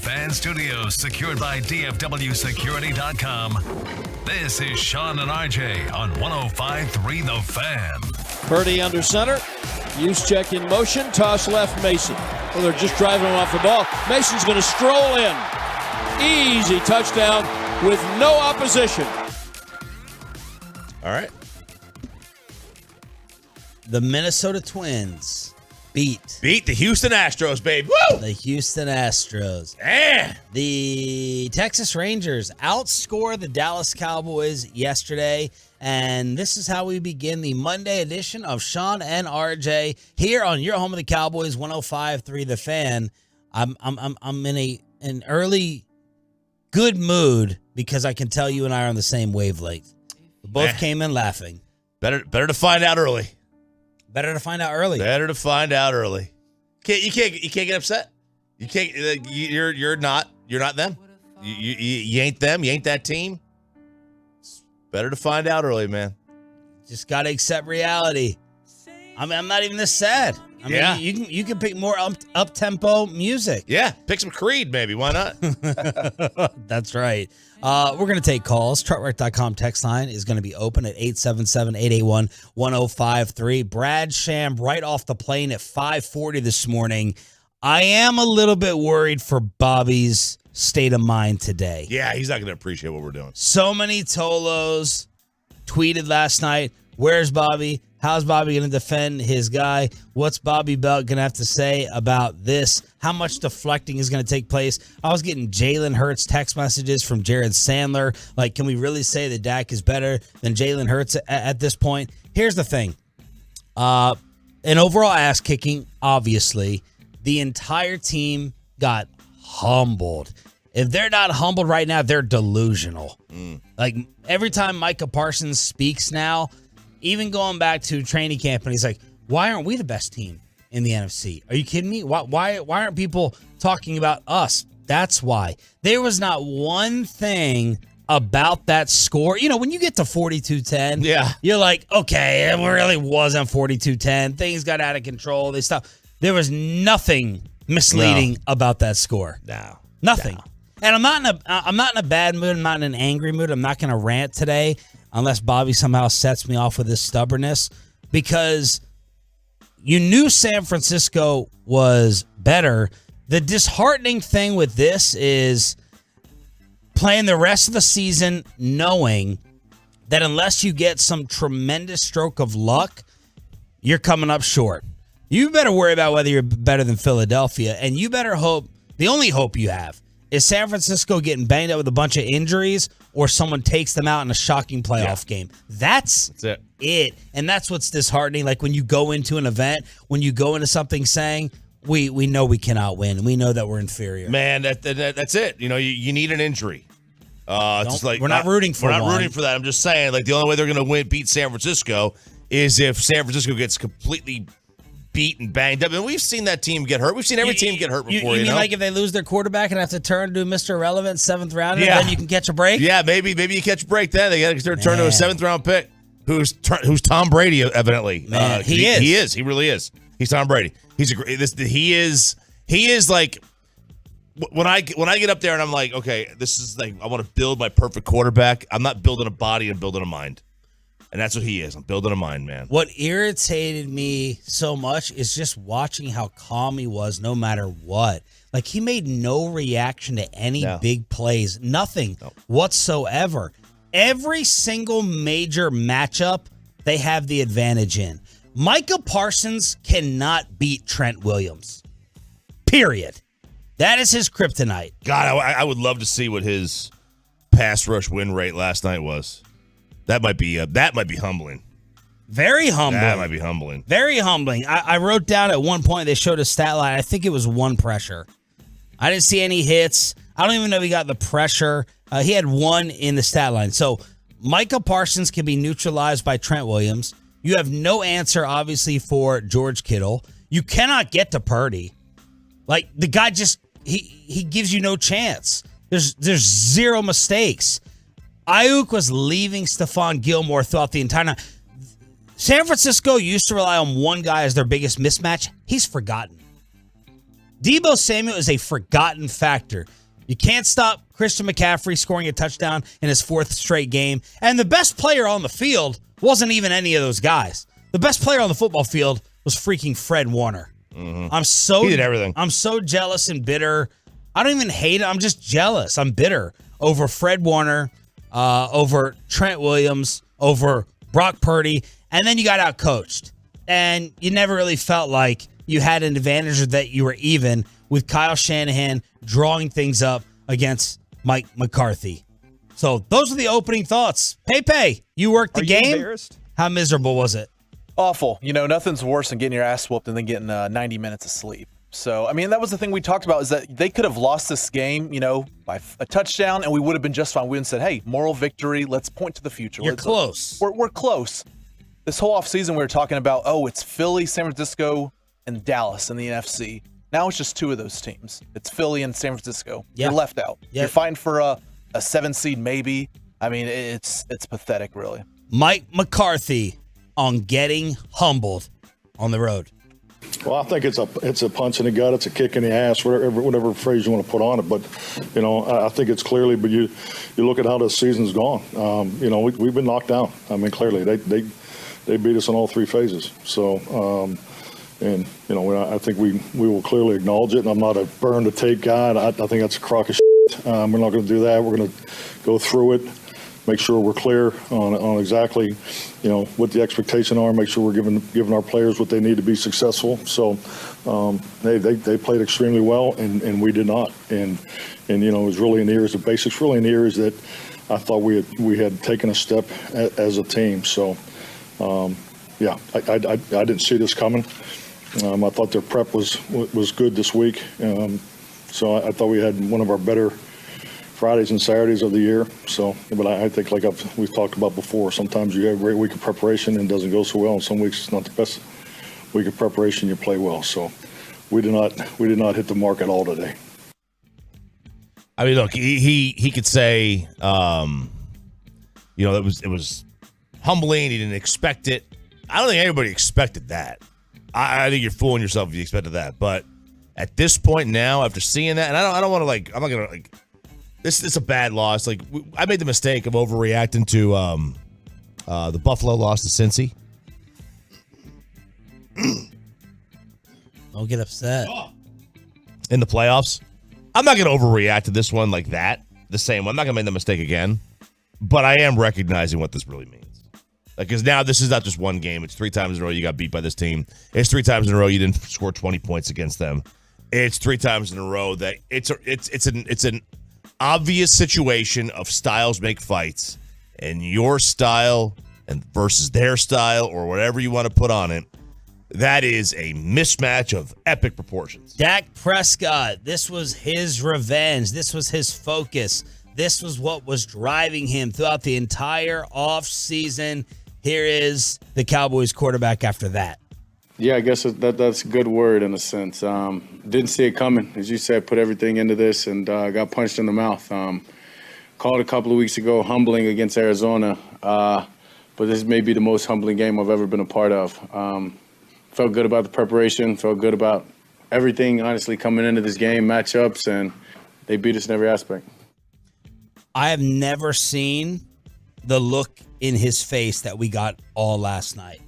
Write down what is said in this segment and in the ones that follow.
Fan Studios, secured by DFWSecurity.com. This is Sean and RJ on 105.3 The Fan. Purdy under center. Juszczyk in motion. Toss left, Mason. Well, they're just driving him off the ball. Mason's going to stroll in. Easy touchdown with no opposition. All right. The Minnesota Twins beat the Houston Astros, babe. Woo! the Houston Astros. Yeah. The Texas Rangers outscored the Dallas Cowboys yesterday, and this is how we begin the Monday edition of Sean and RJ here on your home of the Cowboys, 105.3 The Fan. I'm in an early good mood because I can tell you and I are on the same wavelength. We both came in laughing. Better to find out early. Better to find out early. Better to find out early. You can't get upset. You can't. You're not them. You ain't them. You ain't that team. It's better to find out early, man. Just gotta accept reality. I mean, I'm not even this sad. I mean, you can pick more up tempo music. Yeah, pick some Creed, maybe. Why not? That's right. We're going to take calls. Truckwreck.com text line is going to be open at 877-881-1053. Brad Sham right off the plane at 5:40 this morning. I am a little bit worried for Bobby's state of mind today. Yeah, he's not going to appreciate what we're doing. So many Tolos tweeted last night, where's Bobby? How's Bobby going to defend his guy? What's Bobby Belt going to have to say about this? How much deflecting is going to take place? I was getting Jalen Hurts text messages from Jared Sandler. Like, can we really say that Dak is better than Jalen Hurts at this point? Here's the thing. An overall ass kicking, obviously. The entire team got humbled. If they're not humbled right now, they're delusional. Like, every time Micah Parsons speaks now, even going back to training camp, and he's like, why aren't we the best team in the NFC? Are you kidding me? Why aren't people talking about us? That's why. There was not one thing about that score. You know, when you get to 42-10, you're like, okay, it really wasn't 42-10. Things got out of control. They stopped. There was nothing misleading about that score. No. Nothing. No. And I'm not in a bad mood. I'm not in an angry mood. I'm not going to rant today unless Bobby somehow sets me off with his stubbornness, because you knew San Francisco was better. The disheartening thing with this is playing the rest of the season knowing that unless you get some tremendous stroke of luck, you're coming up short. You better worry about whether you're better than Philadelphia, and you better hope, the only hope you have, is San Francisco getting banged up with a bunch of injuries or someone takes them out in a shocking playoff game. That's it. And that's what's disheartening. Like when you go into an event, when you go into something saying, we know we cannot win. We know that we're inferior. Man, that's it. You know, you need an injury. Just like we're not rooting for We're not rooting for that. I'm just saying, like, the only way they're going to beat San Francisco is if San Francisco gets completely beat and banged up. And we've seen that team get hurt. We've seen every team get hurt before. You mean like if they lose their quarterback and have to turn to Mr. Irrelevant 7th round, and then you can catch a break? Yeah, maybe you catch a break then. They got to turn to a 7th round pick who's Tom Brady, evidently. Man, he is. He is. He really is. He's Tom Brady. He's he is like, when I get up there and I'm like, okay, this is like, I want to build my perfect quarterback. I'm not building a body, I'm building a mind. And that's what he is. I'm building a mind, man. What irritated me so much is just watching how calm he was no matter what. Like, he made no reaction to any big plays. Nothing whatsoever. Every single major matchup, they have the advantage in. Micah Parsons cannot beat Trent Williams. Period. That is his kryptonite. God, I would love to see what his pass rush win rate last night was. That might be humbling. Very humbling. That might be humbling. Very humbling. I wrote down at one point, they showed a stat line. I think it was one pressure. I didn't see any hits. I don't even know if he got the pressure. He had one in the stat line. So Micah Parsons can be neutralized by Trent Williams. You have no answer, obviously, for George Kittle. You cannot get to Purdy. Like, the guy just, he gives you no chance. There's zero mistakes. Ayuk was leaving Stephon Gilmore throughout the entire night. San Francisco used to rely on one guy as their biggest mismatch. He's forgotten. Deebo Samuel is a forgotten factor. You can't stop Christian McCaffrey scoring a touchdown in his 4th straight game. And the best player on the field wasn't even any of those guys. The best player on the football field was freaking Fred Warner. He did everything. I'm so jealous and bitter. I don't even hate it. I'm just jealous. I'm bitter over Fred Warner, over Trent Williams, over Brock Purdy. And then you got outcoached. And you never really felt like you had an advantage or that you were even with Kyle Shanahan drawing things up against Mike McCarthy. So those are the opening thoughts. Pepe, you worked the game. Embarrassed? How miserable was it? Awful. Nothing's worse than getting your ass whooped and then getting 90 minutes of sleep. So, I mean, that was the thing we talked about, is that they could have lost this game, by a touchdown, and we would have been just fine. We would have said, hey, moral victory, let's point to the future. You're close. We're close. This whole offseason we were talking about, it's Philly, San Francisco, and Dallas in the NFC. Now it's just 2 of those teams. It's Philly and San Francisco. Yeah. You're left out. Yeah. You're fighting for a 7 seed maybe. I mean, it's pathetic, really. Mike McCarthy on getting humbled on the road. Well, I think it's a punch in the gut, it's a kick in the ass, whatever phrase you want to put on it. But I think it's clearly. But you look at how this season's gone. We've been knocked down. I mean, clearly they beat us in all 3 phases. So. I think we will clearly acknowledge it. And I'm not a burn the tape guy. I think that's a crock of shit. We're not going to do that. We're going to go through it, make sure we're clear on exactly, what the expectation are. Make sure we're giving our players what they need to be successful. So they played extremely well, and we did not. And it was really in the areas of basics, really in the areas that I thought we had taken a step as a team. So I didn't see this coming. I thought their prep was good this week. So I thought we had one of our better Fridays and Saturdays of the year. So, but I think, like we've talked about before, sometimes you have a great week of preparation and it doesn't go so well. And some weeks it's not the best week of preparation, you play well. So we did not hit the mark at all today. I mean, look, he could say, it was humbling. He didn't expect it. I don't think anybody expected that. I think you're fooling yourself if you expected that. But at this point now, after seeing that, and I don't want to I'm not gonna this is a bad loss. I made the mistake of overreacting to the Buffalo loss to Cincy. Don't get upset. In the playoffs. I'm not gonna overreact to this one like that. The same one. I'm not gonna make the mistake again. But I am recognizing what this really means. Because now this is not just one game. It's 3 times in a row you got beat by this team. It's 3 times in a row you didn't score 20 points against them. It's 3 times in a row that it's an obvious situation of styles make fights, and your style and versus their style, or whatever you want to put on it. That is a mismatch of epic proportions. Dak Prescott, this was his revenge. This was his focus. This was what was driving him throughout the entire offseason. Here is the Cowboys quarterback after that. Yeah, I guess that's a good word in a sense. Didn't see it coming. As you said, put everything into this and got punched in the mouth. Called a couple of weeks ago humbling against Arizona, but this may be the most humbling game I've ever been a part of. Felt good about the preparation, felt good about everything, honestly, coming into this game, matchups, and they beat us in every aspect. I have never seen the look in his face that we got all last night.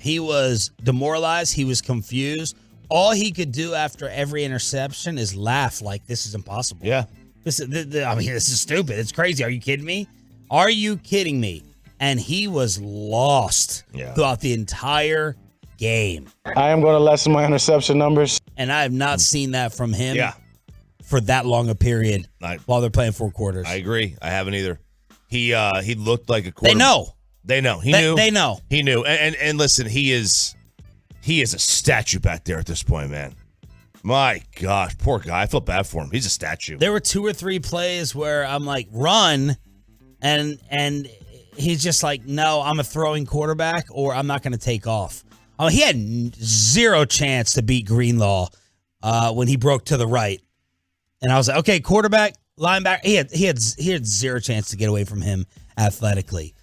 He was demoralized. He was confused. All he could do after every interception is laugh like this is impossible. Yeah. This is stupid. It's crazy. Are you kidding me? Are you kidding me? And he was lost throughout the entire game. I am going to lessen my interception numbers. And I have not seen that from him for that long a period while they're playing 4 quarters. I agree. I haven't either. He looked like a quarterback. They know. They know. He knew. They know. He knew. And listen, he is a statue back there at this point, man. My gosh, poor guy. I feel bad for him. He's a statue. There were 2 or 3 plays where I'm like, run, and he's just like, no, I'm a throwing quarterback, or I'm not going to take off. Oh, he had 0 chance to beat Greenlaw when he broke to the right, and I was like, okay, quarterback, linebacker. He had 0 chance to get away from him athletically.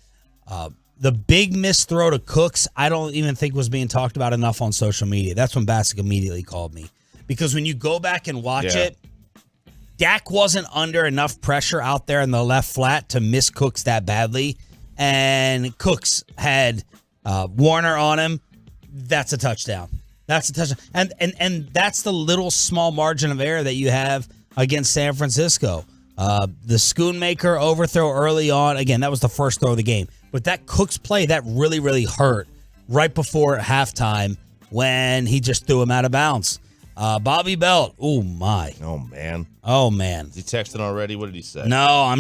The big missed throw to Cooks, I don't even think was being talked about enough on social media. That's when Bassick immediately called me. because when you go back and watch Yeah. it, Dak wasn't under enough pressure out there in the left flat to miss Cooks that badly. And Cooks had Warner on him. That's a touchdown. That's a touchdown. And that's the little small margin of error that you have against San Francisco. The Schoonmaker overthrow early on. Again, that was the first throw of the game. But that Cooks play, that really, really hurt right before halftime when he just threw him out of bounds. Bobby Belt. Oh, my. Oh, man. Oh, man. Is he texting already? What did he say? No,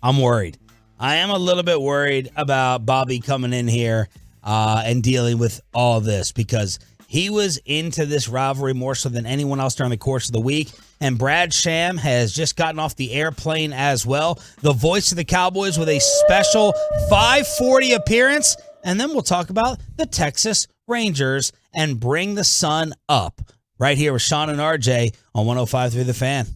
I'm worried. I am a little bit worried about Bobby coming in here and dealing with all this because he was into this rivalry more so than anyone else during the course of the week. And Brad Sham has just gotten off the airplane as well. The voice of the Cowboys with a special 540 appearance. And then we'll talk about the Texas Rangers and bring the sun up. Right here with Sean and RJ on 105.3 The Fan.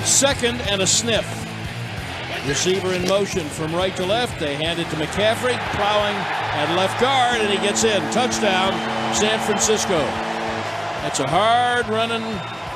Second and a sniff. Receiver in motion from right to left. They hand it to McCaffrey, plowing at left guard, and he gets in. Touchdown, San Francisco. That's a hard-running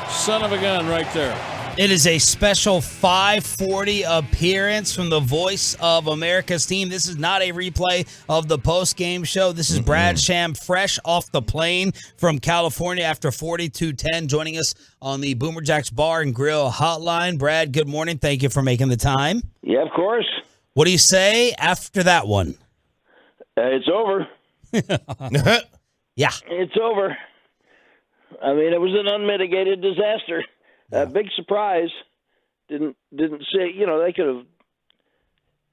son of a gun right there. It is a special 540 appearance from the voice of America's team. This is not a replay of the post-game show. This is Brad Sham, fresh off the plane from California after 4210, joining us on the Boomer Jacks Bar and Grill hotline. Brad, good morning. Thank you for making the time. Yeah, of course. What do you say after that one? It's over. Yeah. It's over. I mean, it was an unmitigated disaster. A big surprise. Didn't say, they could have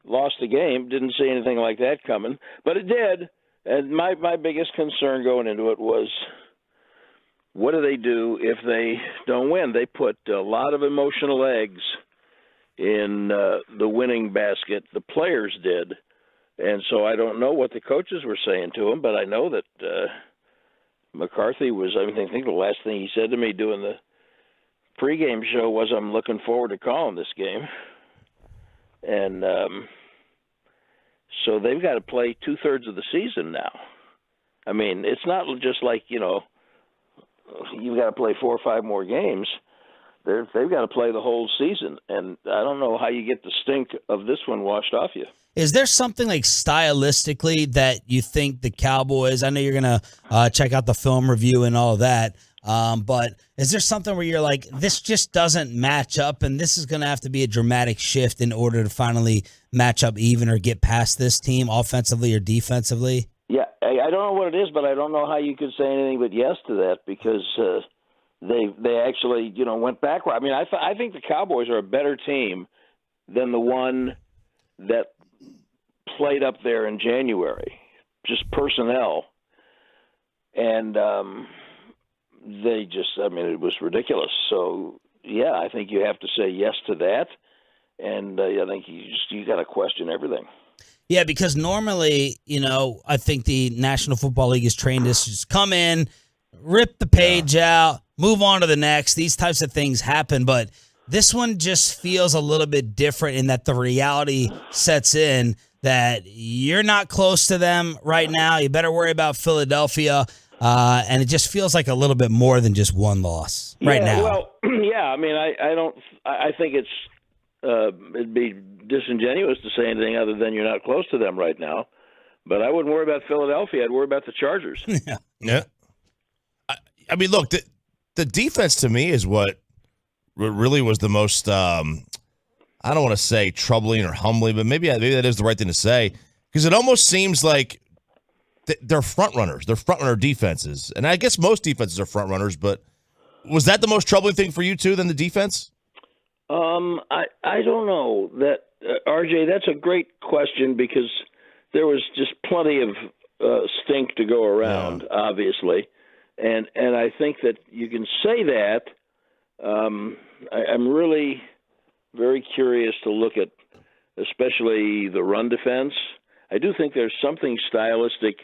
lost the game. Didn't see anything like that coming, but it did. And my biggest concern going into it was, what do they do if they don't win? They put a lot of emotional eggs in the winning basket. The players did. And so I don't know what the coaches were saying to him, but I know that McCarthy was, I think the last thing he said to me doing the pregame show was, I'm looking forward to calling this game. And so they've got to play 2/3 of the season now. I mean, it's not just like, you've got to play 4 or 5 more games. They've got to play the whole season. And I don't know how you get the stink of this one washed off you. Is there something like stylistically that you think the Cowboys, I know you're going to check out the film review and all of that, but is there something where you're like, this just doesn't match up and this is going to have to be a dramatic shift in order to finally match up even or get past this team offensively or defensively? Yeah, I don't know what it is, but I don't know how you could say anything but yes to that because they actually, went backward. I mean, I think the Cowboys are a better team than the one that played up there in January, just personnel. And it was ridiculous. So, yeah, I think you have to say yes to that. And I think you got to question everything. Yeah, because normally, I think the National Football League is trained us to just come in, rip the page out, move on to the next. These types of things happen, but this one just feels a little bit different in that the reality sets in that you're not close to them right now. You better worry about Philadelphia. And it just feels like a little bit more than just one loss right now. Well, yeah, I mean, I think it'd be disingenuous to say anything other than you're not close to them right now. But I wouldn't worry about Philadelphia. I'd worry about the Chargers. Yeah. I mean, look, the defense to me is what really was the most, I don't want to say troubling or humbling, but maybe that is the right thing to say, because it almost seems like they're front runners. They're front runner defenses. And I guess most defenses are front runners, but was that the most troubling thing for you too than the defense? I don't know that, RJ, that's a great question because there was just plenty of stink to go around, obviously. And I think that you can say that. I'm really very curious to look at especially the run defense. I do think there's something stylistic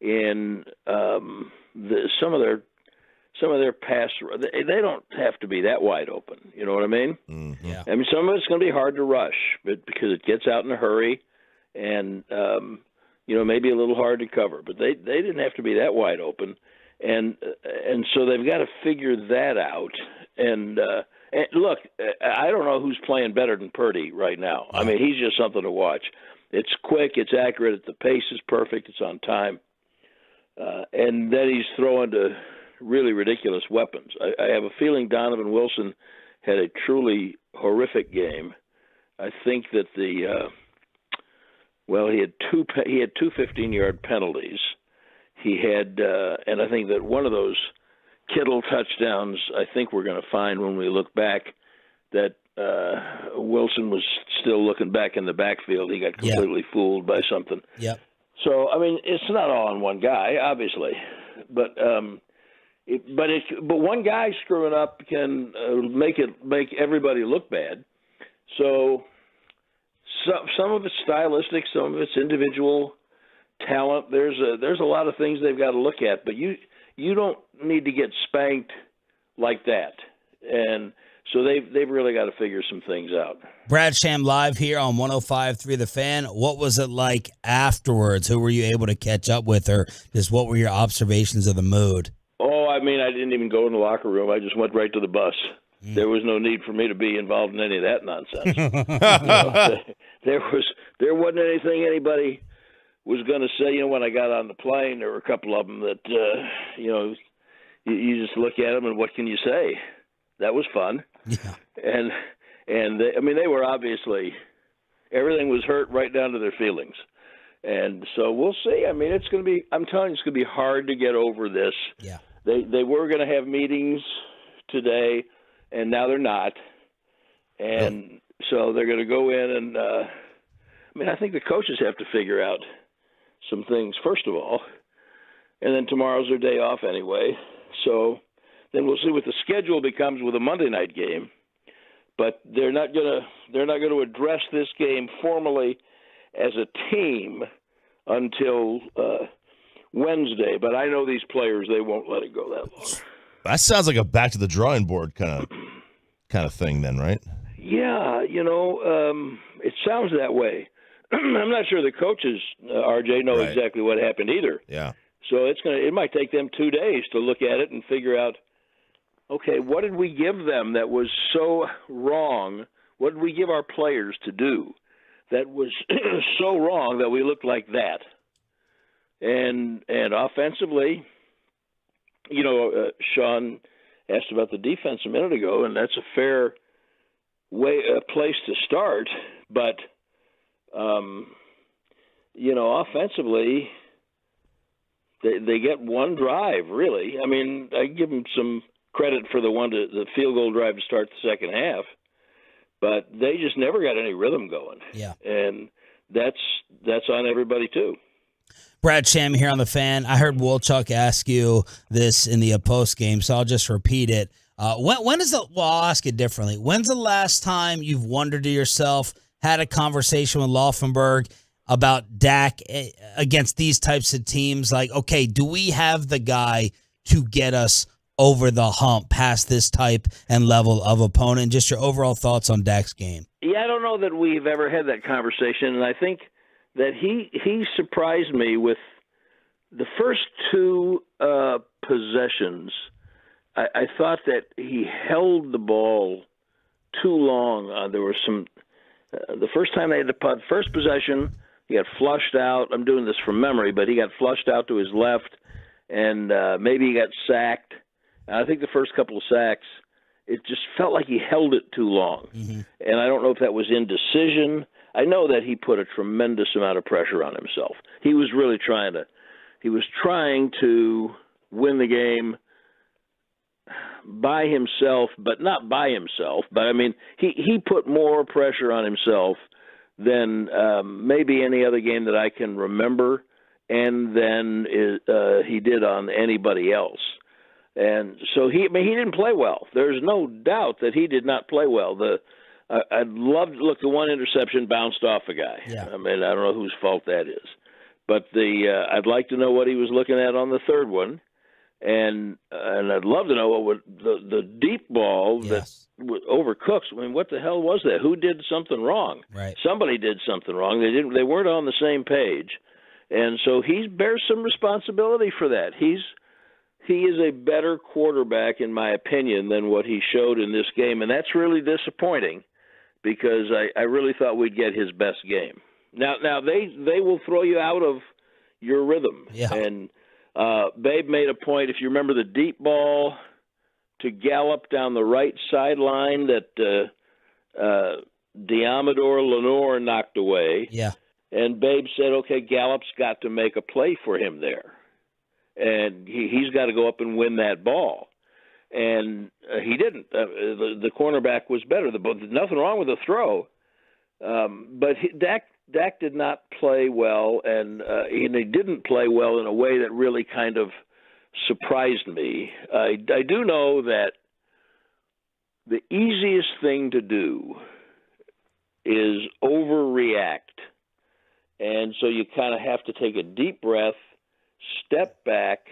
in some of their pass. They don't have to be that wide open. You know what I mean? Mm-hmm. Yeah. I mean, some of it's going to be hard to rush, but because it gets out in a hurry, and maybe a little hard to cover. But they didn't have to be that wide open, and so they've got to figure that out. And look, I don't know who's playing better than Purdy right now. I mean, he's just something to watch. It's quick, it's accurate, the pace is perfect, it's on time. And then he's throwing to really ridiculous weapons. I have a feeling Donovan Wilson had a truly horrific game. I think that he had two 15-yard penalties. He had, and I think that one of those Kittle touchdowns, I think we're going to find when we look back that Wilson was still looking back in the backfield. He got completely fooled by something. Yep. So, I mean, it's not all on one guy, obviously, but one guy screwing up can make everybody look bad. So, some of it's stylistic, some of it's individual talent. There's a lot of things they've got to look at, but you don't need to get spanked like that. And so they've really got to figure some things out. Brad Sham live here on 105.3 The Fan. What was it like afterwards? Who were you able to catch up with, or just what were your observations of the mood? Oh, I mean, I didn't even go in the locker room. I just went right to the bus. There was no need for me to be involved in any of that nonsense. There wasn't anything anybody was going to say. When I got on the plane, there were a couple of them that, you just look at them and what can you say? That was fun. Yeah. And they were obviously, everything was hurt right down to their feelings. And so we'll see. I'm telling you, it's going to be hard to get over this. Yeah. They were going to have meetings today, and now they're not. And so they're going to go in and, I think the coaches have to figure out some things, first of all. And then tomorrow's their day off anyway. So then we'll see what the schedule becomes with a Monday night game. But they're not going to address this game formally as a team until Wednesday. But I know these players, they won't let it go that long. That sounds like a back to the drawing board kind of thing then, right? Yeah, it sounds that way. I'm not sure the coaches, RJ, know exactly what happened either. Yeah. So it might take them 2 days to look at it and figure out, okay, what did we give them that was so wrong? What did we give our players to do that was so wrong that we looked like that? And offensively, Sean asked about the defense a minute ago, and that's a fair place to start. But, offensively, they get one drive, really. I give them some credit for the field goal drive to start the second half, but they just never got any rhythm going. Yeah. And that's on everybody too. Brad Sham here on The Fan. I heard Wolchuk ask you this in the post game, so I'll just repeat it. I'll ask it differently. When's the last time you've wondered to yourself, had a conversation with Laufenberg about Dak against these types of teams? Like, okay, do we have the guy to get us over the hump past this type and level of opponent? Just your overall thoughts on Dak's game. Yeah, I don't know that we've ever had that conversation, and I think that he surprised me with the first two possessions. I thought that he held the ball too long. There were some the first time they had to punt, first possession, he got flushed out. I'm doing this from memory, but he got flushed out to his left, and maybe he got sacked. And I think the first couple of sacks, it just felt like he held it too long. Mm-hmm. And I don't know if that was indecision. I know that he put a tremendous amount of pressure on himself. He was really trying to win the game by himself, but not by himself. But, he put more pressure on himself than maybe any other game that I can remember, and then he did on anybody else. And so he didn't play well. There's no doubt that he did not play well. I'd love to look. The one interception bounced off a guy. Yeah. I don't know whose fault that is, but I'd like to know what he was looking at on the third one, and I'd love to know what the deep ball that over Cooks. What the hell was that? Who did something wrong? Right. Somebody did something wrong. They weren't on the same page, and so he bears some responsibility for that. He is a better quarterback, in my opinion, than what he showed in this game, and that's really disappointing because I really thought we'd get his best game. Now they will throw you out of your rhythm. Yeah. And Babe made a point, if you remember the deep ball to Gallup down the right sideline that Diamador Lenore knocked away. Yeah. And Babe said, okay, Gallup's got to make a play for him there. And he's got to go up and win that ball. And he didn't. The cornerback was better. Nothing wrong with the throw. But Dak did not play well, and he didn't play well in a way that really kind of surprised me. I do know that the easiest thing to do is overreact. And so you kind of have to take a deep breath, step back,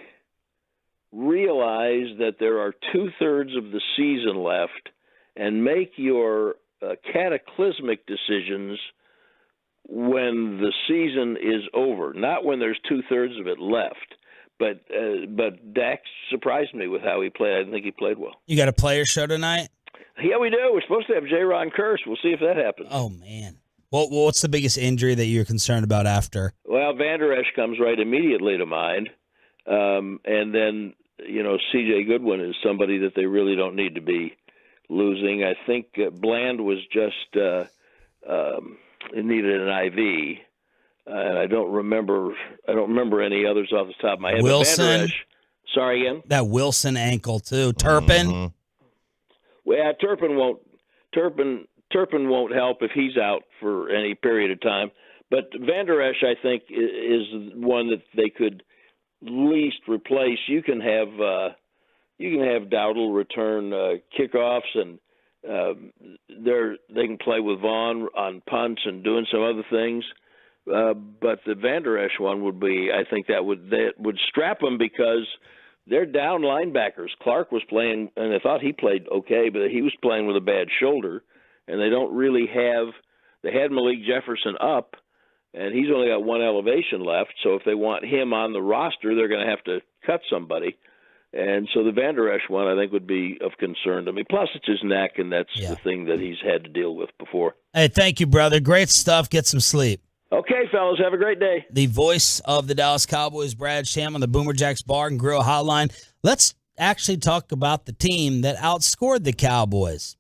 realize that there are 2/3 of the season left, and make your cataclysmic decisions when the season is over, not when there's 2/3 of it left. But Dak surprised me with how he played. I didn't think he played well. You got a player show tonight? Yeah, we do. We're supposed to have J-Ron Curse. We'll see if that happens. Oh, man. Well, what's the biggest injury that you're concerned about after? Well, Van Der Esch comes right immediately to mind. And then, C.J. Goodwin is somebody that they really don't need to be losing. I think Bland was just it needed an IV. And I don't remember any others off the top of my head. Wilson. Van Der Esch, sorry again? That Wilson ankle, too. Turpin. Mm-hmm. Well, Turpin won't help if he's out for any period of time. But Van Der Esch, I think, is one that they could least replace. You can have Dowdle return kickoffs, and they can play with Vaughn on punts and doing some other things. But the Van Der Esch one would be, I think that would strap them because they're down linebackers. Clark was playing, and I thought he played okay, but he was playing with a bad shoulder, and they don't really have – they had Malik Jefferson up, and he's only got one elevation left, so if they want him on the roster, they're going to have to cut somebody. And so the Van Der Esch one, I think, would be of concern to me. Plus, it's his neck, and that's the thing that he's had to deal with before. Hey, thank you, brother. Great stuff. Get some sleep. Okay, fellas, have a great day. The voice of the Dallas Cowboys, Brad Sham, on the Boomer Jacks Bar and Grill Hotline. Let's actually talk about the team that outscored the Cowboys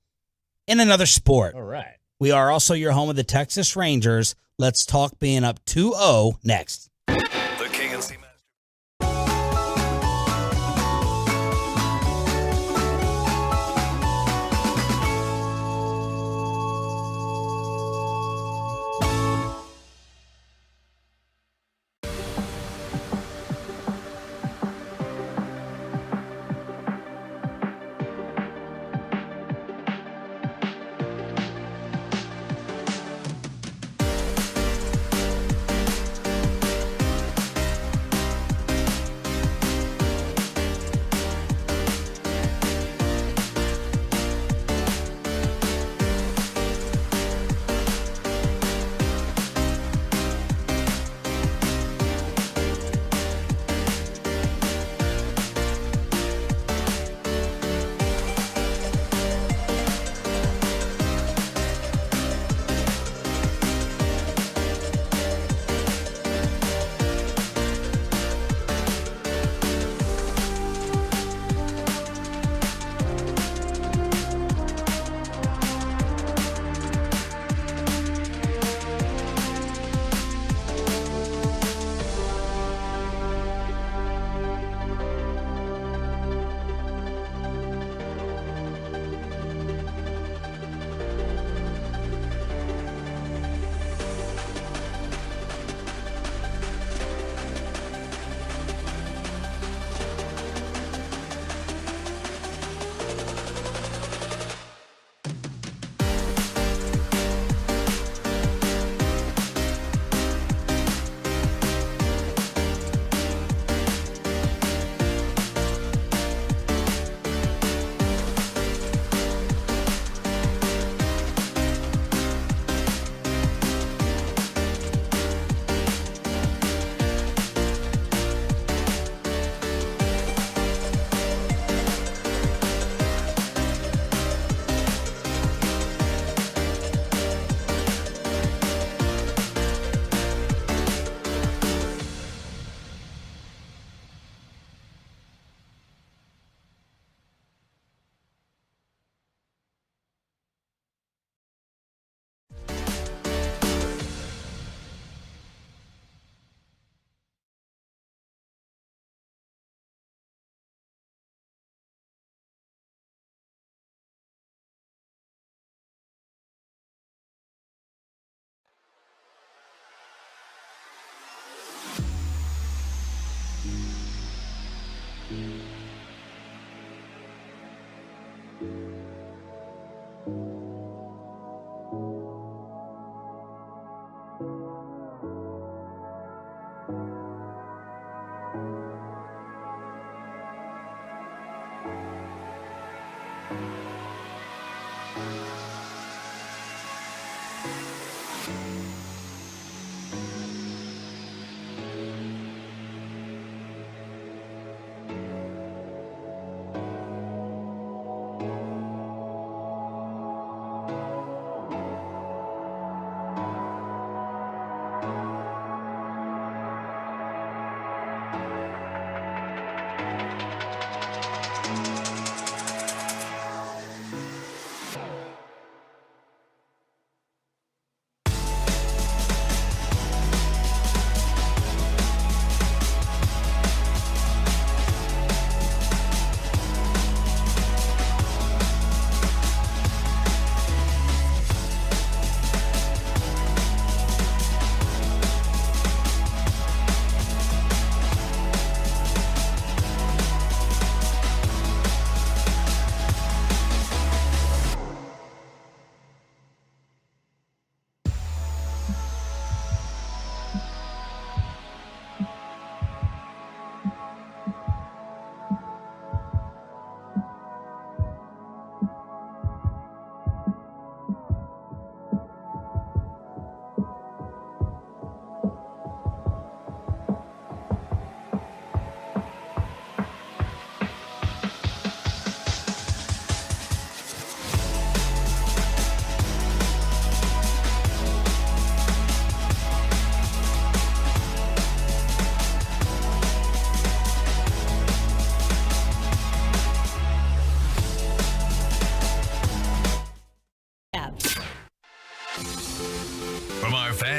in another sport. All right. We are also your home of the Texas Rangers. Let's talk being up 2-0 next. The KNC Master.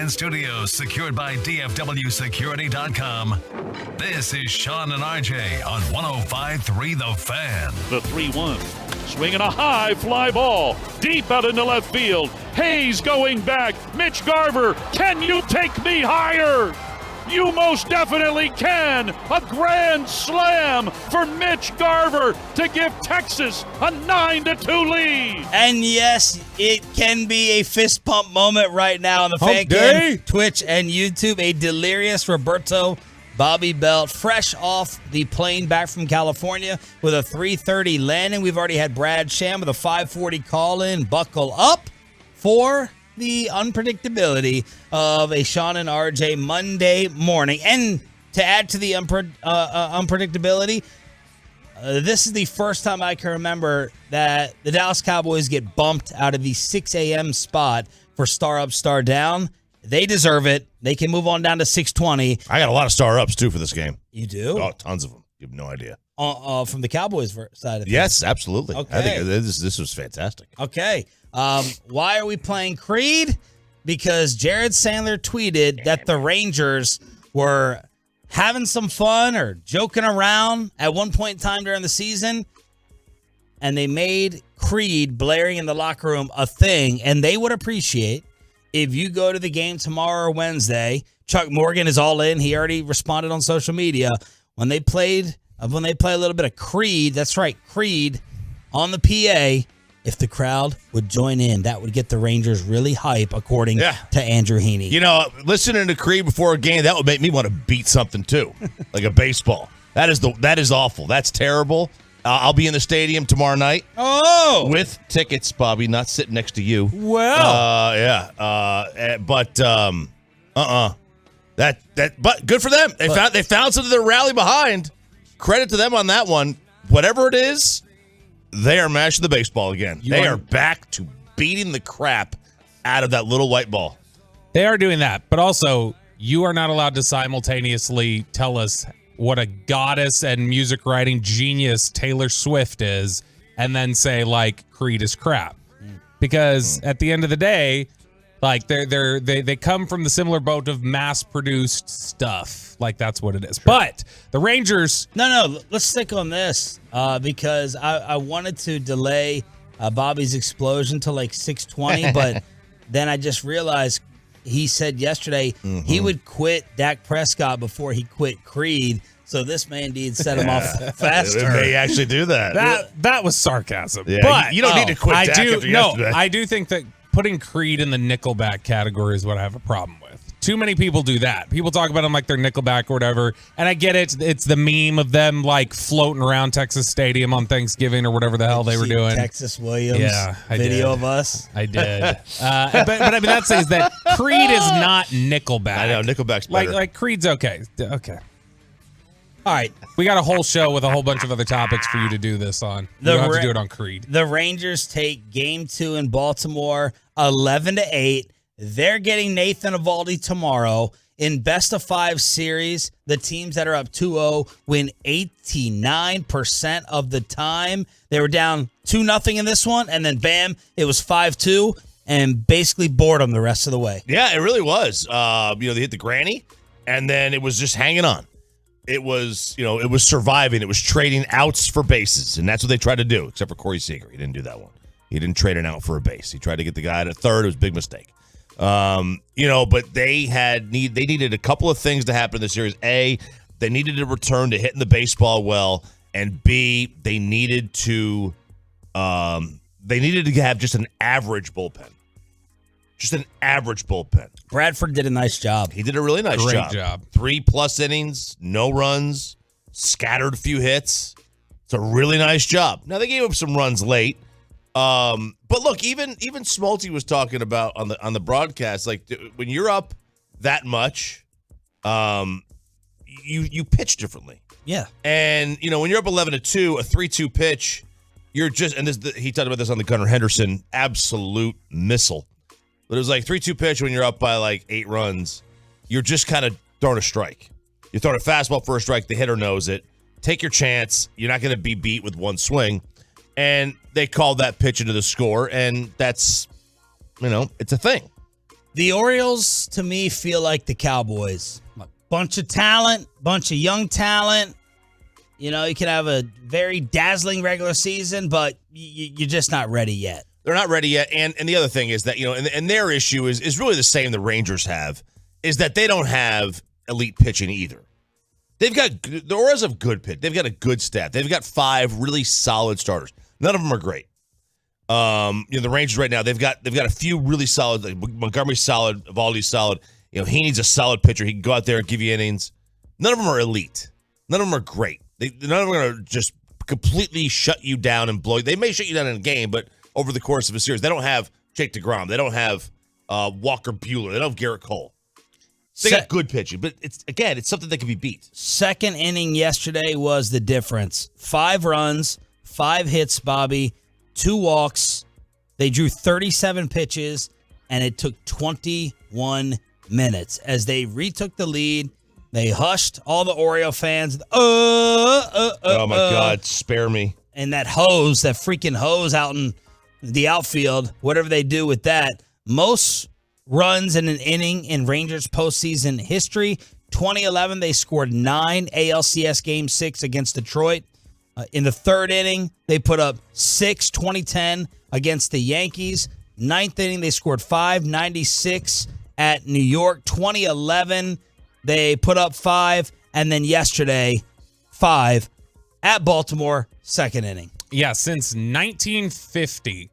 Fan Studios, secured by DFWSecurity.com. This is Sean and RJ on 105.3 The Fan. The 3-1. Swinging a high fly ball deep out into left field. Hayes going back. Mitch Garver, can you take me higher? You most definitely can. A grand slam for Mitch Garver to give Texas a 9-2 lead. And yes, it can be a fist pump moment right now on the Fan day. Cam, Twitch, and YouTube. A delirious Roberto Bobby Belt, fresh off the plane back from California with a 3:30 landing. We've already had Brad Sham with a 5:40 call-in. Buckle up for the unpredictability of a Sean and RJ Monday morning. And to add to the unpredictability, this is the first time I can remember that the Dallas Cowboys get bumped out of the 6 a.m. spot for Star Up, Star Down. They deserve it. They can move on down to 6:20. I got a lot of star ups, too, for this game. You do? Oh, tons of them. You have no idea. From the Cowboys side of things. Yes, absolutely. Okay. I think this was fantastic. Okay. Why are we playing Creed? Because Jared Sandler tweeted that the Rangers were having some fun or joking around at one point in time during the season, and they made Creed blaring in the locker room a thing, and they would appreciate if you go to the game tomorrow or Wednesday. Chuck Morgan is all in. He already responded on social media. When they play a little bit of Creed, that's right, Creed on the PA, if the crowd would join in, that would get the Rangers really hype, according to Andrew Heaney. You know, listening to Creed before a game, that would make me want to beat something, too, like a baseball. That is awful. That's terrible. I'll be in the stadium tomorrow night. Oh! With tickets, Bobby, not sitting next to you. Well. But good for them. They found something to rally behind. Credit to them on that one. Whatever it is, they are mashing the baseball again. They are back to beating the crap out of that little white ball. They are doing that, but also you are not allowed to simultaneously tell us what a goddess and music writing genius Taylor Swift is, and then say like Creed is crap. Because at the end of the day, like they come from the similar boat of mass-produced stuff. Like that's what it is. Sure. But the Rangers. No. Let's stick on this because I wanted to delay Bobby's explosion to like 6:20, but then I just realized he said yesterday he would quit Dak Prescott before he quit Creed. So this may indeed set him off faster. They may actually do that. That was sarcasm. Yeah, but you don't need to quit Dak after yesterday. I do think that putting Creed in the Nickelback category is what I have a problem with. Too many people do that. People talk about them like they're Nickelback or whatever. And I get it. It's the meme of them like floating around Texas Stadium on Thanksgiving or whatever the hell they were doing. Texas Williams I video did. of us. I did. But I mean, that says that Creed is not Nickelback. I know. Nickelback's better. Like Creed's okay. Okay. All right. We got a whole show with a whole bunch of other topics for you to do this on. You don't have to do it on Creed. The Rangers take Game 2 in Baltimore 11-8. They're getting Nathan Eovaldi tomorrow. In best-of-5 series, the teams that are up 2-0 win 89% of the time. They were down 2-0 in this one, and then bam, it was 5-2, and basically boredom the rest of the way. Yeah, it really was. They hit the granny, and then it was just hanging on. It was surviving. It was trading outs for bases, and that's what they tried to do, except for Corey Seager. He didn't do that one. He didn't trade an out for a base. He tried to get the guy at third. It was a big mistake. But they needed a couple of things to happen in the series. A, they needed to return to hitting the baseball well, and B, they needed to have just an average bullpen. Just an average bullpen. Bradford did a nice job. He did a really nice Great job. 3+ innings, no runs, scattered a few hits. It's a really nice job. Now they gave up some runs late. But look, even Smolty was talking about on the broadcast, like when you're up that much, you pitch differently. Yeah. And when you're up 11-2, a 3-2 pitch, you're just he talked about this on the Gunnar Henderson absolute missile. But it was like 3-2 pitch when you're up by like 8 runs. You're just kind of throwing a strike. You're throwing a fastball for a strike. The hitter knows it. Take your chance. You're not going to be beat with one swing. And they called that pitch into the score, and that's, it's a thing. The Orioles, to me, feel like the Cowboys. A bunch of talent, bunch of young talent. You know, you can have a very dazzling regular season, but you're just not ready yet. They're not ready yet. And the other thing is that, you know, and their issue is really the same the Rangers have, is that they don't have elite pitching either. The Orioles have good pitch. They've got a good staff. They've got 5 really solid starters. None of them are great. You know, the Rangers right now, they've got a few really solid. Like Montgomery's solid, Evaldi's solid. You know, he needs a solid pitcher. He can go out there and give you innings. None of them are elite. None of them are great. None of them are going to just completely shut you down and blow you. They may shut you down in a game, but over the course of a series, they don't have Jake DeGrom. They don't have Walker Buehler. They don't have Garrett Cole. They got good pitching, but it's something that can be beat. Second inning yesterday was the difference. 5 runs, 5 hits, Bobby, 2 walks. They drew 37 pitches, and it took 21 minutes. As they retook the lead, they hushed all the Oriole fans. Oh, my God, spare me. And that freaking hose out in the outfield, whatever they do with that. Most runs in an inning in Rangers postseason history. 2011, they scored 9 ALCS Game 6 against Detroit. In the third inning, they put up 6, 2010 against the Yankees. Ninth inning, they scored 5, 96 at New York. 2011, they put up 5. And then yesterday, 5 at Baltimore, second inning. Yeah, since 1950,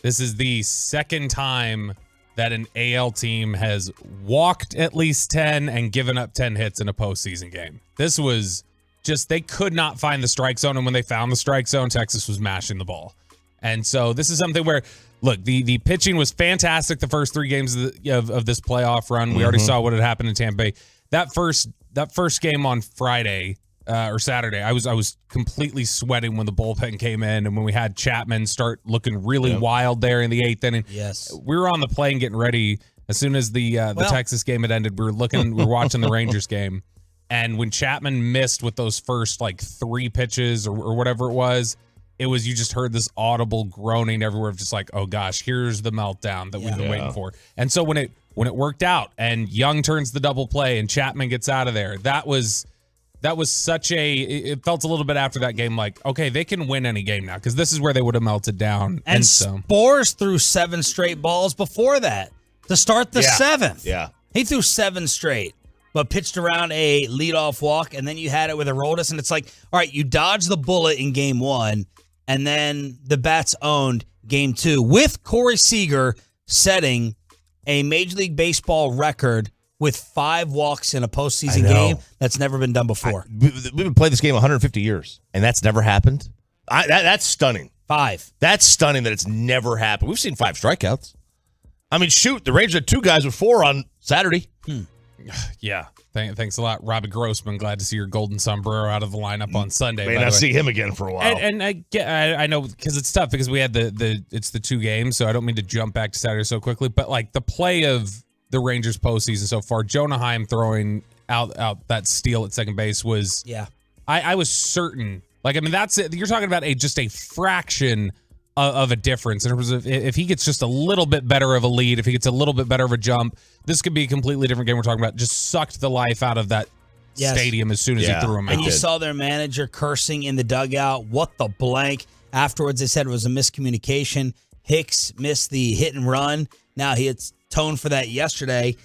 this is the second time that an AL team has walked at least 10 and given up 10 hits in a postseason game. This was just, they could not find the strike zone, and when they found the strike zone, Texas was mashing the ball. And so this is something where, look, the pitching was fantastic the first 3 games of this playoff run. We already saw what had happened in Tampa Bay. That first game on Friday or Saturday, I was completely sweating when the bullpen came in and when we had Chapman start looking really wild there in the 8th inning. Yes, we were on the plane getting ready as soon as the Texas game had ended. We were watching the Rangers game, and when Chapman missed with those first like 3 pitches or whatever it was, you just heard this audible groaning everywhere of just like, oh gosh, here's the meltdown that we've been waiting for. And so when it worked out and Young turns the double play and Chapman gets out of there, that was it felt a little bit after that game like, okay, they can win any game now, because this is where they would have melted down. And so Spores threw 7 straight balls before that to start the 7th. Yeah. He threw 7 straight, but pitched around a leadoff walk, and then you had it with Aroldis, and it's like, all right, you dodged the bullet in game 1, and then the Bats owned game 2 with Corey Seager setting a Major League Baseball record with 5 walks in a postseason game. That's never been done before. We've been playing this game 150 years, and that's never happened. That's stunning. 5. That's stunning that it's never happened. We've seen 5 strikeouts. I mean, shoot, the Rangers had 2 guys with 4 on Saturday. Yeah. Thanks a lot, Robbie Grossman. Glad to see your golden sombrero out of the lineup on Sunday. May not see him again for a while. And I know, because it's tough because we had it's the 2 games, so I don't mean to jump back to Saturday so quickly, but like the play of the Rangers postseason so far, Jonah Heim throwing out that steal at second base was, I was certain. Like, I mean, that's it. You're talking about just a fraction of a difference in terms of if he gets just a little bit better of a lead, if he gets a little bit better of a jump, this could be a completely different game. We're talking about just sucked the life out of that stadium as soon as he threw him out. And you saw their manager cursing in the dugout. What the blank? Afterwards, they said it was a miscommunication. Hicks missed the hit and run. Now he had toned for that yesterday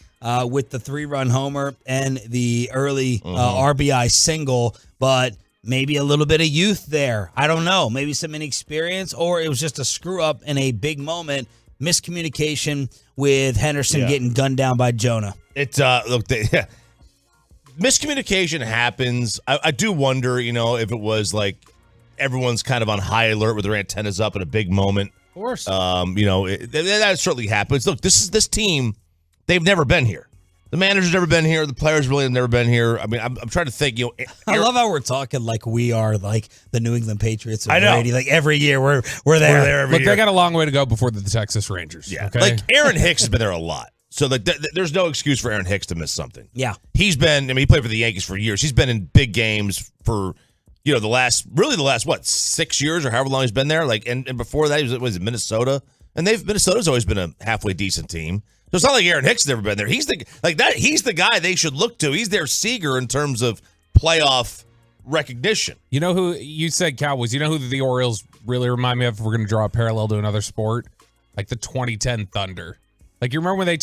with the 3-run homer and the early RBI single, but maybe a little bit of youth there. I don't know. Maybe some inexperience, or it was just a screw up in a big moment. Miscommunication with Henderson getting gunned down by Jonah. Miscommunication happens. I do wonder, if it was like everyone's kind of on high alert with their antennas up in a big moment. Of course. That certainly happens. Look, this team, they've never been here. The manager's never been here. The players really have never been here. I mean, I'm trying to think. I love how we're talking like we are like the New England Patriots. I know. Brady. Like every year we're there. We're there every year. Look, they got a long way to go before the Texas Rangers. Yeah. Okay? Like Aaron Hicks has been there a lot. So there's no excuse for Aaron Hicks to miss something. Yeah. He played for the Yankees for years. He's been in big games for, the last 6 years or however long he's been there. Like, and before that, he was in Minnesota And Minnesota's always been a halfway decent team. So it's not like Aaron Hicks has never been there. He's the guy they should look to. He's their Seager in terms of playoff recognition. You know who you said Cowboys? You know who the Orioles really remind me of? If we're going to draw a parallel to another sport, like the 2010 Thunder. Like you remember when they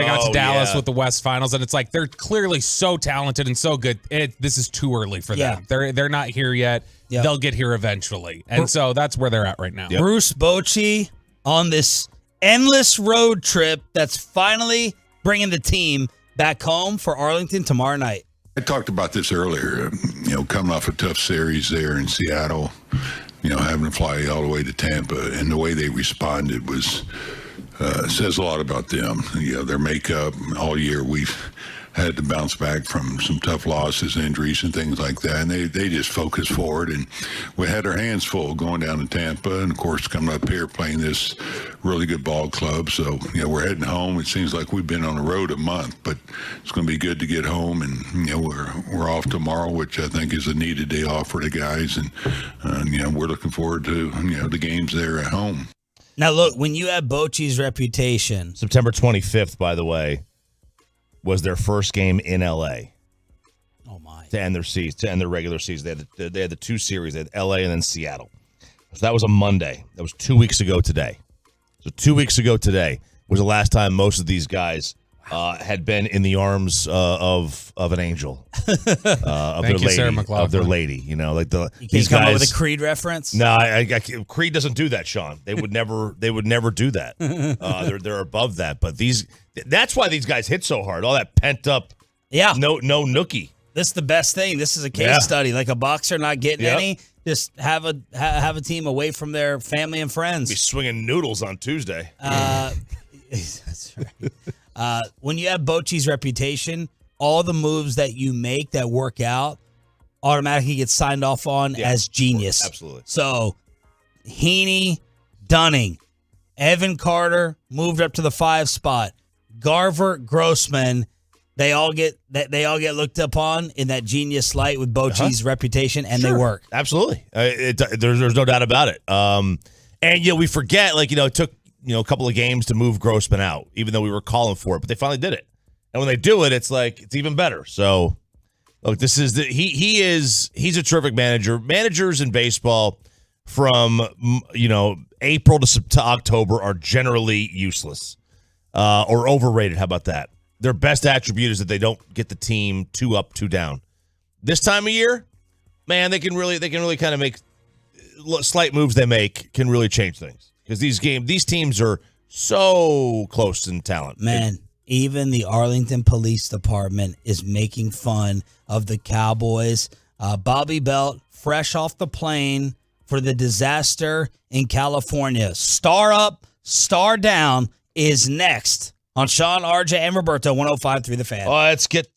got to Dallas with the West Finals, and it's like they're clearly so talented and so good. This is too early for them. They're not here yet. Yep. They'll get here eventually, and so that's where they're at right now. Yep. Bruce Bochy on this endless road trip that's finally bringing the team back home for Arlington tomorrow night. I talked about this earlier, coming off a tough series there in Seattle, having to fly all the way to Tampa, and the way they responded was says a lot about them. Their makeup all year. We've had to bounce back from some tough losses, injuries, and things like that, and they just focused forward, and we had our hands full going down to Tampa, and of course coming up here playing this really good ball club. So we're heading home. It seems like we've been on the road a month, but it's going to be good to get home, and we're off tomorrow, which I think is a needed day off for the guys, and we're looking forward to the games there at home. Now look, when you have Bochy's reputation, September 25th, by the way, was their first game in L.A. Oh my! To end their regular season. They had the two series. They had L.A. and then Seattle. So that was a Monday. That was 2 weeks ago today. So 2 weeks ago today was the last time most of these guys had been in the arms of an angel, of their lady, of their lady. You these come guys up with a Creed reference. No, Creed doesn't do that, Sean. They would never do that. They're above that. But that's why these guys hit so hard. All that pent up. Yeah. No nookie. This is the best thing. This is a case study. Like a boxer not getting any. Just have a team away from their family and friends. Be swinging noodles on Tuesday. That's right. When you have Bochy's reputation, all the moves that you make that work out automatically get signed off on as genius. Absolutely. So, Heaney, Dunning, Evan Carter moved up to the 5 spot. Garver, Grossman, they all get looked upon in that genius light with Bochy's reputation, and they work. Absolutely. There's no doubt about it. And we forget, it took a couple of games to move Grossman out, even though we were calling for it, but they finally did it. And when they do it, it's even better. So, look, this is he's a terrific manager. Managers in baseball from April to October are generally useless or overrated. How about that? Their best attribute is that they don't get the team 2 up, 2 down. This time of year, man, they can really kind of make slight moves they make can really change things. Because these teams are so close in talent. Man, even the Arlington Police Department is making fun of the Cowboys. Bobby Belt, fresh off the plane for the disaster in California. Star up, star down is next on Sean, RJ, and Roberto, 105.3 The Fan. Let's get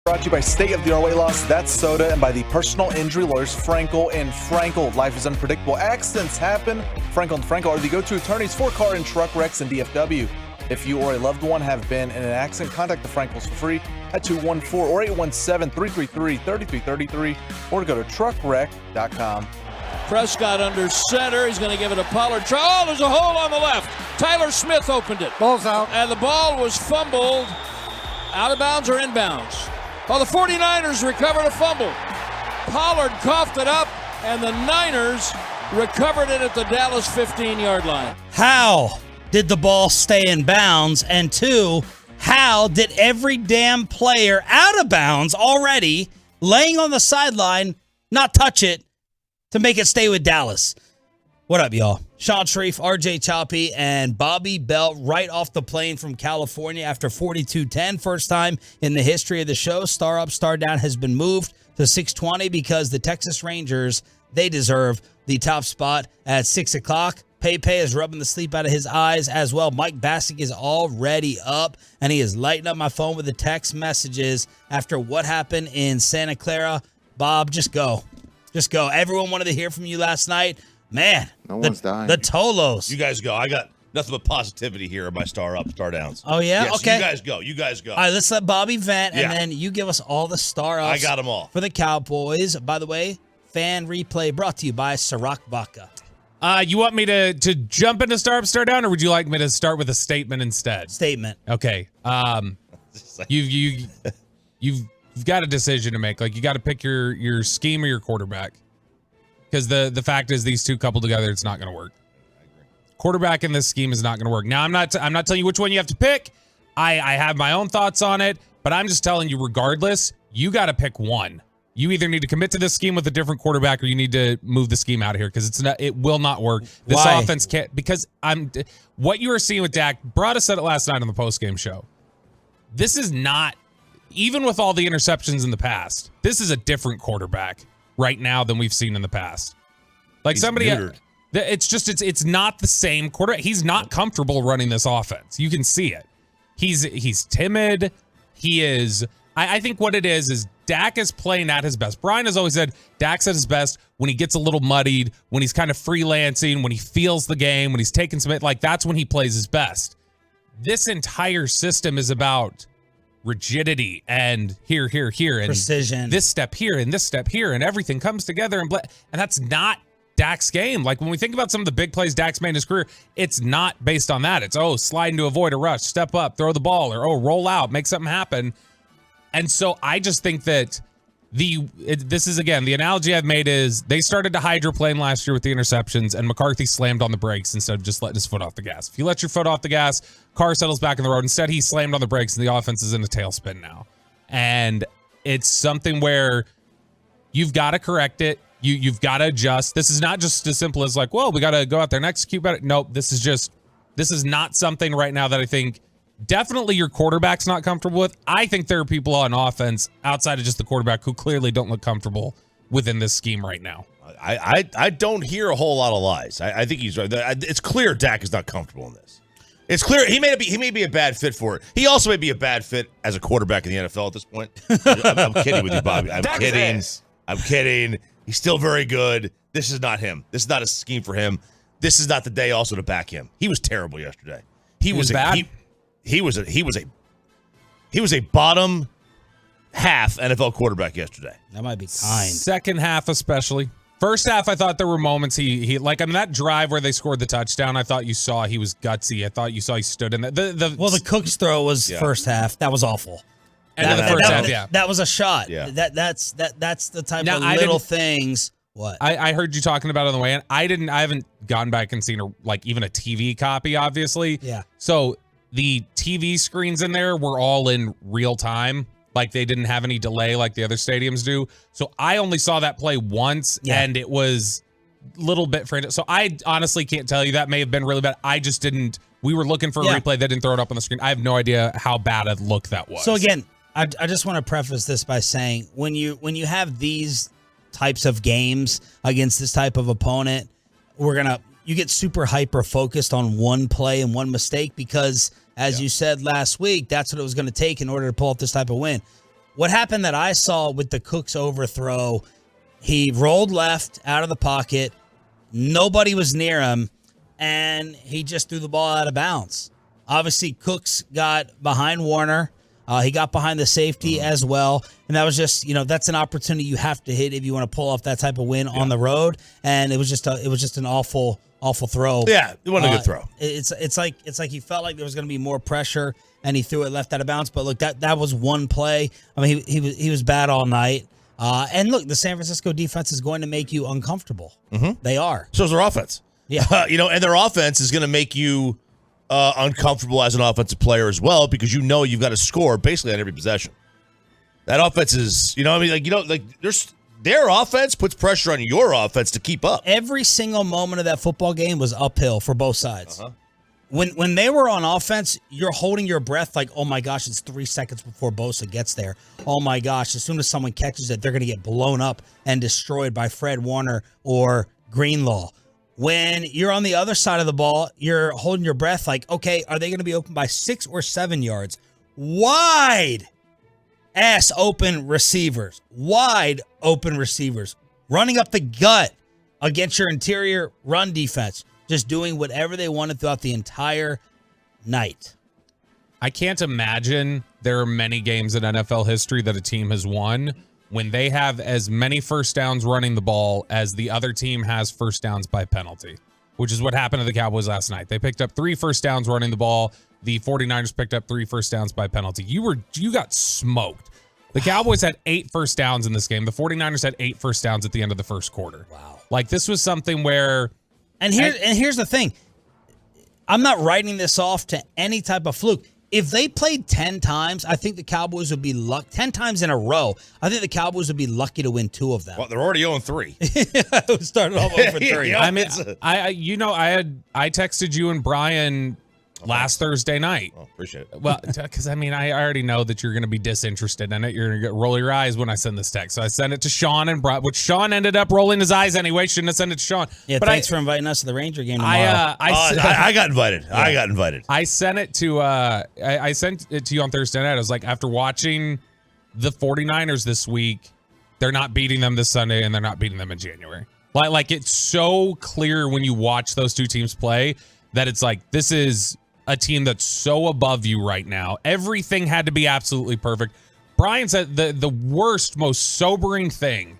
Brought to you by State of the Art Weight Loss, That's Soda, and by the personal injury lawyers Frankel and Frankel. Life is unpredictable. Accidents happen. Frankel and Frankel are the go-to attorneys for car and truck wrecks in DFW. If you or a loved one have been in an accident, contact the Frankels for free at 214 or 817-333-3333 or go to truckwreck.com. Prescott under center. He's going to give it to Pollard. Oh, there's a hole on the left. Tyler Smith opened it. Ball's out. And the ball was fumbled. Out of bounds or inbounds? Oh, the 49ers recovered a fumble. Pollard coughed it up, and the Niners recovered it at the Dallas 15-yard line. How did the ball stay in bounds? And two, how did every damn player out of bounds already, laying on the sideline, not touch it to make it stay with Dallas? What up, y'all? Sean Sharif, RJ Choppy, and Bobby Belt right off the plane from California after 42-10. First time in the history of the show. Star up, star down has been moved to 620 because the Texas Rangers, they deserve the top spot at 6 o'clock. Pepe is rubbing the sleep out of his eyes as well. Mike Bassick is already up, and he is lighting up my phone with the text messages after what happened in Santa Clara. Bob, just go. Just go. Everyone wanted to hear from you last night. Man, No one's dying. The Tolos. You guys go. I got nothing but positivity here in my star up, star downs. Oh, yeah? Yes, Okay. You guys go. You guys go. All right, let's let Bobby vent, and Yeah. then you give us all the star ups. I got them all. For the Cowboys. By the way, fan replay brought to you by Ciroc Vodka. You want me to jump into star up, star down, or would you like me to start with a statement instead? Statement. Okay. You've got a decision to make. Like, you got to pick your scheme or your quarterback. Because the fact is, these two coupled together, it's not going to work. Quarterback in this scheme is not going to work. Now, I'm not telling you which one you have to pick. I have my own thoughts on it, but I'm just telling you, regardless, you got to pick one. You either need to commit to this scheme with a different quarterback, or you need to move the scheme out of here because it will not work. This Why? offense can't, because what you are seeing with Dak. Brada said it last night on the postgame show. This is not, even with all the interceptions in the past, this is a different quarterback right now than we've seen in the past. Like, He's somebody, neutered. it's not the same quarterback. He's not comfortable running this offense. You can see it. He's timid. He is. I think what it is Dak is playing at his best. Brian has always said Dak's at his best when he gets a little muddied, when he's kind of freelancing, when he feels the game, when he's taking some, like, that's when he plays his best. This entire system is about rigidity and here, and precision. This step here and this step here, and everything comes together, and that's not Dak's game. Like, when we think about some of the big plays Dak's made in his career, it's not based on that. It's, slide into avoid a rush, step up, throw the ball, or roll out, make something happen. And so I just think that this is, again, the analogy I've made is they started to hydroplane last year with the interceptions, and McCarthy slammed on the brakes instead of just letting his foot off the gas. If you let your foot off the gas, car settles back in the road. Instead, he slammed on the brakes, and the offense is in a tailspin now. And it's something where you've got to correct it. You've got to adjust. This is not just as simple as like, well, we got to go out there and execute better. Nope, this is not something right now that I think definitely your quarterback's not comfortable with. I think there are people on offense outside of just the quarterback who clearly don't look comfortable within this scheme right now. I don't hear a whole lot of lies. I think he's right. It's clear Dak is not comfortable in this. It's clear he may be a bad fit for it. He also may be a bad fit as a quarterback in the NFL at this point. I'm kidding with you, Bobby. I'm kidding. He's still very good. This is not him. This is not a scheme for him. This is not the day also to back him. He was terrible yesterday. He was bad. He was a bottom half NFL quarterback yesterday. That might be kind. Second half especially. First half, I thought there were moments he like, I mean, that drive where they scored the touchdown, I thought you saw he was gutsy. I thought you saw he stood in that. The Cooks throw was first half. That was awful. And the first half, yeah. That was a shot. Yeah. That's the type of little things. What? I heard you talking about it on the way in. I haven't gone back and seen even a TV copy, obviously. Yeah. So the TV screens in there were all in real time. Like, they didn't have any delay like the other stadiums do. So I only saw that play once, and it was a little bit frantic. So I honestly can't tell you. That may have been really bad. I just didn't. We were looking for a replay. They didn't throw it up on the screen. I have no idea how bad a look that was. So again, I just want to preface this by saying when you have these types of games against this type of opponent, you get super hyper focused on one play and one mistake because, as you said last week, that's what it was going to take in order to pull off this type of win. what happened that I saw with the Cooks overthrow, he rolled left out of the pocket. Nobody was near him, and he just threw the ball out of bounds. Obviously, Cooks got behind Warner. He got behind the safety as well. And that was just, that's an opportunity you have to hit if you want to pull off that type of win on the road. And it was just an awful throw. Yeah, it wasn't a good throw. It's like he felt like there was going to be more pressure, and he threw it left out of bounds. But look, that was one play. I mean, he was bad all night. And look, the San Francisco defense is going to make you uncomfortable. Mm-hmm. They are. So is their offense. Yeah. And their offense is going to make you uncomfortable as an offensive player as well, because you've got to score basically on every possession. That offense is, their offense puts pressure on your offense to keep up. Every single moment of that football game was uphill for both sides. Uh-huh. When they were on offense, you're holding your breath like, oh my gosh, it's 3 seconds before Bosa gets there. Oh my gosh, as soon as someone catches it, they're going to get blown up and destroyed by Fred Warner or Greenlaw. When you're on the other side of the ball, you're holding your breath like, okay, are they going to be open by 6 or 7 yards? Wide open receivers. Wide open receivers. Running up the gut against your interior run defense. Just doing whatever they wanted throughout the entire night. I can't imagine there are many games in NFL history that a team has won when they have as many first downs running the ball as the other team has first downs by penalty, which is what happened to the Cowboys last night. They picked up 3 first downs running the ball. The 49ers picked up 3 first downs by penalty. You got smoked. The Cowboys had 8 first downs in this game. The 49ers had 8 first downs at the end of the first quarter. Wow. Like, this was something where... And here's the thing. I'm not writing this off to any type of fluke. If they played 10 times, I think the Cowboys would be 10 times in a row. I think the Cowboys would be lucky to win 2 of them. Well, they're already 0-3. It started off 0-3. I mean, I texted you and Brian last Thursday night. Oh, appreciate it. Well, because I already know that you're going to be disinterested in it. You're going to roll your eyes when I send this text. So I sent it to Sean and Brian, which Sean ended up rolling his eyes anyway. Shouldn't have sent it to Sean. Yeah, but thanks for inviting us to the Ranger game tomorrow. I got invited. Yeah. I got invited. I sent it to I sent it to you on Thursday night. I was like, after watching the 49ers this week, they're not beating them this Sunday, and they're not beating them in January. Like it's so clear when you watch those two teams play that it's like, this is a team that's so above you right now. Everything had to be absolutely perfect. Brian said the worst, most sobering thing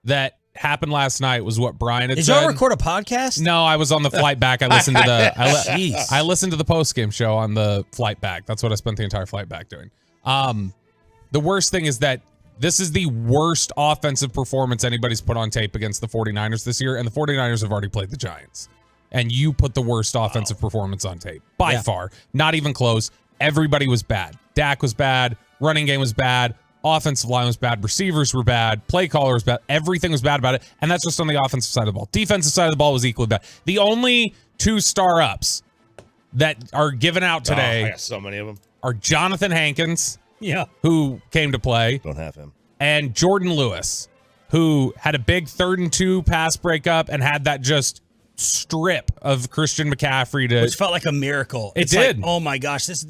that happened last night was what Brian had said. Did y'all record a podcast? No, I was on the flight back. I listened to the I listened to the post-game show on the flight back. That's what I spent the entire flight back doing. The worst thing is that this is the worst offensive performance anybody's put on tape against the 49ers this year, and the 49ers have already played the Giants. And you put the worst offensive performance on tape. By far. Not even close. Everybody was bad. Dak was bad. Running game was bad. Offensive line was bad. Receivers were bad. Play caller was bad. Everything was bad about it. And that's just on the offensive side of the ball. Defensive side of the ball was equally bad. The only 2 star-ups that are given out today I got so many of them. are Jonathan Hankins, who came to play. Don't have him. And Jordan Lewis, who had a big 3rd and 2 pass breakup and had that just strip of Christian McCaffrey which felt like a miracle. It did. Like, oh my gosh, that's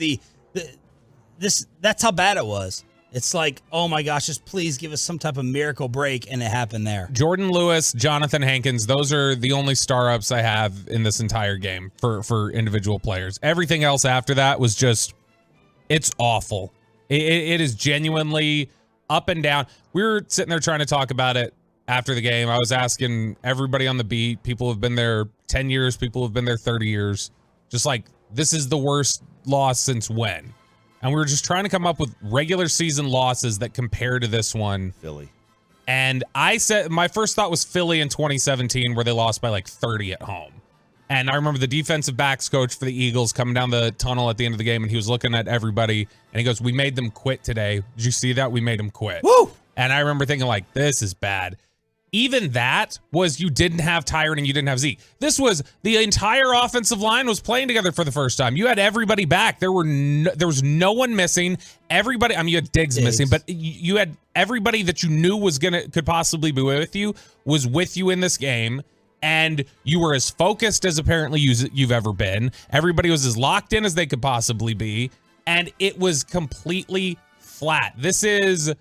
how bad it was. It's like, oh my gosh, just please give us some type of miracle break, and it happened there. Jordan Lewis, Jonathan Hankins, those are the only star-ups I have in this entire game for individual players. Everything else after that was just, it's awful. It is genuinely up and down. We were sitting there trying to talk about it after the game. I was asking everybody on the beat, people have been there 10 years, people have been there 30 years, just like, this is the worst loss since when? And we were just trying to come up with regular season losses that compare to this one. Philly. And I said, my first thought was Philly in 2017, where they lost by like 30 at home. And I remember the defensive backs coach for the Eagles coming down the tunnel at the end of the game, and he was looking at everybody, and he goes, we made them quit today. Did you see that? We made them quit. Woo! And I remember thinking, like, this is bad. Even that was you didn't have Tyron and you didn't have Zeke. This was the entire offensive line was playing together for the first time. You had everybody back. There was no one missing. Everybody, I mean, you had Diggs missing, but you had everybody that you knew could possibly be with you was with you in this game. And you were as focused as apparently you've ever been. Everybody was as locked in as they could possibly be. And it was completely flat. This is,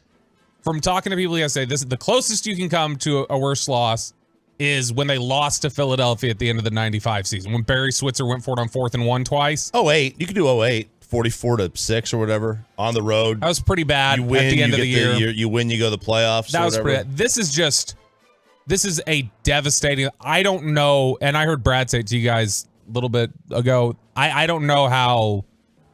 from talking to people yesterday, this is the closest you can come to a worse loss is when they lost to Philadelphia at the end of the 95 season, when Barry Switzer went for it on 4th and 1 twice. 08. You could do 08. 44-6 or whatever on the road. That was pretty bad. You win, at the end of the year. You win, you go to the playoffs. That was pretty bad. This is a devastating. I don't know, and I heard Brad say it to you guys a little bit ago. I don't know how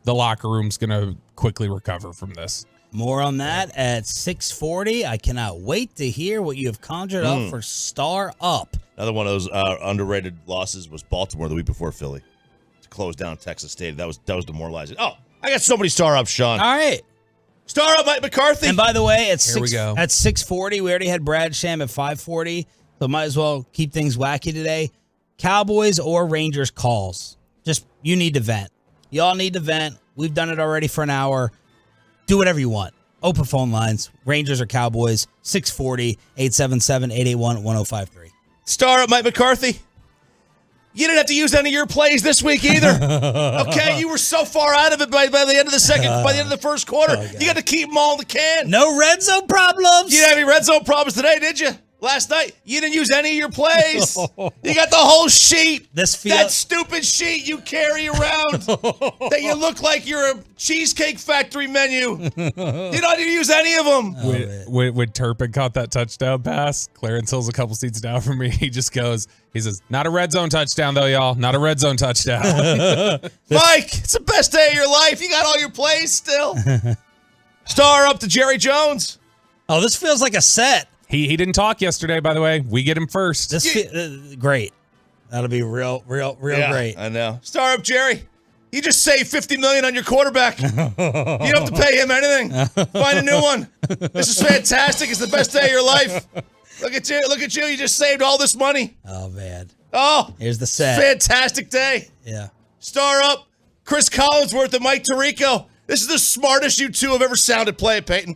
the locker room's going to quickly recover from this. More on that at 6:40. I cannot wait to hear what you have conjured up for Star Up. Another one of those underrated losses was Baltimore the week before Philly. Closed down Texas State. That was demoralizing. Oh, I got somebody Star Up, Sean. All right. Star Up, Mike McCarthy. And by the way, at Here we go. At 6:40, we already had Brad Sham at 5:40, so might as well keep things wacky today. Cowboys or Rangers calls. Just, you need to vent. Y'all need to vent. We've done it already for an hour. Do whatever you want. Open phone lines. Rangers or Cowboys. 640 877 881 Star Up, Mike McCarthy. You didn't have to use any of your plays this week either. Okay, you were so far out of it by the end of the first quarter. You got to keep them all in the can. No red zone problems. You didn't have any red zone problems today, did you? Last night, you didn't use any of your plays. You got the whole sheet. That stupid sheet you carry around that you look like you're a Cheesecake Factory menu. You don't need to use any of them. When Turpin caught that touchdown pass, Clarence Hill's a couple seats down from me. He says, not a red zone touchdown, though, y'all. Not a red zone touchdown. Mike, it's the best day of your life. You got all your plays still. Star Up to Jerry Jones. Oh, this feels like a set. He didn't talk yesterday, by the way. We get him first. Great. That'll be real great. I know. Star Up, Jerry. You just saved $50 million on your quarterback. You don't have to pay him anything. Find a new one. This is fantastic. It's the best day of your life. Look at you. Look at you. You just saved all this money. Oh, man. Oh. Here's the set. Fantastic day. Yeah. Star Up, Chris Collinsworth and Mike Tirico. This is the smartest you two have ever sounded. Play it, Peyton.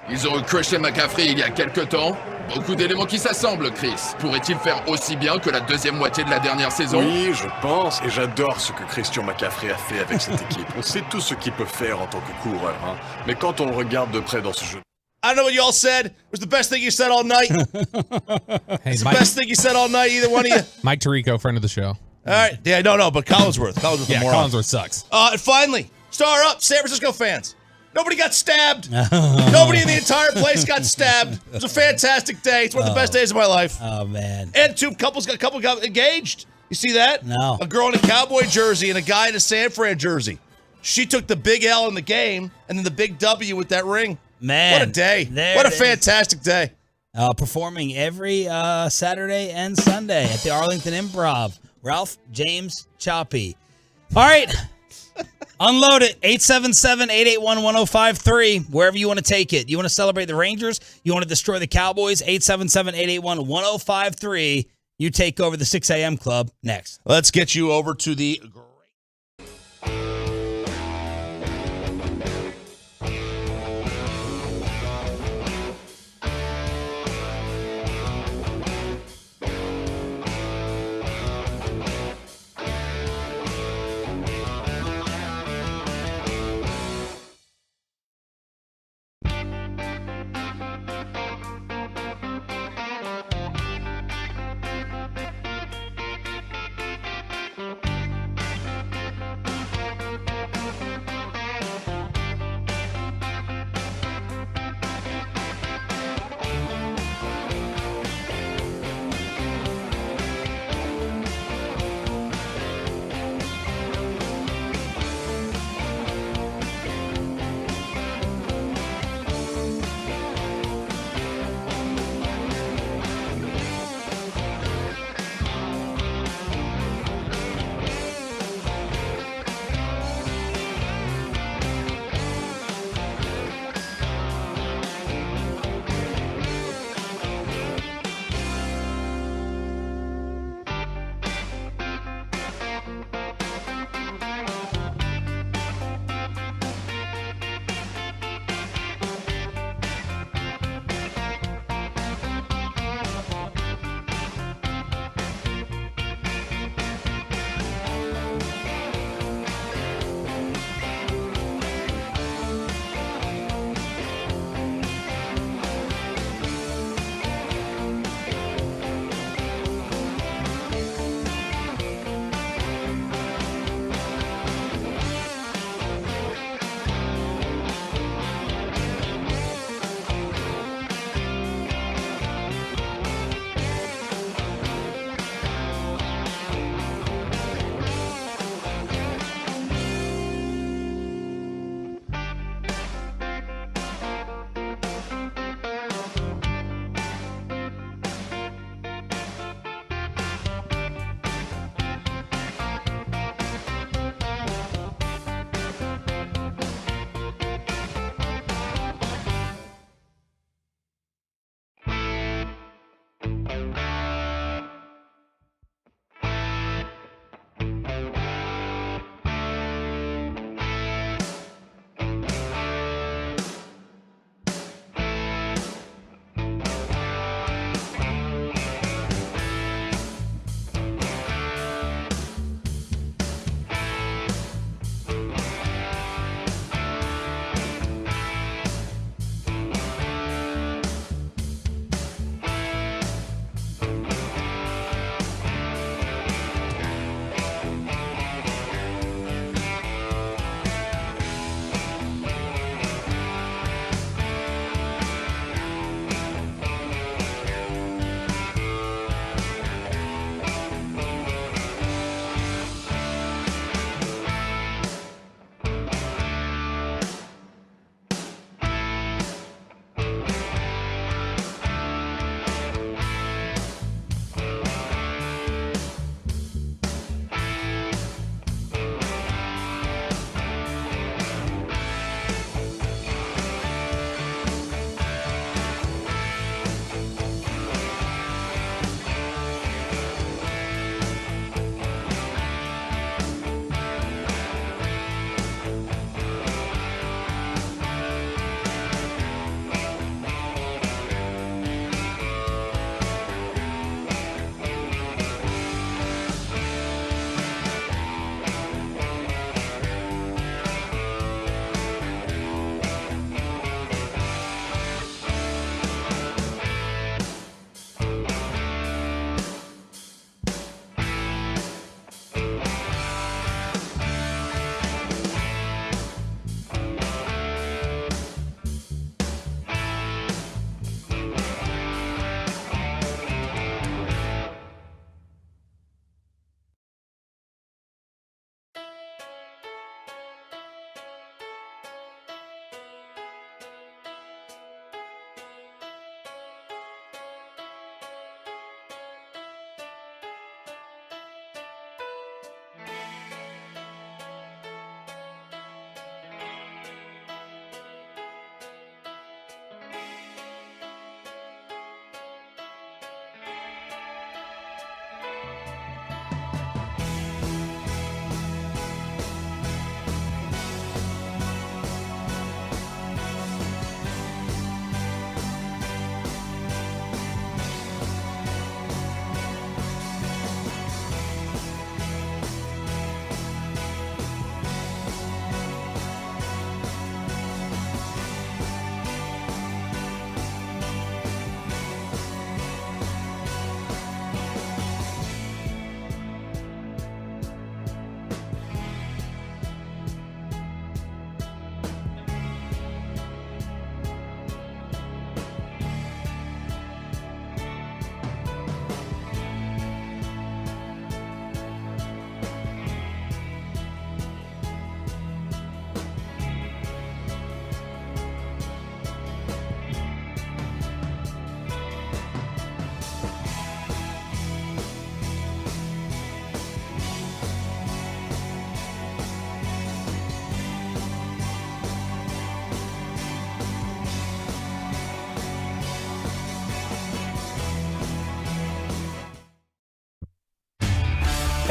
Ils ont recruté McCaffrey il y a quelques temps. Beaucoup d'éléments qui s'assemblent, Chris. Pourrait-il faire aussi bien que la deuxième moitié de la dernière saison? Oui, je pense, et j'adore ce que Christian McCaffrey a fait avec cette équipe. On sait tout ce qu'il peut faire en tant que coureur, hein. Mais quand on le regarde de près dans ce jeu... I don't know what you all said. It was the best thing you said all night. It's the best thing you said all night, either one of you. Mike Tirico, friend of the show. All right. Yeah, no, but Collinsworth. Collinsworth sucks. And finally, Star Up, San Francisco fans. Nobody got stabbed. Nobody in the entire place got stabbed. It was a fantastic day. It's one of the best days of my life. Oh, man. And a couple got engaged. You see that? No. A girl in a Cowboy jersey and a guy in a San Fran jersey. She took the big L in the game and then the big W with that ring. Man. What a day. What a fantastic day. Performing every Saturday and Sunday at the Arlington Improv. Ralph James Choppy. All right. Unload it. 877-881-1053. Wherever you want to take it. You want to celebrate the Rangers? You want to destroy the Cowboys? 877-881-1053. You take over the 6 a.m. club next. Let's get you over to the...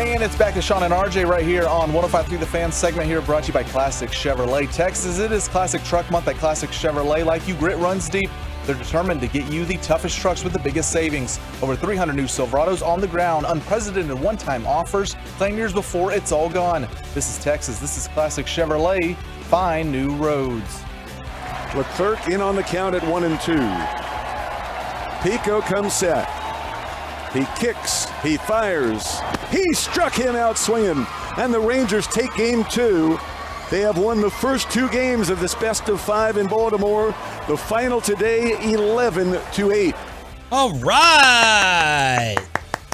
And it's back to Sean and RJ right here on 105.3 The Fan segment here, brought to you by Classic Chevrolet Texas. It is Classic Truck Month at Classic Chevrolet. Like you, grit runs deep. They're determined to get you the toughest trucks with the biggest savings. Over 300 new Silverados on the ground, unprecedented one-time offers. Claim yours before it's all gone. This is Texas. This is Classic Chevrolet. Find new roads. Leclerc in on the count at 1-2. Pico comes set. He kicks, he fires, he struck him out swinging, and the Rangers take game 2. They have won the first 2 games of this best of 5 in Baltimore. The final today, 11-8. All right.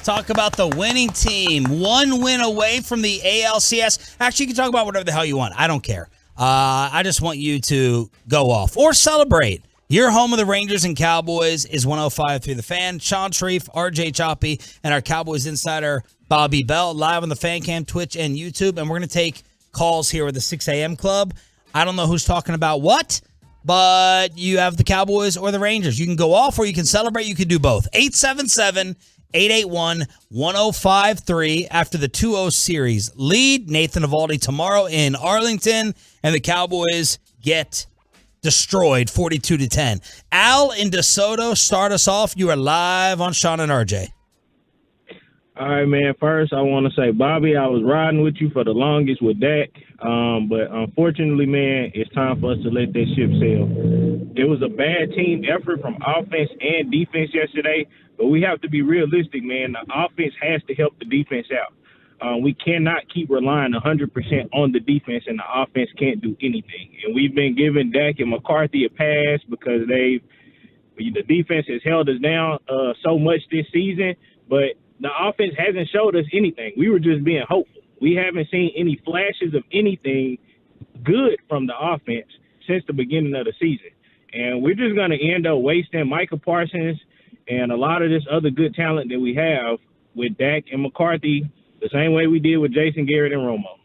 Talk about the winning team. 1 win away from the ALCS. Actually, you can talk about whatever the hell you want. I don't care. I just want you to go off or celebrate. Your home of the Rangers and Cowboys is 105.3 The Fan. Sean Sharif, RJ Choppy, and our Cowboys insider, Bobby Bell, live on the Fan Cam, Twitch, and YouTube. And we're going to take calls here with the 6 a.m. club. I don't know who's talking about what, but you have the Cowboys or the Rangers. You can go off or you can celebrate. You can do both. 877-881-1053 after the 2-0 series lead. Nathan Eovaldi tomorrow in Arlington, and the Cowboys get destroyed 42-10. Al in DeSoto, start us off. You are live on Sean and RJ. All right, man. First, I want to say, Bobby, I was riding with you for the longest with Dak, but unfortunately, man, it's time for us to let that ship sail. It was a bad team effort from offense and defense yesterday, but we have to be realistic, man. The offense has to help the defense out. We cannot keep relying 100% on the defense, and the offense can't do anything. And we've been giving Dak and McCarthy a pass because the defense has held us down so much this season, but the offense hasn't showed us anything. We were just being hopeful. We haven't seen any flashes of anything good from the offense since the beginning of the season. And we're just going to end up wasting Micah Parsons and a lot of this other good talent that we have with Dak and McCarthy, the same way we did with Jason Garrett and Romo.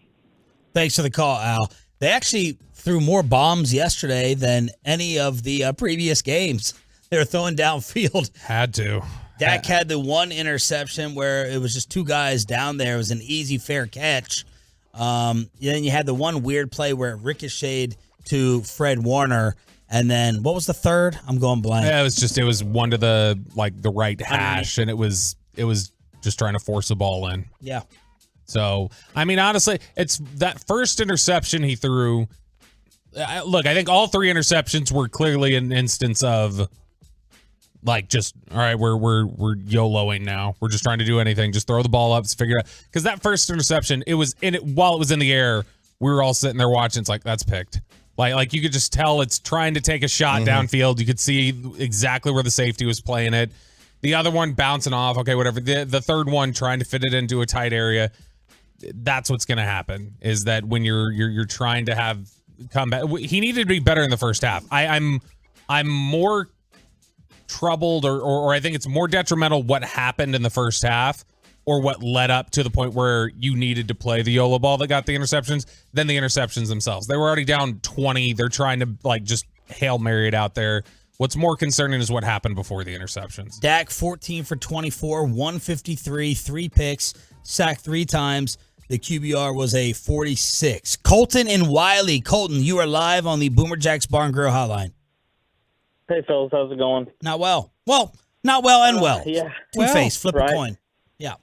Thanks for the call, Al. They actually threw more bombs yesterday than any of the previous games. They were throwing downfield. Had to. Dak had the one interception where it was just 2 guys down there. It was an easy, fair catch. Then you had the one weird play where it ricocheted to Fred Warner. And then what was the third? I'm going blank. Yeah, it was one to the right hash, and it was just trying to force the ball in. Yeah. So, I mean, honestly, it's that first interception he threw. Look, I think all 3 interceptions were clearly an instance of just, all right, we're YOLOing now. We're just trying to do anything. Just throw the ball up, figure it out. Because that first interception, while it was in the air, we were all sitting there watching. It's like, that's picked. Like you could just tell it's trying to take a shot downfield. You could see exactly where the safety was playing it. The other one bouncing off, okay, whatever. The third one trying to fit it into a tight area. That's what's going to happen. Is that when you're trying to have comeback. He needed to be better in the first half. I'm more troubled, or I think it's more detrimental what happened in the first half, or what led up to the point where you needed to play the YOLO ball that got the interceptions than the interceptions themselves. They were already down 20. They're trying to just Hail Mary it out there. What's more concerning is what happened before the interceptions. Dak 14 for 24, 153, 3 picks, sacked 3 times. The QBR was a 46. Colton and Wiley. Colton, you are live on the Boomer Jacks Bar and Grill hotline. Hey, fellas, how's it going? Not well. Well, not well and well. Yeah. Two-face, flip right. a coin. Yeah.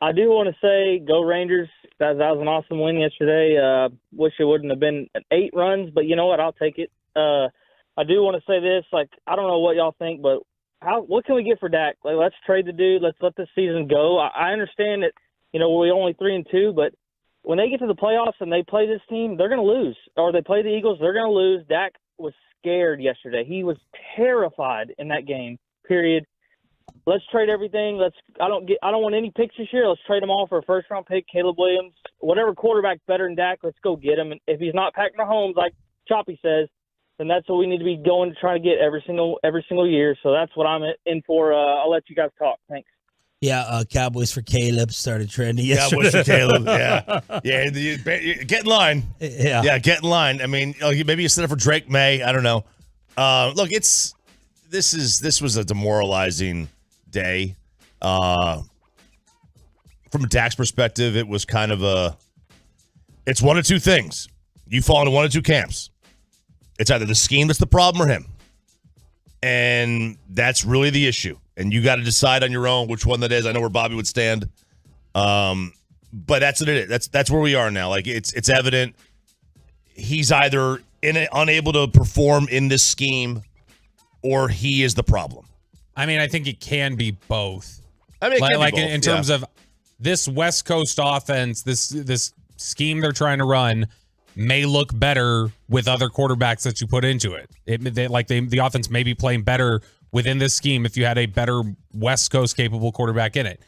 I do want to say, go Rangers. That was an awesome win yesterday. Wish it wouldn't have been 8 runs, but you know what? I'll take it. I do want to say this. I don't know what y'all think, but what can we get for Dak? Let's trade the dude. Let's let this season go. I understand that, we're only 3-2, but when they get to the playoffs and they play this team, they're going to lose. Or they play the Eagles, they're going to lose. Dak was scared yesterday. He was terrified in that game, period. Let's trade everything. I don't want any picks this year. Let's trade them all for a first-round pick, Caleb Williams, whatever quarterback better than Dak, let's go get him. And if he's not Patrick Mahomes, like Choppy says, then that's what we need to be going to try to get every single year. So that's what I'm in for. I'll let you guys talk. Thanks. Yeah, Cowboys for Caleb started trending yesterday. Cowboys for Caleb, yeah. Yeah, get in line. Yeah, get in line. I mean, maybe you set up for Drake May. I don't know. Look, this was a demoralizing day for from Dak's perspective, it was kind of it's one of two things. You fall into one of two camps. It's either the scheme that's the problem or him. And that's really the issue. And you got to decide on your own which one that is. I know where Bobby would stand. But that's what it is. That's where we are now. Like, it's evident he's either unable to perform in this scheme or he is the problem. I mean, I think it can be both. I mean, it can like be both, in terms of this West Coast offense, this scheme they're trying to run may look better with other quarterbacks that you put into it. The offense may be playing better within this scheme if you had a better West Coast capable quarterback in it.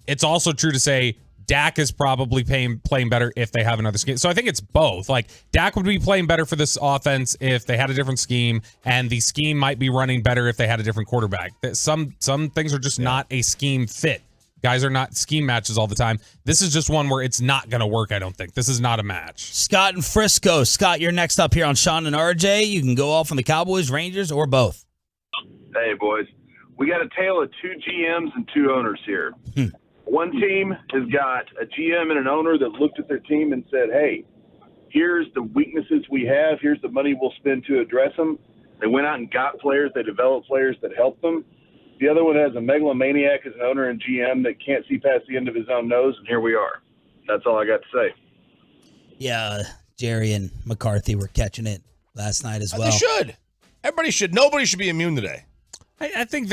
It's also true to say Dak is probably playing better if they have another scheme. So I think it's both. Like, Dak would be playing better for this offense if they had a different scheme, and the scheme might be running better if they had a different quarterback. Some things are just not a scheme fit. Guys are not scheme matches all the time. This is just one where it's not going to work, I don't think. This is not a match. Scott in Frisco. Scott, you're next up here on Sean and RJ. You can go off on the Cowboys, Rangers, or both. Hey, boys. We got a tale of two GMs and two owners here. One team has got a GM and an owner that looked at their team and said, hey, here's the weaknesses we have. Here's the money we'll spend to address them. They went out and got players. They developed players that helped them. The other one has a megalomaniac as an owner and GM that can't see past the end of his own nose, and here we are. That's all I got to say. Yeah, Jerry and McCarthy were catching it last night as well. They should. Everybody should. Nobody should be immune today. I think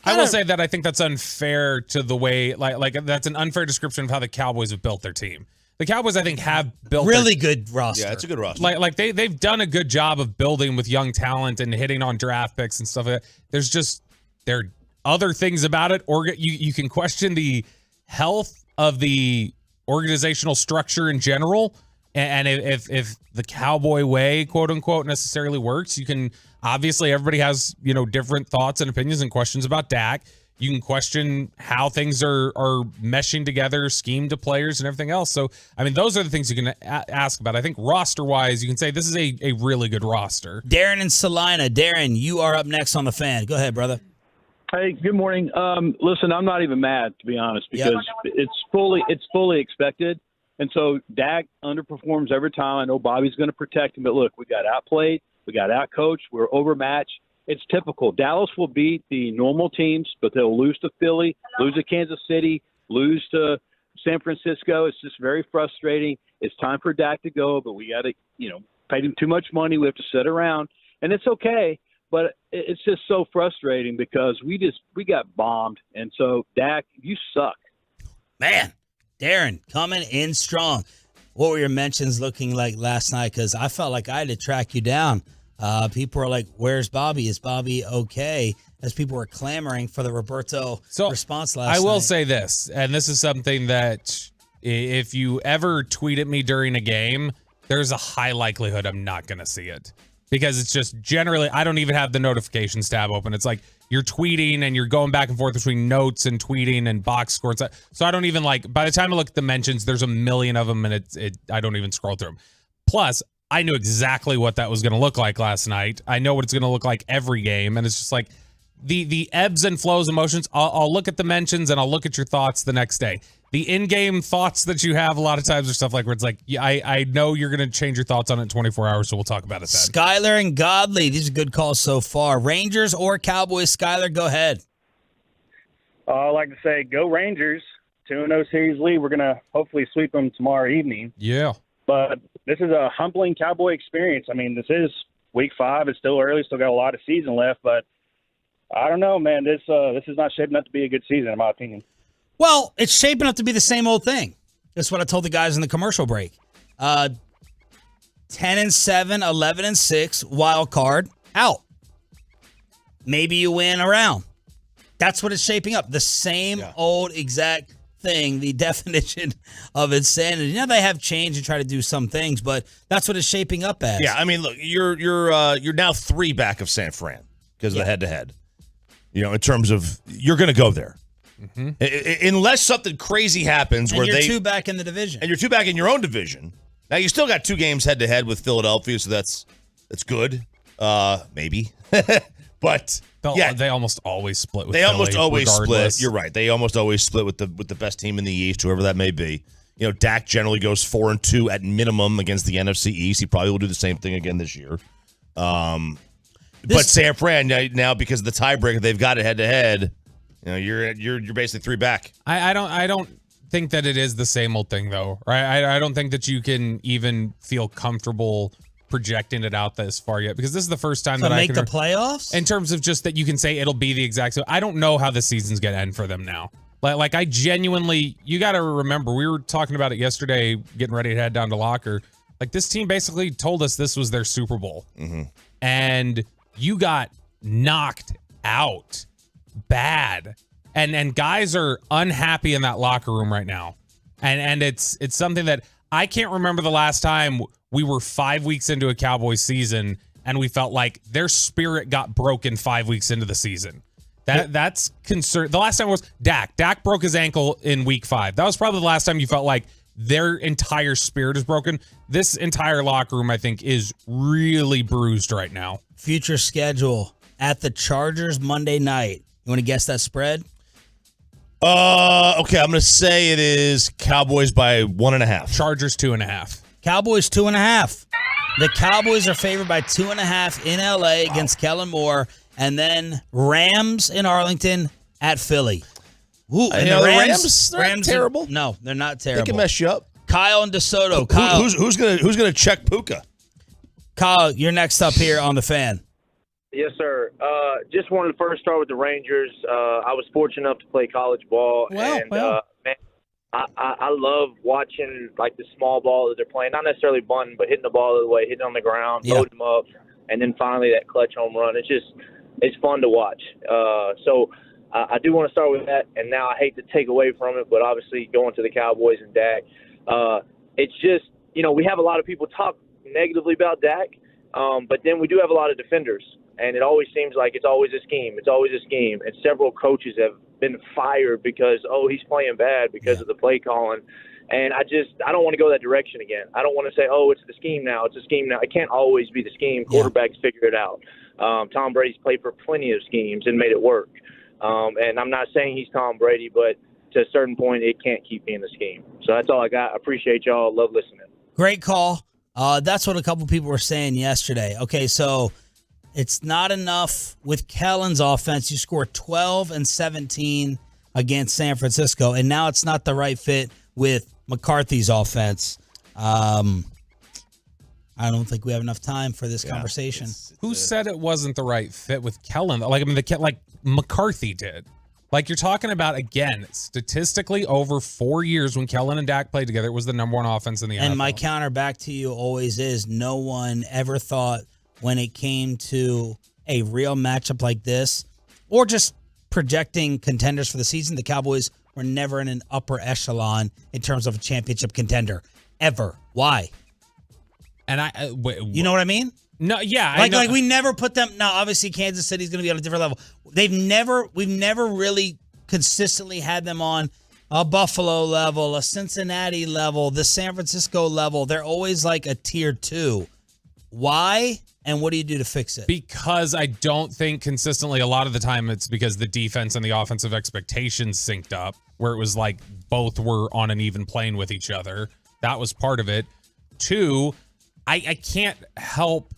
I will say that I think that's unfair to the way, like that's an unfair description of how the Cowboys have built their team. The Cowboys, I think, have built really good roster. Yeah, it's a good roster. Like they've done a good job of building with young talent and hitting on draft picks and stuff like that. There are other things about it, or you can question the health of the organizational structure in general, and if the Cowboy way, quote unquote, necessarily works. You can obviously, everybody has different thoughts and opinions and questions about Dak. You can question how things are meshing together, scheme to players and everything else. So, I mean, those are the things you can ask about. I think roster-wise, you can say this is a really good roster. Darren in Salina. Darren, you are up next on the Fan. Go ahead, brother. Hey, good morning. Listen, I'm not even mad, to be honest, because it's fully expected. And so Dak underperforms every time. I know Bobby's going to protect him, but look, we got outplayed, we got outcoached, we're overmatched. It's typical. Dallas will beat the normal teams, but they'll lose to Philly, lose to Kansas City, lose to San Francisco. It's just very frustrating. It's time for Dak to go, but we got to, pay him too much money. We have to sit around, and it's okay. But it's just so frustrating because we got bombed. And so, Dak, you suck. Man, Darren, coming in strong. What were your mentions looking like last night? Because I felt like I had to track you down. People were like, where's Bobby? Is Bobby okay? As people were clamoring for the Roberto response last night. I will say this, and this is something that if you ever tweet at me during a game, there's a high likelihood I'm not going to see it. Because it's just generally, I don't even have the notifications tab open. It's like you're tweeting and you're going back and forth between notes and tweeting and box scores. So I don't even by the time I look at the mentions, there's a million of them and I don't even scroll through them. Plus, I knew exactly what that was going to look like last night. I know what it's going to look like every game. And it's just like the ebbs and flows emotions. I'll look at the mentions and I'll look at your thoughts the next day. The in-game thoughts that you have a lot of times are stuff like where it's like, yeah, I know you're going to change your thoughts on it in 24 hours, so we'll talk about it then. Skyler and Godley, these are good calls so far. Rangers or Cowboys? Skyler, go ahead. I'd like to say go Rangers. 2-0 series lead. We're going to hopefully sweep them tomorrow evening. Yeah. But this is a humbling Cowboy experience. I mean, this is week 5. It's still early. Still got a lot of season left. But I don't know, man. This is not shaping up to be a good season, in my opinion. Well, it's shaping up to be the same old thing. That's what I told the guys in the commercial break. 10-7, 11-6, wild card, out. Maybe you win around. That's what it's shaping up. The same old exact thing, the definition of insanity. They have changed and try to do some things, but that's what it's shaping up as. Yeah, I mean, look, you're now 3 back of San Fran because of the head-to-head. In terms of you're going to go there. Mm-hmm. Unless something crazy happens where you're 2 back in the division. And you're 2 back in your own division. Now, you still got 2 games head-to-head with Philadelphia, so that's good. Maybe. But they almost always split with They Philly, almost always regardless. split. You're right. They almost always split with the best team in the East, whoever that may be. Dak generally goes 4-2 at minimum against the NFC East. He probably will do the same thing again this year. But San Fran now, because of the tiebreaker, they've got it head to head. You're basically 3 back. I don't think that it is the same old thing though, right? I don't think that you can even feel comfortable projecting it out this far yet, because this is the first time that I can make the playoffs in terms of just that you can say it'll be the exact same. I don't know how the season's gonna end for them now. Like I genuinely, you got to remember, we were talking about it yesterday, getting ready to head down to locker. Like this team basically told us this was their Super Bowl, and you got knocked out bad, and guys are unhappy in that locker room right now, and it's something that I can't remember the last time we were 5 weeks into a Cowboys season and we felt like their spirit got broken 5 weeks into the season. That's concern. The last time was Dak. Dak broke his ankle in week 5. That was probably the last time you felt like their entire spirit is broken. This entire locker room, I think, is really bruised right now. Future schedule at the Chargers Monday night. You want to guess that spread? Okay, I'm going to say it is Cowboys by 1.5. Chargers 2.5. Cowboys 2.5. The Cowboys are favored by 2.5 in LA against Kellen Moore, and then Rams in Arlington at Philly. Ooh, and the Rams are terrible. No, they're not terrible. They can mess you up. Kyle and DeSoto. Kyle, who's gonna check Puka? Kyle, you're next up here on the Fan. Yes, sir. Just wanted to first start with the Rangers. I was fortunate enough to play college ball, man, I love watching like the small ball that they're playing. Not necessarily bunting, but hitting the ball the way, hitting on the ground, loading them up, and then finally that clutch home run. It's fun to watch. So I do want to start with that. And now I hate to take away from it, but obviously going to the Cowboys and Dak, it's just we have a lot of people talk negatively about Dak, but then we do have a lot of defenders. And it always seems like it's always a scheme. It's always a scheme. And several coaches have been fired because, he's playing bad because of the play calling. And I don't want to go that direction again. I don't want to say, it's the scheme now. It's a scheme now. It can't always be the scheme. Quarterbacks figure it out. Tom Brady's played for plenty of schemes and made it work. And I'm not saying he's Tom Brady, but to a certain point, it can't keep being the scheme. So that's all I got. I appreciate y'all. Love listening. Great call. That's what a couple people were saying yesterday. Okay, so it's not enough with Kellen's offense. You score 12 and 17 against San Francisco, and now it's not the right fit with McCarthy's offense. I don't think we have enough time for this conversation. Who said it wasn't the right fit with Kellen? Like McCarthy did. Like you're talking about, again, statistically over 4 years when Kellen and Dak played together, it was the number one offense in the NFL. And my counter back to you always is no one ever thought when it came to a real matchup like this, or just projecting contenders for the season, the Cowboys were never in an upper echelon in terms of a championship contender, ever. Why? And you know what I mean? No, yeah. Like we never put them. Now, obviously, Kansas City's going to be on a different level. We've never really consistently had them on a Buffalo level, a Cincinnati level, the San Francisco level. They're always like a tier 2. Why? And what do you do to fix it? Because I don't think consistently, a lot of the time it's because the defense and the offensive expectations synced up, where it was like both were on an even plane with each other. That was part of it. 2, I can't help,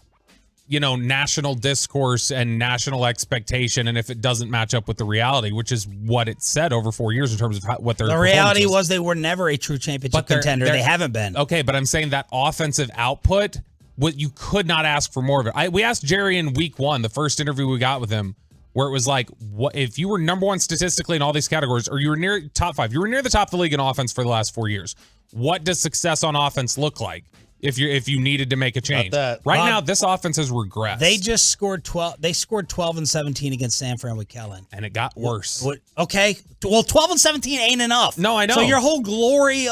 national discourse and national expectation, and if it doesn't match up with the reality, which is what it said over 4 years in terms of what their the reality was, they were never a true championship contender. They haven't been. Okay, but I'm saying that offensive output, you could not ask for more of it. We asked Jerry in week 1, the first interview we got with him, where it was like, what if you were number 1 statistically in all these categories, or you were near top 5, you were near the top of the league in offense for the last 4 years. What does success on offense look like if you needed to make a change? Right now, this offense has regressed. They just scored 12. They scored 12 and 17 against San Fran with Kellen, and it got worse. Okay, well, 12 and 17 ain't enough. No, I know. So your whole glory,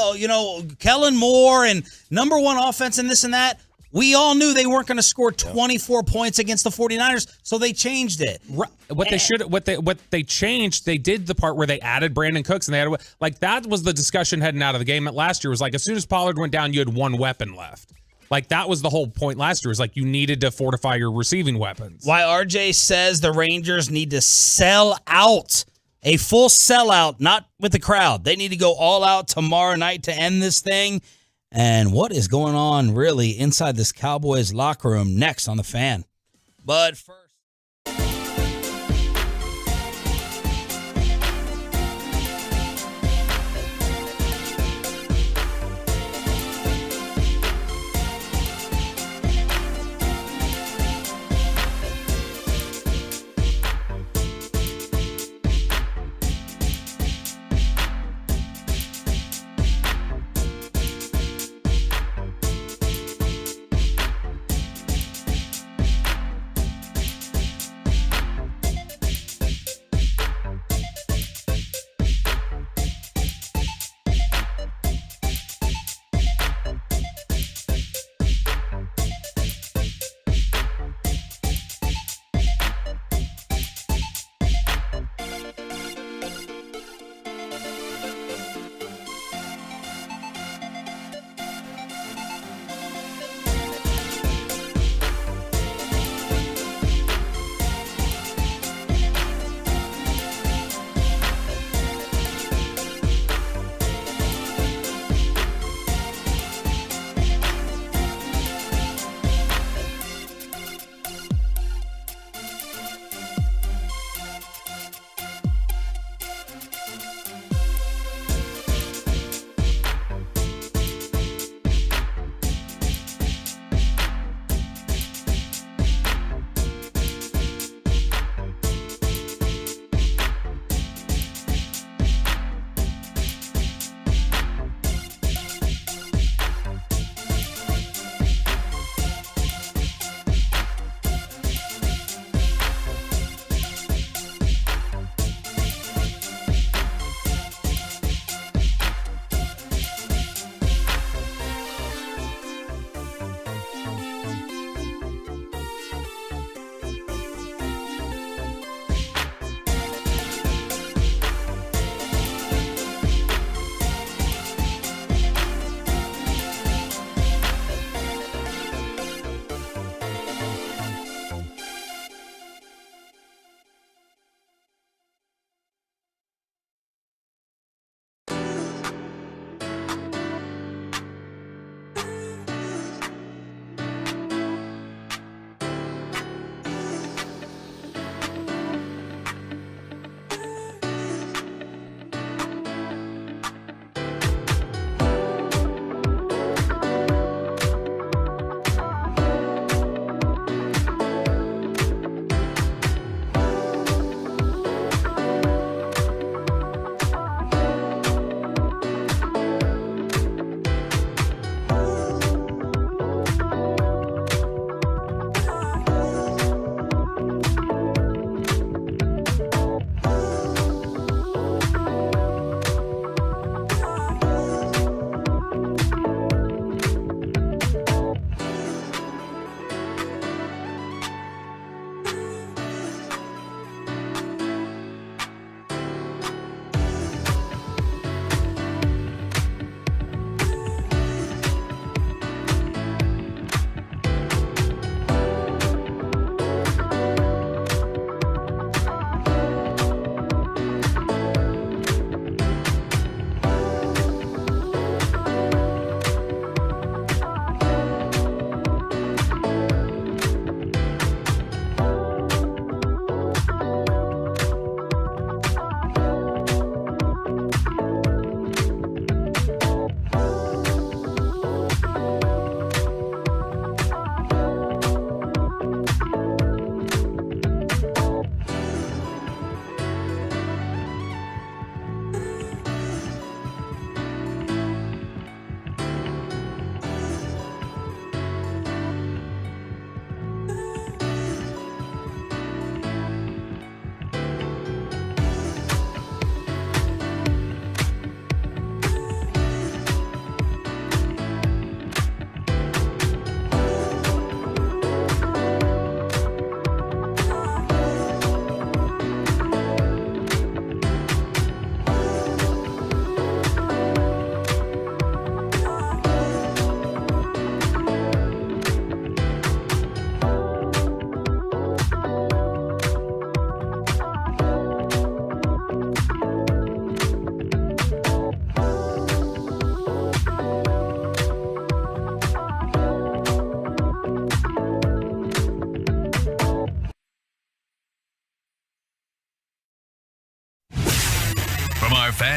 Kellen Moore and number 1 offense and this and that. We all knew they weren't going to score 24 points against the 49ers, so they changed it. What they changed, they did the part where they added Brandon Cooks, and they had that was the discussion heading out of the game. Last year was like, as soon as Pollard went down, you had one weapon left. Like, that was the whole point last year, was like you needed to fortify your receiving weapons. Why RJ says the Rangers need to sell out. A full sellout, not with the crowd. They need to go all out tomorrow night to end this thing. And what is going on really inside this Cowboys locker room next on The Fan. But first.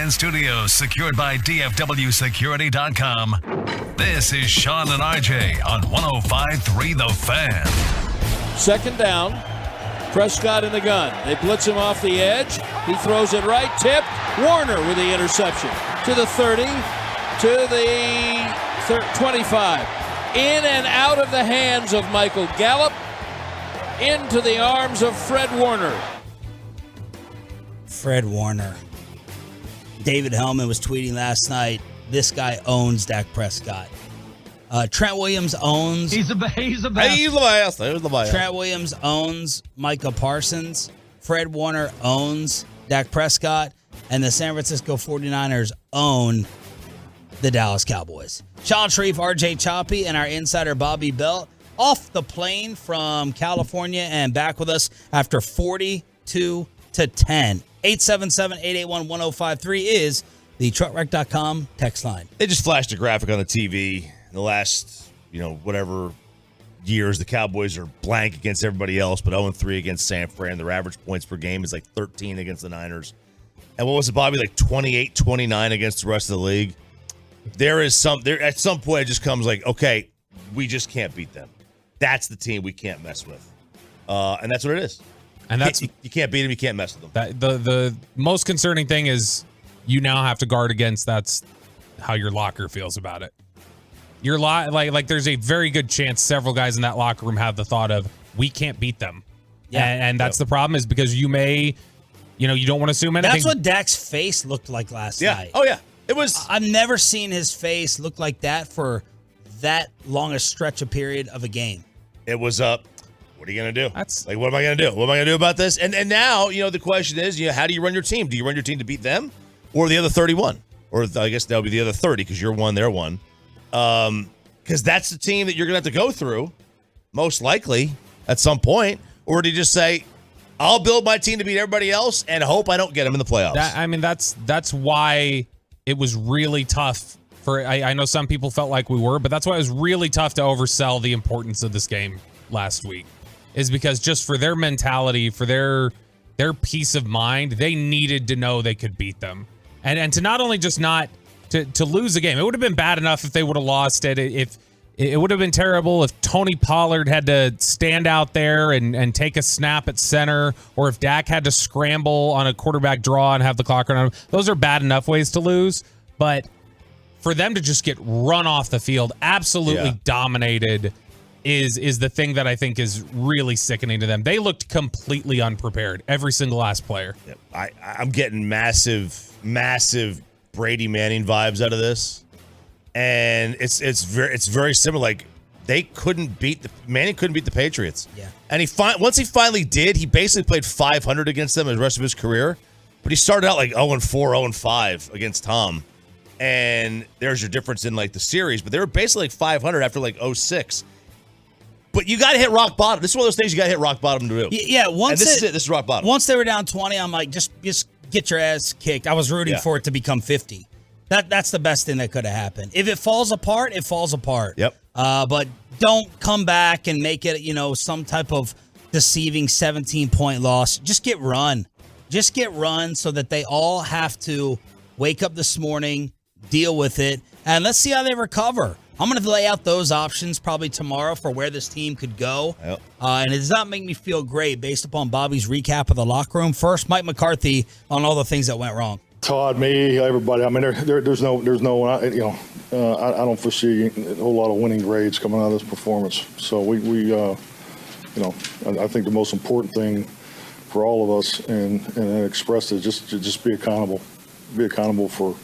Fan Studios, secured by DFWSecurity.com. This is Sean and RJ on 105.3 The Fan. Second down. Prescott in the gun. They blitz him off the edge. He throws it right. Tipped. Warner with the interception. To the 30. To the 25. In and out of the hands of Michael Gallup. Into the arms of Fred Warner. Fred Warner. David Hellman was tweeting last night, this guy owns Dak Prescott. Trent Williams owns... He's the best. He's the best. Trent Williams owns Micah Parsons. Fred Warner owns Dak Prescott. And the San Francisco 49ers own the Dallas Cowboys. Sean Sharif, RJ Choppy, and our insider Bobby Belt off the plane from California and back with us after 42-10. 877-881-1053 is the truckwreck.com text line. They just flashed a graphic on the TV. In the last, whatever years, the Cowboys are blank against everybody else, but 0-3 against San Fran. Their average points per game is like 13 against the Niners. And what was it, Bobby? Like 28-29 against the rest of the league. At some point, it just comes like, okay, we just can't beat them. That's the team we can't mess with. And that's what it is. And that's you can't beat them. You can't mess with them. The most concerning thing is you now have to guard against. That's how your locker feels about it. Your like there's a very good chance several guys in that locker room have the thought of we can't beat them. Yeah, and that's the problem is because you may, you don't want to assume anything. That's what Dak's face looked like last night. Oh yeah, it was. I've never seen his face look like that for that long a stretch of period of a game. It was up. What are you going to do? That's like, what am I going to do? What am I going to do about this? And now, the question is, how do you run your team? Do you run your team to beat them or the other 31? Or I guess that'll be the other 30 because you're one, they're one. Because that's the team that you're going to have to go through, most likely, at some point. Or do you just say, I'll build my team to beat everybody else and hope I don't get them in the playoffs? That's why it was really tough. I know some people felt like we were, but that's why it was really tough to oversell the importance of this game last week. Is because just for their mentality, for their peace of mind, they needed to know they could beat them. And to not only just not to lose the game, it would have been bad enough if they would have lost it. If it would have been terrible if Tony Pollard had to stand out there and take a snap at center, or if Dak had to scramble on a quarterback draw and have the clock run on him. Those are bad enough ways to lose. But for them to just get run off the field, absolutely dominated, is the thing that I think is really sickening to them. They looked completely unprepared, every single last player. Yep. I'm getting massive Brady Manning vibes out of this, and it's very similar. Like Manning couldn't beat the Patriots. Yeah, and once he finally did, he basically played 500 against them the rest of his career. But he started out like 0-4, 0-5 against Tom, and there's your difference in like the series. But they were basically like 500 after like 06. But you got to hit rock bottom. This is one of those things you got to hit rock bottom to do. Yeah, this is it. This is rock bottom. Once they were down 20, I'm like, just get your ass kicked. I was rooting for it to become 50. That's the best thing that could have happened. If it falls apart, it falls apart. Yep. But don't come back and make it, some type of deceiving 17-point loss. Just get run. Just get run so that they all have to wake up this morning, deal with it, and let's see how they recover. I'm going to lay out those options probably tomorrow for where this team could go. Yep. And it does not make me feel great based upon Bobby's recap of the locker room. First, Mike McCarthy on all the things that went wrong. Todd, me, everybody. I mean, there's no. I don't foresee a whole lot of winning grades coming out of this performance. So I think the most important thing for all of us and express it just be accountable. Be accountable for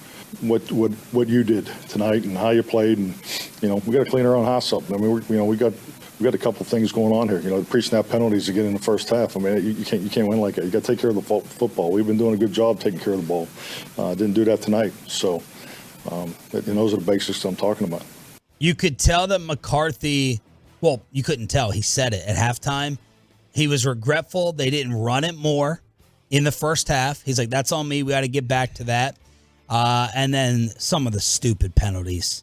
what you did tonight and how you played, and we got to clean our own house up. I mean, we got a couple of things going on here. The pre-snap penalties again in the first half. I mean, you can't win like that. You got to take care of the football. We've been doing a good job taking care of the ball. Didn't do that tonight. So, those are the basics I'm talking about. You could tell that McCarthy. Well, you couldn't tell. He said it at halftime. He was regretful they didn't run it more in the first half. He's like, "That's on me. We got to get back to that." And then some of the stupid penalties.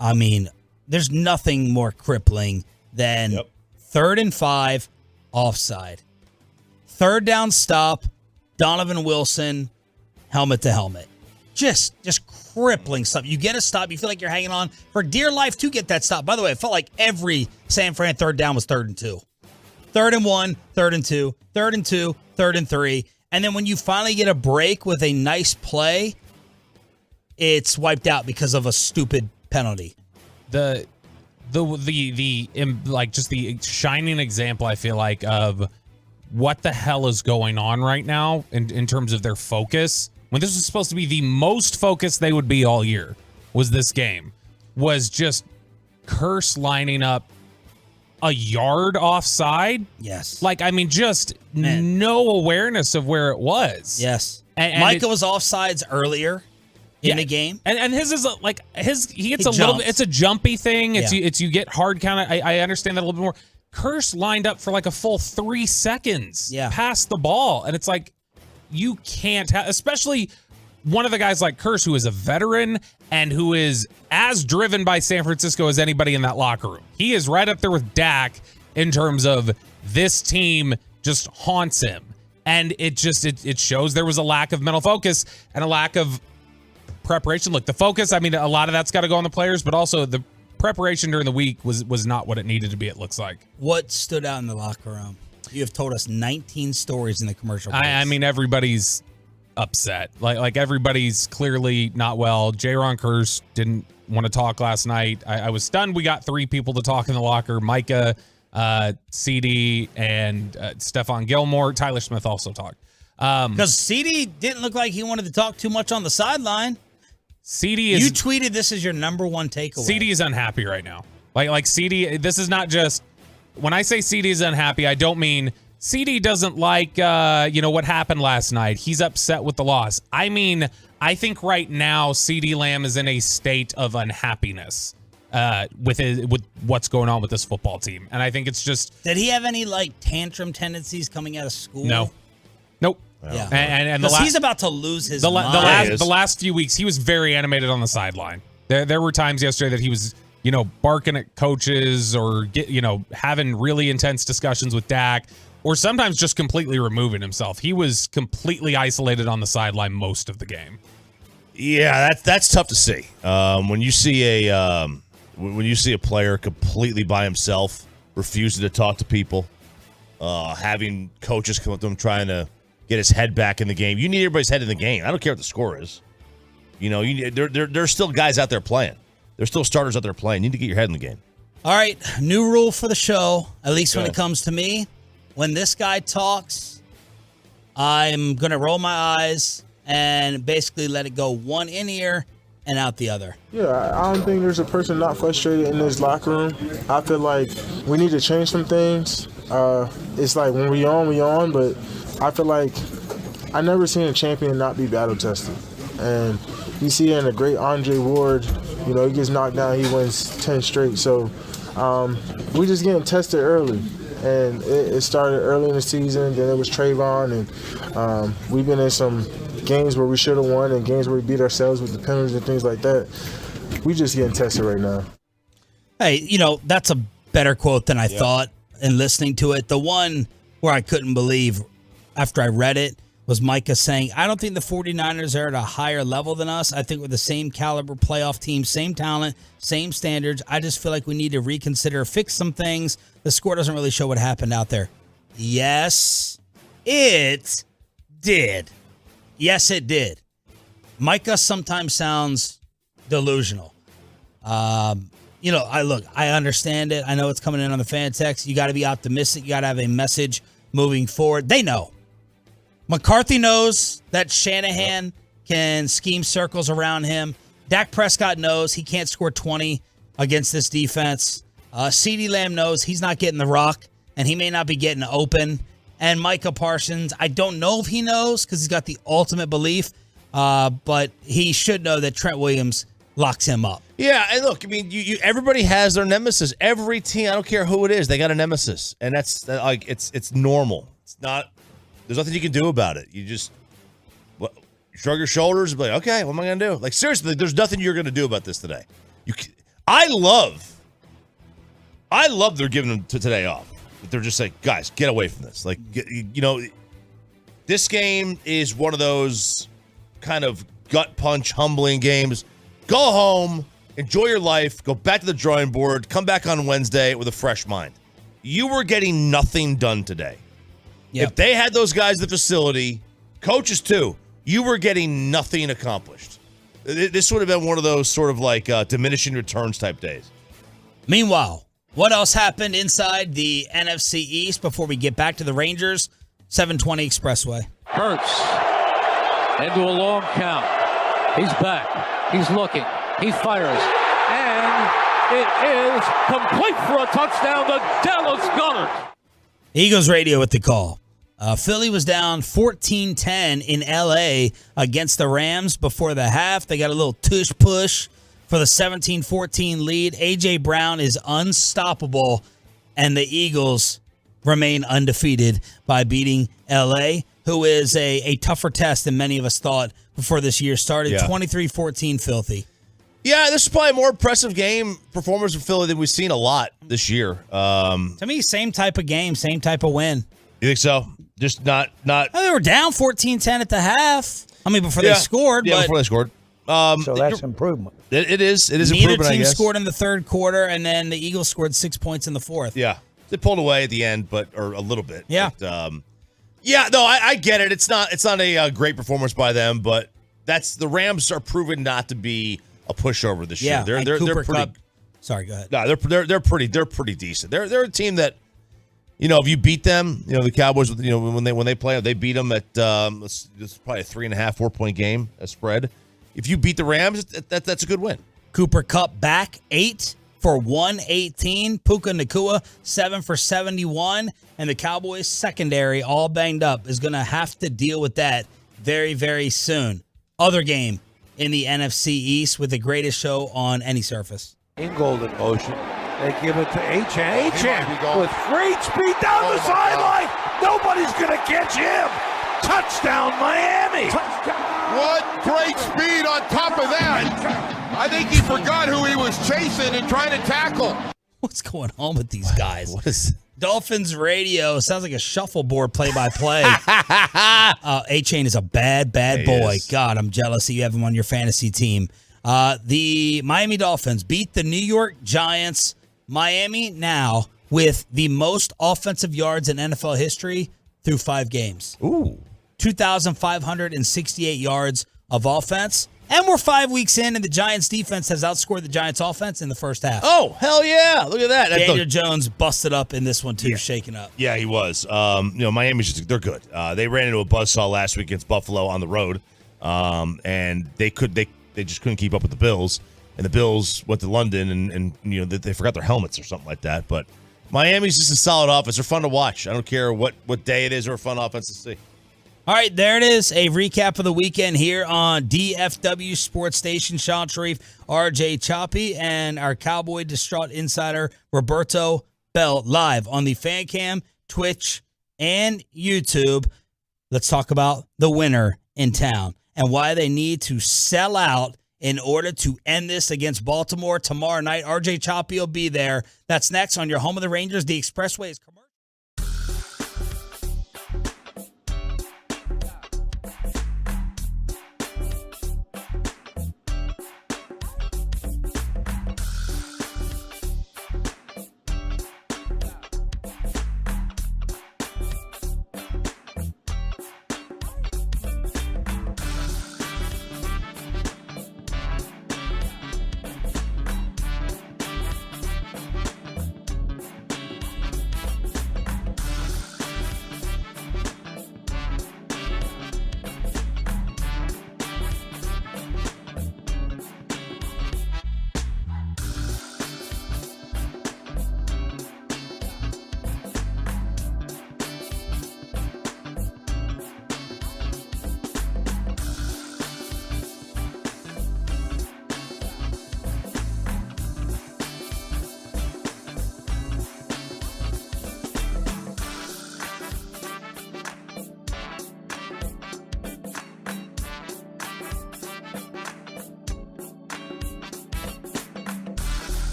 I mean, there's nothing more crippling than 3rd and 5, offside. 3rd down stop, Donovan Wilson, helmet to helmet. Just crippling stuff. You get a stop. You feel like you're hanging on for dear life to get that stop. By the way, it felt like every San Fran third down was 3rd and 2. 3rd and 1, 3rd and 2, 3rd and 2, 3rd and 3. And then when you finally get a break with a nice play, it's wiped out because of a stupid penalty. The shining example, I feel like, of what the hell is going on right now in terms of their focus, when this was supposed to be the most focused they would be all year, was this game, was just Curse lining up a yard offside. Yes. Like, I mean, just no awareness of where it was. Yes. And Micah was offsides earlier in the game. And his is he gets He little bit, jumps. it's a jumpy thing. It's Yeah. you get hard count. I understand that a little bit more. Curse lined up for like a full 3 seconds past the ball. And it's like, you can't have, especially one of the guys like Curse, who is a veteran and who is as driven by San Francisco as anybody in that locker room. He is right up there with Dak in terms of this team just haunts him. And it shows there was a lack of mental focus and a lack of preparation. Look, the focus, I mean, a lot of that's got to go on the players, but also the preparation during the week was not what it needed to be, it looks like. What stood out in the locker room? You have told us 19 stories in the commercial breaks. I mean, everybody's upset. Like everybody's clearly not well. J-Ron Curse didn't want to talk last night. I was stunned we got 3 people to talk in the locker. Micah, CD, and Stephon Gilmore. Tyler Smith also talked. Because CD didn't look like he wanted to talk too much on the sideline. CD is... You tweeted this is your number one takeaway. CD is unhappy right now. Like CD, this is not just... When I say CD is unhappy, I don't mean CD doesn't like, what happened last night. He's upset with the loss. I mean, I think right now CD Lamb is in a state of unhappiness with what's going on with this football team. And I think it's just... Did he have any, tantrum tendencies coming out of school? No. Nope. Yeah. And he's about to lose his mind. The last few weeks, he was very animated on the sideline. There were times yesterday that he was, barking at coaches or having really intense discussions with Dak, or sometimes just completely removing himself. He was completely isolated on the sideline most of the game. Yeah, that's tough to see. When you see a player completely by himself, refusing to talk to people, having coaches come up to him trying to get his head back in the game. You need everybody's head in the game. I don't care what the score is. There's still guys out there playing. There's still starters out there playing. You need to get your head in the game. All right, new rule for the show, at least when it comes to me. When this guy talks, I'm going to roll my eyes and basically let it go one in ear and out the other. Yeah, I don't think there's a person not frustrated in this locker room. I feel like we need to change some things. It's like when we on, but I feel like I never seen a champion not be battle tested. And you see it in a great Andre Ward, he gets knocked down, he wins 10 straight. So we just getting tested early. And it started early in the season, then it was Trayvon, and we've been in some games where we should have won and games where we beat ourselves with the penalties and things like that. We just getting tested right now. Hey, that's a better quote than I thought in listening to it. The one where I couldn't believe after I read it was Micah saying, I don't think the 49ers are at a higher level than us. I think we're the same caliber playoff team, same talent, same standards. I just feel like we need to reconsider, fix some things. The score doesn't really show what happened out there. Yes, it did. Yes, it did. Micah sometimes sounds delusional. I understand it. I know it's coming in on the fan text. You got to be optimistic. You got to have a message moving forward. They know. McCarthy knows that Shanahan can scheme circles around him. Dak Prescott knows he can't score 20 against this defense. CeeDee Lamb knows he's not getting the rock, and he may not be getting open. And Micah Parsons, I don't know if he knows because he's got the ultimate belief, but he should know that Trent Williams locks him up. Yeah, and look, I mean, everybody has their nemesis. Every team, I don't care who it is, they got a nemesis, and that's like it's normal. It's not. There's nothing you can do about it. You just shrug your shoulders and be like, okay, what am I going to do? Like, seriously, there's nothing you're going to do about this today. I love they're giving them today off. They're just like, guys, get away from this. Like, this game is one of those kind of gut punch, humbling games. Go home, enjoy your life, go back to the drawing board, come back on Wednesday with a fresh mind. You were getting nothing done today. Yep. If they had those guys at the facility, coaches too, you were getting nothing accomplished. This would have been one of those sort of like diminishing returns type days. Meanwhile, what else happened inside the NFC East before we get back to the Rangers? 720 Expressway. Hurts into a long count. He's back. He's looking. He fires. And it is complete for a touchdown to Dallas Goedert. Eagles radio with the call. Philly was down 14-10 in L.A. against the Rams before the half. They got a little tush-push for the 17-14 lead. A.J. Brown is unstoppable, and the Eagles remain undefeated by beating L.A., who is a tougher test than many of us thought before this year started. Yeah. 23-14 filthy. Yeah, this is probably a more impressive game performance from Philly than we've seen a lot this year. To me, same type of game, same type of win. You think so? Just not. They were down 14-10 at the half. I mean, before they scored. Yeah, but before they scored. So that's improvement. It is neither improvement, I team guess. scored in the third quarter, and then the Eagles scored 6 points in the fourth. Yeah. They pulled away at the end, or a little bit. Yeah. But, I get it. It's not a great performance by them, but the Rams are proven not to be a pushover this year. They're Cooper pretty. Kupp. Sorry, go ahead. No, they're pretty decent. They're a team that, if you beat them, the Cowboys, when they play, they beat them at it's probably a 3.5-4 point game, a spread. If you beat the Rams, that's a good win. Cooper Kupp back 8 for 118. Puka Nacua 7 for 71, and the Cowboys secondary, all banged up, is going to have to deal with that very, very soon. Other game in the NFC East with the greatest show on any surface. In golden motion. They give it to Achane. Achane with great speed down the sideline. Nobody's going to catch him. Touchdown, Miami. What great speed on top of that. I think he forgot who he was chasing and trying to tackle. What's going on with these guys? What is Dolphins radio? Sounds like a shuffleboard play-by-play. Achane is a bad boy. God, I'm jealous that you have him on your fantasy team. The Miami Dolphins beat the New York Giants. Miami now with the most offensive yards in NFL history through 5 games. Ooh. 2,568 yards of offense. And we're 5 weeks in, and the Giants' defense has outscored the Giants' offense in the first half. Oh, hell yeah. Look at that. Daniel Jones busted up in this one, too, shaking up. Yeah, he was. Miami's they're good. They ran into a buzzsaw last week against Buffalo on the road, and they just couldn't keep up with the Bills. And the Bills went to London, and they forgot their helmets or something like that. But Miami's just a solid offense. They're fun to watch. I don't care what day it is or a fun offense to see. All right, there it is. A recap of the weekend here on DFW Sports Station. Sean Sharif, RJ Choppy, and our Cowboy Distraught Insider, Roberto Bell, live on the Fan Cam, Twitch, and YouTube. Let's talk about the winner in town and why they need to sell out in order to end this against Baltimore tomorrow night. RJ Choppy will be there. That's next on your home of the Rangers. The Expressway is commercial.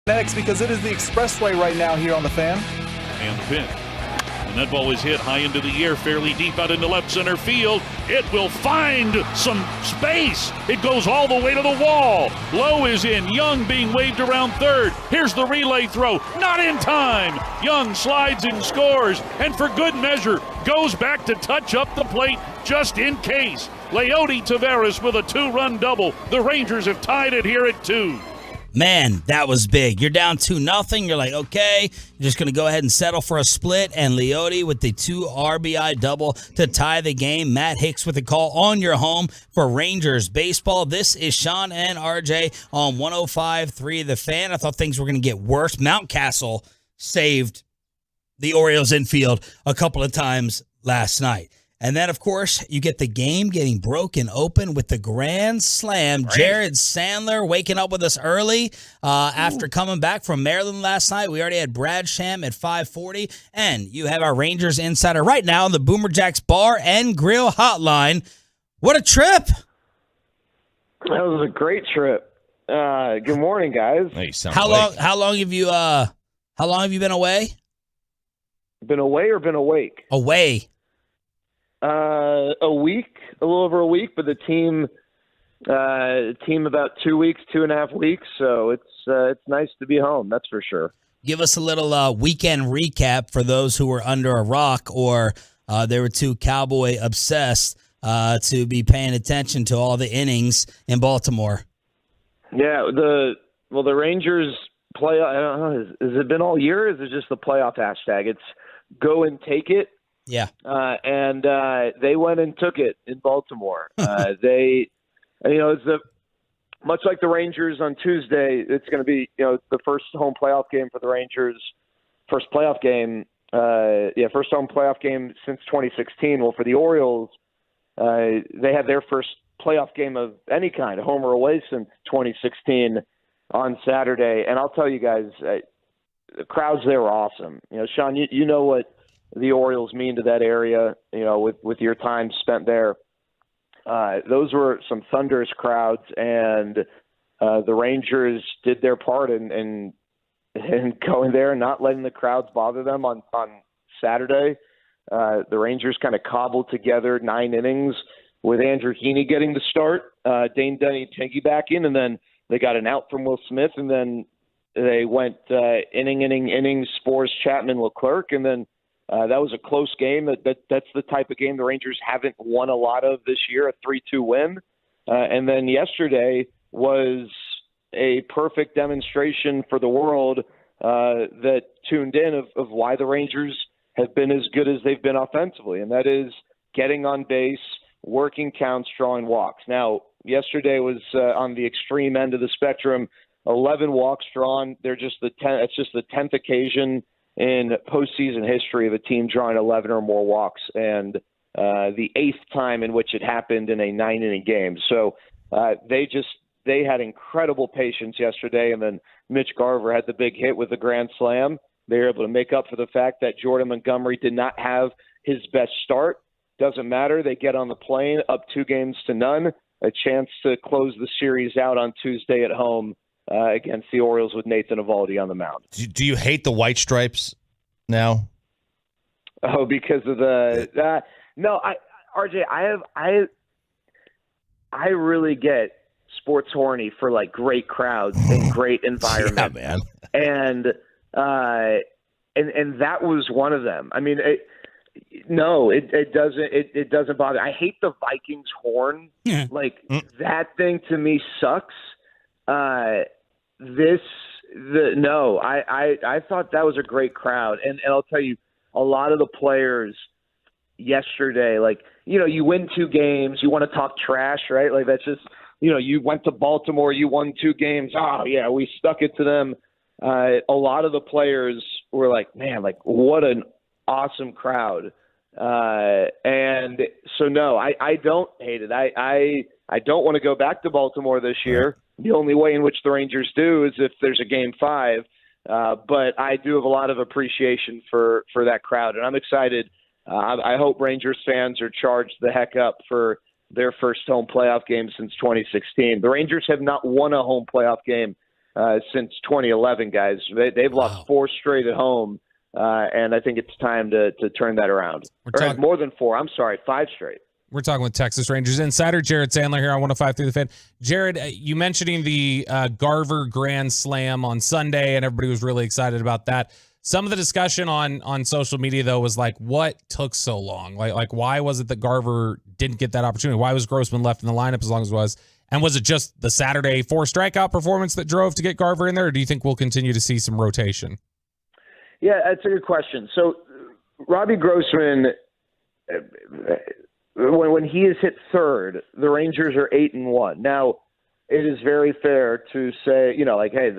Next, because it is the expressway right now here on the Fan. And the pitch. And that ball is hit high into the air, fairly deep out into left center field. It will find some space. It goes all the way to the wall. Lowe is in. Young being waved around third. Here's the relay throw. Not in time. Young slides and scores. And for good measure, goes back to touch up the plate just in case. Leody Taveras with a 2-run double. The Rangers have tied it here at 2. Man, that was big. You're down 2-0. You're like, okay, you're just going to go ahead and settle for a split. And Leody with the 2 RBI double to tie the game. Matt Hicks with the call on your home for Rangers baseball. This is Sean and RJ on 105.3 The Fan. I thought things were going to get worse. Mountcastle saved the Orioles infield a couple of times last night. And then, of course, you get the game getting broken open with the grand slam. Right. Jared Sandler waking up with us early after coming back from Maryland last night. We already had Brad Sham at 5:40. And you have our Rangers insider right now on the Boomer Jacks Bar and Grill Hotline. What a trip. That was a great trip. Good morning, guys. Hey, How long have you been away? Been away or been awake? Away. A week, a little over a week, but the team about 2 weeks, 2.5 weeks. So it's nice to be home. That's for sure. Give us a little weekend recap for those who were under a rock or they were too Cowboy obsessed to be paying attention to all the innings in Baltimore. Yeah, the Rangers play. I don't know. Has it been all year? Or is it just the playoff hashtag? It's go and take it. Yeah. And they went and took it in Baltimore. It's much like the Rangers on Tuesday. It's going to be, the first home playoff game for the Rangers. First home playoff game since 2016. Well, for the Orioles, they had their first playoff game of any kind, home or away, since 2016 on Saturday. And I'll tell you guys, the crowds there were awesome. Sean, you know what the Orioles mean to that area, with your time spent there. Those were some thunderous crowds, and the Rangers did their part in going there and not letting the crowds bother them on Saturday. The Rangers kind of cobbled together 9 innings with Andrew Heaney getting the start, Dane Dunning piggybacking, and then they got an out from Will Smith, and then they went inning, Spores, Chapman, Leclerc, and then that was a close game. That's the type of game the Rangers haven't won a lot of this year, a 3-2 win. And then yesterday was a perfect demonstration for the world that tuned in of why the Rangers have been as good as they've been offensively, and that is getting on base, working counts, drawing walks. Now, yesterday was on the extreme end of the spectrum, 11 walks drawn. It's just the 10th occasion in postseason history of a team drawing 11 or more walks, and the 8th time in which it happened in a 9-inning game. So they had incredible patience yesterday, and then Mitch Garver had the big hit with the grand slam. They were able to make up for the fact that Jordan Montgomery did not have his best start. Doesn't matter. They get on the plane up 2-0, a chance to close the series out on Tuesday at home against the Orioles with Nathan Eovaldi on the mound. Do you hate the white stripes now? Oh, because of the no, RJ, I really get sports horny for like great crowds and great environment. Yeah, man. And that was one of them. I mean, it doesn't bother. I hate the Vikings horn. Yeah. That thing to me sucks. I thought that was a great crowd, and I'll tell you, a lot of the players yesterday, you win 2 games, you want to talk trash, right? Like that's just, you went to Baltimore, you won 2 games. Oh yeah, we stuck it to them. A lot of the players were like, man, what an awesome crowd. And so no, I don't hate it. I don't want to go back to Baltimore this year. The only way in which the Rangers do is if there's a Game 5. But I do have a lot of appreciation for that crowd, and I'm excited. I hope Rangers fans are charged the heck up for their first home playoff game since 2016. The Rangers have not won a home playoff game since 2011, guys. They've lost 4 straight at home, and I think it's time to turn that around. More than 4. I'm sorry, 5 straight. We're talking with Texas Rangers Insider Jared Sandler here on 105.3 The Fan. Jared, you mentioning the Garver Grand Slam on Sunday, and everybody was really excited about that. Some of the discussion on social media, though, was like, what took so long? Like why was it that Garver didn't get that opportunity? Why was Grossman left in the lineup as long as it was? And was it just the Saturday 4 strikeout performance that drove to get Garver in there, or do you think we'll continue to see some rotation? Yeah, that's a good question. So Robbie Grossman, when he is hit third, the Rangers are 8-1. Now, it is very fair to say, hey,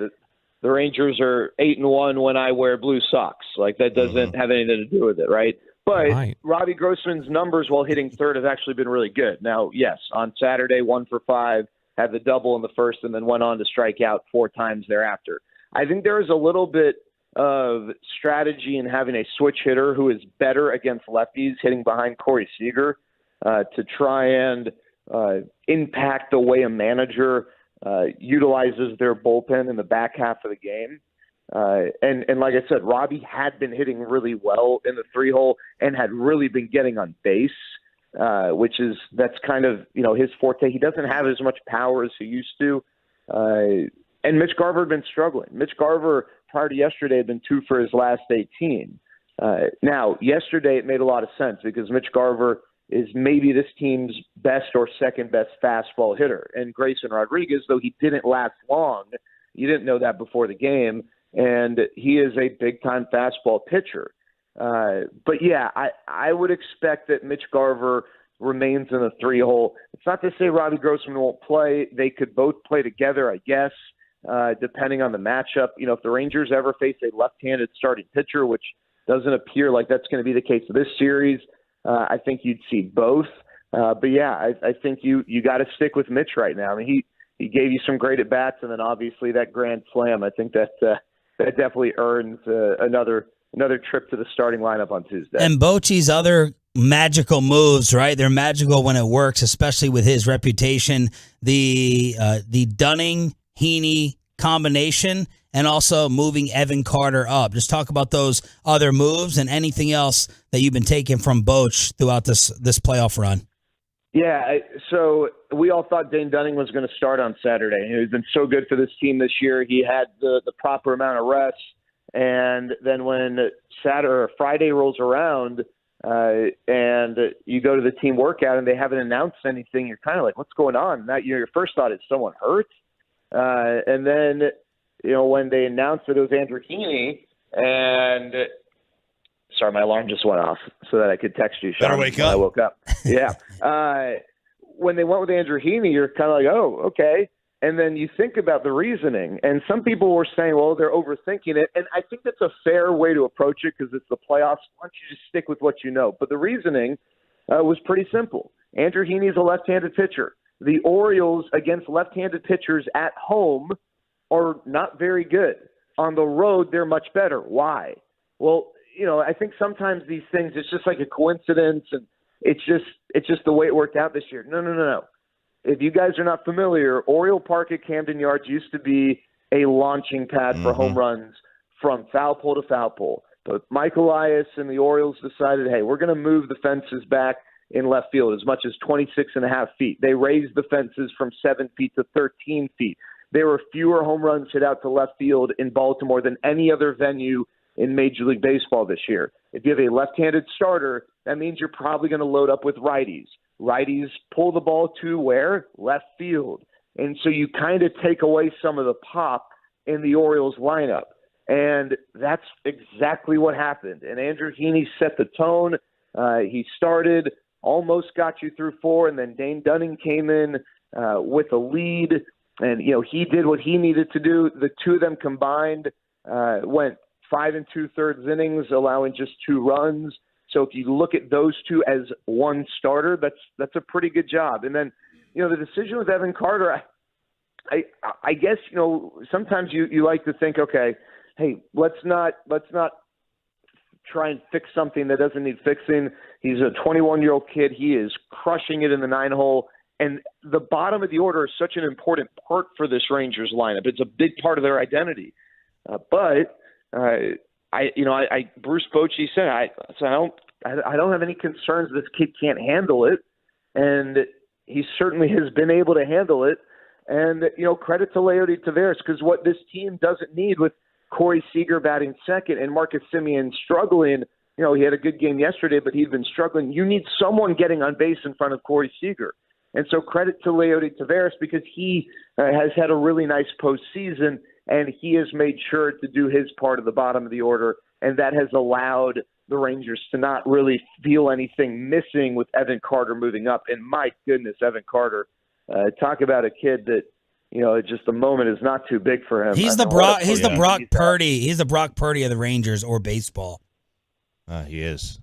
the Rangers are 8-1 when I wear blue socks. Like, that doesn't have anything to do with it, right? But Robbie Grossman's numbers while hitting third have actually been really good. Now, yes, on Saturday, 1 for 5, had the double in the first, and then went on to strike out 4 times thereafter. I think there is a little bit of strategy in having a switch hitter who is better against lefties, hitting behind Corey Seager, to try and impact the way a manager utilizes their bullpen in the back half of the game. And like I said, Robbie had been hitting really well in the 3-hole and had really been getting on base, that's kind of, his forte. He doesn't have as much power as he used to. And Mitch Garver had been struggling. Mitch Garver, prior to yesterday, had been 2 for his last 18. Now, yesterday it made a lot of sense because Mitch Garver is maybe this team's best or second best fastball hitter. And Grayson Rodriguez, though he didn't last long, you didn't know that before the game, and he is a big-time fastball pitcher. But, yeah, I would expect that Mitch Garver remains in the 3-hole. It's not to say Robbie Grossman won't play. They could both play together, I guess, depending on the matchup. If the Rangers ever face a left-handed starting pitcher, which doesn't appear like that's going to be the case of this series, I think you'd see both. But, yeah, I think you got to stick with Mitch right now. I mean, he gave you some great at-bats, and then obviously that grand slam. I think that definitely earns another trip to the starting lineup on Tuesday. And Bochy's other magical moves, right? They're magical when it works, especially with his reputation. The Dunning-Heaney combination, and also moving Evan Carter up. Just talk about those other moves and anything else that you've been taking from Boch throughout this playoff run. Yeah, so we all thought Dane Dunning was going to start on Saturday. He's been so good for this team this year. He had the proper amount of rest. And then when Friday rolls around and you go to the team workout and they haven't announced anything, you're kind of like, what's going on? Your first thought is someone hurt. And then, when they announced that it was Andrew Heaney, and sorry, my alarm just went off so that I could text you, Sean. Better wake up. I woke up. Yeah. When they went with Andrew Heaney, you're kind of like, oh, okay. And then you think about the reasoning, and some people were saying, well, they're overthinking it. And I think that's a fair way to approach it because it's the playoffs. Why don't you just stick with what you know? But the reasoning was pretty simple. Andrew Heaney is a left-handed pitcher. The Orioles against left-handed pitchers at home are not very good. On the road, they're much better. Why? Well, I think sometimes these things, it's just like a coincidence, and it's just the way it worked out this year. No. If you guys are not familiar, Oriole Park at Camden Yards used to be a launching pad for home runs from foul pole to foul pole. But Mike Elias and the Orioles decided, hey, we're going to move the fences back in left field as much as 26.5 feet. They raised the fences from 7 feet to 13 feet. There were fewer home runs hit out to left field in Baltimore than any other venue in Major League Baseball this year. If you have a left-handed starter, that means you're probably going to load up with righties. Righties pull the ball to where? Left field. And so you kind of take away some of the pop in the Orioles lineup. And that's exactly what happened. And Andrew Heaney set the tone. He started, almost got you through 4, and then Dane Dunning came in with a lead. And, he did what he needed to do. The two of them combined went 5 2/3 innings, allowing just 2 runs. So if you look at those two as one starter, that's a pretty good job. And then, the decision with Evan Carter, I guess, sometimes you like to think, okay, hey, let's not try and fix something that doesn't need fixing. He's a 21-year-old kid. He is crushing it in the 9-hole. And the bottom of the order is such an important part for this Rangers lineup. It's a big part of their identity. Bruce Bochy said, I don't have any concerns this kid can't handle it. And he certainly has been able to handle it. And, credit to Leody Taveras, because what this team doesn't need with Corey Seager batting second and Marcus Semien struggling, he had a good game yesterday, but he'd been struggling. You need someone getting on base in front of Corey Seager. And so credit to Leody Taveras, because he has had a really nice postseason, and he has made sure to do his part of the bottom of the order, and that has allowed the Rangers to not really feel anything missing with Evan Carter moving up. And my goodness, Evan Carter, talk about a kid that, just the moment is not too big for him. He's the Brock Purdy. He's the Brock Purdy of the Rangers or baseball. He is.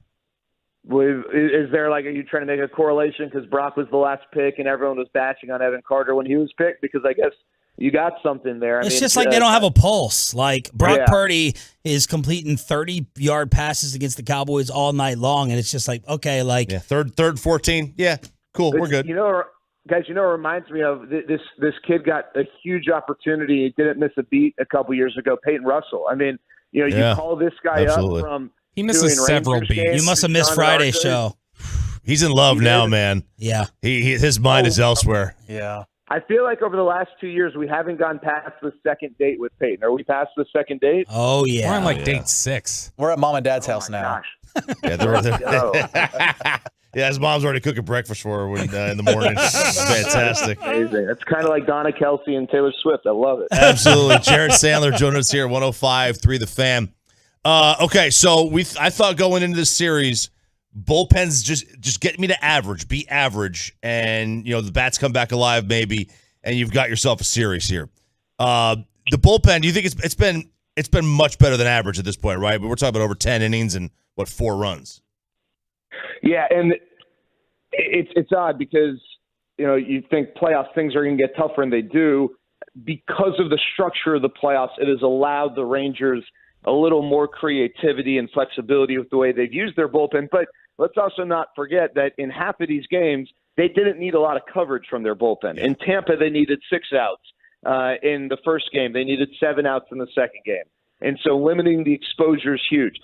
Is there are you trying to make a correlation because Brock was the last pick and everyone was bashing on Evan Carter when he was picked? Because I guess you got something there. It's just like they don't have a pulse. Like Brock Purdy is completing 30-yard passes against the Cowboys all night long, and it's just like, okay, third 14, yeah, cool, we're good. Guys, it reminds me of this kid got a huge opportunity. He didn't miss a beat a couple years ago. Peyton Russell. You call this guy absolutely. up from. He misses several beats. You must have missed Friday's show. He's in love now, man. Yeah. His mind is elsewhere. Yeah. I feel like over the last 2 years, we haven't gone past the second date with Peyton. Are we past the second date? Oh, yeah. We're on date 6. We're at Mom and Dad's house now. Yeah, his mom's already cooking breakfast for her in the morning. Fantastic. Amazing. It's kind of like Donna Kelsey and Taylor Swift. I love it. Absolutely. Jared Sandler joining us here at 105.3 The Fan. Okay, so I thought going into this series, bullpens just get me to average, be average, and the bats come back alive maybe, and you've got yourself a series here. The bullpen, do you think it's been much better than average at this point, right? But we're talking about over 10 innings and 4 runs. Yeah, and it's odd because you think playoff things are going to get tougher, and they do. Because of the structure of the playoffs, it has allowed the Rangers a little more creativity and flexibility with the way they've used their bullpen. But let's also not forget that in half of these games, they didn't need a lot of coverage from their bullpen. In Tampa, they needed 6 outs. In the first game, they needed 7 outs in the second game. And so limiting the exposure is huge.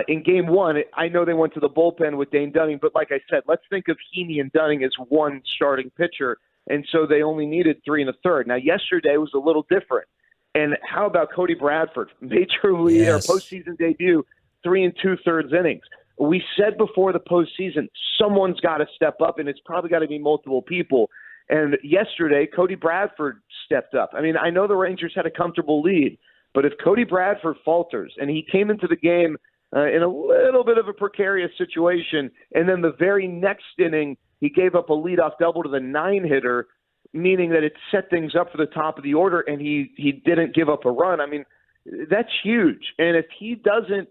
In game 1, I know they went to the bullpen with Dane Dunning, but like I said, let's think of Heaney and Dunning as one starting pitcher. And so they only needed 3 1/3. Now, yesterday was a little different. And how about Cody Bradford, major league or postseason debut, 3 2/3 innings? We said before the postseason, someone's got to step up, and it's probably got to be multiple people. And yesterday, Cody Bradford stepped up. I know the Rangers had a comfortable lead, but if Cody Bradford falters, and he came into the game in a little bit of a precarious situation, and then the very next inning, he gave up a leadoff double to the 9-hitter, meaning that it set things up for the top of the order, and he didn't give up a run. That's huge. And if he doesn't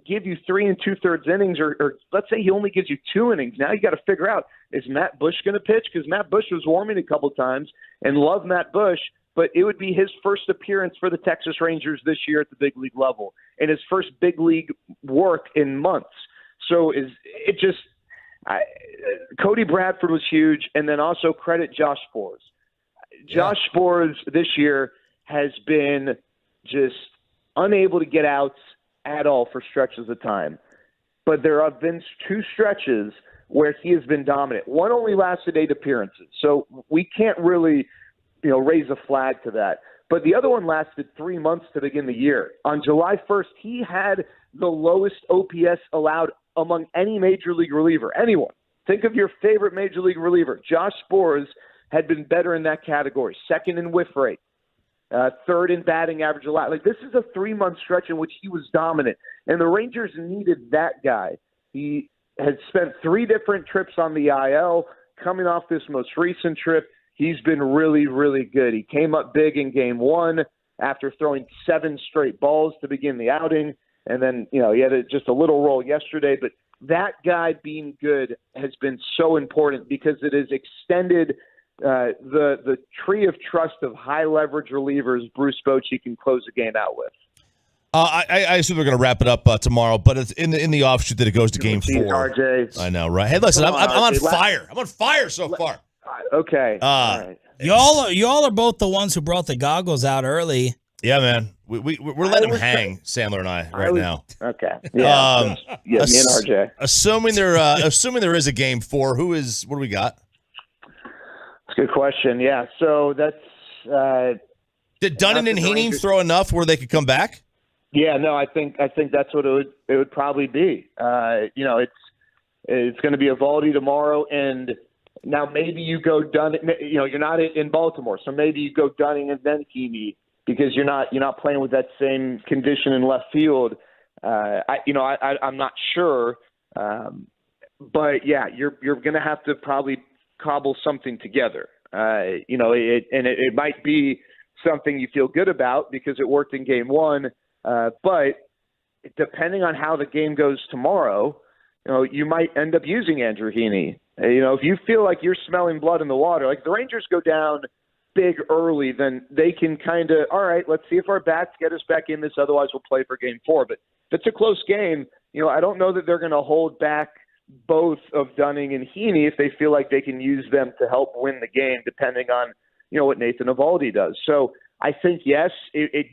give you 3 2/3 innings, or let's say he only gives you 2 innings, now you got to figure out, is Matt Bush going to pitch? Because Matt Bush was warming a couple times and love Matt Bush, but it would be his first appearance for the Texas Rangers this year at the big league level and his first big league work in months. So Cody Bradford was huge, and then also credit Josh Sborz. Josh Sborz this year has been just unable to get outs at all for stretches of time. But there have been 2 stretches where he has been dominant. One only lasted 8 appearances, so we can't really raise a flag to that. But the other one lasted 3 months to begin the year. On July 1st, he had the lowest OPS allowed among any major league reliever, anyone. Think of your favorite major league reliever. Josh Sborz had been better in that category, 2nd in whiff rate, 3rd in batting average allowed. This is a 3-month stretch in which he was dominant, and the Rangers needed that guy. He had spent 3 different trips on the IL. Coming off this most recent trip, he's been really, really good. He came up big in game 1 after throwing 7 straight balls to begin the outing. And then, he had just a little roll yesterday. But that guy being good has been so important because it has extended the tree of trust of high-leverage relievers Bruce Bochy can close the game out with. I assume we're going to wrap it up tomorrow, but it's in the offshoot that it goes to game 4. RJ. I know, right? Hey, listen, I'm on fire. I'm on fire so far. Okay. All right. Y'all are both the ones who brought the goggles out early. Yeah, man. We're letting them hang, Sandler and I, right now. Okay. Yeah. Me and RJ. Assuming there is a game 4, what do we got? That's a good question. Yeah. So that's. Did Dunning and Heaney throw enough where they could come back? Yeah. No, I think that's what it would probably be. It's going to be Evaldi tomorrow, and now maybe you go Dunning. You're not in Baltimore, so maybe you go Dunning and then Heaney because you're not playing with that same condition in left field. I'm not sure, but yeah, you're going to have to probably cobble something together. It might be something you feel good about because it worked in game 1, but depending on how the game goes tomorrow, you might end up using Andrew Heaney. If you feel like you're smelling blood in the water, like the Rangers go down big early, then they can kind of, all right, let's see if our bats get us back in this. Otherwise, we'll play for game 4. But if it's a close game, I don't know that they're going to hold back both of Dunning and Heaney if they feel like they can use them to help win the game, depending on, what Nathan Evaldi does. So I think, yes,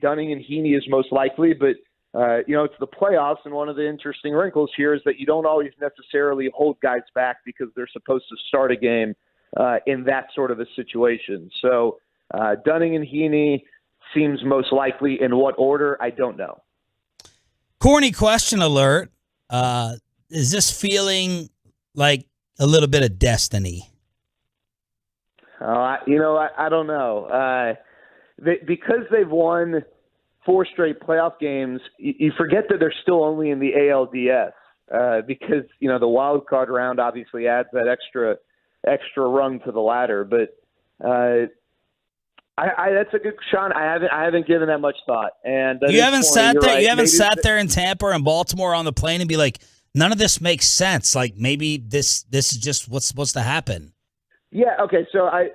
Dunning and Heaney is most likely, but it's the playoffs, and one of the interesting wrinkles here is that you don't always necessarily hold guys back because they're supposed to start a game in that sort of a situation. So Dunning and Heaney seems most likely. In what order, I don't know. Corny question alert. Is this feeling like a little bit of destiny? I don't know. Because they've won 4 straight playoff games, you forget that they're still only in the ALDS because, the wild card round obviously adds that extra rung to the ladder. But that's a good shot. I haven't given that much thought. And you haven't sat there. Right. You haven't sat there in Tampa and Baltimore on the plane and be like, none of this makes sense. Like maybe this is just what's supposed to happen. Yeah. Okay. So I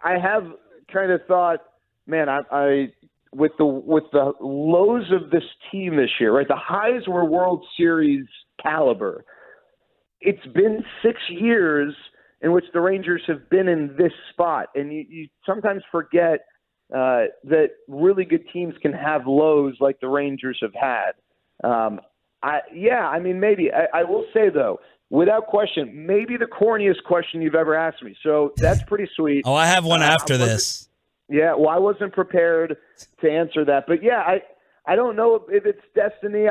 have kind of thought, man, I with the lows of this team this year, right? The highs were World Series caliber. It's been 6 years in which the Rangers have been in this spot, and you sometimes forget that really good teams can have lows like the Rangers have had. Maybe. I will say, though, without question, maybe the corniest question you've ever asked me. So that's pretty sweet. Oh, I have one after this. Yeah, well, I wasn't prepared to answer that. But, yeah, I don't know if it's destiny.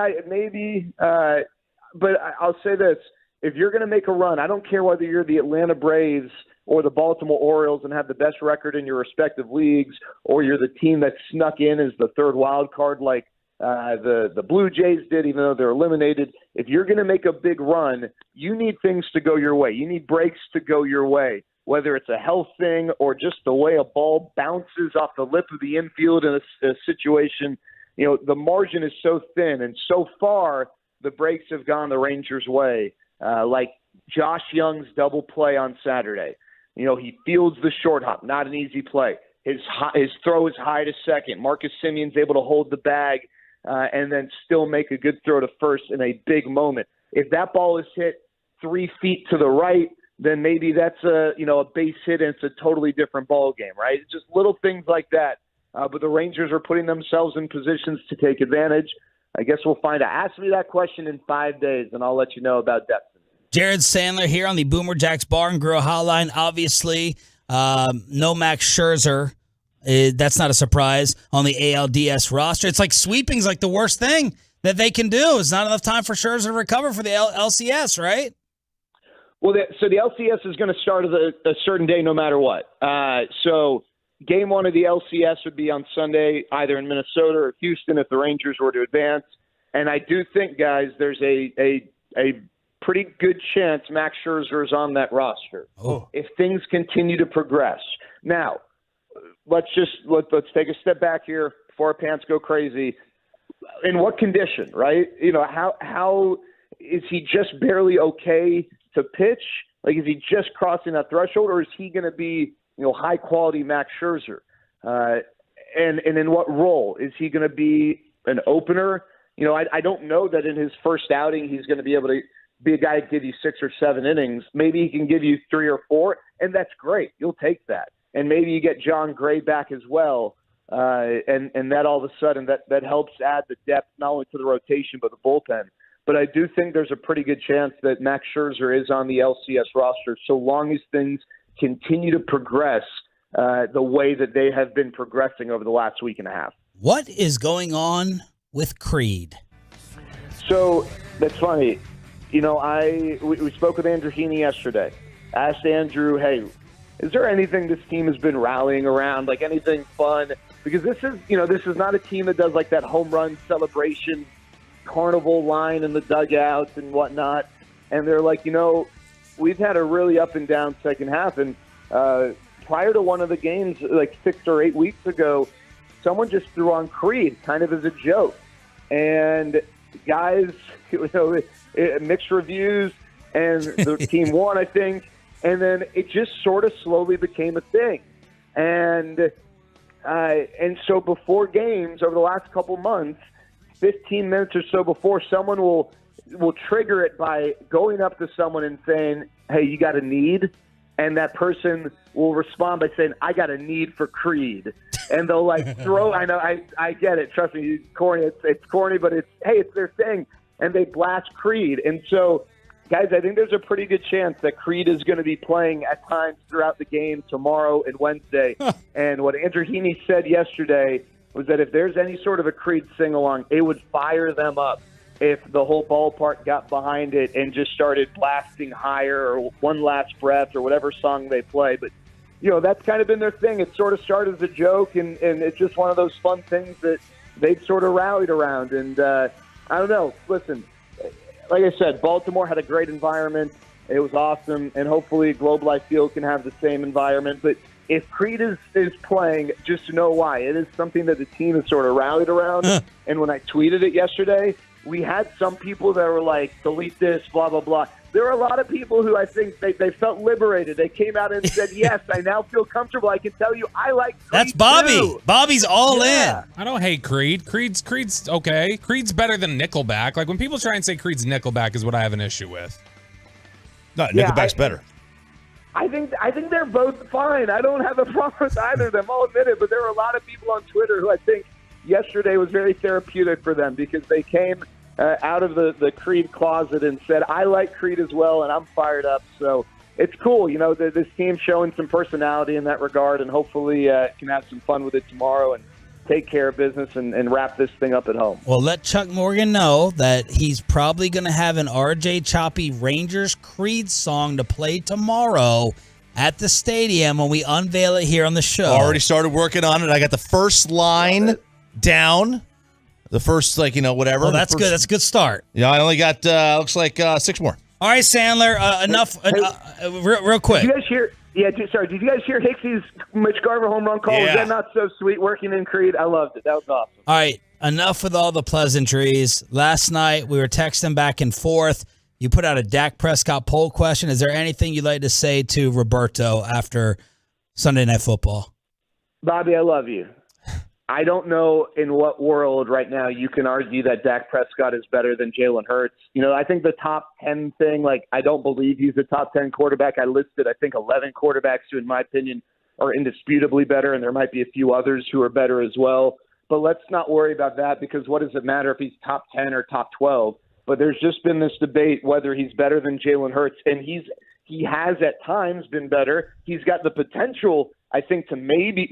But I'll say this. If you're going to make a run, I don't care whether you're the Atlanta Braves or the Baltimore Orioles and have the best record in your respective leagues, or you're the team that snuck in as the third wild card like the Blue Jays did, even though they're eliminated. If you're going to make a big run, you need things to go your way. You need breaks to go your way, whether it's a health thing or just the way a ball bounces off the lip of the infield in a situation. The margin is so thin, and so far the breaks have gone the Rangers' way. Like Josh Young's double play on Saturday. He fields the short hop, not an easy play. His throw is high to second. Marcus Simeon's able to hold the bag and then still make a good throw to first in a big moment. If that ball is hit 3 feet to the right, then maybe that's a base hit and it's a totally different ball game, right? It's just little things like that. But the Rangers are putting themselves in positions to take advantage. I guess we'll find out. Ask me that question in 5 days, and I'll let you know about depth. Jared Sandler here on the Boomer Jacks Bar and Grill Hotline. Obviously, no Max Scherzer. That's not a surprise on the ALDS roster. It's like sweeping's like the worst thing that they can do. It's not enough time for Scherzer to recover for the LCS, right? Well, so the LCS is going to start at a certain day no matter what. So game 1 of the LCS would be on Sunday, either in Minnesota or Houston if the Rangers were to advance. And I do think, guys, there's a pretty good chance Max Scherzer is on that roster if things continue to progress. Now, let's take a step back here before our pants go crazy. In what condition, right? How is he just barely okay to pitch? Like, is he just crossing that threshold, or is he going to be, high quality Max Scherzer? And in what role? Is he going to be an opener? I don't know that in his first outing he's going to be able to be a guy that give you 6 or 7 innings. Maybe he can give you 3 or 4, and that's great. You'll take that. And maybe you get John Gray back as well, and that all of a sudden that helps add the depth not only to the rotation but the bullpen. But I do think there's a pretty good chance that Max Scherzer is on the LCS roster so long as things continue to progress the way that they have been progressing over the last week and a half. What is going on with Creed? So that's funny. You know, we spoke with Andrew Heaney yesterday. Asked Andrew, hey, is there anything this team has been rallying around, like anything fun? Because this is not a team that does like that home run celebration carnival line in the dugouts and whatnot. And they're like, we've had a really up and down second half. And prior to one of the games, like 6 or 8 weeks ago, someone just threw on Creed kind of as a joke. And guys, mixed reviews, and the team won, I think. And then it just sort of slowly became a thing. And so before games over the last couple months, 15 minutes or so before, someone will trigger it by going up to someone and saying, hey, you got a need? And that person will respond by saying, I got a need for Creed. And they'll throw, I know, I get it. Trust me, it's corny. It's corny, but it's their thing. And they blast Creed. And so, guys, I think there's a pretty good chance that Creed is going to be playing at times throughout the game tomorrow and Wednesday. And what Andrew Heaney said yesterday was that if there's any sort of a Creed sing-along, it would fire them up if the whole ballpark got behind it and just started blasting Higher or One Last Breath or whatever song they play. But, that's kind of been their thing. It sort of started as a joke, and it's just one of those fun things that they've sort of rallied around. And I don't know. Listen, like I said, Baltimore had a great environment. It was awesome, and hopefully Globe Life Field can have the same environment. But if Creed is playing, just to know why. It is something that the team has sort of rallied around. And when I tweeted it yesterday, we had some people that were like, delete this, blah, blah, blah. There were a lot of people who I think they felt liberated. They came out and said, yes, I now feel comfortable. I can tell you I like Creed. That's Bobby. Too. Bobby's all in. I don't hate Creed. Creed's okay. Creed's better than Nickelback. Like when people try and say Creed's Nickelback is what I have an issue with. No, Nickelback's better. I think they're both fine. I don't have a problem with either of them. I'll admit it. But there were a lot of people on Twitter who I think yesterday was very therapeutic for them because they came out of the Creed closet and said, I like Creed as well, and I'm fired up. So it's cool. This team's showing some personality in that regard, and hopefully can have some fun with it tomorrow and take care of business and wrap this thing up at home. Well, let Chuck Morgan know that he's probably going to have an RJ Choppy Rangers Creed song to play tomorrow at the stadium when we unveil it here on the show. Already started working on it. I got the first line down. The first, whatever. Oh, that's good. That's a good start. Yeah, I only got, looks like 6 more. All right, Sandler, enough. Real quick. Did you guys hear? Yeah, sorry. Did you guys hear Hicksy's Mitch Garver home run call? Yeah. Was that not so sweet working in Creed? I loved it. That was awesome. All right, enough with all the pleasantries. Last night, we were texting back and forth. You put out a Dak Prescott poll question. Is there anything you'd like to say to Roberto after Sunday Night Football? Bobby, I love you. I don't know in what world right now you can argue that Dak Prescott is better than Jalen Hurts. I think the top 10 thing, I don't believe he's a top 10 quarterback. I listed, I think, 11 quarterbacks who, in my opinion, are indisputably better, and there might be a few others who are better as well. But let's not worry about that because what does it matter if he's top 10 or top 12? But there's just been this debate whether he's better than Jalen Hurts, and he has at times been better. He's got the potential, I think, to maybe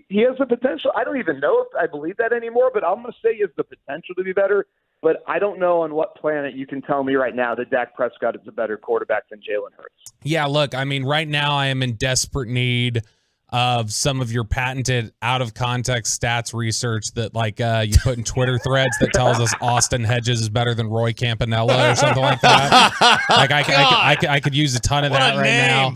he has the potential. I don't even know if I believe that anymore, but I'm going to say he has the potential to be better. But I don't know on what planet you can tell me right now that Dak Prescott is a better quarterback than Jalen Hurts. Yeah, look, I mean, right now I am in desperate need of some of your patented out-of-context stats research that, you put in Twitter threads that tells us Austin Hedges is better than Roy Campanella or something like that. I could use a ton of that right now.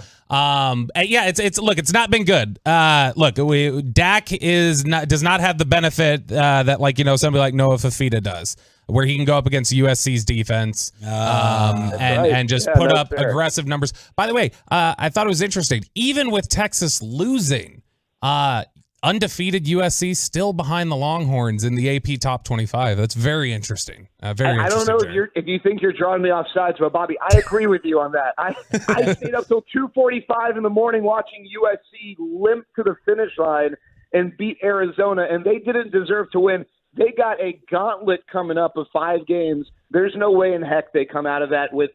Yeah, it's not been good. Dak does not have the benefit that somebody like Noah Fafita does, where he can go up against USC's defense and just put up aggressive numbers. By the way, I thought it was interesting. Even with Texas losing, undefeated USC still behind the Longhorns in the AP Top 25. That's very interesting. Very I don't interesting. know if you think you're drawing me off sides, but Bobby, I agree with you on that. I stayed up till 2:45 in the morning watching USC limp to the finish line and beat Arizona, and they didn't deserve to win. They got a gauntlet coming up of 5 games. There's no way in heck they come out of that with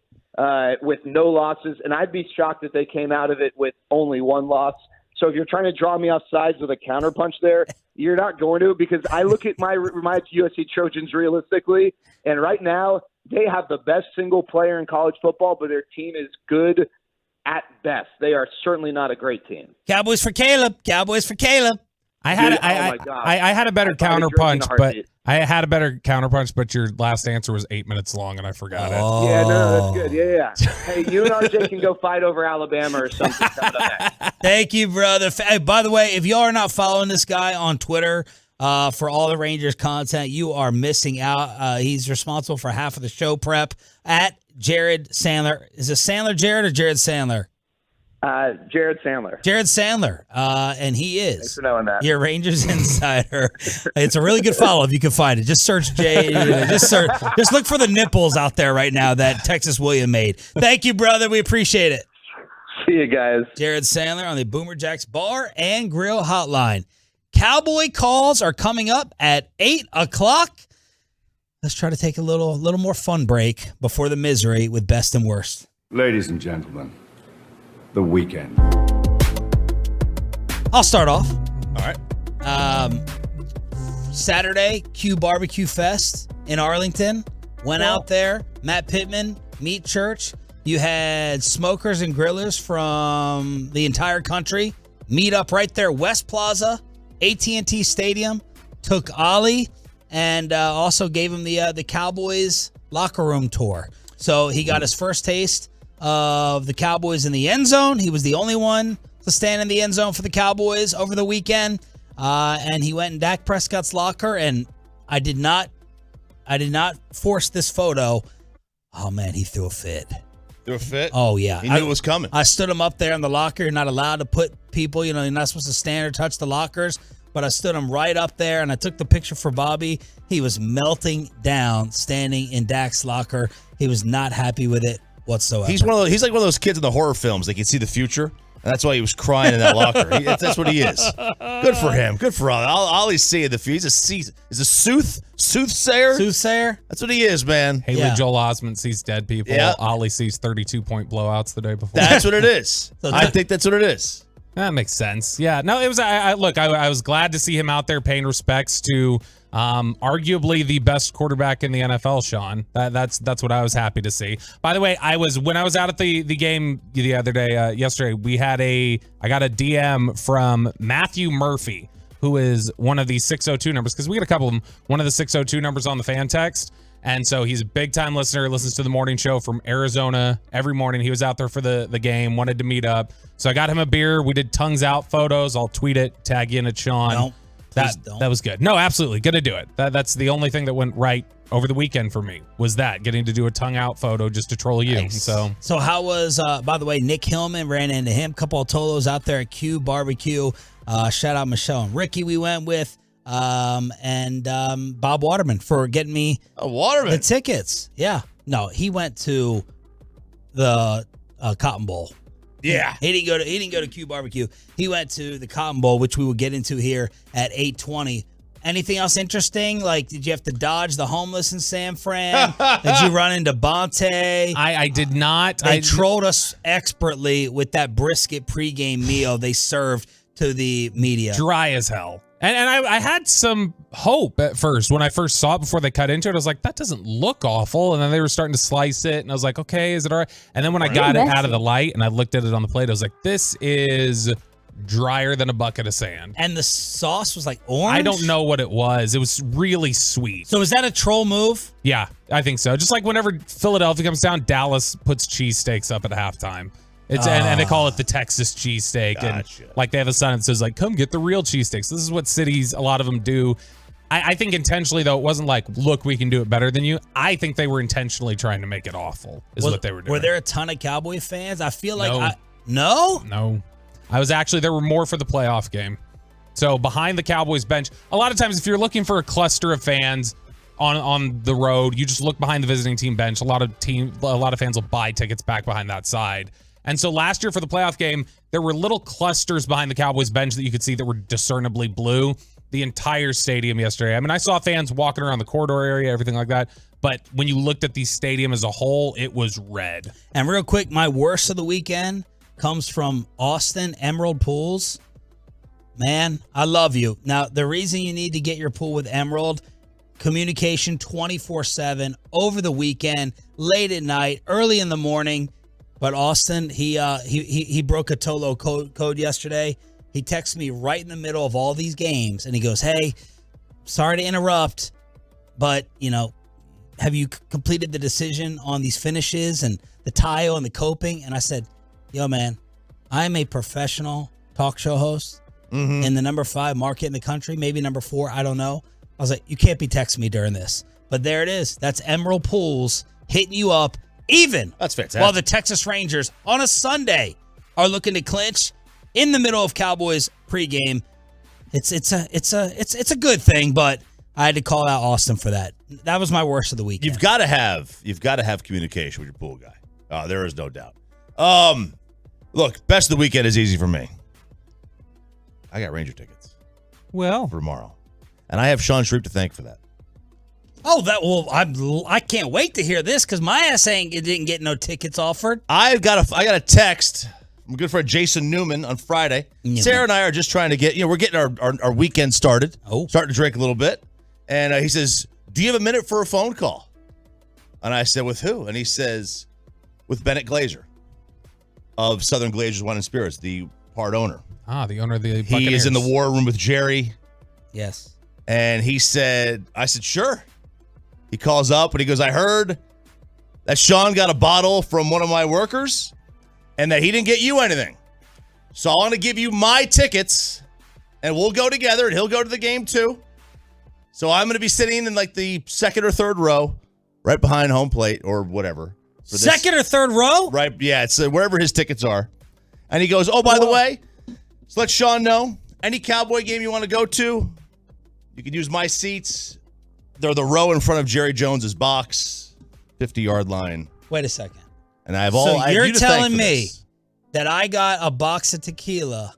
no losses, and I'd be shocked if they came out of it with only 1 loss. So if you're trying to draw me off sides with a counterpunch there, you're not going to, because I look at my USC Trojans realistically, and right now they have the best single player in college football, but their team is good at best. They are certainly not a great team. Cowboys for Caleb. Cowboys for Caleb. I had a better counterpunch, but your last answer was 8 minutes long, and I forgot it. Yeah, no, that's good. Yeah. Hey, you and RJ can go fight over Alabama or something. Thank you, brother. Hey, by the way, if y'all are not following this guy on Twitter for all the Rangers content, you are missing out. He's responsible for half of the show prep at Jared Sandler. Is it Sandler Jared or Jared Sandler? Jared Sandler. Jared Sandler, and he is. Thanks for knowing that. Your Rangers insider. It's a really good follow if you can find it. Just search Jay. Just look for the nipples out there right now that Texas William made. Thank you, brother. We appreciate it. See you guys. Jared Sandler on the Boomer Jacks Bar and Grill Hotline. Cowboy calls are coming up at 8 o'clock. Let's try to take a little more fun break before the misery with best and worst. Ladies and gentlemen, the weekend. I'll start off. All right. Saturday, Q Barbecue Fest in Arlington. Went out there. Matt Pittman, Meat Church. You had smokers and grillers from the entire country meet up right there, West Plaza, AT&T Stadium. Took Ollie and also gave him the Cowboys locker room tour. So he got his first taste of the Cowboys in the end zone. He was the only one to stand in the end zone for the Cowboys over the weekend. And he went in Dak Prescott's locker, and I did not force this photo. Oh man, he threw a fit. Threw a fit? Oh yeah. He knew it was coming. I stood him up there in the locker. You're not allowed to put people, you're not supposed to stand or touch the lockers. But I stood him right up there, and I took the picture for Bobby. He was melting down standing in Dak's locker. He was not happy with it whatsoever. He's like one of those kids in the horror films. They can see the future, and that's why he was crying in that locker. That's what he is. Good for him. Good for Ollie. Ollie's seeing the future. He's a soothsayer. Soothsayer. That's what he is, man. Haley Joel Osment sees dead people. Yeah. Ollie sees 32-point blowouts the day before. That's what it is. I think that's what it is. That makes sense. Yeah. No, it was. I was glad to see him out there paying respects to arguably the best quarterback in the NFL, Sean. That's what I was happy to see. By the way, when I was out at the game the other day, yesterday, I got a DM from Matthew Murphy, who is one of the 602 numbers, because we got a couple of them, one of the 602 numbers on the fan text. And so he's a big-time listener, listens to the morning show from Arizona every morning. He was out there for the game, wanted to meet up. So I got him a beer. We did tongues out photos. I'll tweet it, tag you in it, Sean. No, that was good. No, absolutely. Going to do it. That's the only thing that went right over the weekend for me, was that, getting to do a tongue out photo just to troll you. Nice. So how was, by the way, Nick Hillman, ran into him, couple of Tolos out there at Q Barbecue. Shout out Michelle and Ricky we went with. And Bob Waterman for getting me the tickets. Yeah. No, he went to the Cotton Bowl. Yeah. He didn't go to Q Barbecue. He went to the Cotton Bowl, which we will get into here at 8:20. Anything else interesting? Like, did you have to dodge the homeless in San Fran? Did you run into Bonte? I did not. They trolled us expertly with that brisket pregame meal they served to the media. Dry as hell. And I had some hope at first when I first saw it before they cut into it. I was like, that doesn't look awful. And then they were starting to slice it, and I was like, okay, is it all right? And then when I got it out of the light and I looked at it on the plate, I was like, this is drier than a bucket of sand. And the sauce was like orange? I don't know what it was. It was really sweet. So is that a troll move? Yeah, I think so. Just like whenever Philadelphia comes down, Dallas puts cheesesteaks up at halftime. And they call it the Texas cheesesteak. Gotcha. And like they have a sign that says, like, come get the real cheesesteaks. This is what cities, a lot of them do. I think intentionally, though, it wasn't like, look, we can do it better than you. I think they were intentionally trying to make it awful, what they were doing. Were there a ton of Cowboy fans? I feel like No. No? No. There were more for the playoff game. So behind the Cowboys bench, a lot of times if you're looking for a cluster of fans on the road, you just look behind the visiting team bench. A lot of fans will buy tickets back behind that side. And so last year for the playoff game, there were little clusters behind the Cowboys bench that you could see that were discernibly blue the entire stadium yesterday. I mean, I saw fans walking around the corridor area, everything like that. But when you looked at the stadium as a whole, it was red. And real quick, my worst of the weekend comes from Austin Emerald Pools. Man, I love you. Now, the reason you need to get your pool with Emerald, communication 24/7 over the weekend, late at night, early in the morning. But Austin, he broke a Tolo code yesterday. He texted me right in the middle of all these games, and he goes, "Hey, sorry to interrupt, but have you completed the decision on these finishes and the tile and the coping?" And I said, "Yo, man, I'm a professional talk show host in the number 5 market in the country, maybe number 4, I don't know." I was like, "You can't be texting me during this." But there it is. That's Emerald Pools hitting you up, even that's fantastic. While the Texas Rangers on a Sunday are looking to clinch in the middle of Cowboys pregame. It's a good thing, but I had to call out Austin for that. That was my worst of the weekend. You've got to have communication with your pool guy. There is no doubt. Look, best of the weekend is easy for me. I got Ranger tickets. Well, for tomorrow, and I have Sean Shreve to thank for that. Oh, I can't wait to hear this because my ass didn't get no tickets offered. I got a text. I'm good friend Jason Newman on Friday. Yeah. Sarah and I are just trying to get, we're getting our weekend started. Oh, starting to drink a little bit, and he says, "Do you have a minute for a phone call?" And I said, "With who?" And he says, "With Bennett Glazer of Southern Glazers Wine and Spirits, the part owner." The owner of the Buccaneers. He is in the war room with Jerry. Yes. And I said, "Sure." He calls up and he goes, "I heard that Sean got a bottle from one of my workers and that he didn't get you anything. So I want to give you my tickets and we'll go together and he'll go to the game too. So I'm going to be sitting in like the second or third row right behind home plate or whatever. Second or third row? Right. Yeah. It's wherever his tickets are." And he goes, "Oh, by the way, so let Sean know any Cowboy game you want to go to, you can use my seats. They're the row in front of Jerry Jones's box, 50-yard line." Wait a second. And I have So you're you to telling thank for me this. that I got a box of tequila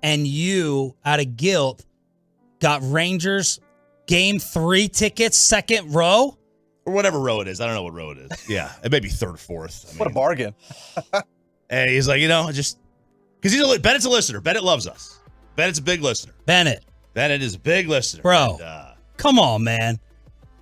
and you, out of guilt, got Rangers game 3 tickets, second row? Or whatever row it is. I don't know what row it is. Yeah. It may be third, fourth. What a bargain. And he's like, just because Bennett's a listener. Bennett loves us. Bennett's a big listener. Bennett is a big listener. Bro, come on, man.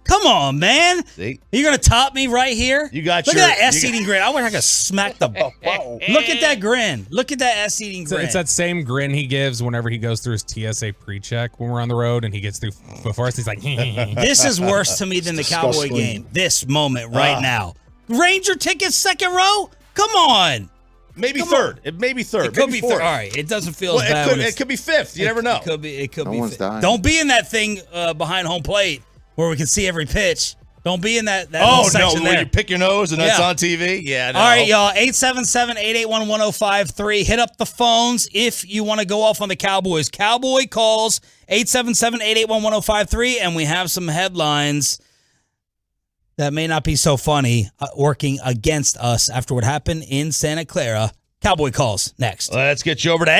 Come on, man. See? You're going to top me right here? You got Look at that ass-eating grin. I wish I could smack the... Look at that grin. Look at that ass-eating grin. It's that same grin he gives whenever he goes through his TSA pre-check when we're on the road and he gets through before us. He's like, This is worse to me than the Cowboy game. This moment right now. Ranger tickets, second row? Come on. Maybe third. It may be third. It could Maybe be third. fourth. All right. It doesn't feel as bad. It could be fifth. You never know. It could be one's fifth. dying. Don't be in that thing behind home plate where we can see every pitch. Don't be in that Oh, section no. there. When you pick your nose and that's on TV? Yeah, no. All right, y'all. 877-881-1053. Hit up the phones if you want to go off on the Cowboys. Cowboy calls 877-881-1053, and we have some headlines that may not be so funny working against us after what happened in Santa Clara. Cowboy calls next. Let's get you over to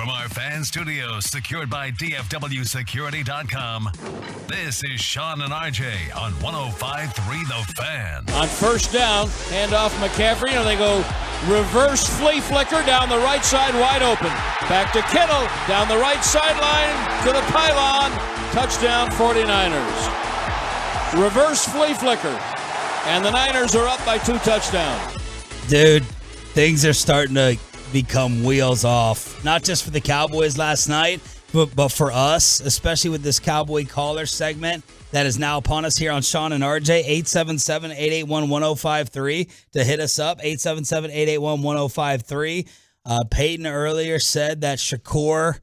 From our fan studios, secured by DFWsecurity.com, this is Sean and RJ on 105.3 The Fan. On first down, hand off McCaffrey, and they go reverse flea flicker down the right side, wide open. Back to Kittle, down the right sideline to the pylon. Touchdown 49ers. Reverse flea flicker, and the Niners are up by 2 touchdowns. Dude, things are starting to become wheels off. Not just for the Cowboys last night, but for us, especially with this Cowboy Caller segment that is now upon us here on Sean and RJ. 877-881-1053 to hit us up. 877-881-1053. Peyton earlier said that Shakur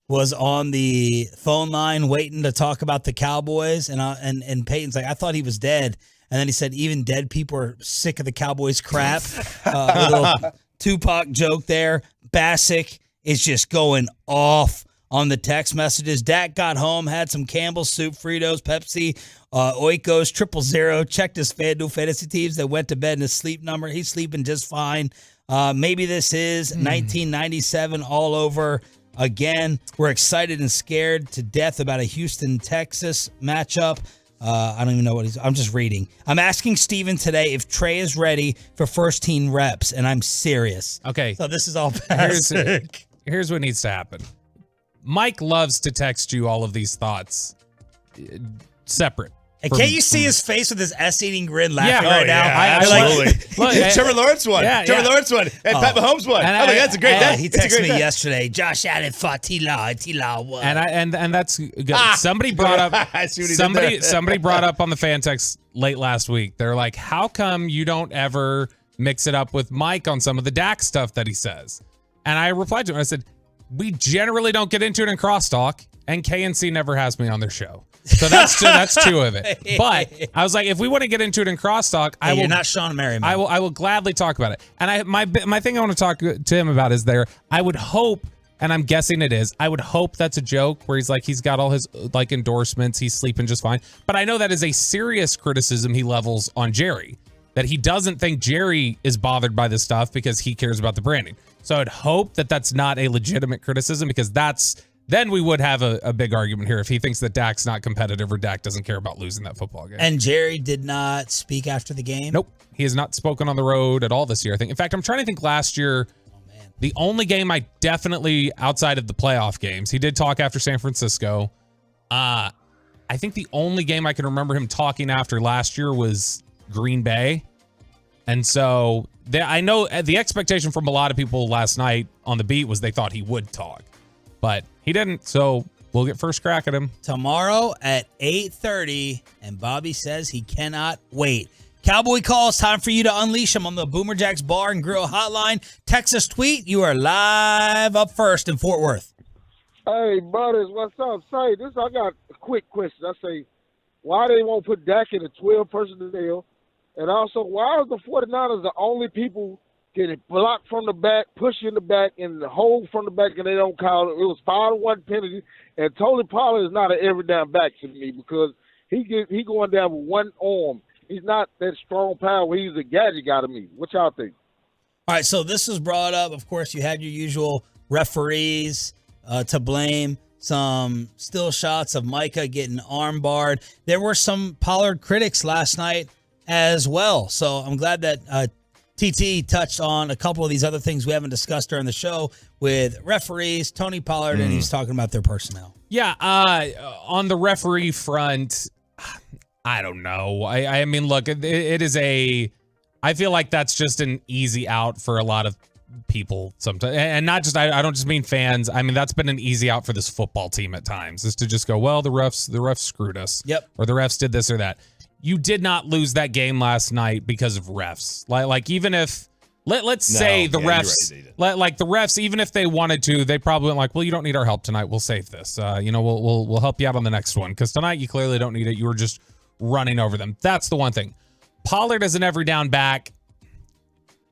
was on the phone line waiting to talk about the Cowboys, and Peyton's like, I thought he was dead. And then he said, even dead people are sick of the Cowboys crap. A little Tupac joke there. Bassick is just going off on the text messages. Dak got home, had some Campbell's soup, Fritos, Pepsi, Oikos, 000, checked his FanDuel fantasy teams that went to bed in his sleep number. He's sleeping just fine. Maybe this is 1997 all over again. We're excited and scared to death about a Houston-Texas matchup. I don't even know what I'm just reading. I'm asking Steven today if Trey is ready for first team reps, and I'm serious. Okay. So this is all basic. Here's what needs to happen. Mike loves to text you all of these thoughts separate. And can't you see his face with his ass-eating grin laughing Yeah. right now? Absolutely. Look, Trevor Lawrence one. Trevor Lawrence one. And Pat Mahomes one. That's a great day. He texted me yesterday. Josh Allen fought Tila one. And that's good. Somebody brought up somebody brought up on the fan text late last week. They're like, how come you don't ever mix it up with Mike on some of the Dak stuff that he says? And I replied to him. I said, we generally don't get into it in crosstalk, and KNC never has me on their show. So that's 2 of it. But I was like, if we want to get into it in crosstalk, I will. You're not Sean Merriman. I will gladly talk about it. And my thing I want to talk to him about is I would hope, and I'm guessing it is, I would hope that's a joke where he's like, he's got all his like endorsements, he's sleeping just fine. But I know that is a serious criticism he levels on Jerry, that he doesn't think Jerry is bothered by this stuff because he cares about the branding. So I'd hope that that's not a legitimate criticism, because then we would have a big argument here if he thinks that Dak's not competitive or Dak doesn't care about losing that football game. And Jerry did not speak after the game? Nope. He has not spoken on the road at all this year, I think. In fact, I'm trying to think last year, the only game I definitely, outside of the playoff games, he did talk after San Francisco. I think the only game I can remember him talking after last year was Green Bay. And so I know the expectation from a lot of people last night on the beat was they thought he would talk. But he didn't, so we'll get first crack at him. Tomorrow at 8:30, and Bobby says he cannot wait. Cowboy calls, time for you to unleash him on the Boomer Jacks Bar and Grill Hotline. Texas tweet, you are live up first in Fort Worth. Hey, brothers, what's up? Say, I got a quick question. I say, why they won't put Dak in a 12-person deal? And also, why are the 49ers the only people getting blocked from the back, pushed in the back, and the hold from the back, and they don't call it? It was 5-1 penalty, and Tony Pollard is not an every down back to me, because he going down with one arm. He's not that strong power. He's a gadget guy to me. What y'all think? All right, so this was brought up. Of course, you had your usual referees to blame. Some still shots of Micah getting arm barred. There were some Pollard critics last night as well. So I'm glad that TT touched on a couple of these other things we haven't discussed during the show with referees, Tony Pollard, and he's talking about their personnel. Yeah, on the referee front, I don't know. I mean, look, it is I feel like that's just an easy out for a lot of people sometimes. And not just, I don't just mean fans. I mean, that's been an easy out for this football team at times, is to just go, well, the refs screwed us. Yep. Or the refs did this or that. You did not lose that game last night because of refs. Like even if, let's say the refs, like the refs, even if they wanted to, they probably went like, well, you don't need our help tonight. We'll save this. We'll help you out on the next one, because tonight you clearly don't need it. You were just running over them. That's the one thing. Pollard as an every down back,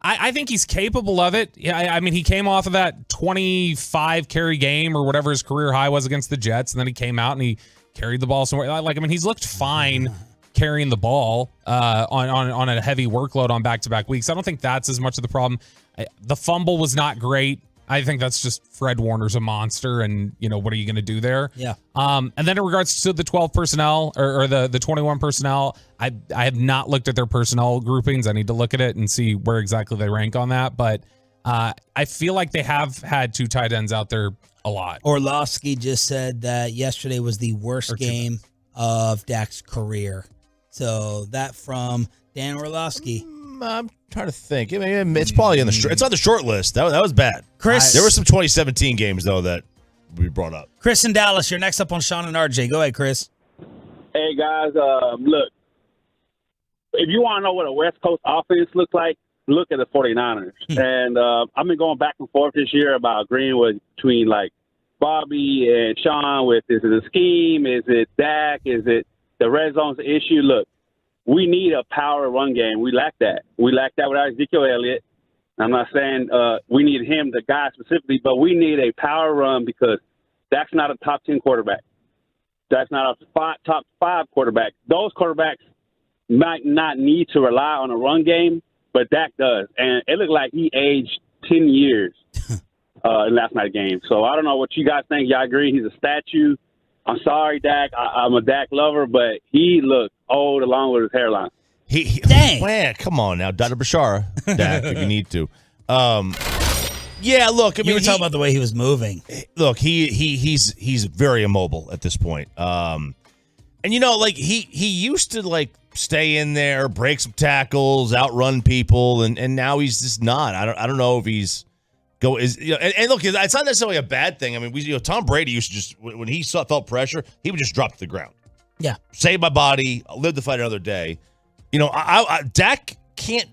I think he's capable of it. Yeah, I mean, he came off of that 25 carry game or whatever his career high was against the Jets, and then he came out and he carried the ball somewhere. Like, I mean, he's looked fine carrying the ball on a heavy workload on back-to-back weeks. I don't think that's as much of the problem. The fumble was not great. I think that's just Fred Warner's a monster, and what are you going to do there? Yeah. And then in regards to the 12 personnel or the 21 personnel, I have not looked at their personnel groupings. I need to look at it and see where exactly they rank on that. But I feel like they have had 2 tight ends out there a lot. Orlovsky just said that yesterday was the worst game of Dak's career. So that from Dan Orlovsky. I'm trying to think. I mean, it's probably it's on the short list. That was bad. Chris, there were some 2017 games though that we brought up. Chris in Dallas, you're next up on Sean and RJ. Go ahead, Chris. Hey guys, look, if you want to know what a West Coast offense looks like, look at the 49ers. And I've been going back and forth this year about agreeing between like Bobby and Sean with, is it a scheme? Is it Dak? Is it the red zone's issue? Look, we need a power run game. We lack that. We lack that without Ezekiel Elliott. I'm not saying we need him, the guy specifically, but we need a power run because Dak's not a top 10 quarterback. That's not a top 5 quarterback. Those quarterbacks might not need to rely on a run game, but Dak does. And it looked like he aged 10 years in last night's game. So I don't know what you guys think. Y'all agree he's a statue? I'm sorry, Dak. I'm a Dak lover, but he looked old along with his hairline. Dang. Man, come on now, Dr. Bashara, Dak, if you need to. Yeah, look, I mean, you were talking about the way he was moving. Look, he's very immobile at this point. And like he used to like stay in there, break some tackles, outrun people, and now he's just not. I don't know if he's and look, it's not necessarily a bad thing. I mean, Tom Brady used to just when he felt pressure, he would just drop to the ground. Yeah, save my body, live to fight another day. Dak can't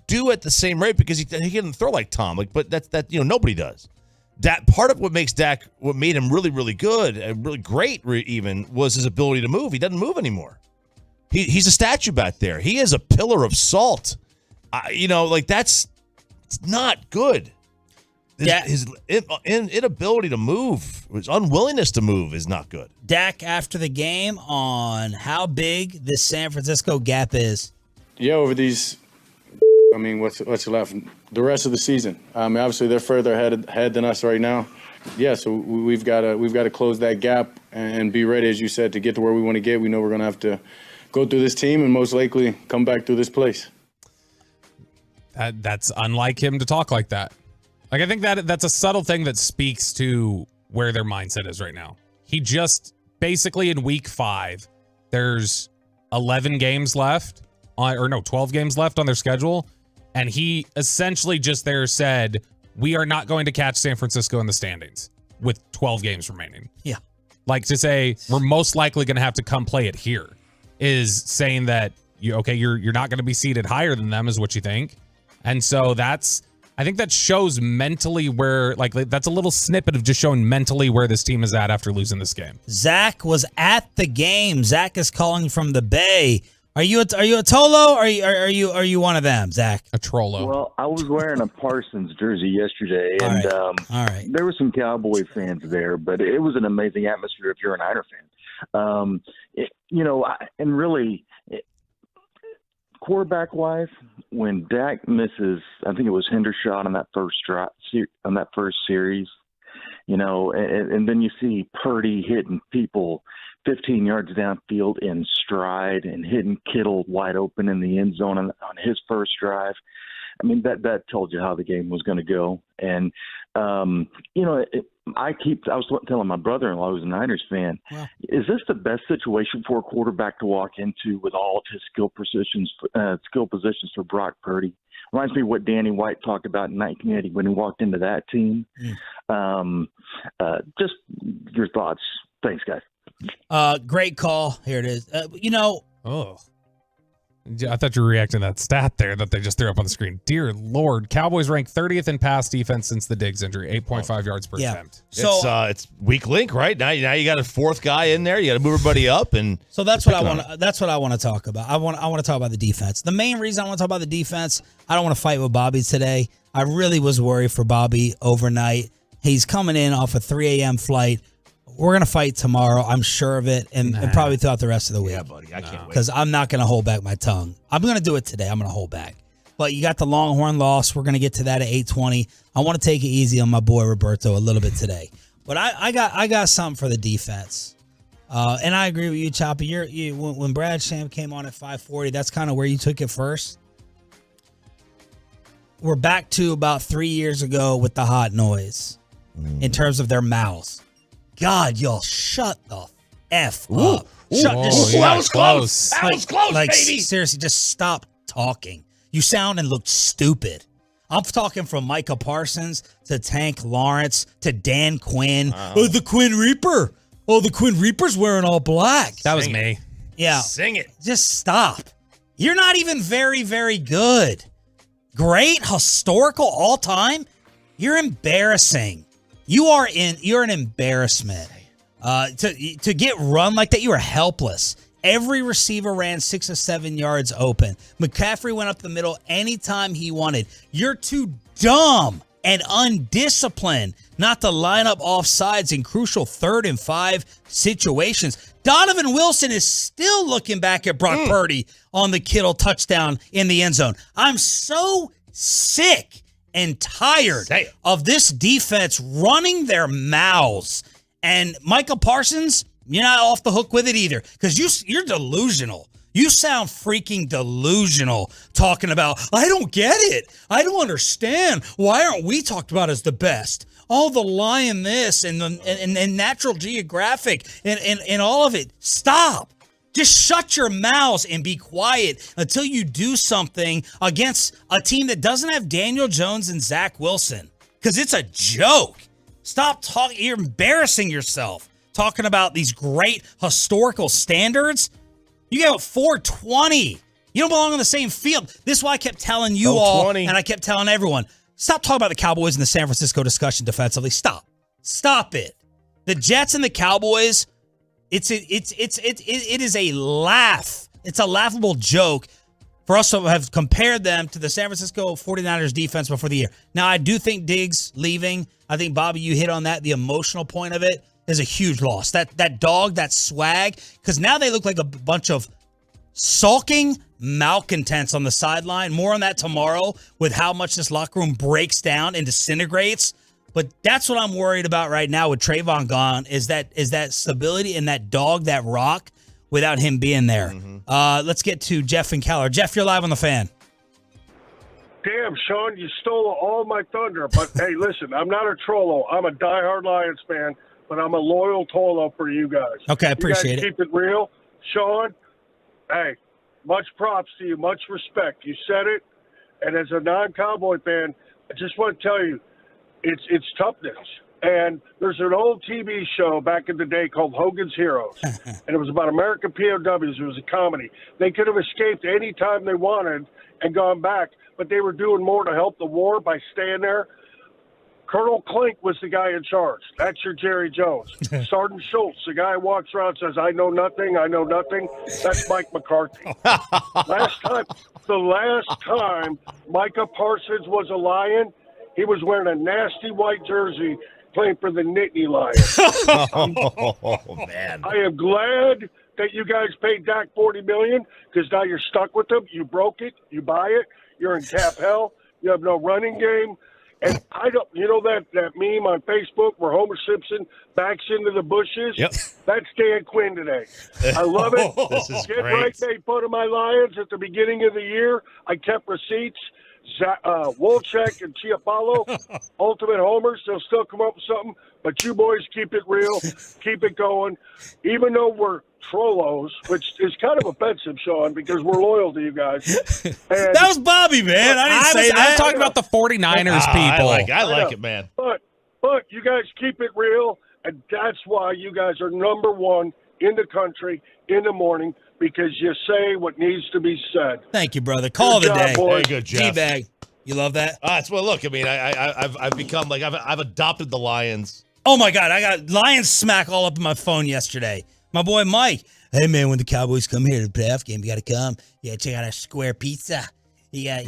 do it the same rate because he can throw like Tom. But that nobody does. That part of what made him really, really good and really great even was his ability to move. He doesn't move anymore. He's a statue back there. He is a pillar of salt. It's not good. His inability to move, his unwillingness to move is not good. Dak after the game on how big this San Francisco gap is. Yeah, over these, what's left? The rest of the season. Obviously they're further ahead than us right now. Yeah, so we've got to close that gap and be ready, as you said, to get to where we want to get. We know we're going to have to go through this team and most likely come back through this place. That's unlike him to talk like that. Like, I think that's a subtle thing that speaks to where their mindset is right now. He just basically in week 5, there's 11 games left 12 games left on their schedule. And he essentially just there said, we are not going to catch San Francisco in the standings with 12 games remaining. Yeah. Like to say, we're most likely going to have to come play it here is saying that you're not going to be seated higher than them is what you think. And so I think that shows mentally where, that's a little snippet of just showing mentally where this team is at after losing this game. Zach was at the game. Zach is calling from the Bay. Are you a Tolo? Or are you one of them, Zach? A Trollo. Well, I was wearing a Parsons jersey yesterday, and all right. There were some Cowboy fans there, but it was an amazing atmosphere if you're a Niner fan. And really. Quarterback-wise, when Dak misses, I think it was Hendershot on that first series, and then you see Purdy hitting people 15 yards downfield in stride and hitting Kittle wide open in the end zone on his first drive. I mean, that told you how the game was going to go. And, I was telling my brother-in-law, who's a Niners fan, is this the best situation for a quarterback to walk into with all of his skill positions for Brock Purdy? Reminds me of what Danny White talked about in 1980 when he walked into that team. Just your thoughts. Thanks, guys. Great call. Here it is. I thought you were reacting to that stat there that they just threw up on the screen. Dear Lord, Cowboys rank 30th in pass defense since the Diggs injury, 8.5 yards per attempt. So it's weak link, right? Now you got a fourth guy in there. You got to move everybody up, and so that's what I want. That's what I want to talk about. I want to talk about the defense. The main reason I want to talk about the defense, I don't want to fight with Bobby today. I really was worried for Bobby overnight. He's coming in off a 3 a.m. flight. We're going to fight tomorrow. I'm sure of it. And probably throughout the rest of the week. Yeah, buddy. I can't wait. Because I'm not going to hold back my tongue. I'm going to do it today. I'm going to hold back. but you got the Longhorn loss. We're going to get to that at 8:20. I want to take it easy on my boy Roberto a little bit today. But I got something for the defense. And I agree with you, Choppy. When Brad Sham came on at 5:40, that's kind of where you took it first. We're back to about 3 years ago with the hot noise in terms of their mouths. God, y'all shut the F up. That was close. That was close, baby. Seriously, just stop talking. You sound and look stupid. I'm talking from Micah Parsons to Tank Lawrence to Dan Quinn. Oh, the Quinn Reaper. Oh, the Quinn Reaper's wearing all black. That was me. Yeah. Sing it. Just stop. You're not even very, very good. Great, historical, all time. You're embarrassing. You're an embarrassment. To get run like that, you were helpless. Every receiver ran 6 or 7 yards open. McCaffrey went up the middle anytime he wanted. You're too dumb and undisciplined not to line up off sides in crucial 3rd and 5 situations. Donovan Wilson is still looking back at Brock Purdy on the Kittle touchdown in the end zone. I'm so sick and tired of this defense running their mouths. And Michael Parsons, you're not off the hook with it either, because you're delusional. You sound freaking delusional talking about, I don't get it. I don't understand. Why aren't we talked about as the best? All the Lion this and Natural Geographic and all of it. Stop. Just shut your mouths and be quiet until you do something against a team that doesn't have Daniel Jones and Zach Wilson, because it's a joke. Stop talking. You're embarrassing yourself talking about these great historical standards. You got 420. You don't belong on the same field. This is why I kept telling you all, and I kept telling everyone, stop talking about the Cowboys and the San Francisco discussion defensively. Stop. Stop it. The Jets and the Cowboys, it is a laugh. It's a laughable joke for us to have compared them to the San Francisco 49ers defense before the year. Now, I do think Diggs leaving, I think, Bobby, you hit on that. The emotional point of it is a huge loss. That dog, that swag, because now they look like a bunch of sulking malcontents on the sideline. More on that tomorrow with how much this locker room breaks down and disintegrates. But that's what I'm worried about right now with Trayvon gone, is that stability and that dog, that rock, without him being there. Let's get to Jeff and Keller. Jeff, you're live on the Fan. Damn, Sean, you stole all my thunder. But, hey, listen, I'm not a trollo. I'm a diehard Lions fan, but I'm a loyal Tolo for you guys. Okay, I appreciate it. Keep it real. Sean, hey, much props to you, much respect. You said it. And as a non-Cowboy fan, I just want to tell you, it's toughness. And there's an old TV show back in the day called Hogan's Heroes, and it was about American POWs. It was a comedy. They could have escaped any time they wanted and gone back, but they were doing more to help the war by staying there. Colonel Klink was the guy in charge. That's your Jerry Jones. Sergeant Schultz, the guy who walks around and says, I know nothing, I know nothing. That's Mike McCarthy. The last time Micah Parsons was a Lion, he was wearing a nasty white jersey playing for the Nittany Lions. Oh, man. I am glad that you guys paid Dak $40 million, because now you're stuck with him. You broke it. You buy it. You're in cap hell. You have no running game. And I don't, you know that meme on Facebook where Homer Simpson backs into the bushes? Yep. That's Dan Quinn today. I love it. This is Get great. right, made fun of my Lions at the beginning of the year. I kept receipts. Wolchek and Chiapalo, ultimate homers. They'll still come up with something, but you boys keep it real, keep it going. Even though we're trollos, which is kind of offensive, Sean, because we're loyal to you guys. And that was Bobby, man. I didn't say that. I'm talking about the 49ers people. I like it, man. But you guys keep it real, and that's why you guys are number one in the country in the morning, because you say what needs to be said. Thank you, brother. Call Good of the job, day. boys. Very good, Jeff. G-Bag. You love that? Well, look, I mean, I've become like, I've adopted the Lions. Oh, my God. I got Lions smack all up in my phone yesterday. My boy Mike. Hey, man, when the Cowboys come here to the playoff game, you got to come. Yeah, check out our square pizza. You got.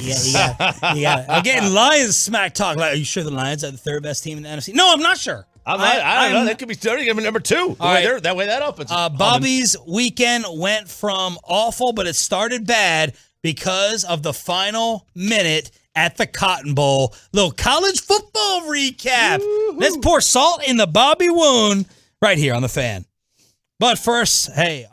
I'm getting Lions smack talk. Like, are you sure the Lions are the third best team in the NFC? No, I'm not sure. I don't know. That could be starting at number 2. That way that opens. Bobby's weekend went from awful, but it started bad because of the final minute at the Cotton Bowl. Little college football recap. Woo-hoo. Let's pour salt in the Bobby wound right here on The Fan. But first, hey.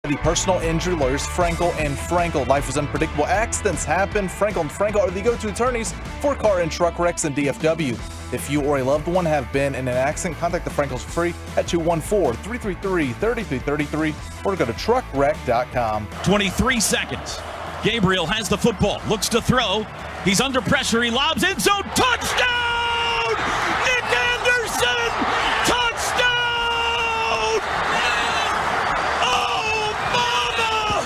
The personal injury lawyers, Frankel and Frankel. Life is unpredictable. Accidents happen. Frankel and Frankel are the go-to attorneys for car and truck wrecks in DFW. If you or a loved one have been in an accident, contact the Frankels for free at 214-333-3333 or go to truckwreck.com. 23 seconds. Gabriel has the football, looks to throw. He's under pressure. He lobs end zone. Touchdown! Nick Anderson! Touchdown! Oh, mama!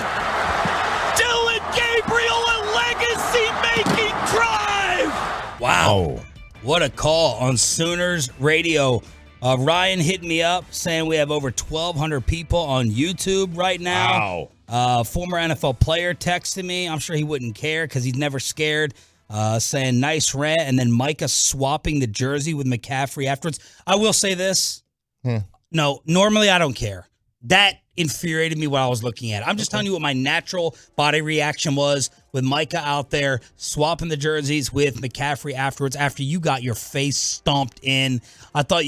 Dylan Gabriel, a legacy-making drive! Wow. What a call on Sooners Radio. Ryan hit me up saying we have over 1,200 people on YouTube right now. Wow. Former NFL player texted me. I'm sure he wouldn't care because he's never scared. Saying nice rant, and then Micah swapping the jersey with McCaffrey afterwards. I will say this. No, normally I don't care. That infuriated me while I was looking at it. I'm just telling you what my natural body reaction was with Micah out there swapping the jerseys with McCaffrey afterwards after you got your face stomped in. I thought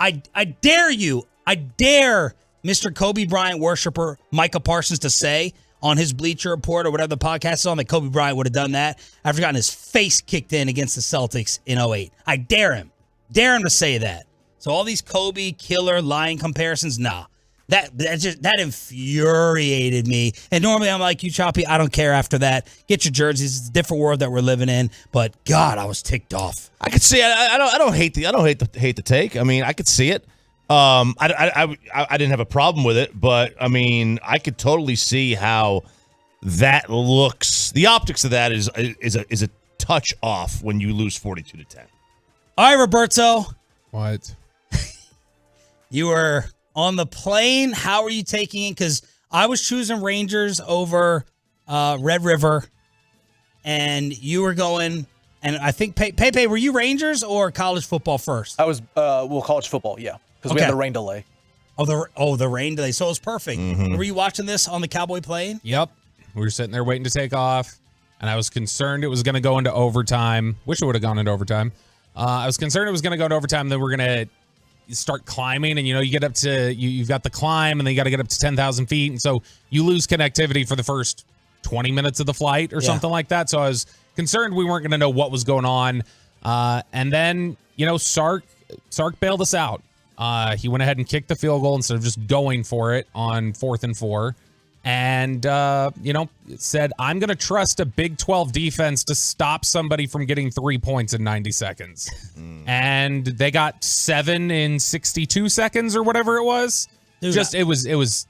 I dare you. I dare Mr. Kobe Bryant worshiper Micah Parsons to say on his Bleacher Report or whatever the podcast is on that Kobe Bryant would have done that after getting his face kicked in against the Celtics in 2008. I dare him. Dare him to say that. So all these Kobe killer lying comparisons, nah. That infuriated me. And normally I'm like you, Choppy. I don't care after that. Get your jerseys. It's a different world that we're living in. But God, I was ticked off. I could see. I don't hate the take. I mean, I could see it. I didn't have a problem with it, but I mean, I could totally see how that looks. The optics of that is a touch off when you lose 42-10. All right, Roberto. What? You were on the plane. How are you taking it? Because I was choosing Rangers over Red River, and you were going. And I think Pepe, were you Rangers or college football first? I was college football, yeah, because we had the rain delay. The rain delay. So it was perfect. Mm-hmm. Were you watching this on the Cowboy plane? Yep. We were sitting there waiting to take off, and I was concerned it was going to go into overtime. Wish it would have gone into overtime. I was concerned it was going to go into overtime. Then we're going to start climbing, and you get up to you've got the climb, and then you got to get up to 10,000 feet, and so you lose connectivity for the first 20 minutes of the flight or something like that. So I was concerned we weren't going to know what was going on, and then Sark bailed us out. He went ahead and kicked the field goal instead of just going for it on 4th and 4, and said, I'm going to trust a Big 12 defense to stop somebody from getting 3 points in 90 seconds. And they got 7 in 62 seconds or whatever it was. Dude, there was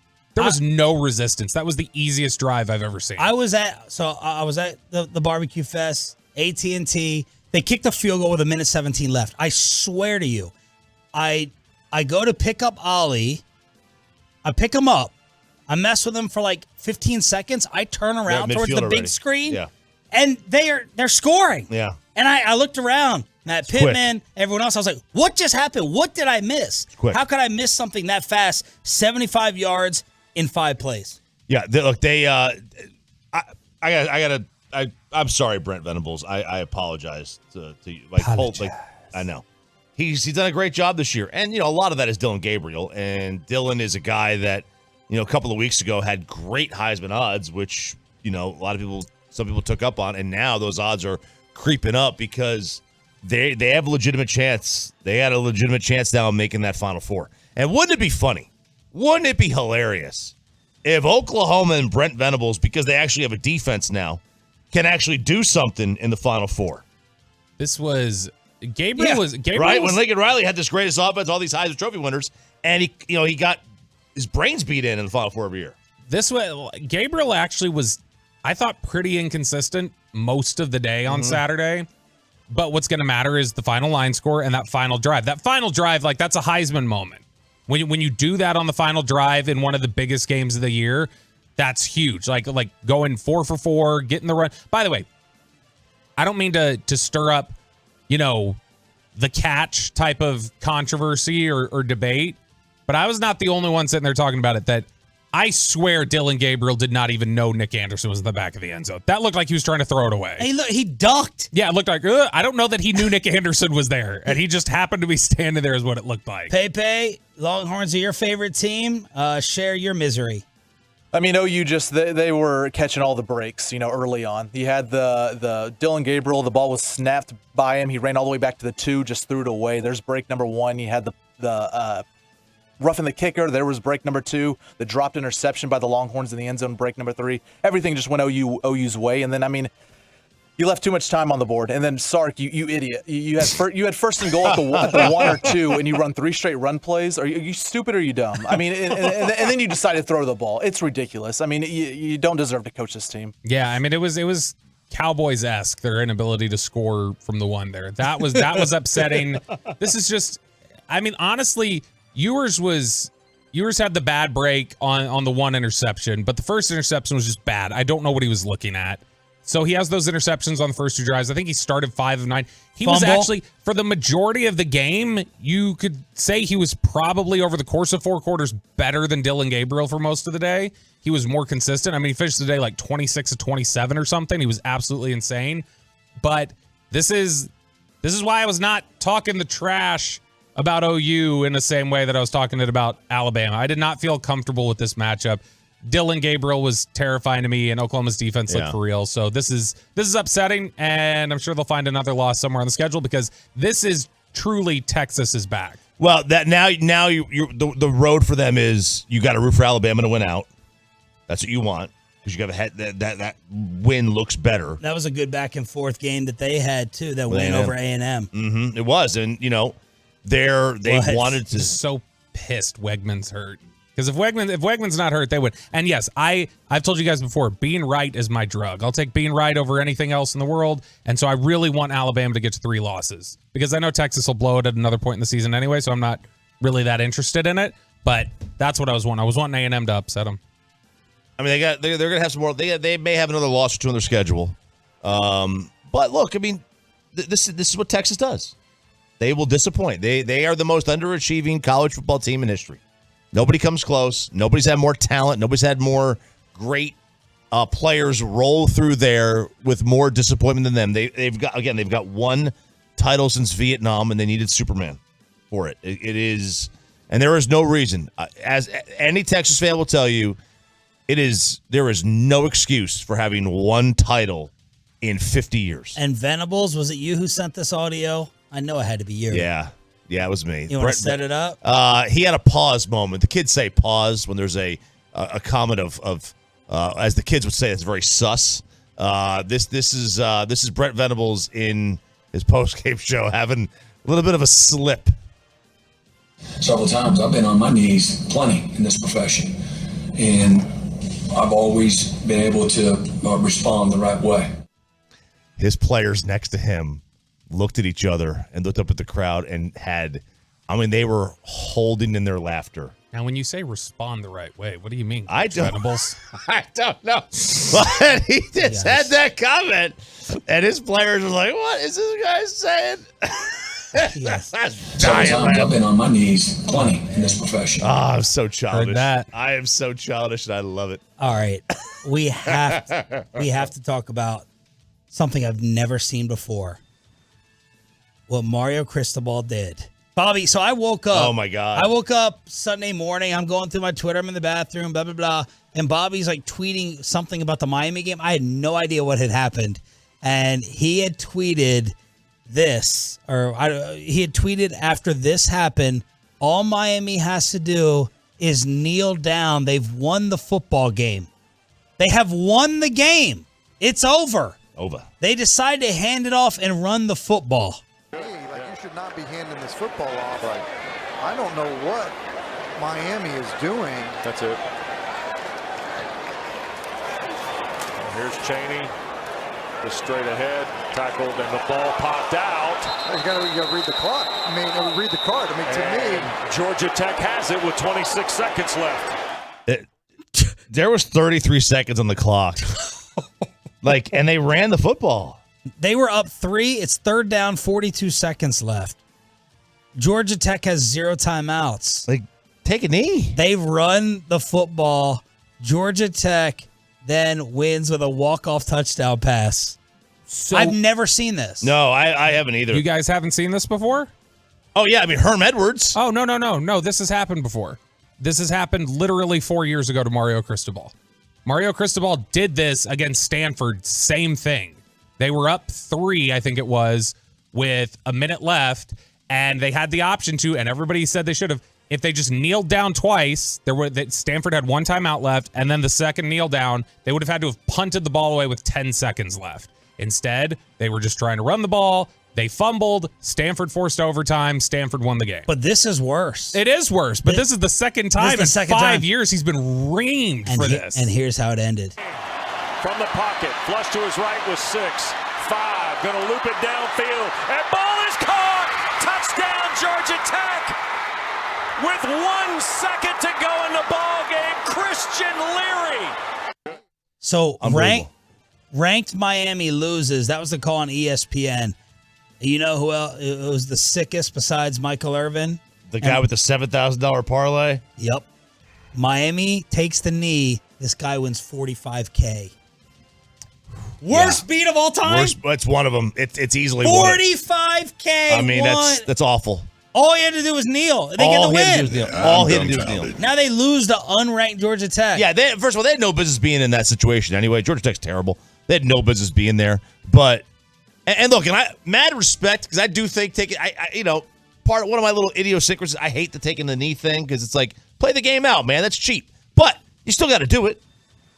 no resistance. That was the easiest drive I've ever seen. I was at the barbecue fest, AT&T. They kicked the field goal with 1:17 left. I swear to you, I go to pick up Ollie. I pick him up. I mess with him for like 15 seconds. I turn around towards the big screen, and they're scoring. Yeah. And I looked around, Matt Pittman, everyone else. I was like, what just happened? What did I miss? How could I miss something that fast? 75 yards in 5 plays. Yeah, I'm sorry, Brent Venables. I apologize to you. I know. He's done a great job this year. And, a lot of that is Dylan Gabriel. And Dylan is a guy that, a couple of weeks ago had great Heisman odds, which, some people took up on. And now those odds are creeping up because they have a legitimate chance. They had a legitimate chance now of making that Final Four. And wouldn't it be funny? Wouldn't it be hilarious if Oklahoma and Brent Venables, because they actually have a defense now, can actually do something in the Final Four? This was Gabriel right when Lincoln Riley had this greatest offense, all these Heisman Trophy winners, and he got his brains beat in the Final Four every year. Gabriel actually was, I thought, pretty inconsistent most of the day on Saturday. But what's going to matter is the final line score and that final drive. That final drive, that's a Heisman moment. When you do that on the final drive in one of the biggest games of the year, that's huge. Like going 4 for 4, getting the run. By the way, I don't mean to stir up, the catch type of controversy or debate, but I was not the only one sitting there talking about it. That I swear Dylan Gabriel did not even know Nick Anderson was in the back of the end zone. That looked like he was trying to throw it away. Hey, look, he ducked. Yeah, it looked like, I don't know that he knew Nick Anderson was there, and he just happened to be standing there is what it looked like. Pepe, Longhorns are your favorite team. Share your misery. I mean, OU just they were catching all the breaks, early on. You had the Dylan Gabriel, the ball was snapped by him. He ran all the way back to the 2, just threw it away. There's break number 1. You had the roughing the kicker. There was break number 2. The dropped interception by the Longhorns in the end zone, break number 3. Everything just went OU's way. And then, I mean, you left too much time on the board. And then Sark, you idiot. You had first and goal at the 1 or 2, and you run 3 straight run plays. Are you stupid or are you dumb? I mean, and then you decide to throw the ball. It's ridiculous. I mean, you don't deserve to coach this team. Yeah, I mean, it was Cowboys-esque, their inability to score from the 1 there. That was upsetting. This is just, I mean, honestly, Ewers had the bad break on the 1 interception, but the first interception was just bad. I don't know what he was looking at. So he has those interceptions on the first 2 drives. I think he started 5 of 9. He was actually, for the majority of the game, you could say he was probably over the course of 4 quarters better than Dylan Gabriel for most of the day. He was more consistent. I mean, he finished the day like 26 of 27 or something. He was absolutely insane. But this is why I was not talking the trash about OU in the same way that I was talking it about Alabama. I did not feel comfortable with this matchup. Dylan Gabriel was terrifying to me, and Oklahoma's defense looked for real. So this is upsetting, and I'm sure they'll find another loss somewhere on the schedule because this is truly Texas's back. Well, that now the road for them is you got to root for Alabama to win out. That's what you want because you got that win looks better. That was a good back and forth game that they had too. That win over A&M. Mm-hmm. It was, and they wanted to. So pissed Wegman's hurt. Because if Wegman's not hurt, they would. And yes, I've told you guys before, being right is my drug. I'll take being right over anything else in the world. And so I really want Alabama to get to 3 losses because I know Texas will blow it at another point in the season anyway. So I'm not really that interested in it. But that's what I was wanting. I was wanting A&M to upset them. I mean, they're going to have some more. They may have another loss or 2 on their schedule. But look, I mean, this is what Texas does. They will disappoint. They are the most underachieving college football team in history. Nobody comes close. Nobody's had more talent. Nobody's had more great players roll through there with more disappointment than them. They've got 1 title since Vietnam, and they needed Superman for it. It is, and there is no reason. As any Texas fan will tell you, there is no excuse for having 1 title in 50 years. And Venables, was it you who sent this audio? I know it had to be you. Yeah, it was me. You want to set it up? He had a pause moment. The kids say pause when there's a comment of as the kids would say, it's very sus. This is Brent Venables in his post-game show having a little bit of a slip. Several times I've been on my knees plenty in this profession, and I've always been able to respond the right way. His players next to him looked at each other and looked up at the crowd and they were holding in their laughter. Now, when you say respond the right way, what do you mean? I don't know. But he just had that comment, and his players were like, what is this guy saying? Several times I've been on my knees plenty in this profession. Oh, I'm so childish. Heard that. I am so childish, and I love it. All right. We have to talk about something I've never seen before. What Mario Cristobal did. Bobby, so I woke up. Oh, my God. I woke up Sunday morning. I'm going through my Twitter. I'm in the bathroom, blah, blah, blah. And Bobby's like tweeting something about the Miami game. I had no idea what had happened. And he had tweeted this, he had tweeted after this happened, all Miami has to do is kneel down. They've won the football game. They have won the game. It's over. They decide to hand it off and run the football. You should not be handing this football off. Right. I don't know what Miami is doing. That's it. Here's Chaney, just straight ahead, tackled, and the ball popped out. You got to read the clock. Read the card. To me, Georgia Tech has it with 26 seconds left. There was 33 seconds on the clock. And they ran the football. They were up 3. It's 3rd down, 42 seconds left. Georgia Tech has 0 timeouts. Take a knee. They run the football. Georgia Tech then wins with a walk-off touchdown pass. So I've never seen this. No, I haven't either. You guys haven't seen this before? Oh, yeah. Herm Edwards. Oh, no. This has happened before. This has happened literally 4 years ago to Mario Cristobal. Mario Cristobal did this against Stanford. Same thing. They were up 3, I think it was, with a minute left, and they had the option to, and everybody said they should have. If they just kneeled down twice, Stanford had 1 timeout left, and then the second kneel down, they would have had to have punted the ball away with 10 seconds left. Instead, they were just trying to run the ball. They fumbled. Stanford forced overtime. Stanford won the game. But this is worse. It is worse, but this is the second time in 5 years he's been reamed for this. And here's how it ended. From the pocket, flush to his right with 6, 5, gonna loop it downfield, and ball is caught! Touchdown, Georgia Tech! With 1 second to go in the ball game, Christian Leary. So ranked Miami loses. That was the call on ESPN. You know who else? It was the sickest besides Michael Irvin. The guy with the $7,000 parlay? Yep. Miami takes the knee. This guy wins $45K. Worst beat of all time? It's one of them. It's easily $45K. I mean, that's awful. All he had to do was kneel. They get the win. All he had to do was kneel. Now they lose to unranked Georgia Tech. Yeah, first of all, they had no business being in that situation anyway. Georgia Tech's terrible. They had no business being there. But and look, and I mad respect because I do think one of my little idiosyncrasies. I hate the taking the knee thing because it's like play the game out, man. That's cheap. But you still got to do it.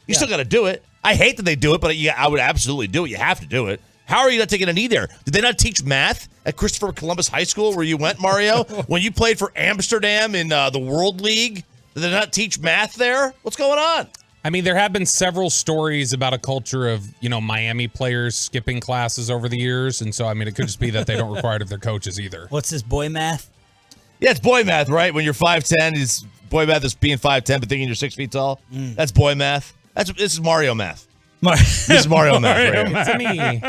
You still got to do it. I hate that they do it, but I would absolutely do it. You have to do it. How are you not taking a knee there? Did they not teach math at Christopher Columbus High School where you went, Mario? When you played for Amsterdam in the World League, did they not teach math there? What's going on? I mean, there have been several stories about a culture of, Miami players skipping classes over the years. And so, I mean, it could just be that they don't require it of their coaches either. What's this, boy math? Yeah, it's boy math, right? When you're 5'10", it's boy math is being 5'10", but thinking you're 6 feet tall. That's boy math. This is Mario math. This is Mario math. Right? It's me.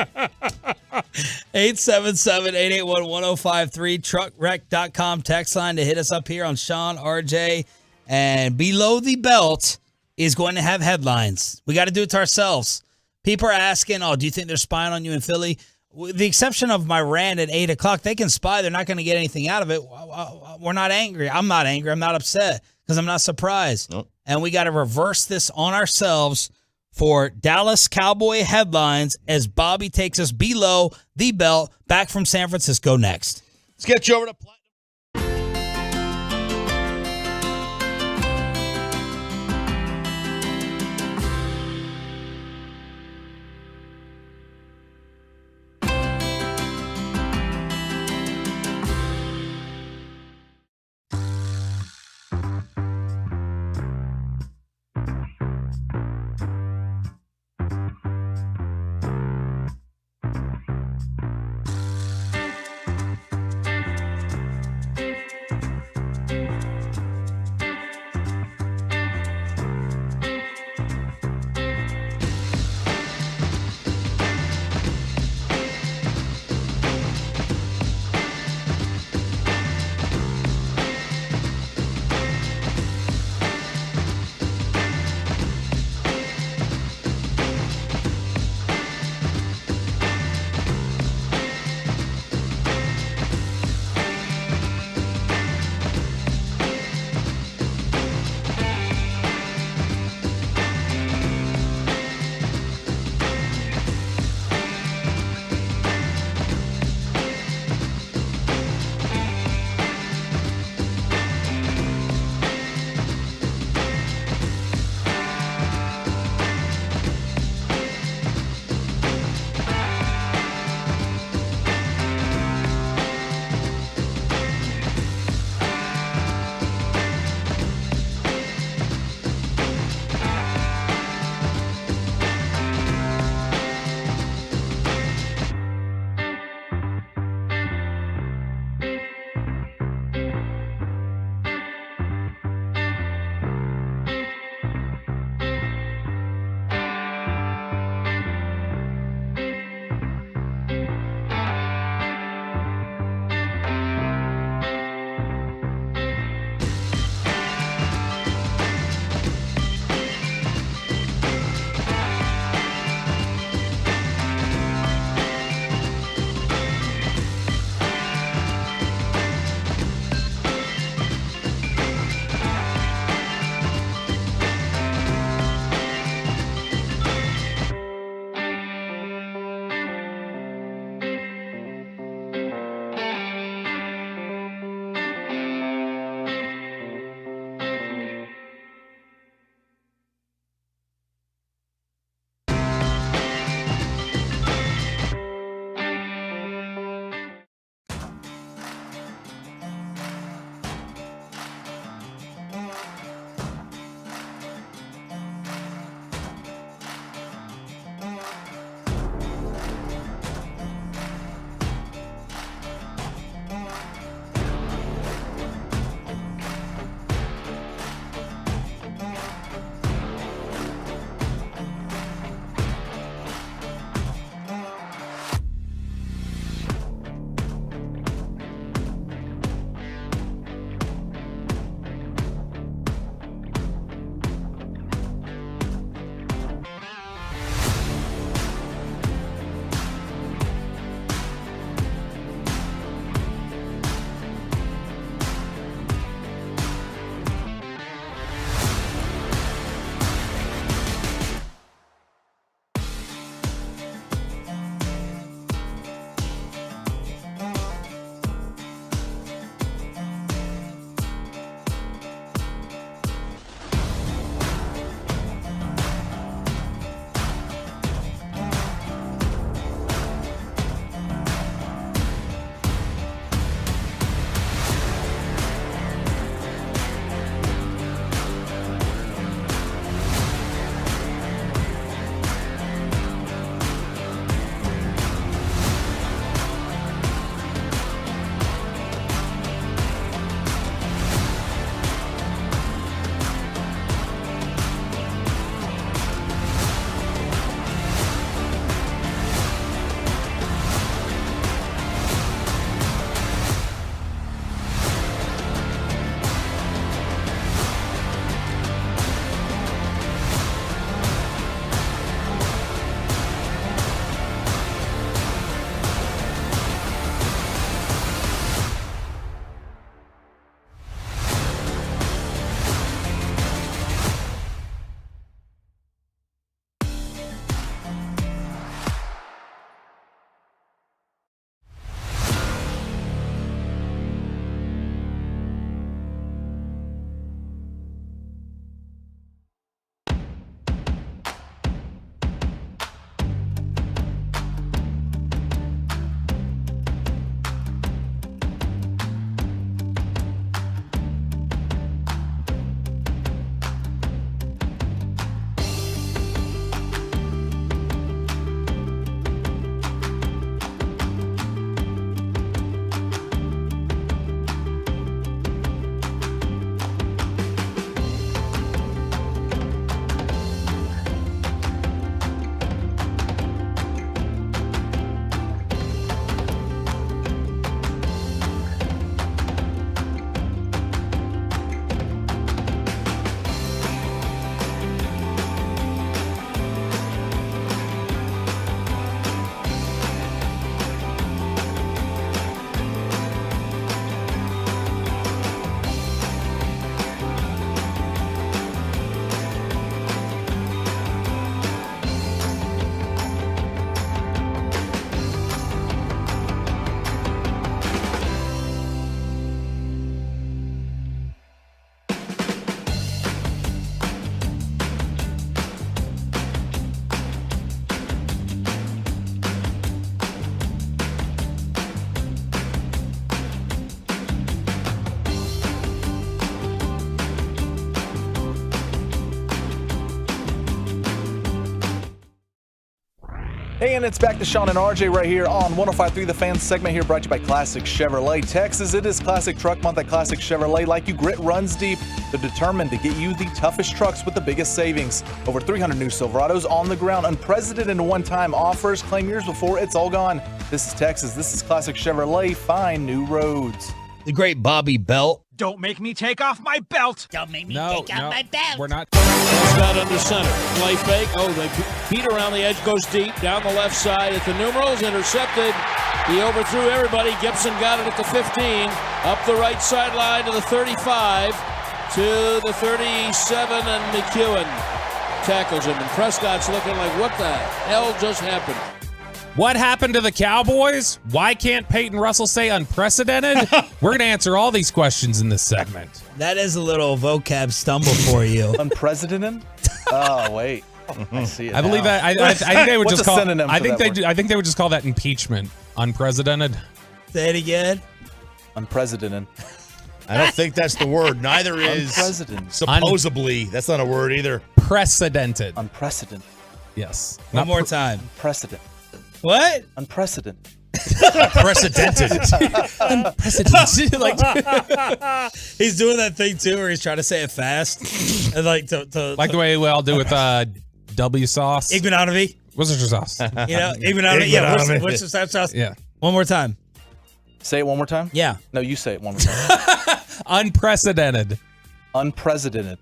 877-881-1053, truckwreck.com text line to hit us up here on Sean, RJ, and Below the Belt is going to have headlines. We got to do it to ourselves. People are asking, do you think they're spying on you in Philly? With the exception of my rant at 8 o'clock, they can spy. They're not going to get anything out of it. We're not angry. I'm not angry. I'm not upset because I'm not surprised. Nope. And we got to reverse this on ourselves for Dallas Cowboy headlines as Bobby takes us below the belt back from San Francisco next. Let's get you over to And it's back to Sean and RJ right here on 105.3 The Fan segment here, brought to you by Classic Chevrolet. Texas, it is Classic Truck Month at Classic Chevrolet. Like you, grit runs deep. They're determined to get you the toughest trucks with the biggest savings. Over 300 new Silverados on the ground. Unprecedented one-time offers. Claim yours before it's all gone. This is Texas. This is Classic Chevrolet. Find new roads. The great Bobby Belt. Don't make me take off my belt. Don't make me take off my belt. We're not. Scott under center. Play fake. Oh, they beat around the edge, goes deep, down the left side at the numerals, intercepted. He overthrew everybody. Gibson got it at the 15, up the right sideline to the 35, to the 37, and McEwen tackles him. And Prescott's looking like, what the hell just happened? What happened to the Cowboys? Why can't Peyton Russell say unprecedented? We're going to answer all these questions in this segment. That is a little vocab stumble for you. Unprecedented? Oh, wait. I see it. I believe now. that. I think they would What's just a call. synonym for I think that they word? do. I think they would just call that impeachment. Unprecedented. Say it again. Unprecedented. I don't think that's the word. Neither is Unprecedented. supposedly. That's not a word either. Precedented. Unprecedented. Yes. One more time. Unprecedented. What? Unprecedented. Unprecedented. Unprecedented. Like he's doing that thing too, where he's trying to say it fast, and like the way we all do with W sauce. Ignominy. Worcestershire sauce. You know, ignominy. Yeah, Worcestershire sauce. Yeah. One more time. Say it one more time? Yeah. No, you say it one more time. Unprecedented. Unprecedented.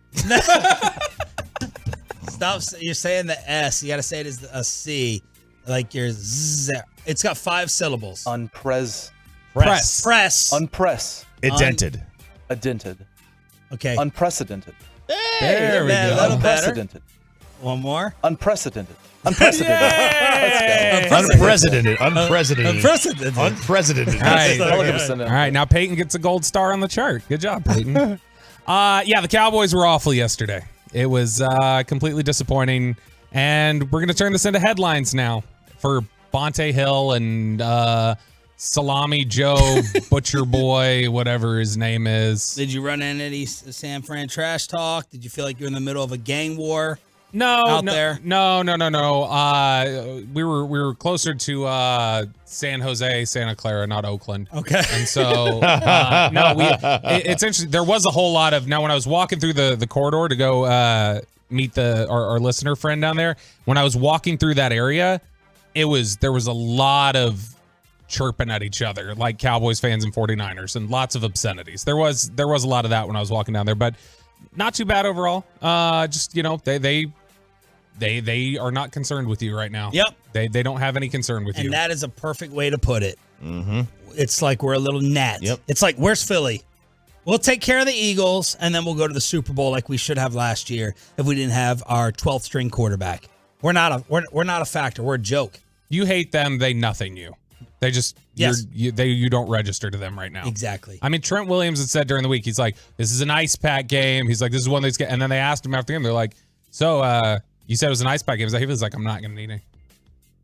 Stop. You're saying the S. You got to say it as a C. Like your Z. It's got 5 syllables. Press. Unpress. Indented. Adented. Okay. Unprecedented. There we go. Unprecedented. One more. Unprecedented. Unprecedented. Unprecedented. Unprecedented. Unprecedented. Unprecedented. All right. Now Peyton gets a gold star on the chart. Good job, Peyton. Yeah, the Cowboys were awful yesterday. It was completely disappointing. And we're going to turn this into headlines now for Bonte Hill and Salami Joe, Butcher Boy, whatever his name is. Did you run into any San Fran trash talk? Did you feel like you're in the middle of a gang war? No. There? No. We were closer to San Jose, Santa Clara, not Oakland. Okay. And so, it's interesting. There was a whole lot of, now when I was walking through the corridor to go meet our listener friend down there, when I was walking through that area, there was a lot of chirping at each other, like Cowboys fans and 49ers, and lots of obscenities. There was a lot of that when I was walking down there, but not too bad overall. Just, they are not concerned with you right now. Yep. They don't have any concern with you. And that is a perfect way to put it. Mm-hmm. It's like we're a little gnat. Yep. It's like, where's Philly? We'll take care of the Eagles, and then we'll go to the Super Bowl like we should have last year if we didn't have our 12th string quarterback. We're not a factor. We're a joke. You hate them. They nothing you. They just you don't register to them right now. Exactly. I mean, Trent Williams had said during the week, he's like, this is an ice pack game. He's like, this is one that's and then they asked him after the game, they're like, so you said it was an ice pack game. He was like, I'm not gonna need it.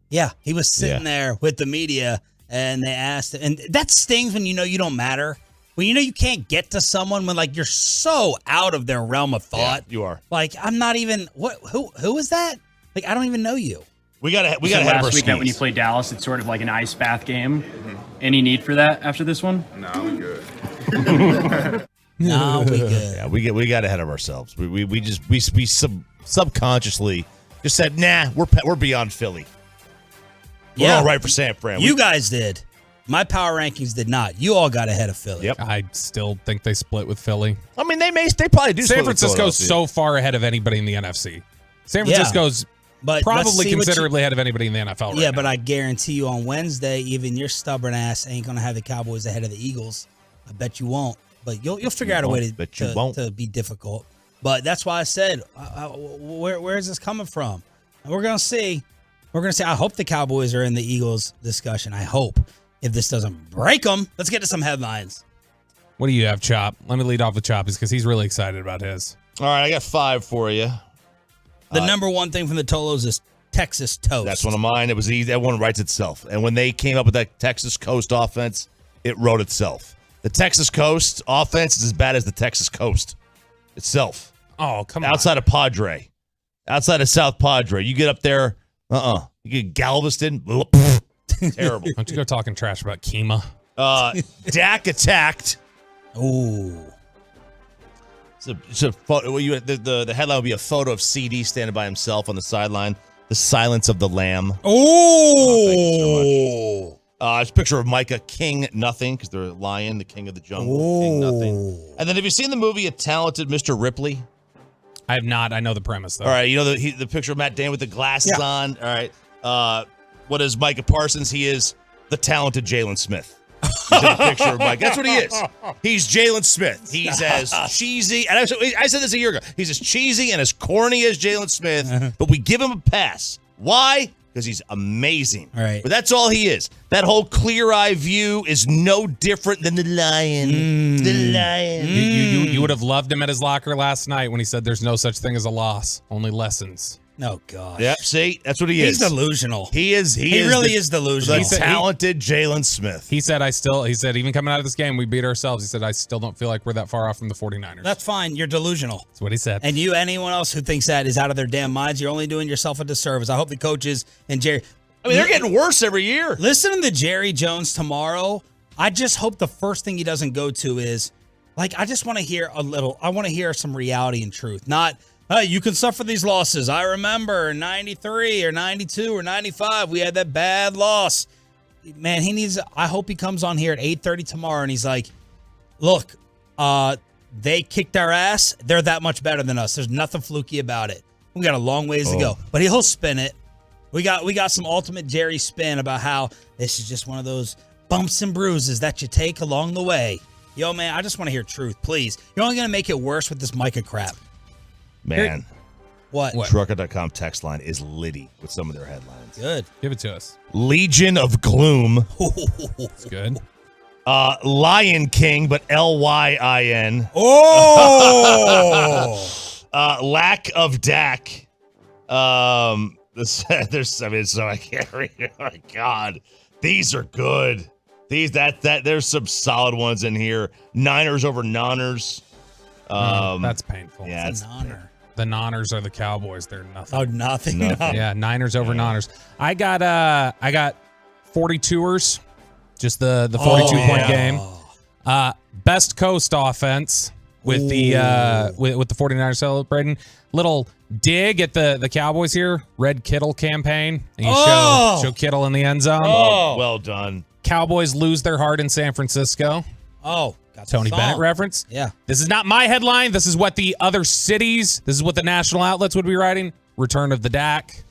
Yeah, he was sitting there with the media, and they asked, and that stings when you know you don't matter. When you know you can't get to someone when like you're so out of their realm of thought. Yeah, you are. Like, I'm not even who is that? Like, I don't even know you. We got to have our last week that skis. when you play Dallas, it's sort of like an ice bath game. Any need for that after this one? No, we good. No, we good. Yeah, we got ahead of ourselves. We subconsciously just said, nah, we're beyond Philly. We're all right for San Fran. You guys did. My power rankings did not. You all got ahead of Philly. Yep. I still think they split with Philly. I mean, they probably do. San Francisco's so far ahead of anybody in the NFC. San Francisco's probably considerably ahead of anybody in the NFL right now. Yeah, but I guarantee you on Wednesday, even your stubborn ass ain't going to have the Cowboys ahead of the Eagles. I bet you won't. But you'll figure out a way to be difficult. But that's why I said, where is this coming from? And we're going to see. We're going to see. I hope the Cowboys are in the Eagles discussion. I hope. If this doesn't break them, let's get to some headlines. What do you have, Chop? Let me lead off with Chop because he's really excited about his. All right, I got 5 for you. The number one thing from the Tolos is Texas toast. That's one of mine. It was easy. That one writes itself. And when they came up with that Texas Coast offense, it wrote itself. The Texas Coast offense is as bad as the Texas Coast itself. Oh, come on. Outside of Padre. Outside of South Padre. You get up there, You get Galveston. Terrible. Why don't you go talking trash about Kima? Dak attacked. Ooh. It's a photo. The headline would be a photo of CD standing by himself on the sideline. The silence of the lamb. Oh, thank you so much. It's a picture of Micah, King Nothing, because they're a lion, the king of the jungle. King Nothing. And then have you seen the movie A Talented Mr. Ripley? I have not. I know the premise, though. All right, you know the picture of Matt Damon with the glasses on? All right. What is Micah Parsons? He is the talented Jalen Smith. He's in a picture of Mike. That's what he is. He's Jalen Smith. He's as cheesy. And I said this a year ago. He's as cheesy and as corny as Jalen Smith, but we give him a pass. Why? Because he's amazing. All right. But that's all he is. That whole clear eye view is no different than the lion. The lion. You would have loved him at his locker last night when he said there's no such thing as a loss, only lessons. Oh, gosh. Yep, see? That's what he is. He's delusional. He really is delusional. The talented Jalen Smith. He said, even coming out of this game, we beat ourselves. He said, I still don't feel like we're that far off from the 49ers. That's fine. You're delusional. That's what he said. And anyone else who thinks that is out of their damn minds. You're only doing yourself a disservice. I hope the coaches and Jerry. I mean, they're getting worse every year. Listening to Jerry Jones tomorrow, I just hope the first thing he doesn't go to is, I just want to hear I want to hear some reality and truth. Not, hey, you can suffer these losses. I remember in 93 or 92 or 95, we had that bad loss. Man, I hope he comes on here at 8:30 tomorrow and he's like, look, they kicked our ass. They're that much better than us. There's nothing fluky about it. We got a long ways to go. But he'll spin it. We got some ultimate Jerry spin about how this is just one of those bumps and bruises that you take along the way. Yo, man, I just want to hear truth, please. You're only going to make it worse with this Micah crap. Man. What? Trucker.com text line is litty with some of their headlines. Good. Give it to us. Legion of Gloom. It's good. Lion King, but Lyin. Oh! Lack of Dak. So I can't read it. Oh my God. These are good. There's some solid ones in here. Niners over Nonners. That's painful. Yeah, it's an honor. The Nonners are the Cowboys. They're nothing. Oh, nothing. Yeah, Niners over Nonners. I got 42ers. Just the 42-point game. Best Coast offense with the with the 49ers celebrating. Little dig at the Cowboys here. Red Kittle campaign. And you show Kittle in the end zone. Oh, well done. Cowboys lose their heart in San Francisco. Oh, got Tony the Bennett song. reference. Yeah. This is not my headline. This is what the other cities, this is what the national outlets would be writing. Return of the Dak.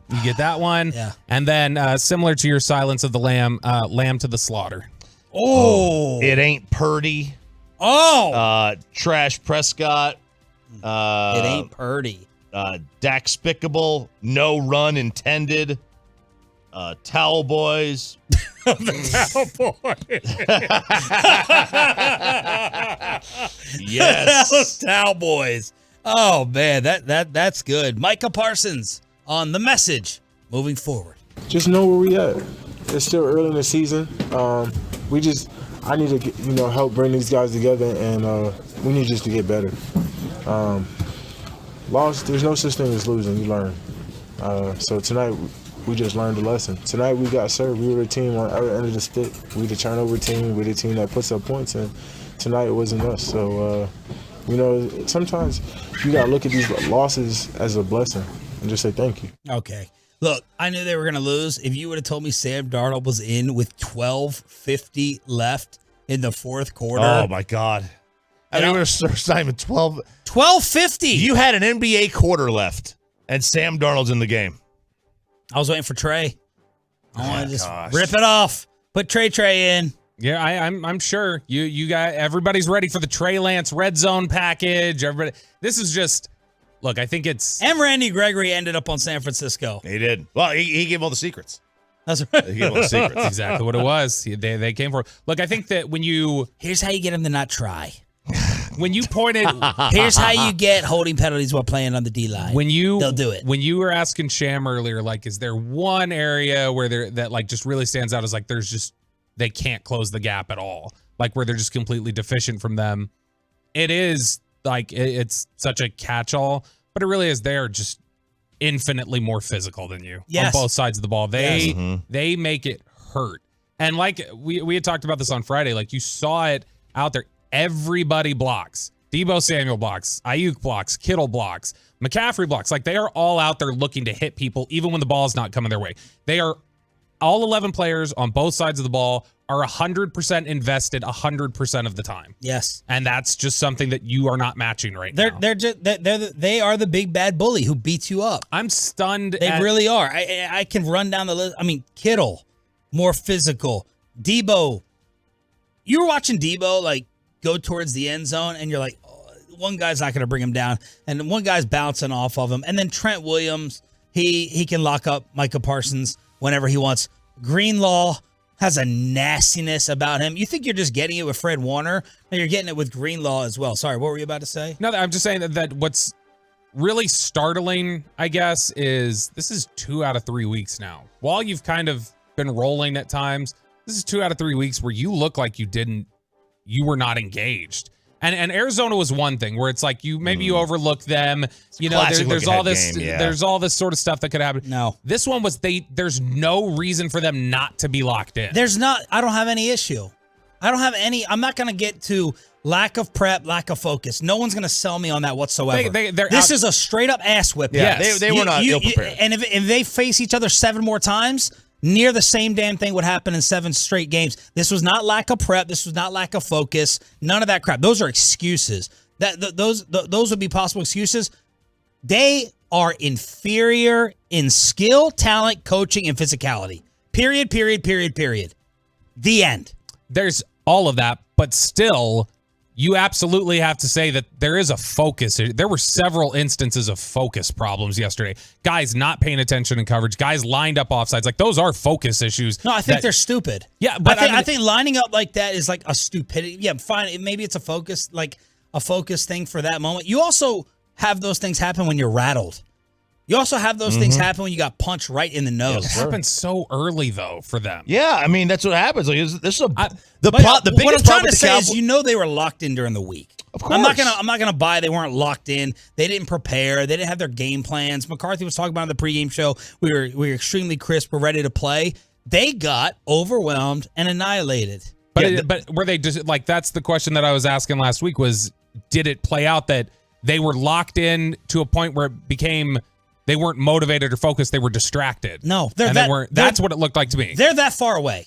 You get that one. Yeah. And then similar to your Silence of the Lamb, Lamb to the Slaughter. Oh. It ain't Purdy. Oh. Trash Prescott. It ain't Purdy. Dak Spickable. No run intended. Towel Boys. Yes. Those Cowboys. Oh man, that's good. Micah Parsons on the message moving forward. Just know where we at. It's still early in the season. I need to get, help bring these guys together, and we need just to get better. There's no such thing as losing. You learn. So tonight we just learned a lesson. Tonight we got served. We were the team on the other end of the stick. We the turnover team. We the team that puts up points, and tonight it wasn't us. So sometimes you gotta look at these losses as a blessing and just say thank you. Okay. Look, I knew they were going to lose. If you would have told me Sam Darnold was in with 12:50 left in the fourth quarter. Oh, my God. I mean, we're starting with 12:50. You had an NBA quarter left, and Sam Darnold's in the game. I was waiting for Trey. I want to just rip it off. Put Trey in. Yeah, I'm sure you got everybody's ready for the Trey Lance red zone package. Everybody, this is just. Look, I think it's... And Randy Gregory ended up on San Francisco. He did. Well, he gave all the secrets. That's right. He gave all the secrets. That's exactly what it was. They came for it. Look, I think that when you... Here's how you get him to not try. When you pointed... Here's how you get holding penalties while playing on the D-line. They'll do it. When you were asking Sham earlier, is there one area where that just really stands out as there's just... They can't close the gap at all. Where they're just completely deficient from them. It is... it's such a catch-all, but it really is. They're just infinitely more physical than you Yes. on both sides of the ball. They Yes. they make it hurt. And like we had talked about this on Friday, like you saw it out there. Everybody blocks. Deebo Samuel blocks. Ayuk blocks. Kittle blocks. McCaffrey blocks. Like they are all out there looking to hit people even when the ball is not coming their way. They are all 11 players on both sides of the ball are 100% invested 100% of the time. Yes. And that's just something that you are not matching right now. They are the big bad bully who beats you up. I'm stunned. They really are. I can run down the list. I mean, Kittle, more physical. Deebo, you were watching Deebo like go towards the end zone, and you're like, oh, one guy's not going to bring him down, and one guy's bouncing off of him. And then Trent Williams, he can lock up Micah Parsons whenever he wants. Greenlaw has a nastiness about him. You think you're just getting it with Fred Warner? No, you're getting it with Greenlaw as well. Sorry, what were you about to say? No, I'm just saying that what's really startling, I guess, is this is 2 out of 3 weeks now. While you've kind of been rolling at times, this is 2 out of 3 weeks where you look like you were not engaged. And Arizona was one thing where it's like you overlook them. You know, there's all this there's all this sort of stuff that could happen. No. This one was there's no reason for them not to be locked in. I don't have any issue. I'm not going to get to lack of prep, lack of focus. No one's going to sell me on that whatsoever. This is a straight up ass whipping. Yeah, they were not ill prepared. And if they face each other 7 more times, near the same damn thing would happen in 7 straight games. This was not lack of prep. This was not lack of focus. None of that crap. Those are excuses. Those would be possible excuses. They are inferior in skill, talent, coaching, and physicality. Period. The end. There's all of that, but still, you absolutely have to say that there is a focus. There were several instances of focus problems yesterday. Guys not paying attention in coverage. Guys lined up offsides. Like, those are focus issues. No, I think they're stupid. Yeah, but I think lining up like that is like a stupidity. Yeah, fine. Maybe it's a focus thing for that moment. You also have those things happen when you're rattled. You also have those things happen when you got punched right in the nose. It happened so early, though, for them. Yeah, I mean, that's what happens. Like, the biggest what I'm problem trying to with the say Cowboys, is, they were locked in during the week. Of course. I'm not gonna buy they weren't locked in. They didn't prepare. They didn't have their game plans. McCarthy was talking about on the pregame show. We were extremely crisp. We're ready to play. They got overwhelmed and annihilated. But were they just like, that's the question that I was asking last week was, did it play out that they were locked in to a point where it became they weren't motivated or focused, they were distracted? No, that's what it looked like to me. They're that far away.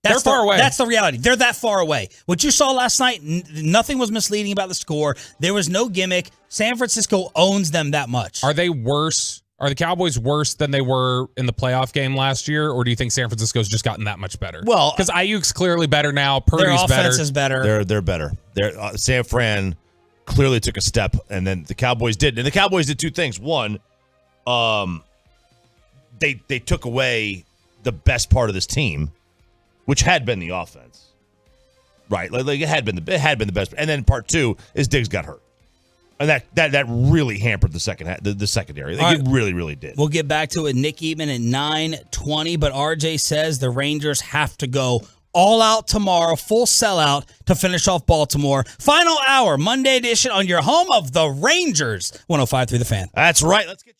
They're far away. That's the reality. They're that far away. What you saw last night, nothing was misleading about the score. There was no gimmick. San Francisco owns them that much. Are they worse? Are the Cowboys worse than they were in the playoff game last year, or do you think San Francisco's just gotten that much better? Well, because Ayuk's clearly better now. Purdy's their offense is better. They're better. San Fran clearly took a step, and then the Cowboys did. And the Cowboys did 2 things. One, they took away the best part of this team, which had been the offense, right? Like it had been the best. And then part 2 is Diggs got hurt, and that really hampered the second half, the secondary. Like, it really did. We'll get back to it. Nick Eatman at 9:20, but RJ says the Rangers have to go all out tomorrow, full sellout to finish off Baltimore. Final hour, Monday edition on your home of the Rangers. 105.3 The Fan. That's right. Let's get you.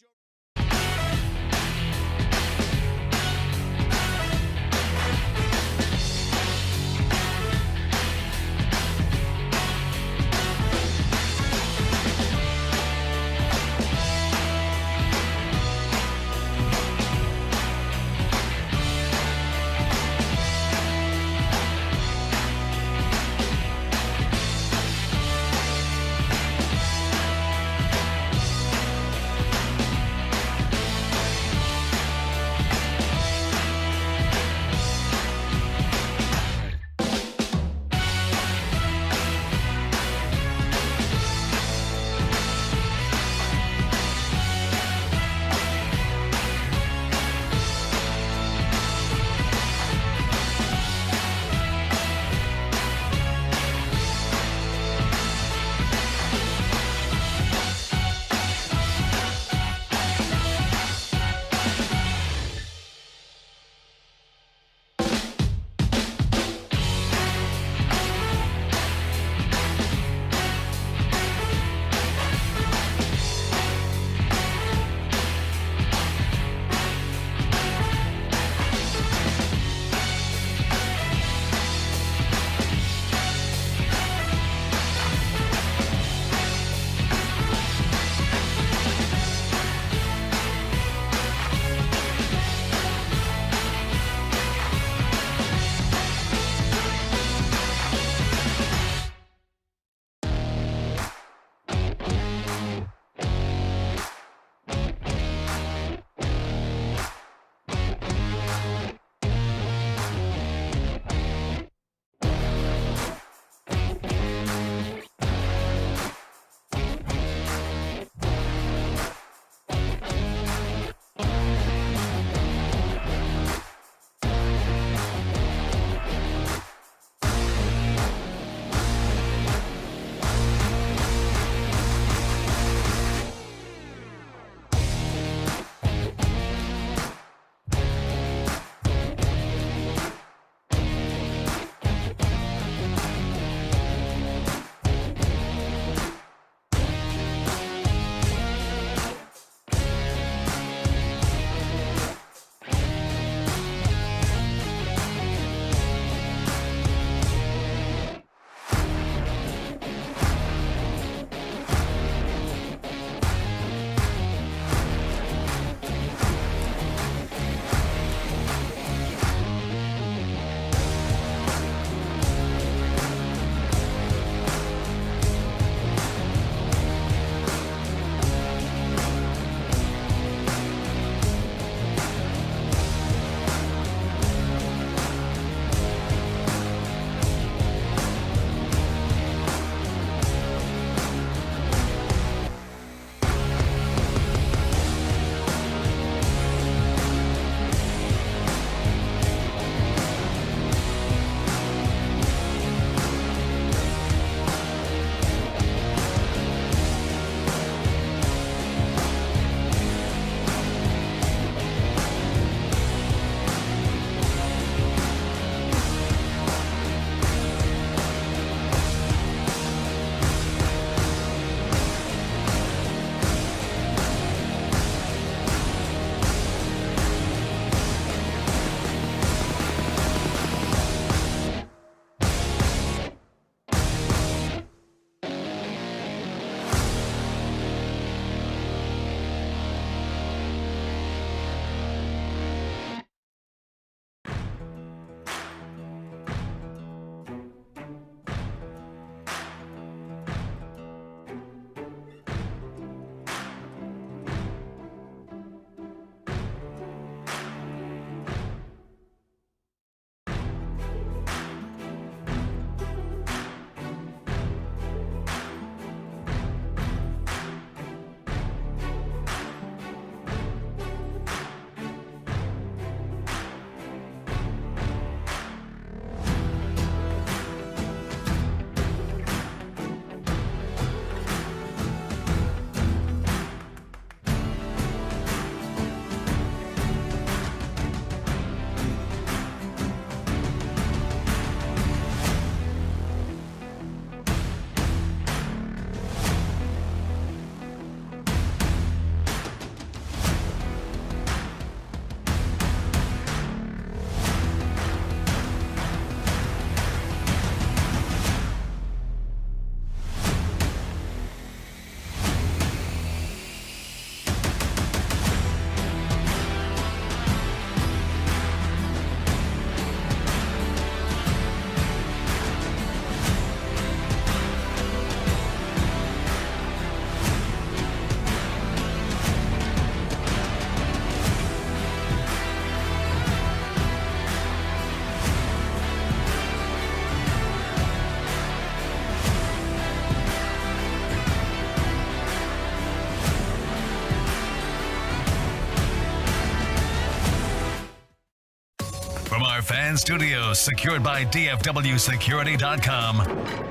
Fan Studios, secured by DFWSecurity.com.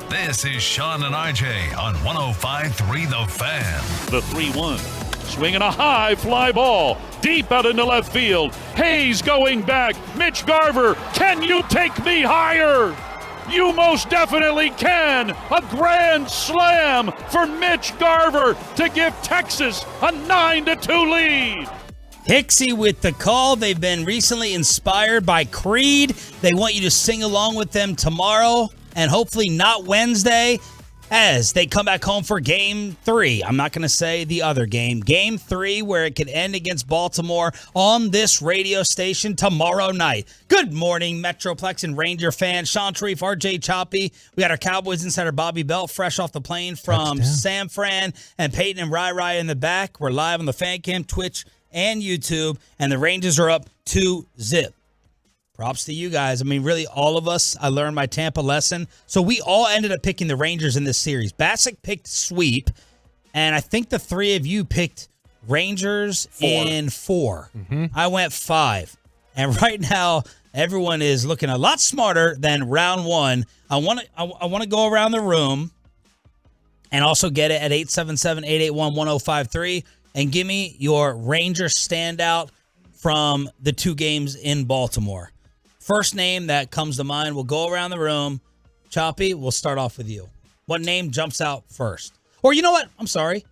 This is Sean and RJ on 105.3 The Fan. The 3-1. Swinging a high fly ball deep out into left field. Hayes going back. Mitch Garver, can you take me higher? You most definitely can. A grand slam for Mitch Garver to give Texas a 9-2 lead. Hixie with the call. They've been recently inspired by Creed. They want you to sing along with them tomorrow and hopefully not Wednesday as they come back home for Game 3. I'm not going to say the other game. Game 3, where it could end against Baltimore on this radio station tomorrow night. Good morning, Metroplex and Ranger fans. Sean Sharif, RJ Choppy. We got our Cowboys insider Bobby Belt fresh off the plane from San Fran, and Peyton and Rai in the back. We're live on the Fan Cam, Twitch, and YouTube, and the Rangers are up 2-0. Props to you guys. I mean, really, all of us, I learned my Tampa lesson. So we all ended up picking the Rangers in this series. Bassick picked sweep, and I think the three of you picked Rangers in 4. I went 5. And right now, everyone is looking a lot smarter than round 1. I want to go around the room and also get it at 877-881-1053. And give me your Rangers standout from the 2 games in Baltimore. First name that comes to mind, we'll go around the room. Choppy, we'll start off with you. What name jumps out first? Or you know what? I'm sorry.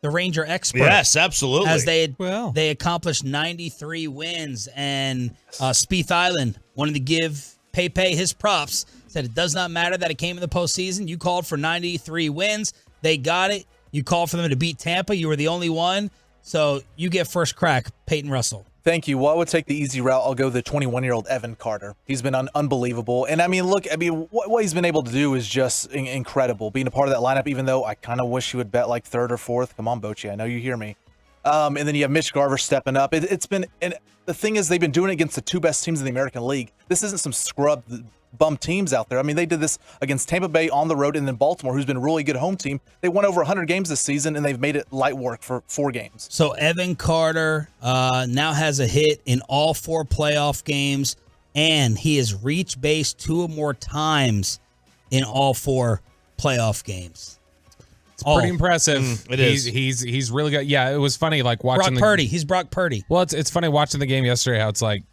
The Ranger expert. Yes, absolutely. As they accomplished 93 wins. And Spieth Island wanted to give Pepe his props. Said it does not matter that it came in the postseason. You called for 93 wins. They got it. You called for them to beat Tampa. You were the only one. So you get first crack, Peyton Russell. Thank you. Well, I would take the easy route. I'll go the 21-year-old Evan Carter. He's been unbelievable. And, I mean, look, what he's been able to do is just incredible. Being a part of that lineup, even though I kind of wish he would bet like 3rd or 4th. Come on, Bochy. I know you hear me. And then you have Mitch Garver stepping up. It's been – and the thing is, they've been doing it against the 2 best teams in the American League. This isn't some scrub bum teams out there. I mean, they did this against Tampa Bay on the road, and then Baltimore, who's been a really good home team. They won over 100 games this season, and they've made it light work for 4 games. So Evan Carter now has a hit in all 4 playoff games, and he has reached base 2 or more times in all 4 playoff games. It's pretty impressive. It is. He's really good. Yeah, it was funny like watching Brock Purdy. He's Brock Purdy. Well, it's funny watching the game yesterday how it's like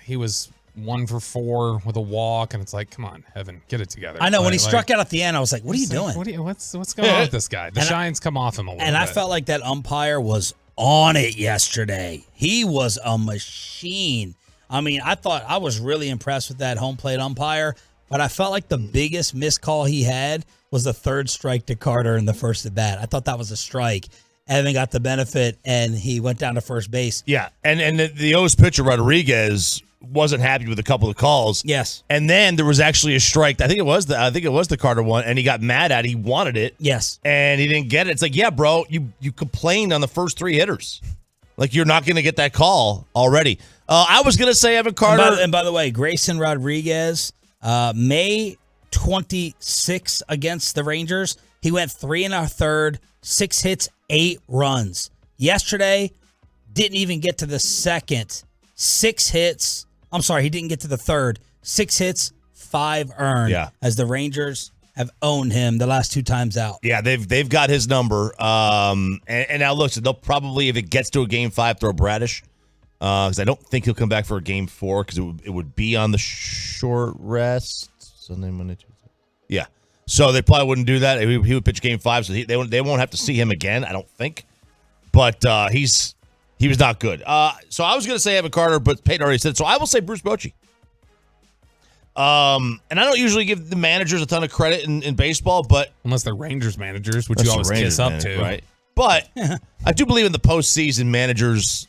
he was 1 for 4 with a walk, and it's like, come on, Evan, get it together. I know, when he struck out at the end, I was like, what are you doing? What's going on with this guy? The shine's come off him a little bit. And I felt like that umpire was on it yesterday. He was a machine. I mean, I was really impressed with that home plate umpire, but I felt like the biggest missed call he had was the 3rd strike to Carter in the first at bat. I thought that was a strike. Evan got the benefit, and he went down to first base. Yeah, and the O's pitcher, Rodriguez, wasn't happy with a couple of calls. Yes. And then there was actually a strike. I think it was the Carter one, and he got mad at it. He wanted it. Yes. And he didn't get it. It's like, yeah, bro, you complained on the first 3 hitters. Like, you're not going to get that call already. I was going to say Evan Carter. And by the way, Grayson Rodriguez, May 26 against the Rangers, he went 3 1/3, 6 hits, 8 runs. Yesterday, didn't even get to the second. 6 hits. I'm sorry, he didn't get to the third. 6 hits, 5 earned. Yeah. As the Rangers have owned him the last 2 times out. Yeah, they've got his number. And now look, so they'll probably, if it gets to a Game 5, throw Bradish. Because I don't think he'll come back for a Game 4 because it would be on the short rest. Sunday, Monday, Tuesday. Yeah. So they probably wouldn't do that. He would pitch Game 5, so they won't have to see him again, I don't think. But he was not good. So I was going to say Evan Carter, but Peyton already said it. So I will say Bruce Bochy. And I don't usually give the managers a ton of credit in baseball, but unless they're Rangers managers, which you always kiss up to, right? But I do believe in the postseason, managers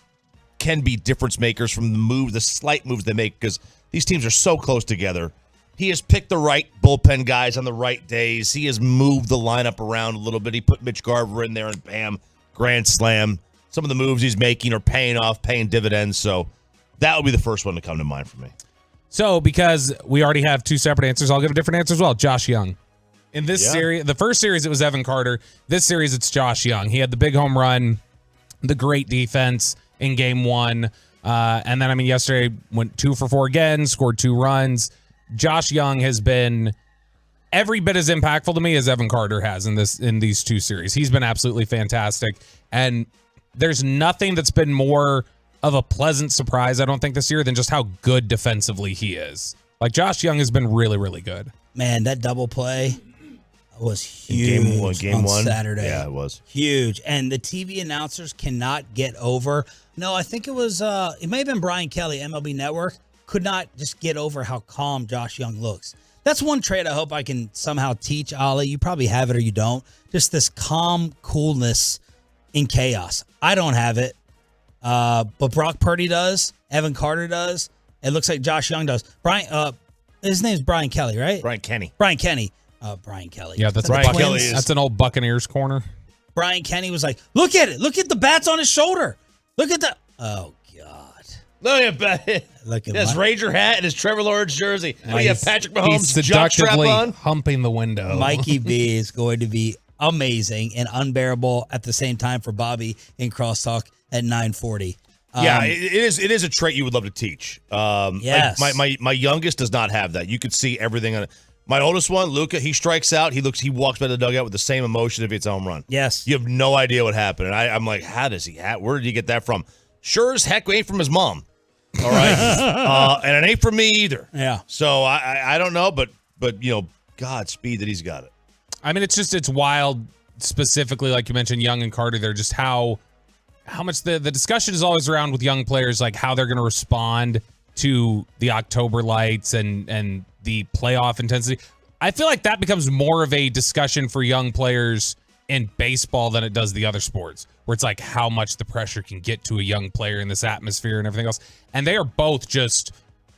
can be difference makers from the slight moves they make, because these teams are so close together. He has picked the right bullpen guys on the right days. He has moved the lineup around a little bit. He put Mitch Garver in there, and bam, grand slam. Some of the moves he's making are paying off, paying dividends. So that would be the first one to come to mind for me. So because we already have 2 separate answers, I'll give a different answer as well. Josh Young. In this series, the first series, it was Evan Carter. This series, it's Josh Young. He had the big home run, the great defense in Game 1. And then, yesterday went 2 for 4 again, scored 2 runs. Josh Young has been every bit as impactful to me as Evan Carter has in these 2 series. He's been absolutely fantastic. And there's nothing that's been more of a pleasant surprise, I don't think, this year than just how good defensively he is. Like, Josh Young has been really, really good. Man, that double play was huge game on one. Saturday. Yeah, it was. Huge. And the TV announcers cannot get over. No, I think it was, it may have been Brian Kelly, MLB Network, could not just get over how calm Josh Young looks. That's one trait I hope I can somehow teach Ollie. You probably have it or you don't. Just this calm coolness in chaos. I don't have it. But Brock Purdy does. Evan Carter does. It looks like Josh Young does. His name's Brian Kelly, right? Brian Kenny. Brian Kenny. Brian Kelly. Yeah, that's Brian Kelly. That's an old Buccaneers corner. Brian Kenny was like, look at it. Look at the bats on his shoulder. Look at the. Oh, God. Look at Look at his Ranger hat and his Trevor Lawrence jersey. Nice. You have Patrick He's Mahomes jockstrap seductively on. humping the window. Mikey B is going to be amazing and unbearable at the same time for Bobby in Crosstalk at 9:40. Yeah, it is a trait you would love to teach. Yes. Like my youngest does not have that. You could see everything on it. My oldest one, Luca, he strikes out. He walks by the dugout with the same emotion if it's a home run. Yes. You have no idea what happened. And I'm like, how does he where did he get that from? Sure as heck ain't from his mom. All right. And it ain't from me either. Yeah. So I don't know, but Godspeed that he's got it. It's wild, specifically, like you mentioned, Young and Carter. They're just how much the discussion is always around with young players, like how they're going to respond to the October lights and the playoff intensity. I feel like that becomes more of a discussion for young players in baseball than it does the other sports, where it's like how much the pressure can get to a young player in this atmosphere and everything else. And they are both just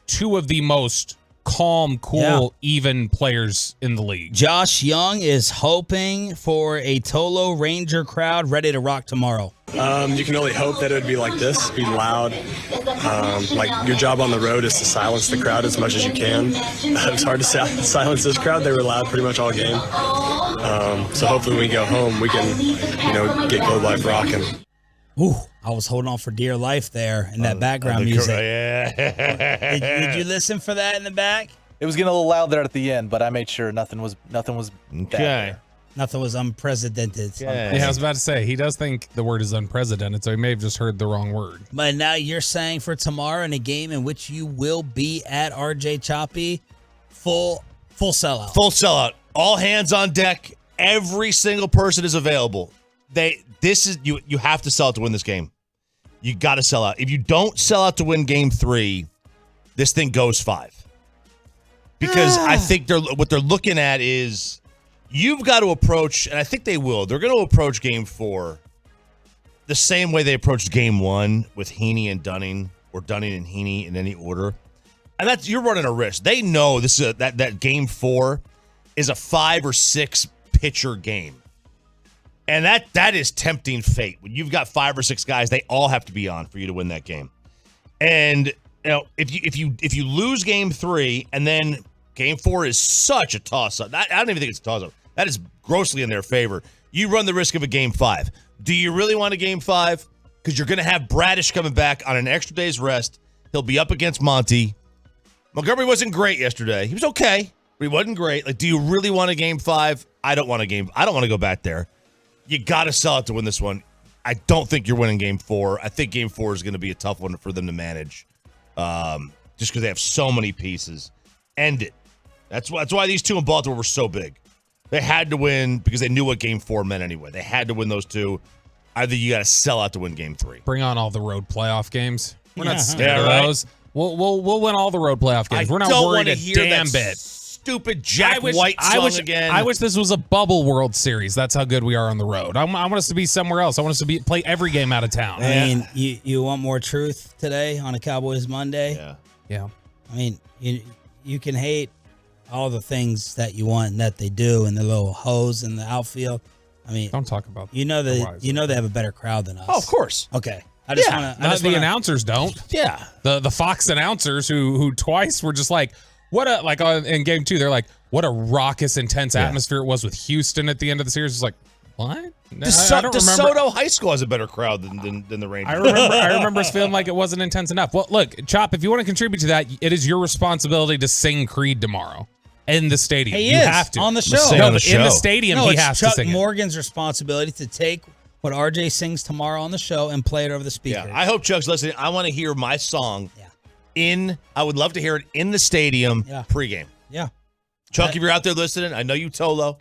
2 of the most calm, cool, even players in the league. Josh Young is hoping for a Tolo Ranger crowd ready to rock tomorrow. You can only hope that it would be like this, be loud. Like your job on the road is to silence the crowd as much as you can. It's hard to silence this crowd. They were loud pretty much all game. So hopefully when we go home, we can, get Globe Life rocking. Ooh, I was holding on for dear life there in that background music. Yeah. Did you listen for that in the back? It was getting a little loud there at the end, but I made sure nothing was bad there. Nothing was unprecedented. Yeah, I was about to say, he does think the word is unprecedented, so he may have just heard the wrong word. But now you're saying for tomorrow in a game in which you will be at RJ Choppy, full sellout. Full sellout. All hands on deck. Every single person is available. You have to sell out to win this game. You got to sell out. If you don't sell out to win game 3, this thing goes 5. Because I think what they're looking at is you've got to approach, and I think they will. They're going to approach game 4 the same way they approached game 1 with Heaney and Dunning, or Dunning and Heaney in any order. And you're running a risk. They know this is that game 4 is a 5 or 6 pitcher game. And that is tempting fate. When you've got 5 or 6 guys, they all have to be on for you to win that game. And if you lose game 3 and then game 4 is such a toss-up, I don't even think it's a toss-up. That is grossly in their favor. You run the risk of a game 5. Do you really want a game 5? Because you're going to have Bradish coming back on an extra day's rest. He'll be up against Monty. Montgomery wasn't great yesterday. He was okay, but he wasn't great. Like, do you really want a game 5? I don't want to go back there. You got to sell it to win this one. I don't think you're winning game 4. I think game 4 is going to be a tough one for them to manage, just because they have so many pieces. End it. That's why these 2 in Baltimore were so big. They had to win because they knew what game 4 meant anyway. They had to win those 2. Either you got to sell out to win game 3. Bring on all the road playoff games. We're not scared of those. We'll win all the road playoff games. We're not worried a damn bit. Stupid Jack White song again. I wish this was a bubble World Series. That's how good we are on the road. I want us to be somewhere else. I want us to play every game out of town. I mean, you want more truth today on a Cowboys Monday? Yeah. I mean, you can hate all the things that you want and that they do, and the little hose in the outfield. I mean, don't talk about. They have a better crowd than us. Oh, of course. Okay. I just want to. The announcers don't. Yeah. The Fox announcers who twice were just like, in game 2, they're like, what a raucous, intense atmosphere it was with Houston at the end of the series. It's like, What? No, DeSoto, I don't remember. DeSoto High School has a better crowd than the Rangers. I remember us feeling like it wasn't intense enough. Well, look, Chop, if you want to contribute to that, it is your responsibility to sing Creed tomorrow in the stadium. He you is have to on the show. No, on the but in show. the stadium, No, he it's has Chuck to sing it. Morgan's responsibility to take what RJ sings tomorrow on the show and play it over the speakers. Yeah, I hope Chuck's listening. I want to hear my song I would love to hear it in the stadium pregame. Yeah. Chuck, if you're out there listening, I know you Tolo.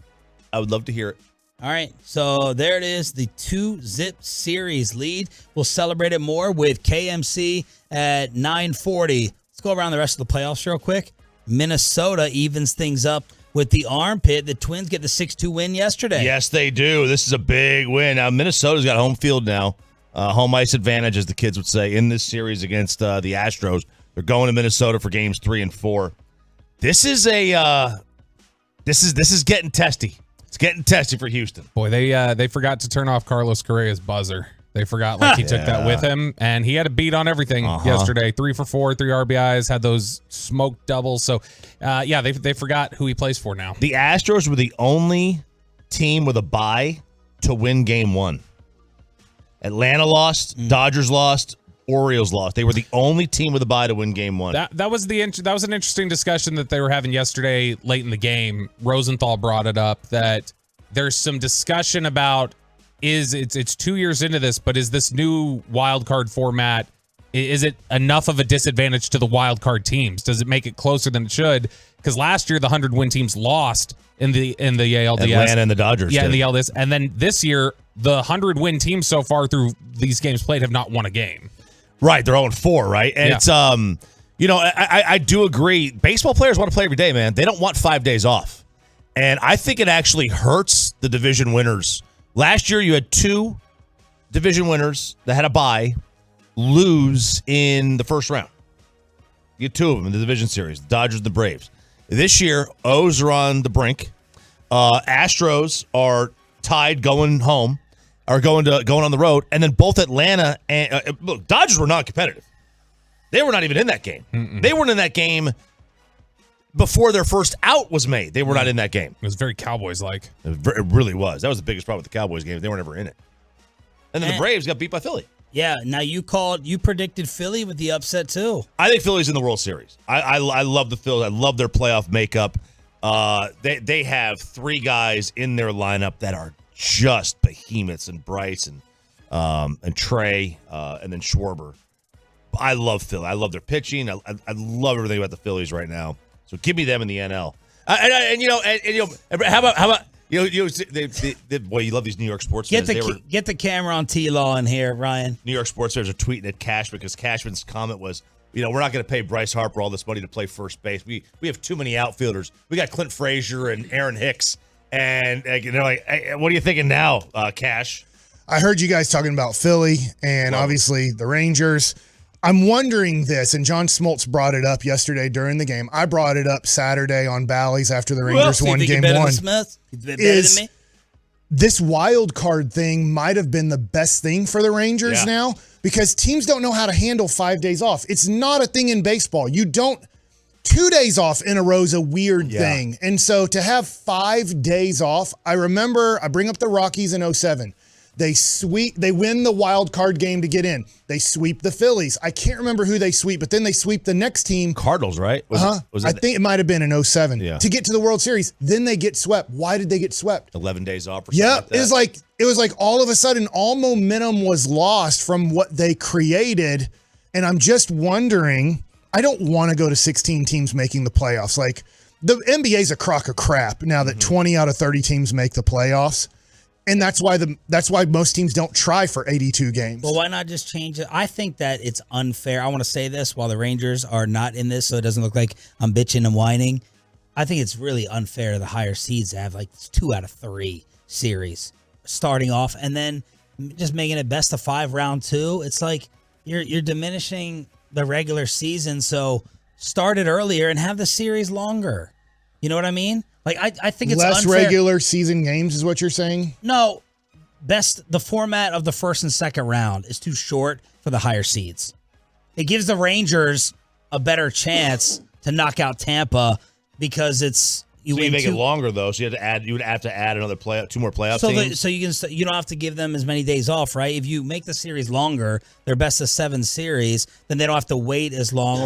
I would love to hear it. All right, so there it is, the 2-zip series lead. We'll celebrate it more with KMC at 9:40. Let's go around the rest of the playoffs real quick. Minnesota evens things up with the armpit. The Twins get the 6-2 win yesterday. Yes, they do. This is a big win. Now, Minnesota's got home field now. Home ice advantage, as the kids would say, in this series against the Astros. They're going to Minnesota for games 3 and 4. This is this is getting testy. It's getting testy for Houston. Boy, they forgot to turn off Carlos Correa's buzzer. They forgot like he took that with him, and he had a beat on everything yesterday. 3 for 4, 3 RBIs, had those smoked doubles. So, they forgot who he plays for now. The Astros were the only team with a bye to win game 1. Atlanta lost, Dodgers lost, Orioles lost. They were the only team with a bye to win game 1. That was an interesting discussion that they were having yesterday late in the game. Rosenthal brought it up that there's some discussion about it's 2 years into this, but is this new wild card format, is it enough of a disadvantage to the wild card teams? Does it make it closer than it should? Because last year the 100-win teams lost in the ALDS. Atlanta and the Dodgers. Yeah, did. in the ALDS. And then this year the 100-win teams so far through these games played have not won a game. Right, they're 0-4, right? And it's I do agree. Baseball players want to play every day, man. They don't want 5 days off. And I think it actually hurts the division winners. Last year you had 2 division winners that had a bye lose in the first round. You had 2 of them in the division series, the Dodgers and the Braves. This year, O's are on the brink. Astros are tied going home. Are going on the road, and then both Atlanta and look, Dodgers were not competitive. They were not even in that game. They weren't in that game before their first out was made. They were not in that game. It was very Cowboys-like. It really was. That was the biggest problem with the Cowboys game. They were never in it. And then the Braves got beat by Philly. Yeah, now you predicted Philly with the upset too. I think Philly's in the World Series. I love the Phillies. I love their playoff makeup. They have 3 guys in their lineup that are just behemoths, and Bryce and Trey and then Schwarber. I love Philly. I love their pitching. I love everything about the Phillies right now. So give me them in the NL. How about boy, you love these New York sports fans. Get the camera on T-Law in here, Ryan. New York sports fans are tweeting at Cashman because Cashman's comment was, we're not going to pay Bryce Harper all this money to play first base. We have too many outfielders. We got Clint Frazier and Aaron Hicks. And they're like, hey, what are you thinking now, Cash? I heard you guys talking about Philly and obviously the Rangers. I'm wondering this, and John Smoltz brought it up yesterday during the game. I brought it up Saturday on Bally's after the Rangers won game 1. Smith? You better than me? This wild card thing might have been the best thing for the Rangers now because teams don't know how to handle 5 days off. It's not a thing in baseball. You don't. 2 days off in a row is a weird thing. And so to have 5 days off, I bring up the Rockies in 2007. They win the wild card game to get in. They sweep the Phillies. I can't remember who they sweep, but then they sweep the next team. Cardinals, right? I think it might have been in 2007 to get to the World Series. Then they get swept. Why did they get swept? 11 days off or something like that. It was like all of a sudden all momentum was lost from what they created. And I'm just wondering, I don't want to go to 16 teams making the playoffs. Like the NBA's a crock of crap now that 20 out of 30 teams make the playoffs. And that's why most teams don't try for 82 games. Well, why not just change it? I think that it's unfair. I want to say this while the Rangers are not in this, so it doesn't look like I'm bitching and whining. I think it's really unfair to the higher seeds to have like 2 out of 3 series starting off and then just making it best of 5 round 2. It's like you're diminishing the regular season, so start it earlier and have the series longer. You know what I mean? Like I think it's less unfair. Regular season games is what you're saying? No, the format of the first and second round is too short for the higher seeds. It gives the Rangers a better chance to knock out Tampa because it's you make it longer though. So you would have to add another two more playoff teams. So you don't have to give them as many days off, right? If you make the series longer, their best of 7 series, then they don't have to wait as long.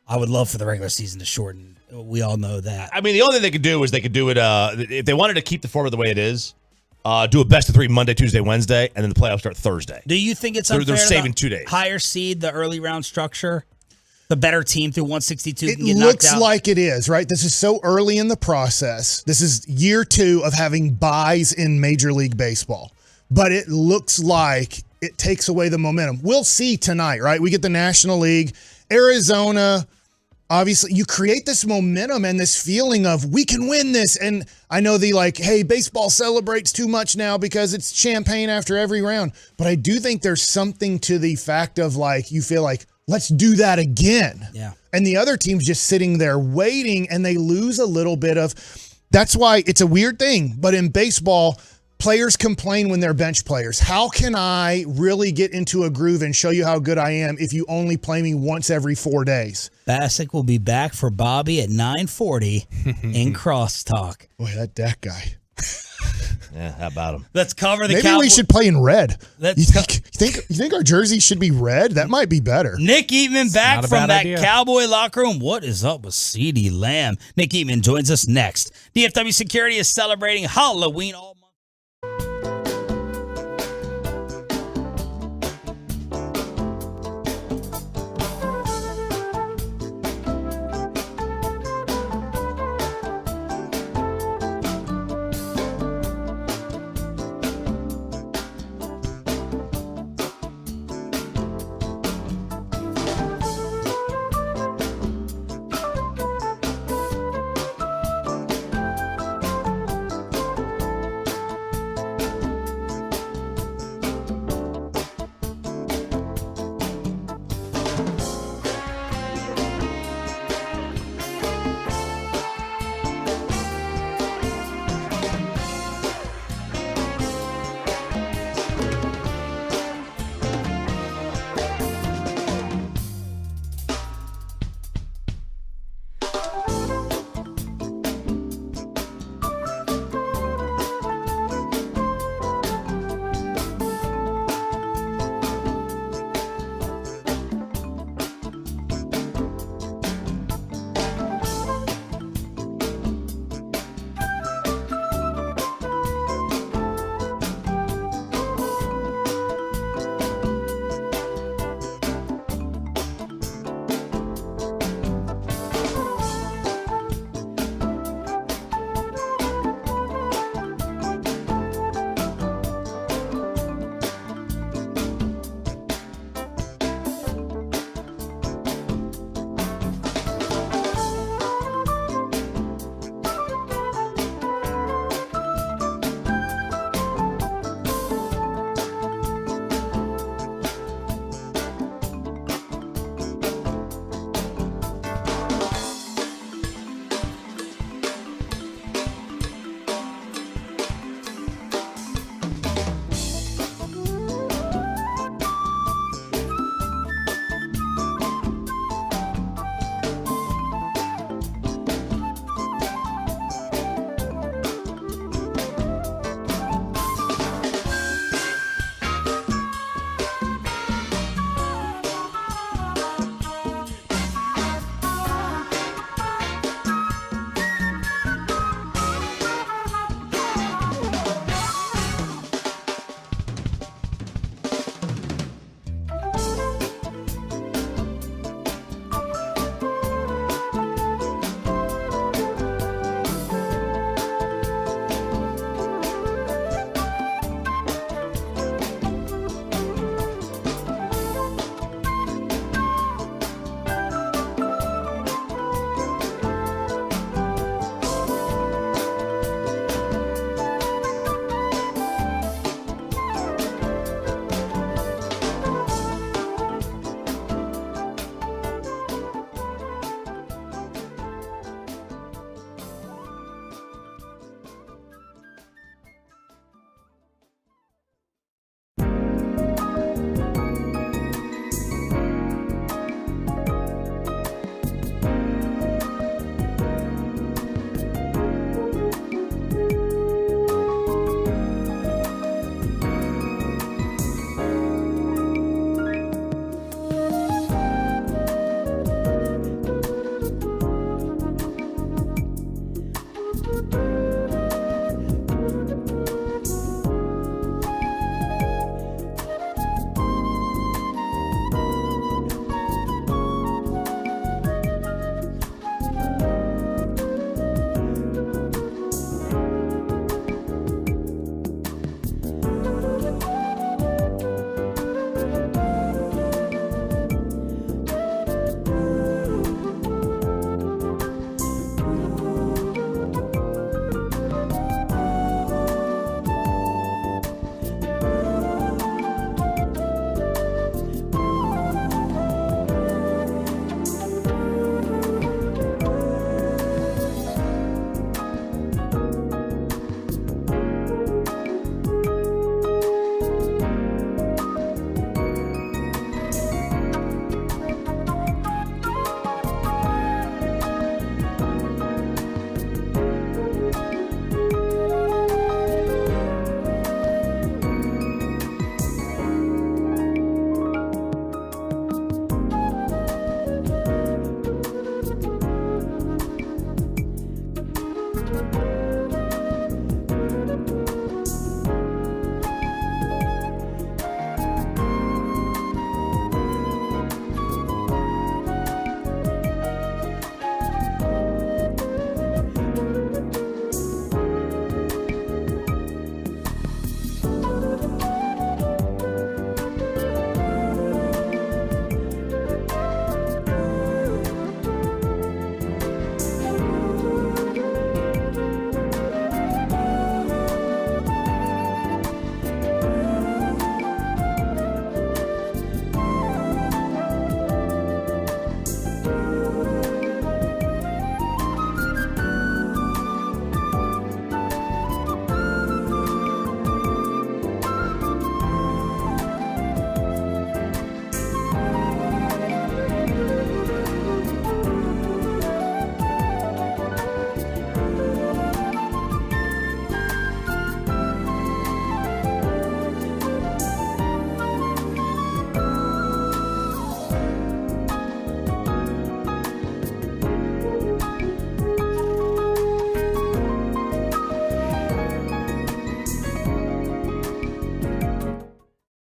I would love for the regular season to shorten. We all know that. I mean, the only thing they could do is they could do it if they wanted to keep the format the way it is. Do a best of 3 Monday, Tuesday, Wednesday, and then the playoffs start Thursday. Do you think it's unfair? They're saving 2 days. Higher seed, the early round structure, the better team through 162 it can get knocked out. Looks like it is, right? This is so early in the process. This is year 2 of having buys in Major League Baseball, but it looks like it takes away the momentum. We'll see tonight, right? We get the National League, Arizona. Obviously, you create this momentum and this feeling of we can win this. And I know hey, baseball celebrates too much now because it's champagne after every round. But I do think there's something to the fact of you feel like, let's do that again. Yeah. And the other team's just sitting there waiting and they lose a little bit of, that's why it's a weird thing. But in baseball, players complain when they're bench players. How can I really get into a groove and show you how good I am if you only play me once every 4 days? Bassick will be back for Bobby at 9:40 in Crosstalk. Boy, that Dak guy. Yeah, how about him? Let's cover the Maybe Cowboys. we should play in red. You think our jerseys should be red? That might be better. Nick Eatman back from that idea. Cowboy locker room. What is up with CeeDee Lamb? Nick Eatman joins us next. DFW Security is celebrating Halloween all month.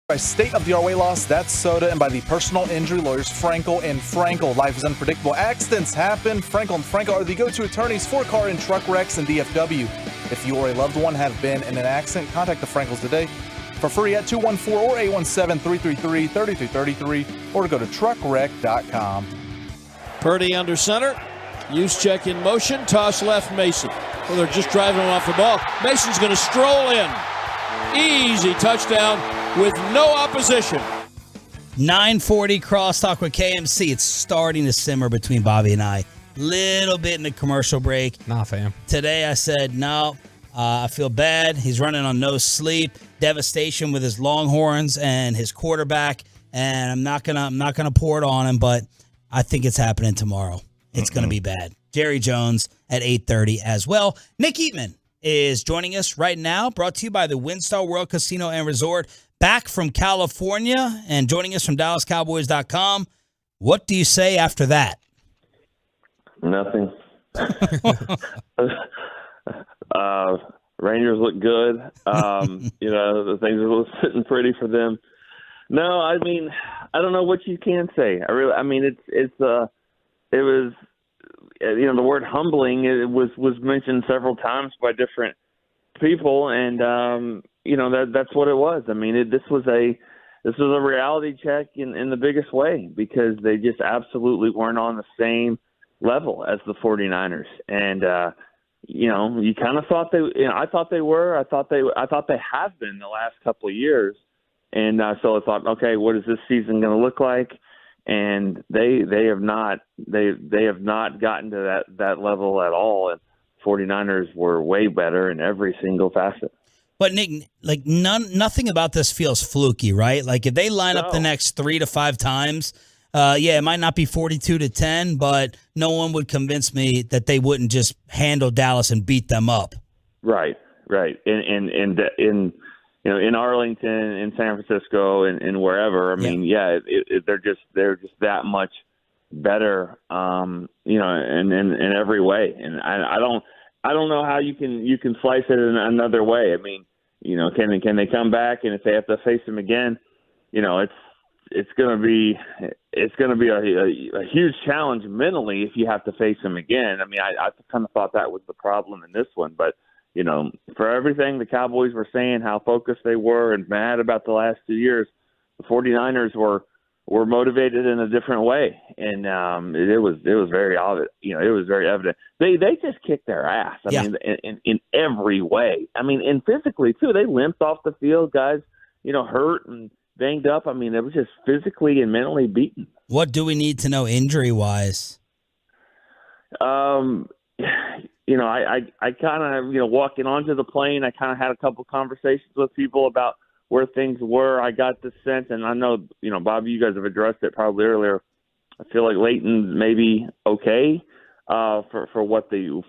By state-of-the-art weight loss, that's Soda, and by the personal injury lawyers Frankel and Frankel. Life is unpredictable. Accidents happen. Frankel and Frankel are the go-to attorneys for car and truck wrecks and DFW. If you or a loved one have been in an accident, contact the Frankels today for free at 214 or 817-333-3333 or to go to truckwreck.com. Purdy under center. Use check in motion. Toss left Mason. Well, they're just driving him off the ball. Mason's going to stroll in. Easy touchdown with no opposition. 9:40 crosstalk with KMC. It's starting to simmer between Bobby and I. Little bit in the commercial break. Nah, fam. Today I said, no, I feel bad. He's running on no sleep. Devastation with his Longhorns and his quarterback. And I'm not gonna pour it on him, but I think it's happening tomorrow. It's gonna be bad. Jerry Jones at 8:30 as well. Nick Eatman is joining us right now, brought to you by the WinStar World Casino and Resort, back from California and joining us from DallasCowboys.com. What do you say after that? Nothing. Rangers look good. The things are sitting pretty for them. No, I mean, I don't know what you can say. It was, the word humbling. It was mentioned several times by different people, and that's what it was. I mean, this was a reality check in the biggest way, because they just absolutely weren't on the same level as the 49ers, and you kind of thought I thought they were. I thought they have been the last couple of years, and so I thought, okay, what is this season going to look like? And they have not gotten to that level at all. And 49ers were way better in every single facet. But Nick, nothing about this feels fluky, right? Like if they line up the next 3 to 5 times, it might not be 42-10, but no one would convince me that they wouldn't just handle Dallas and beat them up. Right. In Arlington, in San Francisco, and wherever. I mean, they're just that much better, in every way. And I don't know how you can slice it in another way. I mean, can they come back? And if they have to face them again, it's going to be a huge challenge mentally if you have to face them again. I mean, I kind of thought that was the problem in this one, but. For everything the Cowboys were saying, how focused they were and mad about the last 2 years, the 49ers were motivated in a different way, and it was very obvious. It was very evident. They just kicked their ass. I mean, in every way. I mean, and physically too. They limped off the field, guys. Hurt and banged up. I mean, it was just physically and mentally beaten. What do we need to know injury wise? I kind of, walking onto the plane, I kind of had a couple conversations with people about where things were. I got the sense, and I know, Bobby, you guys have addressed it probably earlier. I feel like Leighton's maybe okay for what the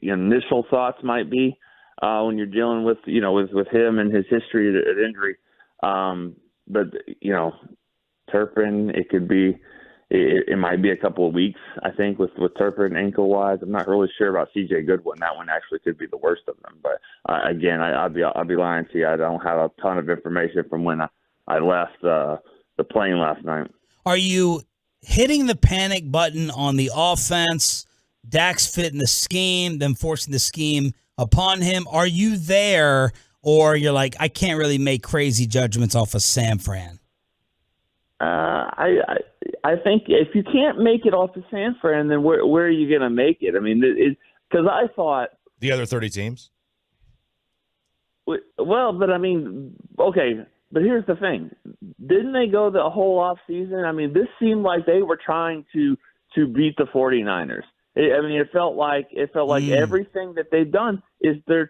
initial thoughts might be when you're dealing with with him and his history at injury. But Turpin, it could be. It might be a couple of weeks, I think, with Turpin ankle-wise. I'm not really sure about C.J. Goodwin. That one actually could be the worst of them. But, again, I'll be lying to you. I don't have a ton of information from when I left the plane last night. Are you hitting the panic button on the offense, Dak's fitting the scheme, them forcing the scheme upon him? Are you there, or you're like, I can't really make crazy judgments off of San Fran? I think if you can't make it off of San Fran, then where are you going to make it? I mean, because I thought the other 30 teams. Well, but I mean, okay, but here's the thing: didn't they go the whole off season? I mean, this seemed like they were trying to beat the 49ers. It felt like everything that they've done is they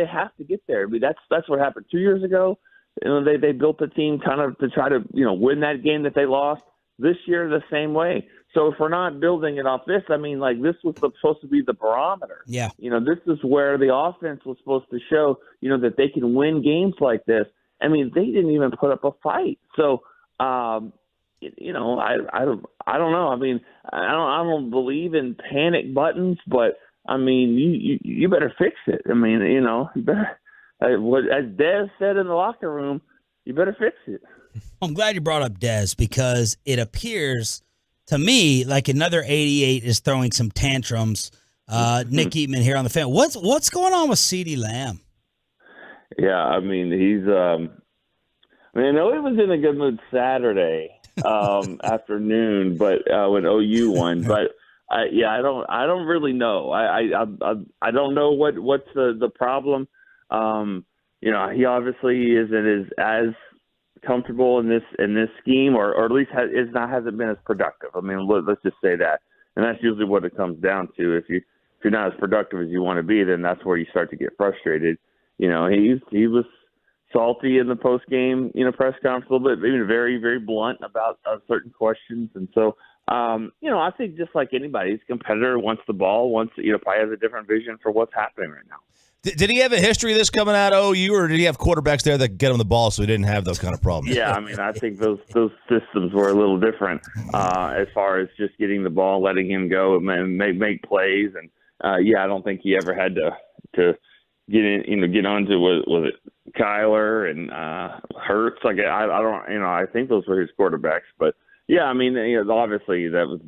have to get there. I mean, that's what happened 2 years ago. They built the team kind of to try to win that game that they lost. This year the same way. So if we're not building it off this, I mean, like this was supposed to be the barometer. Yeah. This is where the offense was supposed to show, that they can win games like this. I mean, they didn't even put up a fight. So, I don't know. I mean, I don't believe in panic buttons, but I mean, you better fix it. I mean, you better. As Dez said in the locker room, you better fix it. I'm glad you brought up Dez because it appears to me like another 88 is throwing some tantrums. Nick Eatman here on the Fan. What's going on with CeeDee Lamb? Yeah, I mean, I know he was in a good mood Saturday afternoon, but when OU won, but I don't really know. I don't know what's the problem. He obviously isn't as comfortable in this scheme, or at least hasn't been as productive. I mean, let's just say that, and that's usually what it comes down to. If you're not as productive as you want to be, then that's where you start to get frustrated. He was salty in the post game press conference a little bit, maybe very, very blunt about certain questions, and so I think just like anybody, he's a competitor, wants the ball, probably has a different vision for what's happening right now. Did he have a history of this coming out of OU, or did he have quarterbacks there that get him the ball so he didn't have those kind of problems? Yeah, I mean, I think those systems were a little different as far as just getting the ball, letting him go and make plays. And, I don't think he ever had to get onto, was it Kyler and Hurts? Like, I think those were his quarterbacks. But, yeah, I mean, obviously it was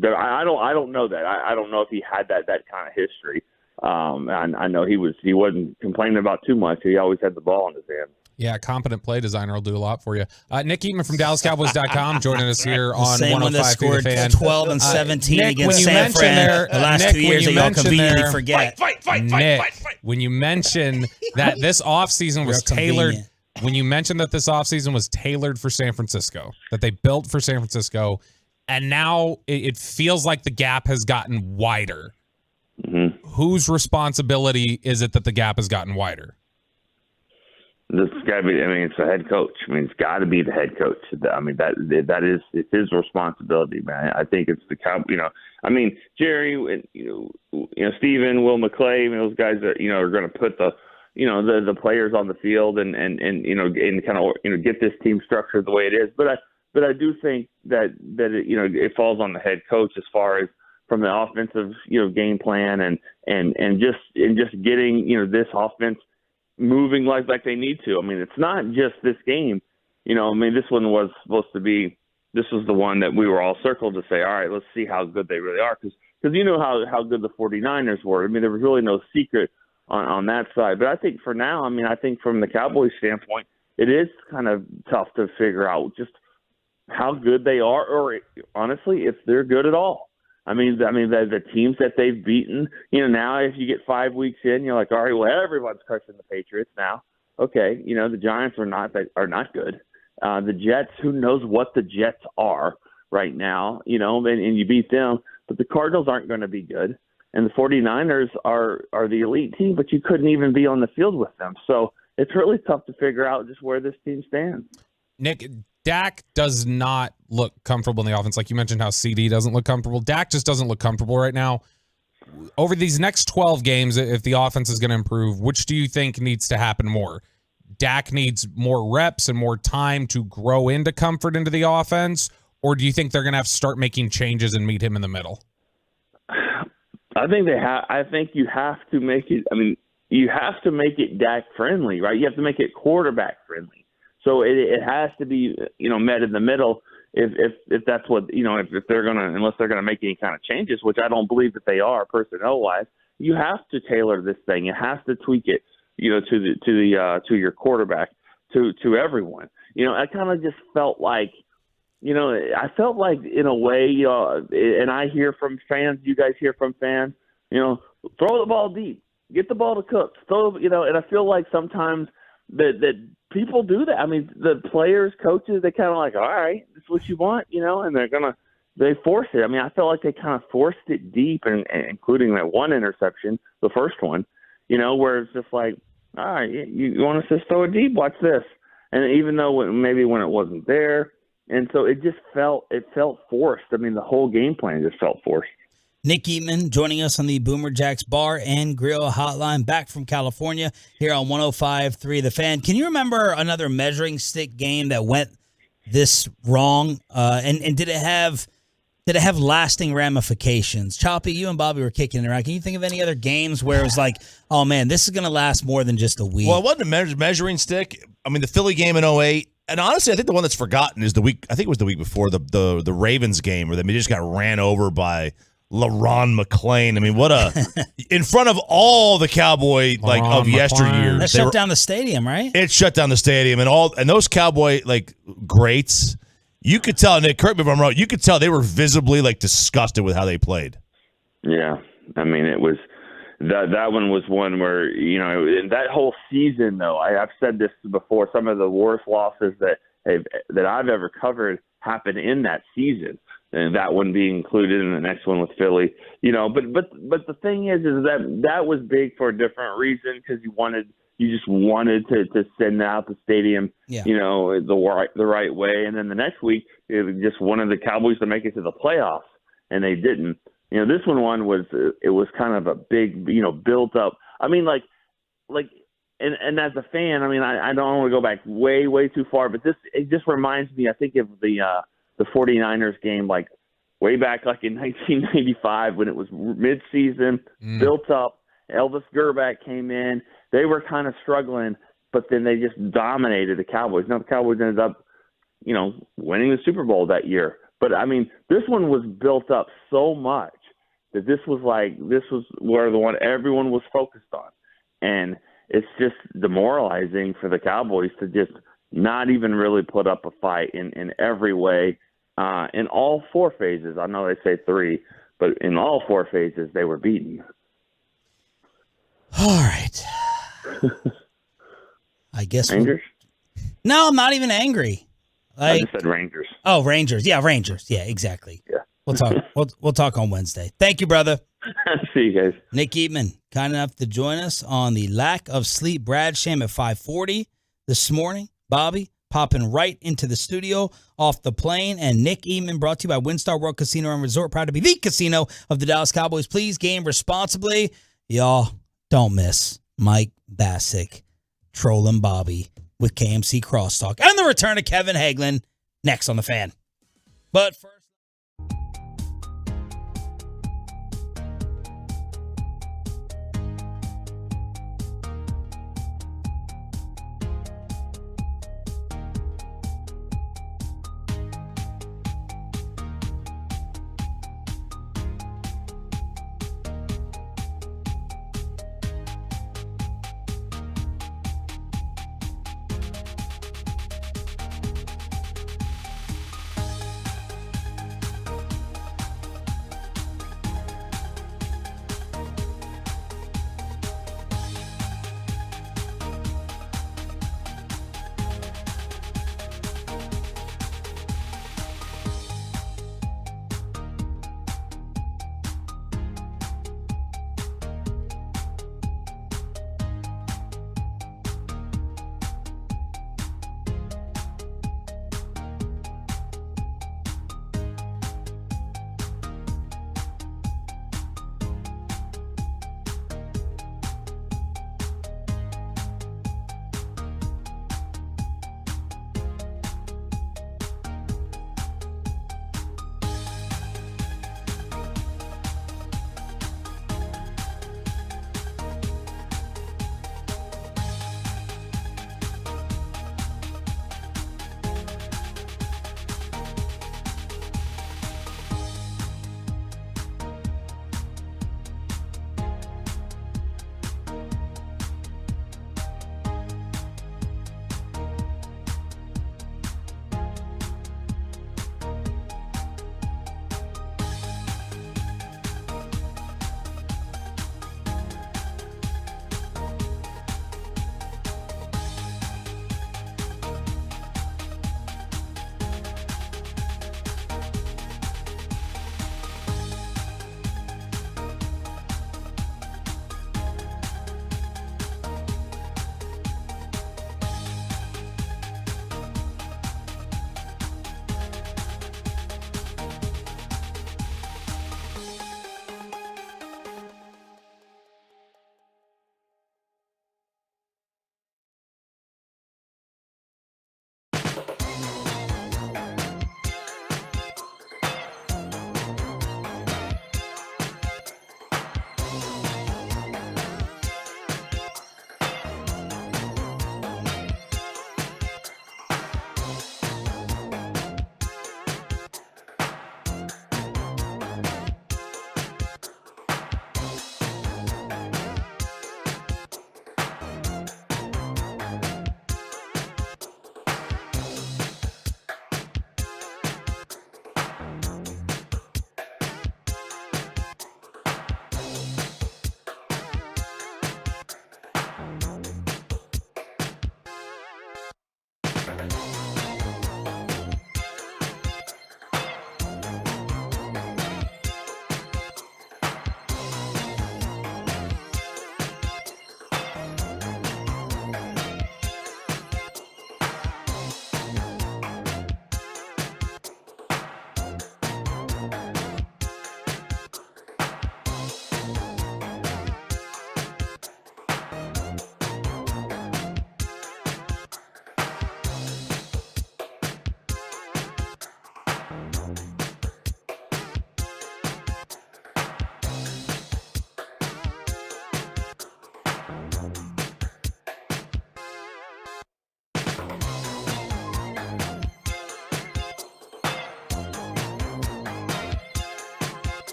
better. I don't know that. I don't know if he had that kind of history. I know he wasn't complaining about too much. He always had the ball in his hand. Yeah, competent play designer will do a lot for you. Nick Eatman from DallasCowboys.com joining us here on 105.3 The Fan. 12 and 17 against San Fran the last 2 years that y'all conveniently forget. Nick, when you mention that this offseason was tailored, when you mentioned that this offseason was tailored for San Francisco, that they built for San Francisco, and now it feels like the gap has gotten wider. Mm-hmm. Whose responsibility is it that the gap has gotten wider? This has got to be. I mean, it's the head coach. I mean, it's got to be the head coach. I mean, it's his responsibility, man. I think it's the I mean, Jerry, Steven, Will McClay, those guys are going to put the players on the field and kind of get this team structured the way it is. But I do think that it falls on the head coach as far as from the offensive game plan and just getting this offense moving like they need to. I mean, it's not just this game. I mean, this one was supposed to be. This was the one that we were all circled to say, all right, let's see how good they really are, because how good the 49ers were. I mean, there was really no secret on that side. But I think for now, I mean, I think from the Cowboys standpoint, it is kind of tough to figure out just how good they are, or honestly, if they're good at all. I mean, the teams that they've beaten, now if you get 5 weeks in, you're like, all right, well, everyone's crushing the Patriots now. Okay, the Giants are not good. The Jets, who knows what the Jets are right now, and you beat them, but the Cardinals aren't going to be good. And the 49ers are the elite team, but you couldn't even be on the field with them. So it's really tough to figure out just where this team stands. Nick, Dak does not look comfortable in the offense. Like you mentioned how CD doesn't look comfortable. Dak just doesn't look comfortable right now. Over these next 12 games, if the offense is going to improve, which do you think needs to happen more? Dak needs more reps and more time to grow into comfort into the offense, or do you think they're going to have to start making changes and meet him in the middle? I think they have. I think you have to make it. I mean, you have to make it Dak friendly, right? You have to make it quarterback friendly. So it has to be, met in the middle. If that's what if they're gonna, unless they're gonna make any kind of changes, which I don't believe that they are personnel wise, you have to tailor this thing. You have to tweak it, to your quarterback, to everyone. I kind of just felt like, I felt like in a way, and I hear from fans, you guys hear from fans, throw the ball deep, get the ball to Cooks, and I feel like sometimes that people do that. I mean, the players, coaches, they kind of like, all right, this is what you want, and they force it. I mean, I felt like they kind of forced it deep, and including that one interception, the first one, where it's just like, all right, you want us to throw it deep? Watch this. And even though maybe when it wasn't there, and so it felt forced. I mean, the whole game plan just felt forced. Nick Eatman joining us on the Boomer Jacks Bar and Grill Hotline, back from California here on 105.3 The Fan. Can you remember another measuring stick game that went this wrong? And did it have lasting ramifications? Choppy, you and Bobby were kicking it around. Can you think of any other games where it was like, oh man, this is going to last more than just a week? Well, it wasn't a measuring stick. I mean, the Philly game in 2008, and honestly, I think the one that's forgotten is the week before the Ravens game, where they just got ran over by LaRon McClain. I mean, what in front of all the Cowboy of yesteryear. That shut down the stadium, right? It shut down the stadium, and those Cowboy greats, you could tell, Nick, correct me if I'm wrong, you could tell they were visibly disgusted with how they played. Yeah. I mean, it was that one was one where, in that whole season, though, I've said this before, some of the worst losses that I've ever covered happened in that season. And that one being included in the next one with Philly, but the thing is that was big for a different reason, because you just wanted to send out the stadium, the right way. And then the next week, it just wanted the Cowboys to make it to the playoffs, and they didn't. This one was kind of a big, built up. I mean, and as a fan, I mean, I don't want to go back way too far, but it just reminds me, I think, of the 49ers game, way back in 1995, when it was mid-season, built up. Elvis Gerback came in. They were kind of struggling, but then they just dominated the Cowboys. Now the Cowboys ended up, winning the Super Bowl that year. But I mean, this one was built up so much that this was where the one everyone was focused on, and it's just demoralizing for the Cowboys to just not even really put up a fight in every way. In all four phases, I know they say three, but in all four phases, they were beaten. All right. I guess. Rangers? No, I'm not even angry. I just said Rangers. Oh, Rangers. Yeah, Rangers. Yeah, exactly. Yeah. We'll talk. We'll talk on Wednesday. Thank you, brother. See you guys. Nick Eatman, kind enough to join us on the lack of sleep. Brad Sham at 5:40 this morning. Bobby popping right into the studio off the plane. And Nick Eatman, brought to you by WinStar World Casino and Resort, proud to be the casino of the Dallas Cowboys. Please game responsibly. Y'all don't miss Mike Bassick trolling Bobby with KMC Crosstalk and the return of Kevin Hagelin next on The Fan. But first,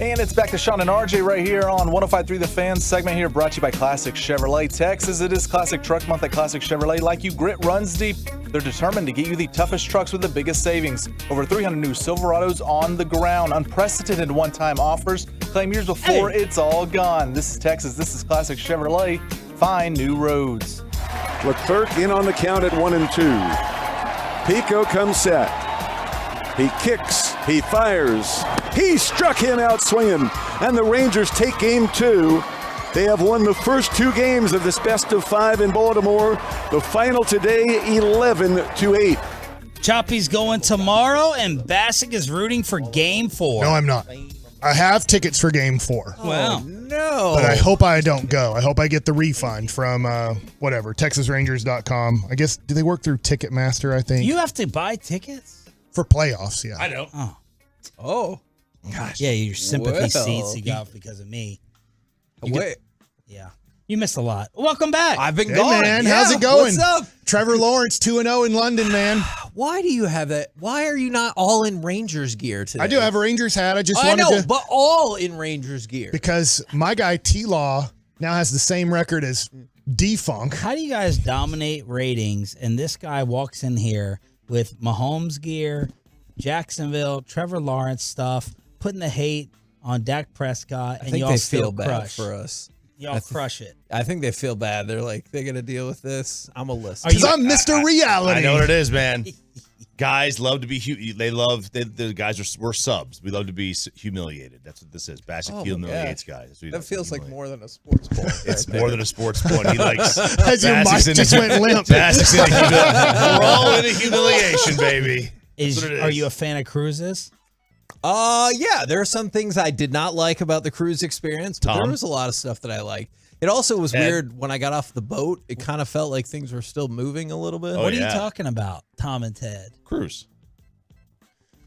And it's back to Sean and RJ right here on 105.3 The Fan segment here, brought to you by Classic Chevrolet. Texas, it is Classic Truck Month at Classic Chevrolet. Like you, grit runs deep. They're determined to get you the toughest trucks with the biggest savings. Over 300 new Silverados on the ground. Unprecedented one-time offers. Claim yours before it's all gone. This is Texas. This is Classic Chevrolet. Find new roads. Leclerc in on the count at 1-2. Pico comes set. He kicks. He fires. He struck him out swinging. And the Rangers take game 2. They have won the first 2 games of this best of 5 in Baltimore. The final today, 11-8. Choppy's going tomorrow, and Bassick is rooting for game 4. No, I'm not. I have tickets for game 4. Wow. No. But I hope I don't go. I hope I get the refund from TexasRangers.com. I guess, do they work through Ticketmaster, I think? You have to buy tickets? For playoffs, yeah. I don't. Oh. Gosh. Yeah, your sympathy seats you got because of me. Wait. Yeah. You missed a lot. Welcome back. I've been Hey, gone. man. Yeah, How's it going? What's up? Trevor Lawrence, 2-0 in London, man. Why do you have that? Why are you not all in Rangers gear today? I do have a Rangers hat. I just I wanted know, to. but all in Rangers gear. Because my guy, T-Law, now has the same record as D-Funk. How do you guys dominate ratings, and this guy walks in here with Mahomes gear, Jacksonville, Trevor Lawrence stuff, putting the hate on Dak Prescott, I and think y'all they still feel bad crush. for us. Y'all crush it. I think they feel bad. They're like, they're going to deal with this. I'm a listen. Because I'm Mr. Reality. I know what it is, man. Guys love to be the guys we're subs. We love to be humiliated. That's what this is. Bassick humiliates guys. That feels like more than a sports point. It's more than a sports point. He likes. As your mic just went limp. Bassick's in a humiliation. We're all in a humiliation, baby. Are you a fan of cruises? Yeah, there are some things I did not like about the cruise experience, but there was a lot of stuff that I liked. It also was weird when I got off the boat. It kind of felt like things were still moving a little bit. What are you talking about, Tom and Ted? Cruise.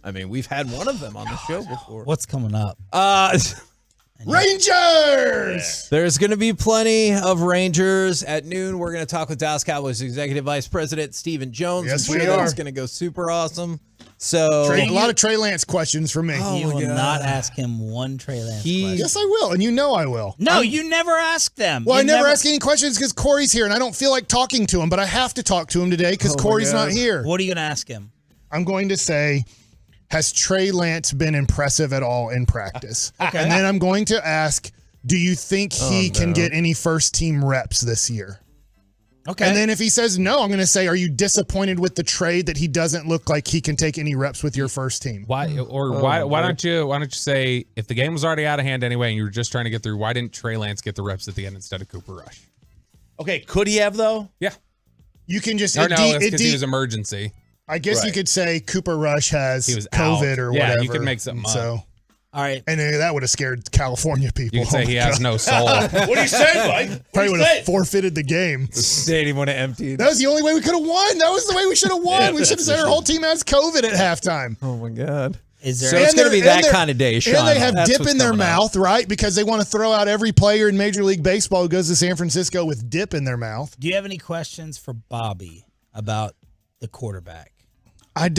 I mean, we've had one of them on the show before. What's coming up? Rangers! There's going to be plenty of Rangers. At noon, we're going to talk with Dallas Cowboys Executive Vice President Stephen Jones. Yes, I'm we sure are. that's going to go super awesome. So a lot of Trey Lance questions for me. You will not ask him one Trey Lance question. Yes, I will, and you know I will. No, you never ask them. Well, You I never ask any questions because Corey's here, and I don't feel like talking to him, but I have to talk to him today because Corey's not here. What are you going to ask him? I'm going to say, has Trey Lance been impressive at all in practice? Okay. And then I'm going to ask, do you think he can get any first-team reps this year? Okay. And then if he says no, I'm going to say, are you disappointed with the trade that he doesn't look like he can take any reps with your first team? Why don't you say, if the game was already out of hand anyway and you were just trying to get through, why didn't Trey Lance get the reps at the end instead of Cooper Rush? Okay, could he have though? Yeah. You can just Or no, it's because he was emergency. I guess you could say Cooper Rush has He was COVID out. or Yeah, whatever. you could make something up. So, all right. And that would have scared California people. You could say he has no soul. What do you say, Mike? Probably would have forfeited the game. The stadium would have emptied. That was the only way we could have won. That was the way we should have won. We should have said our whole team has COVID at halftime. Oh, my God. So it's going to be that kind of day, Sean. And they have That's dip what's in their coming up. mouth, right? Because they want to throw out every player in Major League Baseball who goes to San Francisco with dip in their mouth. Do you have any questions for Bobby about the quarterback? I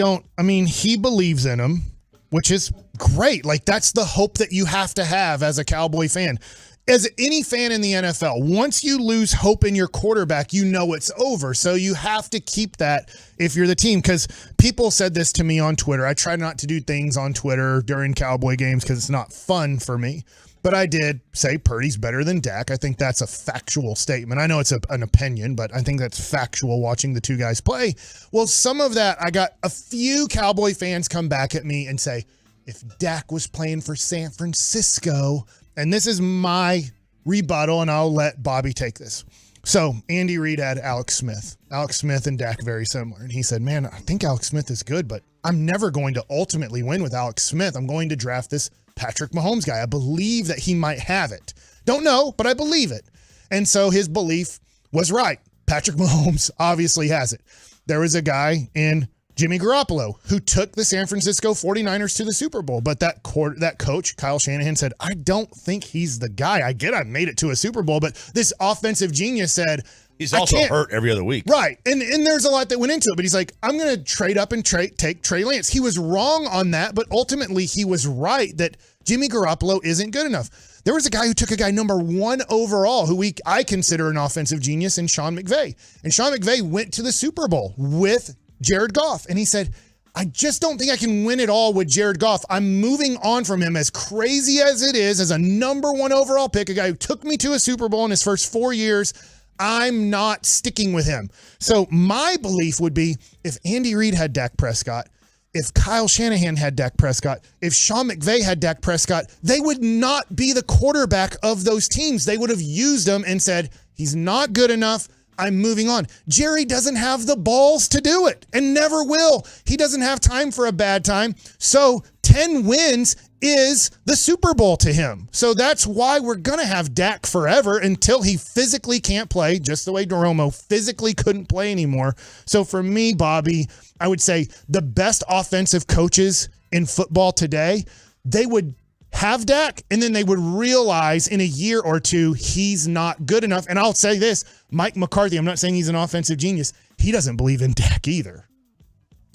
mean, he believes in him, which is great. Like, that's the hope that you have to have as a Cowboy fan. As any fan in the NFL, once you lose hope in your quarterback, you know it's over. So you have to keep that if you're the team. Because people said this to me on Twitter. I try not to do things on Twitter during Cowboy games because it's not fun for me. But I did say Purdy's better than Dak. I think that's a factual statement. I know it's an opinion, but I think that's factual watching the two guys play. Well, some of that, I got a few Cowboy fans come back at me and say, if Dak was playing for San Francisco, and this is my rebuttal, and I'll let Bobby take this. So Andy Reid had Alex Smith. Alex Smith and Dak very similar. And he said, man, I think Alex Smith is good, but I'm never going to ultimately win with Alex Smith. I'm going to draft this Patrick Mahomes guy. I believe that he might have it. Don't know, but I believe it. And so his belief was right. Patrick Mahomes obviously has it. There was a guy in Jimmy Garoppolo who took the San Francisco 49ers to the Super Bowl. But that coach, Kyle Shanahan, said, I don't think he's the guy. I get I made it to a Super Bowl, but this offensive genius said, he's also hurt every other week. Right. And there's a lot that went into it, but he's like, I'm going to trade up and take Trey Lance. He was wrong on that, but ultimately he was right that Jimmy Garoppolo isn't good enough. There was a guy who took a guy number 1 overall who I consider an offensive genius in Sean McVay. And Sean McVay went to the Super Bowl with Jared Goff. And he said, I just don't think I can win it all with Jared Goff. I'm moving on from him, as crazy as it is, as a number 1 overall pick, a guy who took me to a Super Bowl in his first 4 years. I'm not sticking with him. So my belief would be, if Andy Reid had Dak Prescott, if Kyle Shanahan had Dak Prescott, if Sean McVay had Dak Prescott, they would not be the quarterback of those teams. They would have used him and said, he's not good enough. I'm moving on. Jerry doesn't have the balls to do it and never will. He doesn't have time for a bad time. So 10 wins is the Super Bowl to him. So that's why we're going to have Dak forever until he physically can't play, just the way Romo physically couldn't play anymore. So for me, Bobby, I would say the best offensive coaches in football today, they would have Dak, and then they would realize in a year or two he's not good enough. And I'll say this, Mike McCarthy, I'm not saying he's an offensive genius. He doesn't believe in Dak either.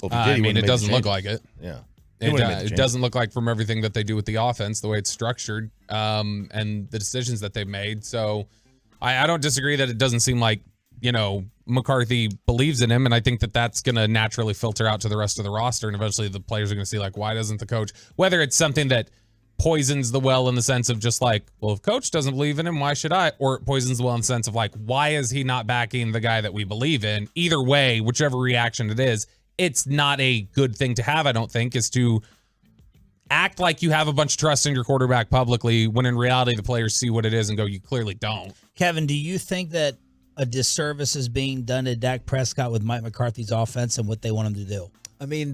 Well, I mean, it doesn't look like it. Yeah. It doesn't look like, from everything that they do with the offense, the way it's structured, and the decisions that they've made. So I don't disagree that it doesn't seem like, McCarthy believes in him. And I think that that's going to naturally filter out to the rest of the roster. And eventually the players are going to see, like, why doesn't the coach, whether it's something that poisons the well in the sense of just like, well, if coach doesn't believe in him, why should I? Or it poisons the well in the sense of like, why is he not backing the guy that we believe in? Either way, whichever reaction it is, it's not a good thing to have, I don't think, is to act like you have a bunch of trust in your quarterback publicly when in reality the players see what it is and go, you clearly don't. Kevin, do you think that a disservice is being done to Dak Prescott with Mike McCarthy's offense and what they want him to do? I mean,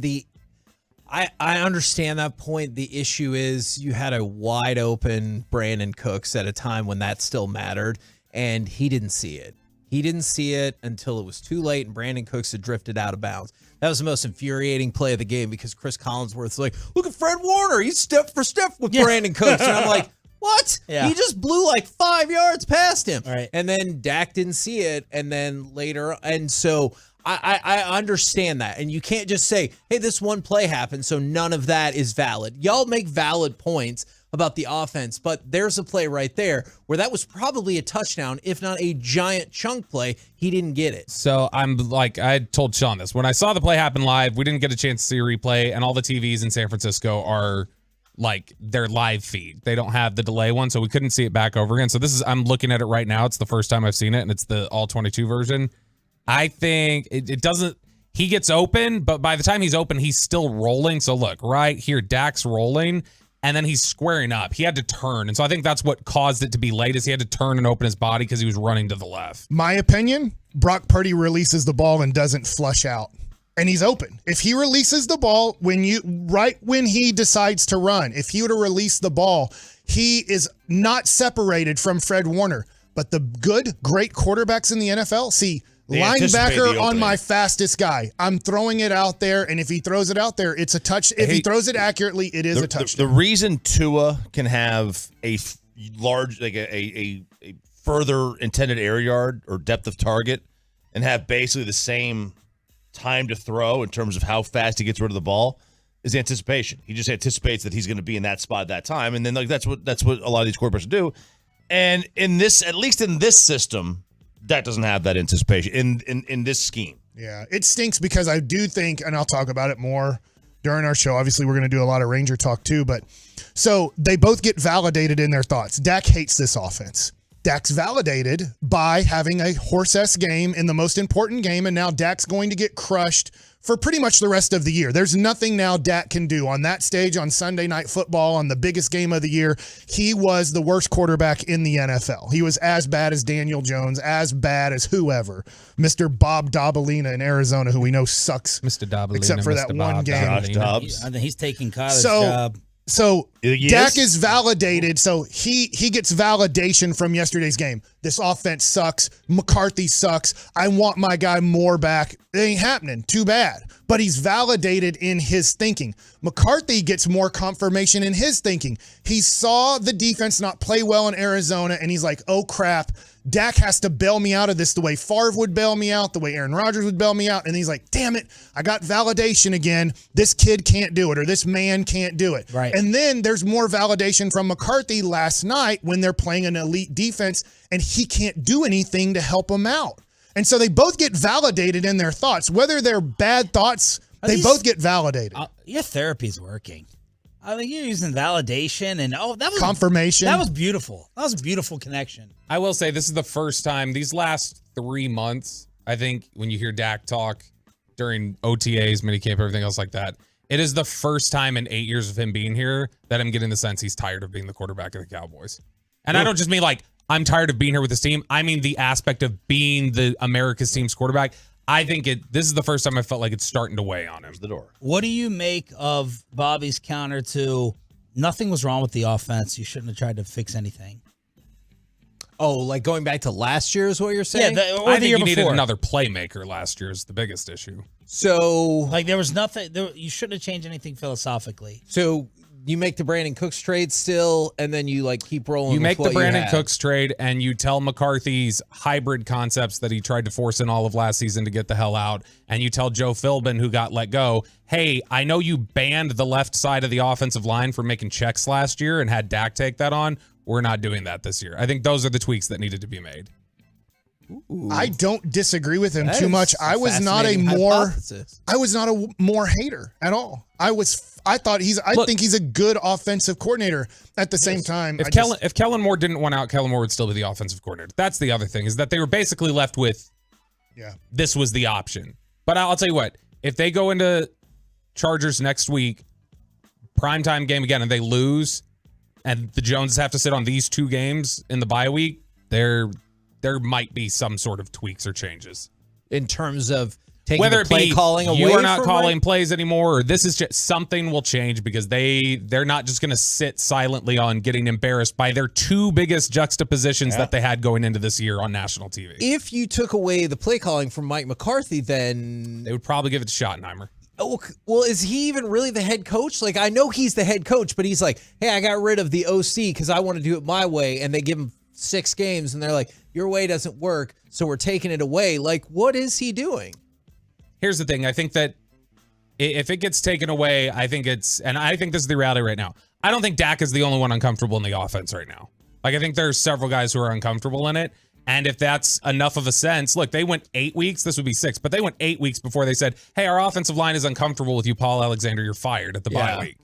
I understand that point. The issue is you had a wide open Brandon Cooks at a time when that still mattered, and he didn't see it. He didn't see it until it was too late, and Brandon Cooks had drifted out of bounds. That was the most infuriating play of the game because Chris Collinsworth's like, look at Fred Warner. He's step for step with Brandon Cooks. And I'm like, what? Yeah. He just blew like 5 yards past him. Right. And then Dak didn't see it, and then later. And so I understand that. And you can't just say, hey, this one play happened, so none of that is valid. Y'all make valid points about the offense, but there's a play right there where that was probably a touchdown, if not a giant chunk play. He didn't get it. So I'm like, I told Sean this. When I saw the play happen live, we didn't get a chance to see a replay, and all the TVs in San Francisco are like their live feed. They don't have the delay one, so we couldn't see it back over again. So I'm looking at it right now. It's the first time I've seen it, and it's the all 22 version. I think it doesn't, he gets open, but by the time he's open, he's still rolling. So look, right here, Dak's rolling, and then he's squaring up. He had to turn. And so I think that's what caused it to be late, is he had to turn and open his body because he was running to the left. My opinion, Brock Purdy releases the ball and doesn't flush out. And he's open. If he releases the ball right when he decides to run, if he would have released the ball, he is not separated from Fred Warner. But the great quarterbacks in the NFL, see, linebacker on my fastest guy. I'm throwing it out there, and if he throws it out there, it's a touch. If he throws it accurately, it is a touchdown. The reason Tua can have a large, like a further intended air yard or depth of target and have basically the same time to throw in terms of how fast he gets rid of the ball is anticipation. He just anticipates that he's going to be in that spot at that time, and then like that's what a lot of these quarterbacks do. And in this, at least in this system, that doesn't have that anticipation in this scheme. Yeah, it stinks because I do think, and I'll talk about it more during our show. Obviously, we're going to do a lot of Ranger talk too, but so they both get validated in their thoughts. Dak hates this offense. Dak's validated by having a horse-ass game in the most important game, and now Dak's going to get crushed for pretty much the rest of the year. There's nothing now Dak can do on that stage on Sunday Night Football on the biggest game of the year. He was the worst quarterback in the NFL. He was as bad as Daniel Jones, as bad as whoever. Mr. Bob Dabalina in Arizona, who we know sucks. Mr. Dabalina, except for that one game. Josh Dobbs. I think he's taking Kyler's job. So Dak is validated. So he gets validation from yesterday's game. This offense sucks. McCarthy sucks. I want my guy Moore back. It ain't happening. Too bad. But he's validated in his thinking. McCarthy gets more confirmation in his thinking. He saw the defense not play well in Arizona, and he's like, oh, crap. Dak has to bail me out of this the way Favre would bail me out, the way Aaron Rodgers would bail me out. And he's like, damn it, I got validation again. This kid can't do it, or this man can't do it. Right. And then there's more validation from McCarthy last night when they're playing an elite defense, and he can't do anything to help them out. And so they both get validated in their thoughts. Whether they're bad thoughts, they both get validated. Your therapy's working. I mean, you're using validation and that was confirmation. That was beautiful. That was a beautiful connection. I will say this is the first time these last 3 months, I think when you hear Dak talk during OTAs, minicamp, everything else like that, it is the first time in 8 years of him being here that I'm getting the sense he's tired of being the quarterback of the Cowboys. And I don't just mean like I'm tired of being here with this team. I mean the aspect of being the America's team's quarterback. I think this is the first time I felt like it's starting to weigh on him. The door. What do you make of Bobby's counter to nothing was wrong with the offense? You shouldn't have tried to fix anything. Oh, like going back to last year is what you're saying? Yeah, I think you needed another playmaker last year is the biggest issue. So, like there was nothing. You shouldn't have changed anything philosophically. So you make the Brandon Cooks trade still, and then you like keep rolling. You make with the what Brandon you Cooks trade, and you tell McCarthy's hybrid concepts that he tried to force in all of last season to get the hell out, and you tell Joe Philbin, who got let go, hey, I know you banned the left side of the offensive line for making checks last year and had Dak take that on. We're not doing that this year. I think those are the tweaks that needed to be made. Ooh. I don't disagree with him That too is much. a I was not a fascinating more hypothesis. hater at all. I I think he's a good offensive coordinator. At the same time, if Kellen Moore didn't want out, Kellen Moore would still be the offensive coordinator. That's the other thing, is that they were basically left with, this was the option. But I'll tell you what, if they go into Chargers next week, primetime game again, and they lose, and the Joneses have to sit on these 2 games in the bye week, there might be some sort of tweaks or changes in terms of taking whether the play calling away. You are not from calling plays anymore, or this is just something will change because they're not just going to sit silently on getting embarrassed by their 2 biggest juxtapositions that they had going into this year on national TV. If you took away the play calling from Mike McCarthy, then they would probably give it to Schottenheimer. Oh, well, is he even really the head coach? Like, I know he's the head coach, but he's like, hey, I got rid of the OC because I want to do it my way. And they give him 6 games and they're like, your way doesn't work, so we're taking it away. Like, what is he doing? Here's the thing. I think that if it gets taken away, I think this is the reality right now. I don't think Dak is the only one uncomfortable in the offense right now. Like, I think there's several guys who are uncomfortable in it. And if that's enough of a sense, look, they went 8 weeks. This would be 6, but they went 8 weeks before they said, hey, our offensive line is uncomfortable with you, Paul Alexander. You're fired at the bye week.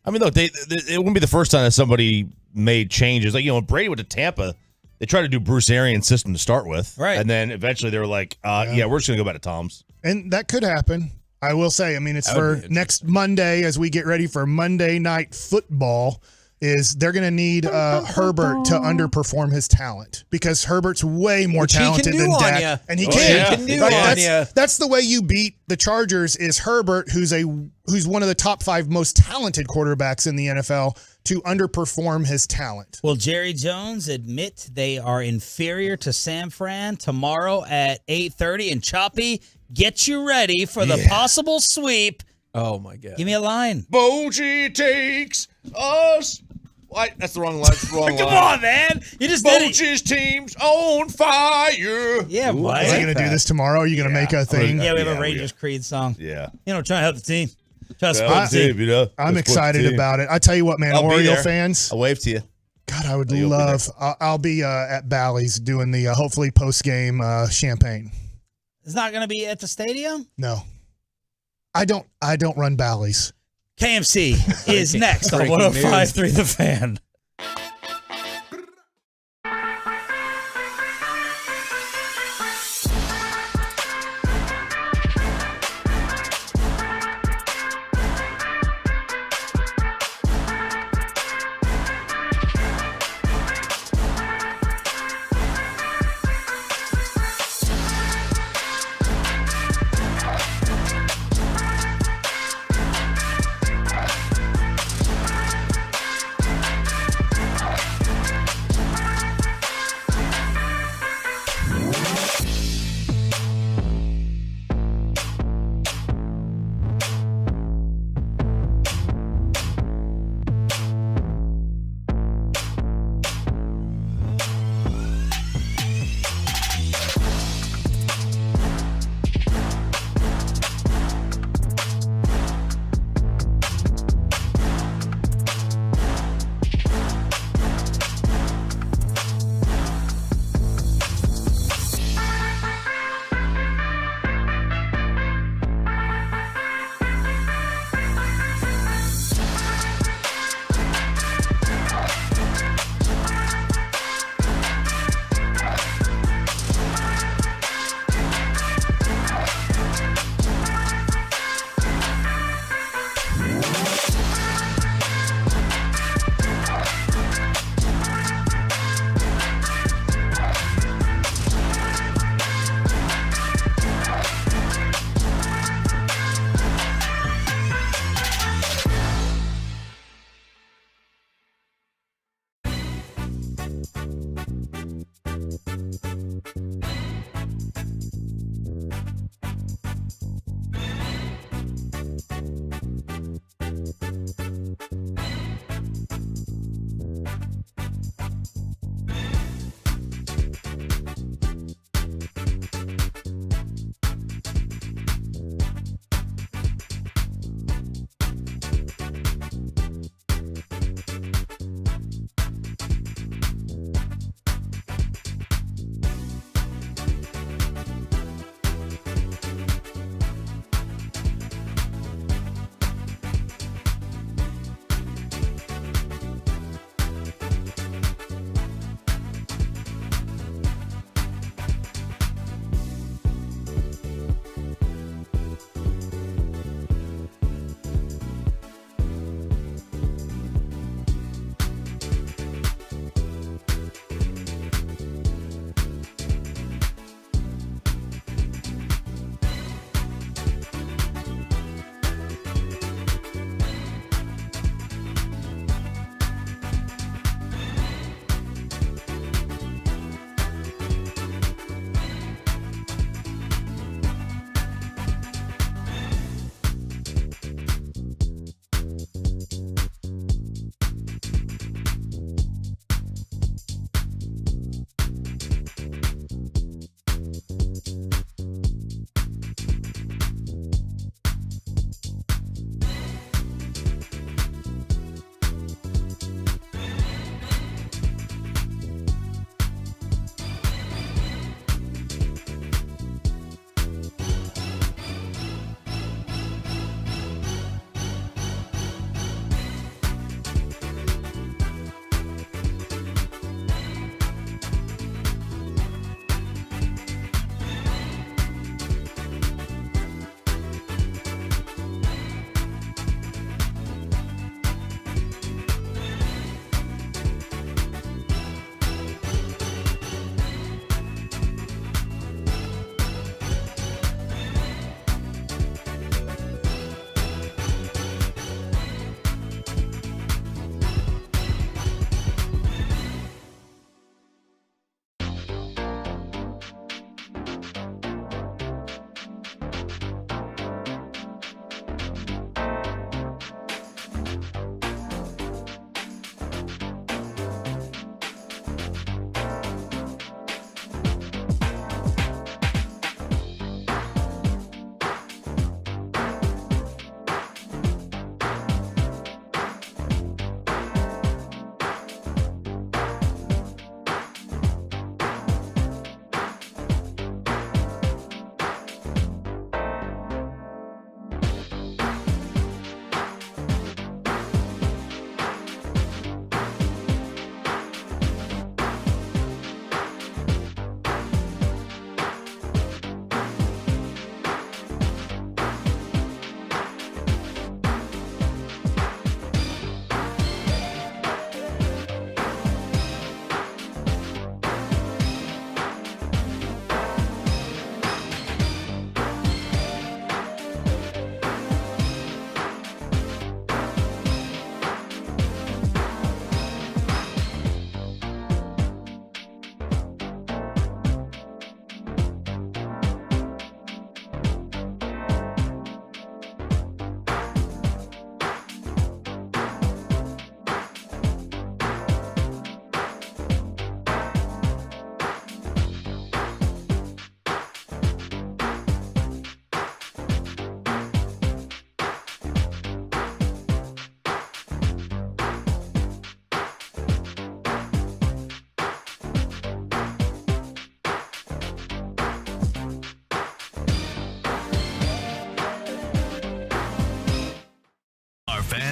I mean, look, it wouldn't be the first time that somebody made changes. Like, when Brady went to Tampa, they tried to do Bruce Arians' system to start with. Right. And then eventually they were like, we're just going to go back to Tom's. And that could happen. I will say, I mean, it's for next Monday as we get ready for Monday Night Football. They're going to need Herbert to underperform his talent because Herbert's way more talented than Dak, and he can. That's the way you beat the Chargers. Is Herbert, who's one of the top 5 most talented quarterbacks in the NFL, to underperform his talent. Will Jerry Jones admit they are inferior to San Fran tomorrow at 8:30? And Choppy, get you ready for the possible sweep. Oh my God! Give me a line. Bojie takes us. What? That's the wrong line. That's the wrong line. Come on, man. You just did it. Bojie's team's on fire. Yeah, Is he going to do this tomorrow? Are you going to make a thing? Yeah, we have a Rangers Creed song. Yeah. Trying to help the team. Try to support the team. I'm excited about it. I tell you what, man, Oriole fans. I'll wave to you. God, I would love. I'll be at Bally's doing the hopefully post game champagne. It's not going to be at the stadium? No. I don't run Bally's. KMC is next on 105.3 The Fan.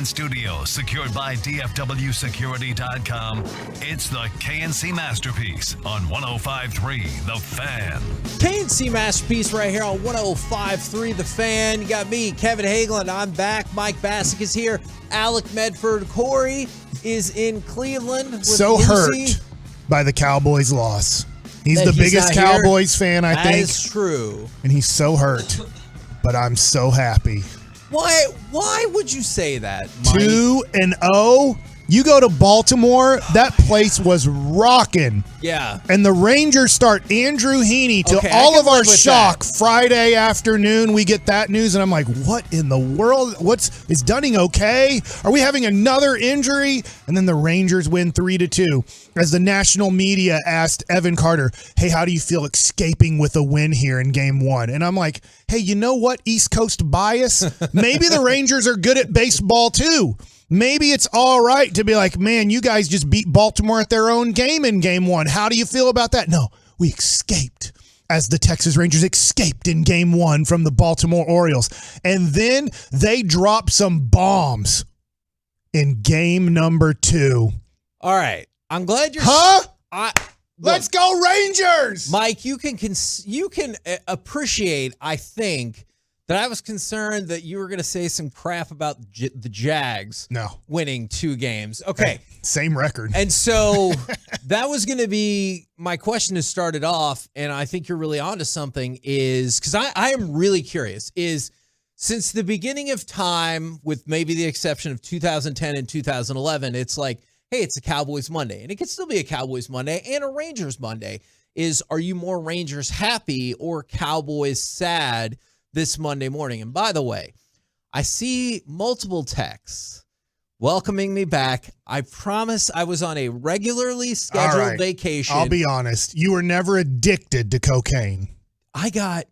fan studio secured by DFWsecurity.com. It's the KNC Masterpiece on 105.3 The Fan. KNC Masterpiece right here on 105.3 The Fan. You got me, Kevin Hagelin. I'm back. Mike Bassick is here. Alec Medford. Corey is in Cleveland. With so Lucy. Hurt by the Cowboys' loss. He's the biggest Cowboys fan, I think. That is true. And he's so hurt. But I'm so happy. Why would you say that, Mike? 2-0. You go to Baltimore, that place was rocking. Yeah. And the Rangers start Andrew Heaney to Okay, all of our shock. Friday afternoon, we get that news, and I'm like, what in the world? Is Dunning okay? Are we having another injury? And then the Rangers win 3-2. As the national media asked Evan Carter, hey, how do you feel escaping with a win here in game one? And I'm like, hey, you know what? East Coast bias? Maybe the Rangers are good at baseball too. Maybe it's all right to be like, man, you guys just beat Baltimore at their own game in game one. How do you feel about that? No, we escaped as the Texas Rangers escaped in game one from the Baltimore Orioles. And then they dropped some bombs in game number 2. All right. I'm glad you're... Let's go Rangers! Mike, you can appreciate, I think, that I was concerned that you were going to say some crap about the Jags winning 2 games. Okay. Hey, same record. And so that was going to be my question to start it off, and I think you're really onto something, is because I am really curious, is since the beginning of time, with maybe the exception of 2010 and 2011, it's like, hey, it's a Cowboys Monday, and it could still be a Cowboys Monday and a Rangers Monday. Are you more Rangers happy or Cowboys sad this Monday morning? And by the way, I see multiple texts welcoming me back. I promise I was on a regularly scheduled vacation. I'll be honest. You were never addicted to cocaine. I got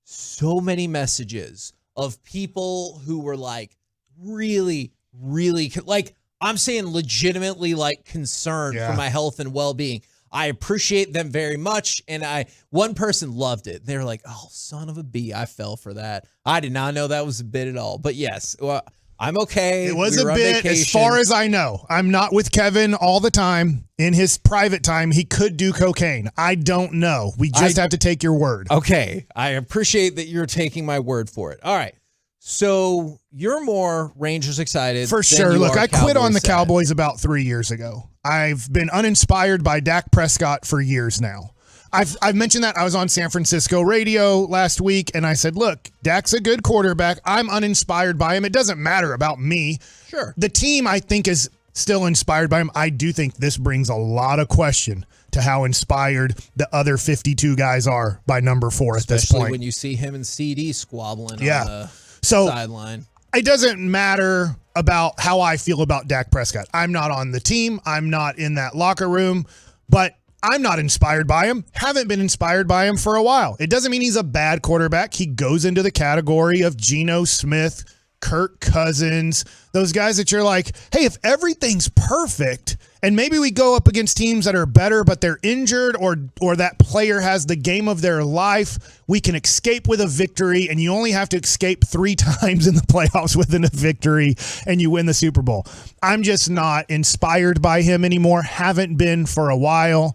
so many messages of people who were like really, really, like I'm saying legitimately like concerned for my health and well-being. I appreciate them very much, and one person loved it. They were like, oh, son of a bee, I fell for that. I did not know that was a bit at all. But yes, well, I'm okay. It was a bit, as far as I know. I'm not with Kevin all the time. In his private time, he could do cocaine. I don't know. We just have to take your word. Okay. I appreciate that you're taking my word for it. All right. So you're more Rangers excited. For sure. Look, I quit on the Cowboys about 3 years ago. I've been uninspired by Dak Prescott for years now. I've mentioned that. I was on San Francisco radio last week, and I said, look, Dak's a good quarterback. I'm uninspired by him. It doesn't matter about me. Sure. The team, I think, is still inspired by him. I do think this brings a lot of question to how inspired the other 52 guys are by number 4 at this point. Especially when you see him and CD squabbling on the sideline. It doesn't matter about how I feel about Dak Prescott. I'm not on the team. I'm not in that locker room, but I'm not inspired by him. Haven't been inspired by him for a while. It doesn't mean he's a bad quarterback. He goes into the category of Geno Smith, Kirk Cousins, those guys that you're like, hey, if everything's perfect and maybe we go up against teams that are better but they're injured or that player has the game of their life, we can escape with a victory, and you only have to escape 3 times in the playoffs within a victory and you win the Super Bowl. I'm just not inspired by him anymore. Haven't been for a while.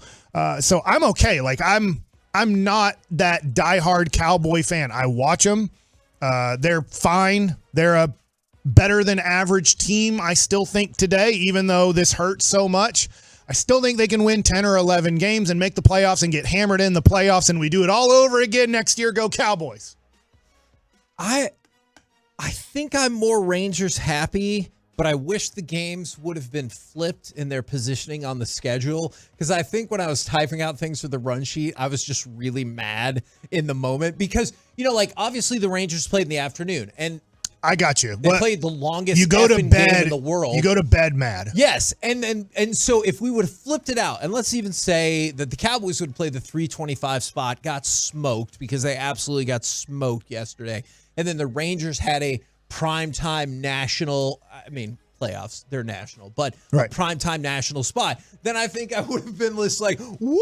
So I'm okay. Like I'm not that diehard Cowboy fan. I watch them. They're fine. They're a better than average team, I still think, today, even though this hurts so much. I still think they can win 10 or 11 games and make the playoffs and get hammered in the playoffs, and we do it all over again next year. Go Cowboys. I think I'm more Rangers happy, but I wish the games would have been flipped in their positioning on the schedule, because I think when I was typing out things for the run sheet, I was just really mad in the moment because, like obviously the Rangers played in the afternoon, and I got you. They played the longest you go to game bed in the world. You go to bed mad. Yes, and so if we would have flipped it out, and let's even say that the Cowboys would play the 325 spot, got smoked because they absolutely got smoked yesterday, and then the Rangers had a primetime national, playoffs, they're national, but a primetime national spot, then I think I would have been just like, woo,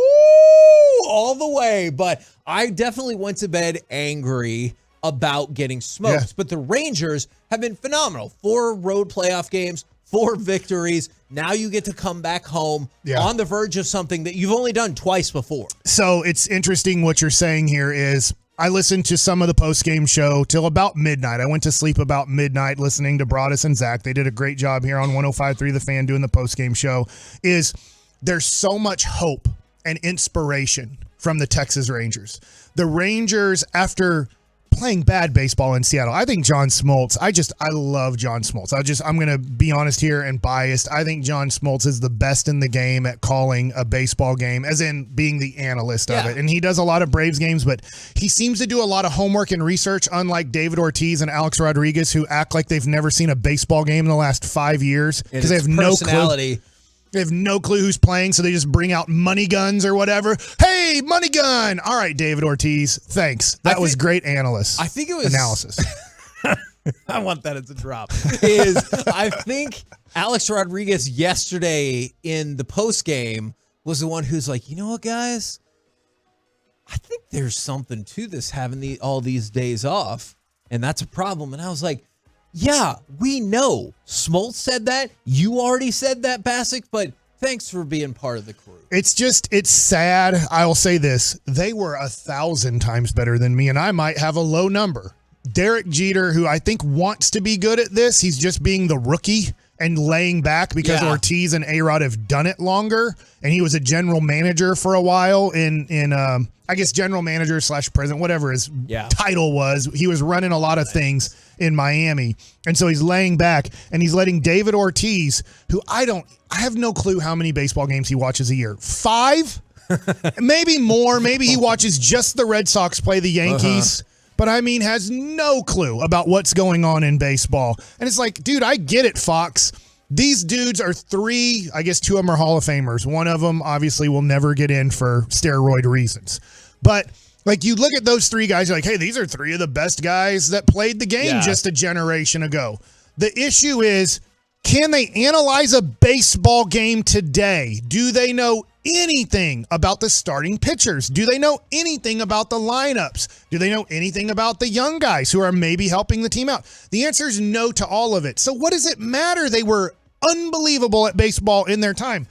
all the way. But I definitely went to bed angry about getting smoked. Yeah. But the Rangers have been phenomenal. 4 road playoff games, 4 victories. Now you get to come back home on the verge of something that you've only done twice before. So it's interesting what you're saying here is I listened to some of the post-game show till about midnight. I went to sleep about midnight listening to Broadus and Zach. They did a great job here on 105.3 The Fan doing the post-game show. There's so much hope and inspiration from the Texas Rangers. The Rangers, after playing bad baseball in Seattle, I think John Smoltz, I love John Smoltz. I'm going to be honest here and biased. I think John Smoltz is the best in the game at calling a baseball game, as in being the analyst of it. And he does a lot of Braves games, but he seems to do a lot of homework and research, unlike David Ortiz and Alex Rodriguez, who act like they've never seen a baseball game in the last 5 years because they have no clue. They have no clue who's playing, so they just bring out money guns or whatever. Hey, money gun! All right, David Ortiz, thanks. That was great analysis. I think it was analysis. I want that as a drop. I think Alex Rodriguez yesterday in the post game was the one who's like, you know what, guys? I think there's something to this having all these days off, and that's a problem. And I was like, yeah, we know. Smoltz said that. You already said that, Bassick, but thanks for being part of the crew. It's sad. I'll say this. They were 1,000 times better than me, and I might have a low number. Derek Jeter, who I think wants to be good at this, he's just being the rookie and laying back because Ortiz and A-Rod have done it longer, and he was a general manager for a while in I guess general manager / president, whatever his title was. He was running a lot of things in Miami, and so he's laying back, and he's letting David Ortiz, who I have no clue how many baseball games he watches a year. 5? Maybe more. Maybe he watches just the Red Sox play the Yankees. But I mean, has no clue about what's going on in baseball. And it's like, dude, I get it, Fox. These dudes are 3, I guess 2 of them are Hall of Famers. One of them obviously will never get in for steroid reasons. But like, you look at those 3 guys, you're like, hey, these are 3 of the best guys that played the game just a generation ago. The issue is, can they analyze a baseball game today? Do they know anything about the starting pitchers? Do they know anything about the lineups? Do they know anything about the young guys who are maybe helping the team out? The answer is no to all of it. So what does it matter? They were unbelievable at baseball in their time.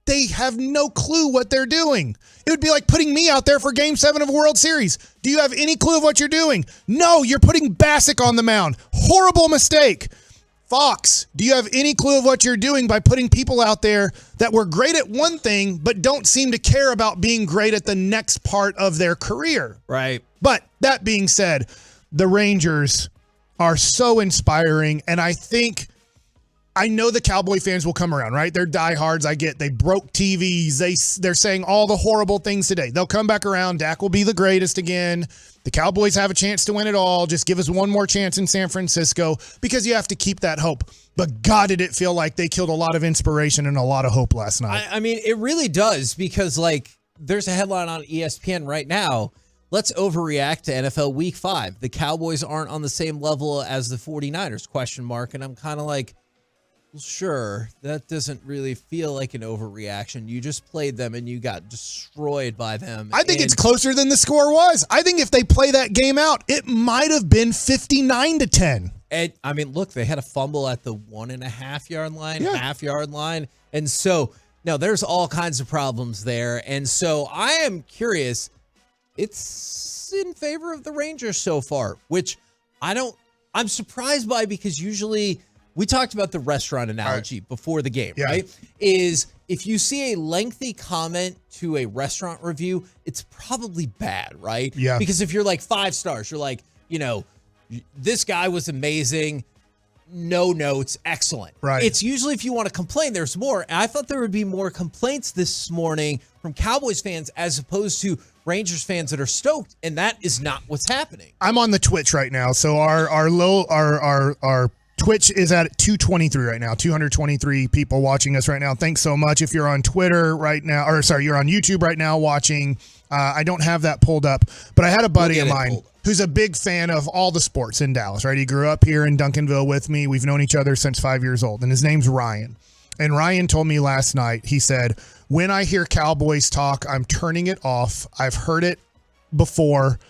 They have no clue what they're doing. It would be like putting me out there for Game 7 of a World Series. Do you have any clue of what you're doing? No, you're putting Bassick on the mound. Horrible mistake. Fox, do you have any clue of what you're doing by putting people out there that were great at one thing but don't seem to care about being great at the next part of their career? Right. But that being said, the Rangers are so inspiring, and I know the Cowboy fans will come around, right? They're diehards. I get they broke TVs. They're saying all the horrible things today. They'll come back around. Dak will be the greatest again. The Cowboys have a chance to win it all. Just give us one more chance in San Francisco, because you have to keep that hope. But God, did it feel like they killed a lot of inspiration and a lot of hope last night. I mean, it really does, because like there's a headline on ESPN right now. Let's overreact to NFL Week 5. The Cowboys aren't on the same level as the 49ers, ? And I'm kind of like, well, sure, that doesn't really feel like an overreaction. You just played them and you got destroyed by them. I think it's closer than the score was. I think if they play that game out, it might have been 59-10. And I mean, look, they had a fumble at the 1.5 yard line, half yard line. And so, no, there's all kinds of problems there. And so I am curious. It's in favor of the Rangers so far, which I'm surprised by, because usually we talked about the restaurant analogy before the game, right? Is if you see a lengthy comment to a restaurant review, it's probably bad, right? Yeah. Because if you're like 5 stars, you're like, this guy was amazing, no notes, excellent. Right. It's usually if you want to complain, there's more. And I thought there would be more complaints this morning from Cowboys fans as opposed to Rangers fans that are stoked, and that is not what's happening. I'm on the Twitch right now, so our Twitch is at 223 right now, 223 people watching us right now. Thanks so much. If you're on Twitter right now, you're on YouTube right now watching, I don't have that pulled up, but I had a buddy of mine who's a big fan of all the sports in Dallas, right? He grew up here in Duncanville with me. We've known each other since 5 years old, and his name's Ryan. And Ryan told me last night, he said, when I hear Cowboys talk, I'm turning it off. I've heard it before.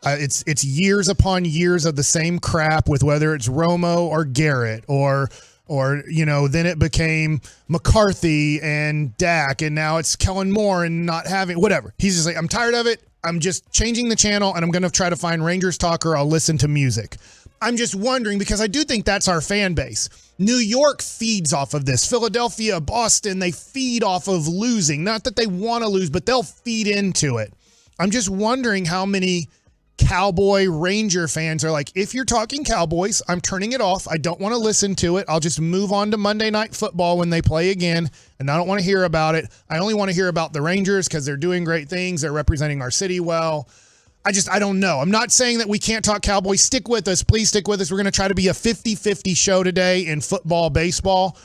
It's years upon years of the same crap with whether it's Romo or Garrett or then it became McCarthy and Dak, and now it's Kellen Moore and not having whatever. He's just like, I'm tired of it. I'm just changing the channel, and I'm going to try to find Rangers talk, or I'll listen to music. I'm just wondering, because I do think that's our fan base. New York feeds off of this. Philadelphia, Boston, they feed off of losing. Not that they want to lose, but they'll feed into it. I'm just wondering how many Cowboy Ranger fans are like, if you're talking Cowboys, I'm turning it off. I don't want to listen to it. I'll just move on to Monday Night Football when they play again, and I don't want to hear about it. I only want to hear about the Rangers because they're doing great things. They're representing our city well. I don't know. I'm not saying that we can't talk Cowboys. Stick with us. Please stick with us. We're going to try to be a 50-50 show today in football, baseball,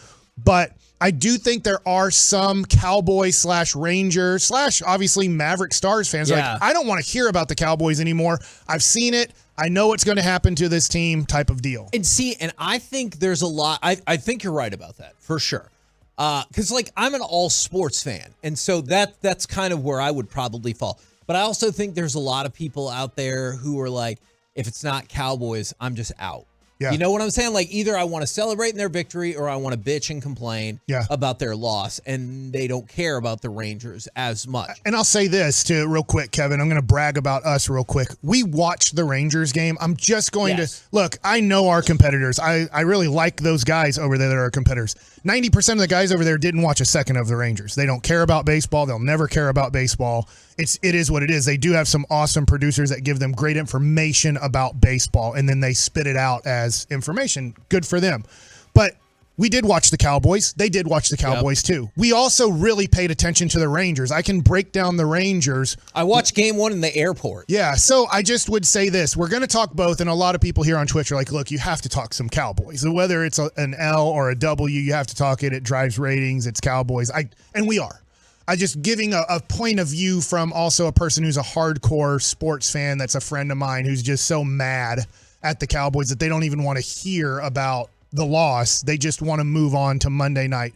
but I do think there are some Cowboys / Rangers / obviously Maverick Stars fans. Yeah. Like, I don't want to hear about the Cowboys anymore. I've seen it. I know what's going to happen to this team type of deal. And I think there's a lot. I think you're right about that for sure. Because I'm an all sports fan. And so that's kind of where I would probably fall. But I also think there's a lot of people out there who are like, if it's not Cowboys, I'm just out. Yeah. You know what I'm saying? Like, either I want to celebrate in their victory or I want to bitch and complain about their loss, and they don't care about the Rangers as much. And I'll say this too, real quick, Kevin. I'm going to brag about us real quick. We watched the Rangers game. I'm just going to look. I know our competitors. I really like those guys over there that are our competitors. 90% of the guys over there didn't watch a second of the Rangers. They don't care about baseball. They'll never care about baseball. It is what it is. They do have some awesome producers that give them great information about baseball, and then they spit it out as information. Good for them. But we did watch the Cowboys. They did watch the Cowboys too. We also really paid attention to the Rangers. I can break down the Rangers. I watched game one in the airport. Yeah, so I just would say this. We're going to talk both, and a lot of people here on Twitch are like, look, you have to talk some Cowboys. Whether it's an L or a W, you have to talk it. It drives ratings. It's Cowboys. And we are. I just giving a point of view from also a person who's a hardcore sports fan that's a friend of mine who's just so mad at the Cowboys that they don't even want to hear about the loss. They just want to move on to Monday Night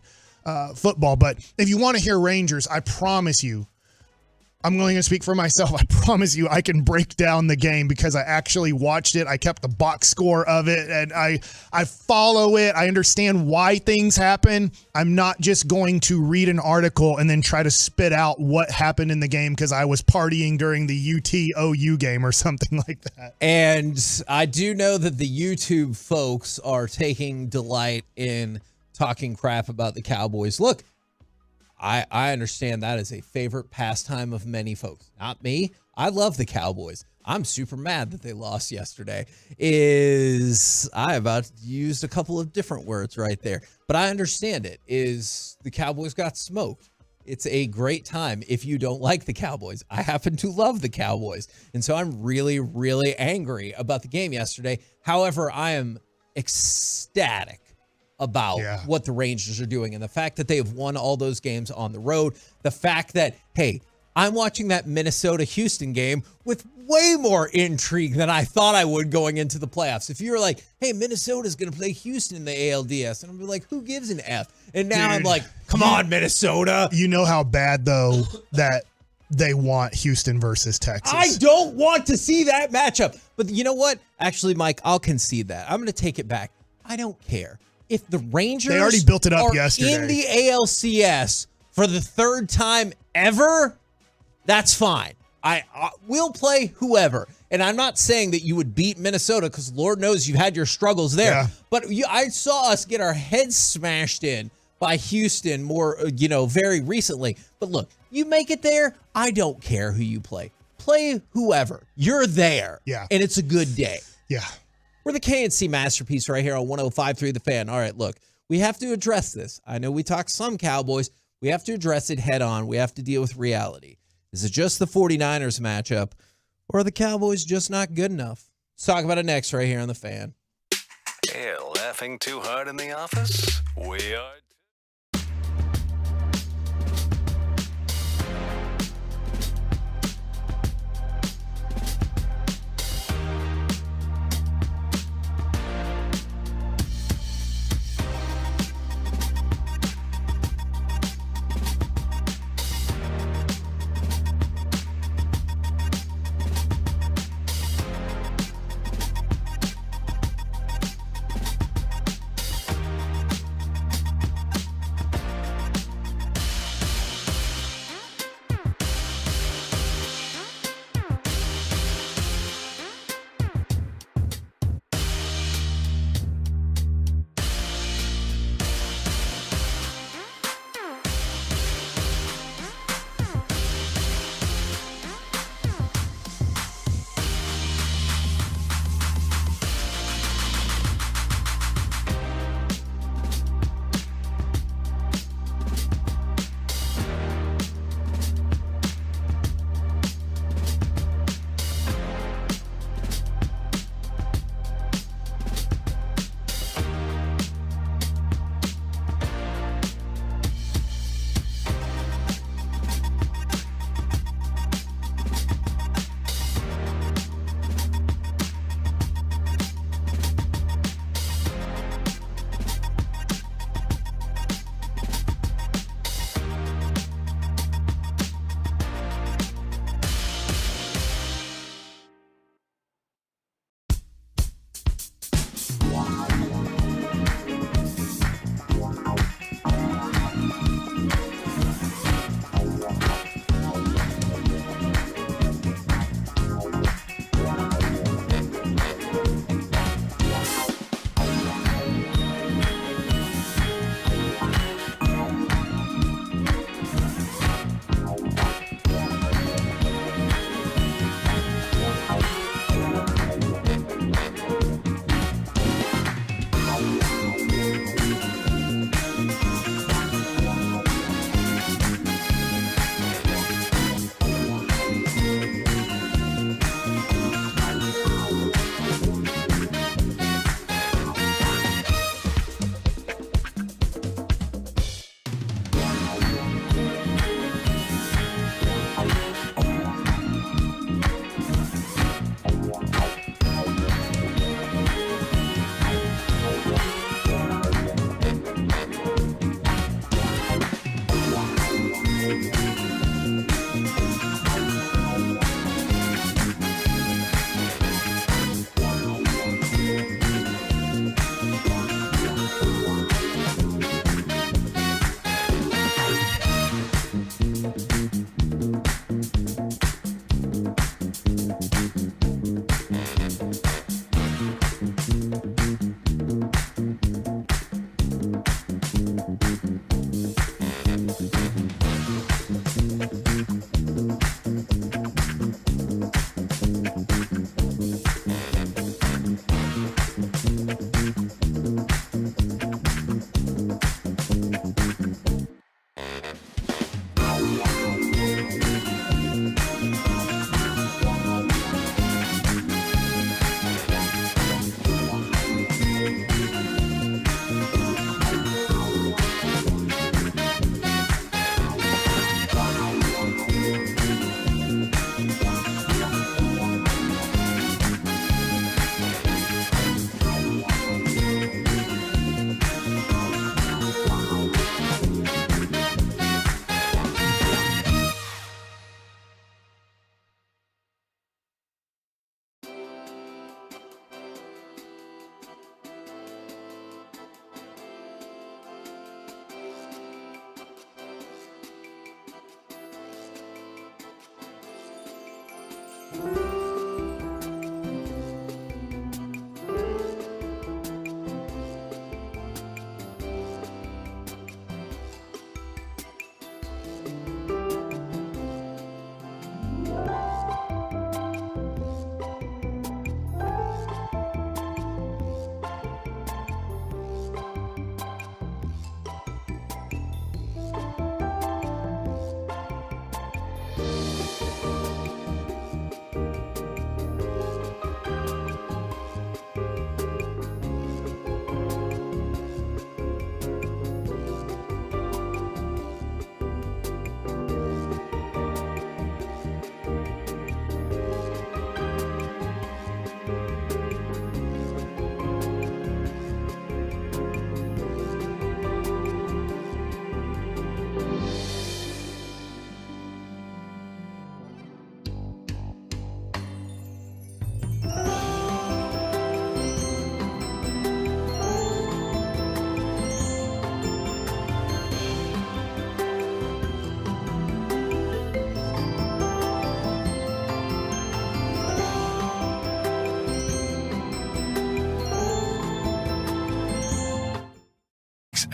Football. But if you want to hear Rangers, I promise you, I'm going to speak for myself. I promise you I can break down the game because I actually watched it. I kept the box score of it, and I follow it. I understand why things happen. I'm not just going to read an article and then try to spit out what happened in the game because I was partying during the UT-OU game or something like that. And I do know that the YouTube folks are taking delight in talking crap about the Cowboys. Look, I understand that is a favorite pastime of many folks. Not me. I love the Cowboys. I'm super mad that they lost yesterday. I about used a couple of different words right there. But I understand it. The Cowboys got smoked. It's a great time if you don't like the Cowboys. I happen to love the Cowboys. And so I'm really, really angry about the game yesterday. However, I am ecstatic about what the Rangers are doing and the fact that they have won all those games on the road. The fact that, hey, I'm watching that Minnesota-Houston game with way more intrigue than I thought I would going into the playoffs. If you were like, hey, Minnesota's going to play Houston in the ALDS, and I'm like, who gives an F? And now I'm like, come on, Minnesota. You know how bad, though, that they want Houston versus Texas. I don't want to see that matchup. But you know what? Actually, Mike, I'll concede that. I'm going to take it back. I don't care. If the Rangers they already built it up are yesterday in the ALCS for the third time ever, that's fine. I will play whoever. And I'm not saying that you would beat Minnesota because Lord knows you've had your struggles there. Yeah. But I saw us get our heads smashed in by Houston very recently. But look, you make it there, I don't care who you play. Play whoever. You're there. Yeah. And it's a good day. Yeah. We're the KNC Masterpiece right here on 105.3 The Fan. All right, look, we have to address this. I know we talk some Cowboys. We have to address it head on. We have to deal with reality. Is it just the 49ers matchup, or are the Cowboys just not good enough? Let's talk about it next right here on The Fan. Hey, laughing too hard in the office? We are.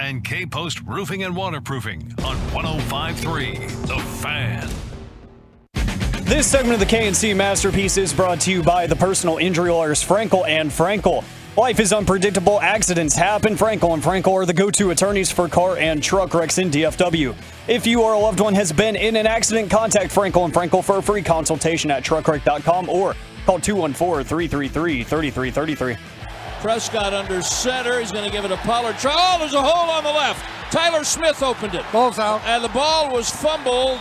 And K-Post Roofing and Waterproofing on 105.3 The Fan. This segment of the K&C Masterpiece is brought to you by the personal injury lawyers Frankel and Frankel. Life is unpredictable. Accidents happen. Frankel and Frankel are the go-to attorneys for car and truck wrecks in DFW. If you or a loved one has been in an accident, contact Frankel and Frankel for a free consultation at truckwreck.com or call 214-333-3333. Prescott under center. He's going to give it to Pollard. Oh, there's a hole on the left. Tyler Smith opened it. Ball's out. And the ball was fumbled.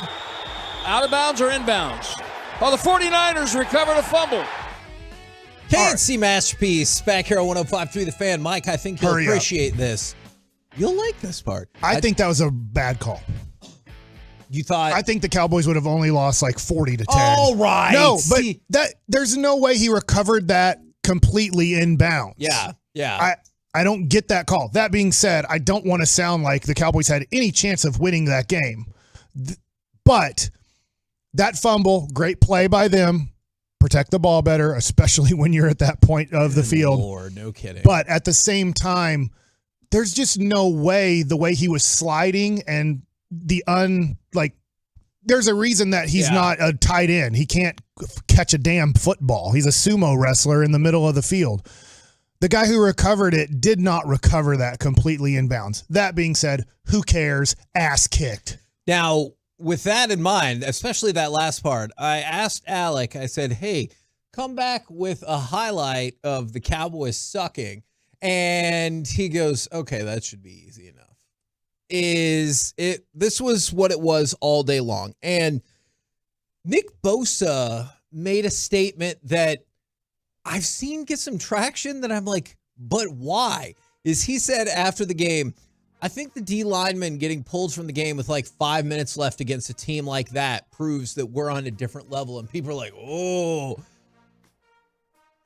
Out of bounds or inbounds? Oh, the 49ers recovered a fumble. K&C Masterpiece back here on 105.3 The Fan. Mike, I think you'll appreciate this. You'll like this part. I think that was a bad call. You thought? I think the Cowboys would have only lost like 40-10. All right. No, but there's no way he recovered that completely inbounds. Yeah. I don't get that call. That being said, I don't want to sound like the Cowboys had any chance of winning that game. But that fumble, great play by them. Protect the ball better, especially when you're at that point of the field. Lord, no kidding. But at the same time, there's just no way the way he was sliding and there's a reason that he's not a tight end. He can't catch a damn football. He's a sumo wrestler in the middle of the field. The guy who recovered it did not recover that completely inbounds. That being said, who cares? Ass kicked. Now, with that in mind, especially that last part, I asked Alec, I said, hey, come back with a highlight of the Cowboys sucking. And he goes, okay, that should be easy enough. This was what it was all day long. And Nick Bosa made a statement that I've seen get some traction that I'm like, but why? He said after the game, I think the D lineman getting pulled from the game with like 5 minutes left against a team like that proves that we're on a different level. And people are like, oh,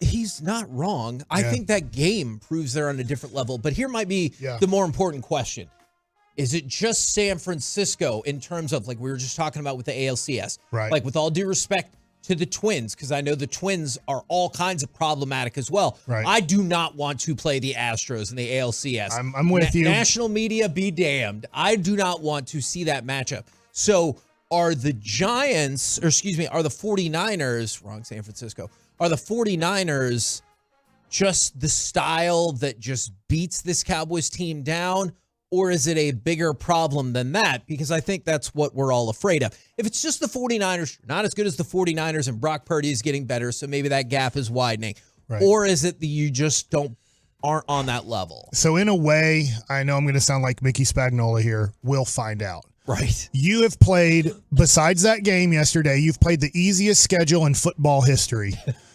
he's not wrong. I think that game proves they're on a different level. But here might be the more important question. Is it just San Francisco in terms of, like we were just talking about with the ALCS? Right. Like, with all due respect to the Twins, because I know the Twins are all kinds of problematic as well. Right. I do not want to play the Astros in the ALCS. I'm with you. National media be damned. I do not want to see that matchup. So are the Giants, or excuse me, are the 49ers, wrong San Francisco, are the 49ers just the style that just beats this Cowboys team down? Or is it a bigger problem than that? Because I think that's what we're all afraid of. If it's just the 49ers, not as good as the 49ers, and Brock Purdy is getting better, so maybe that gap is widening. Right. Or is it that you just aren't on that level? So in a way, I know I'm going to sound like Mickey Spagnola here. We'll find out. Right. You have played, besides that game yesterday, you've played the easiest schedule in football history.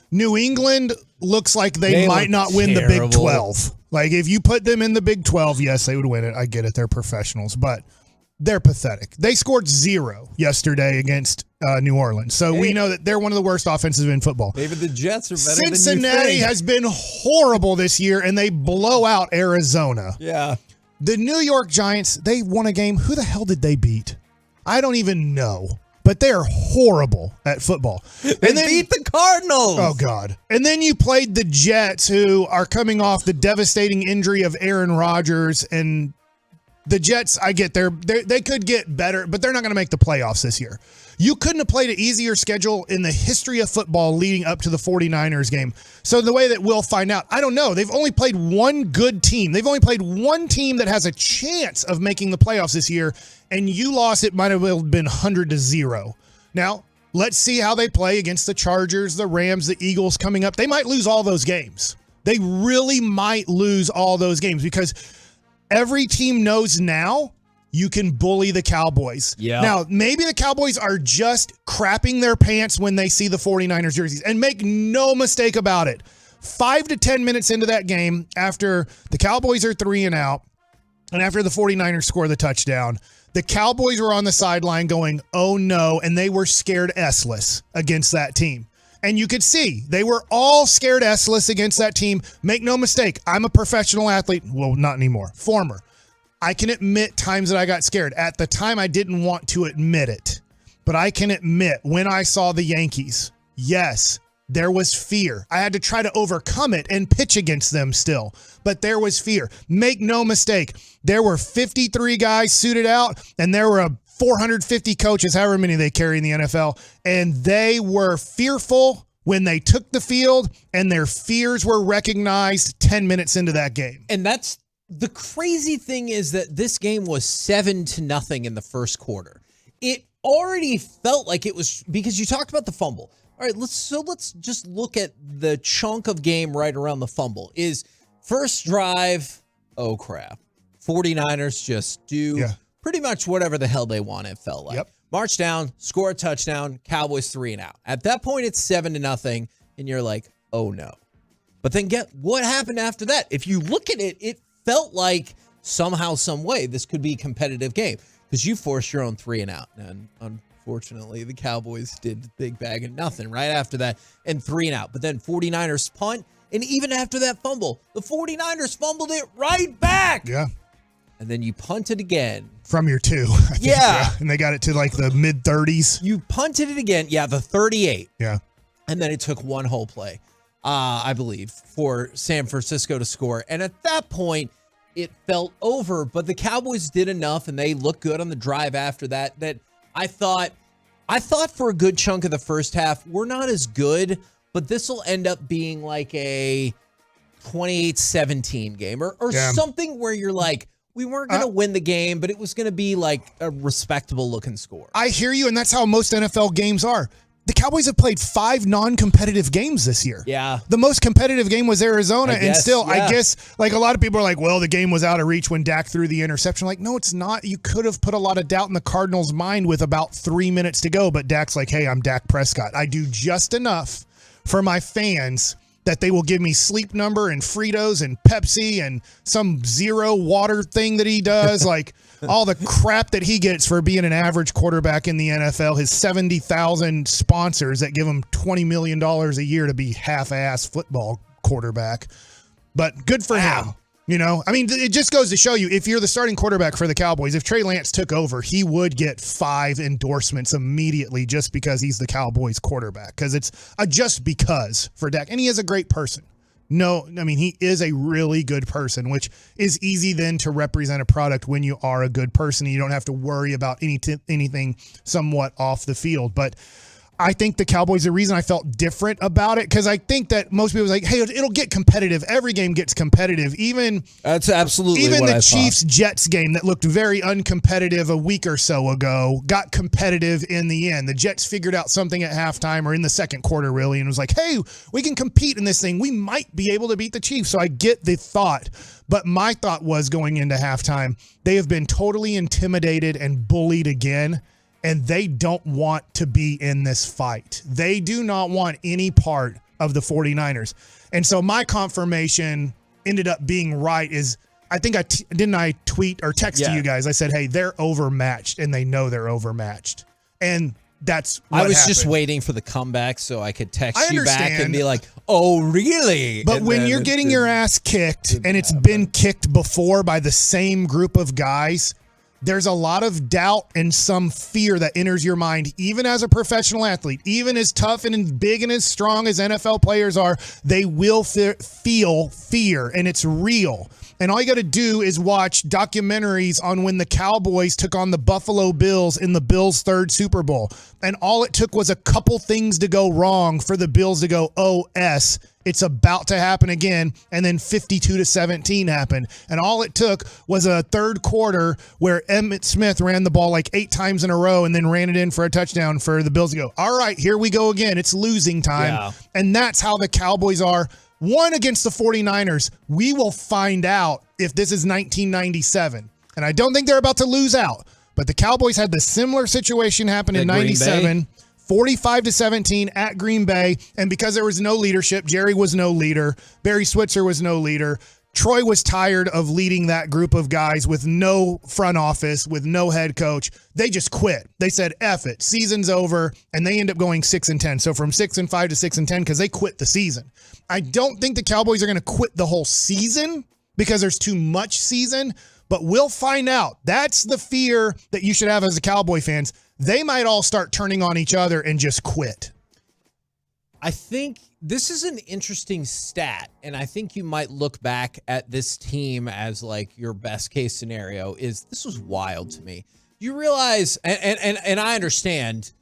New England looks like they might not win the Big 12. Like, if you put them in the Big 12, yes, they would win it. I get it. They're professionals, but they're pathetic. They scored 0 yesterday against New Orleans. So we know that they're one of the worst offenses in football. Maybe the Jets are better Cincinnati than you think. has been horrible this year, and they blow out Arizona. Yeah. The New York Giants, they won a game. Who the hell did they beat? I don't even know. But they're horrible at football. They beat the Cardinals. Oh, God. And then you played the Jets, who are coming off the devastating injury of Aaron Rodgers. And the Jets, I get they could get better, but they're not going to make the playoffs this year. You couldn't have played an easier schedule in the history of football leading up to the 49ers game. So the way that we'll find out, I don't know. They've only played one good team. They've only played one team that has a chance of making the playoffs this year, and you lost. It might have been 100-0. Now, let's see how they play against the Chargers, the Rams, the Eagles coming up. They might lose all those games. They really might lose all those games because every team knows now you can bully the Cowboys. Yeah. Now, maybe the Cowboys are just crapping their pants when they see the 49ers jerseys. And make no mistake about it, 5 to 10 minutes into that game, after the Cowboys are 3 and out, and after the 49ers score the touchdown, the Cowboys were on the sideline going, oh no, and they were scared S-less against that team. And you could see they were all scared S-less against that team. Make no mistake, I'm a professional athlete. Well, not anymore. Former. I can admit times that I got scared. At the time, I didn't want to admit it. But I can admit, when I saw the Yankees, yes, there was fear. I had to try to overcome it and pitch against them still. But there was fear. Make no mistake, there were 53 guys suited out, and there were 450 coaches, however many they carry in the NFL, and they were fearful when they took the field, and their fears were recognized 10 minutes into that game. And that's the crazy thing, is that this game was 7-0 in the first quarter. It already felt like it was, because you talked about the fumble. All right, let's just look at the chunk of game right around the fumble. Is first drive, oh crap. 49ers just do pretty much whatever the hell they want, it felt like. Yep. March down, score a touchdown, Cowboys 3 and out. At that point, it's 7-0, and you're like, oh no. But then get what happened after that. If you look at it, it felt like somehow, some way, this could be a competitive game because you forced your own 3 and out. And unfortunately, the Cowboys did the big bag and nothing right after that and 3 and out. But then 49ers punt, and even after that fumble, the 49ers fumbled it right back. Yeah. And then you punted again. From your 2. I think, yeah. And they got it to like the mid-30s. You punted it again. Yeah, the 38. Yeah. And then it took one whole play, I believe, for San Francisco to score. And at that point, it felt over. But the Cowboys did enough, and they looked good on the drive after that, that I thought for a good chunk of the first half, we're not as good, but this will end up being like a 28-17 game or something where you're like, we weren't going to win the game, but it was going to be like a respectable looking score. I hear you, and that's how most NFL games are. The Cowboys have played 5 non-competitive games this year. Yeah. The most competitive game was Arizona, I guess, I guess, like a lot of people are like, well, the game was out of reach when Dak threw the interception. Like, no, it's not. You could have put a lot of doubt in the Cardinals' mind with about 3 minutes to go, but Dak's like, hey, I'm Dak Prescott. I do just enough for my fans that they will give me sleep number and Fritos and Pepsi and some zero water thing that he does, like all the crap that he gets for being an average quarterback in the NFL, his 70,000 sponsors that give him $20 million a year to be half-ass football quarterback. But good for him. You know, I mean, it just goes to show you, if you're the starting quarterback for the Cowboys, if Trey Lance took over, he would get 5 endorsements immediately just because he's the Cowboys quarterback. Because it's a just because for Dak. And he is a great person. No, I mean, he is a really good person, which is easy then to represent a product when you are a good person. You don't have to worry about anything somewhat off the field. But I think the Cowboys, the reason I felt different about it, because I think that most people was like, hey, it'll get competitive. Every game gets competitive. That's absolutely even what the I Chiefs-Jets game that looked very uncompetitive a week or so ago got competitive in the end. The Jets figured out something at halftime or in the second quarter, really, and was like, hey, we can compete in this thing. We might be able to beat the Chiefs. So I get the thought. But my thought was going into halftime, they have been totally intimidated and bullied again. And they don't want to be in this fight. They do not want any part of the 49ers. And so my confirmation ended up being right is, I think I tweet or text to you guys. I said, hey, they're overmatched, and they know they're overmatched. And that's what I was happened. just waiting for the comeback so I could text I you back understand. and be like, oh, really? But And when then you're it getting your ass kicked, and it's been kicked before by the same group of guys, there's a lot of doubt and some fear that enters your mind, even as a professional athlete, even as tough and as big and as strong as NFL players are, they will feel fear, and it's real. And all you got to do is watch documentaries on when the Cowboys took on the Buffalo Bills in the Bills' third Super Bowl. And all it took was a couple things to go wrong for the Bills to go, OS, it's about to happen again. And then 52-17 happened. And all it took was a third quarter where Emmitt Smith ran the ball like 8 times in a row and then ran it in for a touchdown for the Bills to go, all right, here we go again. It's losing time. Yeah. And that's how the Cowboys are. One against the 49ers, we will find out if this is 1997. And I don't think they're about to lose out. But the Cowboys had the similar situation happen in 97, 45-17 at Green Bay. And because there was no leadership, Jerry was no leader, Barry Switzer was no leader, Troy was tired of leading that group of guys with no front office, with no head coach. They just quit. They said, F it, season's over, and they end up going 6-10. So from 6-5 to 6-10 because they quit the season. I don't think the Cowboys are going to quit the whole season because there's too much season, but we'll find out. That's the fear that you should have as a Cowboy fans. They might all start turning on each other and just quit. I think this is an interesting stat, and I think you might look back at this team as like your best case scenario. Is this was wild to me. You realize, and I understand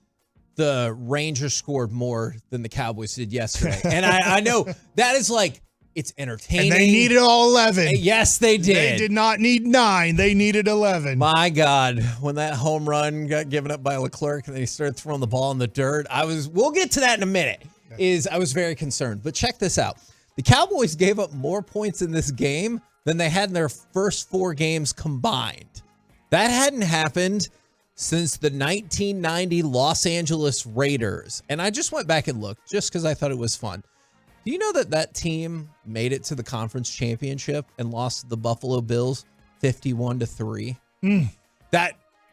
the Rangers scored more than the Cowboys did yesterday, and I know that is like, it's entertaining. And they needed all 11. Yes, they did. They did not need 9. They needed 11. My God, when that home run got given up by Leclerc and then he started throwing the ball in the dirt, we'll get to that in a minute. I was very concerned. But check this out. The Cowboys gave up more points in this game than they had in their first 4 games combined. That hadn't happened since the 1990 Los Angeles Raiders. And I just went back and looked just because I thought it was fun. Do you know that team made it to the conference championship and lost to the Buffalo Bills 51-3?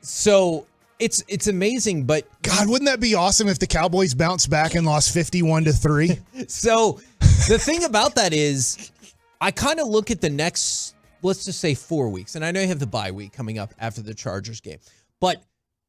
So it's amazing, but God, wouldn't that be awesome if the Cowboys bounced back and lost 51-3? So the thing about that is I kind of look at the next, let's just say 4 weeks. And I know you have the bye week coming up after the Chargers game, but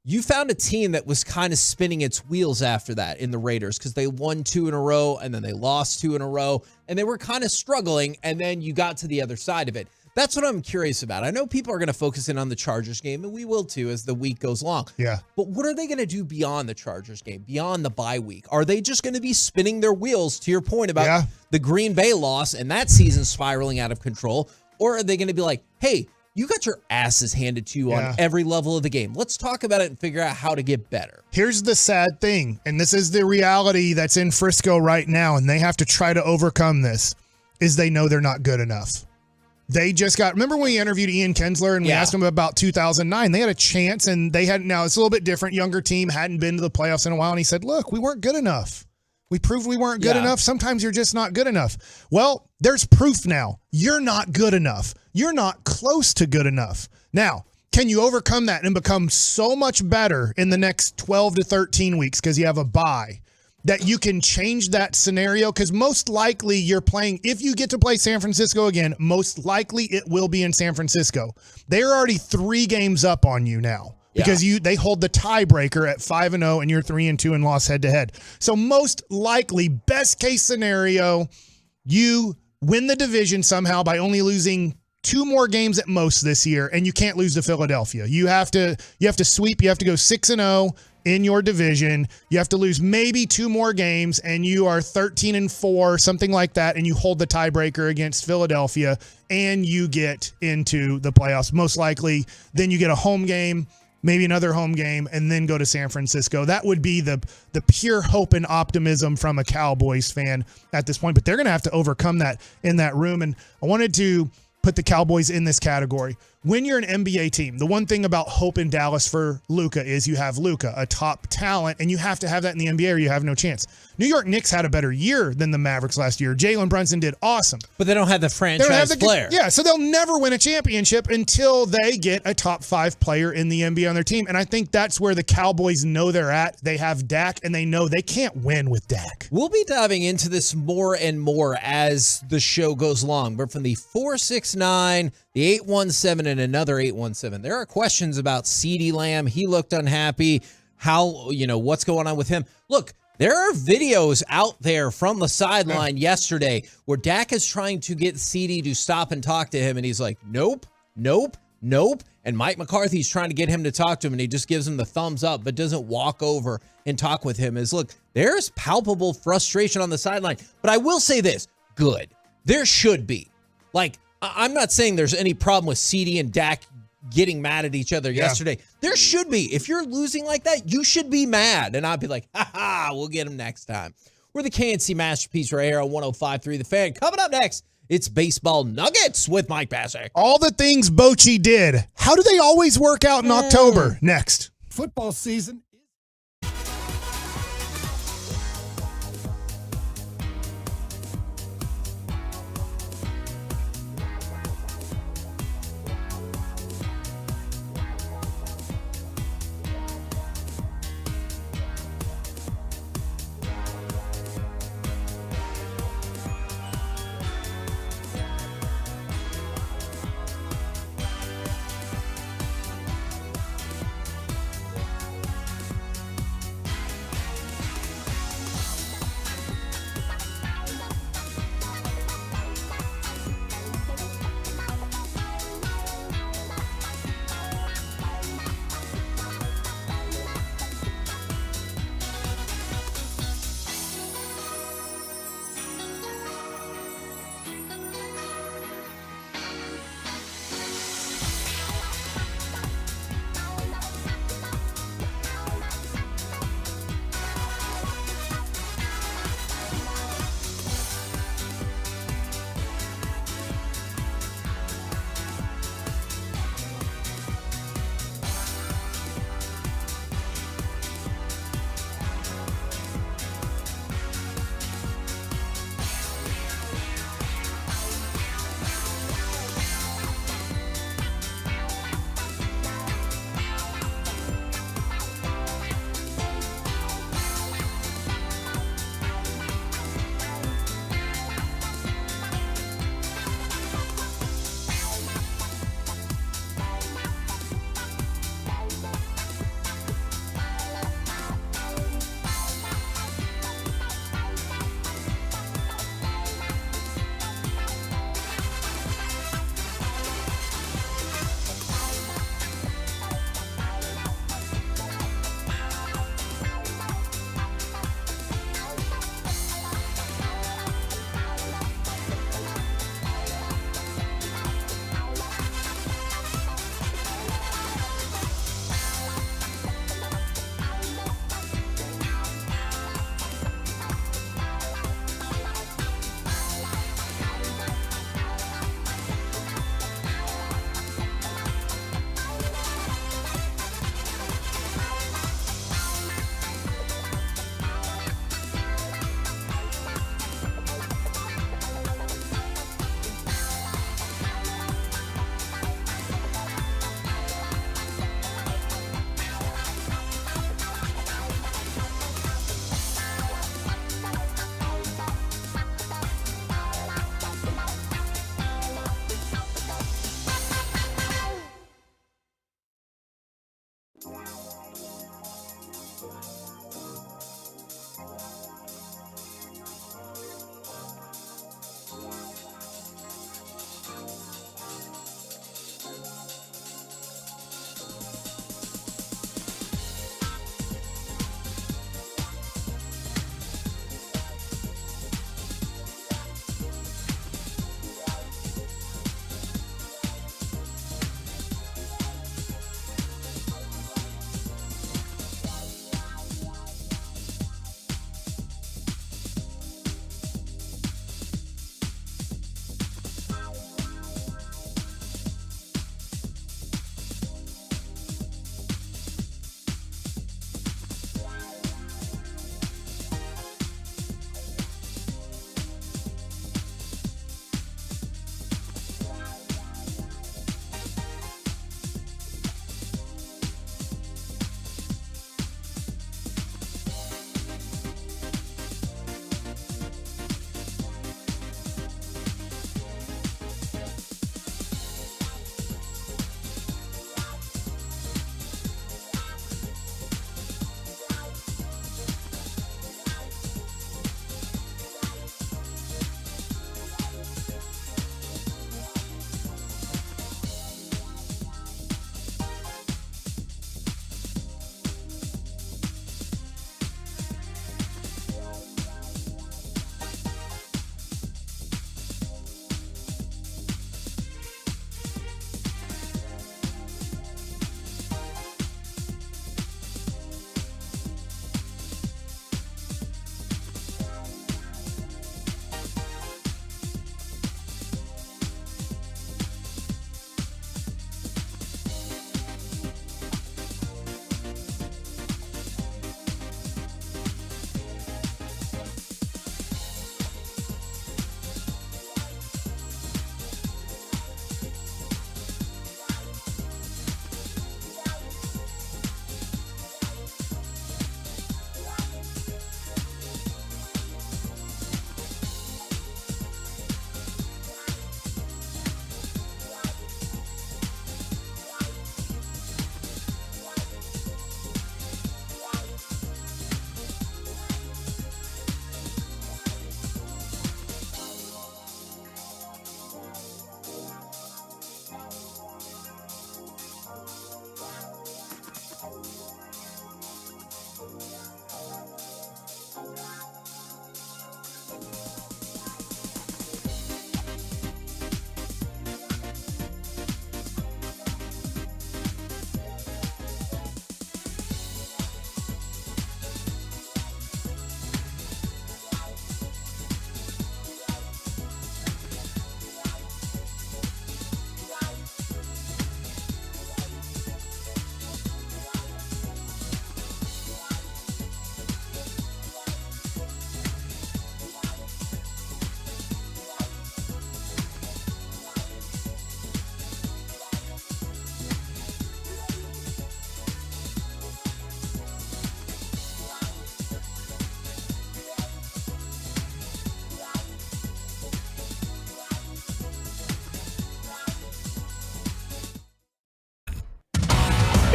you found a team that was kind of spinning its wheels after that in the Raiders because they won 2 in a row and then they lost 2 in a row and they were kind of struggling, and then you got to the other side of it. That's what I'm curious about. I know people are going to focus in on the Chargers game, and we will too as the week goes along. Yeah. But what are they going to do beyond the Chargers game, beyond the bye week? Are they just going to be spinning their wheels, to your point about the Green Bay loss and that season spiraling out of control? Or are they going to be like, hey, you got your asses handed to you on every level of the game. Let's talk about it and figure out how to get better. Here's the sad thing, and this is the reality that's in Frisco right now, and they have to try to overcome this, is they know they're not good enough. They just remember when we interviewed Ian Kinsler and we asked him about 2009, they had a chance and they hadn't. Now it's a little bit different. Younger team, hadn't been to the playoffs in a while. And he said, look, we weren't good enough. We proved we weren't good Yeah. enough. Sometimes you're just not good enough. Well, there's proof now. You're not good enough. You're not close to good enough. Now, can you overcome that and become so much better in the next 12 to 13 weeks because you have a bye that you can change that scenario? Because most likely you're playing, if you get to play San Francisco again, most likely it will be in San Francisco. They're already 3 games up on you now. Because they hold the tiebreaker at 5-0 and you're 3-2 and lost head-to-head. So most likely, best case scenario, you win the division somehow by only losing 2 more games at most this year, and you can't lose to Philadelphia. You have to sweep. You have to go 6-0 in your division. You have to lose maybe 2 more games, and you are 13-4, something like that, and you hold the tiebreaker against Philadelphia, and you get into the playoffs. Most likely, then you get a home game, maybe another home game, and then go to San Francisco. That would be the pure hope and optimism from a Cowboys fan at this point. But they're going to have to overcome that in that room. And I wanted to put the Cowboys in this category. When you're an NBA team, the one thing about hope in Dallas for Luka is you have Luka, a top talent, and you have to have that in the NBA or you have no chance. New York Knicks had a better year than the Mavericks last year. Jalen Brunson did awesome. But they don't have the franchise player. Yeah, so they'll never win a championship until they get a top 5 player in the NBA on their team. And I think that's where the Cowboys know they're at. They have Dak, and they know they can't win with Dak. We'll be diving into this more and more as the show goes along. But from the 469, the 817, and another 817, there are questions about CeeDee Lamb. He looked unhappy. How, what's going on with him? Look, there are videos out there from the sideline yesterday where Dak is trying to get CeeDee to stop and talk to him, and he's like, nope, nope, nope. And Mike McCarthy's trying to get him to talk to him, and he just gives him the thumbs up, but doesn't walk over and talk with him. Look, there's palpable frustration on the sideline. But I will say this, good. There should be. Like, I'm not saying there's any problem with CeeDee and Dak getting mad at each other yesterday. There should be. If you're losing like that, you should be mad. And I'd be like, we'll get him next time. We're the KNC Masterpiece right here on 105.3 The Fan. Coming up next, it's Baseball Nuggets with Mike Bassick. All the things Bochy did, how do they always work out in October? Next. Football season.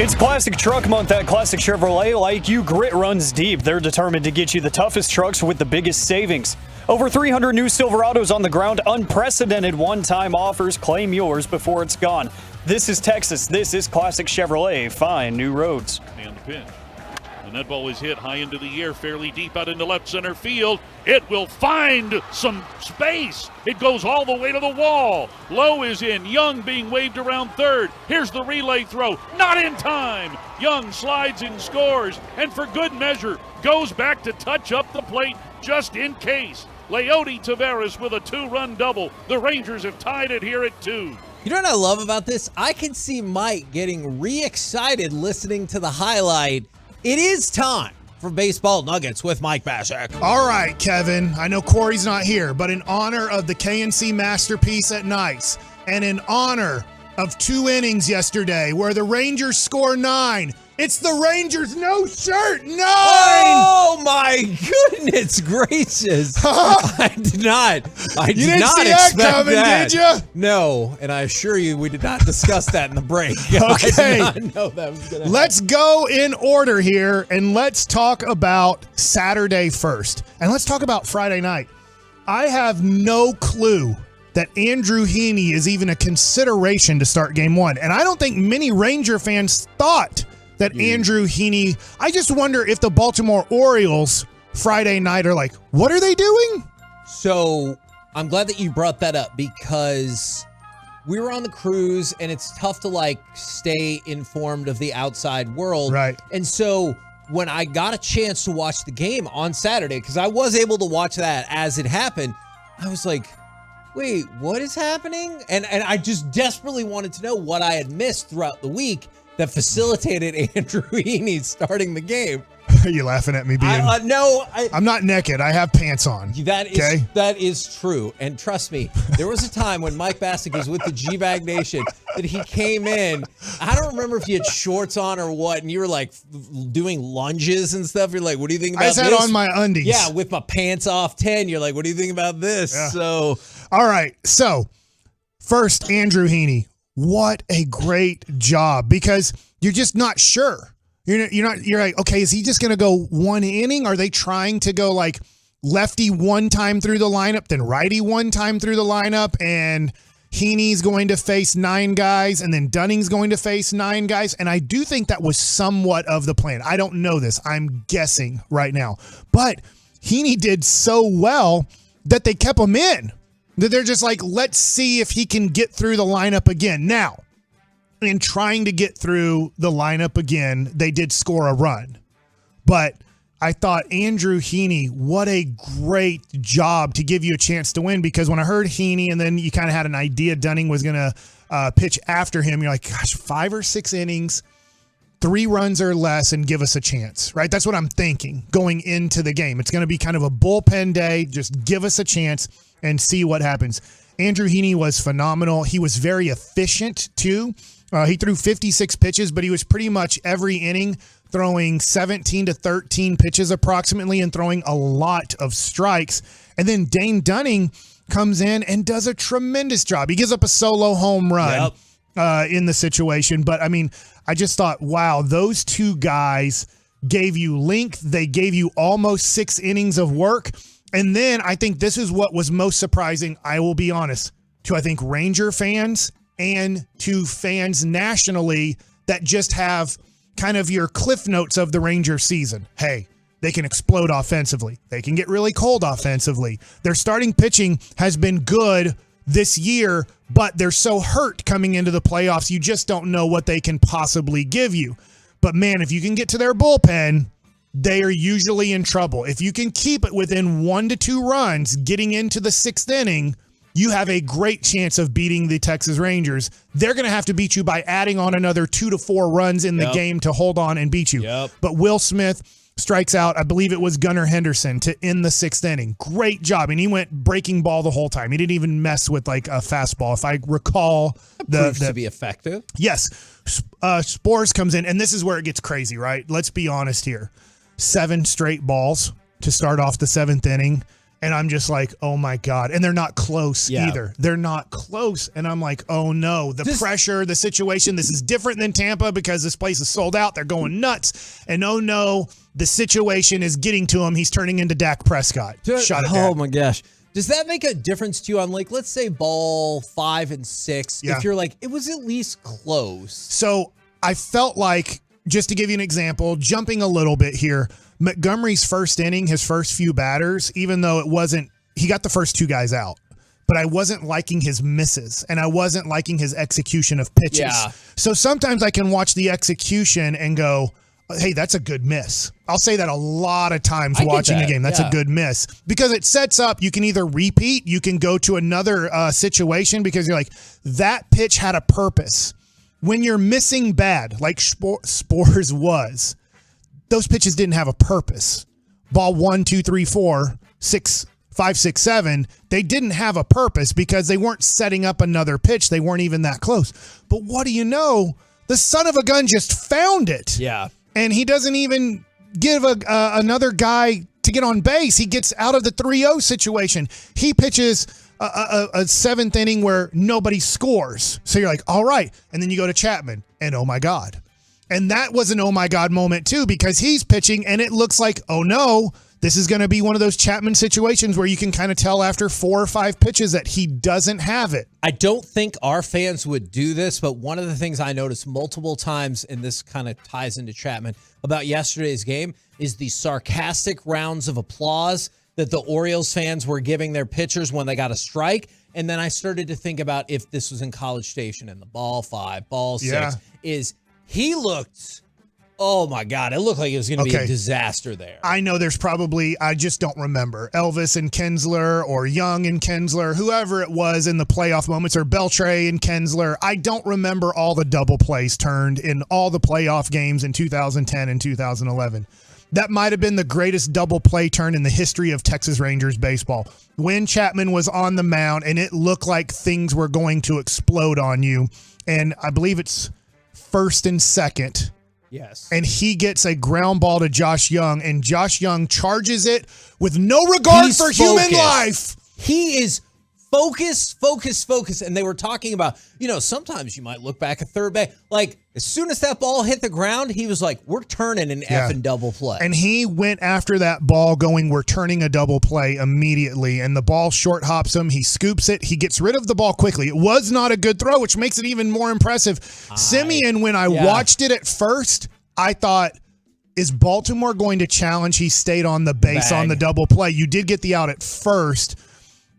It's Classic Truck Month at Classic Chevrolet. Like you, grit runs deep. They're determined to get you the toughest trucks with the biggest savings. Over 300 new Silverados on the ground, unprecedented one-time offers. Claim yours before it's gone. This is Texas. This is Classic Chevrolet. Find new roads. And the pitch. And that ball is hit high into the air, fairly deep out into left center field. It will find some space. It goes all the way to the wall. Lowe is in. Young being waved around third. Here's the relay throw. Not in time. Young slides and scores. And for good measure, goes back to touch up the plate just in case. Leody Taveras with a 2-run double. The Rangers have tied it here at 2. You know what I love about this? I can see Mike getting re-excited listening to the highlight. It is time for Baseball Nuggets with Mike Basak. All right, Kevin. I know Corey's not here, but in honor of the KNC masterpiece at Nice and in honor of 2 innings yesterday where the Rangers score 9, it's the Rangers no shirt 9! Oh my goodness gracious. I did not expect coming, that. Did you? No, and I assure you we did not discuss that in the break. Okay. I did not know that was going to happen. Let's go in order here and let's talk about Saturday first. And let's talk about Friday night. I have no clue that Andrew Heaney is even a consideration to start game 1. And I don't think many Ranger fans thought that Andrew Heaney, I just wonder if the Baltimore Orioles Friday night are like, what are they doing? So I'm glad that you brought that up because we were on the cruise and it's tough to stay informed of the outside world. Right. And so when I got a chance to watch the game on Saturday, because I was able to watch that as it happened, I was like, wait, what is happening? And I just desperately wanted to know what I had missed throughout the week that facilitated Andrew Heaney starting the game. Are you laughing at me being? No, I'm not naked. I have pants on. That is true. And trust me, there was a time when Mike Basak was with the G-Bag Nation that he came in. I don't remember if you had shorts on or what, and you were doing lunges and stuff. You're like, what do you think about this? I just had on my undies. Yeah, with my pants off 10. You're like, what do you think about this? Yeah. So, all right. So first, Andrew Heaney. What a great job, because you're just not sure. You're like, okay, is he just going to go 1 inning? Are they trying to go lefty 1 time through the lineup, then righty 1 time through the lineup, and Heaney's going to face 9 guys, and then Dunning's going to face 9 guys? And I do think that was somewhat of the plan. I don't know this. I'm guessing right now. But Heaney did so well that they kept him in. They're just like, let's see if he can get through the lineup again. Now, in trying to get through the lineup again, they did score a run. But I thought Andrew Heaney, what a great job to give you a chance to win, because when I heard Heaney and then you kind of had an idea Dunning was going to pitch after him, you're like, gosh, 5 or 6 innings, 3 runs or less, and give us a chance, right? That's what I'm thinking going into the game. It's going to be kind of a bullpen day. Just give us a chance and see what happens. Andrew Heaney was phenomenal. He was very efficient, too. He threw 56 pitches, but he was pretty much every inning throwing 17 to 13 pitches approximately and throwing a lot of strikes. And then Dane Dunning comes in and does a tremendous job. He gives up a solo home run in the situation. But, I mean, I just thought, wow, those 2 guys gave you length. They gave you almost 6 innings of work. And then I think this is what was most surprising, I will be honest, to I think Ranger fans and to fans nationally that just have kind of your cliff notes of the Ranger season. Hey, they can explode offensively. They can get really cold offensively. Their starting pitching has been good this year, but they're so hurt coming into the playoffs, you just don't know what they can possibly give you. But man, if you can get to their bullpen, they are usually in trouble. If you can keep it within 1 to 2 runs getting into the 6th inning, you have a great chance of beating the Texas Rangers. They're going to have to beat you by adding on another 2 to 4 runs in the game to hold on and beat you. But Will Smith strikes out, I believe it was Gunnar Henderson, to end the 6th inning. Great job. And he went breaking ball the whole time. He didn't even mess with a fastball. If I recall, proves to be effective. Yes. Spores comes in, and this is where it gets crazy, right? Let's be honest here. 7 straight balls to start off the 7th inning. And I'm just like, oh my God. And they're not close either. They're not close. And I'm like, oh no, the pressure, the situation, this is different than Tampa because this place is sold out. They're going nuts. And oh no, the situation is getting to him. He's turning into Dak Prescott. Shut it down. Oh my gosh. Does that make a difference to you on, like, let's say ball 5 and 6? Yeah. If you're like, it was at least close. So I felt like, just to give you an example, jumping a little bit here, Montgomery's first inning, his first few batters, even though it wasn't, he got the first 2 guys out, but I wasn't liking his misses and I wasn't liking his execution of pitches. Yeah. So sometimes I can watch the execution and go, hey, that's a good miss. I'll say that a lot of times watching a game. That's a good miss because it sets up, you can either repeat, you can go to another situation because you're like, that pitch had a purpose. When you're missing bad, like Spores was, those pitches didn't have a purpose. Ball 1, 2, 3, 4, 6, 5, 6, 7, they didn't have a purpose because they weren't setting up another pitch. They weren't even that close. But what do you know? The son of a gun just found it. Yeah. And he doesn't even give another guy to get on base. He gets out of the 3-0 situation. He pitches a 7th inning where nobody scores. So you're like, all right. And then you go to Chapman and oh my God. And that was an oh my God moment too, because he's pitching and it looks like, oh no, this is going to be one of those Chapman situations where you can kind of tell after 4 or 5 pitches that he doesn't have it. I don't think our fans would do this, but one of the things I noticed multiple times, and this kind of ties into Chapman, about yesterday's game is the sarcastic rounds of applause that the Orioles fans were giving their pitchers when they got a strike. And then I started to think about if this was in College Station and the ball 5, ball 6, he looked, oh my God, it looked like it was going to be a disaster there. I know there's probably, I just don't remember, Elvis and Kinsler or Young and Kinsler, whoever it was in the playoff moments, or Beltre and Kinsler. I don't remember all the double plays turned in all the playoff games in 2010 and 2011. That might have been the greatest double play turn in the history of Texas Rangers baseball. When Chapman was on the mound and it looked like things were going to explode on you. And I believe it's 1st and 2nd. Yes. And he gets a ground ball to Josh Young, and Josh Young charges it with no regard for human life. He is focused. And they were talking about, sometimes you might look back at third base. Like, as soon as that ball hit the ground, he was like, we're turning an effing double play. And he went after that ball going, we're turning a double play immediately. And the ball short hops him. He scoops it. He gets rid of the ball quickly. It was not a good throw, which makes it even more impressive. Simeon, when I watched it at first, I thought, is Baltimore going to challenge? He stayed on the base on the double play. You did get the out at first.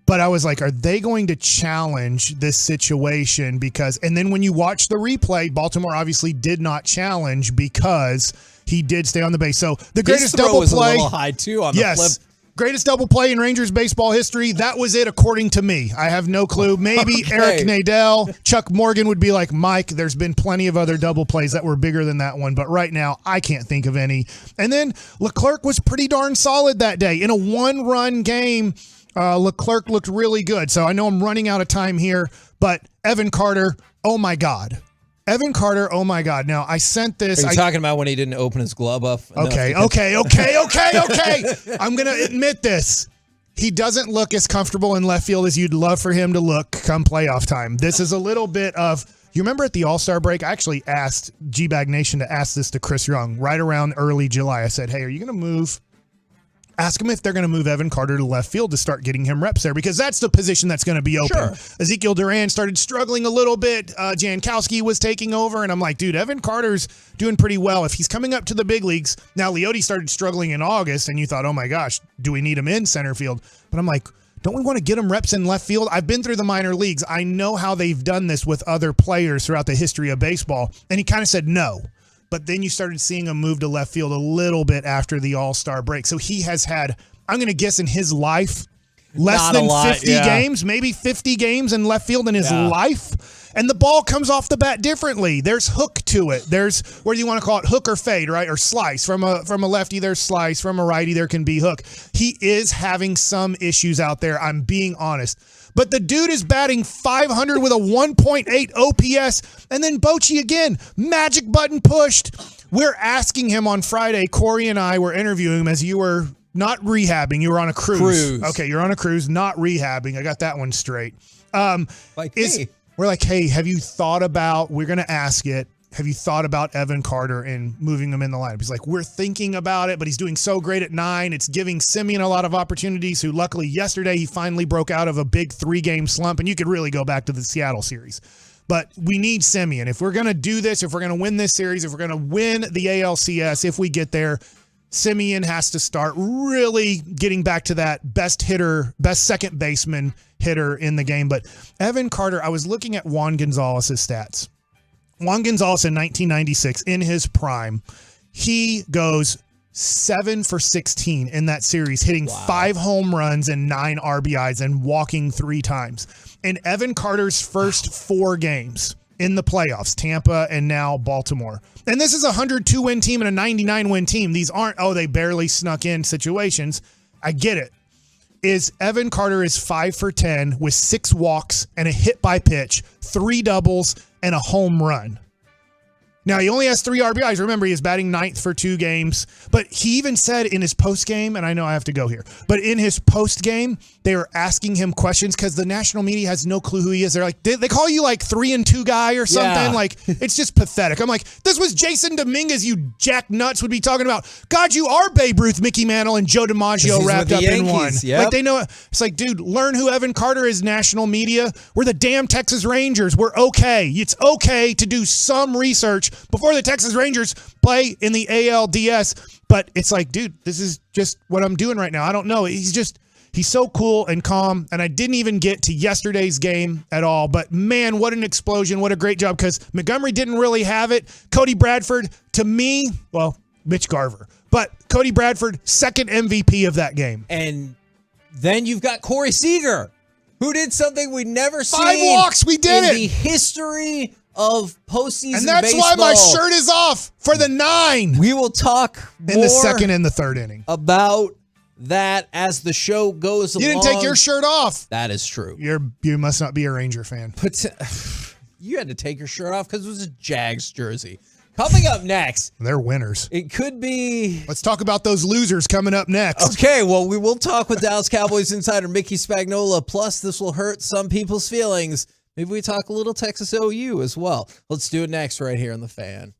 But I was like, are they going to challenge this situation? And then when you watch the replay, Baltimore obviously did not challenge because he did stay on the base. So the greatest double was play. A little high too on the flip. Greatest double play in Rangers baseball history. That was it, according to me. I have no clue. Maybe Eric Nadel, Chuck Morgan would be like, Mike, there's been plenty of other double plays that were bigger than that one. But right now, I can't think of any. And then Leclerc was pretty darn solid that day. In a 1-run game, Leclerc looked really good. So I know I'm running out of time here, but Evan Carter, oh my God. Evan Carter, oh my God. Now, I sent this. Are you talking about when he didn't open his glove up? Okay. I'm going to admit this. He doesn't look as comfortable in left field as you'd love for him to look come playoff time. This is a little bit of, you remember at the All-Star break, I actually asked G-Bag Nation to ask this to Chris Young right around early July. I said, hey, are you going to move? Ask him if they're going to move Evan Carter to left field to start getting him reps there, because that's the position that's going to be open. Sure. Ezekiel Duran started struggling a little bit. Jankowski was taking over, and I'm like, dude, Evan Carter's doing pretty well. If he's coming up to the big leagues, now Leote started struggling in August, and you thought, oh my gosh, do we need him in center field? But I'm like, don't we want to get him reps in left field? I've been through the minor leagues. I know how they've done this with other players throughout the history of baseball, and he kind of said no. But then you started seeing him move to left field a little bit after the All-Star break. So he has had, I'm going to guess in his life, less than 50 games, maybe 50 games in left field in his life. And the ball comes off the bat differently. There's hook to it. There's, what do you want to call it? Hook or fade, right? Or slice. From a lefty, there's slice. From a righty, there can be hook. He is having some issues out there. I'm being honest. But the dude is batting .500 with a 1.8 OPS. And then Bochy again, magic button pushed. We're asking him on Friday. Corey and I were interviewing him as you were not rehabbing. You were on a Cruise. Okay, you're on a cruise, not rehabbing. I got that one straight. Like We're like, hey, have you thought about, we're going to ask it, have you thought about Evan Carter and moving him in the lineup? He's like, we're thinking about it, but he's doing so great at 9. It's giving Simeon a lot of opportunities, who luckily yesterday he finally broke out of a big 3-game slump, and you could really go back to the Seattle series. But we need Simeon. If we're going to do this, if we're going to win this series, if we're going to win the ALCS, if we get there, Simeon has to start really getting back to that best hitter, best second baseman hitter in the game. But Evan Carter, I was looking at Juan Gonzalez's stats. Juan Gonzalez in 1996, in his prime, he goes 7 for 16 in that series, hitting 5 home runs and 9 RBIs and walking 3 times. In Evan Carter's first 4 games in the playoffs, Tampa and now Baltimore. And this is a 102-win team and a 99-win team. These aren't, they barely snuck in situations. I get it. Evan Carter is 5 for 10 with 6 walks and a hit by pitch, 3 doubles, and a home run. Now, he only has 3 RBIs. Remember, he is batting 9th for 2 games. But he even said in his post-game, and I know I have to go here, but in his post-game, they were asking him questions because the national media has no clue who he is. They're like, they call you like 3-2 guy or something. Yeah. Like, it's just pathetic. I'm like, this was Jason Dominguez, you jack nuts would be talking about. God, you are Babe Ruth, Mickey Mantle, and Joe DiMaggio wrapped up in one. Yep. Like, they know. It's like, dude, learn who Evan Carter is, national media. We're the damn Texas Rangers. We're okay. It's okay to do some research before the Texas Rangers play in the ALDS. But it's like, dude, this is just what I'm doing right now. I don't know. He's so cool and calm. And I didn't even get to yesterday's game at all. But man, what an explosion. What a great job. Because Montgomery didn't really have it. Cody Bradford, to me, well, Mitch Garver. But Cody Bradford, second MVP of that game. And then you've got Corey Seager, who did something we'd never seen. 5 walks. We did it. In the history of postseason And that's baseball. why my shirt is off for the 9. We will talk more in the second and the third inning about that as the show goes along. You didn't take your shirt off. That is true. You must not be a Ranger fan. But you had to take your shirt off because it was a Jags jersey. Coming up next. They're winners. It could be. Let's talk about those losers coming up next. Okay, well, we will talk with Dallas Cowboys insider Mickey Spagnola. Plus, this will hurt some people's feelings. Maybe we talk a little Texas OU as well. Let's do it next right here on The Fan.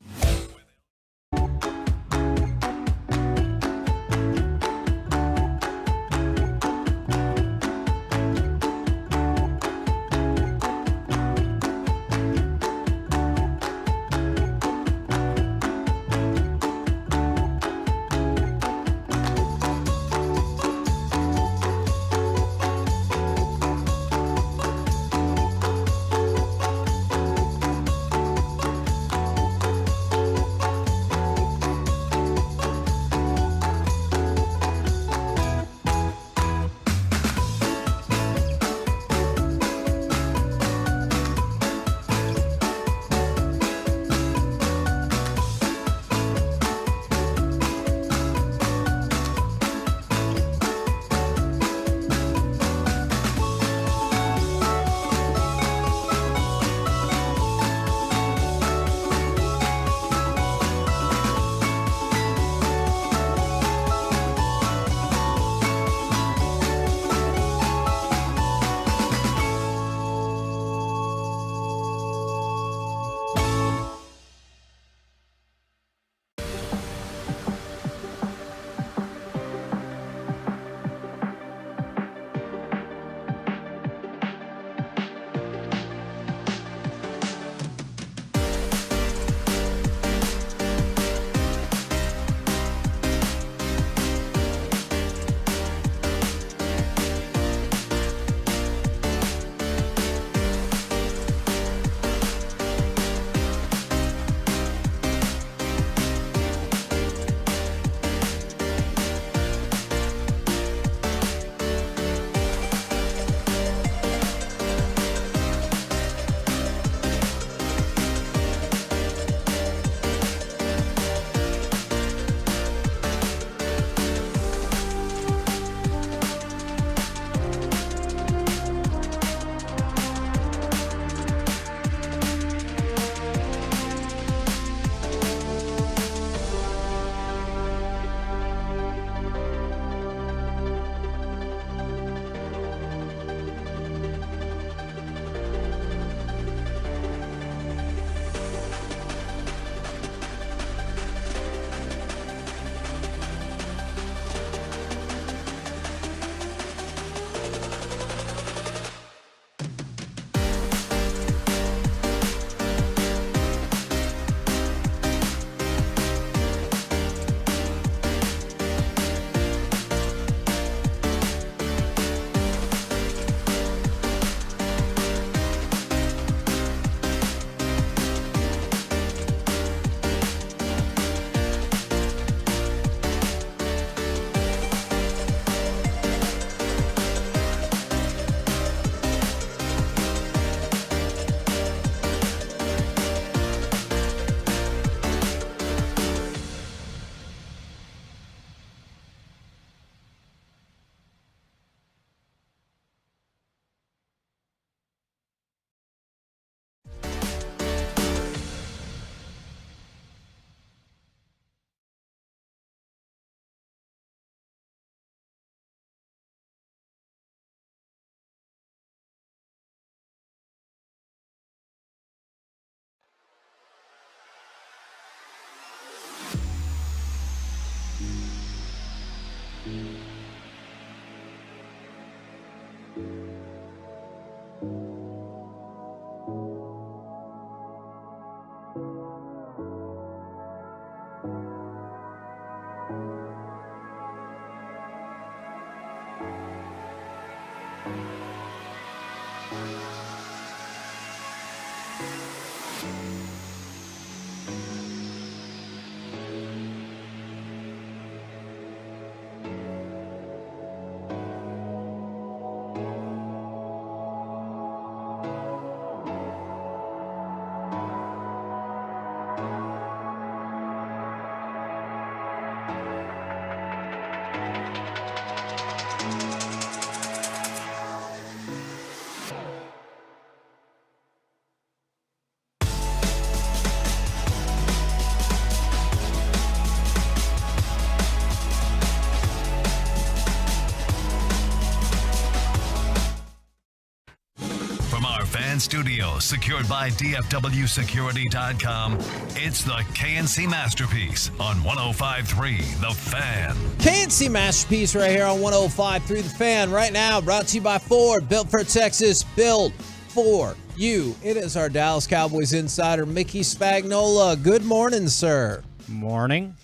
From our fan studio, secured by DFWsecurity.com, it's the KNC Masterpiece on 105.3 The Fan. KNC Masterpiece right here on 105.3 The Fan. Right now, brought to you by Ford. Built for Texas, built for you. It is our Dallas Cowboys insider, Mickey Spagnola. Good morning, sir. Morning.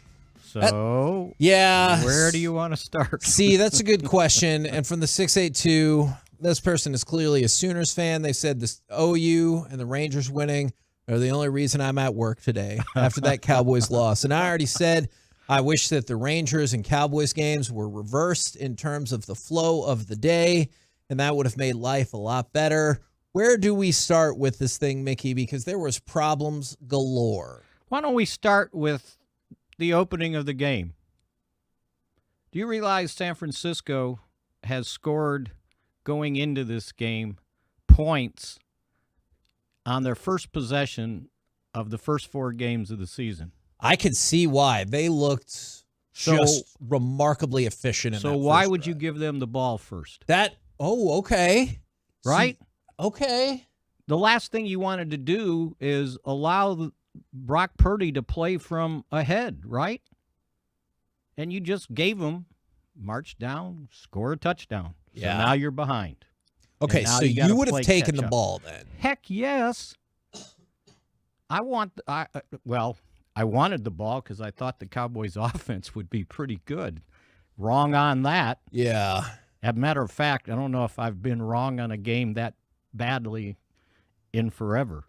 So, yeah. Where do you want to start? See, that's a good question. And from the 682, this person is clearly a Sooners fan. They said this OU and the Rangers winning are the only reason I'm at work today after that Cowboys loss. And I already said I wish that the Rangers and Cowboys games were reversed in terms of the flow of the day, and that would have made life a lot better. Where do we start with this thing, Mickey? Because there was problems galore. Why don't we start with the opening of the game? Do you realize San Francisco has scored going into this game points on their first possession of the first 4 games of the season? I could see why. They looked just remarkably efficient in that. So why would you give them the ball first? Okay. Right? Okay. The last thing you wanted to do is allow Brock Purdy to play from ahead, right? And you just gave him march down, score a touchdown. So now you're behind. Okay, so you would have taken the ball then. Heck yes. I wanted the ball because I thought the Cowboys' offense would be pretty good. Wrong on that. Yeah. As a matter of fact, I don't know if I've been wrong on a game that badly in forever.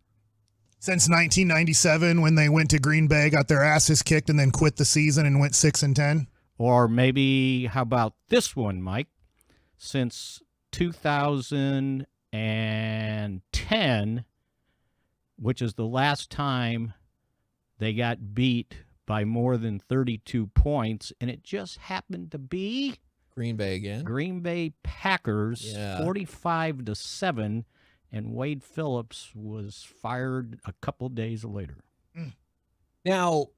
Since 1997, when they went to Green Bay, got their asses kicked, and then quit the season and went 6-10. Or maybe, how about this one, Mike? Since 2010, which is the last time they got beat by more than 32 points, and it just happened to be Green Bay again. Green Bay Packers, 45-7, and Wade Phillips was fired a couple days later. Now,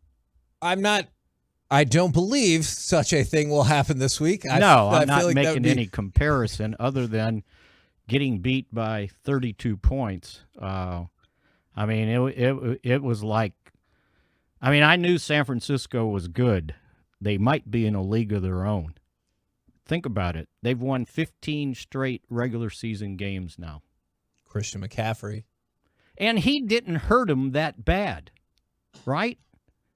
I don't believe such a thing will happen this week. I'm not making any comparison other than getting beat by 32 points. I mean, it was like, I knew San Francisco was good. They might be in a league of their own. Think about it. They've won 15 straight regular season games now. Christian McCaffrey. And he didn't hurt him that bad, right?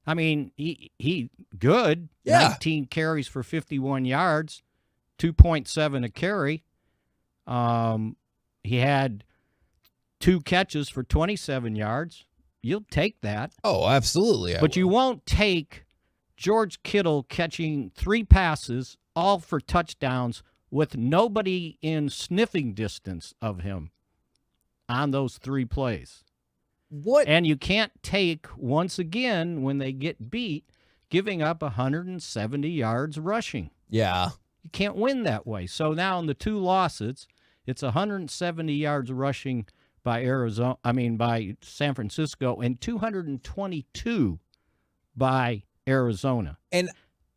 I mean, he good. Yeah. 19 carries for 51 yards, 2.7 a carry. He had 2 catches for 27 yards. You'll take that. Oh, absolutely. But you won't take George Kittle catching 3 passes, all for touchdowns, with nobody in sniffing distance of him on those 3 plays. What? And you can't take, once again, when they get beat, giving up 170 yards rushing. Yeah. You can't win that way. So now in the 2 losses, it's 170 yards rushing by by San Francisco, and 222 by Arizona. And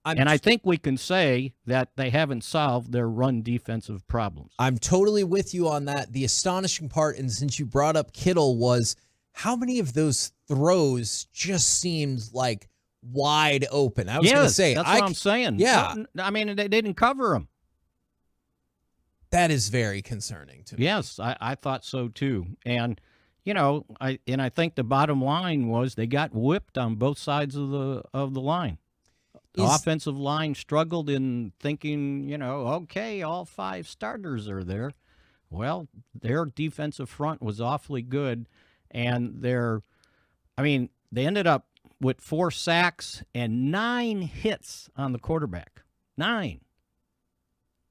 I think we can say that they haven't solved their run defensive problems. I'm totally with you on that. The astonishing part, and since you brought up Kittle, was how many of those throws just seemed like wide open. I was going to say, that's what I'm saying. Yeah. I mean, they didn't cover him. That is very concerning to me. Yes, I thought so too. And I think the bottom line was they got whipped on both sides of the line. The offensive line struggled in thinking, okay, all 5 starters are there. Well, their defensive front was awfully good, and they ended up with 4 sacks and 9 hits on the quarterback. 9.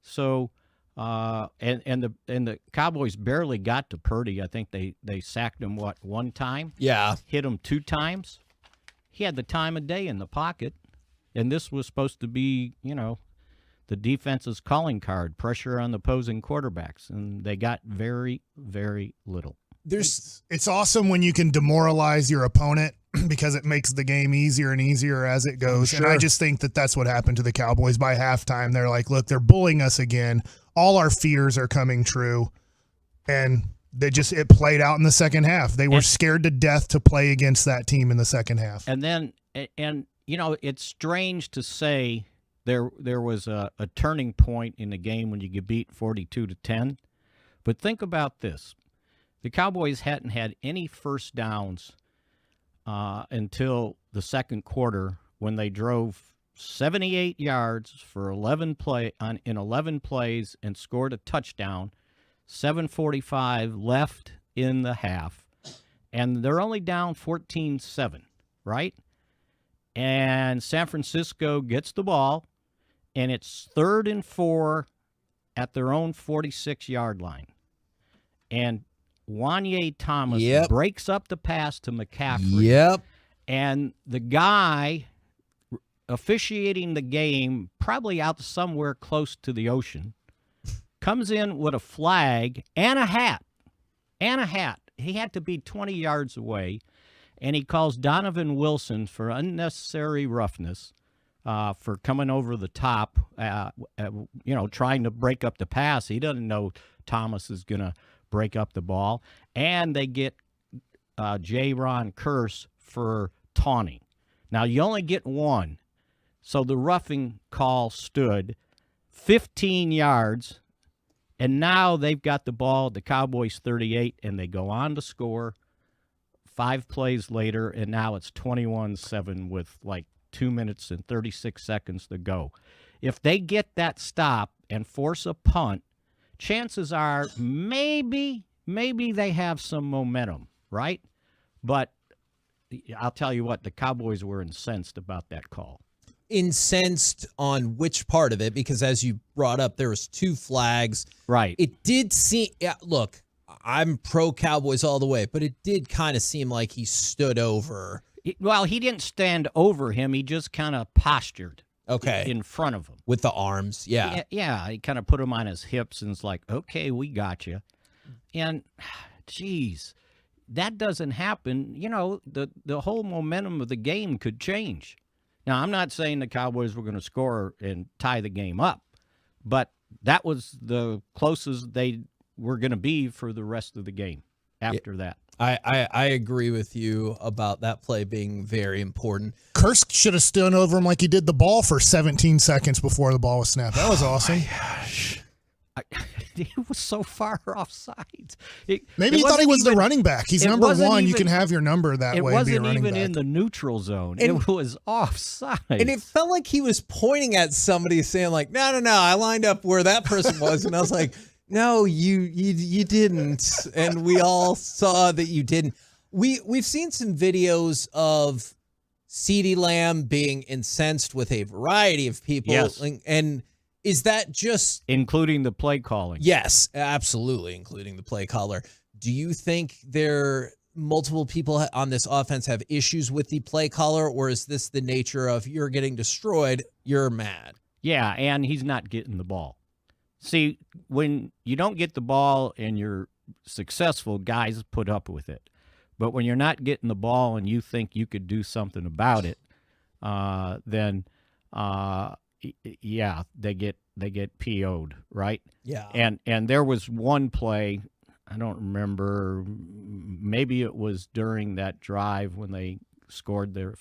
So, and the Cowboys barely got to Purdy. I think they sacked him 1 time? Yeah. Hit him 2 times. He had the time of day in the pocket, and this was supposed to be, the defense's calling card, pressure on the opposing quarterbacks, and they got very, very little. It's awesome when you can demoralize your opponent because it makes the game easier and easier as it goes. Sure. And I just think that that's what happened to the Cowboys by halftime. They're like, look, they're bullying us again. All our fears are coming true. And it played out in the second half. They were scared to death to play against that team in the second half. And then, it's strange to say there was a turning point in the game when you get beat 42-10. But think about this. The Cowboys hadn't had any first downs until the second quarter when they drove 78 yards for 11 plays and scored a touchdown. 7:45 left in the half, and they're only down 14-7, right? And San Francisco gets the ball, and it's 3rd and 4 at their own 46-yard line. And Wanye Thomas breaks up the pass to McCaffrey. Yep. And the guy officiating the game, probably out somewhere close to the ocean, comes in with a flag and a hat. He had to be 20 yards away, and he calls Donovan Wilson for unnecessary roughness for coming over the top, trying to break up the pass. He doesn't know Thomas is going to break up the ball. And they get J-Ron Curse for taunting. Now, you only get 1. So the roughing call stood 15 yards, and now they've got the ball at the Cowboys 38, and they go on to score 5 plays later, and now it's 21-7 with 2 minutes and 36 seconds to go. If they get that stop and force a punt, chances are maybe they have some momentum, right? But I'll tell you what, the Cowboys were incensed about that call. Incensed on which part of it? Because as you brought up, there was 2 flags. Right. It did seem, look, I'm pro Cowboys all the way, but it did kind of seem like he stood over. Well, he didn't stand over him. He just kind of postured. Okay. In front of him. With the arms, yeah. Yeah, he kind of put him on his hips and it's like, okay, we got you. And, geez, that doesn't happen. The whole momentum of the game could change. Now, I'm not saying the Cowboys were going to score and tie the game up, but that was the closest they were going to be for the rest of the game after that. I agree with you about that play being very important. Kursk should have stood over him like he did the ball for 17 seconds before the ball was snapped. That was awesome. My gosh. He was so far offside. Maybe he thought he was the running back. He's number 1. You can have your number that way and be a running back. It wasn't even in the neutral zone. It was offside. And it felt like he was pointing at somebody saying no, I lined up where that person was. And I was like, no, you didn't. And we all saw that you didn't. We've seen some videos of CeeDee Lamb being incensed with a variety of people. Yes. And is that just... Including the play calling. Yes, absolutely, including the play caller. Do you think multiple people on this offense have issues with the play caller, or is this the nature of you're getting destroyed, you're mad? Yeah, and he's not getting the ball. See, when you don't get the ball and you're successful, guys put up with it. But when you're not getting the ball and you think you could do something about it, then they get PO'd, right? Yeah. And there was one play, I don't remember, maybe it was during that drive when they scored their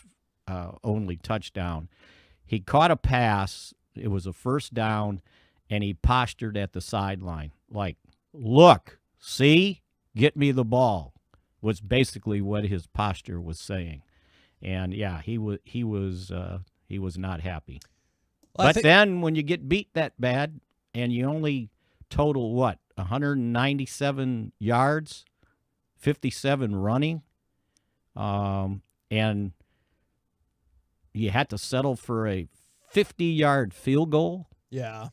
only touchdown. He caught a pass. It was a first down, and he postured at the sideline like, "Look, see, get me the ball," was basically what his posture was saying. And yeah, he was not happy. Well, but then when you get beat that bad and you only total 197 yards, 57 running, and you had to settle for a 50-yard field goal. Yeah.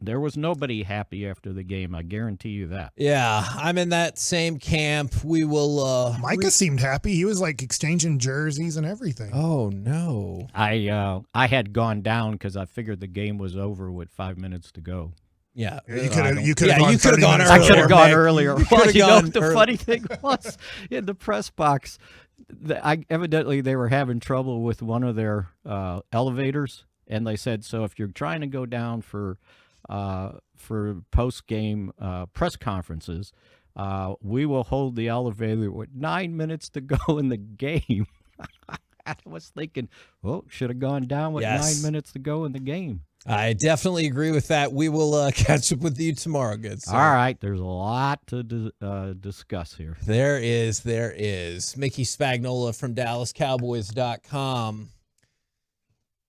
There was nobody happy after the game. I guarantee you that. Yeah, I'm in that same camp. We will. Micah seemed happy. He was like exchanging jerseys and everything. Oh no! I had gone down because I figured the game was over with 5 minutes to go. Yeah, you could have gone gone earlier. I could have gone earlier. Well, you know, the funny thing was, in the press box, evidently they were having trouble with one of their elevators, and they said, so if you're trying to go down for post-game press conferences, we will hold the elevator with 9 minutes to go in the game. I was thinking, well, should have gone down with 9 minutes to go in the game. I definitely agree with that. We will catch up with you tomorrow, good sir. All right, there's a lot to discuss here. There is. Mickey Spagnola from DallasCowboys.com.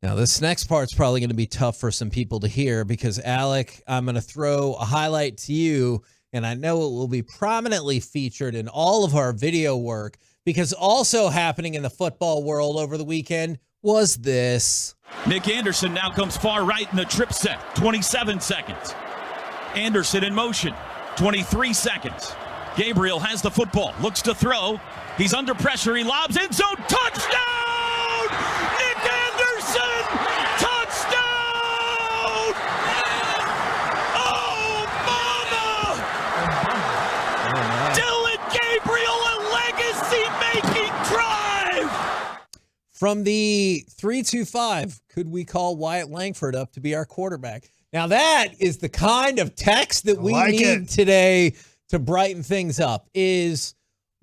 Now, this next part's probably going to be tough for some people to hear because, Alec, I'm going to throw a highlight to you, and I know it will be prominently featured in all of our video work because also happening in the football world over the weekend was this. Nick Anderson now comes far right in the trip set, 27 seconds. Anderson in motion, 23 seconds. Gabriel has the football, looks to throw. He's under pressure, he lobs end zone, touchdown! Nick Anderson, touchdown! Oh, mama! Dylan Gabriel, a legacy-making drive! From the 325, could we call Wyatt Langford up to be our quarterback? Now that is the kind of text that we need today to brighten things up.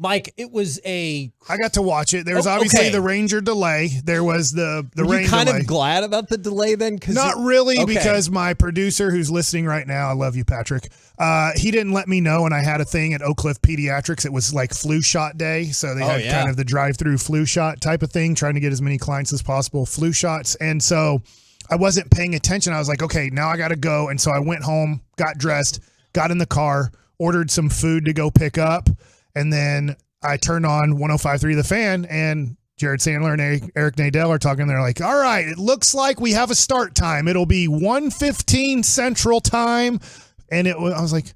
Mike, it was I got to watch it. There was obviously the Ranger delay. There was the rain delay. Were you kind of glad about the delay then? Not really, because my producer who's listening right now, I love you, Patrick, he didn't let me know, and I had a thing at Oak Cliff Pediatrics. It was like flu shot day, so they had kind of the drive-through flu shot type of thing, trying to get as many clients as possible, flu shots. And so I wasn't paying attention. I was like, okay, now I got to go. And so I went home, got dressed, got in the car, ordered some food to go pick up. And then I turned on 105.3 The Fan, and Jared Sandler and Eric Nadell are talking. They're like, all right, it looks like we have a start time. It'll be 1:15 Central Time. And I was like,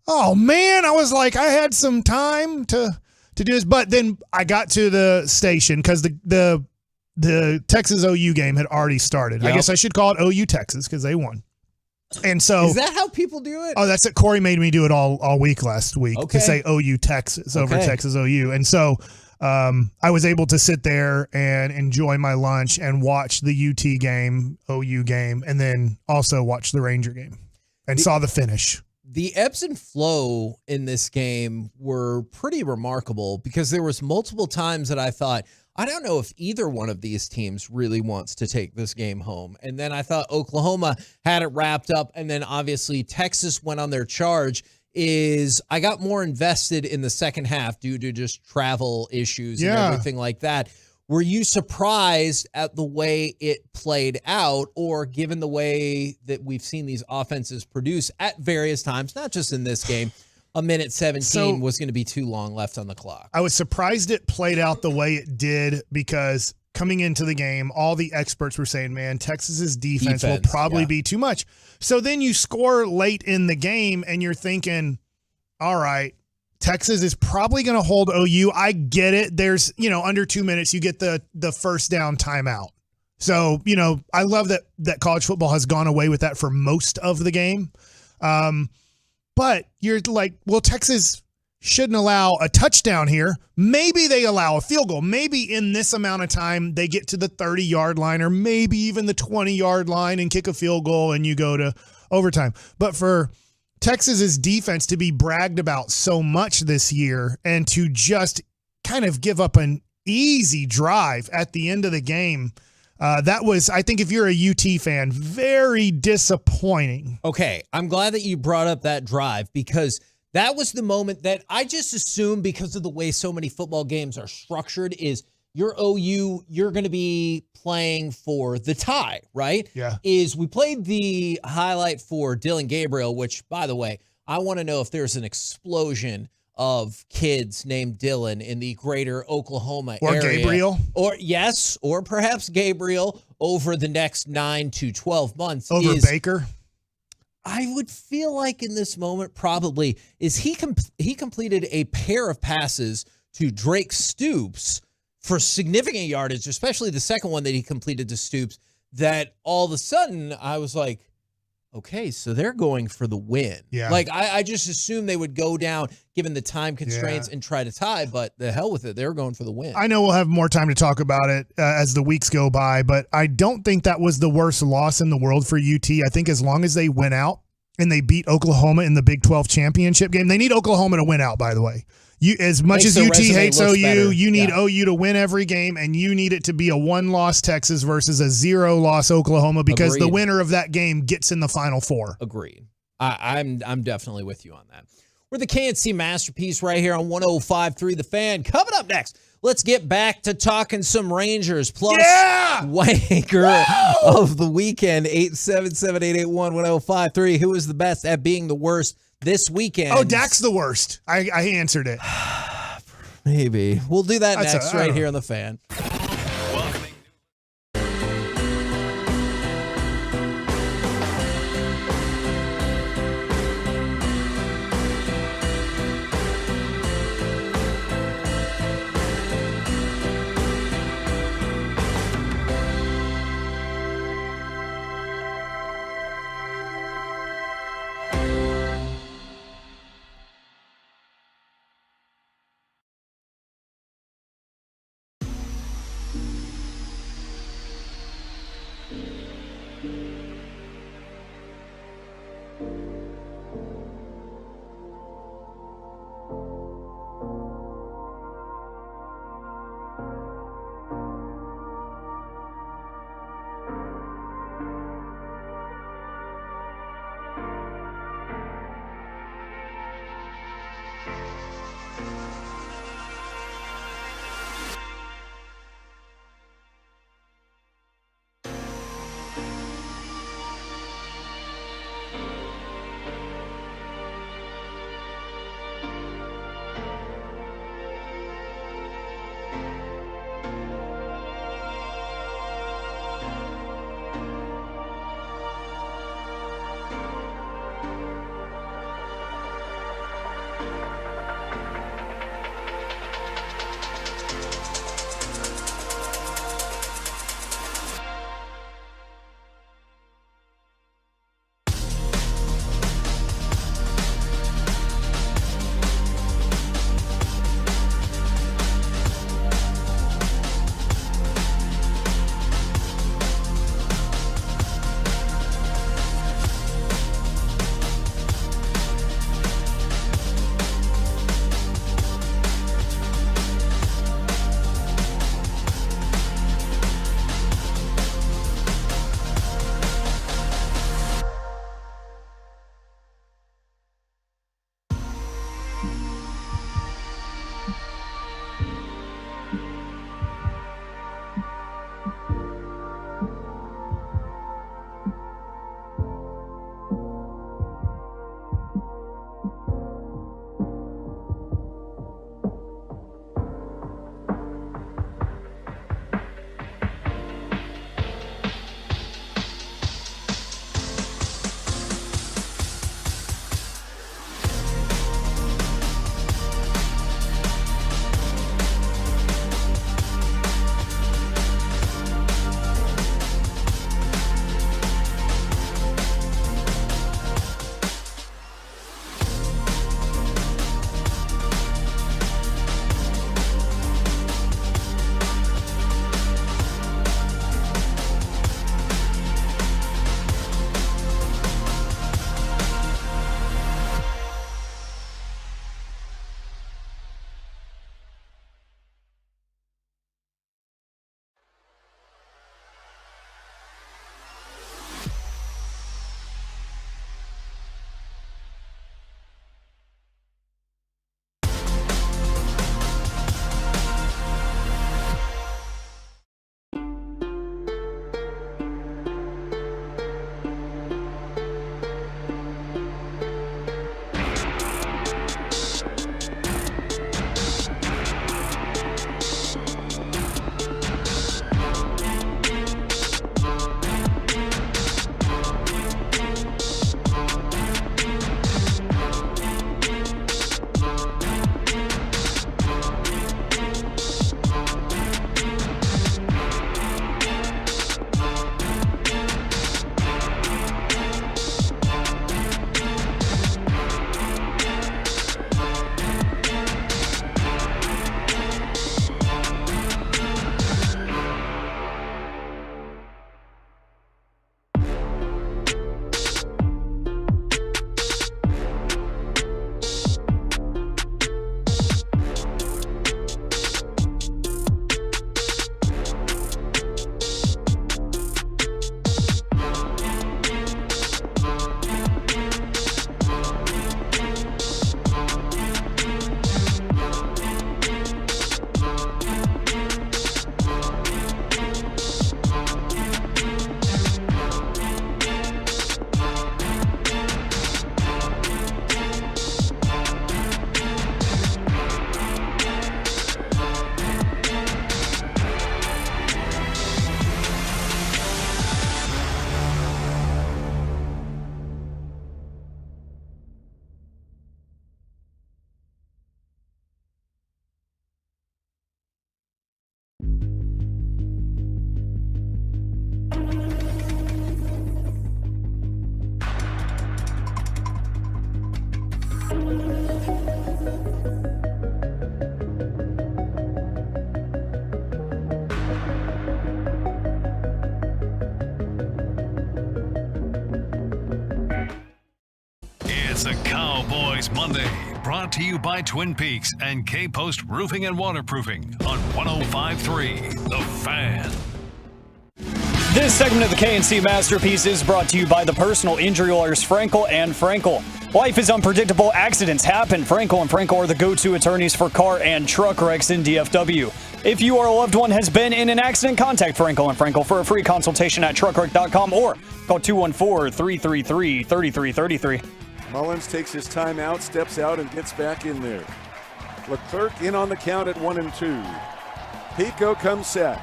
oh, man. I was like, I had some time to do this. But then I got to the station because the Texas OU game had already started. Yep. I guess I should call it OU Texas because they won. And so is that how people do it? Oh, that's it. Corey made me do it all week last week to say OU Texas over Texas OU. And so I was able to sit there and enjoy my lunch and watch the UT game, OU game, and then also watch the Ranger game and saw the finish. The ebbs and flow in this game were pretty remarkable because there was multiple times that I thought, I don't know if either one of these teams really wants to take this game home. And then I thought Oklahoma had it wrapped up. And then obviously Texas went on their charge. I got more invested in the second half due to just travel issues and everything like that. Were you surprised at the way it played out, or given the way that we've seen these offenses produce at various times, not just in this game, a minute 17 was going to be too long left on the clock? I was surprised it played out the way it did because coming into the game, all the experts were saying, man, Texas's defense will probably be too much. So then you score late in the game and you're thinking, all right, Texas is probably going to hold OU. I get it. There's, under 2 minutes, you get the first down timeout. So, I love that college football has gone away with that for most of the game. But you're like, well, Texas shouldn't allow a touchdown here. Maybe they allow a field goal. Maybe in this amount of time they get to the 30-yard line or maybe even the 20-yard line and kick a field goal and you go to overtime. But for Texas's defense to be bragged about so much this year and to just kind of give up an easy drive at the end of the game. That was, I think if you're a UT fan, very disappointing. Okay, I'm glad that you brought up that drive because that was the moment that I just assumed because of the way so many football games are structured is your OU, you're going to be playing for the tie, right? Yeah. Is we played the highlight for Dylan Gabriel, which, by the way, I want to know if there's an explosion of kids named Dylan in the greater Oklahoma or area. Or Gabriel. Or, yes, or perhaps Gabriel over the next 9 to 12 months. Over Baker? I would feel like in this moment probably is he completed a pair of passes to Drake Stoops for significant yardage, especially the second one that he completed to Stoops, that all of a sudden I was like, okay, so they're going for the win. Yeah. Like, I just assumed they would go down given the time constraints and try to tie, but the hell with it. They were going for the win. I know we'll have more time to talk about it as the weeks go by, but I don't think that was the worst loss in the world for UT. I think as long as they went out and they beat Oklahoma in the Big 12 championship game, they need Oklahoma to win out, by the way. As much as UT hates OU, you need OU to win every game, and you need it to be a 1-loss Texas versus a 0-loss Oklahoma because the winner of that game gets in the Final Four. Agreed. I'm definitely with you on that. We're the KNC Masterpiece right here on 105.3 The Fan. Coming up next, let's get back to talking some Rangers plus Wanker of the weekend, 877-881-1053. Who is the best at being the worst this weekend? Oh, Dak's the worst. I answered it. Maybe. We'll do that next right here on The Fan. It's a Cowboys Monday, brought to you by Twin Peaks and K-Post Roofing and Waterproofing on 105.3 The Fan. This segment of the KNC Masterpiece is brought to you by the personal injury lawyers Frankel and Frankel. Life is unpredictable. Accidents happen. Frankel and Frankel are the go-to attorneys for car and truck wrecks in DFW. If you or a loved one has been in an accident, contact Frankel and Frankel for a free consultation at truckwreck.com or call 214-333-3333. Mullins takes his time out, steps out, and gets back in there. Leclerc in on the count at 1-2. Pico comes set.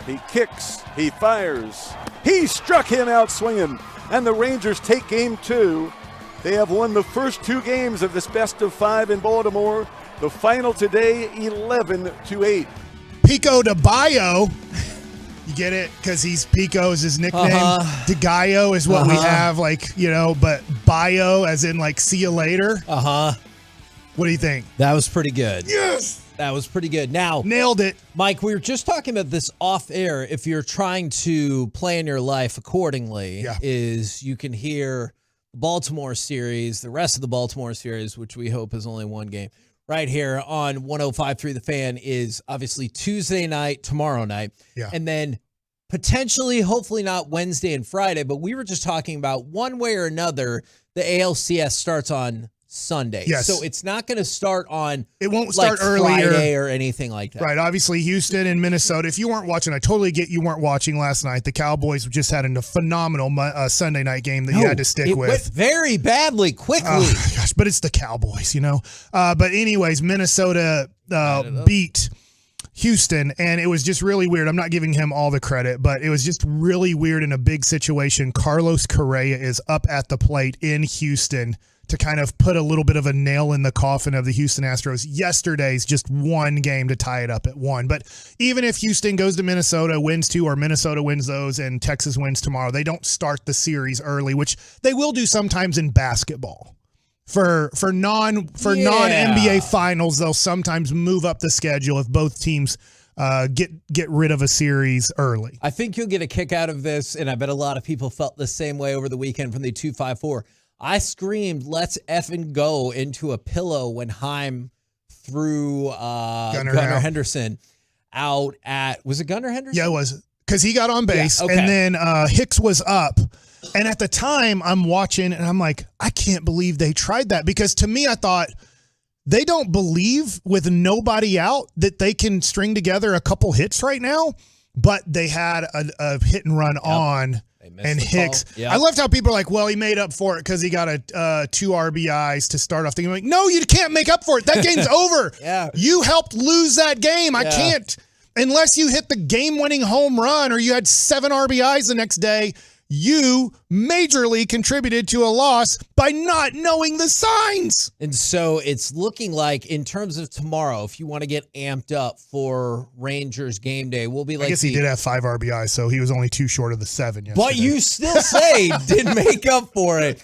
He kicks. He fires. He struck him out swinging. And the Rangers take game 2. They have won the first 2 games of this best of 5 in Baltimore. The final today, 11-8. Pico de Bayo. You get it? Because Pico is his nickname. De Gallo is what we have, but Bayo as in see you later. What do you think? That was pretty good. Yes! That was pretty good. Now, nailed it. Mike, we were just talking about this off air. If you're trying to plan your life accordingly, is you can hear the Baltimore series, the rest of the Baltimore series, which we hope is only one game, right here on 105.3 The Fan, is obviously Tuesday night, tomorrow night. Yeah. And then potentially, hopefully not Wednesday and Friday, but we were just talking about one way or another, the ALCS starts on Sunday. Yes. So it's not going to start on it won't start earlier Friday or anything like that. Right. Obviously, Houston and Minnesota. If you weren't watching, I totally get you weren't watching last night. The Cowboys just had a phenomenal Sunday night game that you had to stick with. Went very badly, quickly. Gosh, but it's the Cowboys, But anyways, Minnesota beat Houston, and it was just really weird. I'm not giving him all the credit, but it was just really weird in a big situation. Carlos Correa is up at the plate in Houston to kind of put a little bit of a nail in the coffin of the Houston Astros. Yesterday's just one game to tie it up at 1. But even if Houston goes to Minnesota, wins 2, or Minnesota wins those and Texas wins tomorrow, they don't start the series early, which they will do sometimes in basketball. For non-NBA finals, they'll sometimes move up the schedule if both teams get rid of a series early. I think you'll get a kick out of this, and I bet a lot of people felt the same way over the weekend from the 254. I screamed, "Let's effing go" into a pillow when Heim threw Gunnar Henderson out at, was it Gunnar Henderson? Yeah, it was, because he got on base, okay. And then Hicks was up. And at the time, I'm watching, and I'm like, I can't believe they tried that, because to me, I thought, they don't believe with nobody out that they can string together a couple hits right now, but they had a hit and run on. And Hicks, I loved how people are like, well, he made up for it because he got 2 RBIs to start off. Thinking like, no, you can't make up for it. That game's over. You helped lose that game. I can't, unless you hit the game-winning home run or you had 7 RBIs the next day. You majorly contributed to a loss by not knowing the signs. And so it's looking like, in terms of tomorrow, if you want to get amped up for Rangers game day, we'll be like, I guess he did have 5 RBIs, so he was only 2 short of the 7 yesterday. But you still say didn't make up for it.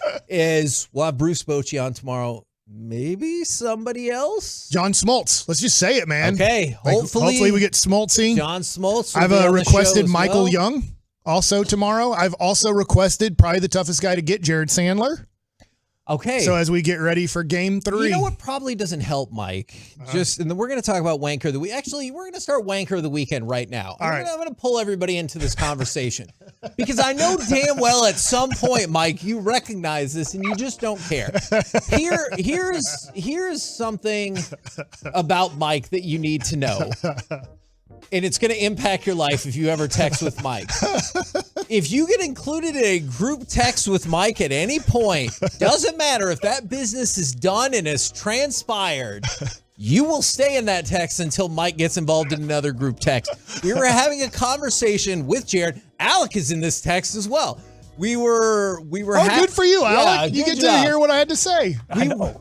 We'll have Bruce Bochy on tomorrow. Maybe somebody else? John Smoltz. Let's just say it, man. Okay. Hopefully we get Smoltzy. John Smoltz. I've requested Michael Young also tomorrow. I've also requested probably the toughest guy to get, Jared Sandler. Okay. So as we get ready for game 3. You know what probably doesn't help, Mike? And then we're going to talk about Wanker of the Week. Actually, we're going to start Wanker of the Weekend right now. I'm going to pull everybody into this conversation because I know damn well at some point, Mike, you recognize this and you just don't care. Here's something about Mike that you need to know. And it's going to impact your life if you ever text with Mike. If you get included in a group text with Mike at any point, doesn't matter if that business is done and has transpired, you will stay in that text until Mike gets involved in another group text. We were having a conversation with Jared. Alec is in this text as well. We were. Good for you, Alec. You get to hear what I had to say.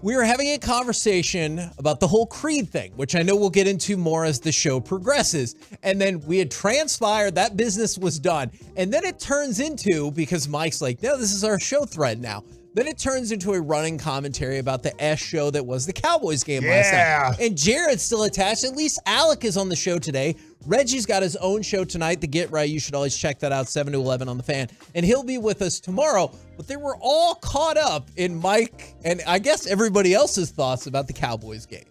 We were having a conversation about the whole Creed thing, which I know we'll get into more as the show progresses. And then we had transpired, that business was done. And then it turns into, because Mike's like, no, this is our show thread now. Then it turns into a running commentary about the S show that was the Cowboys game last night. And Jared's still attached. At least Alec is on the show today. Reggie's got his own show tonight, The Get Right. You should always check that out, 7 to 11 on The Fan. And he'll be with us tomorrow. But they were all caught up in Mike and I guess everybody else's thoughts about the Cowboys game.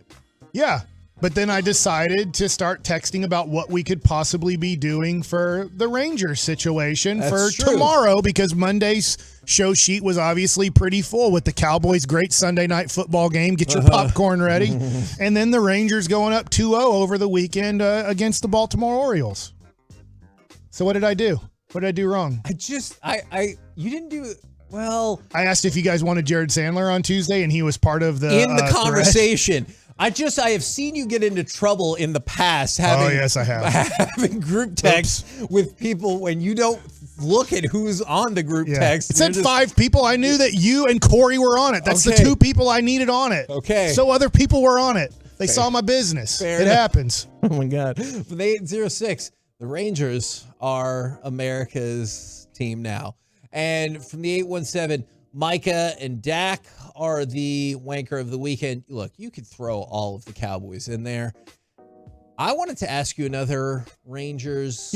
Yeah. But then I decided to start texting about what we could possibly be doing for the Rangers situation for tomorrow, because Monday's show sheet was obviously pretty full with the Cowboys' great Sunday night football game. Get your popcorn ready. And then the Rangers going up 2-0 over the weekend against the Baltimore Orioles. So what did I do? What did I do wrong? You didn't do well. I asked if you guys wanted Jared Sandler on Tuesday, and he was part of the conversation. I have seen you get into trouble in the past having, yes, I have. having group texts with people when you don't look at who's on the group text. It said 5 people. I knew that you and Corey were on it. That's the 2 people I needed on it. Okay. So other people were on it. They saw my business. It happens. Oh, my God. For the 806, the Rangers are America's team now. And from the 817, Micah and Dak are the wanker of the weekend. Look, you could throw all of the Cowboys in there. I wanted to ask you another Rangers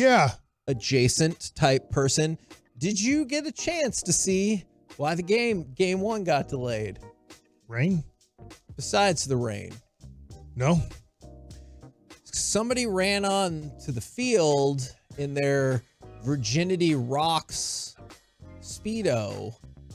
adjacent type person. Did you get a chance to see why the game 1 got delayed? Rain? Besides the rain. No. Somebody ran on to the field in their Virginity Rocks Speedo.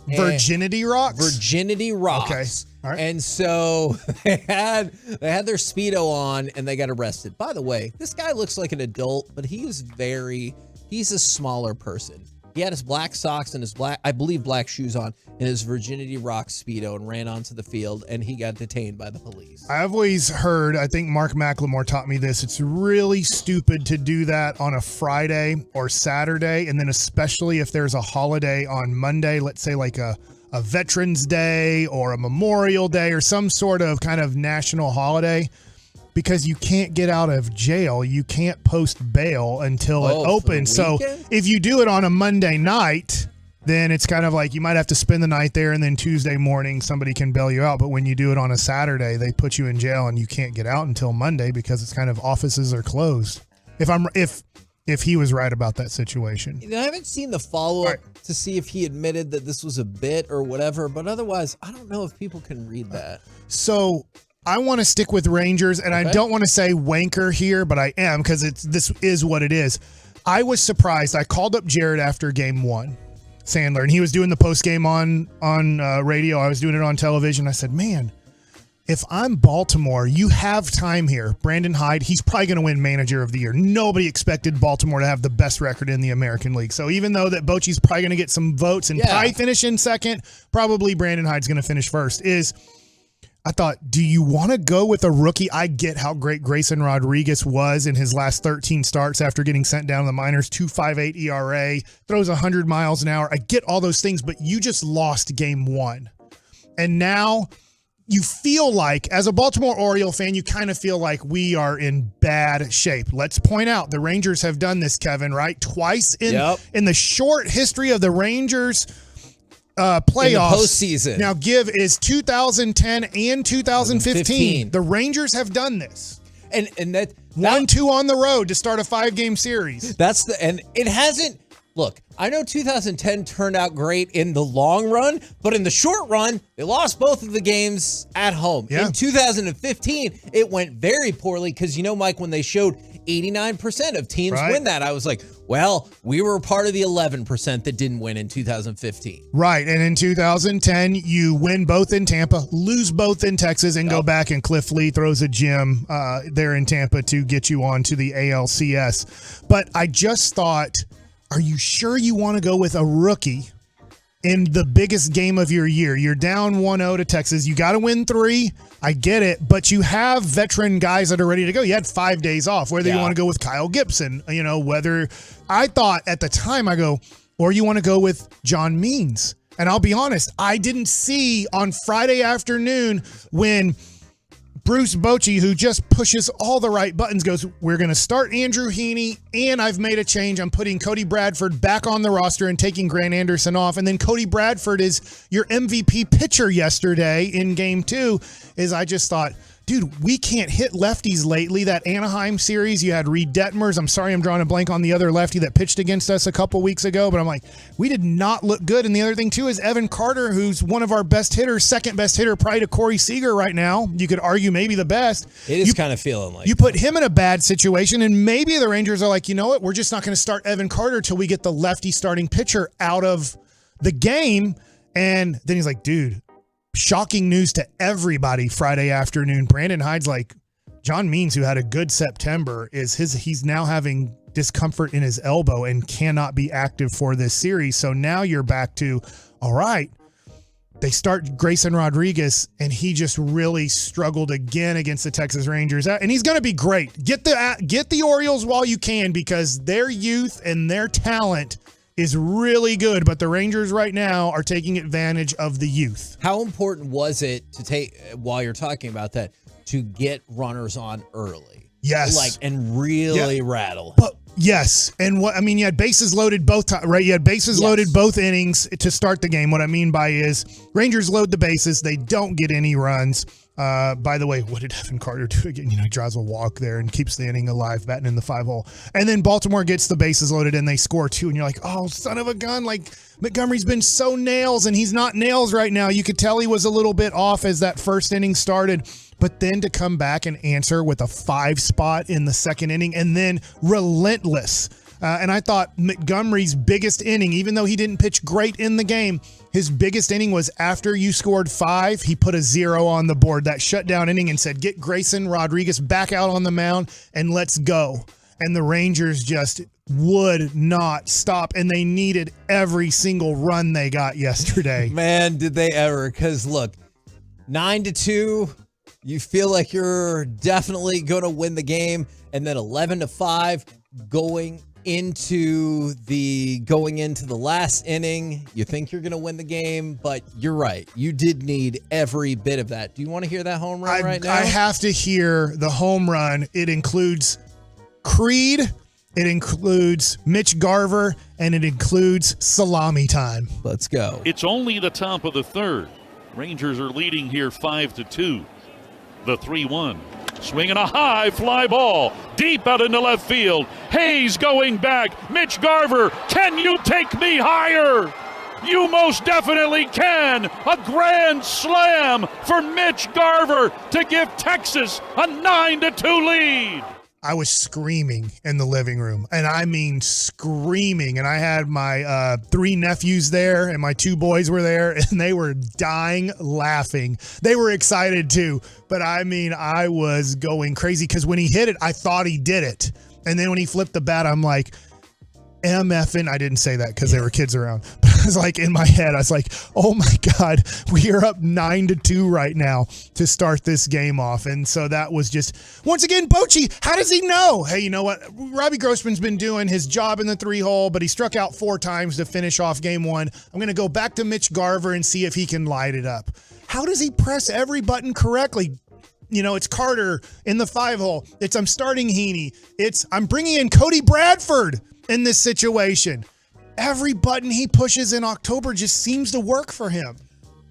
Virginity Rocks? Virginity Rocks. Okay. All right. And so they had their Speedo on and they got arrested. By the way, this guy looks like an adult, but he's a smaller person. He had his black socks and his black shoes on and his Virginity Rocks Speedo and ran onto the field, and he got detained by the police. I've always heard, I think Mark McLemore taught me this, it's really stupid to do that on a Friday or Saturday, and then especially if there's a holiday on Monday, let's say like a Veterans Day or a Memorial Day or some sort of kind of national holiday, because you can't get out of jail. You can't post bail until it opens. So if you do it on a Monday night, then it's kind of like you might have to spend the night there, and then Tuesday morning somebody can bail you out. But when you do it on a Saturday, they put you in jail and you can't get out until Monday because it's kind of offices are closed. If he was right about that situation. I haven't seen the follow-up to see if he admitted that this was a bit or whatever, but otherwise, I don't know if people can read that. So I want to stick with Rangers, and I don't want to say wanker here, but I am, because this is what it is. I was surprised. I called up Jared after game 1, Sandler, and he was doing the post game on radio. I was doing it on television. I said, man, if I'm Baltimore, you have time here. Brandon Hyde, he's probably going to win Manager of the Year. Nobody expected Baltimore to have the best record in the American League. So even though that Bochy's probably going to get some votes and probably finish in second, probably Brandon Hyde's going to finish first, I thought, do you want to go with a rookie? I get how great Grayson Rodriguez was in his last 13 starts after getting sent down to the minors, 2.58 ERA, throws 100 miles an hour. I get all those things, but you just lost game 1. And now you feel like, as a Baltimore Oriole fan, you kind of feel like we are in bad shape. Let's point out, the Rangers have done this, Kevin, right? Twice in the short history of the Rangers playoffs. In the postseason. Now, is 2010 and 2015. The Rangers have done this. And that 1-2 on the road to start a 5-game series. And it hasn't. Look, I know 2010 turned out great in the long run, but in the short run, they lost both of the games at home. Yeah. In 2015, it went very poorly because, Mike, when they showed 89% of teams win that, I was like, well, we were part of the 11% that didn't win in 2015. Right. And in 2010, you win both in Tampa, lose both in Texas, and go back, and Cliff Lee throws a gem there in Tampa to get you on to the ALCS. But I just thought, are you sure you want to go with a rookie in the biggest game of your year? You're down 1-0 to Texas. You got to win 3. I get it, but you have veteran guys that are ready to go. You had 5 days off, whether you want to go with Kyle Gibson, whether I thought at the time, or you want to go with John Means. And I'll be honest, I didn't see on Friday afternoon when Bruce Bochy, who just pushes all the right buttons, goes, we're going to start Andrew Heaney, and I've made a change. I'm putting Cody Bradford back on the roster and taking Grant Anderson off. And then Cody Bradford is your MVP pitcher yesterday in game 2, is I just thought, dude, we can't hit lefties lately. That Anaheim series, you had Reed Detmers. I'm sorry I'm drawing a blank on the other lefty that pitched against us a couple weeks ago, but I'm like, we did not look good. And the other thing, too, is Evan Carter, who's one of our best hitters, second best hitter, probably to Corey Seager right now. You could argue maybe the best. It is kind of feeling like you put him in a bad situation, and maybe the Rangers are like, you know what, we're just not going to start Evan Carter till we get the lefty starting pitcher out of the game. And then he's like, dude, shocking news to everybody Friday afternoon. Brandon Hyde's like, John Means, who had a good September, he's now having discomfort in his elbow and cannot be active for this series. So now you're back to, all right, they start Grayson Rodriguez, and he just really struggled again against the Texas Rangers. And he's going to be great. Get the Orioles while you can, because their youth and their talent is really good, but the Rangers right now are taking advantage of the youth. How important was it to take, while you're talking about that, to get runners on early? Yes. And really rattle. But yes. And you had bases loaded both times, right? You had bases loaded both innings to start the game. What I mean by is Rangers load the bases. They don't get any runs. By the way, what did Evan Carter do again? He drives a walk there and keeps the inning alive, batting in the 5-hole. And then Baltimore gets the bases loaded and they score 2. And you're like, oh, son of a gun. Like, Montgomery's been so nails, and he's not nails right now. You could tell he was a little bit off as that first inning started. But then to come back and answer with a 5 spot in the second inning, and then relentless. And I thought Montgomery's biggest inning, even though he didn't pitch great in the game, his biggest inning was after you scored 5, he put a 0 on the board, that shutdown inning, and said, get Grayson Rodriguez back out on the mound and let's go. And the Rangers just would not stop, and they needed every single run they got yesterday. Man, did they ever. Because, look, 9-2, you feel like you're definitely going to win the game, and then 11-5 going into the last inning. You think you're going to win the game, but you're right. You did need every bit of that. Do you want to hear that home run right now? I have to hear the home run. It includes Creed, it includes Mitch Garver, and it includes salami time. Let's go. It's only the top of the third. Rangers are leading here 5-2. The 3-1. Swinging a high fly ball deep out into left field. Hayes going back. Mitch Garver, can you take me higher? You most definitely can. A grand slam for Mitch Garver to give Texas a 9-2 lead. I was screaming in the living room, and I mean screaming. And I had my 3 nephews there, and my 2 boys were there, and they were dying laughing. They were excited too, but I mean, I was going crazy because when he hit it, I thought he did it. And then when he flipped the bat, I'm like, MFing. I didn't say that because there were kids around, but I was like, in my head, I was like, oh my God, we are up 9-2 right now to start this game off. And so that was just, once again, Bochy, how does he know? Hey, you know what? Robbie Grossman's been doing his job in the 3-hole, but he struck out 4 times to finish off game 1. I'm going to go back to Mitch Garver and see if he can light it up. How does he press every button correctly? You know, it's Carter in the 5-hole. It's I'm starting Heaney. It's I'm bringing in Cody Bradford in this situation. Every button he pushes in October just seems to work for him.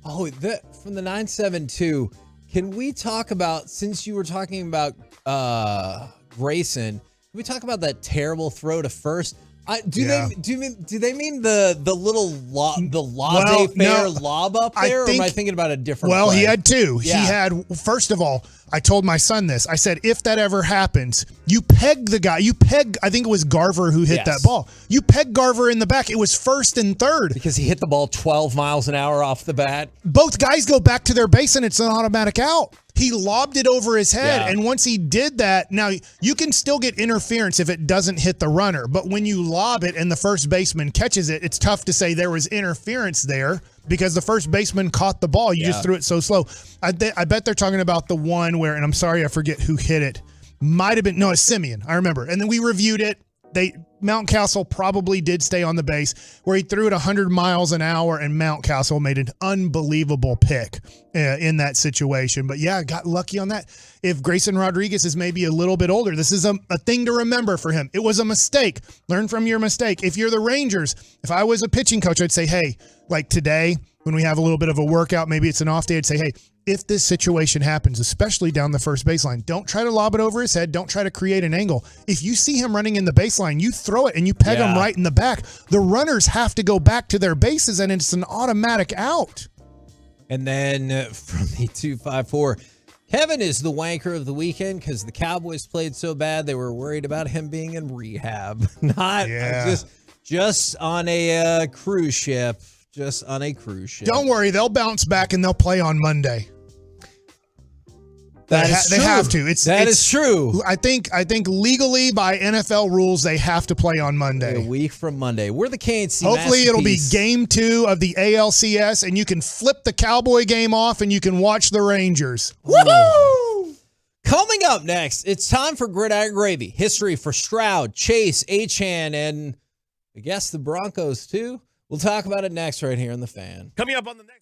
Oh, from the 9-7-2, can we talk about, since you were talking about Grayson, can we talk about that terrible throw to first? Do they mean the little laissez-faire lob up there, or am I thinking about a different play? He had 2. Yeah. He had, first of all, I told my son this. I said, if that ever happens, you peg the guy. I think it was Garver who hit that ball. You peg Garver in the back. It was first and third. Because he hit the ball 12 miles an hour off the bat. Both guys go back to their base, and it's an automatic out. He lobbed it over his head, and once he did that, now you can still get interference if it doesn't hit the runner, but when you lob it and the first baseman catches it, it's tough to say there was interference there because the first baseman caught the ball. You just threw it so slow. I bet they're talking about the one where, and I'm sorry, I forget who hit it. Might have been, no, it's Simeon. I remember. And then we reviewed it. Mountcastle probably did stay on the base, where he threw it 100 miles an hour, and Mountcastle made an unbelievable pick in that situation. But yeah, got lucky on that. If Grayson Rodriguez is maybe a little bit older, this is a thing to remember for him. It was a mistake. Learn from your mistake. If you're the Rangers, if I was a pitching coach, I'd say, hey, like today, when we have a little bit of a workout, maybe it's an off day, I'd say, hey, if this situation happens, especially down the first baseline, don't try to lob it over his head. Don't try to create an angle. If you see him running in the baseline, you throw it and you peg him right in the back. The runners have to go back to their bases, and it's an automatic out. And then from the 254, Kevin is the wanker of the weekend because the Cowboys played so bad they were worried about him being in rehab. Just on a cruise ship. Just on a cruise ship. Don't worry, they'll bounce back and they'll play on Monday. They have to. That is true. I think legally by NFL rules they have to play on Monday. A week from Monday. We're the KNC. Hopefully it'll be game 2 of the ALCS, and you can flip the Cowboy game off and you can watch the Rangers. Woohoo! Coming up next, it's time for Gridiron Gravy. History for Stroud, Chase, Achane, and I guess the Broncos too. We'll talk about it next right here on The Fan. Coming up on the next.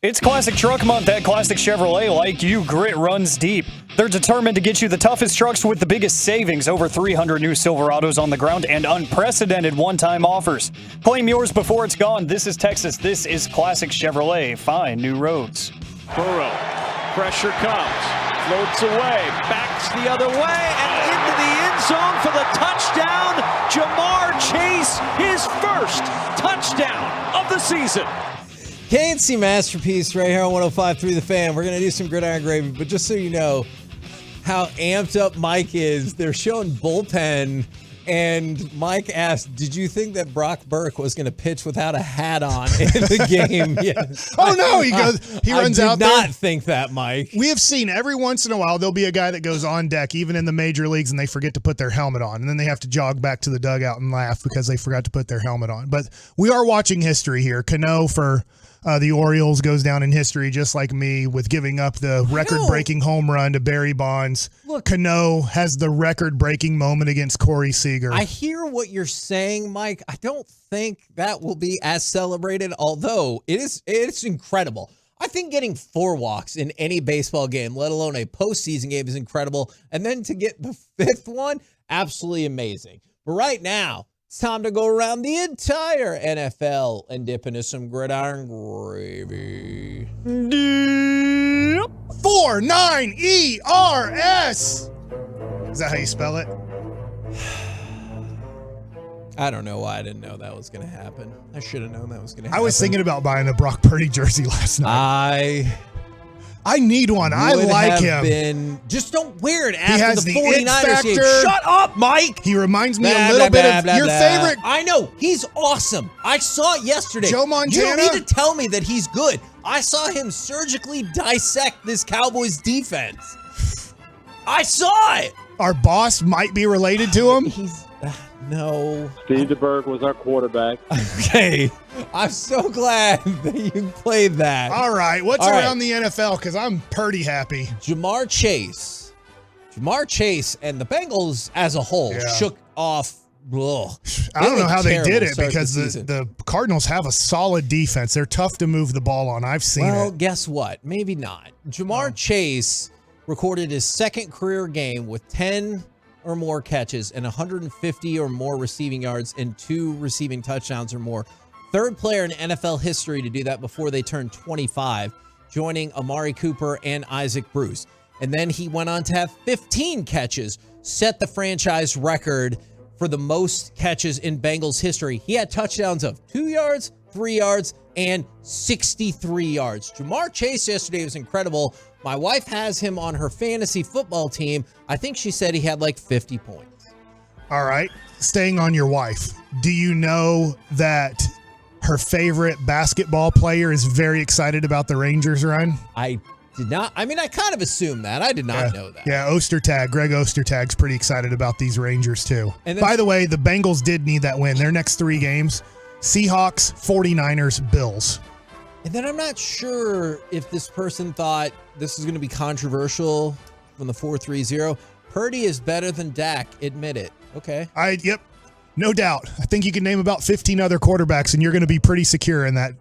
It's Classic Truck Month at Classic Chevrolet. Like you, grit runs deep. They're determined to get you the toughest trucks with the biggest savings. Over 300 new Silverados on the ground and unprecedented one-time offers. Claim yours before it's gone. This is Texas. This is Classic Chevrolet. Find new roads. Burrow. Pressure comes. Floats away. Backs the other way and into the end zone for the touchdown. Jamar Chase, his first touchdown of the season. KNC Masterpiece right here on 105.3 The Fan. We're going to do some gridiron gravy, but just so you know how amped up Mike is, they're showing bullpen, and Mike asked, did you think that Brock Burke was going to pitch without a hat on in the game? Yes. Oh, no, he runs out there. I did not think that, Mike. We have seen every once in a while, there'll be a guy that goes on deck, even in the major leagues, and they forget to put their helmet on, and then they have to jog back to the dugout and laugh because they forgot to put their helmet on. But we are watching history here. Cano for the Orioles goes down in history just like me with giving up the record-breaking home run to Barry Bonds. Look, Cano has the record-breaking moment against Corey Seager. I hear what you're saying, Mike. I don't think that will be as celebrated, although it's incredible. I think getting 4 walks in any baseball game, let alone a postseason game, is incredible. And then to get the 5th one, absolutely amazing. But right now, it's time to go around the entire NFL and dip into some gridiron gravy. 49ERS. Is that how you spell it? I don't know why I didn't know that was going to happen. I should have known that was going to happen. I was thinking about buying a Brock Purdy jersey last night. I need one. I like him. Just don't wear it He after has the the 49ers it game. factor. Shut up, Mike. He reminds me a little bit of your favorite. I know. He's awesome. I saw it yesterday. Joe Montana? You don't need to tell me that he's good. I saw him surgically dissect this Cowboys defense. I saw it. Our boss might be related to him. No. Steve DeBerg was our quarterback. Okay. I'm so glad that you played that. All right. What's around the NFL? Because I'm pretty happy. Jamar Chase and the Bengals as a whole shook off. I don't know how they did it because the Cardinals have a solid defense. They're tough to move the ball on. I've seen it. Well, guess what? Maybe not. Jamar Chase recorded his 2nd career game with 10 or more catches and 150 or more receiving yards and 2 receiving touchdowns or more. 3rd player in NFL history to do that before they turned 25, joining Amari Cooper and Isaac Bruce. And then he went on to have 15 catches, set the franchise record for the most catches in Bengals history. He had touchdowns of 2 yards, 3 yards, and 63 yards. Jamar Chase yesterday was incredible. My wife has him on her fantasy football team. I think she said he had like 50 points. All right. Staying on your wife, do you know that her favorite basketball player is very excited about the Rangers run? I did not. I mean, I kind of assumed that. I did not know that. Yeah, Greg Ostertag's pretty excited about these Rangers too. And by the way, the Bengals did need that win. Their next 3 games, Seahawks, 49ers, Bills. And then I'm not sure if this person thought this is going to be controversial from the 4-3-0. Purdy is better than Dak. Admit it. Okay. Yep. No doubt. I think you can name about 15 other quarterbacks, and you're going to be pretty secure in that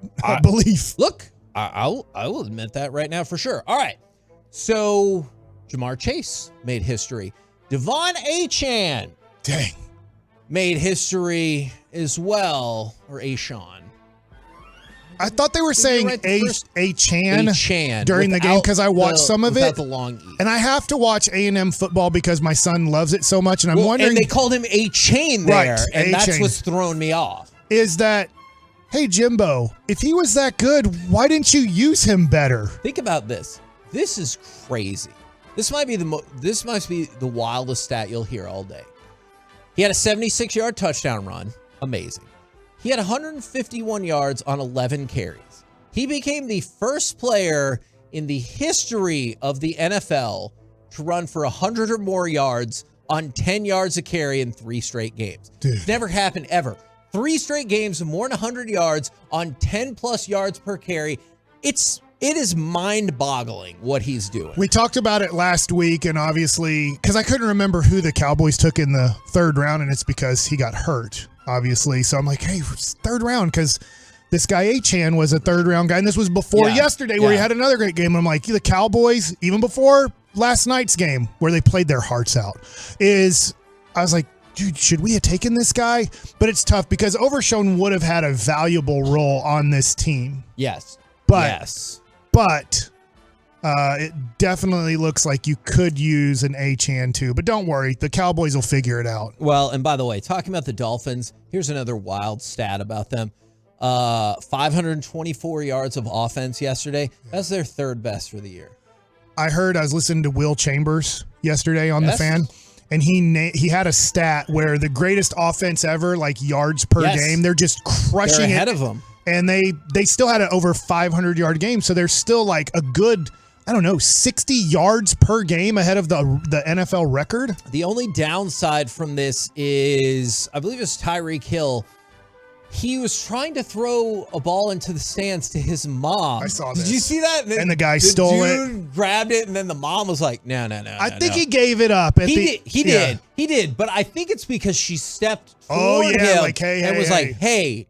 belief. Look, I will admit that right now for sure. All right. So Jamar Chase made history. Devon Achane. Dang. Made history as well. Or Achane. I thought they were saying Achane during the game because I watched some of it. The long E. And I have to watch A&M football because my son loves it so much. And I'm wondering. And they called him A-Chain there. Right, and that's A-Chain. what's throwing me off. Is that, hey, Jimbo, if he was that good, why didn't you use him better? Think about this. This is crazy. This might be the wildest stat you'll hear all day. He had a 76-yard touchdown run. Amazing. He had 151 yards on 11 carries. He became the first player in the history of the NFL to run for 100 or more yards on 10 yards a carry in 3 straight games. Dude. It's never happened ever. 3 straight games of more than 100 yards on 10 plus yards per carry. It is mind-boggling what he's doing. We talked about it last week, and obviously, because I couldn't remember who the Cowboys took in the 3rd round, and it's because he got hurt, obviously. So I'm like, hey, 3rd round, because this guy Achane was a third-round guy, and this was before yesterday where he had another great game. I'm like, the Cowboys, even before last night's game where they played their hearts out, I was like, dude, should we have taken this guy? But it's tough because Overshown would have had a valuable role on this team. Yes. But it definitely looks like you could use an Achane too. But don't worry, the Cowboys will figure it out. Well, and by the way, talking about the Dolphins, here's another wild stat about them. 524 yards of offense yesterday. That's their third best for the year. I was listening to Will Chambers yesterday on the Fan, and he had a stat where the greatest offense ever, like yards per game, they're just crushing ahead it. of them. And they still had an over 500-yard game, so they're still like a good, 60 yards per game ahead of the NFL record. The only downside from this is, I believe it's Tyreek Hill. He was trying to throw a ball into the stands to his mom. I saw this. Did you see that? And the guy stole it. Dude grabbed it, and then the mom was like, no. I think he gave it up. He did. But I think it's because she stepped toward him like, hey, and was like, hey,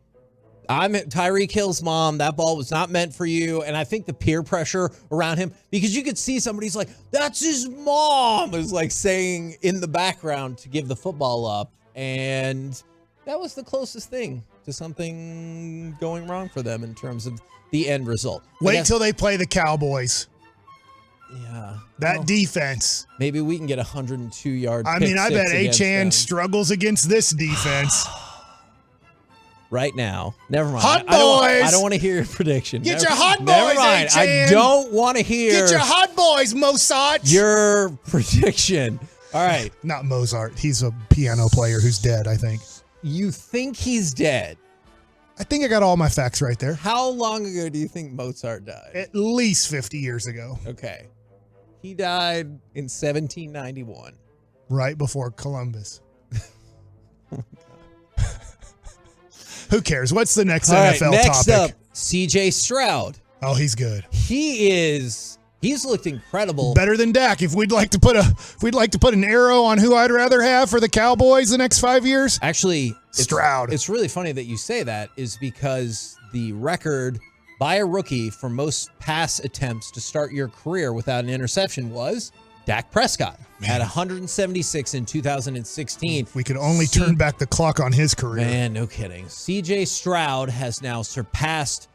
I'm Tyreek Hill's mom. That ball was not meant for you. And I think the peer pressure around him, because you could see somebody's like, that's his mom, is like saying in the background to give the football up. And that was the closest thing to something going wrong for them in terms of the end result. Wait till they play the Cowboys. Yeah. That defense. Maybe we can get 102-yard I bet Achane struggles against this defense. Right now. Never mind. Hot boys! I don't want to hear your prediction. Get your hot boys, Never mind. Achane! I don't want to hear Get your hot boys, Mozart! Your prediction. All right. Not Mozart. He's a piano player who's dead, I think. You think he's dead? I think I got all my facts right there. How long ago do you think Mozart died? At least 50 years ago. Okay. He died in 1791. Right before Columbus. Who cares? What's the next NFL topic? Next up, CJ Stroud. Oh, he's good. He's looked incredible. Better than Dak. If we'd like to put an arrow on who I'd rather have for the Cowboys the next 5 years. Actually, Stroud. It's really funny that you say that, is because the record by a rookie for most pass attempts to start your career without an interception was Dak Prescott. Had 176 in 2016. We could only turn back the clock on his career. Man, no kidding. CJ Stroud has now surpassed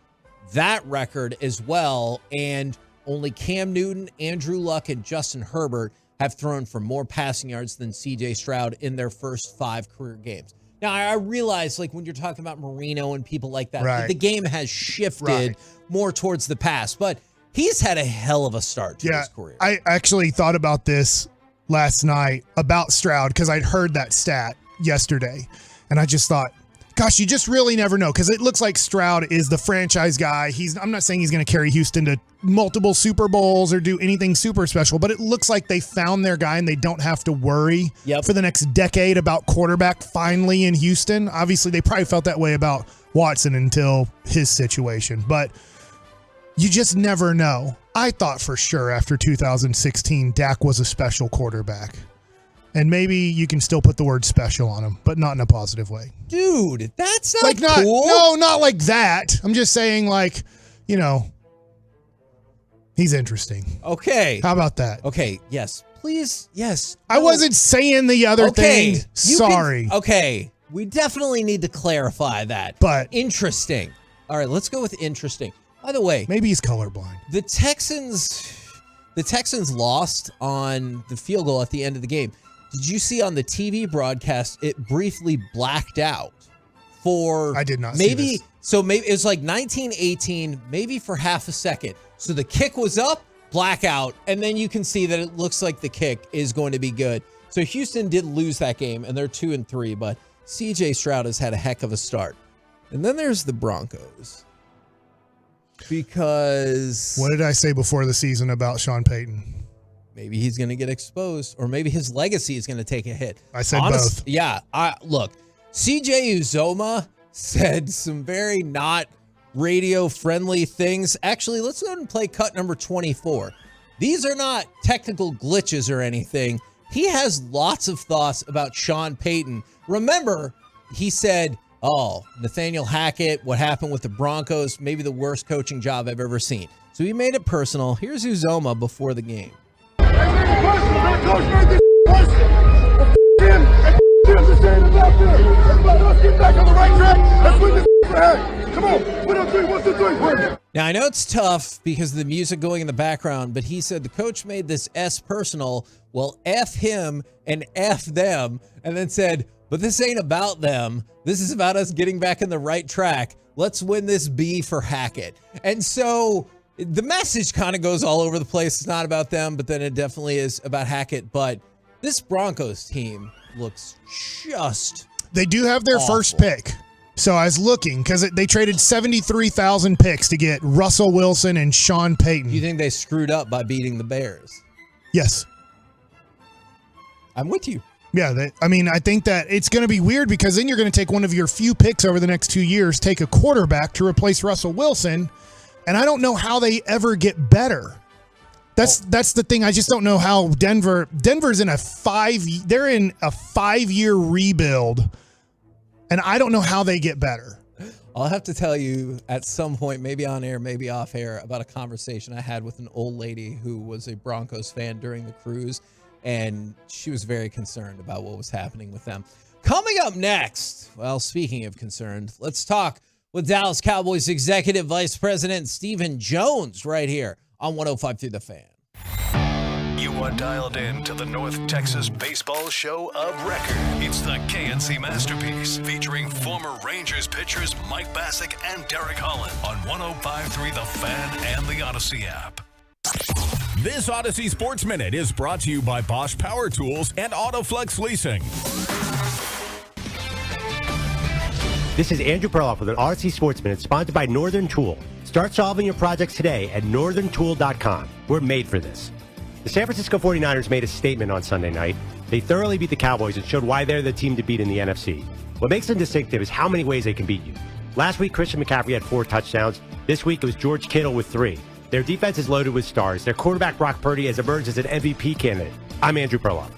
that record as well, and only Cam Newton, Andrew Luck, and Justin Herbert have thrown for more passing yards than CJ Stroud in their first 5 career games. Now, I realize, like, when you're talking about Marino and people like that, the game has shifted more towards the pass, but he's had a hell of a start to his career. I actually thought about this last night about Stroud because I'd heard that stat yesterday, and I just thought, gosh, you just really never know, because it looks like Stroud is the franchise guy. I'm not saying he's going to carry Houston to multiple Super Bowls or do anything super special, but it looks like they found their guy and they don't have to worry for the next decade about quarterback finally in Houston. Obviously, they probably felt that way about Watson until his situation, but you just never know. I thought for sure after 2016, Dak was a special quarterback. And maybe you can still put the word special on him, but not in a positive way. Dude, that's not like cool. No, not like that. I'm just saying, like, he's interesting. Okay. How about that? Okay, yes. Please, yes. I wasn't saying the other thing. Sorry. Okay. We definitely need to clarify that. But interesting. All right, let's go with interesting. By the way, maybe he's colorblind. The Texans lost on the field goal at the end of the game. Did you see on the TV broadcast it briefly blacked out for I did not see this. So maybe it was like 1918, maybe for half a second. So the kick was up, blackout, and then you can see that it looks like the kick is going to be good. So Houston did lose that game, and they're 2-3, but CJ Stroud has had a heck of a start. And then there's the Broncos. Because what did I say before the season about Sean Payton? Maybe he's going to get exposed, or maybe his legacy is going to take a hit. I said both. Yeah. Look, CJ Uzomah said some very not radio-friendly things. Actually, let's go ahead and play cut number 24. These are not technical glitches or anything. He has lots of thoughts about Sean Payton. Remember, he said Oh, Nathaniel Hackett, what happened with the Broncos, maybe the worst coaching job I've ever seen. So he made it personal. Here's Uzoma before the game. Now, I know it's tough because of the music going in the background, but he said the coach made this S personal. Well, F him and F them, and then said, but this ain't about them. This is about us getting back in the right track. Let's win this B for Hackett. And so the message kind of goes all over the place. It's not about them, but then it definitely is about Hackett. But this Broncos team looks just They do have their awful. first pick. So I was looking because they traded 73,000 picks to get Russell Wilson and Sean Payton. Do you think they screwed up by beating the Bears? Yes. I'm with you. Yeah, I think that it's going to be weird because then you're going to take one of your few picks over the next 2 years, take a quarterback to replace Russell Wilson, and I don't know how they ever get better. That's the thing. I just don't know how Denver's in a 5-year rebuild, and I don't know how they get better. I'll have to tell you at some point, maybe on air, maybe off air, about a conversation I had with an old lady who was a Broncos fan during the cruise, and she was very concerned about what was happening with them. Coming up next, well, speaking of concerned, let's talk with Dallas Cowboys Executive Vice President Stephen Jones right here on 105.3 The Fan. You are dialed in to the North Texas Baseball Show of Record. It's the KNC Masterpiece, featuring former Rangers pitchers Mike Bassick and Derek Holland on 105.3 The Fan and the Odyssey app. This Odyssey Sports Minute is brought to you by Bosch Power Tools and Autoflex Leasing. This is Andrew Perloff with an Odyssey Sports Minute sponsored by Northern Tool. Start solving your projects today at northerntool.com. We're made for this. The San Francisco 49ers made a statement on Sunday night. They thoroughly beat the Cowboys and showed why they're the team to beat in the NFC. What makes them distinctive is how many ways they can beat you. Last week, Christian McCaffrey had 4 touchdowns. This week, it was George Kittle with 3. Their defense is loaded with stars. Their quarterback, Brock Purdy, has emerged as an MVP candidate. I'm Andrew Perloff.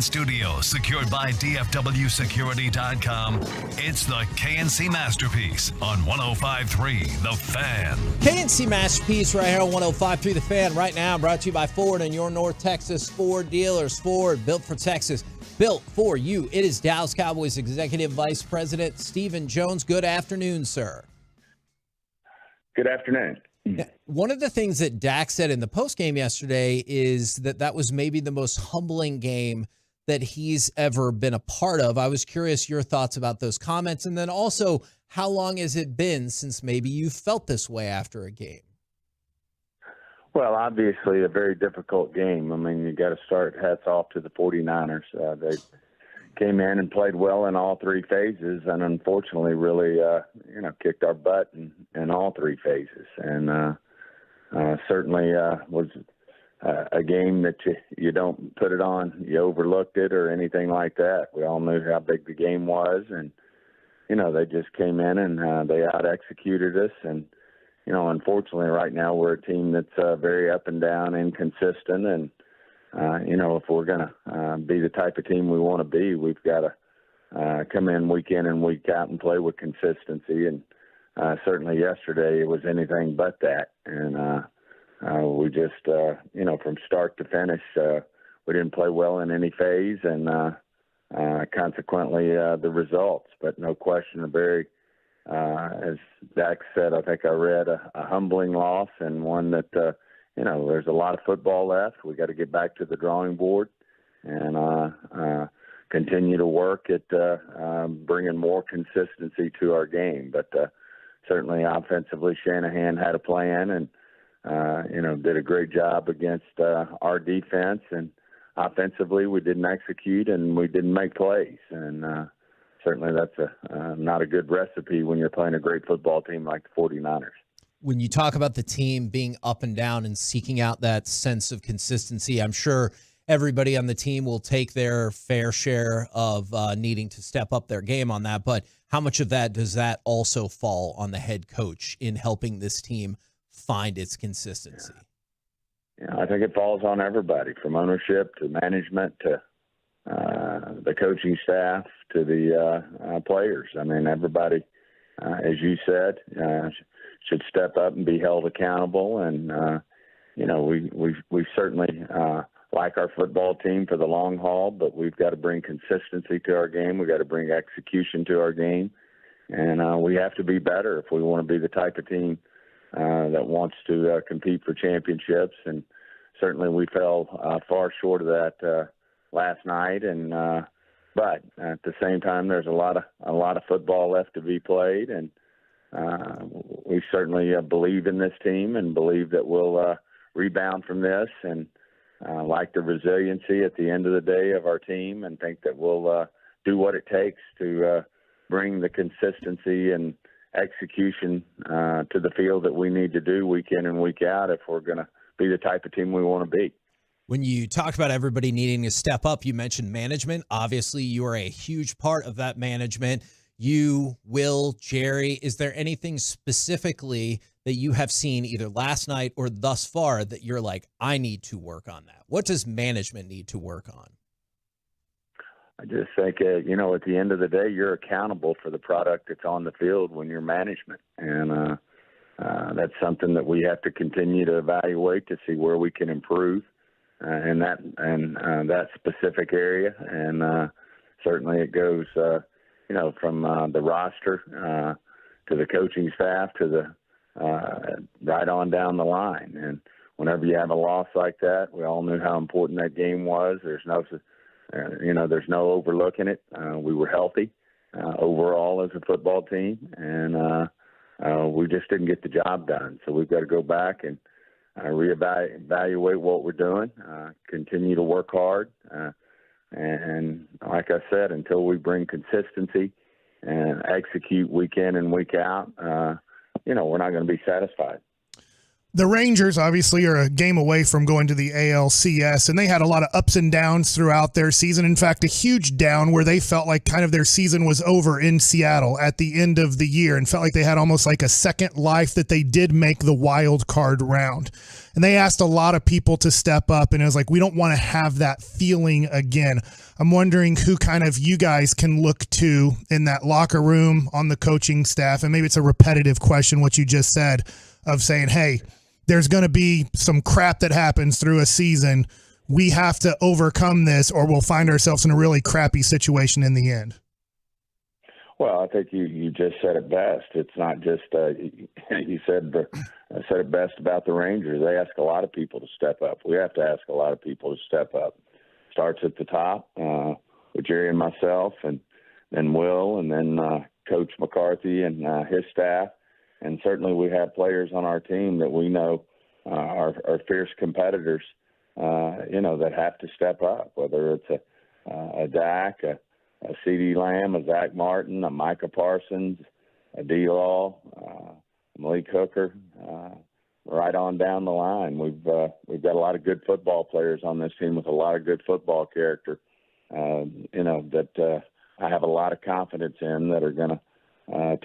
studio, secured by DFWsecurity.com. It's the KNC Masterpiece on 105.3 The Fan. KNC Masterpiece right here on 105.3 The Fan. Right now, brought to you by Ford and your North Texas Ford dealers. Ford, built for Texas, built for you. It is Dallas Cowboys Executive Vice President Stephen Jones. Good afternoon, sir. Good afternoon. One of the things that Dak said in the postgame yesterday is that was maybe the most humbling game that he's ever been a part of. I was curious your thoughts about those comments, and then also how long has it been since maybe you felt this way after a game? Well, obviously a very difficult game. I mean, you got to start hats off to the 49ers. They came in and played well in all three phases, and unfortunately really, kicked our butt in all three phases. And certainly was a game that you don't put it on, you overlooked it or anything like that. We all knew how big the game was, and, they just came in and they out-executed us. And, unfortunately right now we're a team that's very up and down, inconsistent, and if we're going to be the type of team we want to be, we've got to come in and week out and play with consistency. And certainly yesterday it was anything but that. And we just, from start to finish, we didn't play well in any phase, and consequently the results. But no question, a very, as Dak said, I think I read, a humbling loss, and one that there's a lot of football left. We got to get back to the drawing board and continue to work at bringing more consistency to our game. But certainly offensively, Shanahan had a plan and, did a great job against our defense. And offensively, we didn't execute and we didn't make plays. And certainly that's not a good recipe when you're playing a great football team like the 49ers. When you talk about the team being up and down and seeking out that sense of consistency, I'm sure everybody on the team will take their fair share of needing to step up their game on that. But how much of that does that also fall on the head coach in helping this team find its consistency? Yeah, I think it falls on everybody, from ownership to management to the coaching staff to the players. I mean, everybody, as you said, should step up and be held accountable. And, we certainly like our football team for the long haul, but we've got to bring consistency to our game. We've got to bring execution to our game. And we have to be better if we want to be the type of team that wants to compete for championships. And certainly we fell far short of that last night. And but at the same time, there's a lot of football left to be played. And we certainly believe in this team and believe that we'll rebound from this, and like the resiliency at the end of the day of our team, and think that we'll do what it takes to bring the consistency and execution to the field that we need to do week in and week out if we're going to be the type of team we want to be. When you talked about everybody needing to step up, you mentioned management. Obviously, you are a huge part of that management. You, Will, Jerry, is there anything specifically that you have seen either last night or thus far that you're like, I need to work on that? What does management need to work on? I just think, at the end of the day, you're accountable for the product that's on the field when you're management. And that's something that we have to continue to evaluate to see where we can improve in that specific area. And certainly it goes, from the roster to the coaching staff to the right on down the line. And whenever you have a loss like that, we all knew how important that game was. There's no overlooking it. We were healthy overall as a football team, and we just didn't get the job done. So we've got to go back and reevaluate what we're doing, continue to work hard. And like I said, until we bring consistency and execute week in and week out, we're not going to be satisfied. The Rangers obviously are a game away from going to the ALCS, and they had a lot of ups and downs throughout their season. In fact, a huge down where they felt like kind of their season was over in Seattle at the end of the year and felt like they had almost like a second life, that they did make the wild card round. And they asked a lot of people to step up, and it was like, we don't want to have that feeling again. I'm wondering who kind of you guys can look to in that locker room, on the coaching staff, and maybe it's a repetitive question, what you just said, of saying, hey, there's going to be some crap that happens through a season. We have to overcome this, or we'll find ourselves in a really crappy situation in the end. Well, I think you just said it best. It's not just you said it best about the Rangers. They ask a lot of people to step up. We have to ask a lot of people to step up. Starts at the top with Jerry and myself, and then Will, and then Coach McCarthy and his staff. And certainly we have players on our team that we know are fierce competitors, that have to step up, whether it's a Dak, a C.D. Lamb, a Zach Martin, a Micah Parsons, a D-Law, Malik Hooker, right on down the line. We've got a lot of good football players on this team with a lot of good football character, that I have a lot of confidence in, that are going to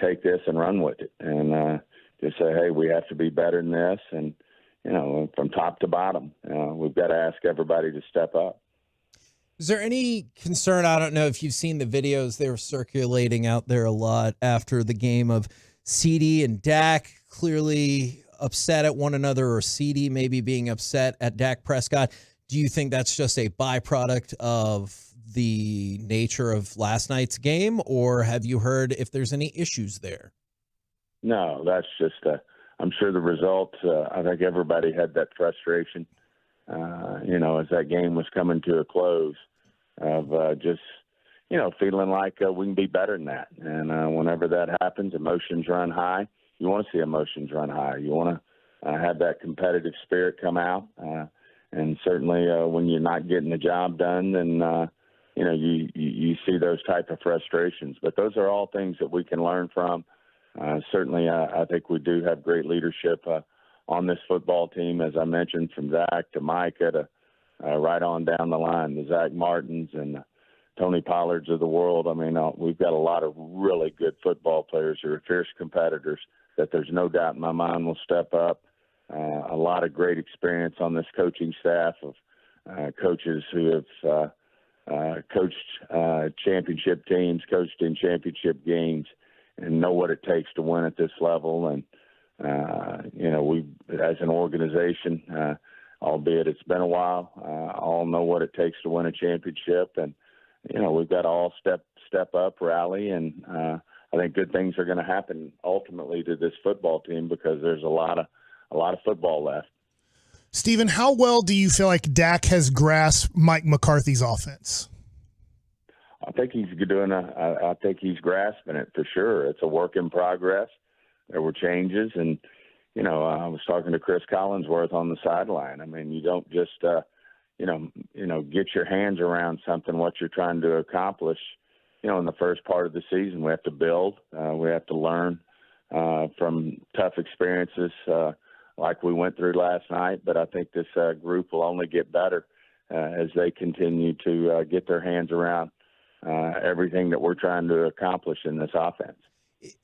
take this and run with it, and just say, hey, we have to be better than this. And, from top to bottom, we've got to ask everybody to step up. Is there any concern? I don't know if you've seen the videos. They were circulating out there a lot after the game of CD and Dak clearly upset at one another, or CD maybe being upset at Dak Prescott. Do you think that's just a byproduct of the nature of last night's game, or have you heard if there's any issues there? No, that's just, I'm sure the result, I think everybody had that frustration, as that game was coming to a close, of just, feeling like we can be better than that. And whenever that happens, emotions run high. You want to see emotions run high. You want to have that competitive spirit come out. And certainly when you're not getting the job done, then, you see those type of frustrations. But those are all things that we can learn from. Certainly, I think we do have great leadership on this football team, as I mentioned, from Zach to Micah to right on down the line, the Zach Martins and Tony Pollards of the world. I mean, we've got a lot of really good football players who are fierce competitors that there's no doubt in my mind will step up. A lot of great experience on this coaching staff of coaches who have coached championship teams, coached in championship games, and know what it takes to win at this level. And, we, as an organization, albeit it's been a while, all know what it takes to win a championship. And, we've got to all step up, rally, and I think good things are going to happen ultimately to this football team, because there's a lot of football left. Steven, how well do you feel like Dak has grasped Mike McCarthy's offense? I think he's doing I think he's grasping it for sure. It's a work in progress. There were changes, and I was talking to Chris Collinsworth on the sideline. I mean, you don't just get your hands around something, what you're trying to accomplish. In the first part of the season, we have to build. We have to learn from tough experiences like we went through last night. But I think this group will only get better as they continue to get their hands around everything that we're trying to accomplish in this offense.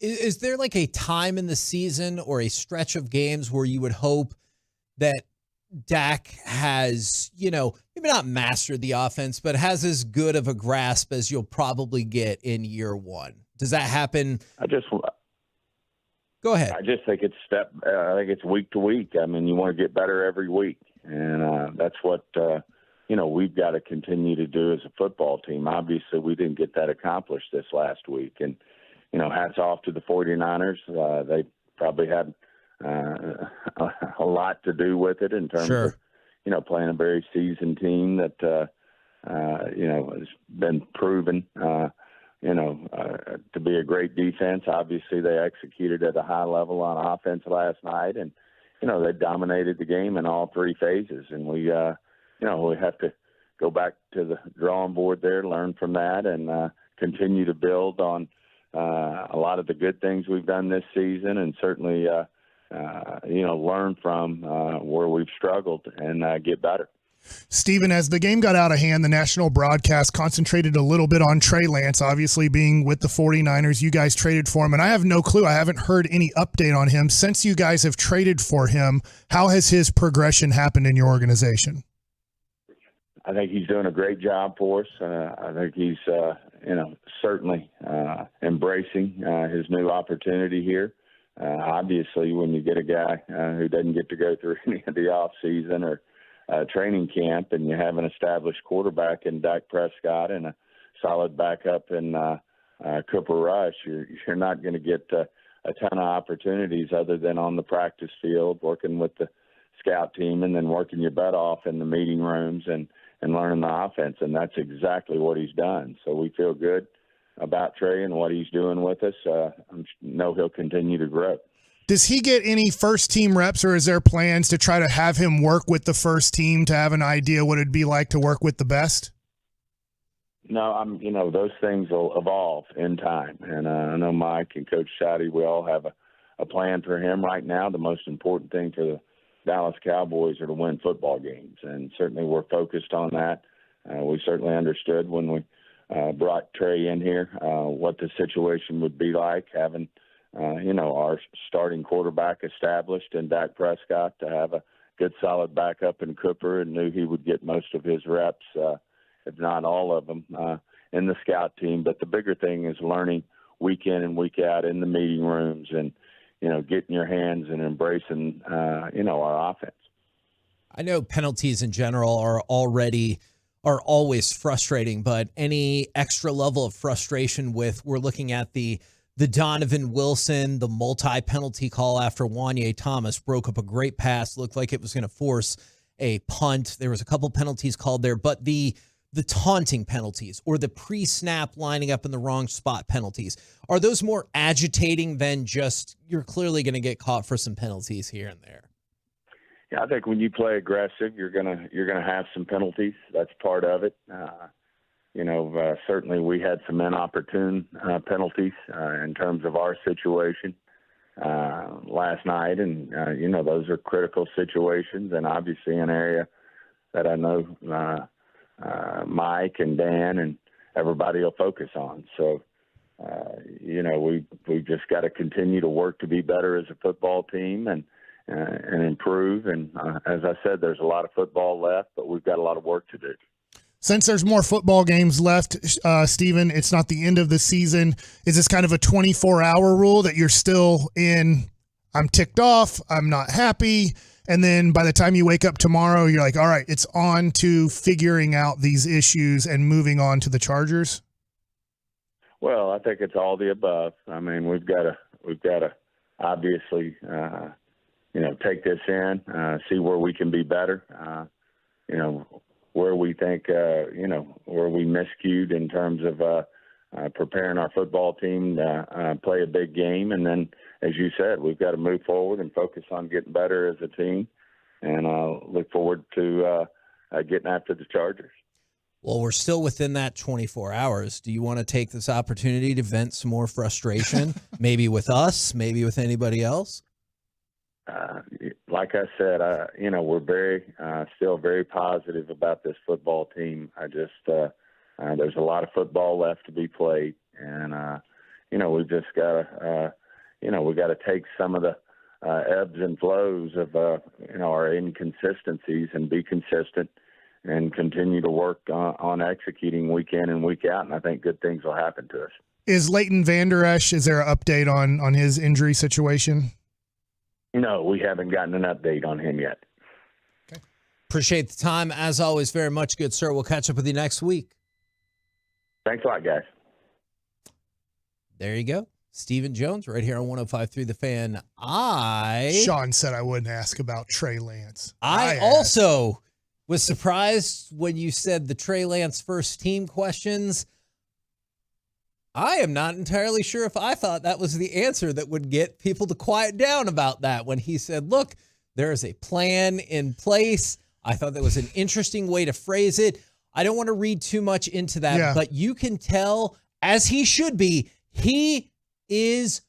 Is there like a time in the season or a stretch of games where you would hope that Dak has, maybe not mastered the offense, but has as good of a grasp as you'll probably get in year one? Does that happen? Go ahead. I just think I think it's week to week. I mean, you want to get better every week, and that's what we've got to continue to do as a football team. Obviously, we didn't get that accomplished this last week, and hats off to the 49ers. They probably had a lot to do with it in terms of playing a very seasoned team that has been proven to be a great defense. Obviously, they executed at a high level on offense last night, and they dominated the game in all three phases. And we have to go back to the drawing board there, learn from that, and continue to build on a lot of the good things we've done this season, and certainly learn from where we've struggled and get better. Steven, as the game got out of hand, the national broadcast concentrated a little bit on Trey Lance, obviously being with the 49ers. You guys traded for him, and I have no clue. I haven't heard any update on him. Since you guys have traded for him, how has his progression happened in your organization? I think he's doing a great job for us. I think he's, certainly embracing his new opportunity here. Obviously, when you get a guy who doesn't get to go through any of the off season or training camp, and you have an established quarterback in Dak Prescott and a solid backup in Cooper Rush, you're not going to get a ton of opportunities other than on the practice field, working with the scout team, and then working your butt off in the meeting rooms and learning the offense. And that's exactly what he's done. So we feel good about Trey and what he's doing with us. I know he'll continue to grow. Does he get any first-team reps, or is there plans to try to have him work with the first team to have an idea what it'd be like to work with the best? No, those things will evolve in time. And I know Mike and Coach Shotty, we all have a plan for him right now. The most important thing for the Dallas Cowboys are to win football games, and certainly we're focused on that. We certainly understood when we brought Trey in here what the situation would be like, having our starting quarterback established in Dak Prescott, to have a good solid backup in Cooper, and knew he would get most of his reps, if not all of them, in the scout team. But the bigger thing is learning week in and week out in the meeting rooms and, getting your hands and embracing, our offense. I know penalties in general are always frustrating, but any extra level of frustration we're looking at the Donovan Wilson, the multi-penalty call after Wanye Thomas broke up a great pass, looked like it was going to force a punt. There was a couple penalties called there, but the taunting penalties or the pre-snap lining up in the wrong spot penalties, are those more agitating than just you're clearly going to get caught for some penalties here and there? Yeah, I think when you play aggressive, you're gonna have some penalties. That's part of it. Certainly we had some inopportune penalties in terms of our situation last night, and those are critical situations, and obviously an area that I know Mike and Dan and everybody will focus on. So we've just got to continue to work to be better as a football team and improve. And as I said, there's a lot of football left, but we've got a lot of work to do. Since there's more football games left, Steven, it's not the end of the season. Is this kind of a 24-hour rule that you're still in, I'm ticked off, I'm not happy, and then by the time you wake up tomorrow, you're like, all right, it's on to figuring out these issues and moving on to the Chargers? Well, I think it's all the above. I mean, we've got to obviously, take this in, see where we can be better, where we think, where we miscued in terms of preparing our football team to play a big game. And then, as you said, we've got to move forward and focus on getting better as a team. And look forward to getting after the Chargers. Well, we're still within that 24 hours. Do you want to take this opportunity to vent some more frustration, maybe with us, maybe with anybody else? Like I said, we're still very positive about this football team. There's a lot of football left to be played, and we've just got to take some of the ebbs and flows of our inconsistencies and be consistent and continue to work on executing week in and week out. And I think good things will happen to us. Is Leighton Vander Esch, is there an update on his injury situation? No, we haven't gotten an update on him yet. Okay. Appreciate the time. As always, very much good, sir. We'll catch up with you next week. Thanks a lot, guys. There you go. Stephen Jones right here on 105.3 The Fan. Sean said I wouldn't ask about Trey Lance. I also was surprised when you said the Trey Lance first team questions. I am not entirely sure if I thought that was the answer that would get people to quiet down about that when he said, look, there is a plan in place. I thought that was an interesting way to phrase it. I don't want to read too much into that, but you can tell, as he should be, he is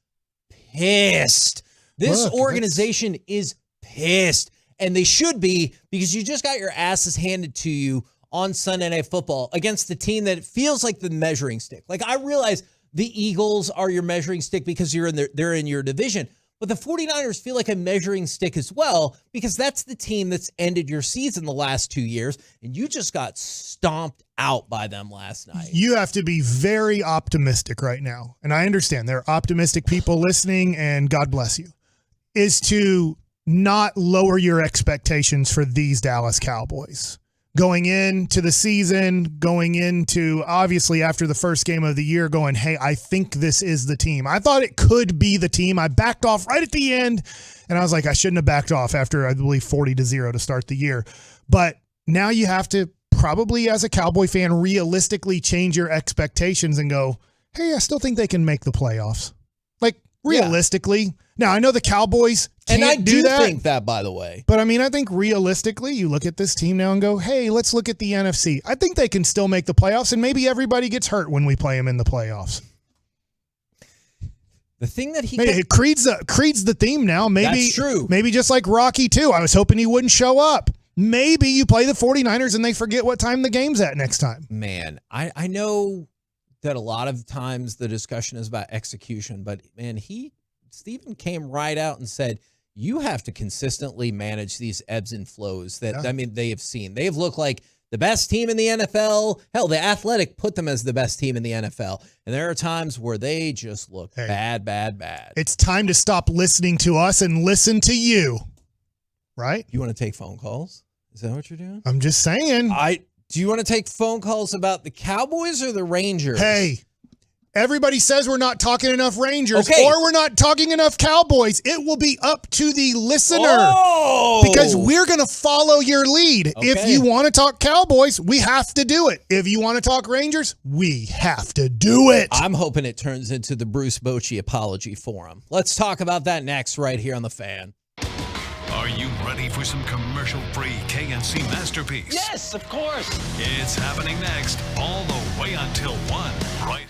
pissed. This organization is pissed, and they should be, because you just got your asses handed to you on Sunday Night Football against the team that feels like the measuring stick. Like, I realize the Eagles are your measuring stick because they're in your division, but the 49ers feel like a measuring stick as well, because that's the team that's ended your season the last 2 years, and you just got stomped out by them last night. You have to be very optimistic right now, and I understand there are optimistic people listening, and God bless you, is to not lower your expectations for these Dallas Cowboys. Going into the season, going into, obviously, after the first game of the year, going, hey, I think this is the team. I thought it could be the team. I backed off right at the end, and I was like, I shouldn't have backed off after, I believe, 40-0 to start the year. But now you have to probably, as a Cowboy fan, realistically change your expectations and go, hey, I still think they can make the playoffs. Like, realistically. Yeah. Now, I know the Cowboys can't and I do that. think that, by the way. But, I mean, I think realistically, you look at this team now and go, hey, let's look at the NFC. I think they can still make the playoffs, and maybe everybody gets hurt when we play them in the playoffs. The thing that he Creed's the theme now. Maybe that's true. Maybe just like Rocky too. I was hoping he wouldn't show up. Maybe you play the 49ers and they forget what time the game's at next time. Man, I know that a lot of times the discussion is about execution, but man, Stephen came right out and said, you have to consistently manage these ebbs and flows that, I mean, they have seen. They have looked like the best team in the NFL. Hell, The Athletic put them as the best team in the NFL. And there are times where they just look bad. It's time to stop listening to us and listen to you. Right? You want to take phone calls? Is that what you're doing? I'm just saying. Do you want to take phone calls about the Cowboys or the Rangers? Hey, everybody says we're not talking enough Rangers or we're not talking enough Cowboys. It will be up to the listener because we're going to follow your lead. Okay. If you want to talk Cowboys, we have to do it. If you want to talk Rangers, we have to do it. I'm hoping it turns into the Bruce Bochy apology forum. Let's talk about that next right here on The Fan. Are you ready for some commercial-free KNC masterpiece? Yes, of course. It's happening next, all the way until 1, right here.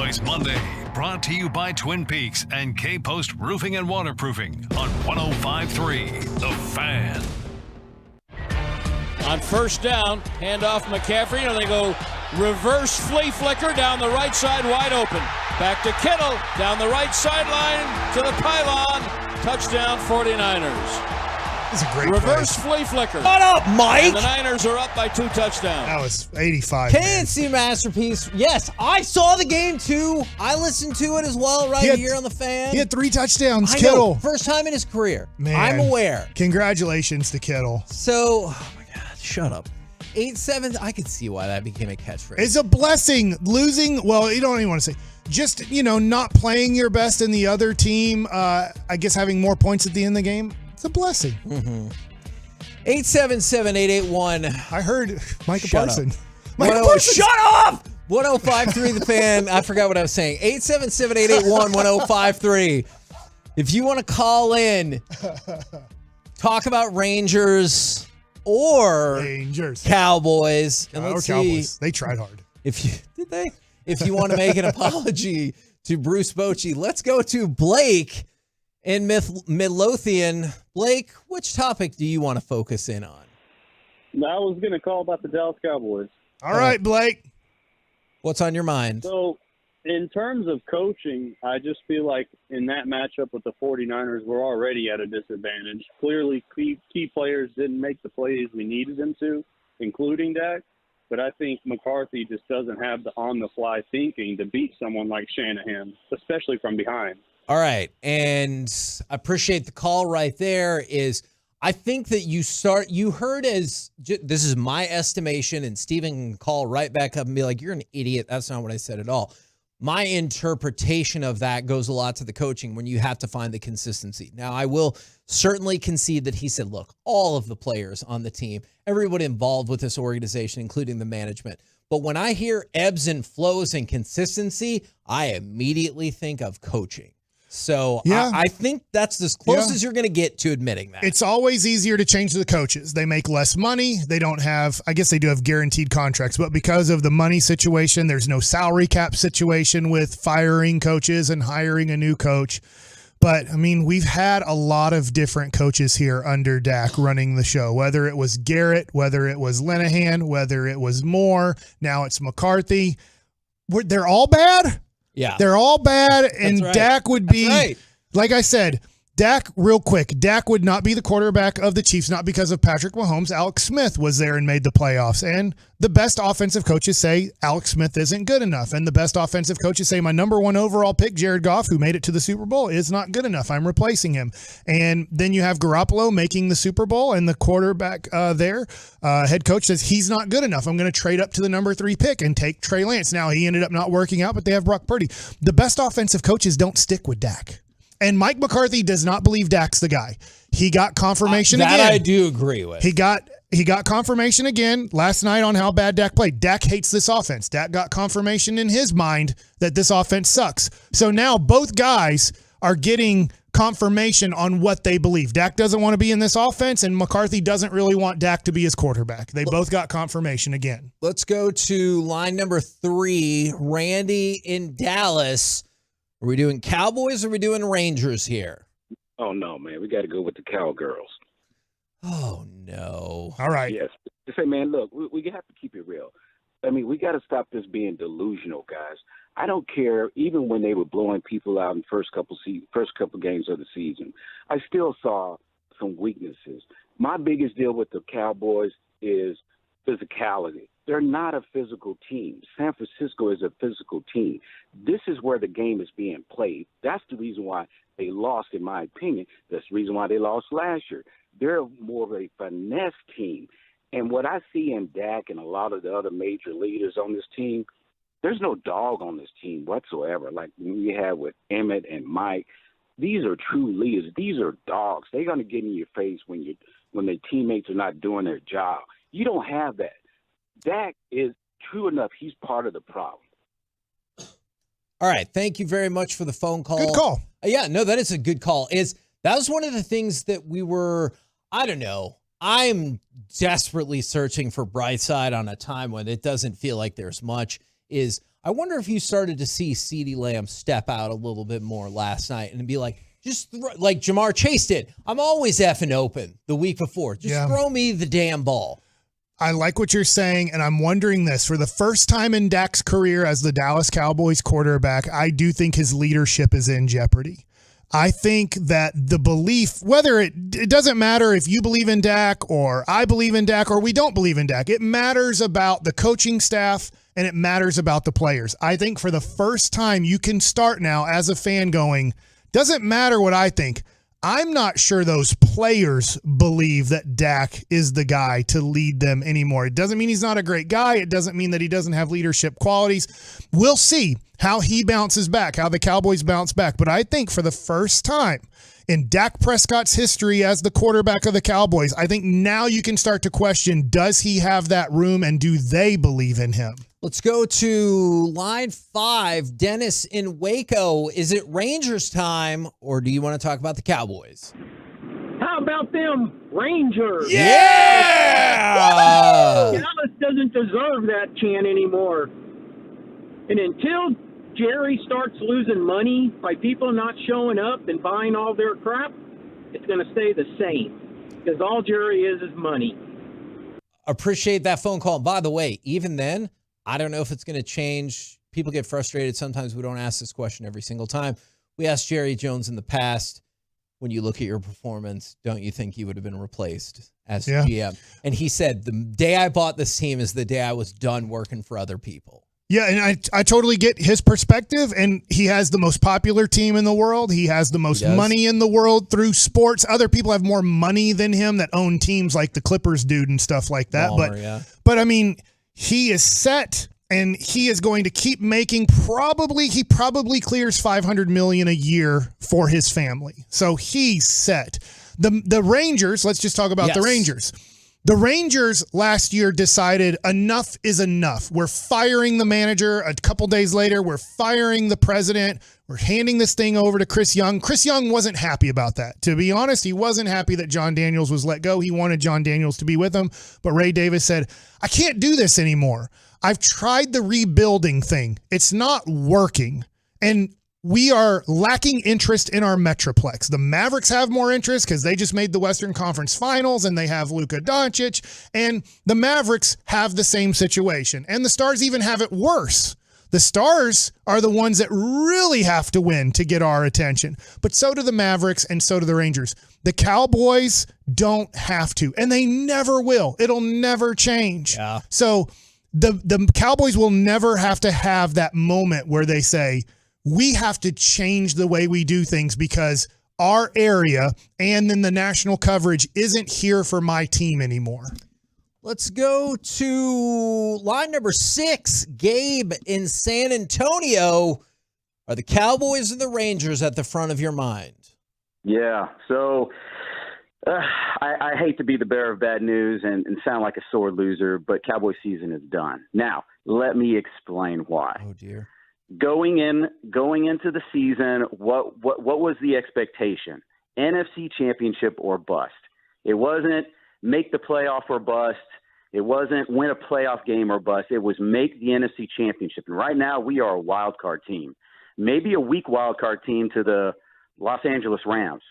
Cowboys Monday, brought to you by Twin Peaks and K-Post Roofing and Waterproofing on 105.3 The Fan. On first down, handoff McCaffrey, and they go reverse flea flicker down the right side, wide open. Back to Kittle, down the right sideline to the pylon. Touchdown 49ers. It's a great reverse play. flea flicker. Shut up, Mike! And the Niners are up by 2 touchdowns. That was 85. KNC masterpiece. Yes, I saw the game too. I listened to it as well here on the Fan. He had 3 touchdowns, I Kittle. know, first time in his career. Man, I'm aware. Congratulations to Kittle. So, oh my God, shut up. 8-7, I could see why that became a catchphrase. It's a blessing. Losing, well, you don't even want to say. Just, not playing your best in the other team, I guess having more points at the end of the game, it's a blessing. 877-881. I heard Micah Shut Parsons. up. Micah Parsons. Shut up! 105.3 The Fan. I forgot what I was saying. 877-881-1053. If you want to call in, talk about Rangers or Cowboys. And let's see. Cowboys. They tried hard. Did they? If you want to make an apology to Bruce Bochy, let's go to Blake in Midlothian. Blake, which topic do you want to focus in on? I was going to call about the Dallas Cowboys. All right, Blake. What's on your mind? So, in terms of coaching, I just feel like in that matchup with the 49ers, we're already at a disadvantage. Clearly, key players didn't make the plays we needed them to, including Dak. But I think McCarthy just doesn't have the on-the-fly thinking to beat someone like Shanahan, especially from behind. All right, and I appreciate the call right there. I think that you heard this is my estimation, and Steven can call right back up and be like, you're an idiot. That's not what I said at all. My interpretation of that goes a lot to the coaching when you have to find the consistency. Now, I will certainly concede that he said, look, all of the players on the team, everybody involved with this organization, including the management. But when I hear ebbs and flows and consistency, I immediately think of coaching. So yeah. I think that's as close as you're going to get to admitting that. It's always easier to change the coaches. They make less money. They don't have, I guess they do have guaranteed contracts, but because of the money situation, there's no salary cap situation with firing coaches and hiring a new coach. But, I mean, we've had a lot of different coaches here under Dak running the show, whether it was Garrett, whether it was Linehan, whether it was Moore, now it's McCarthy. They're all bad. Yeah. They're all bad, and right. Dak would be, like I said, Dak would not be the quarterback of the Chiefs, not because of Patrick Mahomes. Alex Smith was there and made the playoffs, and the best offensive coaches say Alex Smith isn't good enough, and the best offensive coaches say my number 1 overall pick, Jared Goff, who made it to the Super Bowl, is not good enough. I'm replacing him. And then you have Garoppolo making the Super Bowl, and the quarterback head coach says he's not good enough. I'm going to trade up to the number 3 pick and take Trey Lance. Now, he ended up not working out, but they have Brock Purdy. The best offensive coaches don't stick with Dak. And Mike McCarthy does not believe Dak's the guy. He got confirmation again. That I do agree with. He got confirmation again last night on how bad Dak played. Dak hates this offense. Dak got confirmation in his mind that this offense sucks. So now both guys are getting confirmation on what they believe. Dak doesn't want to be in this offense, and McCarthy doesn't really want Dak to be his quarterback. They both got confirmation again. Let's go to line number 3, Randy in Dallas. Are we doing Cowboys or are we doing Rangers here? Oh, no, man. We got to go with the Cowgirls. Oh, no. All right. Yes. To say, man, look, we have to keep it real. I mean, we got to stop this being delusional, guys. I don't care, even when they were blowing people out in first couple games of the season, I still saw some weaknesses. My biggest deal with the Cowboys is physicality. They're not a physical team. San Francisco is a physical team. This is where the game is being played. That's the reason why they lost, in my opinion. That's the reason why they lost last year. They're more of a finesse team. And what I see in Dak and a lot of the other major leaders on this team, there's no dog on this team whatsoever. Like we have with Emmett and Mike, these are true leaders. These are dogs. They're going to get in your face when their teammates are not doing their job. You don't have that. Dak is true enough. He's part of the problem. All right. Thank you very much for the phone call. Good call. Yeah, no, that is a good call. That was one of the things that we were, I don't know. I'm desperately searching for bright side on a time when it doesn't feel like there's much. is I wonder if you started to see CeeDee Lamb step out a little bit more last night and be like, like Jamar Chase did. I'm always effing open the week before. Just throw me the damn ball. I like what you're saying, and I'm wondering this. For the first time in Dak's career as the Dallas Cowboys quarterback, I do think his leadership is in jeopardy. I think that the belief, whether it doesn't matter if you believe in Dak or I believe in Dak or we don't believe in Dak, it matters about the coaching staff and it matters about the players. I think for the first time you can start now as a fan going, doesn't matter what I think. I'm not sure those players believe that Dak is the guy to lead them anymore. It doesn't mean he's not a great guy. It doesn't mean that he doesn't have leadership qualities. We'll see how he bounces back, how the Cowboys bounce back. But I think for the first time in Dak Prescott's history as the quarterback of the Cowboys, I think now you can start to question, does he have that room and do they believe in him? Let's go to line 5. Dennis in Waco. Is it Rangers time, or do you want to talk about the Cowboys? How about them Rangers? Yeah! Dallas doesn't deserve that chant anymore. And until Jerry starts losing money by people not showing up and buying all their crap, it's going to stay the same. Because all Jerry is money. Appreciate that phone call. By the way, even then, I don't know if it's going to change. People get frustrated. Sometimes we don't ask this question every single time. We asked Jerry Jones in the past, when you look at your performance, don't you think you would have been replaced as GM? And he said, the day I bought this team is the day I was done working for other people. Yeah, and I totally get his perspective, and he has the most popular team in the world. He has the most money in the world through sports. Other people have more money than him that own teams like the Clippers dude and stuff like that. But I mean, he is set, and he is going to keep making he probably clears $500 million a year for his family. So he's set. The Rangers, let's just talk about the Rangers. The Rangers last year decided enough is enough. We're firing the manager. A couple days later, we're firing the president. We're handing this thing over to Chris Young. Chris Young wasn't happy about that. To be honest, he wasn't happy that John Daniels was let go. He wanted John Daniels to be with him. But Ray Davis said, I can't do this anymore. I've tried the rebuilding thing. It's not working. And we are lacking interest in our Metroplex. The Mavericks have more interest because they just made the Western Conference Finals and they have Luka Doncic. And the Mavericks have the same situation. And the Stars even have it worse. The Stars are the ones that really have to win to get our attention. But so do the Mavericks and so do the Rangers. The Cowboys don't have to, and they never will. It'll never change. Yeah. So the Cowboys will never have to have that moment where they say, we have to change the way we do things because our area and then the national coverage isn't here for my team anymore. Let's go to line number 6. Gabe in San Antonio. Are the Cowboys and the Rangers at the front of your mind? Yeah. So I hate to be the bearer of bad news and sound like a sore loser, but Cowboy season is done. Now, let me explain why. Oh, dear. Going into the season, what was the expectation? NFC Championship or bust. It wasn't make the playoff or bust. It wasn't win a playoff game or bust. It was make the NFC Championship. And right now we are a wild card team, maybe a weak wild card team to the Los Angeles Rams.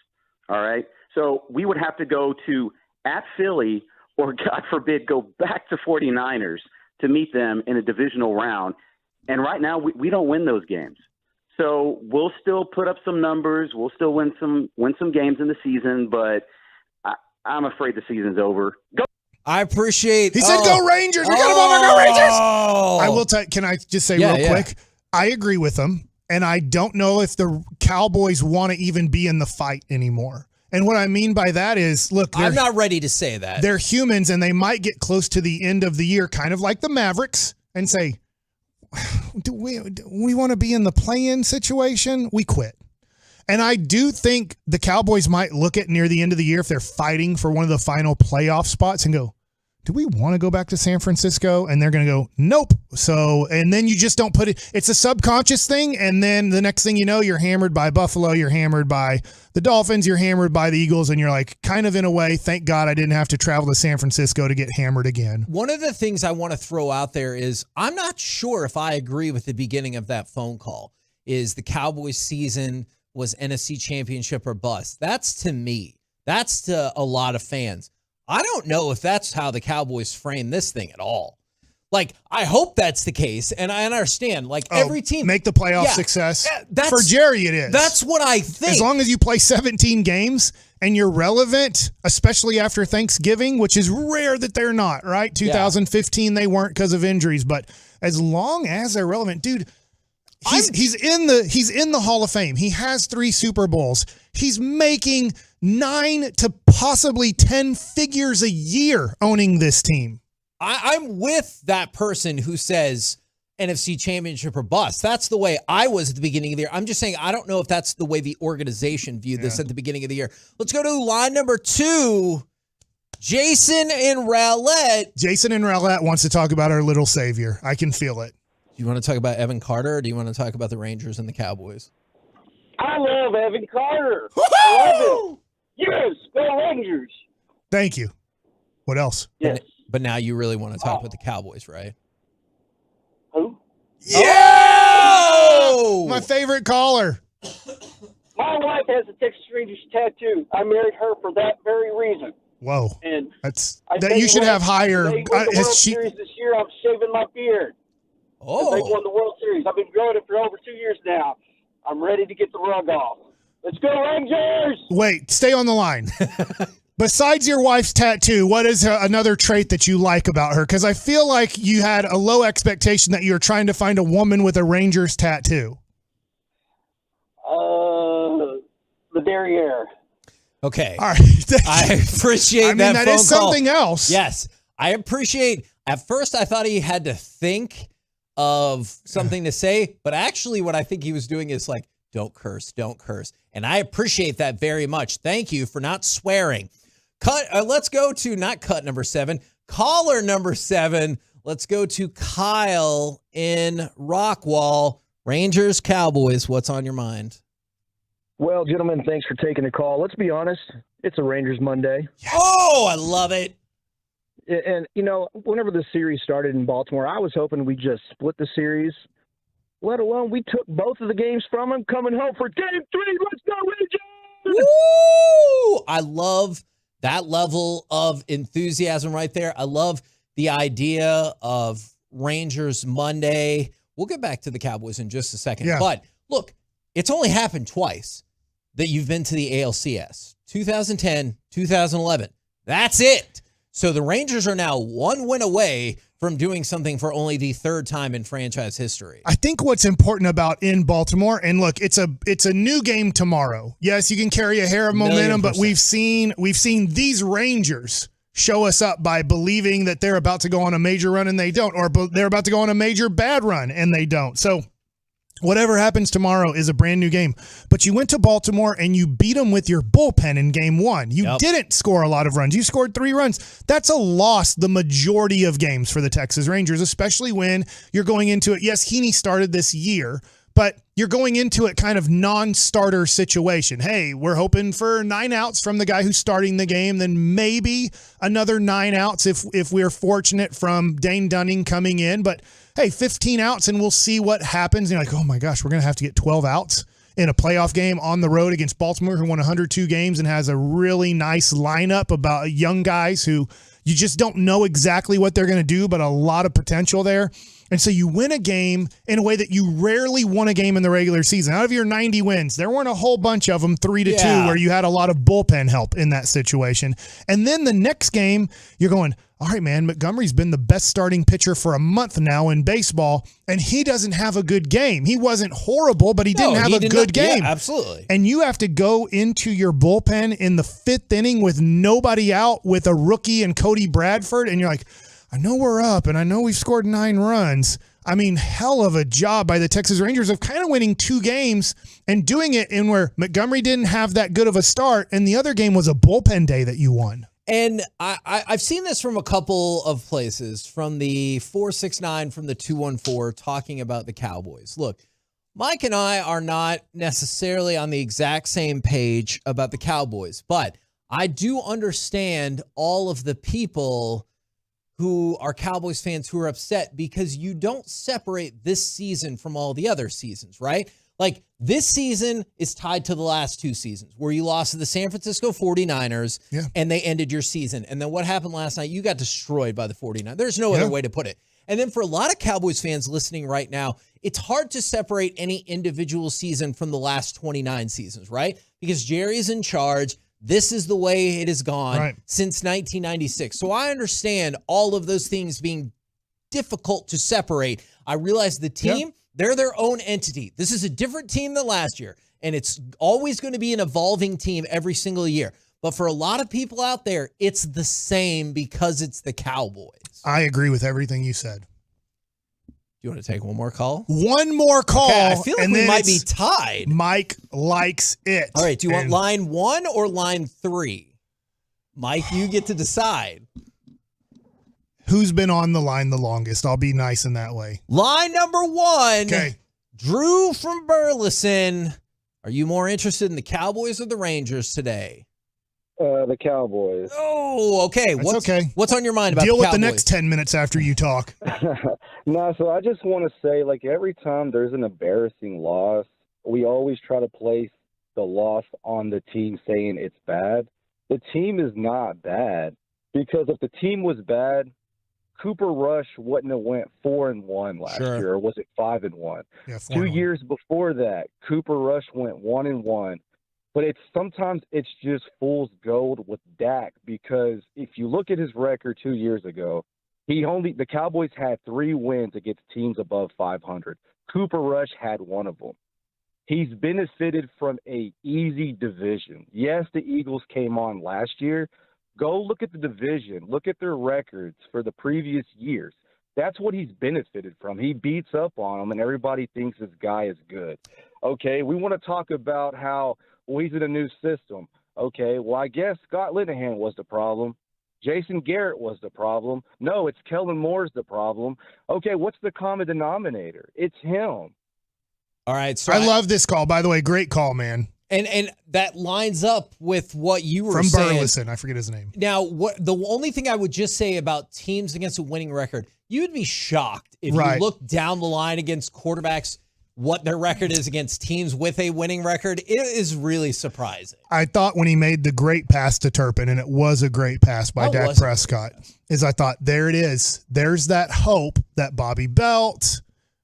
All right. So we would have to go to at Philly or, God forbid, go back to 49ers to meet them in a divisional round. And right now we don't win those games. So we'll still put up some numbers. We'll still win some games in the season, but I'm afraid the season's over. Go. I appreciate. He said, "Go Rangers! We got him on. Go Rangers!" I will tell. Can I just say real quick? I agree with him, and I don't know if the Cowboys want to even be in the fight anymore. And what I mean by that is, look, I'm not ready to say that. They're humans, and they might get close to the end of the year, kind of like the Mavericks, and say, do we want to be in the play-in situation? We quit. And I do think the Cowboys might look at near the end of the year if they're fighting for one of the final playoff spots and go, do we want to go back to San Francisco? And they're going to go, nope. So, and then you just don't put it. It's a subconscious thing. And then the next thing you know, you're hammered by Buffalo. You're hammered by the Dolphins. You're hammered by the Eagles. And you're like, kind of in a way, thank God I didn't have to travel to San Francisco to get hammered again. One of the things I want to throw out there is I'm not sure if I agree with the beginning of that phone call is the Cowboys season was NFC Championship or bust. That's to me. That's to a lot of fans. I don't know if that's how the Cowboys frame this thing at all. Like, I hope that's the case, and I understand. Like, every team... Make the playoff success. For Jerry, it is. That's what I think. As long as you play 17 games and you're relevant, especially after Thanksgiving, which is rare that they're not, right? 2015, they weren't because of injuries, but as long as they're relevant, dude... He's in the Hall of Fame. He has 3 Super Bowls. He's making 9 to possibly 10 figures a year owning this team. I'm with that person who says NFC Championship or bust. That's the way I was at the beginning of the year. I'm just saying I don't know if that's the way the organization viewed this at the beginning of the year. Let's go to line number 2. Jason in Rowlett. Jason in Rowlett wants to talk about our little savior. I can feel it. Do you want to talk about Evan Carter, or do you want to talk about the Rangers and the Cowboys? I love Evan Carter. I love him. Yes, go Rangers. Thank you. What else? Yes. But now you really want to talk about the Cowboys, right? Who? Yeah! Oh! My favorite caller. My wife has a Texas Rangers tattoo. I married her for that very reason. Whoa. And that's that you should have higher. They won the World Series this year. I'm shaving my beard. Oh. They won the World Series. I've been growing it for over 2 years now. I'm ready to get the rug off. Let's go, Rangers! Wait, stay on the line. Besides your wife's tattoo, what is another trait that you like about her? Because I feel like you had a low expectation that you were trying to find a woman with a Rangers tattoo. The derriere. Okay. All right. I appreciate that phone that is call. something else. Yes. I appreciate. At first, I thought he had to think of something to say, but actually what I think he was doing is like, don't curse, don't curse. And I appreciate that very much. Thank you for not swearing. Let's go to not cut number 7, caller number 7. Let's go to Kyle in Rockwall. Rangers, Cowboys, what's on your mind? Well, gentlemen, thanks for taking the call. Let's be honest, it's a Rangers Monday. Yes. Oh, I love it. And, you know, whenever the series started in Baltimore, I was hoping we just split the series, let alone we took both of the games from them coming home for Game 3. Let's go, Rangers! Woo! I love that level of enthusiasm right there. I love the idea of Rangers Monday. We'll get back to the Cowboys in just a second. Yeah. But, look, it's only happened twice that you've been to the ALCS. 2010, 2011. That's it. So the Rangers are now 1 win away from doing something for only the 3rd time in franchise history. I think what's important about in Baltimore, and look, it's a new game tomorrow. Yes, you can carry a hair of momentum, but we've seen these Rangers show us up by believing that they're about to go on a major run and they don't, or they're about to go on a major bad run and they don't. So whatever happens tomorrow is a brand new game. But you went to Baltimore and you beat them with your bullpen in game 1. You didn't score a lot of runs. You scored 3 runs. That's a loss the majority of games for the Texas Rangers, especially when you're going into it. Yes, Heaney started this year, but you're going into it kind of non-starter situation. Hey, we're hoping for 9 outs from the guy who's starting the game, then maybe another 9 outs if we're fortunate from Dane Dunning coming in. But hey, 15 outs and we'll see what happens. And you're like, oh my gosh, we're going to have to get 12 outs in a playoff game on the road against Baltimore, who won 102 games and has a really nice lineup about young guys who you just don't know exactly what they're going to do, but a lot of potential there. And so you win a game in a way that you rarely won a game in the regular season. Out of your 90 wins, there weren't a whole bunch of them 3-2 where you had a lot of bullpen help in that situation. And then the next game, you're going, all right, man, Montgomery's been the best starting pitcher for a month now in baseball, and he doesn't have a good game. He wasn't horrible, but he didn't have a good game. Yeah, absolutely. And you have to go into your bullpen in the 5th inning with nobody out, with a rookie and Cody Bradford, and you're like, I know we're up, and I know we've scored 9 runs. I mean, hell of a job by the Texas Rangers of kind of winning 2 games and doing it in where Montgomery didn't have that good of a start, and the other game was a bullpen day that you won. And I've seen this from a couple of places, from the 469, from the 214, talking about the Cowboys. Look, Mike and I are not necessarily on the exact same page about the Cowboys, but I do understand all of the people who are Cowboys fans who are upset because you don't separate this season from all the other seasons, right? Like, this season is tied to the last two seasons where you lost to the San Francisco 49ers and they ended your season. And then what happened last night? You got destroyed by the 49ers. There's no other way to put it. And then for a lot of Cowboys fans listening right now, it's hard to separate any individual season from the last 29 seasons, right? Because Jerry's in charge. This is the way it has gone since 1996. So I understand all of those things being difficult to separate. I realize the team, they're their own entity. This is a different team than last year, and it's always going to be an evolving team every single year. But for a lot of people out there, it's the same because it's the Cowboys. I agree with everything you said. Do you want to take one more call? One more call. Okay, I feel like we might be tied. Mike likes it. All right, do you want line 1 or line 3? Mike, you get to decide. Who's been on the line the longest? I'll be nice in that way. Line number 1. Okay. Drew from Burleson. Are you more interested in the Cowboys or the Rangers today? The Cowboys. Oh, okay. What's on your mind about Deal the Cowboys? with the next 10 minutes after you talk. No, so I just want to say, like, every time there's an embarrassing loss, we always try to place the loss on the team saying it's bad. The team is not bad, because if the team was bad, Cooper Rush wouldn't have went 4-1 last year, or was it 5-1? Yeah, 2 years before that, Cooper Rush went 1-1. But sometimes it's just fool's gold with Dak, because if you look at his record 2 years ago, the Cowboys had 3 wins against teams above 500. Cooper Rush had one of them. He's benefited from a easy division. Yes, the Eagles came on last year. Go look at the division. Look at their records for the previous years. That's what he's benefited from. He beats up on them, and everybody thinks this guy is good. Okay, we want to talk about how he's in a new system. Okay, well, I guess Scott Linehan was the problem. Jason Garrett was the problem. No, it's Kellen Moore's the problem. Okay, what's the common denominator? It's him. All right. So I love this call, by the way. Great call, man. And that lines up with what you were From saying. Burleson. I forget his name. Now, the only thing I would just say about teams against a winning record, you would be shocked if you look down the line against quarterbacks, what their record is against teams with a winning record. It is really surprising. I thought when he made the great pass to Turpin, and it was a great pass by Dak Prescott, I thought, there it is. There's that hope that Bobby Belt,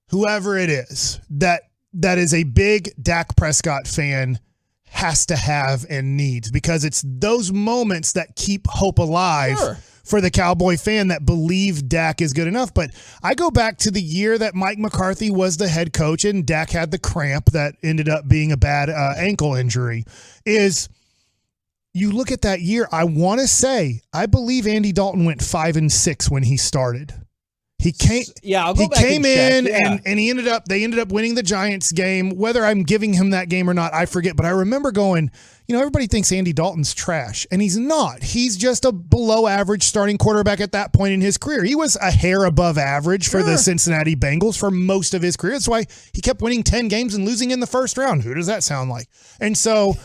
whoever it is, that is a big Dak Prescott fan has to have and needs, because it's those moments that keep hope alive for the Cowboy fan that believe Dak is good enough. But I go back to the year that Mike McCarthy was the head coach and Dak had the cramp that ended up being a bad ankle injury. You look at that year, I want to say, I believe Andy Dalton went 5-6 when he started. He came, I'll go back came and in check. and they ended up winning the Giants game. Whether I'm giving him that game or not, I forget. But I remember going, everybody thinks Andy Dalton's trash, and he's not. He's just a below average starting quarterback at that point in his career. He was a hair above average for the Cincinnati Bengals for most of his career. That's why he kept winning 10 games and losing in the first round. Who does that sound like? And so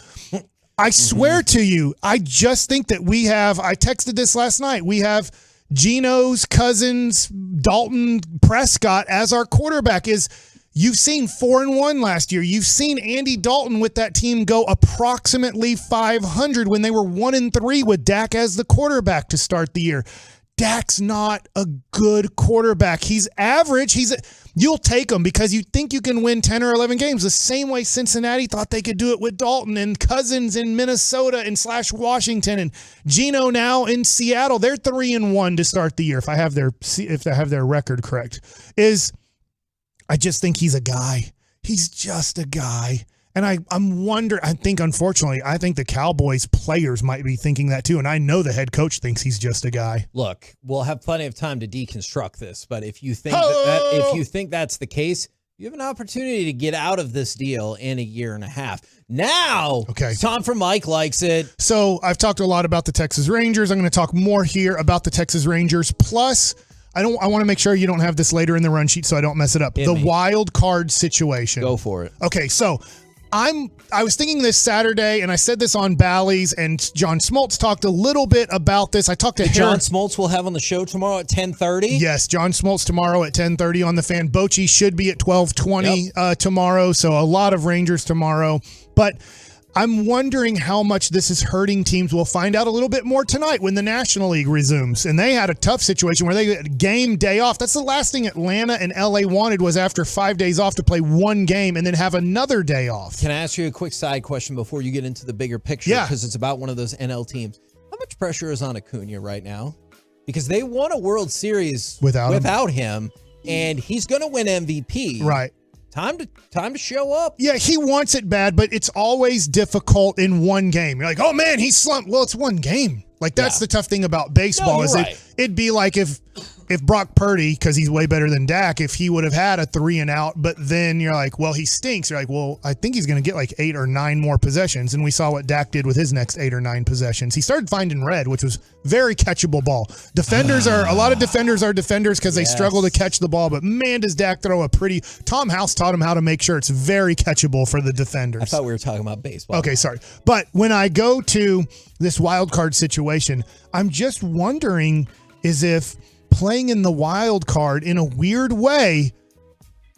I swear to you, I just think that I texted this last night. We have Geno's Cousins, Dalton, Prescott as our quarterback. You've seen 4-1 last year. You've seen Andy Dalton with that team go approximately 500 when they were 1-3 with Dak as the quarterback to start the year. Dak's not a good quarterback. He's average. You'll take him because you think you can win 10 or 11 games the same way Cincinnati thought they could do it with Dalton and Cousins in Minnesota and / Washington and Geno now in Seattle. They're 3-1 to start the year if I have their record correct. I just think he's a guy. He's just a guy. And I think the Cowboys players might be thinking that too. And I know the head coach thinks he's just a guy. Look, we'll have plenty of time to deconstruct this, but if you think that's the case, You have an opportunity to get out of this deal in a year and a half. Now, it's time for Mike Likes It. So I've talked a lot about the Texas Rangers. I'm going to talk more here about the Texas Rangers. Plus, I want to make sure you don't have this later in the run sheet so I don't mess it up. The wild card situation. Go for it. Okay, so I was thinking this Saturday, and I said this on Bally's, and John Smoltz talked a little bit about this. I talked to John Smoltz will have on the show tomorrow at 10:30. Yes, John Smoltz tomorrow at 10:30 on the Fan. Bochy should be at 12:20 tomorrow, so a lot of Rangers tomorrow. But I'm wondering how much this is hurting teams. We'll find out a little bit more tonight when the National League resumes. And they had a tough situation where they had game day off. That's the last thing Atlanta and LA wanted, was after 5 days off to play one game and then have another day off. Can I ask you a quick side question before you get into the bigger picture? Yeah. Because it's about one of those NL teams. How much pressure is on Acuna right now? Because they won a World Series without him, and he's going to win MVP. Right. Time to show up. Yeah, he wants it bad, but it's always difficult in one game. You're like, oh man, he's slumped. Well, it's one game. Like, that's the tough thing about baseball. It'd be like if Brock Purdy, because he's way better than Dak, if he would have had a 3-and-out, but then you're like, well, he stinks. You're like, well, I think he's going to get like 8 or 9 more possessions. And we saw what Dak did with his next 8 or 9 possessions. He started finding red, which was very catchable ball. A lot of defenders are defenders because they struggle to catch the ball. But man, does Dak throw a pretty. Tom House taught him how to make sure it's very catchable for the defenders. I thought we were talking about baseball. Okay, sorry. But when I go to this wild card situation, I'm just wondering is if playing in the wild card in a weird way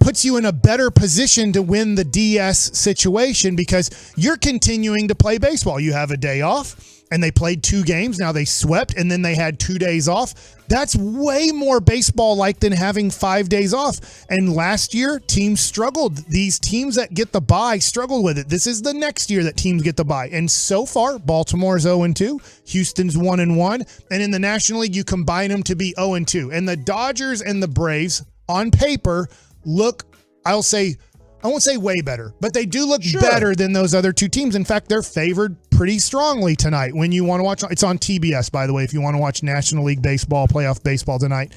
puts you in a better position to win the DS situation because you're continuing to play baseball. You have a day off, and they played 2 games. Now they swept, and then they had 2 days off. That's way more baseball-like than having 5 days off. And last year, teams struggled. These teams that get the bye struggled with it. This is the next year that teams get the bye. And so far, Baltimore's 0-2, Houston's 1-1, and in the National League, you combine them to be 0-2. And the Dodgers and the Braves, on paper, look, I won't say way better, but they do look better than those other 2 teams. In fact, they're favored pretty strongly tonight. When you want to watch, it's on TBS, by the way, if you want to watch National League baseball, playoff baseball tonight,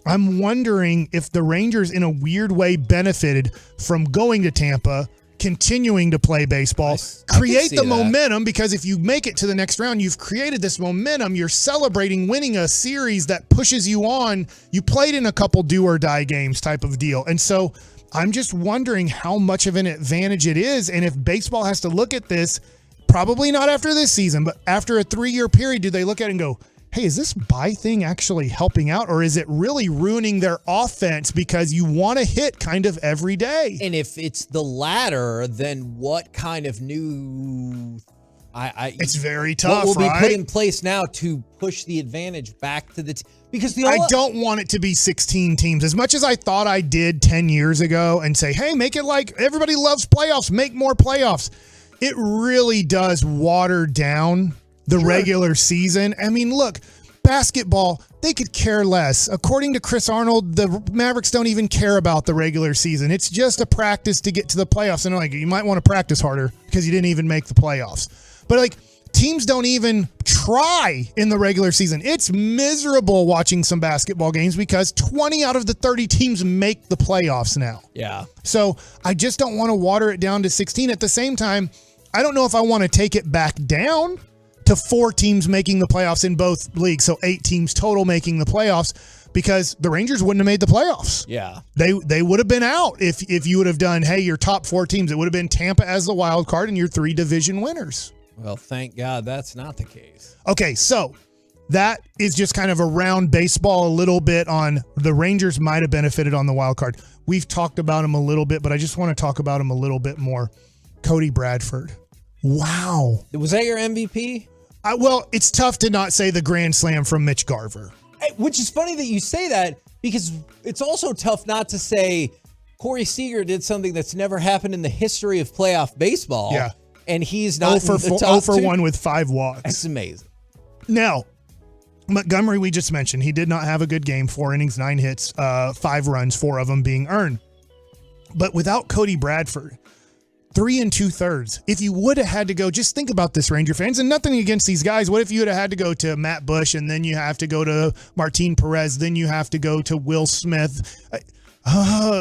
I'm wondering if the Rangers in a weird way benefited from going to Tampa, continuing to play baseball, create the momentum, because if you make it to the next round, you've created this momentum. You're celebrating winning a series that pushes you on. You played in a couple do or die games type of deal. And so I'm just wondering how much of an advantage it is. And if baseball has to look at this, probably not after this season, but after a 3-year period, do they look at it and go, hey, is this bye thing actually helping out, or is it really ruining their offense because you want to hit kind of every day? And if it's the latter, then what kind of new it's very tough, what will right? be put in place now to push the advantage back to the because I don't want it to be 16 teams. As much as I thought I did 10 years ago and say, hey, make it like everybody loves playoffs, make more playoffs. It really does water down the regular season. I mean, look, basketball, they could care less. According to Chris Arnold, the Mavericks don't even care about the regular season. It's just a practice to get to the playoffs. And they're like, you might want to practice harder because you didn't even make the playoffs. But like, teams don't even try in the regular season. It's miserable watching some basketball games because 20 out of the 30 teams make the playoffs now. Yeah. So I just don't want to water it down to 16. At the same time, I don't know if I want to take it back down to 4 teams making the playoffs in both leagues. So 8 teams total making the playoffs, because the Rangers wouldn't have made the playoffs. Yeah. They would have been out if you would have done, hey, your top 4 teams. It would have been Tampa as the wild card and your 3 division winners. Well, thank God that's not the case. Okay, so that is just kind of around baseball a little bit on the Rangers might have benefited on the wild card. We've talked about him a little bit, but I just want to talk about him a little bit more. Cody Bradford. Wow. Was that your MVP? Well, it's tough to not say the grand slam from Mitch Garver. Which is funny that you say that, because it's also tough not to say Corey Seager did something that's never happened in the history of playoff baseball. Yeah. And he's not 0 for 1 with 5 walks. That's amazing. Now, Montgomery, we just mentioned, he did not have a good game. 4 innings, 9 hits, 5 runs, 4 of them being earned. But without Cody Bradford, 3 2/3. If you would have had to go, just think about this, Ranger fans, and nothing against these guys. What if you would have had to go to Matt Bush, and then you have to go to Martin Perez, then you have to go to Will Smith?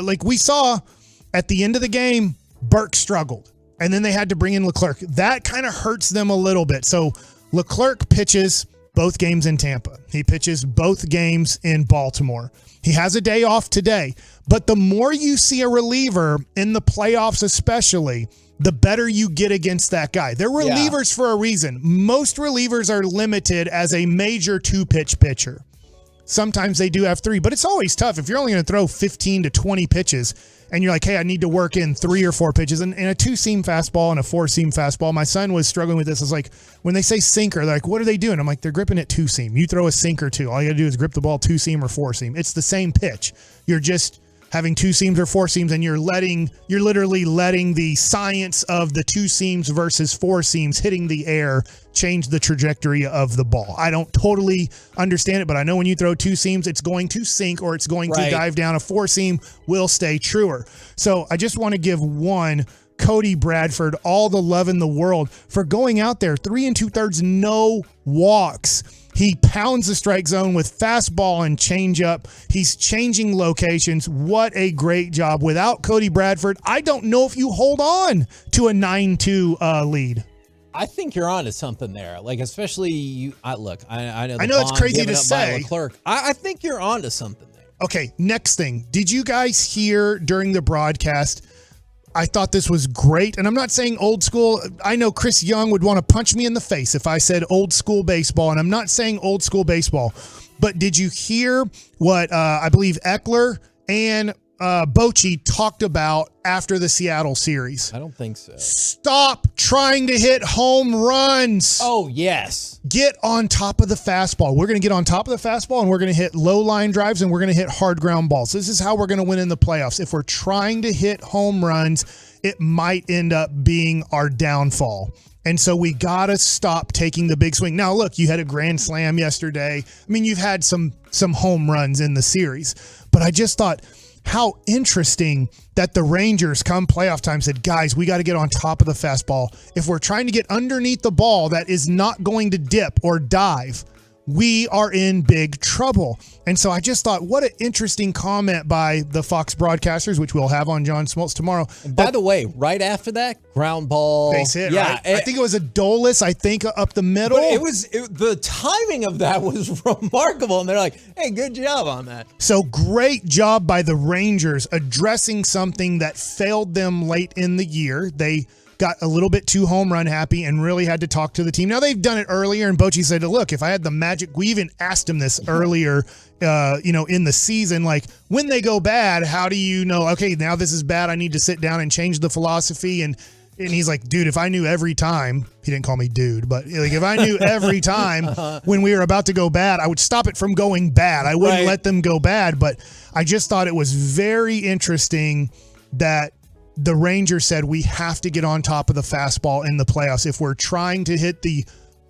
Like we saw at the end of the game, Burke struggled, and then they had to bring in Leclerc. That kind of hurts them a little bit. So Leclerc pitches both games in Tampa. He pitches both games in Baltimore. He has a day off today. But the more you see a reliever in the playoffs especially, the better you get against that guy. They're relievers for a reason. Most relievers are limited as a major 2-pitch pitcher. Sometimes they do have 3, but it's always tough. If you're only going to throw 15 to 20 pitches and you're like, hey, I need to work in 3 or 4 pitches and a 2-seam fastball and a 4-seam fastball. My son was struggling with this. It's like when they say sinker, they're like, what are they doing? I'm like, they're gripping it 2-seam. You throw a sinker too. All you got to do is grip the ball 2-seam or 4-seam. It's the same pitch. You're just having 2 seams or 4 seams, and you're literally letting the science of the 2 seams versus 4 seams hitting the air change the trajectory of the ball. I don't totally understand it, but I know when you throw 2 seams, it's going to sink or it's going to dive down. A 4 seam will stay truer. So I just want to give Cody Bradford all the love in the world for going out there 3 2/3, no walks. He pounds the strike zone with fastball and changeup. He's changing locations. What a great job. Without Cody Bradford, I don't know if you hold on to a 9-2 lead. I think you're on to something there. Like, especially you. I know it's crazy to say. I think you're on to something there. Okay, next thing. Did you guys hear during the broadcast? I thought this was great, and I'm not saying old school. I know Chris Young would want to punch me in the face if I said old school baseball, and I'm not saying old school baseball. But did you hear what I believe Eckler and Bochy talked about after the Seattle series? I don't think so. Stop trying to hit home runs. Oh, yes. Get on top of the fastball. We're going to get on top of the fastball, and we're going to hit low line drives, and we're going to hit hard ground balls. This is how we're going to win in the playoffs. If we're trying to hit home runs, it might end up being our downfall. And so we got to stop taking the big swing. Now, look, you had a grand slam yesterday. I mean, you've had some home runs in the series. But I just thought, how interesting that the Rangers come playoff time said, guys, we got to get on top of the fastball. If we're trying to get underneath the ball that is not going to dip or dive, we are in big trouble. And so I just thought, what an interesting comment by the Fox broadcasters, which we'll have on John Smoltz tomorrow. And by the way, right after that, ground ball. Base hit, right? I think it was a Dolis, up the middle. But the timing of that was remarkable. And they're like, hey, good job on that. So great job by the Rangers addressing something that failed them late in the year. They got a little bit too home run happy and really had to talk to the team. Now, they've done it earlier, and Bochy said, look, if I had the magic, we even asked him this earlier, in the season, like, when they go bad, how do you know, okay, now this is bad, I need to sit down and change the philosophy? And he's like, dude, if I knew every time, he didn't call me dude, but like, if I knew every time when we were about to go bad, I would stop it from going bad. I wouldn't let them go bad. But I just thought it was very interesting that the Rangers said we have to get on top of the fastball in the playoffs. If we're trying to hit the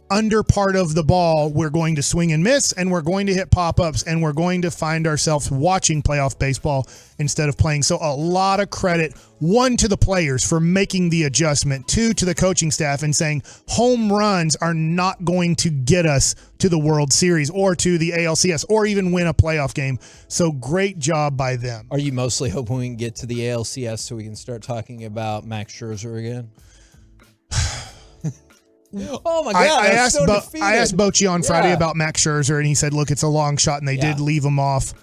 under part of the ball, we're going to swing and miss, and we're going to hit pop-ups, and we're going to find ourselves watching playoff baseball instead of playing. So a lot of credit, 1, to the players for making the adjustment, 2, to the coaching staff and saying home runs are not going to get us to the World Series or to the ALCS or even win a playoff game. So great job by them. Are you mostly hoping we can get to the ALCS so we can start talking about Max Scherzer again? Oh my God! I asked Bochy on Friday about Max Scherzer, and he said, "Look, it's a long shot, and they did leave him off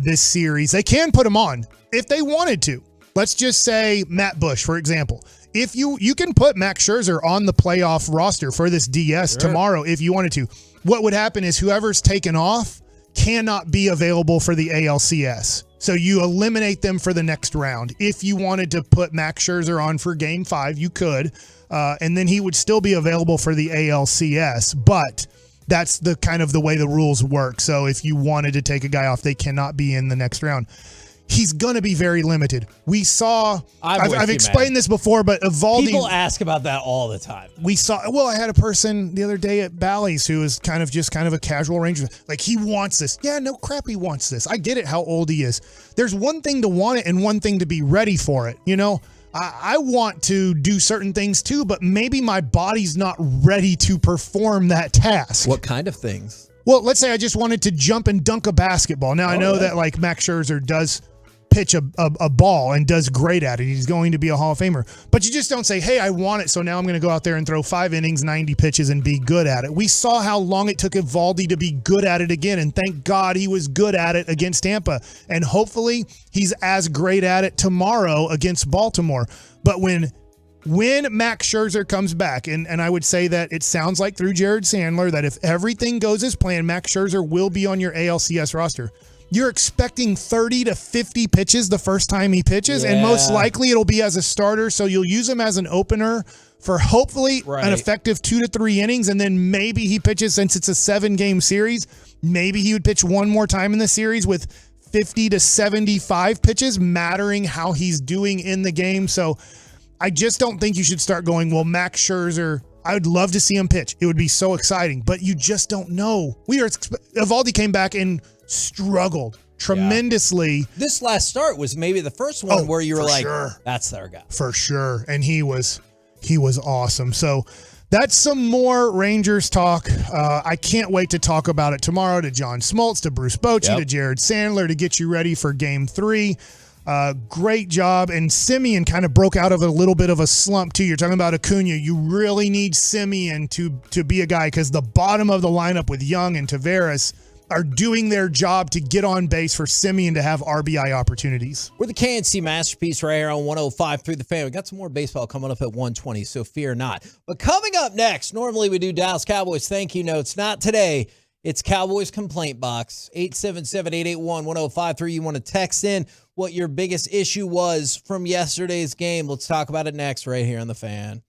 this series. They can put him on if they wanted to. Let's just say Matt Bush, for example. If you can put Max Scherzer on the playoff roster for this DS tomorrow if you wanted to. What would happen is whoever's taken off cannot be available for the ALCS. So you eliminate them for the next round. If you wanted to put Max Scherzer on for Game 5, you could." And then he would still be available for the ALCS, but that's the kind of the way the rules work. So if you wanted to take a guy off, they cannot be in the next round. He's going to be very limited. We saw, I've explained this before, but Evaldi. People ask about that all the time. I had a person the other day at Bally's who is kind of a casual Ranger. Like, he wants this. Yeah, no crap, he wants this. I get it how old he is. There's one thing to want it and one thing to be ready for it, I want to do certain things too, but maybe my body's not ready to perform that task. What kind of things? Well, let's say I just wanted to jump and dunk a basketball. Now, I know that like Max Scherzer does pitch a ball and does great at it. He's going to be a Hall of Famer. But you just don't say, hey, I want it, so now I'm going to go out there and throw 5 innings, 90 pitches, and be good at it. We saw how long it took Eovaldi to be good at it again, and thank God he was good at it against Tampa. And hopefully he's as great at it tomorrow against Baltimore. But when Max Scherzer comes back, and I would say that it sounds like through Jared Sandler that if everything goes as planned, Max Scherzer will be on your ALCS roster. You're expecting 30 to 50 pitches the first time he pitches, and most likely it'll be as a starter, so you'll use him as an opener for hopefully an effective 2 to 3 innings, and then maybe he pitches, since it's a 7-game series, maybe he would pitch one more time in the series with 50 to 75 pitches, mattering how he's doing in the game. So I just don't think you should start going, well, Max Scherzer, I would love to see him pitch. It would be so exciting, but you just don't know. Eovaldi came back and struggled tremendously. This last start was maybe the first one where you were like, that's their guy. For sure. And he was awesome. So that's some more Rangers talk. I can't wait to talk about it tomorrow to John Smoltz, to Bruce Bochy, to Jared Sandler, to get you ready for Game 3. Great job. And Simeon kind of broke out of a little bit of a slump too. You're talking about Acuna. You really need Simeon to be a guy, because the bottom of the lineup with Young and Tavares are doing their job to get on base for Simeon to have RBI opportunities. We're the KNC Masterpiece right here on 105 through the Fan. We got some more baseball coming up at 1:20, so fear not. But coming up next, normally we do Dallas Cowboys thank you notes. Not today. It's Cowboys Complaint Box, 877-881-1053. You want to text in what your biggest issue was from yesterday's game. Let's talk about it next right here on the Fan.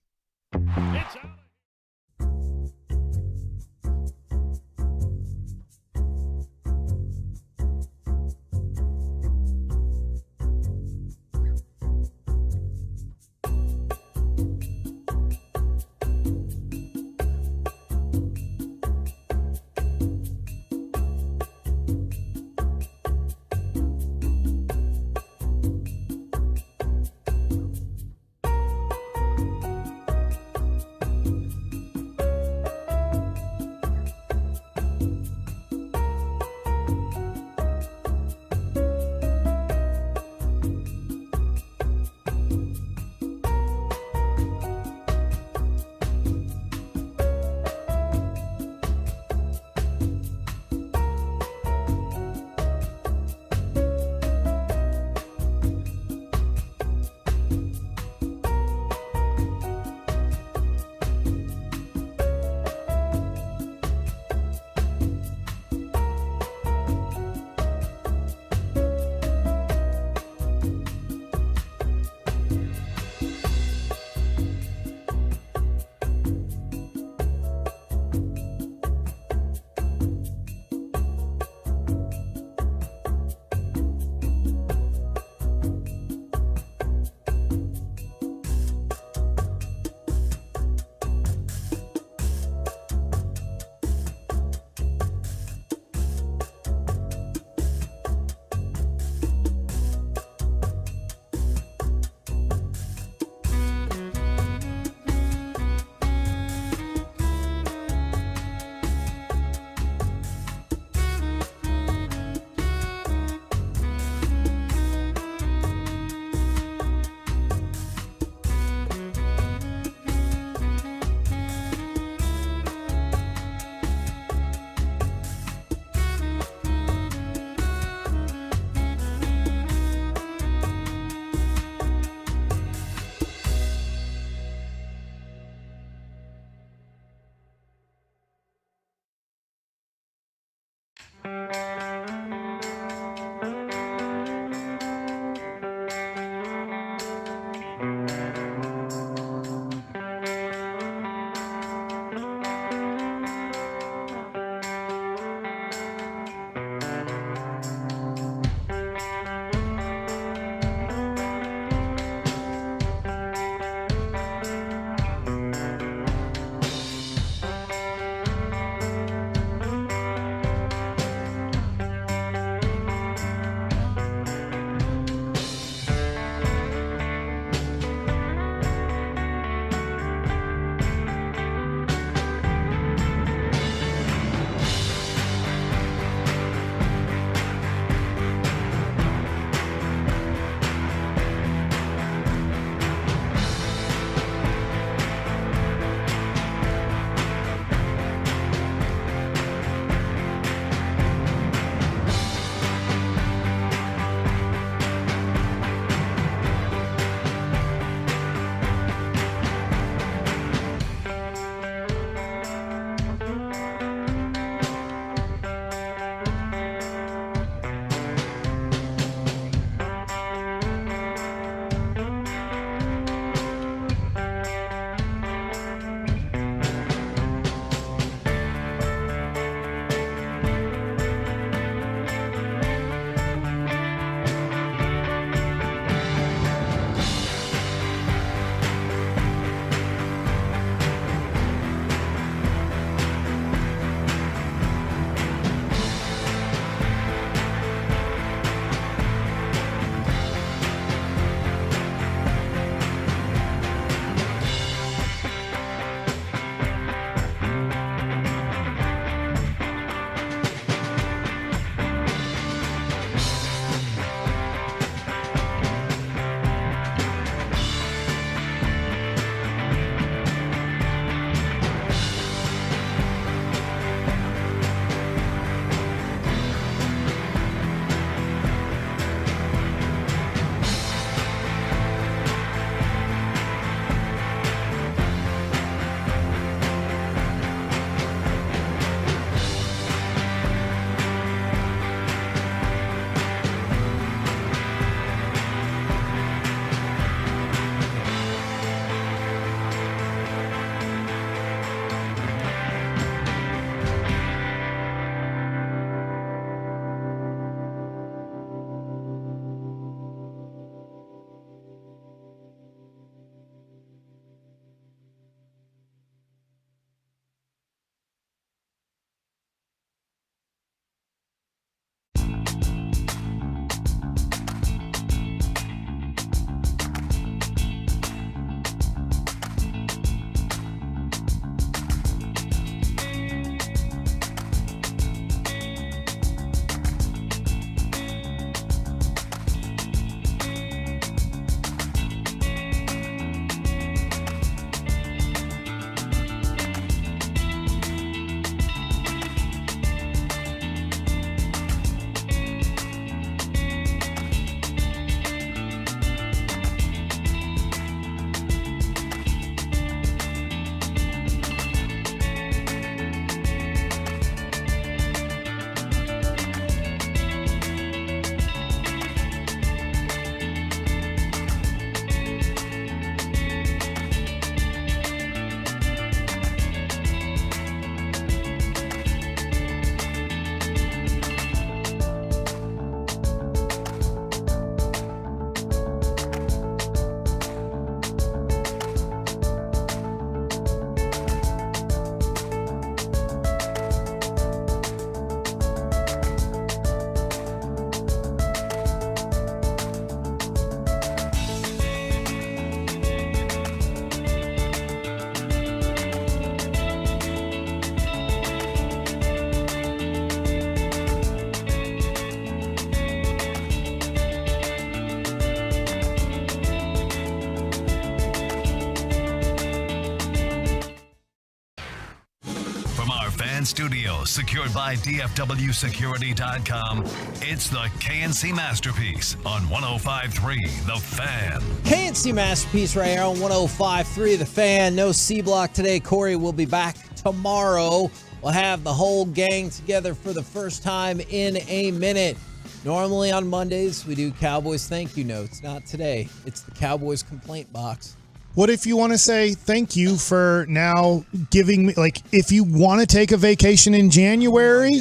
and studios secured by DFWsecurity.com. It's the KNC Masterpiece on 105.3 The Fan. KNC Masterpiece right here on 105.3 The Fan. No C-Block today. Corey will be back tomorrow. We'll have the whole gang together for the first time in a minute. Normally on Mondays, we do Cowboys thank you notes. Not today. It's the Cowboys complaint box. What if you want to say thank you for now giving me, like, if you want to take a vacation in January,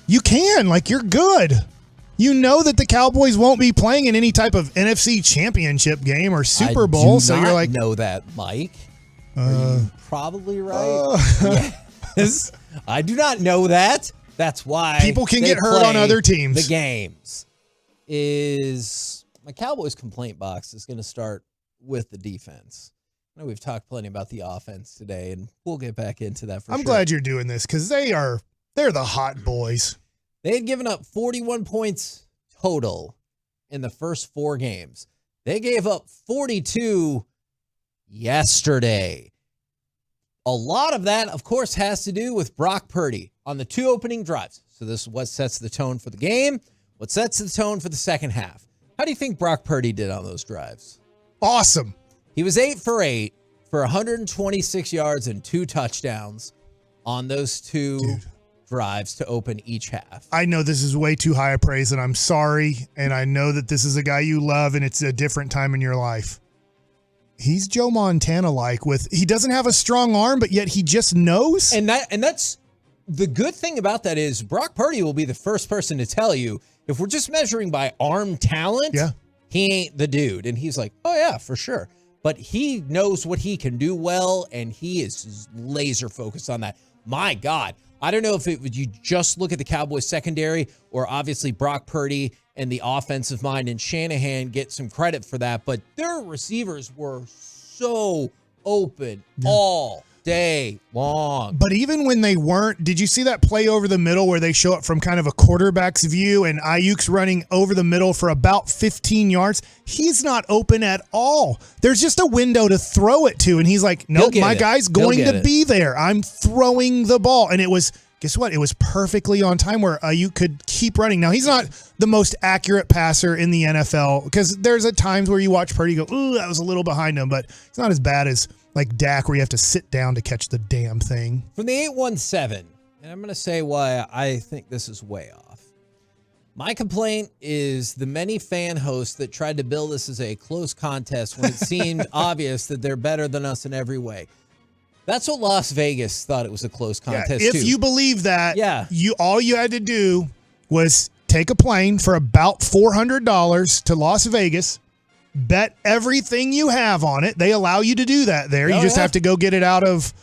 you can. Like, you're good. You know that the Cowboys won't be playing in any type of NFC championship game or Super Bowl. So you're like, know that, Mike. Are you probably right? Yes. I do not know that. That's why people can get hurt on other teams. The games is my Cowboys complaint box is going to start with the defense. I know we've talked plenty about the offense today, and we'll get back into that for sure. I'm glad you're doing this because they're the hot boys. They had given up 41 points total in the first 4 games. They gave up 42 yesterday. A lot of that, of course, has to do with Brock Purdy on the 2 opening drives. So this is what sets the tone for the game, what sets the tone for the second half. How do you think Brock Purdy did on those drives? Awesome. He was 8 for 8 for 126 yards and 2 touchdowns on those 2 drives to open each half. I know this is way too high a praise, and I'm sorry. And I know that this is a guy you love, and it's a different time in your life. He's Joe Montana-like he doesn't have a strong arm, but yet he just knows. And that's the good thing about that is Brock Purdy will be the first person to tell you, if we're just measuring by arm talent, he ain't the dude. And he's like, oh yeah, for sure. But he knows what he can do well, and he is laser focused on that. My God. I don't know if you just look at the Cowboys secondary or obviously Brock Purdy and the offensive mind and Shanahan get some credit for that, but their receivers were so open all day long. But even when they weren't, did you see that play over the middle where they show up from kind of a quarterback's view and Ayuk's running over the middle for about 15 yards? He's not open at all. There's just a window to throw it to, and he's like, nope, my guy's going to be there. I'm throwing the ball. And it was, guess what? It was perfectly on time where Ayuk could keep running. Now, he's not the most accurate passer in the NFL because there's at times where you watch Purdy go, ooh, that was a little behind him, but it's not as bad as like Dak, where you have to sit down to catch the damn thing. From the 817, and I'm going to say why I think this is way off. My complaint is the many fan hosts that tried to bill this as a close contest when it seemed obvious that they're better than us in every way. That's what Las Vegas thought it was a close contest. If you believe that, all you had to do was take a plane for about $400 to Las Vegas, bet everything you have on it. They allow you to do that there. You just have to go get it out of,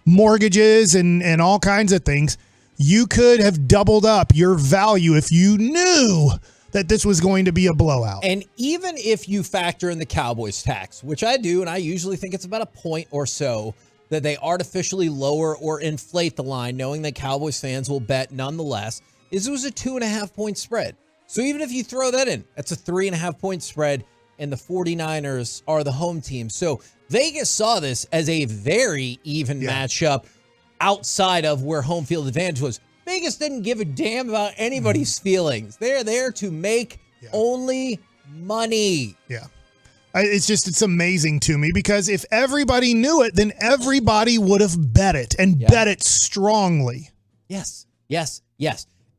mortgages and all kinds of things. You could have doubled up your value if you knew that this was going to be a blowout. And even if you factor in the Cowboys tax, which I do, and I usually think it's about a point or so that they artificially lower or inflate the line, knowing that Cowboys fans will bet nonetheless, it was a 2.5 point spread. So even if you throw that in, that's a 3.5 point spread, and the 49ers are the home team. So Vegas saw this as a very even matchup outside of where home field advantage was. Vegas didn't give a damn about anybody's feelings. They're there to make only money. Yeah. It's amazing to me because if everybody knew it, then everybody would have bet it and bet it strongly. Yes. And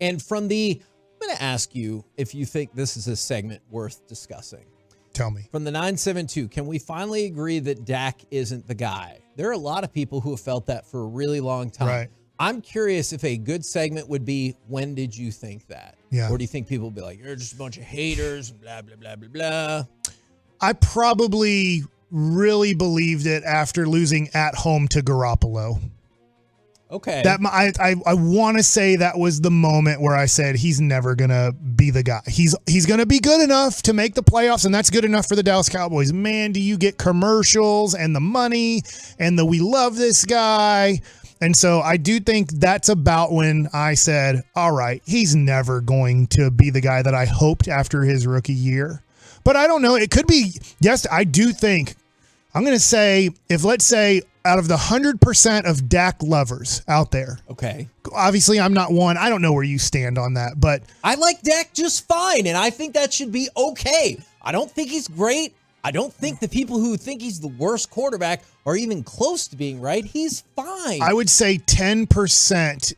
I'm going to ask you if you think this is a segment worth discussing. Tell me. From the 972, can we finally agree that Dak isn't the guy? There are a lot of people who have felt that for a really long time. Right. I'm curious if a good segment would be, when did you think that? Yeah. Or do you think people will be like, you're just a bunch of haters, blah, blah, blah, blah, blah. I probably really believed it after losing at home to Garoppolo. Okay. That I want to say that was the moment where I said he's never gonna be the guy. He's gonna be good enough to make the playoffs, and that's good enough for the Dallas Cowboys. Man, do you get commercials and the money and the we love this guy? And so I do think that's about when I said, all right, he's never going to be the guy that I hoped after his rookie year. But I don't know. It could be, yes, I do think I'm going to say, let's say out of the 100% of Dak lovers out there. Okay. Obviously, I'm not one. I don't know where you stand on that, but I like Dak just fine, and I think that should be okay. I don't think he's great. I don't think the people who think he's the worst quarterback are even close to being right. He's fine. I would say 10%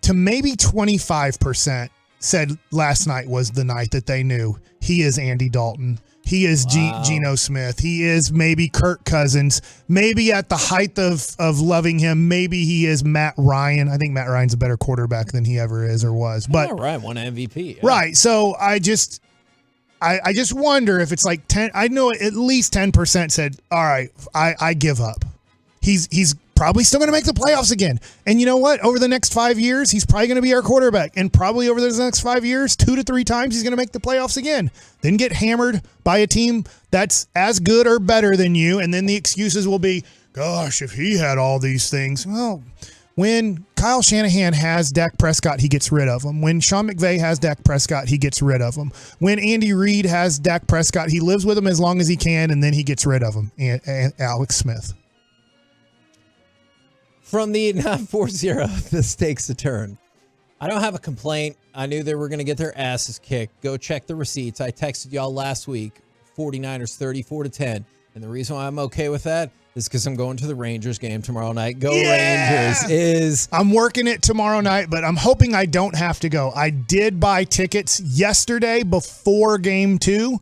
to maybe 25% said last night was the night that they knew he is Andy Dalton. He is Geno Smith. He is maybe Kirk Cousins. Maybe at the height of loving him, maybe he is Matt Ryan. I think Matt Ryan's a better quarterback than he ever is or was. But Matt Ryan won MVP. Yeah. Right. So I just wonder if it's like 10. I know at least 10% said, all right, I give up. He's probably still going to make the playoffs again. And you know what? Over the next 5 years, he's probably going to be our quarterback. And probably over the next 5 years, 2 to 3 times, he's going to make the playoffs again. Then get hammered by a team that's as good or better than you. And then the excuses will be, gosh, if he had all these things. Well, when Kyle Shanahan has Dak Prescott, he gets rid of him. When Sean McVay has Dak Prescott, he gets rid of him. When Andy Reid has Dak Prescott, he lives with him as long as he can, and then he gets rid of him. And Alex Smith. From the 940, this takes a turn. I don't have a complaint. I knew they were going to get their asses kicked. Go check the receipts. I texted y'all last week, 49ers 34-10. And the reason why I'm okay with that is because I'm going to the Rangers game tomorrow night. Go Rangers. I'm working it tomorrow night, but I'm hoping I don't have to go. I did buy tickets yesterday before game 2,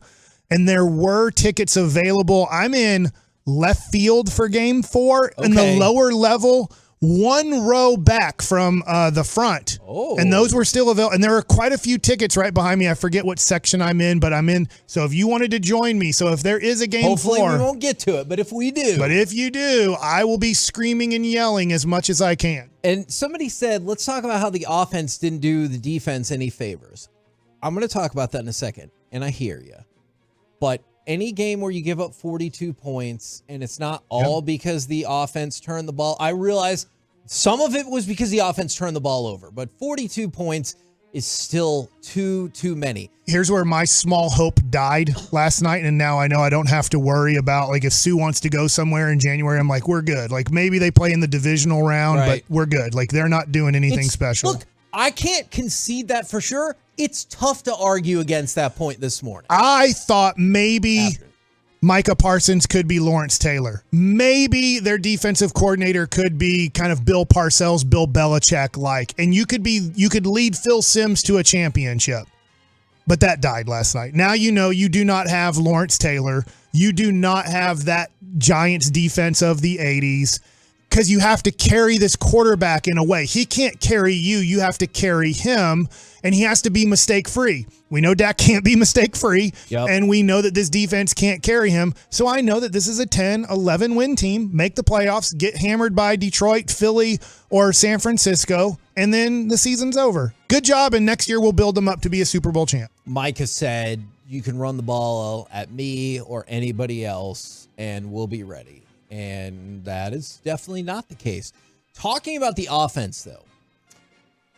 and there were tickets available. I'm in left field for game 4 in the lower level, 1 row back from the front. And those were still available. And there are quite a few tickets right behind me. I forget what section I'm in, but I'm in. So if you wanted to join me, so if there is a game 4. Hopefully we won't get to it, but if we do. But if you do, I will be screaming and yelling as much as I can. And somebody said, let's talk about how the offense didn't do the defense any favors. I'm going to talk about that in a second, and I hear you. But any game where you give up 42 points and it's not all because the offense turned the ball. I realize some of it was because the offense turned the ball over, but 42 points is still too many. Here's where my small hope died last night, and now I know I don't have to worry about, like, if Sue wants to go somewhere in January, I'm like, we're good. Like, maybe they play in the divisional round, but we're good. Like, they're not doing anything special. Look, I can't concede that for sure. It's tough to argue against that point this morning. I thought maybe Micah Parsons could be Lawrence Taylor. Maybe their defensive coordinator could be kind of Bill Parcells, Bill Belichick-like, and you could lead Phil Simms to a championship. But that died last night. Now you know you do not have Lawrence Taylor. You do not have that Giants defense of the 80s. Because you have to carry this quarterback in a way. He can't carry you. You have to carry him, and he has to be mistake-free. We know Dak can't be mistake-free, and we know that this defense can't carry him. So I know that this is a 10, 11-win team. Make the playoffs, get hammered by Detroit, Philly, or San Francisco, and then the season's over. Good job, and next year we'll build them up to be a Super Bowl champ. Micah said, you can run the ball at me or anybody else, and we'll be ready. And that is definitely not the case. Talking about the offense, though.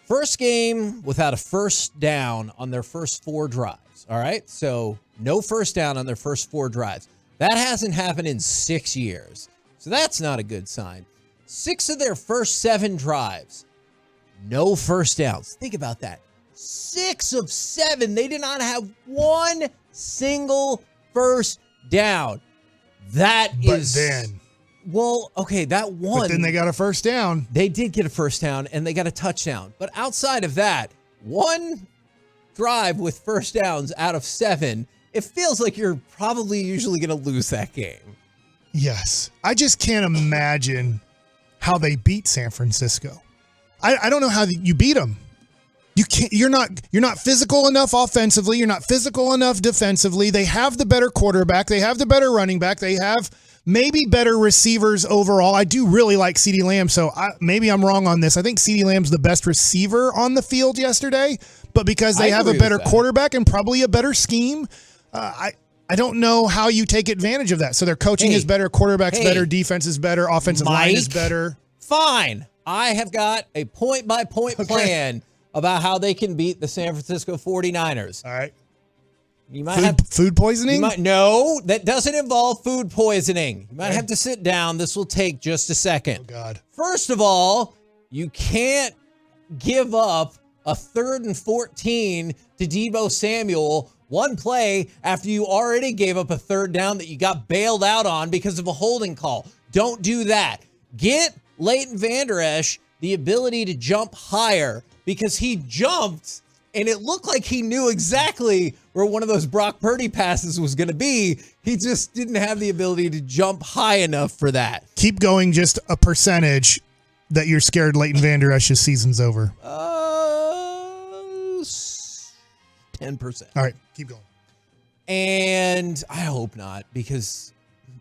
First game without a first down on their first 4 drives. All right? So no first down on their first 4 drives. That hasn't happened in 6 years. So that's not a good sign. 6 of their first 7 drives, no first downs. Think about that. 6 of 7. They did not have one single first down. That is... Well, okay, that one. But then they got a first down. They did get a first down, and they got a touchdown. But outside of that, one drive with first downs out of 7, it feels like you're probably usually going to lose that game. Yes. I just can't imagine how they beat San Francisco. I don't know how you beat them. You can't. You're not physical enough offensively. You're not physical enough defensively. They have the better quarterback. They have the better running back. They have maybe better receivers overall. I do really like CeeDee Lamb, so maybe I'm wrong on this. I think CeeDee Lamb's the best receiver on the field yesterday, but because they have a better quarterback and probably a better scheme, I don't know how you take advantage of that. So their coaching is better, quarterback's better, defense is better, offensive line is better. Fine. I have got a point-by-point plan about how they can beat the San Francisco 49ers. All right. You might food poisoning? No, that doesn't involve food poisoning. You might have to sit down. This will take just a second. Oh, God. First of all, you can't give up a 3rd and 14 to Deebo Samuel one play after you already gave up a 3rd down that you got bailed out on because of a holding call. Don't do that. Get Leighton Vander Esch the ability to jump higher because he jumped and it looked like he knew exactly where one of those Brock Purdy passes was going to be. He just didn't have the ability to jump high enough for that. Keep going just a percentage that you're scared Leighton Vander Esch's season's over. 10%. All right, keep going. And I hope not, because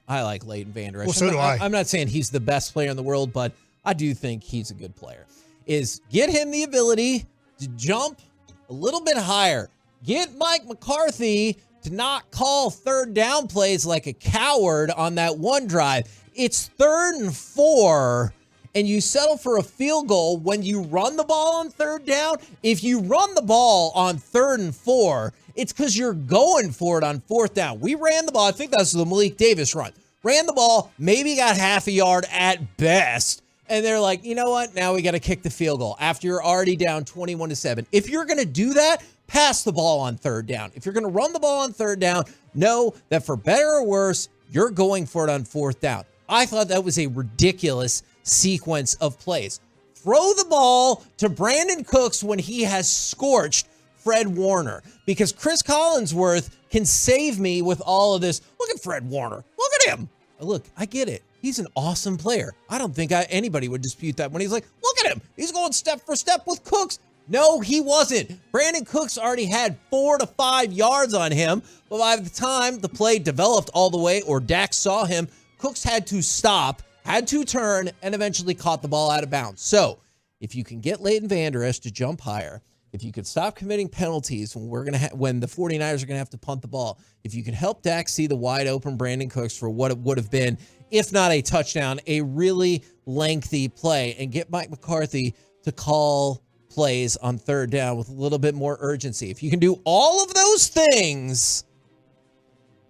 I like Leighton Vander Esch. Well, so do I. I'm not saying he's the best player in the world, but I do think he's a good player. Is get him the ability to jump a little bit higher. Get Mike McCarthy to not call 3rd down plays like a coward on that one drive. It's 3rd and 4, and you settle for a field goal when you run the ball on 3rd down. If you run the ball on 3rd and 4, it's because you're going for it on 4th down. We ran the ball. I think that's the Malik Davis run. Ran the ball, maybe got half a yard at best. And they're like, you know what? Now we got to kick the field goal after you're already down 21-7. If you're going to do that, pass the ball on 3rd down. If you're going to run the ball on 3rd down, know that for better or worse, you're going for it on 4th down. I thought that was a ridiculous sequence of plays. Throw the ball to Brandon Cooks when he has scorched Fred Warner, because Chris Collinsworth can save me with all of this. Look at Fred Warner. Look at him. Look, I get it. He's an awesome player. I don't think anybody would dispute that when he's like, look at him. He's going step for step with Cooks. No, he wasn't. Brandon Cooks already had 4 to 5 yards on him, but by the time the play developed all the way or Dak saw him, Cooks had to stop, had to turn, and eventually caught the ball out of bounds. So if you can get Leighton Vander Esch to jump higher, if you could stop committing penalties when the 49ers are going to have to punt the ball, if you can help Dak see the wide open Brandon Cooks for what it would have been, if not a touchdown, a really lengthy play, and get Mike McCarthy to call plays on 3rd down with a little bit more urgency. If you can do all of those things,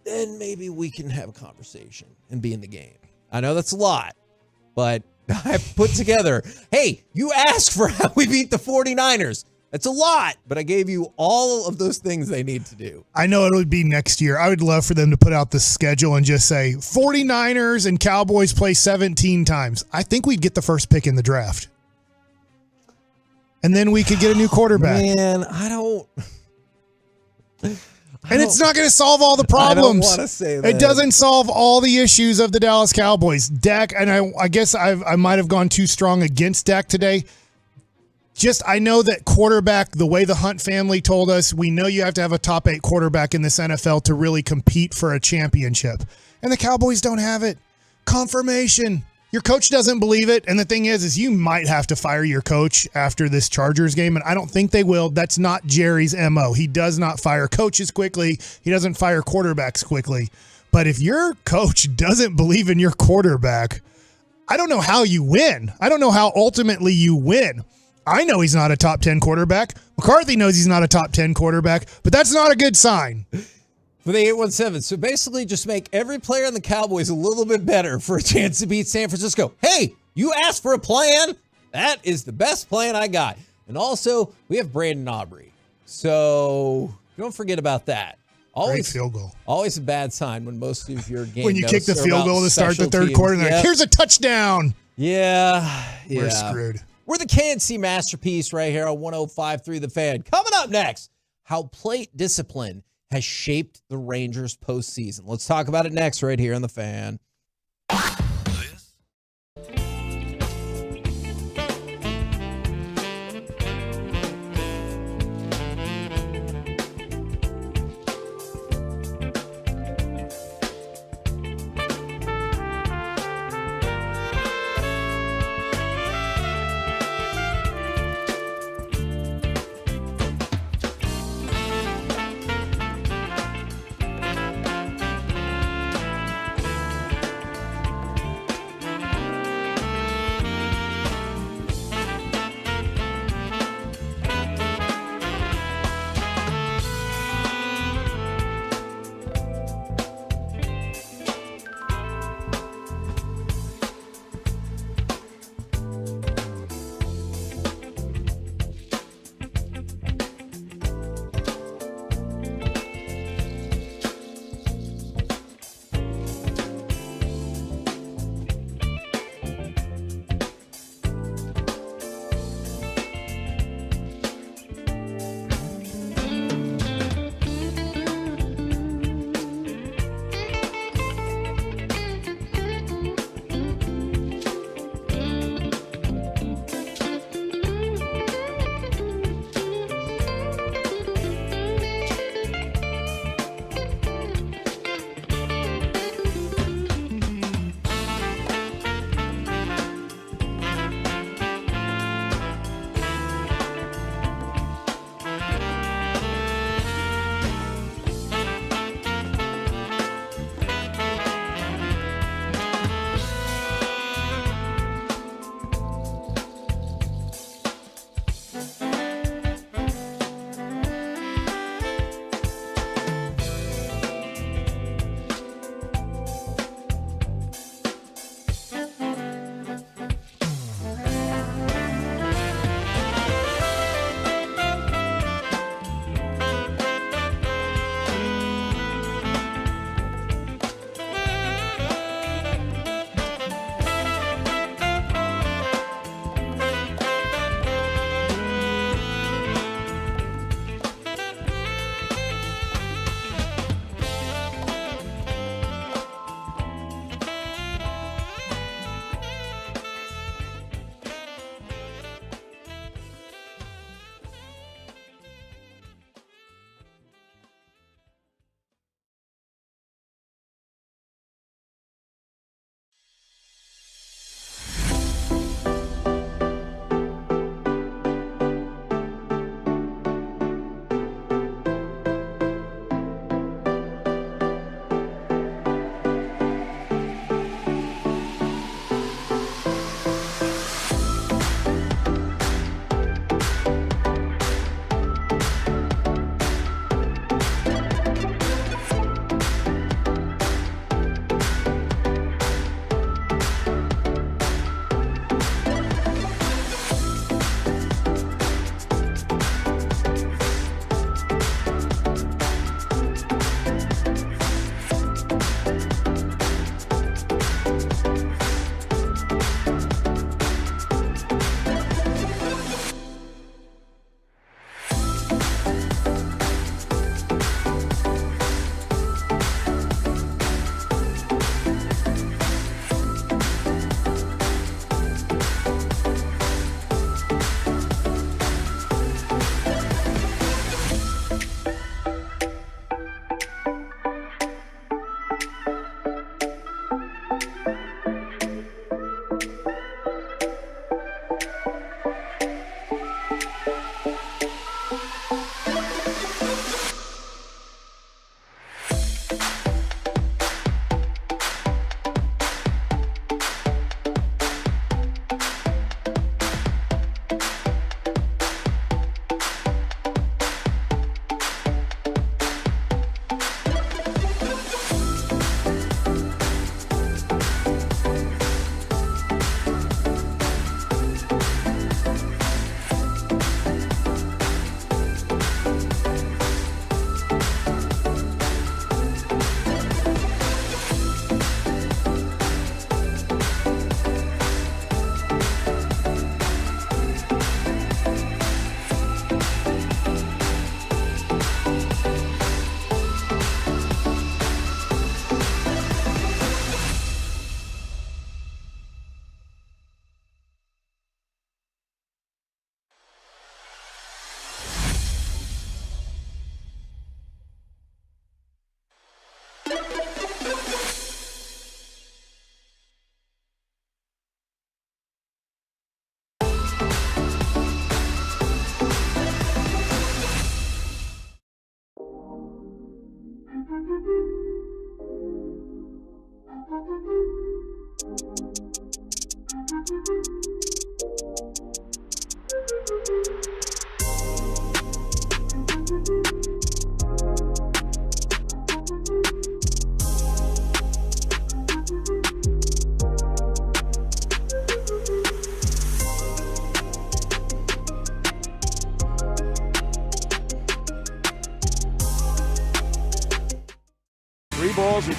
then maybe we can have a conversation and be in the game. I know that's a lot, but I put together, hey, you asked for how we beat the 49ers. That's a lot, but I gave you all of those things they need to do. I know it would be next year. I would love for them to put out the schedule and just say 49ers and Cowboys play 17 times. I think we'd get the first pick in the draft. And then we could get a new quarterback. Man, I don't. And it's not going to solve all the problems. I don't want to say that. It doesn't solve all the issues of the Dallas Cowboys. Dak, and I guess I might have gone too strong against Dak today. I know that quarterback, the way the Hunt family told us, we know you have to have a top 8 quarterback in this NFL to really compete for a championship. And the Cowboys don't have it. Confirmation. Your coach doesn't believe it. And the thing is you might have to fire your coach after this Chargers game. And I don't think they will. That's not Jerry's MO. He does not fire coaches quickly. He doesn't fire quarterbacks quickly. But if your coach doesn't believe in your quarterback, I don't know how you win. I don't know how ultimately you win. I know he's not a top 10 quarterback. McCarthy knows he's not a top 10 quarterback, but that's not a good sign. For the 817. So basically just make every player in the Cowboys a little bit better for a chance to beat San Francisco. Hey, you asked for a plan. That is the best plan I got. And also, we have Brandon Aubrey. So don't forget about that. Great field goal. Always a bad sign when most of your game when you kick the field goal to start the third quarter, and here's a touchdown. Yeah. We're screwed. We're the KNC Masterpiece right here on 105.3 The Fan. Coming up next, how plate discipline has shaped the Rangers postseason. Let's talk about it next right here on The Fan.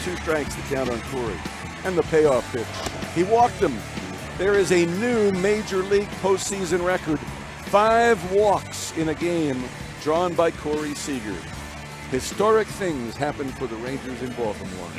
2 strikes to count on Corey. And the payoff pitch. He walked him. There is a new Major League postseason record. 5 walks in a game drawn by Corey Seager. Historic things happen for the Rangers in Baltimore.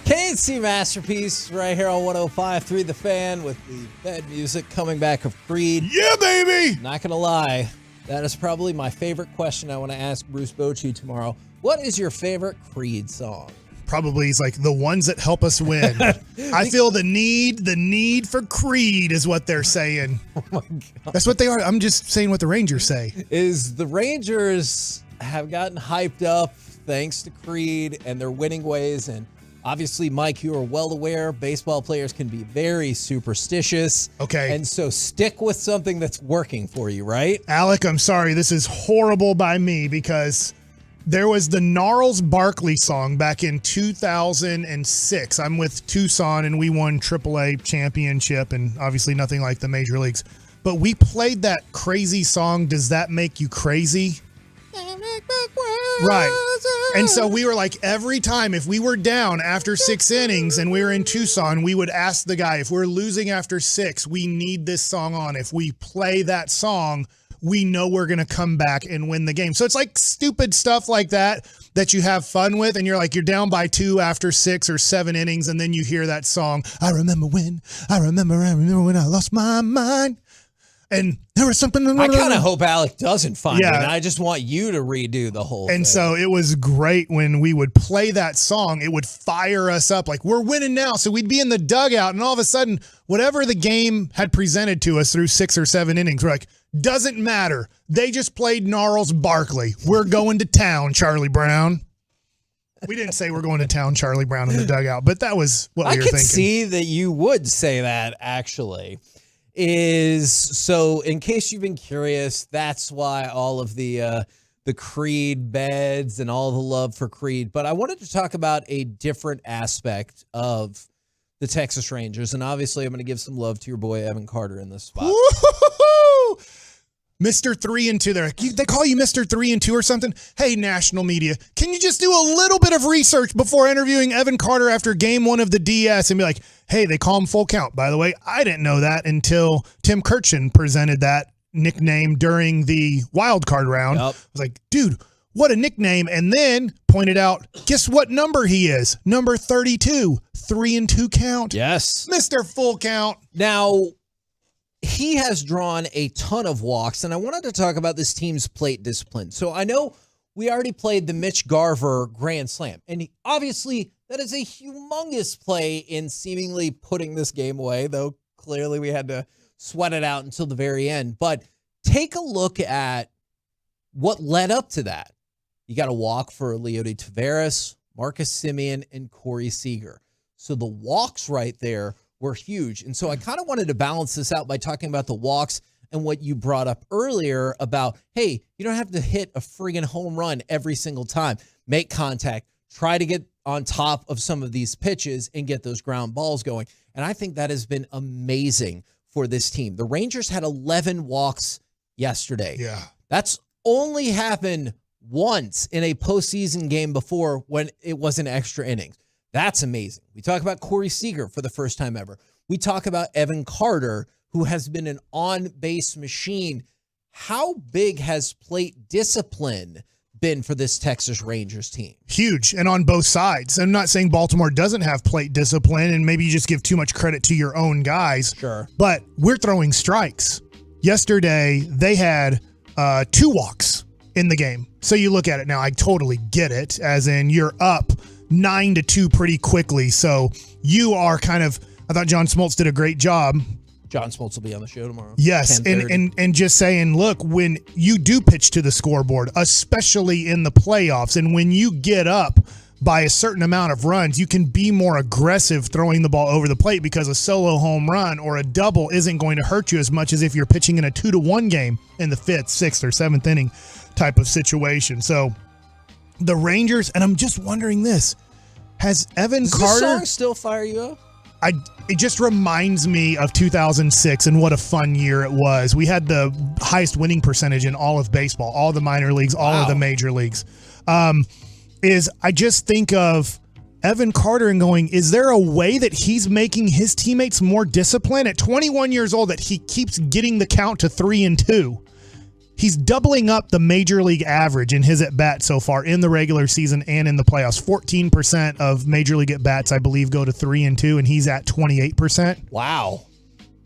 KC Masterpiece right here on 105.3 The Fan with the bed music coming back of Creed. Yeah, baby! Not going to lie, that is probably my favorite question I want to ask Bruce Bochy tomorrow. What is your favorite Creed song? Probably is like the ones that help us win. I feel the need for Creed is what they're saying. Oh my God. That's what they are. I'm just saying what the Rangers say. Is the Rangers have gotten hyped up thanks to Creed and their winning ways. And obviously, Mike, you are well aware baseball players can be very superstitious. Okay. And so stick with something that's working for you, right? Alec, I'm sorry. This is horrible by me because there was the Gnarls Barkley song back in 2006. I'm with Tucson, and we won AAA championship, and obviously nothing like the major leagues. But we played that crazy song, Does That Make You Crazy? Right. And so we were like, every time, if we were down after 6 innings and we were in Tucson, we would ask the guy, if we're losing after 6, we need this song on. If we play that song, we know we're going to come back and win the game. So it's like stupid stuff like that you have fun with. And you're like, you're down by 2 after 6 or 7 innings. And then you hear that song. I remember when I lost my mind. And there was something. I kind of hope Alec doesn't find it. Yeah. And I just want you to redo the whole thing. And so it was great when we would play that song. It would fire us up like we're winning now. So we'd be in the dugout, and all of a sudden, whatever the game had presented to us through 6 or 7 innings, we're like, doesn't matter. They just played Gnarls Barkley. We're going to town, Charlie Brown. We didn't say we're going to town, Charlie Brown, in the dugout, but that was what we were thinking. I could see that you would say that, actually. So in case you've been curious, that's why all of the Creed beds and all the love for Creed. But I wanted to talk about a different aspect of the Texas Rangers. And obviously, I'm going to give some love to your boy, Evan Carter, in this spot. Woo-hoo-hoo! Mr. 3 and 2. They call you Mr. 3 and 2 or something. Hey, national media, can you just do a little bit of research before interviewing Evan Carter after game 1 of the DS and be like, hey, they call him Full Count. By the way, I didn't know that until Tim Kirchin presented that nickname during the wild card round. Yep. I was like, dude, what a nickname. And then pointed out, guess what number he is? Number 32, 3 and 2 count. Yes. Mr. Full Count. Now, he has drawn a ton of walks, and I wanted to talk about this team's plate discipline. So I know we already played the Mitch Garver Grand Slam, and obviously that is a humongous play in seemingly putting this game away, though clearly we had to sweat it out until the very end. But take a look at what led up to that. You got a walk for Leody Taveras, Marcus Semien, and Corey Seager. So the walks right there were huge. And so I kind of wanted to balance this out by talking about the walks and what you brought up earlier about, hey, you don't have to hit a friggin' home run every single time. Make contact. Try to get on top of some of these pitches and get those ground balls going. And I think that has been amazing for this team. The Rangers had 11 walks yesterday. Yeah. That's only happened once in a postseason game before when it wasn't extra innings. That's amazing. We talk about Corey Seager for the first time ever. We talk about Evan Carter, who has been an on-base machine. How big has plate discipline been for this Texas Rangers team? Huge, and on both sides. I'm not saying Baltimore doesn't have plate discipline, and maybe you just give too much credit to your own guys. Sure. But we're throwing strikes. Yesterday, they had 2 walks in the game. So you look at it now, I totally get it, as in you're up 9-2 pretty quickly. So you are kind of, I thought John Smoltz did a great job. John Smoltz will be on the show tomorrow. Yes, and just saying, look, when you do pitch to the scoreboard, especially in the playoffs, and when you get up by a certain amount of runs, you can be more aggressive throwing the ball over the plate because a solo home run or a double isn't going to hurt you as much as if you're pitching in a 2-1 game in the 5th, 6th, or 7th inning type of situation. So the Rangers, and I'm just wondering this, has Evan Does Carter... this song still fire you up? It just reminds me of 2006 and what a fun year it was. We had the highest winning percentage in all of baseball, all the minor leagues, all of the major leagues. I just think of Evan Carter and going, is there a way that he's making his teammates more disciplined at 21 years old that he keeps getting the count to 3-2? He's doubling up the major league average in his at-bat so far in the regular season and in the playoffs. 14% of major league at-bats, I believe, go to 3-2, and he's at 28%. Wow.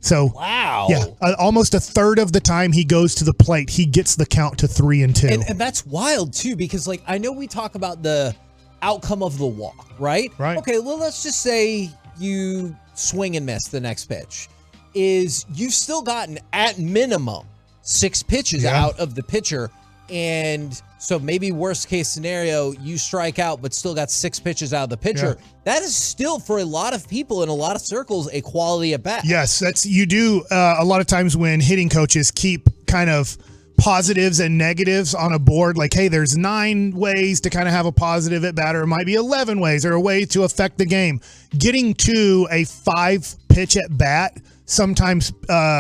So, yeah, almost a third of the time he goes to the plate, he gets the count to 3-2. And that's wild, too, because, like, I know we talk about the outcome of the walk, right? Right. Okay, well, let's just say you swing and miss the next pitch. You've still gotten, at minimum, 6 pitches out of the pitcher, and so maybe worst case scenario, you strike out but still got 6 pitches out of the pitcher. Yeah. That is still, for a lot of people in a lot of circles, a quality at bat. Yes, you do a lot of times when hitting coaches keep kind of positives and negatives on a board, like, hey, there's 9 ways to kind of have a positive at bat, or it might be 11 ways, or a way to affect the game. Getting to a 5-pitch at bat, sometimes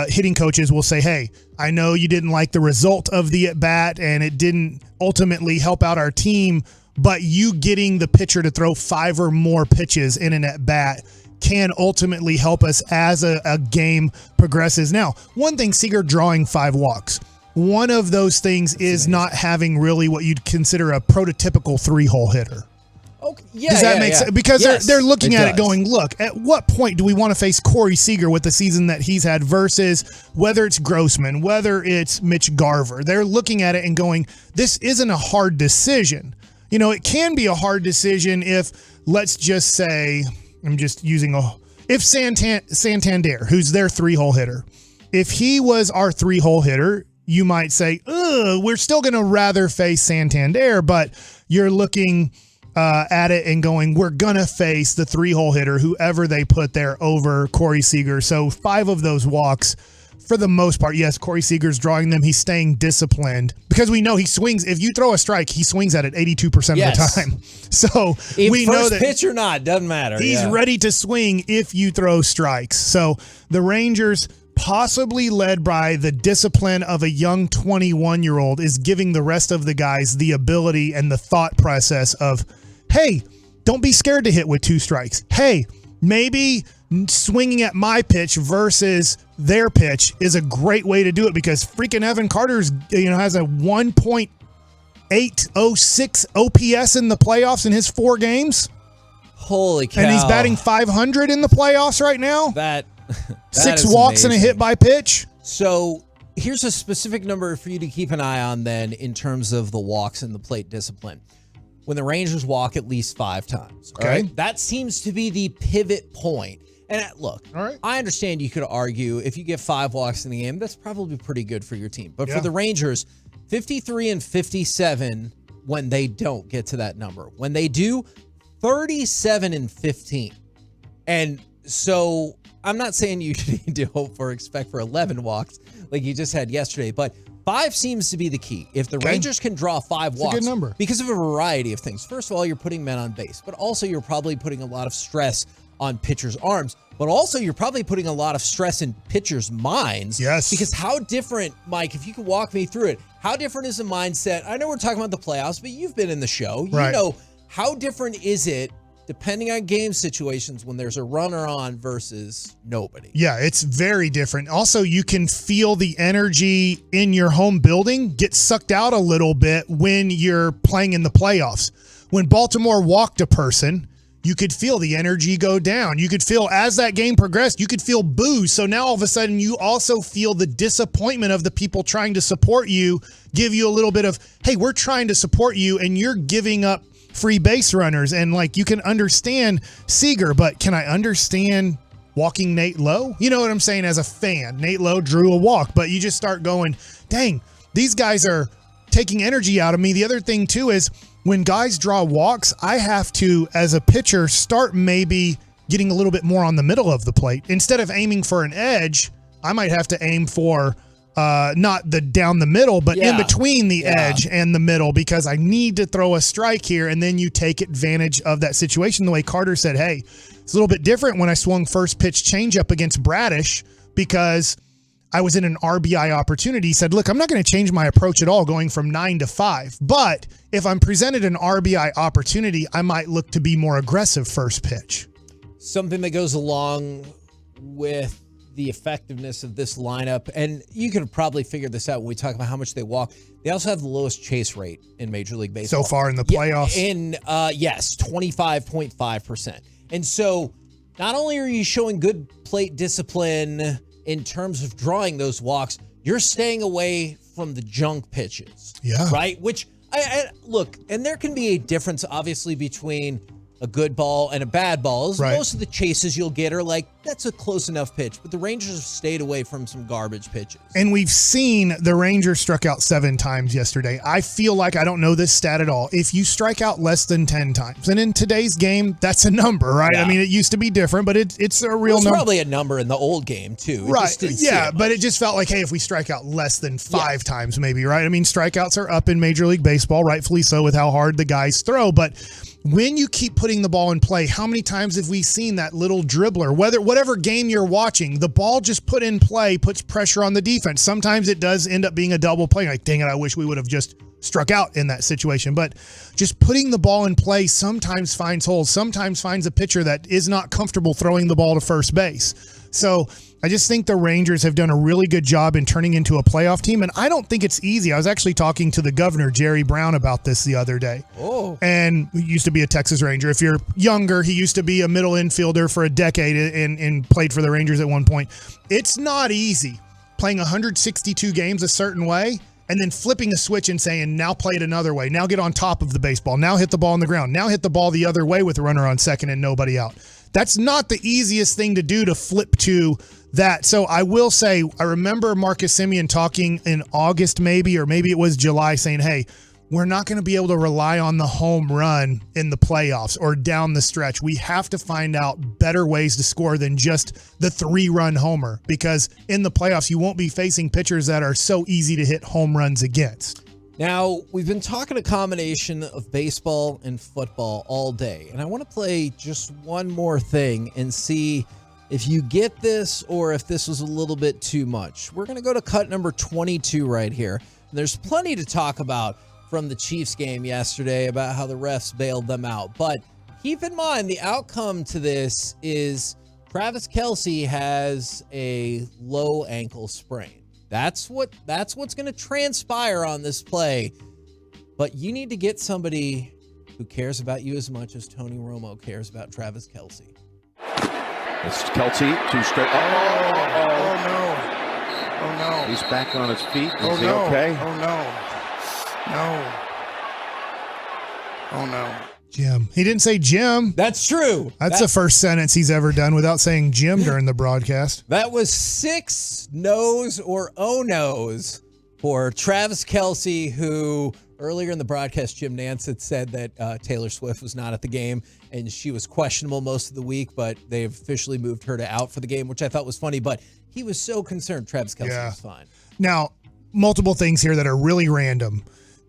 hitting coaches will say, hey, I know you didn't like the result of the at bat and it didn't ultimately help out our team, but you getting the pitcher to throw 5 or more pitches in an at bat can ultimately help us as a game progresses. Now, one thing, Seager drawing 5 walks. One of those things is not having really what you'd consider a prototypical 3-hole hitter. Okay. Yeah, does that make sense? Because they're looking at it does. going, look, at what point do we want to face Corey Seager with the season that he's had versus whether it's Grossman, whether it's Mitch Garver? They're looking at it and going, this isn't a hard decision. You know, it can be a hard decision if, let's just say, if Santander, who's their 3-hole hitter, if he was our 3-hole hitter, you might say, we're still going to rather face Santander, but you're looking at it and going, we're going to face the 3-hole hitter, whoever they put there, over Corey Seager. So 5 of those walks, for the most part, yes, Corey Seager's drawing them. He's staying disciplined because we know he swings. If you throw a strike, he swings at it 82% of the time. So we know that pitch or not, doesn't matter. He's ready to swing if you throw strikes. So the Rangers, possibly led by the discipline of a young 21-year-old, is giving the rest of the guys the ability and the thought process of, hey, don't be scared to hit with 2 strikes. Hey, maybe swinging at my pitch versus their pitch is a great way to do it, because freaking Evan Carter's, has a 1.806 OPS in the playoffs in his 4 games. Holy cow. And he's batting 500 in the playoffs right now. That 6 is walks amazing. and a hit by pitch. So here's a specific number for you to keep an eye on then in terms of the walks and the plate discipline. When the Rangers walk at least 5 times. Okay. All right? That seems to be the pivot point. And look, all right, I understand you could argue if you get 5 walks in the game, that's probably pretty good for your team. But Yeah. for the Rangers, 53 and 57 when they don't get to that number. When they do, 37 and 15. And so I'm not saying you need to hope or expect for 11 walks like you just had yesterday, but 5 seems to be the key. If the Rangers can draw 5 It's a walks, good number. because of a variety of things. First of all, you're putting men on base, but also you're probably putting a lot of stress on pitchers' arms, but also you're probably putting a lot of stress in pitchers' minds. Yes. Because how different, Mike, if you could walk me through it, how different is the mindset? I know we're talking about the playoffs, but you've been in the show. You Right. know, how different is it depending on game situations when there's a runner on versus nobody? Yeah, it's very different. Also, you can feel the energy in your home building get sucked out a little bit when you're playing in the playoffs. When Baltimore walked a person, you could feel the energy go down. You could feel, as that game progressed, you could feel boos. So now all of a sudden you also feel the disappointment of the people trying to support you, give you a little bit of, hey, we're trying to support you and you're giving up free base runners. And like, you can understand Seager, but can I understand walking Nate Lowe? You know what I'm saying? As a fan, Nate Lowe drew a walk, but you just start going, dang, these guys are taking energy out of me. The other thing too is when guys draw walks, I have to, as a pitcher, start maybe getting a little bit more on the middle of the plate. Instead of aiming for an edge, I might have to aim for not the down the middle, but in between the edge and the middle, because I need to throw a strike here. And then you take advantage of that situation. The way Carter said, hey, it's a little bit different when I swung first pitch changeup against Bradish, because I was in an RBI opportunity, said, look, I'm not going to change my approach at all going from 9 to 5. But if I'm presented an RBI opportunity, I might look to be more aggressive first pitch. Something that goes along with the effectiveness of this lineup, and you could probably figure this out when we talk about how much they walk. They also have the lowest chase rate in Major League Baseball. So far in the playoffs? Yes, 25.5%. And so not only are you showing good plate discipline in terms of drawing those walks, you're staying away from the junk pitches. Yeah. Right? Which, I look, and there can be a difference, obviously, between a good ball and a bad ball. Right. Most of the chases you'll get are like, that's a close enough pitch. But the Rangers have stayed away from some garbage pitches. And we've seen the Rangers struck out 7 times yesterday. I feel like, I don't know this stat at all, if you strike out less than 10 times, and in today's game, that's a number, right? Yeah. I mean, it used to be different, but it's a real number. Probably a number in the old game, too. It Right. just didn't see Yeah, it but it just felt like, hey, if we strike out less than 5 times, maybe, right? I mean, strikeouts are up in Major League Baseball, rightfully so, with how hard the guys throw. But when you keep putting the ball in play, how many times have we seen that little dribbler? Whatever game you're watching, the ball just put in play puts pressure on the defense. Sometimes it does end up being a double play. Like, dang it, I wish we would have just struck out in that situation. But just putting the ball in play sometimes finds holes, sometimes finds a pitcher that is not comfortable throwing the ball to first base. So I just think the Rangers have done a really good job in turning into a playoff team, and I don't think it's easy. I was actually talking to the governor, Jerry Brown, about this the other day. Oh. And he used to be a Texas Ranger. If you're younger, he used to be a middle infielder for a decade and played for the Rangers at one point. It's not easy playing 162 games a certain way and then flipping a switch and saying, now play it another way. Now get on top of the baseball. Now hit the ball on the ground. Now hit the ball the other way with a runner on second and nobody out. That's not the easiest thing to do, to flip to that. So I will say, I remember Marcus Semien talking in August maybe, or maybe it was July, saying, hey, we're not going to be able to rely on the home run in the playoffs or down the stretch. We have to find out better ways to score than just the 3-run homer, because in the playoffs, you won't be facing pitchers that are so easy to hit home runs against. Now, we've been talking a combination of baseball and football all day, and I want to play just one more thing and see if you get this or if this was a little bit too much. We're going to go to cut number 22 right here. There's plenty to talk about from the Chiefs game yesterday about how the refs bailed them out, but keep in mind the outcome to this is Travis Kelce has a low ankle sprain. That's what's going to transpire on this play. But you need to get somebody who cares about you as much as Tony Romo cares about Travis Kelce. It's Kelce, 2 straight. Oh, no. Oh, no. He's back on his feet. Is he okay? Oh, no. No. Oh, no. Jim. He didn't say Jim. That's true. That's the first sentence he's ever done without saying Jim during the broadcast. That was 6 no's or oh-no's for Travis Kelce, who earlier in the broadcast, Jim Nance had said that Taylor Swift was not at the game and she was questionable most of the week, but they've officially moved her to out for the game, which I thought was funny. But he was so concerned Travis Kelce was fine. Now, multiple things here that are really random.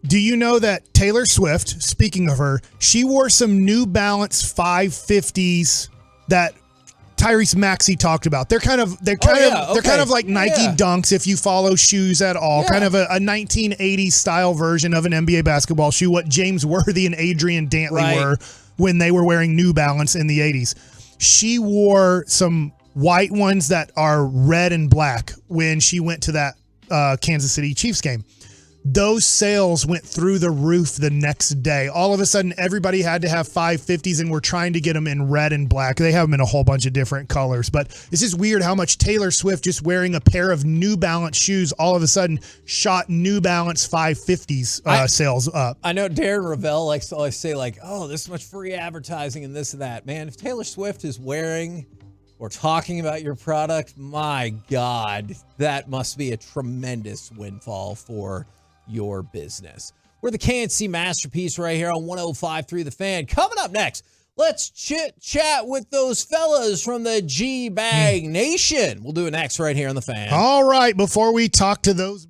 Do you know that Taylor Swift, speaking of her, she wore some New Balance 550s that Tyrese Maxey talked about. They're kind of like Nike Dunks if you follow shoes at all. Kind of a 1980s style version of an NBA basketball shoe, what James Worthy and Adrian Dantley were when they were wearing New Balance in the 80s. She wore some white ones that are red and black when she went to that Kansas City Chiefs game. Those sales went through the roof the next day. All of a sudden, everybody had to have 550s, and we're trying to get them in red and black. They have them in a whole bunch of different colors, but it's just weird how much Taylor Swift just wearing a pair of New Balance shoes all of a sudden shot New Balance 550s sales up. I know Darren Ravel likes to always say, like, oh, this much free advertising and this and that. Man, if Taylor Swift is wearing or talking about your product, my God, that must be a tremendous windfall for your business. We're the KNC Masterpiece right here on 105.3 The Fan. Coming up next, let's chit-chat with those fellas from the G-Bag Nation. We'll do it next right here on The Fan. All right, before we talk to those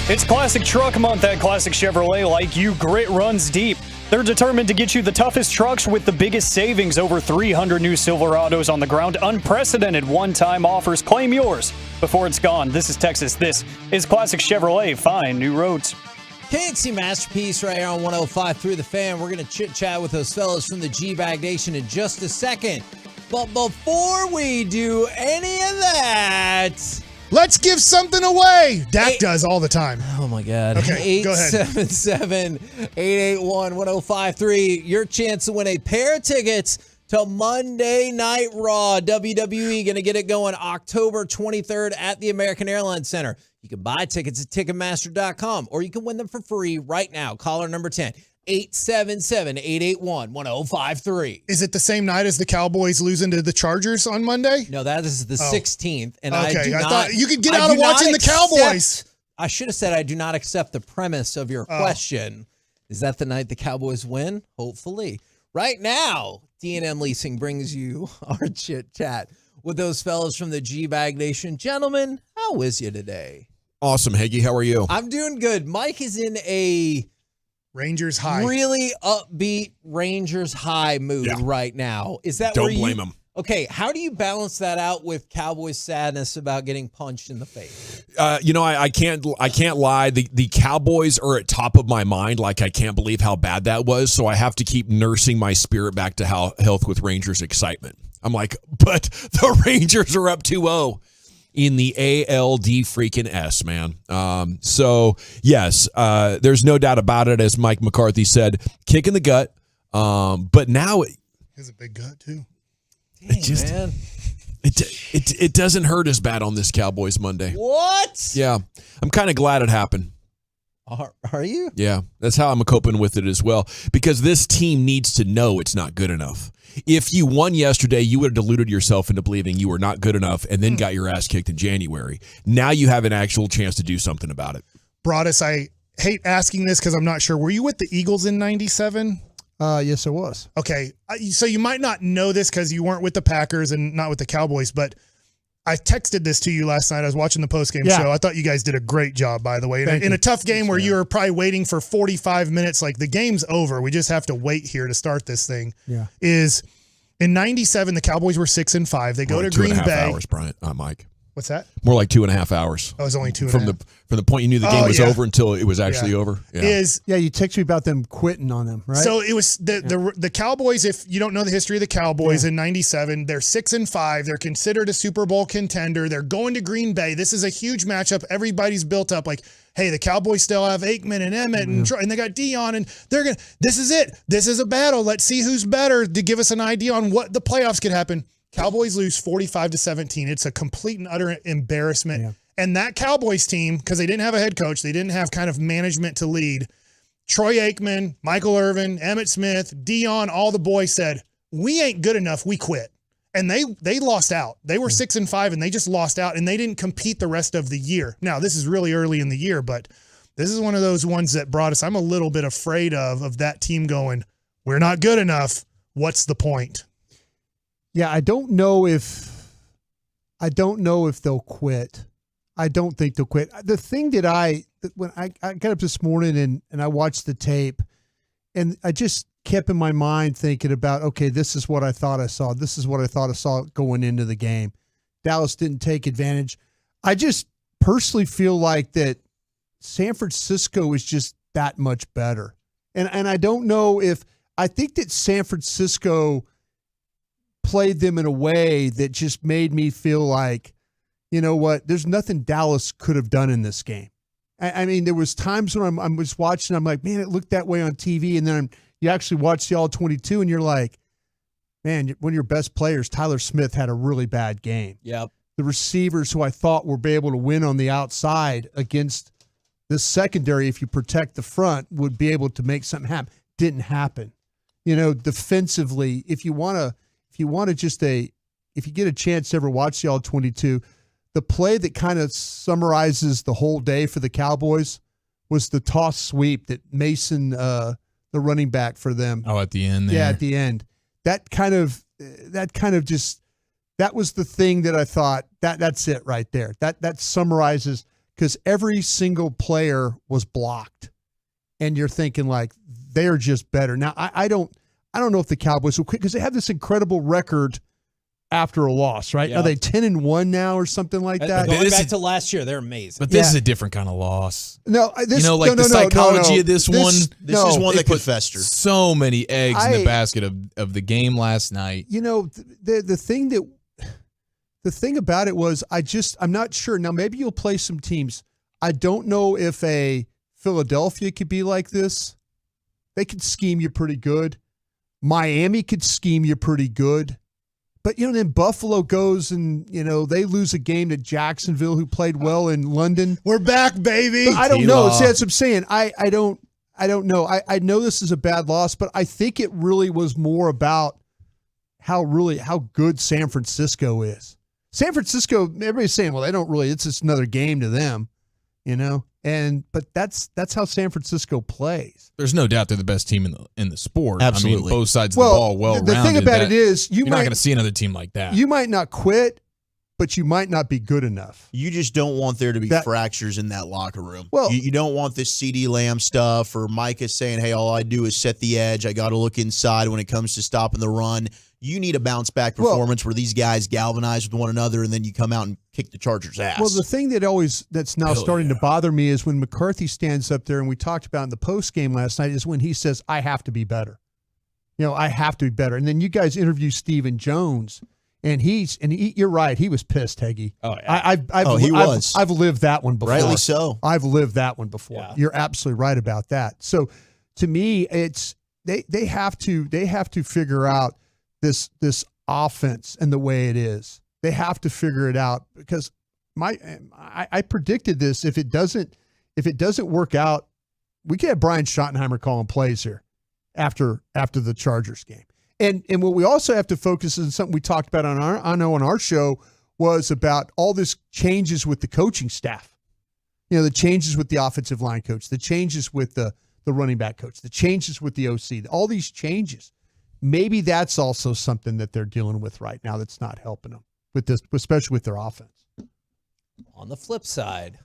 It's Classic Truck Month at Classic Chevrolet. Like you, grit runs deep. They're determined to get you the toughest trucks with the biggest savings. Over 300 new Silverados on the ground. Unprecedented one-time offers. Claim yours before it's gone. This is Texas. This is Classic Chevrolet. Find new roads. KNC Masterpiece right here on 105 through the Fan. We're going to chit-chat with those fellas from the G-Bag Nation in just a second. But before we do any of that, let's give something away. Dak does all the time. Oh, my God. Okay, go ahead. 877-881-1053. Your chance to win a pair of tickets to Monday Night Raw. WWE going to get it going October 23rd at the American Airlines Center. You can buy tickets at Ticketmaster.com, or you can win them for free right now. Caller number 10, 877-881-1053. Is it the same night as the Cowboys losing to the Chargers on Monday? No, that is the 16th. And okay, I thought you could get out of watching the Cowboys. I should have said I do not accept the premise of your question. Is that the night the Cowboys win? Hopefully. Right now, D&M Leasing brings you our chit chat with those fellas from the G-Bag Nation. Gentlemen, how is you today? Awesome, Heggie. How are you? I'm doing good. Mike is in a Rangers high, really upbeat Rangers high mood right now. Is that Don't blame him. Okay, how do you balance that out with Cowboys sadness about getting punched in the face? I can't lie. The Cowboys are at top of my mind. Like, I can't believe how bad that was. So I have to keep nursing my spirit back to health with Rangers excitement. I'm like, but the Rangers are up 2-0 in the ALD freaking S, man. So yes, there's no doubt about it. As Mike McCarthy said, kick in the gut. But now he has a big gut too. Dang, man. It doesn't hurt as bad on this Cowboys Monday. What? Yeah, I'm kind of glad it happened. Are you? Yeah, that's how I'm coping with it as well, because this team needs to know it's not good enough. If you won yesterday, you would have deluded yourself into believing you were not good enough and then got your ass kicked in January. Now you have an actual chance to do something about it. Broadus, I hate asking this because I'm not sure. Were you with the Eagles in 97? Yes, I was. Okay, so you might not know this because you weren't with the Packers and not with the Cowboys, but I texted this to you last night. I was watching the postgame show. I thought you guys did a great job, by the way. In a tough game where you were probably waiting for 45 minutes, like the game's over. We just have to wait here to start this thing. Yeah. Is in 97, the Cowboys were 6-5. They go to Green Bay. 2.5 hours, Brian, Mike. What's that? More like 2.5 hours. Oh, it was only 2.5. From the point you knew the game was over until it was actually over. Yeah. You texted me about them quitting on them, right? So it was the Cowboys. If you don't know the history of the Cowboys in 97, they're 6-5. They're considered a Super Bowl contender. They're going to Green Bay. This is a huge matchup. Everybody's built up like, hey, the Cowboys still have Aikman and Emmett and they got Dion, and this is it. This is a battle. Let's see who's better to give us an idea on what the playoffs could happen. Cowboys lose 45-17. It's a complete and utter embarrassment. Yeah. And that Cowboys team, because they didn't have a head coach, they didn't have kind of management to lead. Troy Aikman, Michael Irvin, Emmitt Smith, Dion, all the boys said, we ain't good enough. We quit. And they lost out. They were 6-5 and they just lost out, and they didn't compete the rest of the year. Now, this is really early in the year, but this is one of those ones that brought us. I'm a little bit afraid of that team going, we're not good enough. What's the point? Yeah, I don't know if they'll quit. I don't think they'll quit. The thing that when I got up this morning and I watched the tape, and I just kept in my mind thinking about, okay, this is what I thought I saw. This is what I thought I saw going into the game. Dallas didn't take advantage. I just personally feel like that San Francisco is just that much better. And I don't know I think that San Francisco played them in a way that just made me feel like, you know what, there's nothing Dallas could have done in this game. I mean, there was times when I was watching, I'm like, man, it looked that way on TV. And then you actually watch the All-22 and you're like, man, one of your best players, Tyler Smith, had a really bad game. Yep. The receivers who I thought would be able to win on the outside against the secondary, if you protect the front, would be able to make something happen. Didn't happen. Defensively, if you get a chance to ever watch the All-22, the play that kind of summarizes the whole day for the Cowboys was the toss sweep that Mason, the running back for them. Oh, at the end there. Yeah, at the end. That was the thing that I thought, that's it right there. That summarizes because every single player was blocked, and you're thinking like they're just better. Now I don't know if the Cowboys will quit because they have this incredible record after a loss, right? Yeah. Are they 10-1 now or something like that? Going back to last year, they're amazing. But this is a different kind of loss. No, this, the psychology of this one. This is one that could put fester. So many eggs in the basket of the game last night. You know, the thing about it was I'm not sure. Now maybe you'll play some teams. I don't know if a Philadelphia could be like this. They could scheme you pretty good. Miami could scheme you pretty good. But, then Buffalo goes and, they lose a game to Jacksonville, who played well in London. We're back, baby. But I don't know. See, that's what I'm saying. I don't know. I know this is a bad loss, but I think it really was more about how good San Francisco is. San Francisco, everybody's saying, well, they don't really, it's just another game to them, but that's how San Francisco plays. There's no doubt they're the best team in the sport. Absolutely. I mean, both sides of the ball well-rounded. The thing about it is you're not going to see another team like that. You might not quit, but you might not be good enough. You just don't want there to be fractures in that locker room. Well, you don't want this CeeDee Lamb stuff or Micah saying, hey, all I do is set the edge. I got to look inside when it comes to stopping the run. You need a bounce-back performance where these guys galvanize with one another, and then you come out and kick the Chargers' ass. Well, the thing that's now starting to bother me is when McCarthy stands up there, and we talked about in the post game last night, is when he says, I have to be better. I have to be better. And then you guys interview Stephen Jones, and you're right, he was pissed, Heggie. Oh, yeah. He was. I've lived that one before. Rightly so. I've lived that one before. Yeah. You're absolutely right about that. So to me, it's they have to figure out this offense and the way it is. They have to figure it out because I predicted this. If it doesn't work out, we could have Brian Schottenheimer calling plays here after the Chargers game. And what we also have to focus on, something we talked about on our show, was about all this changes with the coaching staff. The changes with the offensive line coach, the changes with the running back coach, the changes with the OC, all these changes. Maybe that's also something that they're dealing with right now that's not helping them with this, especially with their offense. On the flip side,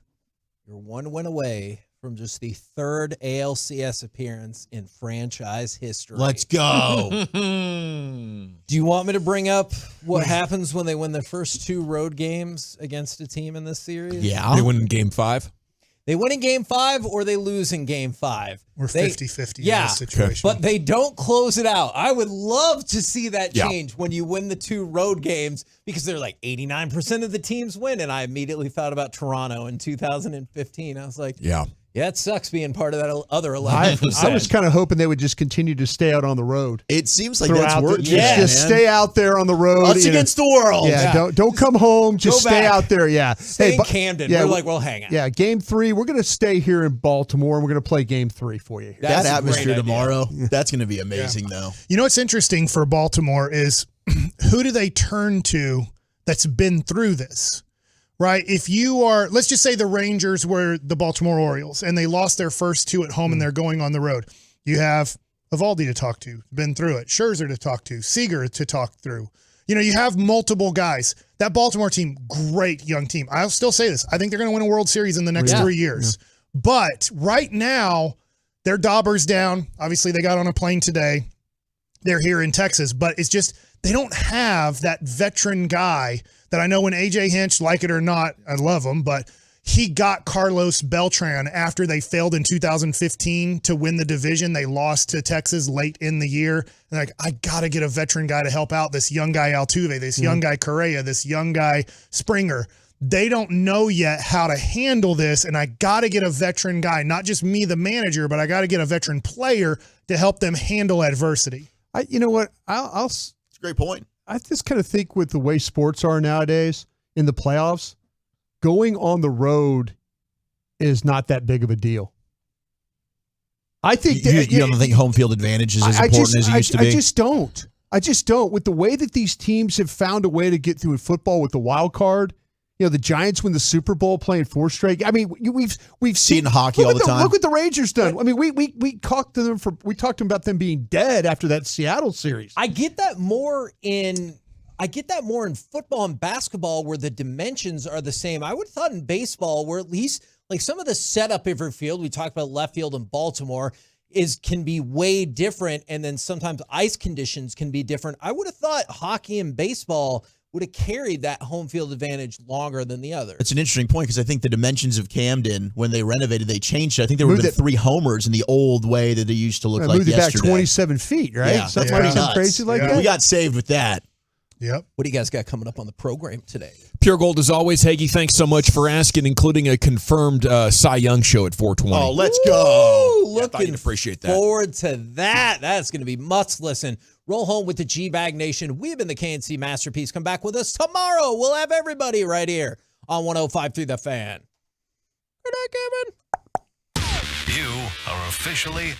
you're one win away from just the third ALCS appearance in franchise history. Let's go. Do you want me to bring up what happens when they win their first two road games against a team in this series? Yeah. They win in Game 5? They win in Game 5 or they lose in Game 5. We're 50-50 in this situation. But they don't close it out. I would love to see that change when you win the two road games, because they're like 89% of the teams win. And I immediately thought about Toronto in 2015. I was like, yeah, it sucks being part of that other 11%. I was kind of hoping they would just continue to stay out on the road. It seems like that's working. Just stay out there on the road. Us against the world. Yeah, don't come home. Just stay out there. Yeah. Stay in Camden. We're like, we'll hang out. Yeah, Game 3, we're going to stay here in Baltimore, and we're going to play Game 3 for you here. That atmosphere tomorrow, that's going to be amazing, though. You know what's interesting for Baltimore is who do they turn to that's been through this? Right? If you are, let's just say the Rangers were the Baltimore Orioles and they lost their first two at home and they're going on the road. You have Eovaldi to talk to, been through it. Scherzer to talk to, Seager to talk through. You have multiple guys. That Baltimore team, great young team. I'll still say this. I think they're going to win a World Series in the next 3 years. Yeah. But right now, their Daubers down. Obviously, they got on a plane today. They're here in Texas. But it's just, they don't have that veteran guy that I know when A.J. Hinch, like it or not, I love him, but he got Carlos Beltran after they failed in 2015 to win the division. They lost to Texas late in the year. And like, I got to get a veteran guy to help out this young guy Altuve, this young guy Correa, this young guy Springer. They don't know yet how to handle this, and I got to get a veteran guy, not just me, the manager, but I got to get a veteran player to help them handle adversity. You know what? It's a great point. I just kind of think with the way sports are nowadays in the playoffs, going on the road is not that big of a deal. I think you don't think home field advantage is as important as it used to be? I just don't. With the way that these teams have found a way to get through in football with the wild card, the Giants win the Super Bowl playing 4 straight. I mean, we've seen hockey all the time. Look what the Rangers done. I mean, we talked to them about them being dead after that Seattle series. I get that more in. I get that more in football and basketball where the dimensions are the same. I would have thought in baseball where at least like some of the setup of your field, we talked about left field in Baltimore, can be way different, and then sometimes ice conditions can be different. I would have thought hockey and baseball would have carried that home field advantage longer than the others. It's an interesting point because I think the dimensions of Camden, when they renovated, they changed it. I think there were 3 homers in the old way that they used to look like yesterday. Moved it back 27 feet, right? Yeah, Something crazy like that. We got saved with that. Yep. What do you guys got coming up on the program today? Pure Gold as always. Hagee, thanks so much for asking, including a confirmed Cy Young show at 420. Oh, let's go. Looking appreciate that. forward to that. That's going to be must listen. Roll home with the G-Bag Nation. We've been the KNC Masterpiece. Come back with us tomorrow. We'll have everybody right here on 105.3 The Fan. Good night, Kevin. You are officially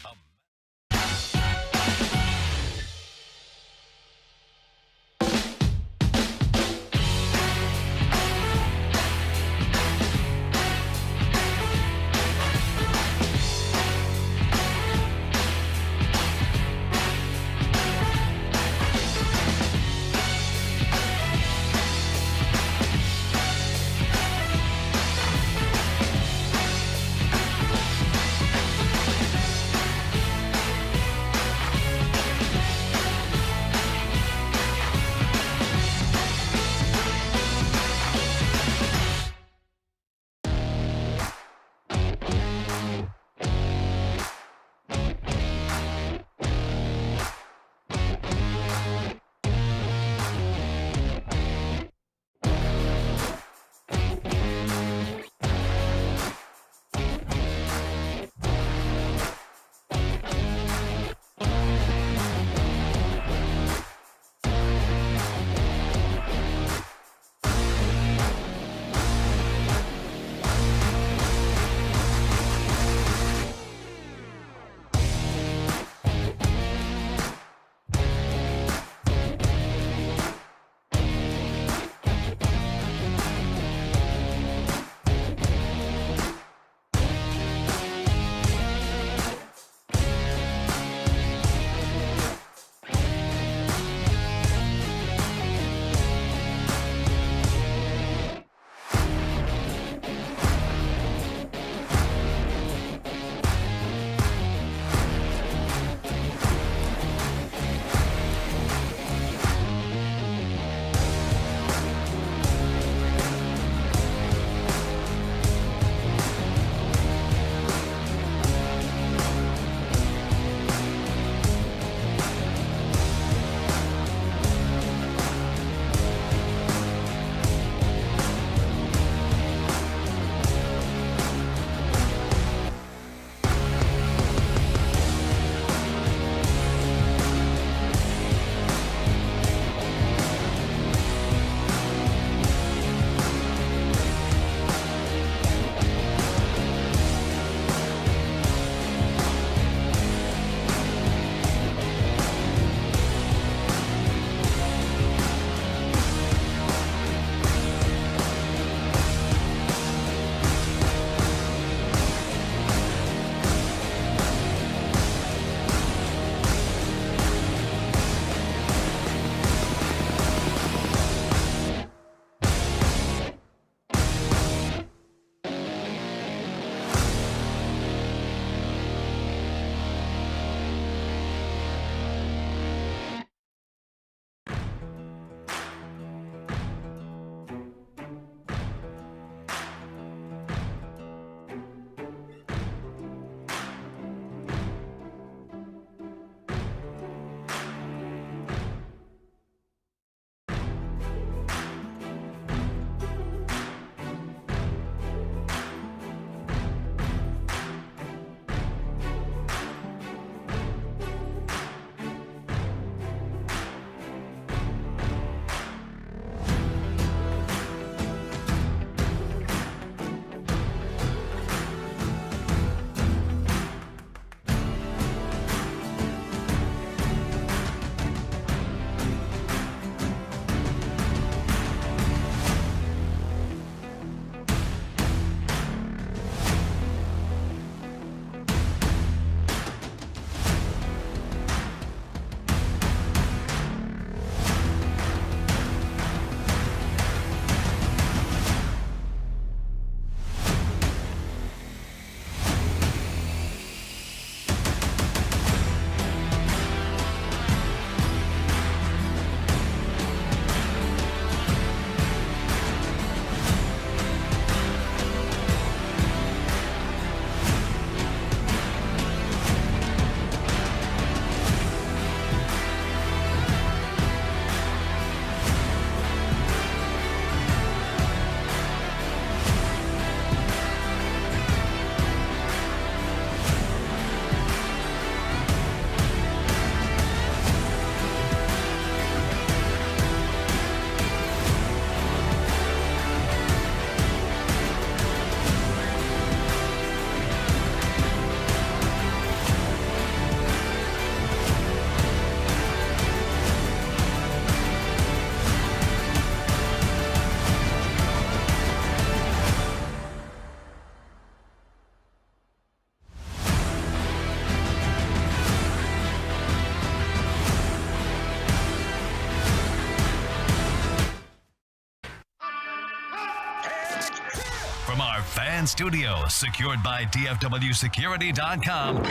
From our fan studio, secured by DFWsecurity.com,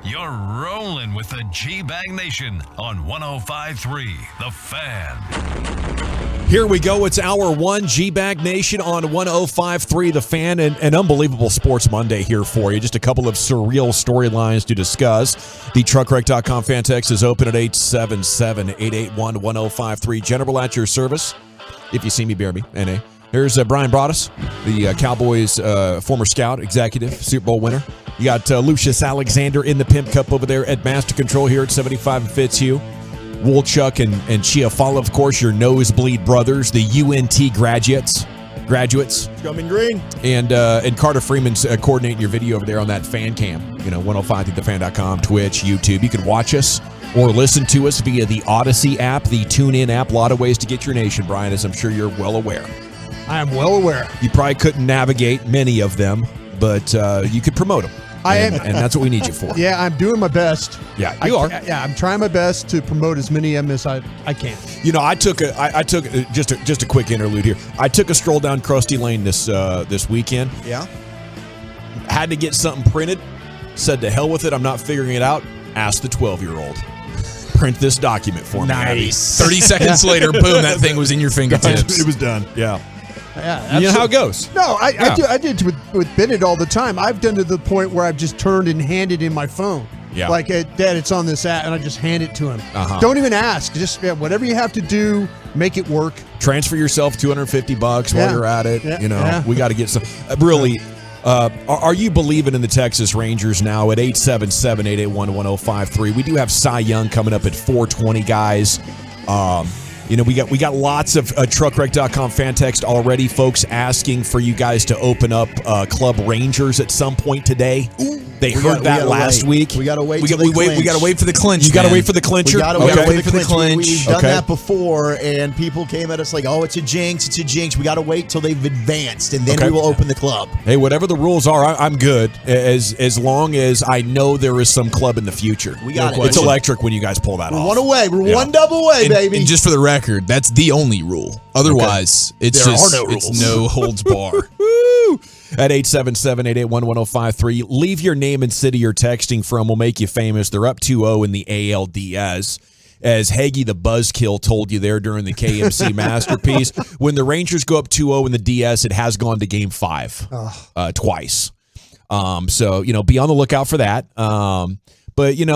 you're rolling with the G-Bag Nation on 105.3 The Fan. Here we go. It's hour one, G-Bag Nation on 105.3 The Fan. And an unbelievable Sports Monday here for you. Just a couple of surreal storylines to discuss. The TruckWreck.com fan text is open at 877-881-1053. General at your service. If you see me, bear me. N.A. Here's Brian Broaddus, the Cowboys former scout, executive, Super Bowl winner. You got Lucius Alexander in the Pimp Cup over there at Master Control here at 75 and Fitzhugh. Woolchuck and Chiafala, of course, your nosebleed brothers, the UNT graduates. Coming green. And Carter Freeman's coordinating your video over there on that fan cam. 105thethefan.com, Twitch, YouTube. You can watch us or listen to us via the Odyssey app, the TuneIn app. A lot of ways to get your nation, Brian, as I'm sure you're well aware. I am well aware. You probably couldn't navigate many of them, but you could promote them. And that's what we need you for. Yeah, I'm doing my best. Yeah, you are. Yeah, I'm trying my best to promote as many of them as I can. I took just a quick interlude here. I took a stroll down Krusty Lane this weekend. Yeah. Had to get something printed. Said to hell with it. I'm not figuring it out. Asked the 12-year-old. Print this document for me. Nice. 30 seconds later, boom, that thing was in your fingertips. It was done. Yeah. Yeah, you know how it goes. No, I did with Bennett all the time. I've done to the point where I've just turned and handed in my phone. Yeah. Like, Dad, it's on this app, and I just hand it to him. Uh-huh. Don't even ask. Just whatever you have to do, make it work. Transfer yourself $250 while you're at it. Yeah. We got to get some. Really, are you believing in the Texas Rangers now at 877-881-1053? We do have Cy Young coming up at 420, guys. We got lots of TruckWreck.com fan text already, folks asking for you guys to open up Club Rangers at some point today. They heard that last week. We got to wait. We got to wait for the clinch. You got to wait for the clincher. We got to wait for the clinch. We've done Okay. that before, and people came at us like, "Oh, it's a jinx! It's a jinx!" We got to wait till they've advanced, and then we will open the club. Hey, whatever the rules are, I'm good as long as I know there is some club in the future. We got it. It's electric when you guys pull that We're off. one away. We're one double away, baby. And just for the record, that's the only rule. Otherwise, it's no holds bar. At 877-881-1053. Leave your name and city you're texting from. We'll make you famous. They're up 2-0 in the ALDS. As Hagee the Buzzkill told you there during the KMC Masterpiece, when the Rangers go up 2-0 in the DS, it has gone to Game 5 twice. So, be on the lookout for that. But, you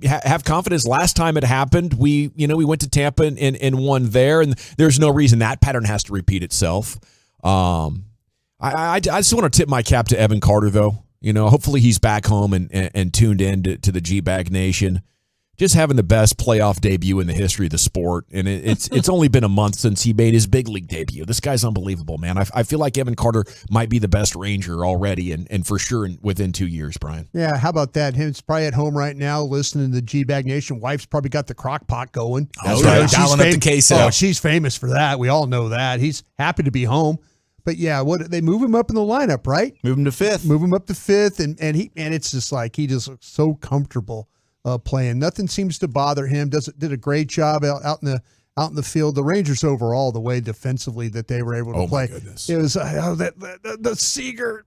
have confidence. Last time it happened, we went to Tampa and won there, and there's no reason that pattern has to repeat itself. I just want to tip my cap to Evan Carter, though. Hopefully he's back home and tuned in to the G-Bag Nation. Just having the best playoff debut in the history of the sport, and it's only been a month since he made his big league debut. This guy's unbelievable, man. I feel like Evan Carter might be the best Ranger already, and for sure within 2 years, Brian. Yeah, how about that? He's probably at home right now listening to the G-Bag Nation. Wife's probably got the crock pot going. That's right, dialing up the queso. Oh, she's famous for that. We all know that. He's happy to be home. But yeah, they move him up in the lineup, right? Move him to fifth. Move him up to fifth, and it's just like he just looks so comfortable playing. Nothing seems to bother him. Did a great job out in the field. The Rangers overall, the way defensively that they were able to play. My goodness. It was the Seager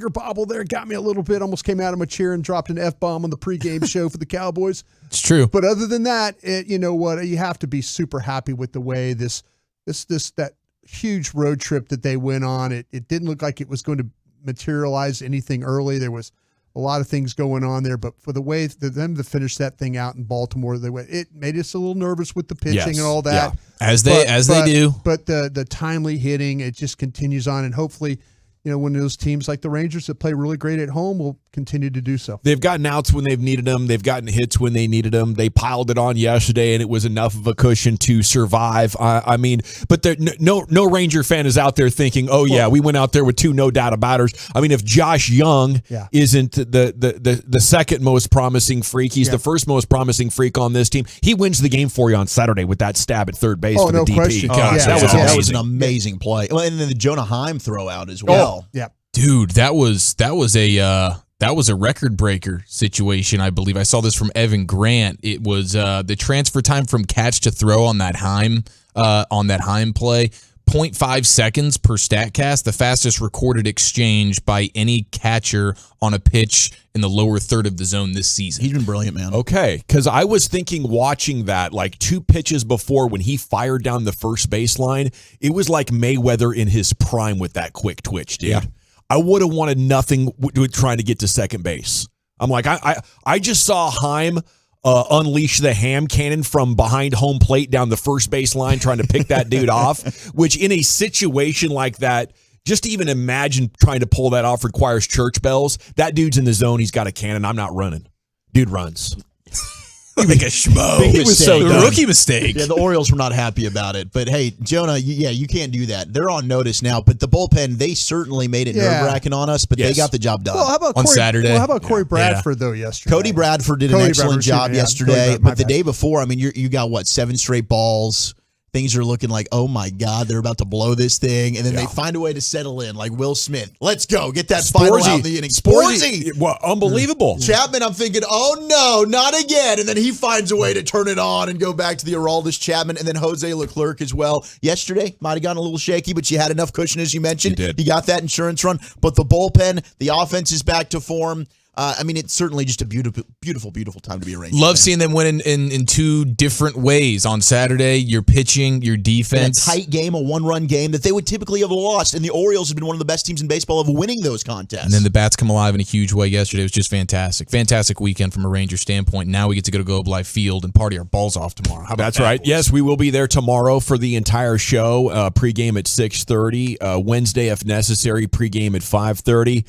bobble there got me a little bit. Almost came out of my chair and dropped an F-bomb on the pregame show for the Cowboys. It's true. But other than that, you know what? You have to be super happy with the way that huge road trip that they went on. It didn't look like it was going to materialize anything early. There was a lot of things going on there, but for the way them to finish that thing out in Baltimore, it made us a little nervous with the pitching and all that. Yeah. As they do. But the timely hitting, it just continues on, and hopefully, when those teams like the Rangers that play really great at home will continue to do so. They've gotten outs when they've needed them. They've gotten hits when they needed them. They piled it on yesterday, and it was enough of a cushion to survive. But no Ranger fan is out there thinking, "Oh yeah, we went out there with two no doubt abouters." I mean, if Josh Young isn't the second most promising freak, he's the first most promising freak on this team. He wins the game for you on Saturday with that stab at third base for the DP. Question. Gosh, that was an amazing play. Well, and then the Jonah Heim throw out as well. Yeah. Dude, that was a record breaker situation, I believe. I saw this from Evan Grant. It was the transfer time from catch to throw on that Heim play. 0.5 seconds per StatCast, the fastest recorded exchange by any catcher on a pitch in the lower third of the zone this season. He's been brilliant, man. Okay, because I was thinking watching that, like 2 pitches before when he fired down the first baseline, it was like Mayweather in his prime with that quick twitch, dude. Yeah. I would have wanted nothing with trying to get to second base. I'm like, I just saw Heim unleash the ham cannon from behind home plate down the first base line trying to pick that dude off, which in a situation like that, just to even imagine trying to pull that off requires church bells. That dude's in the zone. He's got a cannon. I'm not running. Dude runs. Like a schmo. Big mistake. Rookie mistake. Yeah, the Orioles were not happy about it. But hey, Jonah, you can't do that. They're on notice now. But the bullpen, they certainly made it nerve-wracking on us, but they got the job done. Well, how about on Corey, Saturday? Well, how about Corey Bradford, though, yesterday? Cody Bradford did an excellent job yesterday. But the day before, I mean, you got, 7 straight balls. Things are looking like, oh, my God, they're about to blow this thing. And then they find a way to settle in, like Will Smith. Let's go. Get that final out in the inning. Sporzy. Well, unbelievable. Chapman, I'm thinking, oh, no, not again. And then he finds a way to turn it on and go back to the Aroldis Chapman. And then Jose Leclerc as well. Yesterday, might have gotten a little shaky, but you had enough cushion, as you mentioned. You did. You got that insurance run. But the bullpen, the offense is back to form. I mean, it's certainly just a beautiful, beautiful, beautiful time to be a Ranger. Love seeing them win in 2 different ways on Saturday. Your pitching, your defense. In a tight game, a 1-run game that they would typically have lost. And the Orioles have been one of the best teams in baseball of winning those contests. And then the bats come alive in a huge way yesterday. It was just fantastic. Fantastic weekend from a Ranger standpoint. Now we get to go to Globe Life Field and party our balls off tomorrow. How about That's that, right. boys? Yes, we will be there tomorrow for the entire show. Pregame at 6:30. Wednesday, if necessary, pregame at 5:30.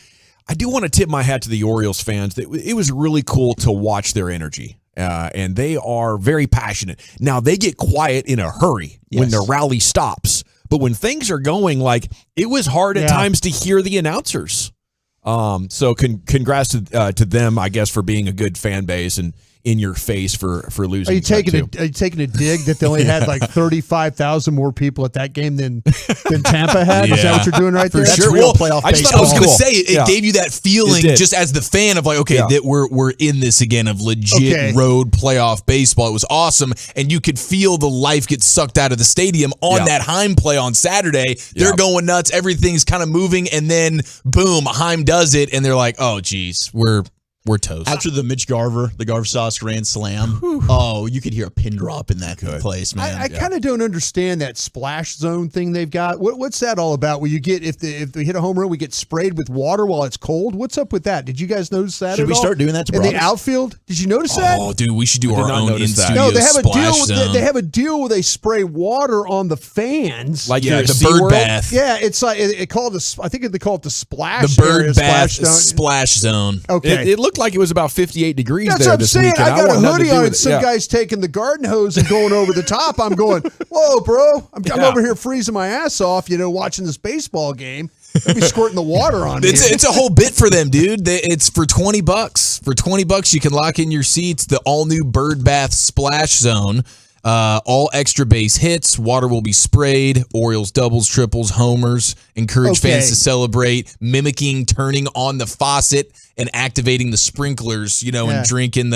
I do want to tip my hat to the Orioles fans. It was really cool to watch their energy, and they are very passionate. Now, they get quiet in a hurry when their rally stops, but when things are going, like, it was hard at times to hear the announcers. So congrats to them, I guess, for being a good fan base and in your face for losing. Are you taking a dig that they only had like 35,000 more people at that game than Tampa had? Is that what you're doing right there? For sure. Real playoff I just thought I was going to say it gave you that feeling just as the fan of like, okay, that we're in this again of legit road playoff baseball. It was awesome, and you could feel the life get sucked out of the stadium on that Heim play on Saturday. They're going nuts. Everything's kind of moving, and then boom, Heim does it, and they're like, oh, geez, we're toast. After the Mitch Garver, the Garver Sauce Grand Slam, you could hear a pin drop in that place, man. I kind of don't understand that splash zone thing they've got. What's that all about? Where you get if they hit a home run, we get sprayed with water while it's cold. What's up with that? Did you guys notice that? Should we start doing that in the outfield? Did you notice that? Oh, dude, we should do our own in-studio No, they have a deal. zone. They have a deal where they spray water on the fans, like the bird bath. Yeah, it's like I think they call it the splash. The bird bath splash zone. Okay, it looked like it was about 58 degrees. That's there what I'm this saying. weekend. I got a want nothing to hoodie do on, with and it. some guy's taking the garden hose and going over the top. I'm going, whoa, bro! I'm over here freezing my ass off, watching this baseball game. They'll be squirting the water on me. It's a whole bit for them, dude. It's for $20. For $20, you can lock in your seats. The all new bird bath splash zone. All extra base hits. Water will be sprayed. Orioles doubles, triples, homers. Encourage fans to celebrate, mimicking turning on the faucet and activating the sprinklers, and drinking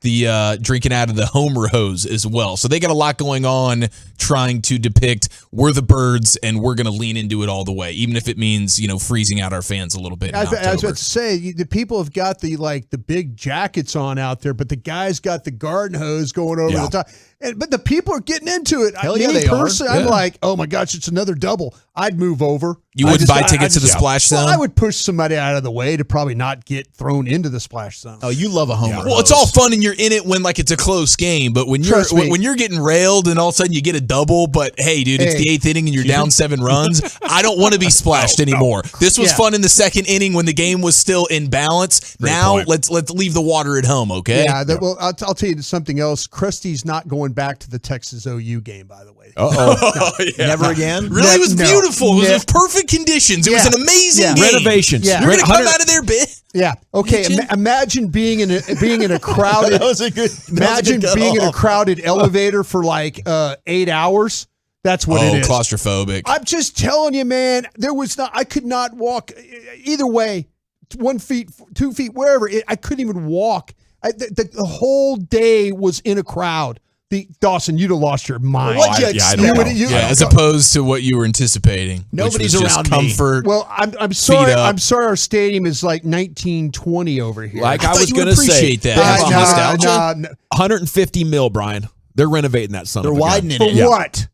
drinking out of the homer hose as well. So they got a lot going on trying to depict we're the birds and we're going to lean into it all the way, even if it means, freezing out our fans a little bit. I was about to say, the people have got the big jackets on out there, but the guys got the garden hose going over the top. But the people are getting into it. Hell yeah, they are. I'm like, oh my gosh, it's another double. I'd move over. You wouldn't buy tickets to the splash zone? Well, I would push somebody out of the way to probably not get thrown into the splash zone. Oh, you love a homer. Well, it's all fun and you're in it when it's a close game, but when you're getting railed and all of a sudden you get a double, but hey, dude, it's the 8th inning and you're down 7 runs. I don't want to be splashed anymore. This was fun in the 2nd inning when the game was still in balance. Let's leave the water at home, okay? Yeah. Well, I'll tell you something else. Krusty's not going back to the Texas OU game, by the way. Never again. Really, it was beautiful. It was perfect conditions. It was an amazing game. Renovations. You're gonna come out of there, Yeah. Okay. Imagine being in a crowded. That was a good. Imagine being in a crowded elevator for 8 hours. That's what it is. Claustrophobic. I'm just telling you, man. I could not walk either way. 1 feet, 2 feet, wherever. I couldn't even walk. The whole day was in a crowd. Dawson, you'd have lost your mind. What you as opposed to what you were anticipating. Nobody's which was just around me. comfort. Well, I'm sorry. up. I'm sorry. Our stadium is like 1920 over here. Like I I thought was you would going to say, appreciate that. they have Nah, nostalgia. nah. 150 mil, Brian. They're renovating that son. They're of a gun. widening For it. what?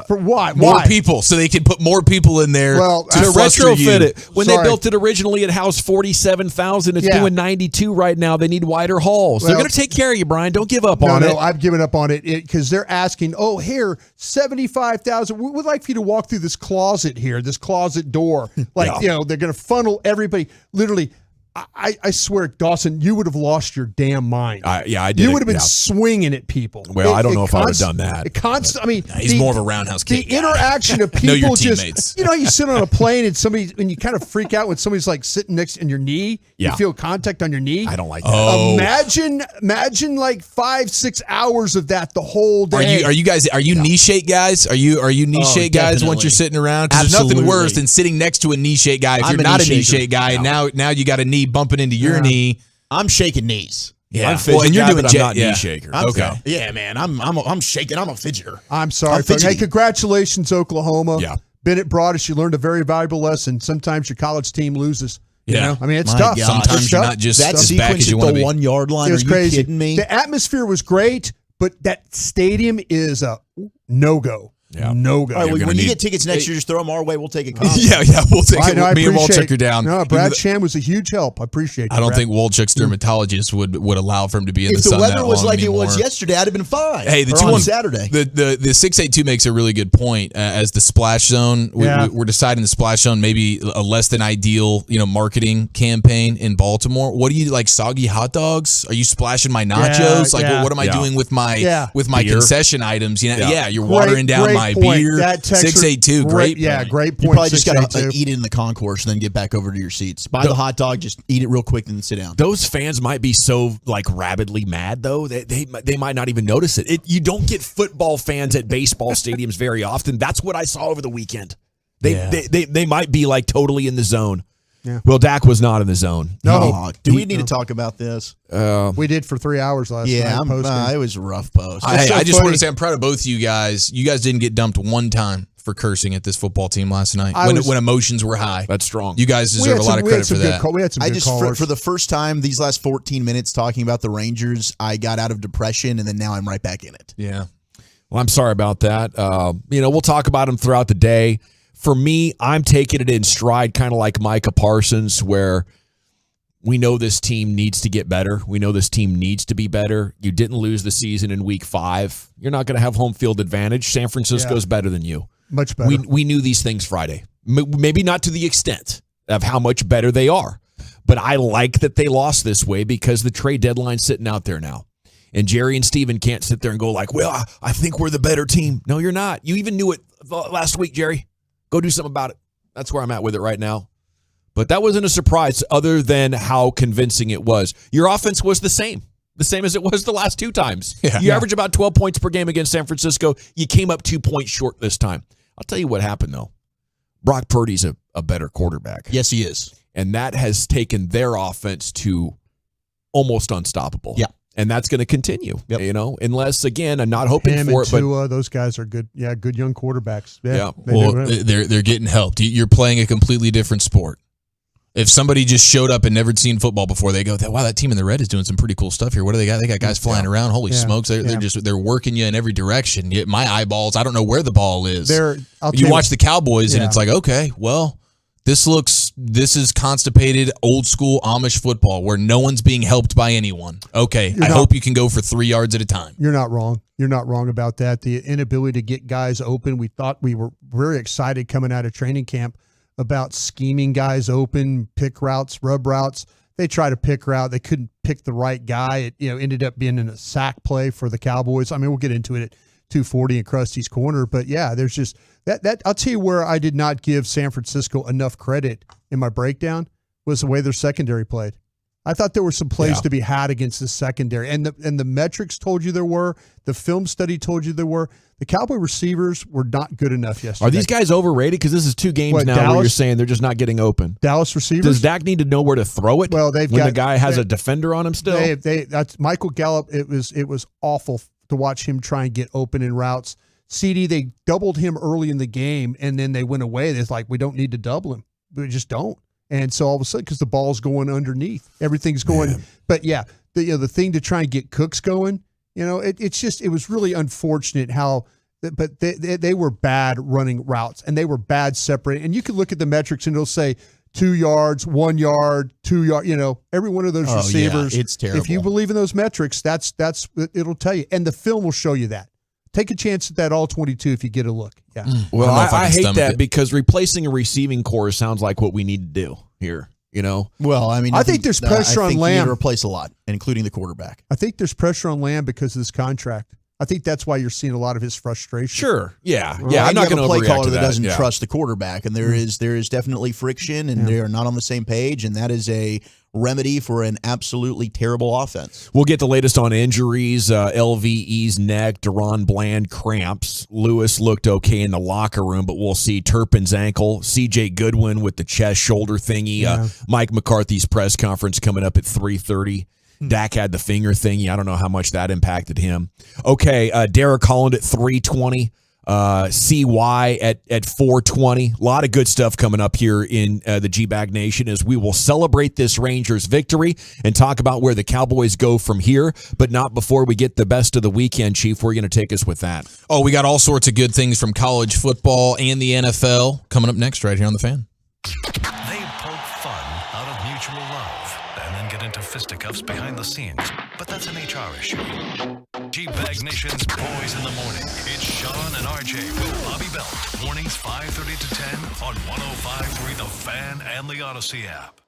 For what? More Why? people, so they can put more people in there Well, to To fluster retrofit you. it. When Sorry. they built it originally, it housed 47,000. It's Yeah. doing 92 right now. They need wider halls. They're Well- going to take care of you, Brian. Don't give up No, on it. no, I've given up on it because they're asking, oh, here, 75,000. We would like for you to walk through this closet here, this closet door. Like, they're going to funnel everybody. Literally, I swear, Dawson, you would have lost your damn mind. I did. You would have been swinging at people. Well, I don't know if I would have done that. I mean, He's more of a roundhouse the kick guy. interaction of Know your people teammates. just, you sit on a plane and you kind of freak out when somebody's like sitting next in your knee. Yeah. You feel contact on your knee. I don't like that. Oh. Imagine like 5-6 hours of that the whole day. Are you knee shake guys? Are you knee shake guys once definitely. you're sitting around? Because there's nothing Absolutely. worse than sitting next to a knee shake guy. If I'm you're a not a knee knee shaker. shake guy, now you got a knee bumping into your knee. I'm shaking knees. Yeah, I'm fidget and you're guy, doing but I'm not knee yeah. shaker. Okay. Yeah, man. I'm shaking. I'm a fidgeter. I'm sorry. I'm folks. Hey, fidgety. congratulations, Oklahoma. Yeah. Bennett brought us. You learned a very valuable lesson. Sometimes your college team loses. You Yeah. know? I mean, it's My tough. God. Sometimes It's you're tough. not just That as back sequence as you at want to the be. 1 yard line. It was Are you crazy. kidding me? The atmosphere was great, but that stadium is a no-go. Yeah. No-go. All right, gonna when you need- get tickets next year, just throw them our way. We'll take it. Yeah, we'll take it. Me and Wolchuk are down. No, Brad Even Sham was a huge help. I appreciate it. I don't Brad. think Wolchuk's dermatologist would allow for him to be in If the the sun weather that was long like anymore. it was yesterday, I'd have been fine. Hey, the Or two on on Saturday. The 682 makes a really good point. As the splash zone, we're deciding the splash zone maybe a less than ideal, marketing campaign in Baltimore. What do you like? Soggy hot dogs? Are you splashing my nachos? What am I doing with my Beer. concession items? You're Great- watering down great my point. beer. That Texas- 682, great. Yeah, point. great point. You probably just got to 682. eat it in the concourse and then get back over to your seats. Buy the hot dog, just eat it real quick, and then sit down. Those fans might be so rabidly mad though that they might not even notice it. You don't get football fans at baseball stadiums very often. That's what I saw over the weekend. They might be totally in the zone. Yeah. Well, Dak was not in the zone. No. Do we need to talk about this? We did for 3 hours last Yeah, night. Post-game. it was a rough post. I just want to say I'm proud of both of you guys. You guys didn't get dumped one time for cursing at this football team last night when emotions were high. That's strong. You guys deserve a lot of credit for that. We had some good callers. For the first time these last 14 minutes talking about the Rangers, I got out of depression, and then now I'm right back in it. Yeah. Well, I'm sorry about that. We'll talk about them throughout the day. For me, I'm taking it in stride, kind of like Micah Parsons, where we know this team needs to get better. We know this team needs to be better. You didn't lose the season in week 5. You're not going to have home field advantage. San Francisco's better than you. Much better. We knew these things Friday. Maybe not to the extent of how much better they are. But I like that they lost this way because the trade deadline's sitting out there now. And Jerry and Steven can't sit there and go well, I think we're the better team. No, you're not. You even knew it last week, Jerry. Go do something about it. That's where I'm at with it right now. But that wasn't a surprise other than how convincing it was. Your offense was the same as it was the last 2 times. You average about 12 points per game against San Francisco. You came up 2 points short this time. I'll tell you what happened, though. Brock Purdy's a better quarterback. Yes, he is. And that has taken their offense to almost unstoppable. Yeah. And that's going to continue, unless, again, I'm not hoping Him for and it. But Tua, those guys are good. Yeah, good young quarterbacks. Yeah. Well, they're getting helped. You're playing a completely different sport. If somebody just showed up and never seen football before, they go, "Wow, that team in the red is doing some pretty cool stuff here. What do they got? They got guys flying around. Holy smokes! They're working you in every direction. Yet my eyeballs, I don't know where the ball is. You watch the Cowboys and it's like, okay, well, this is constipated old school Amish football where no one's being helped by anyone. Okay, I hope you can go for 3 yards at a time. You're not wrong. You're not wrong about that. The inability to get guys open. We thought we were very excited coming out of training camp about scheming guys open, pick routes, rub routes. They try to pick route. They couldn't pick the right guy. It ended up being in a sack play for the Cowboys. I mean, we'll get into it at 240 in Krusty's corner. But, yeah, there's just that. I'll tell you where I did not give San Francisco enough credit in my breakdown was the way their secondary played. I thought there were some plays to be had against the secondary. And the metrics told you there were. The film study told you there were. The Cowboy receivers were not good enough yesterday. Are these guys overrated? Because this is 2 games now where you're saying they're just not getting open. Dallas receivers? Does Dak need to know where to throw it? Well, the guy has a defender on him still? That's Michael Gallup. It was awful to watch him try and get open in routes. CD, they doubled him early in the game, and then they went away. It's like, we don't need to double him. We just don't. And so all of a sudden, because the ball's going underneath, everything's going. Man. But yeah, the thing to try and get Cooks going, it was really unfortunate how. But they were bad running routes, and they were bad separating. And you can look at the metrics, and it'll say 2 yards, 1 yard, 2 yard. Every one of those receivers. Yeah, it's terrible. If you believe in those metrics, that's it'll tell you, and the film will show you that. Take a chance at that all 22 if you get a look. Yeah. Well, I hate that because replacing a receiving core sounds like what we need to do here. Well, I mean, I think there's pressure on Lamb. You need to replace a lot, including the quarterback. I think there's pressure on Lamb because of this contract. I think that's why you're seeing a lot of his frustration. Sure. Yeah. Right. Yeah. I'm not going to play caller to that doesn't yeah. trust the quarterback, and there is definitely friction, and they are not on the same page, and that is a remedy for an absolutely terrible offense. We'll get the latest on injuries. LVE's neck, Deron Bland cramps. Lewis looked okay in the locker room, but we'll see. Turpin's ankle. CJ Goodwin with the chest shoulder thingy. Mike McCarthy's press conference coming up at 3:30. Dak had the finger thingy. I don't know how much that impacted him. Okay, Derek Holland at 3:20. CY at 4:20. A lot of good stuff coming up here in the G-Bag Nation as we will celebrate this Rangers victory and talk about where the Cowboys go from here, but not before we get the best of the weekend, Chief. We're going to take us with that. Oh, we got all sorts of good things from college football and the NFL coming up next right here on The Fan. They poke fun out of mutual love and then get into fisticuffs behind the scenes, but that's an HR issue. G-Bag Nation's Boys in the Morning. It's Sean and RJ with Bobby Belt. Mornings 5:30 to 10 on 105.3 The Fan and the Odyssey app.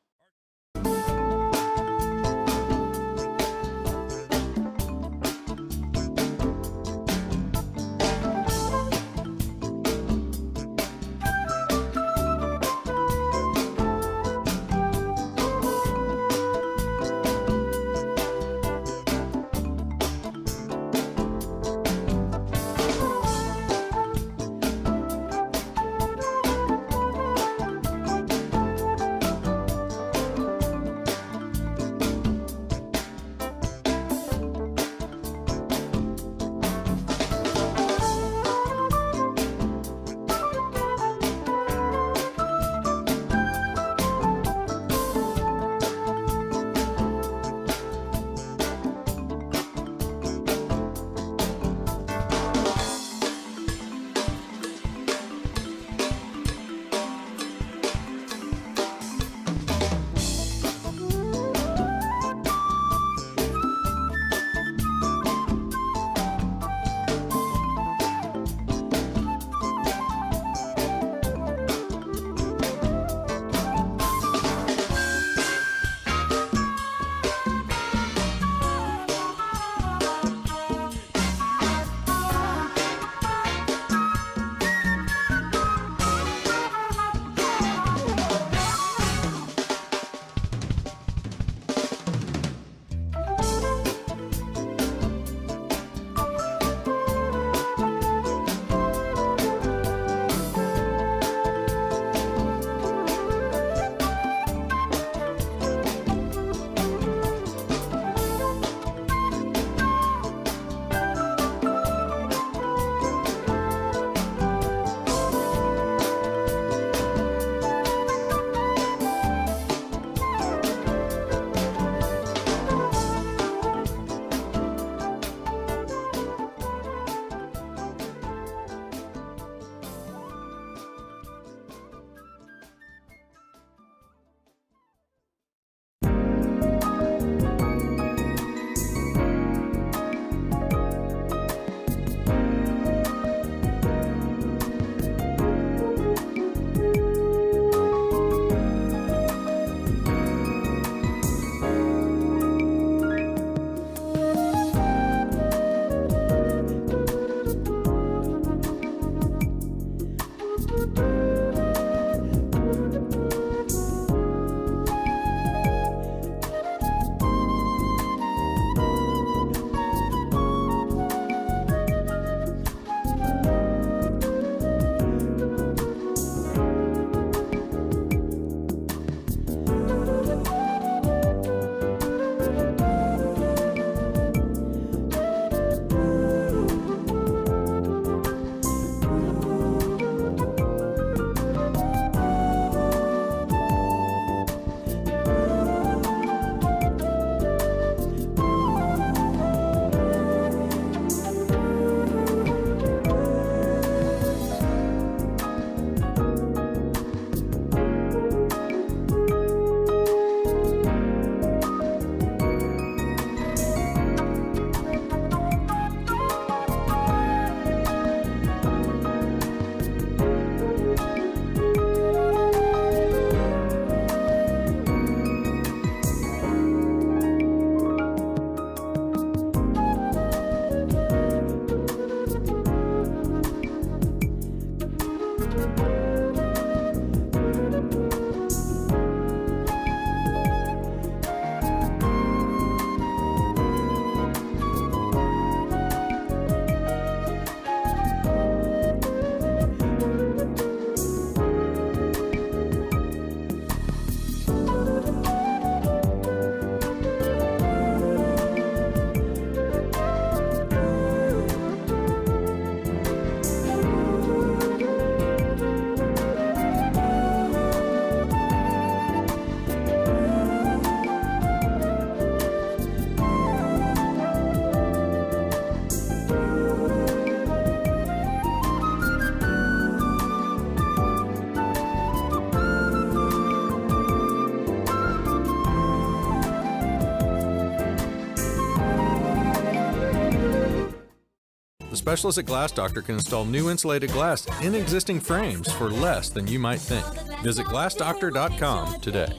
The specialists at Glass Doctor can install new insulated glass in existing frames for less than you might think. Visit glassdoctor.com today.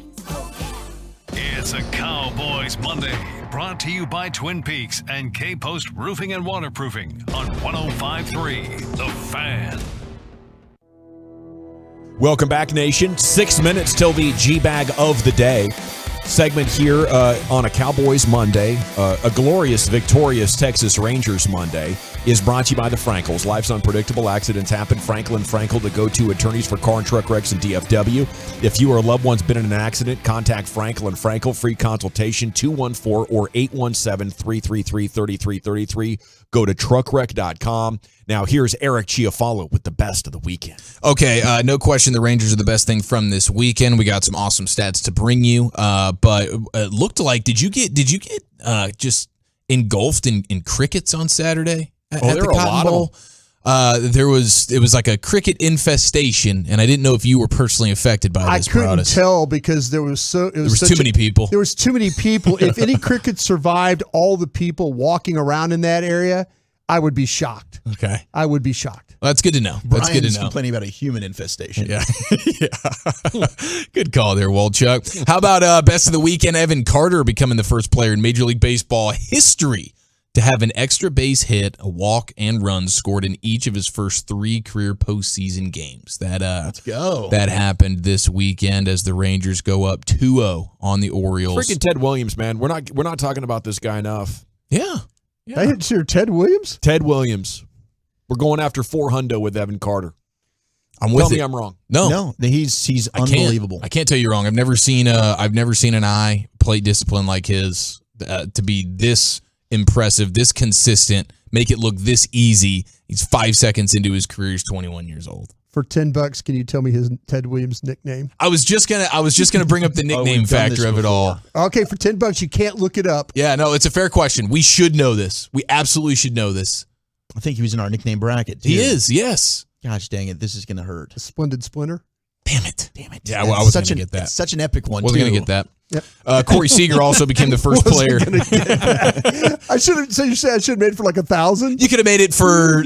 It's a Cowboys Monday, brought to you by Twin Peaks and K-Post Roofing and Waterproofing on 105.3 The Fan. Welcome back, Nation. 6 minutes till the G-Bag of the day. Segment here on a Cowboys Monday, a glorious, victorious Texas Rangers Monday, is brought to you by the Frankels. Life's unpredictable. Accidents happen. Frankel and Frankel, the go-to attorneys for car and truck wrecks and DFW. If you or a loved one's been in an accident, contact Frankel and Frankel. Free consultation, 214 or 817-333-3333. Go to truckwreck.com. Now, here's Eric Chiafalo with the best of the weekend. Okay, no question the Rangers are the best thing from this weekend. We got some awesome stats to bring you, but it looked like did you get just engulfed in crickets on Saturday at there the were a Cotton lot Bowl? of them. It was like a cricket infestation, and I didn't know if you were personally affected by this. I couldn't tell because there was too many people. There was too many people. If any crickets survived all the people walking around in that area, I would be shocked. Okay. I would be shocked. Well, that's good to know. That's good to Brian's know. complaining about a human infestation. Yeah. Good call there, Walchuk. How about best of the weekend? Evan Carter becoming the first player in Major League Baseball history to have an extra base hit, a walk, and run scored in each of his first 3 career postseason games. Let's go. That happened this weekend as the Rangers go up 2-0 on the Orioles. Freaking Ted Williams, man. We're not talking about this guy enough. Yeah. I hit your Ted Williams? Ted Williams. We're going after $400 with Evan Carter. Tell me I'm wrong. No, he's unbelievable. I can't tell you wrong. I've never seen an eye plate discipline like his to be this impressive, this consistent, make it look this easy. He's 5 seconds into his career. He's 21 years old. For $10, can you tell me his Ted Williams nickname? I was just gonna bring up the nickname factor of it all. Okay, for $10, you can't look it up. Yeah, no, it's a fair question. We should know this. We absolutely should know this. I think he was in our nickname bracket, too. He is, yes. Gosh dang it, this is going to hurt. A Splendid Splinter? Damn it. Yeah, That's well, I wasn't such going to get that. It's such an epic one, Wasn't too. going to get that. Yep. Corey Seager also became the first player. I should have. So you said I should have made it for like 1,000. You could have made it for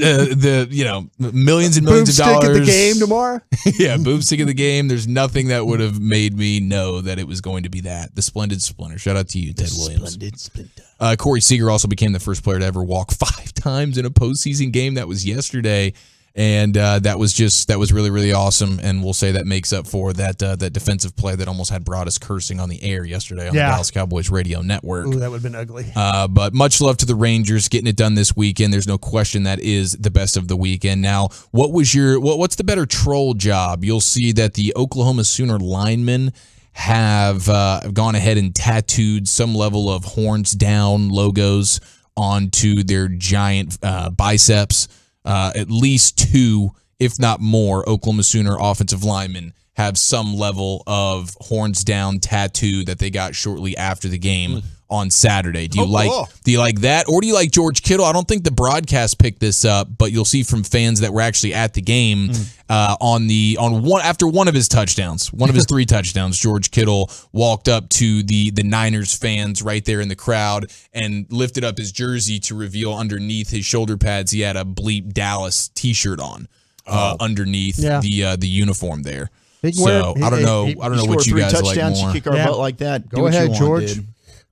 millions and millions of dollars. Boomstick at the game tomorrow. Yeah, boomstick of the game. There's nothing that would have made me know that it was going to be that. The Splendid Splinter. Shout out to you, Ted Williams. Splendid Splinter. Corey Seager also became the first player to ever walk 5 times in a postseason game. That was yesterday. And that was really, really awesome. And we'll say that makes up for that defensive play that almost had Broadus cursing on the air yesterday on the Dallas Cowboys radio network. Ooh, that would have been ugly. But much love to the Rangers getting it done this weekend. There's no question that is the best of the weekend. Now, what's the better troll job? You'll see that the Oklahoma Sooner linemen have gone ahead and tattooed some level of horns down logos onto their giant biceps. At least 2, if not more, Oklahoma Sooner offensive linemen have some level of horns down tattoo that they got shortly after the game on Saturday. Do you like that, or do you like George Kittle? I don't think the broadcast picked this up, but you'll see from fans that were actually at the game after one of his touchdowns, one of his 3 touchdowns, George Kittle walked up to the Niners fans right there in the crowd and lifted up his jersey to reveal underneath his shoulder pads he had a bleep Dallas t-shirt on underneath the uniform there. So I don't know what you guys like more. You kick our butt like that. Go ahead, George. Dude.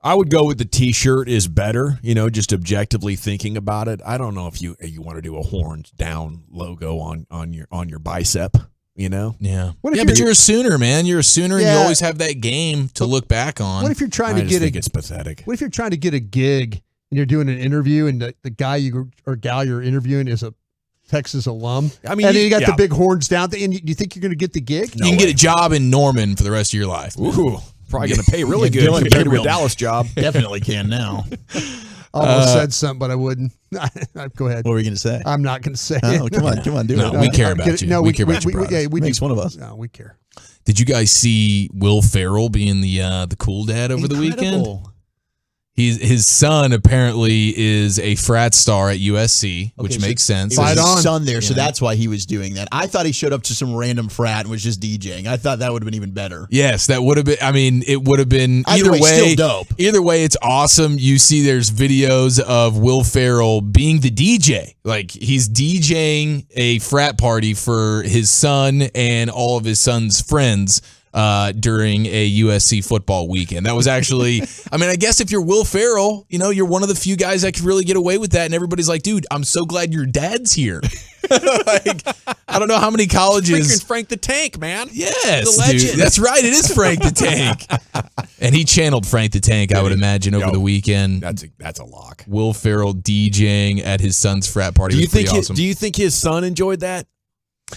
I would go with the T-shirt is better, just objectively thinking about it. I don't know if you want to do a horns down logo on your bicep, Yeah. What if but you're a Sooner, man. You're a Sooner, and you Yeah. always have that game to look back on. What if you're trying to it's pathetic. What if you're trying to get a gig and you're doing an interview and the guy or gal you're interviewing is a Texas alum? I mean, and then you got the big horns down there, and you think you're going to get the gig? You can get a job in Norman for the rest of your life. Ooh, probably going to pay really good compared to a Dallas job. Definitely can now. I almost said something, but I wouldn't. Go ahead. What were you going to say? I'm not going to say Oh, it. come on, do it. We care about you. No, we care about you, bro. Yeah, we Makes do. one of us. No, we care. Did you guys see Will Ferrell being the cool dad over the weekend? His son apparently is a frat star at USC, which makes sense. It was his son there, so that's why he was doing that. I thought he showed up to some random frat and was just DJing. I thought that would have been even better. Yes, that would have been. I mean, it would have been either way. Still dope. Either way, it's awesome. You see, there's videos of Will Ferrell being the DJ. Like he's DJing a frat party for his son and all of his son's friends. During a USC football weekend. That was actually, I mean, I guess if you're Will Ferrell, you're one of the few guys that could really get away with that. And everybody's like, dude, I'm so glad your dad's here. Like, I don't know how many colleges. Freaking Frank the Tank, man. Yes, the legend. dude. That's right. It is Frank the Tank. And he channeled Frank the Tank, I would imagine, over the weekend. That's a lock. Will Ferrell DJing at his son's frat party. Do you was pretty think? awesome. Do you think his son enjoyed that?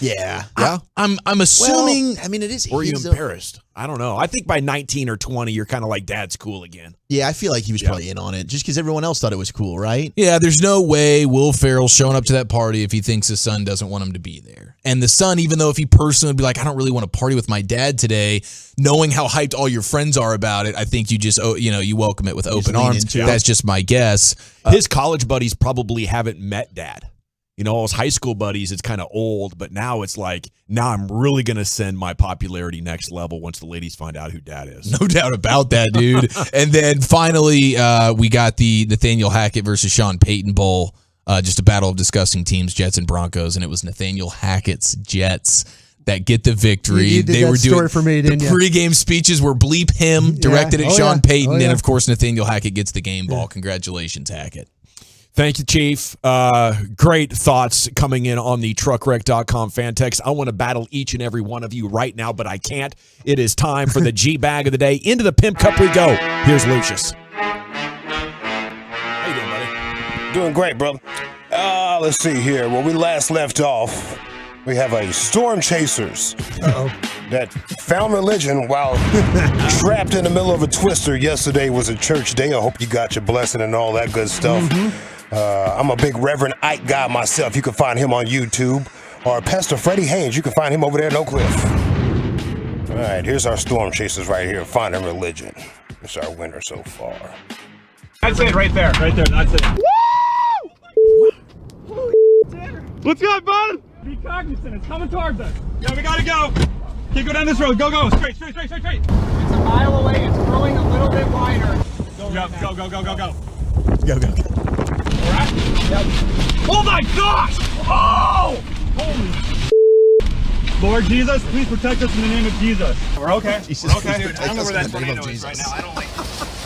Yeah. I'm assuming. Well, I mean, it is. Or are you embarrassed? I don't know. I think by 19 or 20, you're kind of like, Dad's cool again. Yeah, I feel like he was probably in on it just because everyone else thought it was cool, right? Yeah, there's no way Will Ferrell's showing up to that party if he thinks his son doesn't want him to be there. And the son, even though if he personally would be like, I don't really want to party with my dad today, knowing how hyped all your friends are about it, I think you just, you welcome it with open arms. That's just my guess. His college buddies probably haven't met Dad. All his high school buddies, it's kind of old, but now it's like, now I'm really going to send my popularity next level once the ladies find out who Dad is. No doubt about that, dude. And then finally, we got the Nathaniel Hackett versus Sean Payton Bowl, just a battle of disgusting teams, Jets and Broncos, and it was Nathaniel Hackett's Jets that get the victory. You did they that were doing story for me, didn't the you? pregame speeches were bleep him, directed at Sean Payton, and of course Nathaniel Hackett gets the game ball. Congratulations, Hackett. Thank you, Chief. Great thoughts coming in on the truckwreck.com fan text. I want to battle each and every one of you right now, but I can't. It is time for the G bag of the day. Into the Pimp Cup we go. Here's Lucius. How you doing, buddy? Doing great, bro. Let's see here. Where we last left off, we have a storm chasers that found religion while trapped in the middle of a twister. Yesterday was a church day. I hope you got your blessing and all that good stuff. I'm a big Reverend Ike guy myself. You can find him on YouTube. Or Pastor Freddie Haynes. You can find him over there in Oak Cliff. All right, here's our storm chasers right here. Finding religion. It's our winner so far. That's it right there. Right there. That's it. Woo! What's good, bud? Be cognizant. It's coming towards us. Yeah, we gotta go. Can't go down this road. Go, go. Straight. It's a mile away. It's growing a little bit wider. Go. Go. Go. All right? Yep. Oh my gosh! Oh! Holy Lord Jesus, please protect us in the name of Jesus. We're okay. We're okay. Dude, I don't know where that tornado is right now.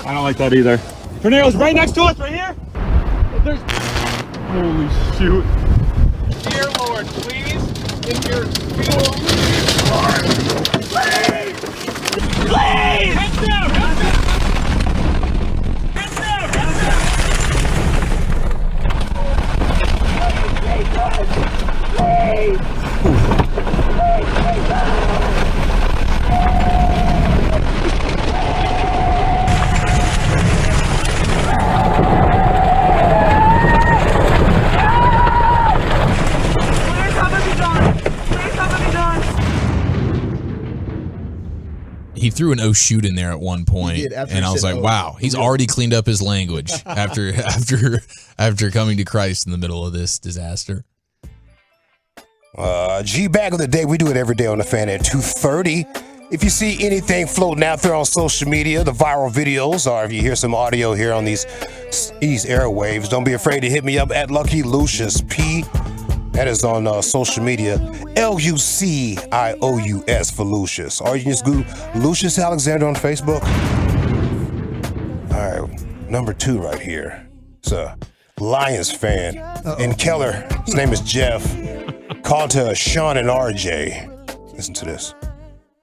I don't like that either. Tornado's right next to us, right here. Holy shoot. Dear Lord, please, in your will, Lord, please! Please! Heads down! Heads down! Please! He threw an "oh shoot" in there at one point, He did, after and he I was said, like, "Oh." "Wow, he's already cleaned up his language after coming to Christ in the middle of this disaster." G-Bag of the Day, we do it every day on the fan at 2:30. If you see anything floating out there on social media, the viral videos, or if you hear some audio here on these airwaves, don't be afraid to hit me up at Lucky Lucius P. That is on social media, Lucious for Lucius. Or you can just Google Lucius Alexander on Facebook. All right, number 2 right here. It's a Lions fan. In Keller, his name is Jeff. Called to Sean and RJ. Listen to this.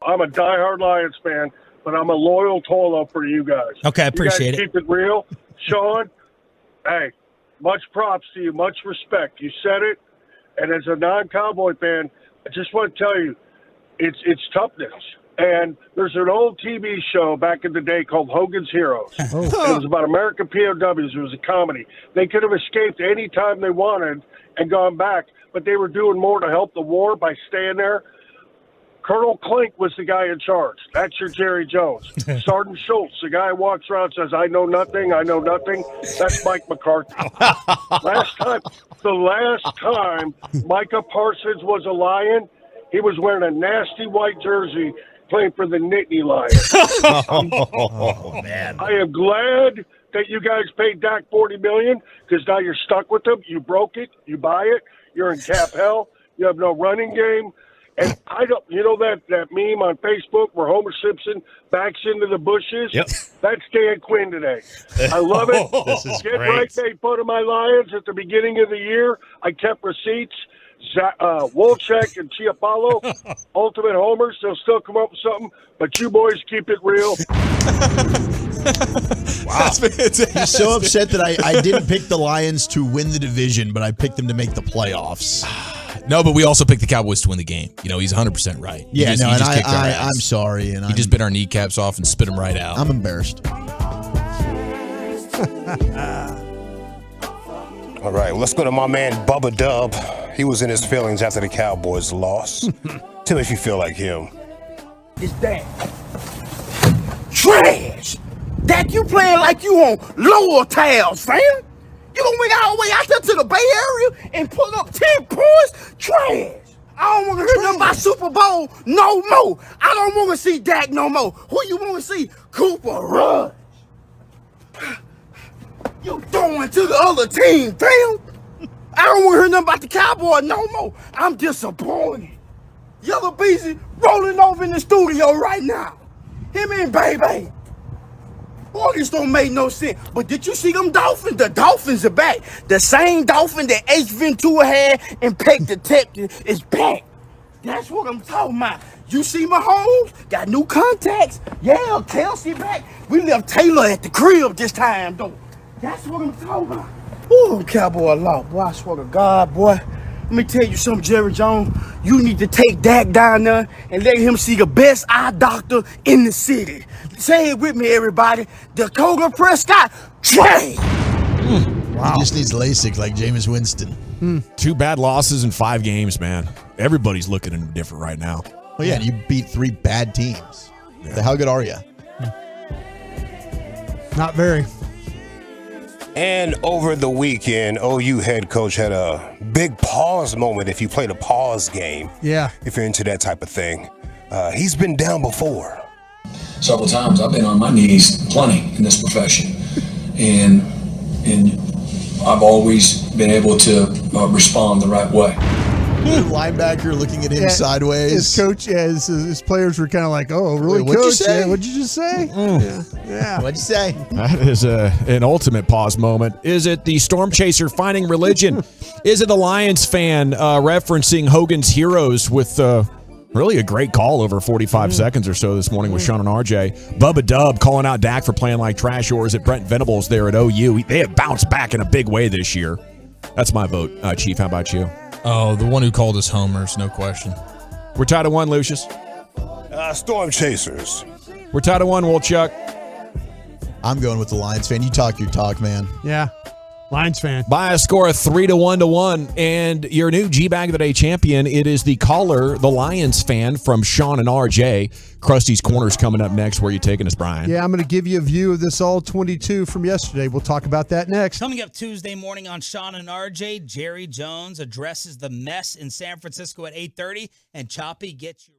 I'm a diehard Lions fan, but I'm a loyal Tolo for you guys. Okay, I appreciate it. Keep it real. Sean, hey, much props to you, much respect. You said it, and as a non-Cowboy fan, I just want to tell you, it's toughness. And there's an old TV show back in the day called Hogan's Heroes. It was about American POWs. It was a comedy. They could have escaped any time they wanted and gone back, but they were doing more to help the war by staying there. Colonel Klink was the guy in charge. That's your Jerry Jones. Sergeant Schultz, the guy who walks around and says, I know nothing, I know nothing. That's Mike McCarthy. The last time Micah Parsons was a Lion, he was wearing a nasty white jersey playing for the Nittany Lions. Oh, man. I am glad that you guys paid Dak $40 million because now you're stuck with him. You broke it. You buy it. You're in cap hell. You have no running game. And I don't, you know that meme on Facebook where Homer Simpson backs into the bushes? Yep. That's Dan Quinn today. I love it. This is Get great. right, made fun of my Lions at the beginning of the year. I kept receipts. Wolchek and Chiapalo, ultimate homers. They'll still come up with something, but you boys keep it real. Wow. He's so upset that I didn't pick the Lions to win the division, but I picked them to make the playoffs. No, but we also picked the Cowboys to win the game. You know, he's 100% right. Yeah, He just kicked our ass. I'm sorry. And he just bit our kneecaps off and spit them right out. I'm embarrassed. All right, let's go to my man Bubba Dub. He was in his feelings after the Cowboys lost. Tell me if you feel like him. It's that trash. Dak, you playing like you on lower tiles, fam. You gonna went all the way out there to the Bay Area and put up 10 points? Trash. I don't want to hear nothing about Super Bowl no more. I don't want to see Dak no more. Who you want to see? Cooper Rush. You throwing to the other team, fam. I don't want to hear nothing about the Cowboys no more. I'm disappointed. Yellow Beezy rolling over in the studio right now. Him and Baby. Boy, this don't make no sense. But did you see them Dolphins? The Dolphins are back. The same Dolphin that Ace Ventura had and Peck Detective is back. That's what I'm talking about. You see Mahomes? Got new contacts. Yeah, Kelsey back. We left Taylor at the crib this time, though. That's what I'm talking about. Ooh, Cowboy law. Boy, I swear to God, boy. Let me tell you something, Jerry Jones. You need to take Dak down there and let him see the best eye doctor in the city. Say it with me, everybody. Dakota Prescott, trash. Wow. He just needs LASIK like Jameis Winston. 2 bad losses in 5 games, man. Everybody's looking indifferent right now. Well, yeah, and you beat 3 bad teams. Yeah. How good are you? Not very. And over the weekend, OU head coach had a big pause moment if you played a pause game. Yeah. If you're into that type of thing. He's been down before. Several times I've been on my knees plenty in this profession. And I've always been able to respond the right way. Linebacker looking at him sideways. His coach, his players were kind of like, "Oh, really, Wait, what'd you coach? say? Yeah, what'd you just say?" Yeah. What'd you say? That is an ultimate pause moment. Is it the Storm Chaser finding religion? Is it the Lions fan referencing Hogan's Heroes with really a great call over 45 seconds or so this morning with Sean and RJ? Bubba Dub calling out Dak for playing like trash, or is it Brent Venables there at OU? They have bounced back in a big way this year. That's my vote. Chief, how about you? Oh, the one who called us homers, no question. We're tied at 1, Lucius. Storm Chasers. We're tied at 1, Wolchuk. I'm going with the Lions fan. You talk your talk, man. Yeah. Lions fan. By a score of 3-1. And your new G-Bag of the Day champion, it is the caller, the Lions fan from Sean and RJ. Krusty's Corner's coming up next. Where are you taking us, Brian? Yeah, I'm going to give you a view of this All-22 from yesterday. We'll talk about that next. Coming up Tuesday morning on Sean and RJ, Jerry Jones addresses the mess in San Francisco at 8:30, and Choppy gets you.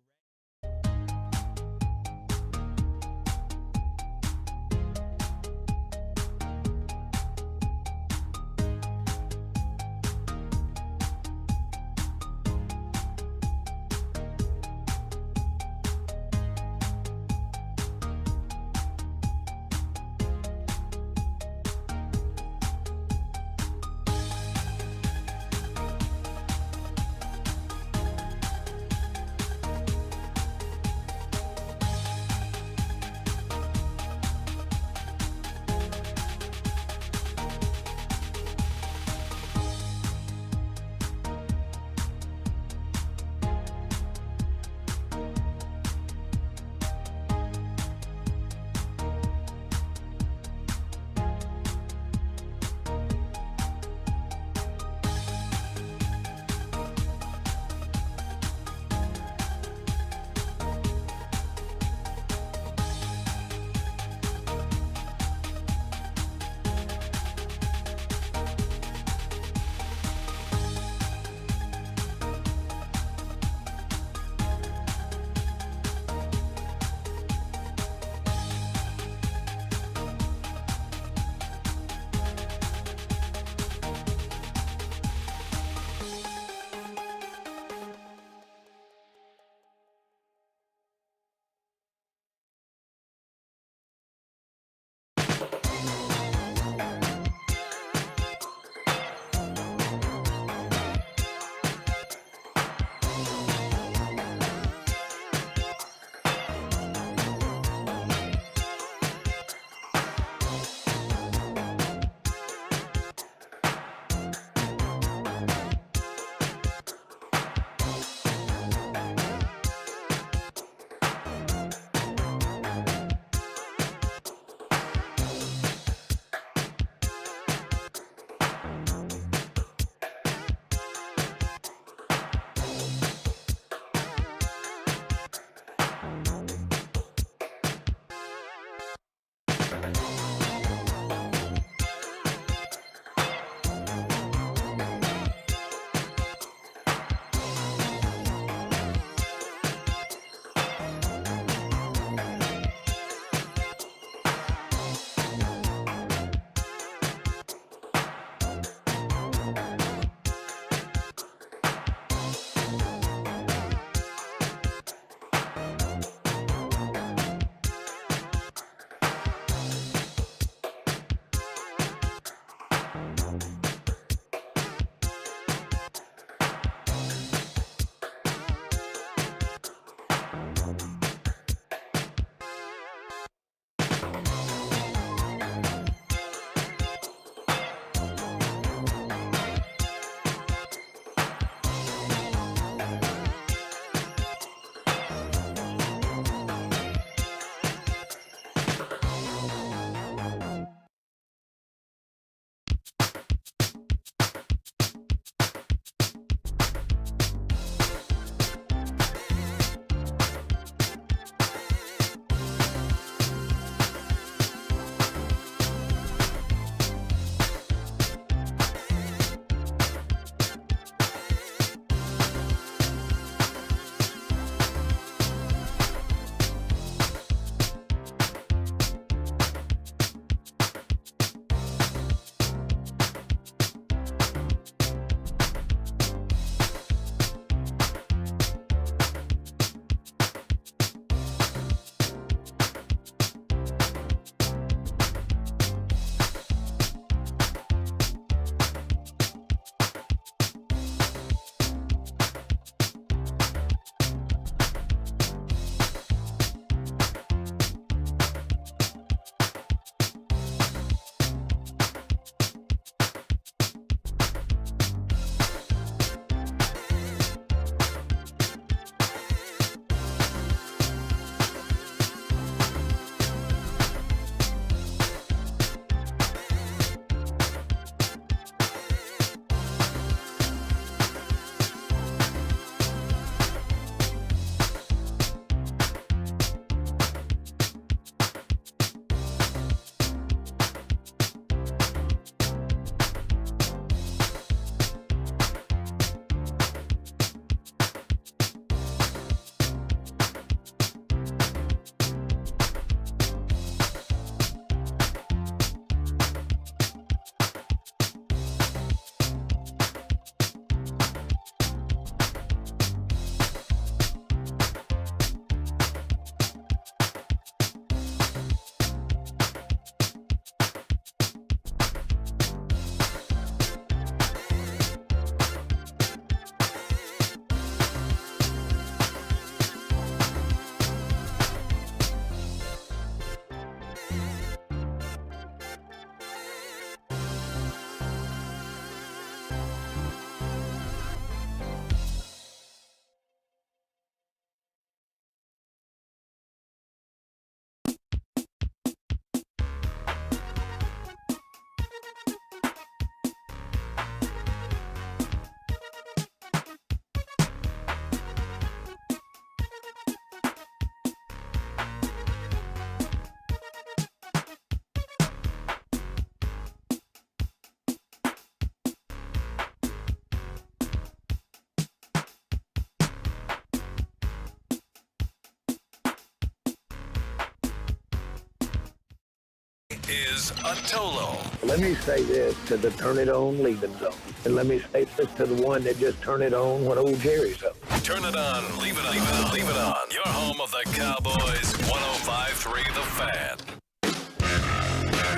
is Atolo. Let me say this to the turn it on, leave it zone. And let me say this to the one that just turn it on when old Jerry's up. Turn it on, leave it on, leave it on. Your home of the Cowboys, 105.3 The Fan.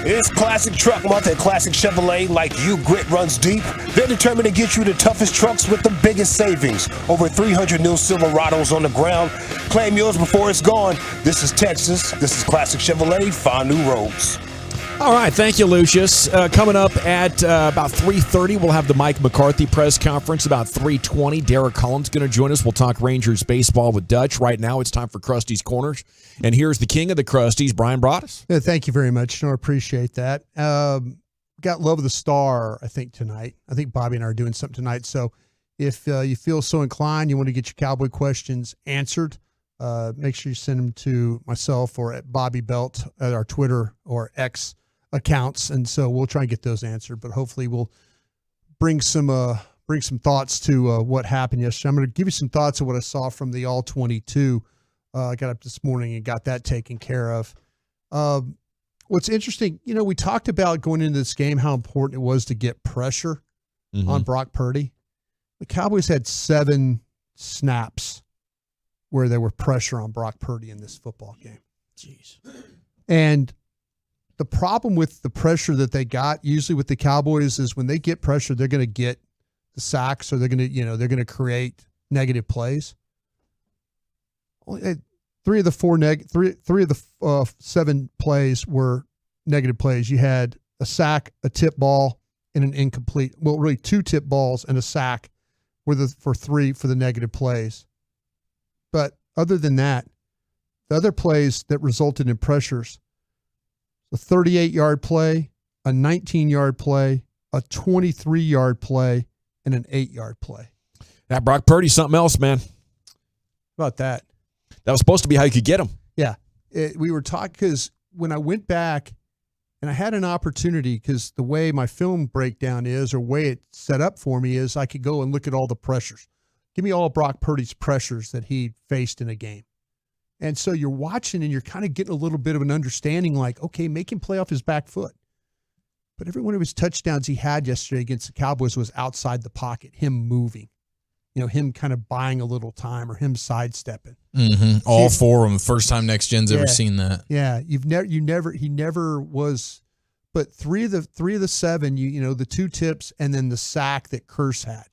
It's Classic Truck Month at Classic Chevrolet. Like you, grit runs deep. They're determined to get you the toughest trucks with the biggest savings. Over 300 new Silverados on the ground. Claim yours before it's gone. This is Texas. This is Classic Chevrolet. Find new roads. All right, thank you, Lucius. Coming up at about 3:30, we'll have the Mike McCarthy press conference. About 3:20, Derek Collins going to join us. We'll talk Rangers baseball with Dutch. Right now, it's time for Krusty's Corners. And here's the king of the Krusties, Brian Broaddus. Yeah, thank you very much. I appreciate that. Got Love of the Star, I think, tonight. I think Bobby and I are doing something tonight. So if you feel so inclined, you want to get your Cowboy questions answered, make sure you send them to myself or at Bobby Belt at our Twitter or X accounts, and so we'll try and get those answered. But hopefully, we'll bring some thoughts to what happened yesterday. I'm going to give you some thoughts of what I saw from the All 22. I got up this morning and got that taken care of. What's interesting, we talked about going into this game how important it was to get pressure on Brock Purdy. The Cowboys had 7 snaps where there were pressure on Brock Purdy in this football game. Jeez. And the problem with the pressure that they got usually with the Cowboys is when they get pressure, they're going to get the sacks or they're going to create negative plays. Three of the 7 plays were negative plays. You had a sack, a tip ball, and an incomplete. Well, really 2 tip balls and a sack for 3 for the negative plays. But other than that, the other plays that resulted in pressures, a 38-yard play, a 19-yard play, a 23-yard play, and an 8-yard play. That Brock Purdy's something else, man. How about that? That was supposed to be how you could get him. Yeah. We were talking because when I went back and I had an opportunity, because the way my film breakdown is or way it's set up for me is I could go and look at all the pressures. Give me all of Brock Purdy's pressures that he faced in a game. And so you're watching and you're kind of getting a little bit of an understanding like, okay, make him play off his back foot. But every one of his touchdowns he had yesterday against the Cowboys was outside the pocket, him moving, him kind of buying a little time or him sidestepping. Mm-hmm. All 4 of them. First time Next Gen's ever seen that. Yeah. He never was, but 3 of the 7, the 2 tips and then the sack that Curse had.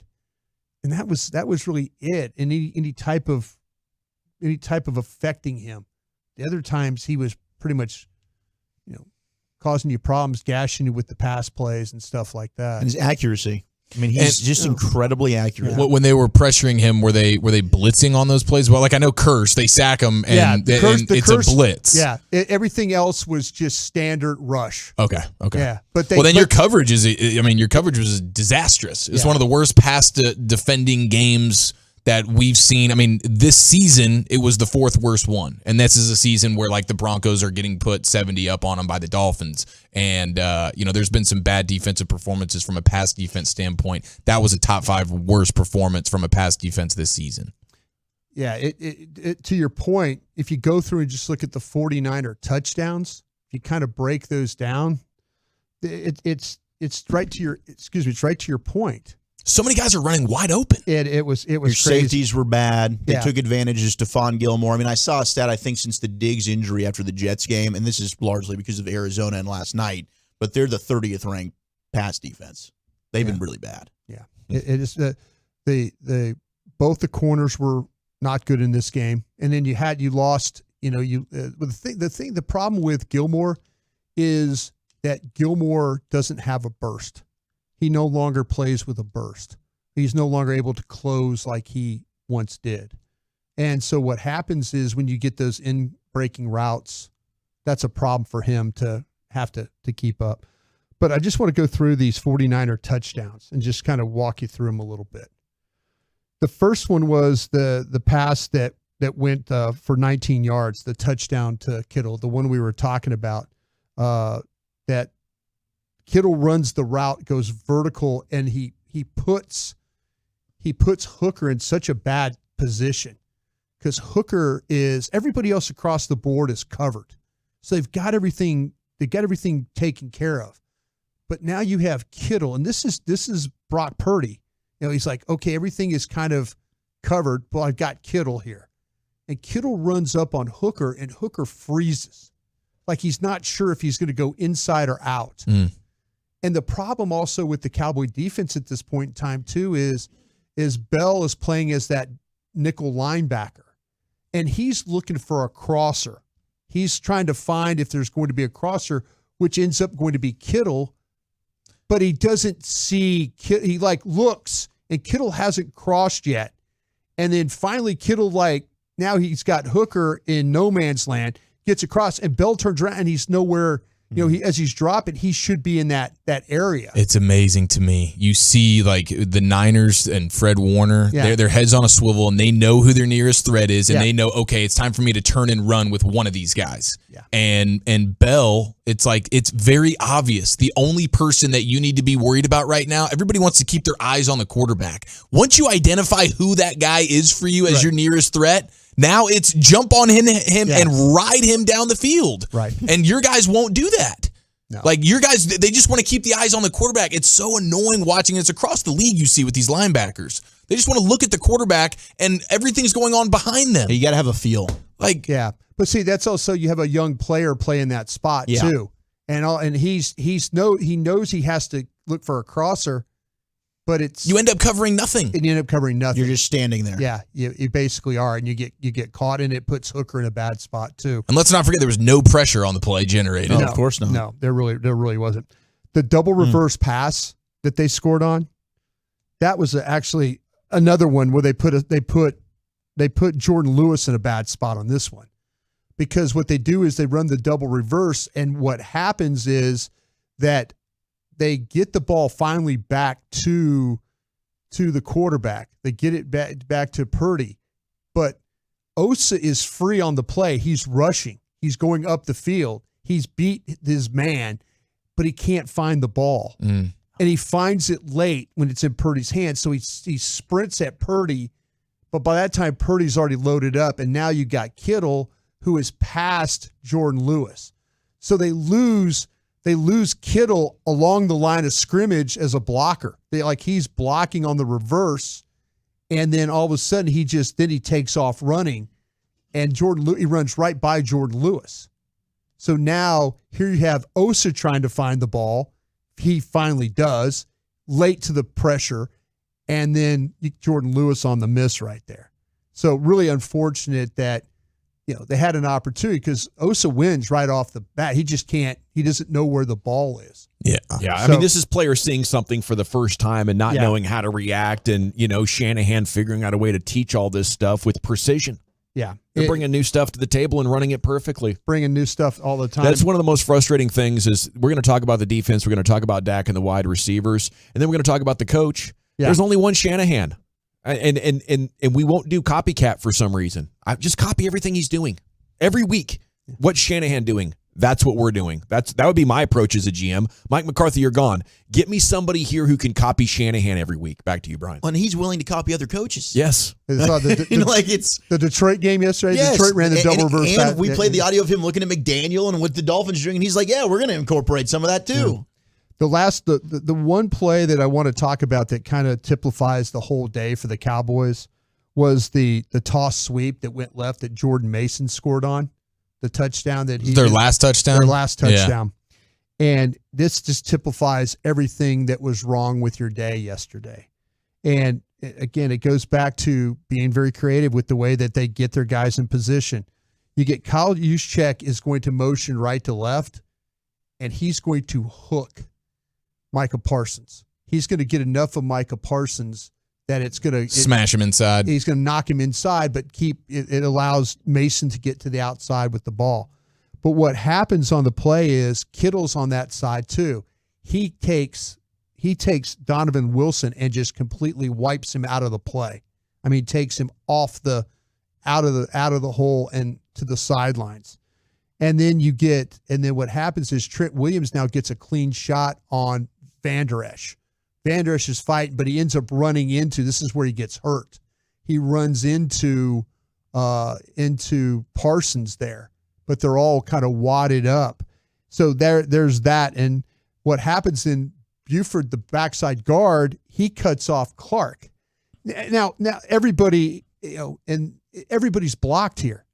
And that was really it. And any type of affecting him. The other times he was pretty much, causing you problems, gashing you with the pass plays and stuff like that. And his accuracy. I mean, he's just incredibly accurate. Yeah. When they were pressuring him, were they blitzing on those plays? Well, like I know Curse, they sack him and, it's a blitz. Yeah, everything else was just standard rush. Okay. Yeah, your coverage was disastrous. It's one of the worst pass defending games that we've seen. I mean, this season, it was the 4th worst one. And this is a season where, like, the Broncos are getting put 70 up on them by the Dolphins. And, there's been some bad defensive performances from a pass defense standpoint. That was a top 5 worst performance from a pass defense this season. Yeah, it to your point, if you go through and just look at the 49er touchdowns, if you kind of break those down, it's right to your point. So many guys are running wide open. It was Your crazy. safeties were bad. They took advantage of Stephon Gilmore. I mean, I saw a stat, I think, since the Diggs injury after the Jets game, and this is largely because of Arizona and last night, but they're the 30th ranked pass defense. They've been really bad. Yeah. It is both the corners were not good in this game. And then you lost, the problem with Gilmore is that Gilmore doesn't have a burst. He no longer plays with a burst. He's no longer able to close like he once did. And so what happens is when you get those in-breaking routes, that's a problem for him to have to keep up. But I just want to go through these 49er touchdowns and just kind of walk you through them a little bit. The first one was the pass that went for 19 yards, the touchdown to Kittle, the one we were talking about, that Kittle runs the route, goes vertical, and he puts Hooker in such a bad position because Hooker is everybody else across the board is covered. So they've got everything got everything taken care of. But now you have Kittle, and this is Brock Purdy. He's like, okay, everything is kind of covered, but I've got Kittle here. And Kittle runs up on Hooker, and Hooker freezes. Like he's not sure if he's going to go inside or out. And the problem also with the Cowboy defense at this point in time, too, is Bell is playing as that nickel linebacker. And he's looking for a crosser. He's trying to find if there's going to be a crosser, which ends up going to be Kittle. But he doesn't see, he like looks, and Kittle hasn't crossed yet. And then finally Kittle, like, now he's got Hooker in no man's land, gets across, and Bell turns around and he's nowhere. As he's dropping, he should be in that area. It's amazing to me. You see, like, the Niners and Fred Warner, their heads on a swivel, and they know who their nearest threat is, and they know, okay, it's time for me to turn and run with one of these guys. And Bell, it's like, it's very obvious. The only person that you need to be worried about right now, everybody wants to keep their eyes on the quarterback. Once you identify who that guy is for you as your nearest threat, now it's jump on him and ride him down the field. Right. And your guys won't do that. No. Like, your guys, they just want to keep the eyes on the quarterback. It's so annoying watching. It's across the league you see with these linebackers. They just want to look at the quarterback, and everything's going on behind them. You got to have a feel. Like, yeah. But see, that's also, you have a young player playing that spot too. And he knows he has to look for a crosser, but you end up covering nothing. And you end up covering nothing. You're just standing there. Yeah, you basically are, and you get caught, and it puts Hooker in a bad spot too. And let's not forget there was no pressure on the play generated. No, of course not. No, there really wasn't. The double reverse pass that they scored on, that was actually another one where they put Jordan Lewis in a bad spot on this one, because what they do is they run the double reverse, and what happens is that they get the ball finally back to the quarterback. They get it back to Purdy, but Osa is free on the play. He's rushing. He's going up the field. He's beat his man, but he can't find the ball. And he finds it late when it's in Purdy's hands. So he sprints at Purdy, but by that time Purdy's already loaded up, and now you got Kittle, who is past Jordan Lewis. So they lose Kittle along the line of scrimmage as a blocker. He's blocking on the reverse, and then all of a sudden he takes off running, and he runs right by Jordan Lewis. So now here you have Osa trying to find the ball. He finally does, late to the pressure, and then Jordan Lewis on the miss right there. So really unfortunate that they had an opportunity, because Osa wins right off the bat. He just can't. He doesn't know where the ball is. Yeah. I mean, this is players seeing something for the first time and not knowing how to react, and Shanahan figuring out a way to teach all this stuff with precision. Yeah, they're bringing new stuff to the table and running it perfectly. Bringing new stuff all the time. That's one of the most frustrating things. Is we're going to talk about the defense, we're going to talk about Dak and the wide receivers, and then we're going to talk about the coach. Yeah. There's only one Shanahan. And we won't do copycat for some reason. I just copy everything he's doing every week. What's Shanahan doing? That's what we're doing. That would be my approach as a GM. Mike McCarthy, you're gone. Get me somebody here who can copy Shanahan every week. Back to you, Brian. And he's willing to copy other coaches. Yes. The Detroit game yesterday. Yes. Detroit ran the double reverse. And we played the audio of him looking at McDaniel and what the Dolphins doing, and he's like, "Yeah, we're going to incorporate some of that too." Yeah. The one play that I want to talk about that kind of typifies the whole day for the Cowboys was the toss sweep that went left that Jordan Mason scored on, the touchdown that their last touchdown. Their last touchdown. Yeah. And this just typifies everything that was wrong with your day yesterday. And again, it goes back to being very creative with the way that they get their guys in position. You get Kyle Juszczyk is going to motion right to left, and he's going to hook Micah Parsons. He's going to get enough of Micah Parsons that it's going to smash him inside. He's going to knock him inside, but it allows Mason to get to the outside with the ball. But what happens on the play is Kittle's on that side too. He takes Donovan Wilson and just completely wipes him out of the play. I mean, takes him out of the hole and to the sidelines. And then what happens is Trent Williams now gets a clean shot on Van Der Esch. Van Der Esch is fighting, but he ends up running into, this is where he gets hurt. He runs into Parsons there, but they're all kind of wadded up. So there's that. And what happens in Buford, the backside guard, he cuts off Clark. Now everybody, and everybody's blocked here.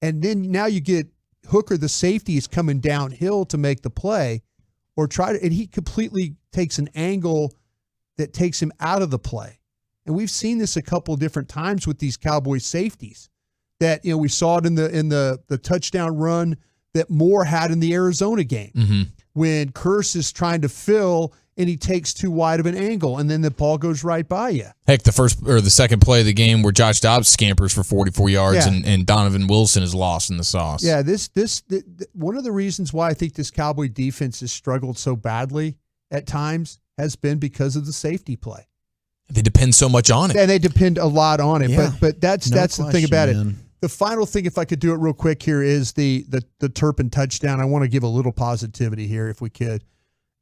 And then now you get Hooker, the safety, is coming downhill to make the play and he completely takes an angle that takes him out of the play. And we've seen this a couple of different times with these Cowboys safeties that, we saw it in the touchdown run that Moore had in the Arizona game when Curse is trying to fill and he takes too wide of an angle and then the ball goes right by you. Heck, the second play of the game where Josh Dobbs scampers for 44 yards and Donovan Wilson is lost in the sauce. Yeah, this one of the reasons why I think this Cowboy defense has struggled so badly at times has been because of the safety play. They depend so much on it. And they depend a lot on it. Yeah. But that's No the thing about question, man. it. The final thing, if I could do it real quick here, is the Turpin touchdown. I want to give a little positivity here if we could.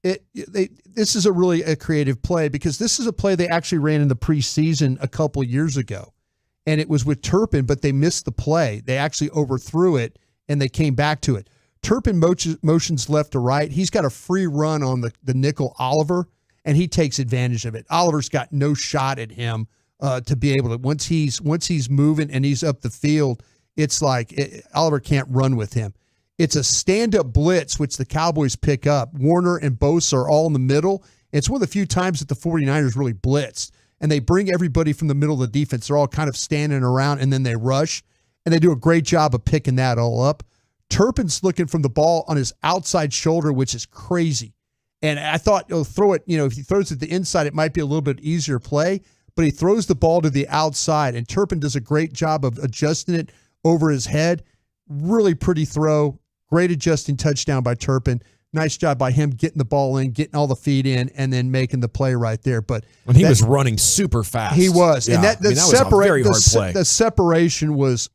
This is a creative play because this is a play they actually ran in the preseason a couple years ago. And it was with Turpin, but they missed the play. They actually overthrew it and they came back to it. Turpin motions left to right. He's got a free run on the nickel Oliver, and he takes advantage of it. Oliver's got no shot at him to be able to. Once he's moving and he's up the field, it's like Oliver can't run with him. It's a stand-up blitz, which the Cowboys pick up. Warner and Bosa are all in the middle. It's one of the few times that the 49ers really blitzed, and they bring everybody from the middle of the defense. They're all kind of standing around, and then they rush, and they do a great job of picking that all up. Turpin's looking from the ball on his outside shoulder, which is crazy. And I thought he'll throw it, if he throws it to the inside, it might be a little bit easier play, but he throws the ball to the outside, and Turpin does a great job of adjusting it over his head. Really pretty throw. Great adjusting touchdown by Turpin. Nice job by him getting the ball in, getting all the feet in, and then making the play right there. But when he was running super fast, he was, yeah. and that was a very hard play. The separation was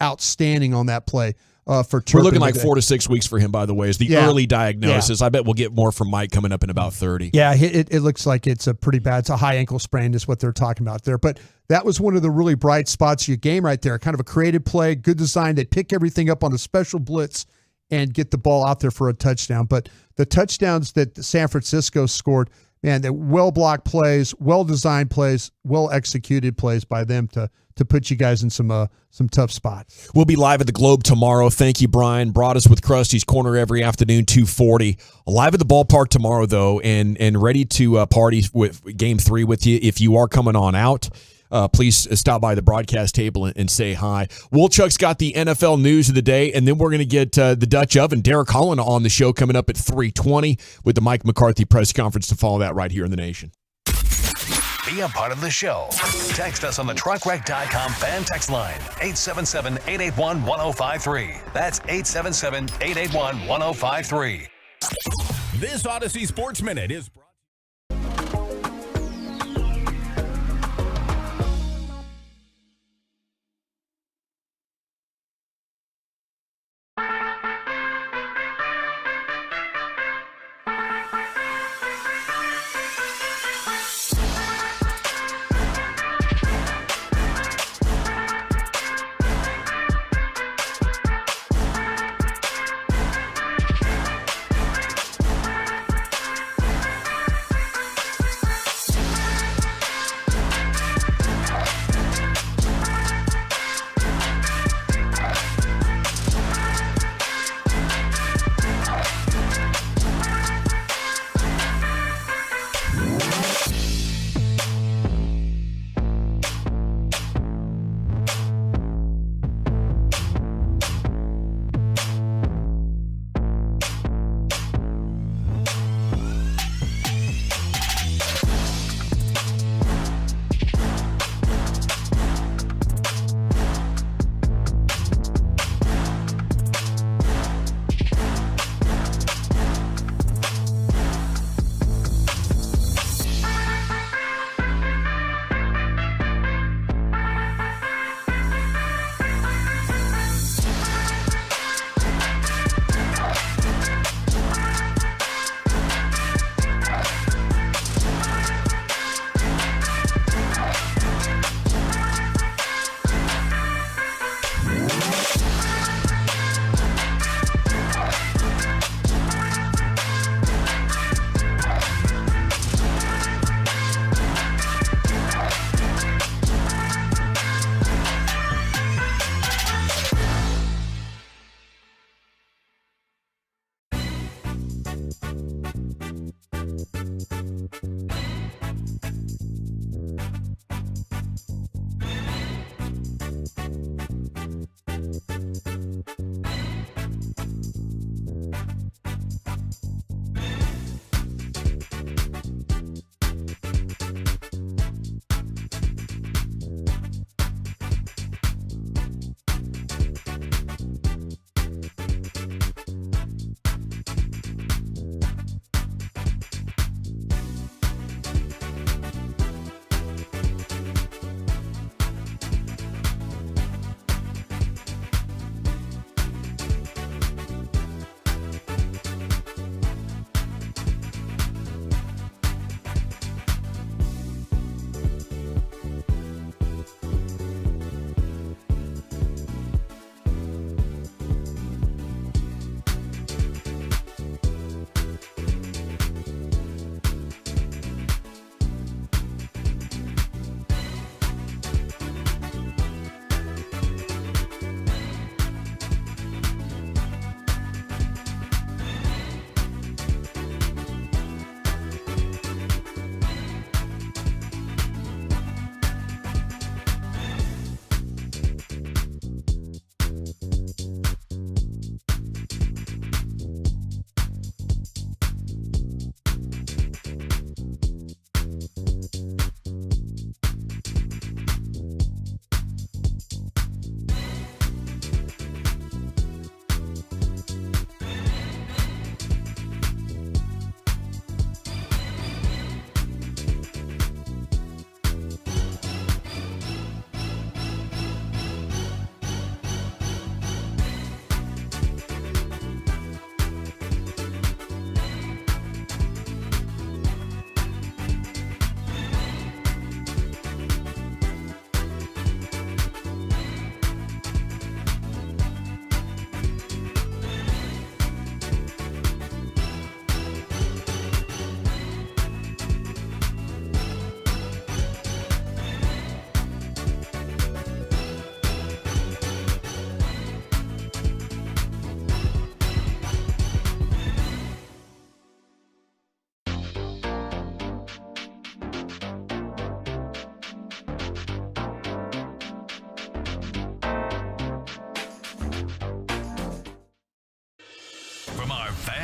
outstanding on that play for Turpin. We're looking like 4 to 6 weeks for him, by the way, is the early diagnosis. Yeah. I bet we'll get more from Mike coming up in about 30. Yeah, it looks like it's a pretty bad. It's a high ankle sprain is what they're talking about there. But that was one of the really bright spots of your game right there. Kind of a creative play, good design. They pick everything up on a special blitz and get the ball out there for a touchdown. But the touchdowns that San Francisco scored, man, they're well-blocked plays, well-designed plays, well-executed plays by them to put you guys in some tough spots. We'll be live at the Globe tomorrow. Thank you, Brian. Brought us with Krusty's Corner every afternoon, 2:40. Live at the ballpark tomorrow, though, and ready to party with Game 3 with you. If you are coming on out, please stop by the broadcast table and say hi. Woolchuck's got the NFL news of the day, and then we're going to get the Dutch Oven, Derek Holland, on the show coming up at 3:20 with the Mike McCarthy press conference to follow that right here in the nation. Be a part of the show. Text us on the truckwreck.com fan text line, 877-881-1053. That's 877-881-1053. This Odyssey Sports Minute is brought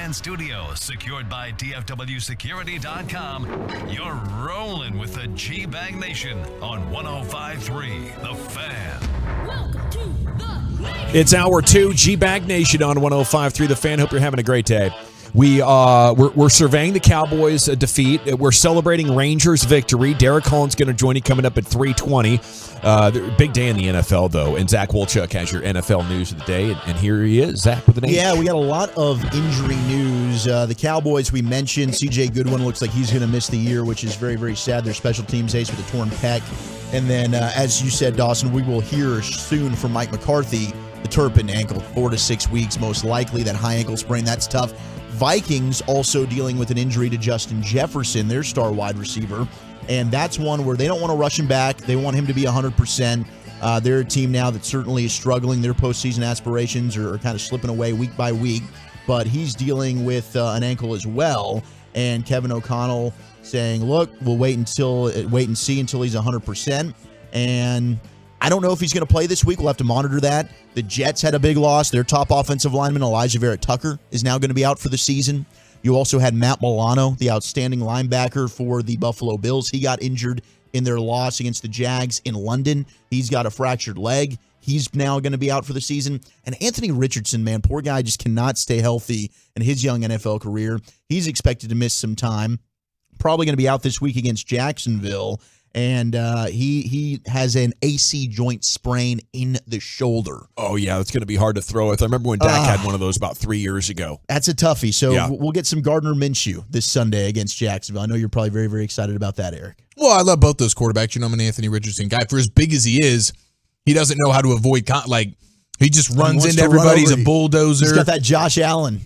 and studios, secured by DFWsecurity.com. You're rolling with the G-Bag Nation on 105.3 The Fan. Welcome to the It's hour 2, G-Bag Nation on 105.3 The Fan. Hope you're having a great day. We're surveying the Cowboys' defeat. We're celebrating Rangers' victory. Derek Holland's going to join you coming up at 3:20. Big day in the NFL, though. And Zach Wolchuk has your NFL news of the day. And here he is, Zach, with the name. Yeah, we got a lot of injury news. The Cowboys, we mentioned, C.J. Goodwin looks like he's going to miss the year, which is very, very sad. Their special teams ace with a torn pec. And then, as you said, Dawson, we will hear soon from Mike McCarthy, the Turpin ankle, 4 to 6 weeks most likely. That high ankle sprain, that's tough. Vikings also dealing with an injury to Justin Jefferson, their star wide receiver. And that's one where they don't want to rush him back. They want him to be 100%. They're a team now that certainly is struggling. Their postseason aspirations are kind of slipping away week by week. But he's dealing with an ankle as well. And Kevin O'Connell saying, look, we'll wait and see until he's 100%. And I don't know if he's going to play this week. We'll have to monitor that. The Jets had a big loss. Their top offensive lineman, Elijah Vera-Tucker, is now going to be out for the season. You also had Matt Milano, the outstanding linebacker for the Buffalo Bills. He got injured in their loss against the Jags in London. He's got a fractured leg. He's now going to be out for the season. And Anthony Richardson, man, poor guy just cannot stay healthy in his young NFL career. He's expected to miss some time. Probably going to be out this week against Jacksonville. And he has an AC joint sprain in the shoulder. Oh, yeah, that's going to be hard to throw with. I remember when Dak had one of those about 3 years ago. That's a toughie. So yeah. We'll get some Gardner Minshew this Sunday against Jacksonville. I know you're probably very, very excited about that, Eric. Well, I love both those quarterbacks. You know, I'm an Anthony Richardson guy. For as big as he is, he doesn't know how to avoid he just runs into everybody. He's a bulldozer. He's got that Josh Allen.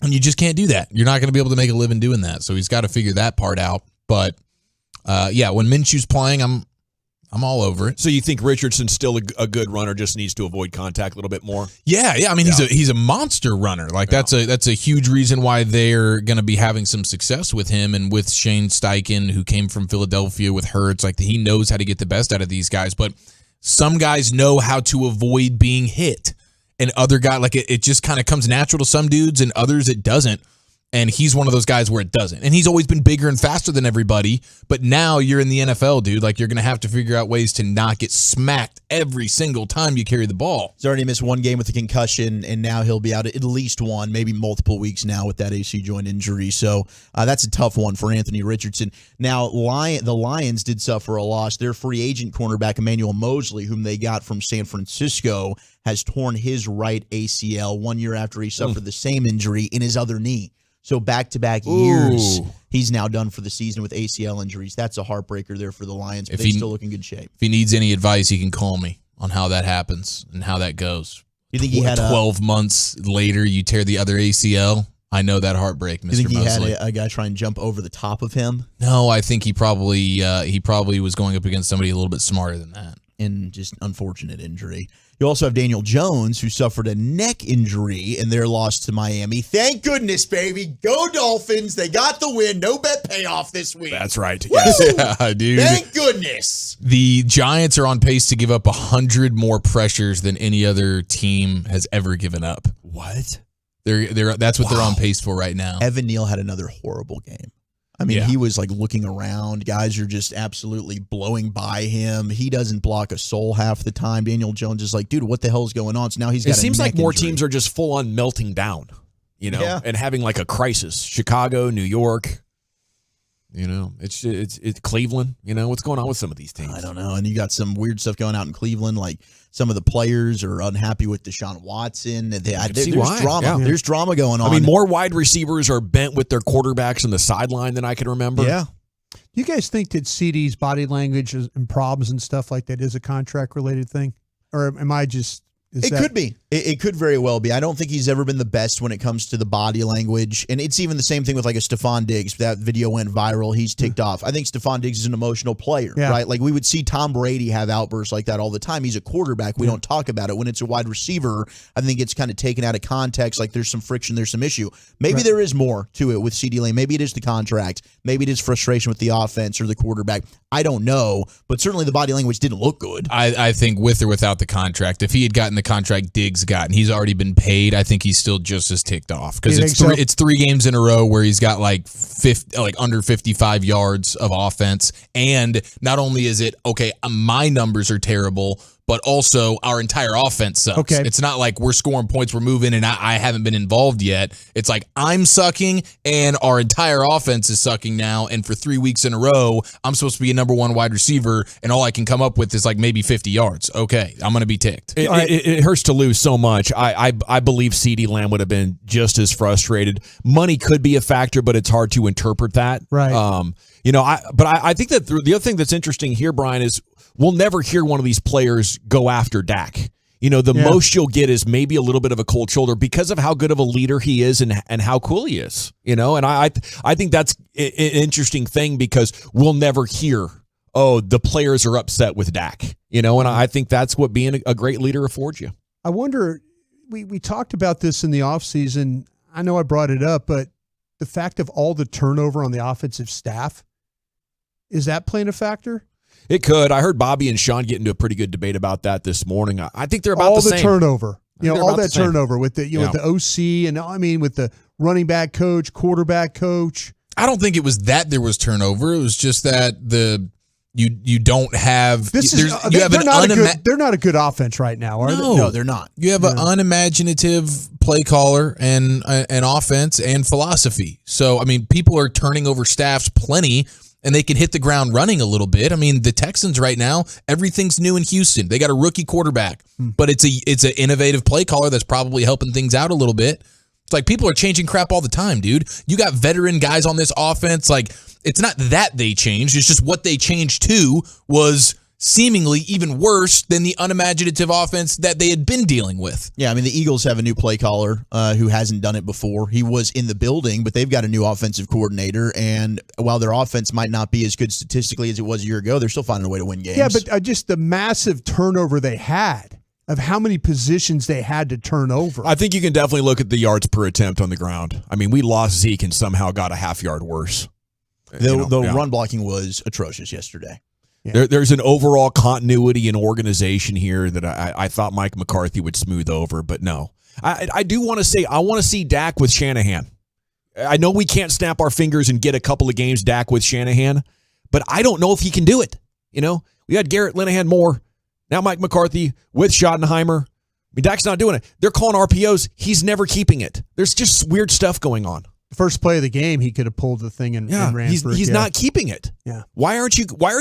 And you just can't do that. You're not going to be able to make a living doing that. So he's got to figure that part out. But yeah, when Minshew's playing, I'm all over it. So you think Richardson's still a good runner, just needs to avoid contact a little bit more? Yeah. I mean, he's a monster runner. That's a huge reason why they're going to be having some success with him and with Shane Steichen, who came from Philadelphia with Hurts. He knows how to get the best out of these guys. But some guys know how to avoid being hit, and other guys it just kind of comes natural to some dudes, and others it doesn't. And he's one of those guys where it doesn't. And he's always been bigger and faster than everybody. But now you're in the NFL, dude. You're going to have to figure out ways to not get smacked every single time you carry the ball. He's already missed one game with a concussion, and now he'll be out at least one, maybe multiple weeks now with that AC joint injury. So that's a tough one for Anthony Richardson. Now, the Lions did suffer a loss. Their free agent cornerback, Emmanuel Mosley, whom they got from San Francisco, has torn his right ACL 1 year after he suffered the same injury in his other knee. So back-to-back years, he's now done for the season with ACL injuries. That's a heartbreaker there for the Lions, but they still look in good shape. If he needs any advice, he can call me on how that happens and how that goes. You think he had 12 months later, you tear the other ACL? I know that heartbreak, Mr. Mosley. You think he had a guy try and jump over the top of him? No, I think he probably was going up against somebody a little bit smarter than that. And just unfortunate injury. You also have Daniel Jones, who suffered a neck injury in their loss to Miami. Thank goodness, baby. Go Dolphins. They got the win. No bet payoff this week. That's right. Yeah, dude. Thank goodness. The Giants are on pace to give up 100 more pressures than any other team has ever given up. What? That's what they're on pace for right now. Evan Neal had another horrible game. I mean, he was looking around. Guys are just absolutely blowing by him. He doesn't block a soul half the time. Daniel Jones is like, dude, what the hell is going on? So now he's got It seems like more injury. teams are just full on melting down, and having a crisis. Chicago, New York, it's Cleveland. What's going on with some of these teams? I don't know. And you got some weird stuff going out in Cleveland, like some of the players are unhappy with Deshaun Watson. There's drama. Yeah. There's drama going on. I mean, more wide receivers are bent with their quarterbacks on the sideline than I can remember. Yeah. Do you guys think that CD's body language and problems and stuff like that is a contract-related thing? Or am I just... Could be. It could very well be. I don't think he's ever been the best when it comes to the body language. And it's even the same thing with a Stephon Diggs. That video went viral. He's ticked off. I think Stephon Diggs is an emotional player, right? We would see Tom Brady have outbursts like that all the time. He's a quarterback. We don't talk about it. When it's a wide receiver, I think it's kind of taken out of context. There's some friction. There's some issue. Maybe there is more to it with CD Lamb. Maybe it is the contract. Maybe it is frustration with the offense or the quarterback. I don't know. But certainly the body language didn't look good. I think with or without the contract, if he had gotten the contract Diggs Diggs got, and he's already been paid. I think he's still just as ticked off because it's 3 games in a row where he's got like under 55 yards of offense, and not only is it okay, my numbers are terrible, but also our entire offense sucks. Okay. It's not like we're scoring points, we're moving, and I haven't been involved yet. It's like I'm sucking, and our entire offense is sucking now, and for 3 weeks in a row, I'm supposed to be a number 1 wide receiver, and all I can come up with is like maybe 50 yards. Okay, I'm going to be ticked. It hurts to lose so much. I believe CeeDee Lamb would have been just as frustrated. Money could be a factor, but it's hard to interpret that. Right. I think that the other thing that's interesting here, Brian, is we'll never hear one of these players go after Dak. Most you'll get is maybe a little bit of a cold shoulder because of how good of a leader he is and how cool he is. And I think that's an interesting thing because we'll never hear, the players are upset with Dak. And I think that's what being a great leader affords you. I wonder, we talked about this in the offseason. I know I brought it up, but the fact of all the turnover on the offensive staff, is that playing a factor? It could. I heard Bobby and Sean get into a pretty good debate about that this morning. I think they're about the same. All the turnover. All that same. turnover with the with the OC and with the running back coach, quarterback coach. I don't think it was that there was turnover. It was just that you don't have they're not a good offense right now, are they? No, they're not. You have an unimaginative play caller and an offense and philosophy. So people are turning over staffs plenty, and they can hit the ground running a little bit. The Texans right now, everything's new in Houston. They got a rookie quarterback, but it's an innovative play caller that's probably helping things out a little bit. It's like people are changing crap all the time, dude. You got veteran guys on this offense. Like, it's not that they changed. It's just what they changed to was seemingly even worse than the unimaginative offense that they had been dealing with. Yeah, the Eagles have a new play caller who hasn't done it before. He was in the building, but they've got a new offensive coordinator, and while their offense might not be as good statistically as it was a year ago, they're still finding a way to win games. Yeah, but just the massive turnover they had, of how many positions they had to turn over. I think you can definitely look at the yards per attempt on the ground. We lost Zeke and somehow got a half yard worse. The run blocking was atrocious yesterday. Yeah. There's an overall continuity and organization here that I thought Mike McCarthy would smooth over, but no. I do want to say I want to see Dak with Shanahan. I know we can't snap our fingers and get a couple of games Dak with Shanahan, but I don't know if he can do it. We had Garrett Linehan more. Now Mike McCarthy with Schottenheimer. Dak's not doing it. They're calling RPOs. He's never keeping it. There's just weird stuff going on. First play of the game, he could have pulled the thing and ran for it. He's not keeping it. Yeah. Why are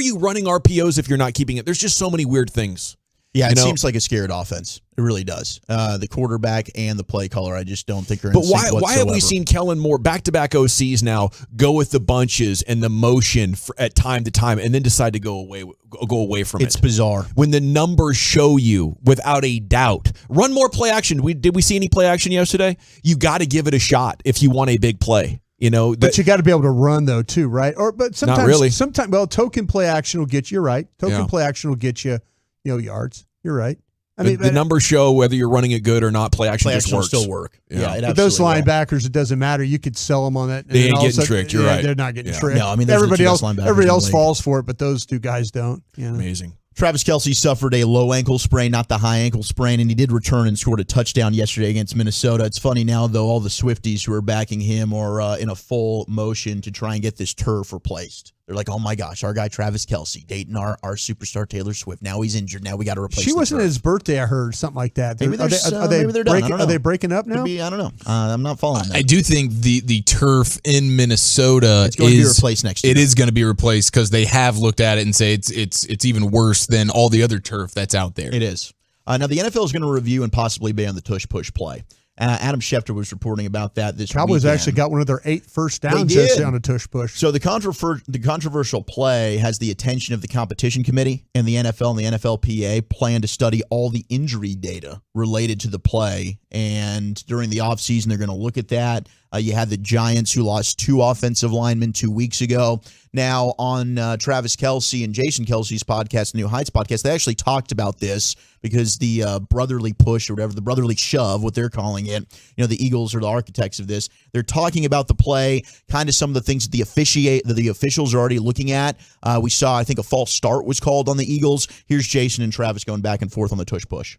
you running RPOs if you're not keeping it? There's just so many weird things. Yeah, it seems like a scared offense. It really does. The quarterback and the play caller, I just don't think are in sync whatsoever. Why have we seen Kellen Moore back-to-back OCs now go with the bunches and the motion at time to time and then decide to go away from it? It's bizarre. When the numbers show you without a doubt. Run more play action. Did we see any play action yesterday? You got to give it a shot if you want a big play. But you got to be able to run though too, right? But sometimes, not really. Token play action will get you. You're right. Token play action will get you, yards. You're right. The numbers show whether you're running it good or not. Play action just works. Still work. Yeah, but those linebackers, it doesn't matter. You could sell them on that. And they ain't getting tricked. You're right. They're not getting tricked. No, everybody else falls for it, but those two guys don't. Amazing. Travis Kelce suffered a low ankle sprain, not the high ankle sprain, and he did return and scored a touchdown yesterday against Minnesota. It's funny now, though, all the Swifties who are backing him are in a full motion to try and get this turf replaced. They're like, oh my gosh, our guy Travis Kelce dating our superstar Taylor Swift. Now he's injured. Now we got to replace him. She wasn't his birthday, I heard, something like that. Maybe they're done. Are they breaking up now? Maybe, I don't know. I'm not following that. I do think the turf in Minnesota is going to be replaced next year. It is going to be replaced because they have looked at it and say it's even worse than all the other turf that's out there. It is. Now the NFL is going to review and possibly ban the tush push play. Adam Schefter was reporting about that this Cowboys weekend. actually got one of their 8 first downs on a tush push. So the controversial play has the attention of the competition committee, and the NFL and the NFLPA plan to study all the injury data related to the play. And during the offseason, they're going to look at that. You had the Giants who lost 2 offensive linemen 2 weeks ago. Now, on Travis Kelce and Jason Kelce's podcast, the New Heights podcast, they actually talked about this because the brotherly push or whatever, the brotherly shove, what they're calling it, the Eagles are the architects of this. They're talking about the play, kind of some of the things that the officials are already looking at. We saw, I think, a false start was called on the Eagles. Here's Jason and Travis going back and forth on the tush push.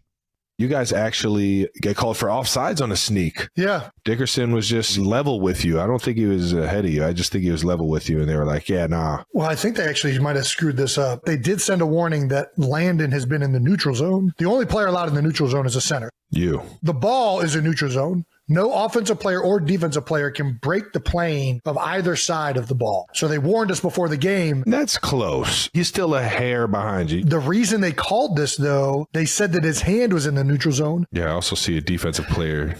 You guys actually get called for offsides on a sneak. Yeah. Dickerson was just level with you. I don't think he was ahead of you. I just think he was level with you. And they were like, yeah, nah. Well, I think they actually might have screwed this up. They did send a warning that Landon has been in the neutral zone. The only player allowed in the neutral zone is a center. You. The ball is a neutral zone. No offensive player or defensive player can break the plane of either side of the ball. So they warned us before the game. That's close. He's still a hair behind you. The reason they called this, though, they said that his hand was in the neutral zone. Yeah, I also see a defensive player.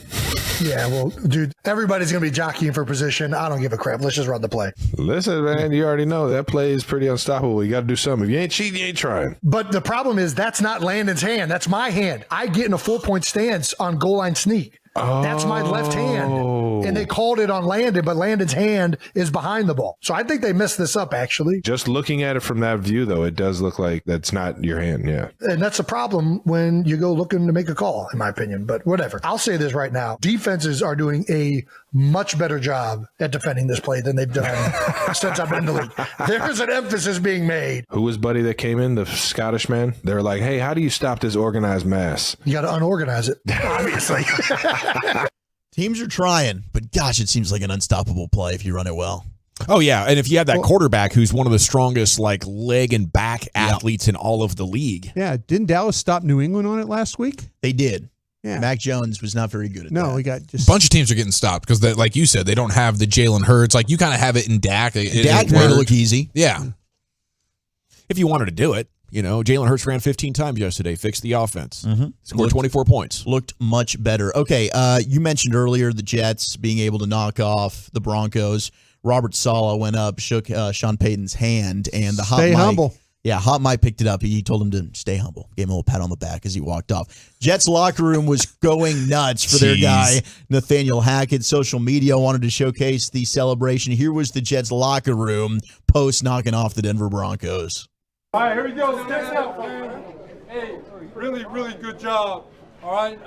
Yeah, well, dude, everybody's going to be jockeying for position. I don't give a crap. Let's just run the play. Listen, man, you already know that play is pretty unstoppable. You got to do something. If you ain't cheating, you ain't trying. But the problem is that's not Landon's hand. That's my hand. I get in a 4-point stance on goal line sneak. That's my left hand. And they called it on Landon, but Landon's hand is behind the ball. So I think they messed this up, actually. Just looking at it from that view, though, it does look like that's not your hand, yeah. And that's a problem when you go looking to make a call, in my opinion. But whatever. I'll say this right now. Defenses are doing a much better job at defending this play than they've done since I've been in the league. There's an emphasis being made. Who was buddy that came in, the Scottish man? They were like, hey, how do you stop this organized mass? You got to unorganize it, obviously. Teams are trying, but gosh, it seems like an unstoppable play if you run it well. Oh, yeah. And if you have that quarterback who's one of the strongest like leg and back athletes in all of the league. Yeah. Didn't Dallas stop New England on it last week? They did. Yeah. Mac Jones was not very good at that. No, we got just a bunch of teams are getting stopped because, like you said, they don't have the Jalen Hurts. Like you kind of have it in Dak. Dak made it look easy. Yeah. If you wanted to do it. You know, Jalen Hurts ran 15 times yesterday, fixed the offense, scored 24 points. Looked much better. Okay, you mentioned earlier the Jets being able to knock off the Broncos. Robert Saleh went up, shook Sean Payton's hand, and the hot Stay mic, humble. Yeah, hot mic picked it up. He told him to stay humble. Gave him a little pat on the back as he walked off. Jets locker room was going nuts for their guy, Nathaniel Hackett. Social media wanted to showcase the celebration. Here was the Jets locker room post knocking off the Denver Broncos. All right, here we go. Next up, man. Hey, really, really good job. All right.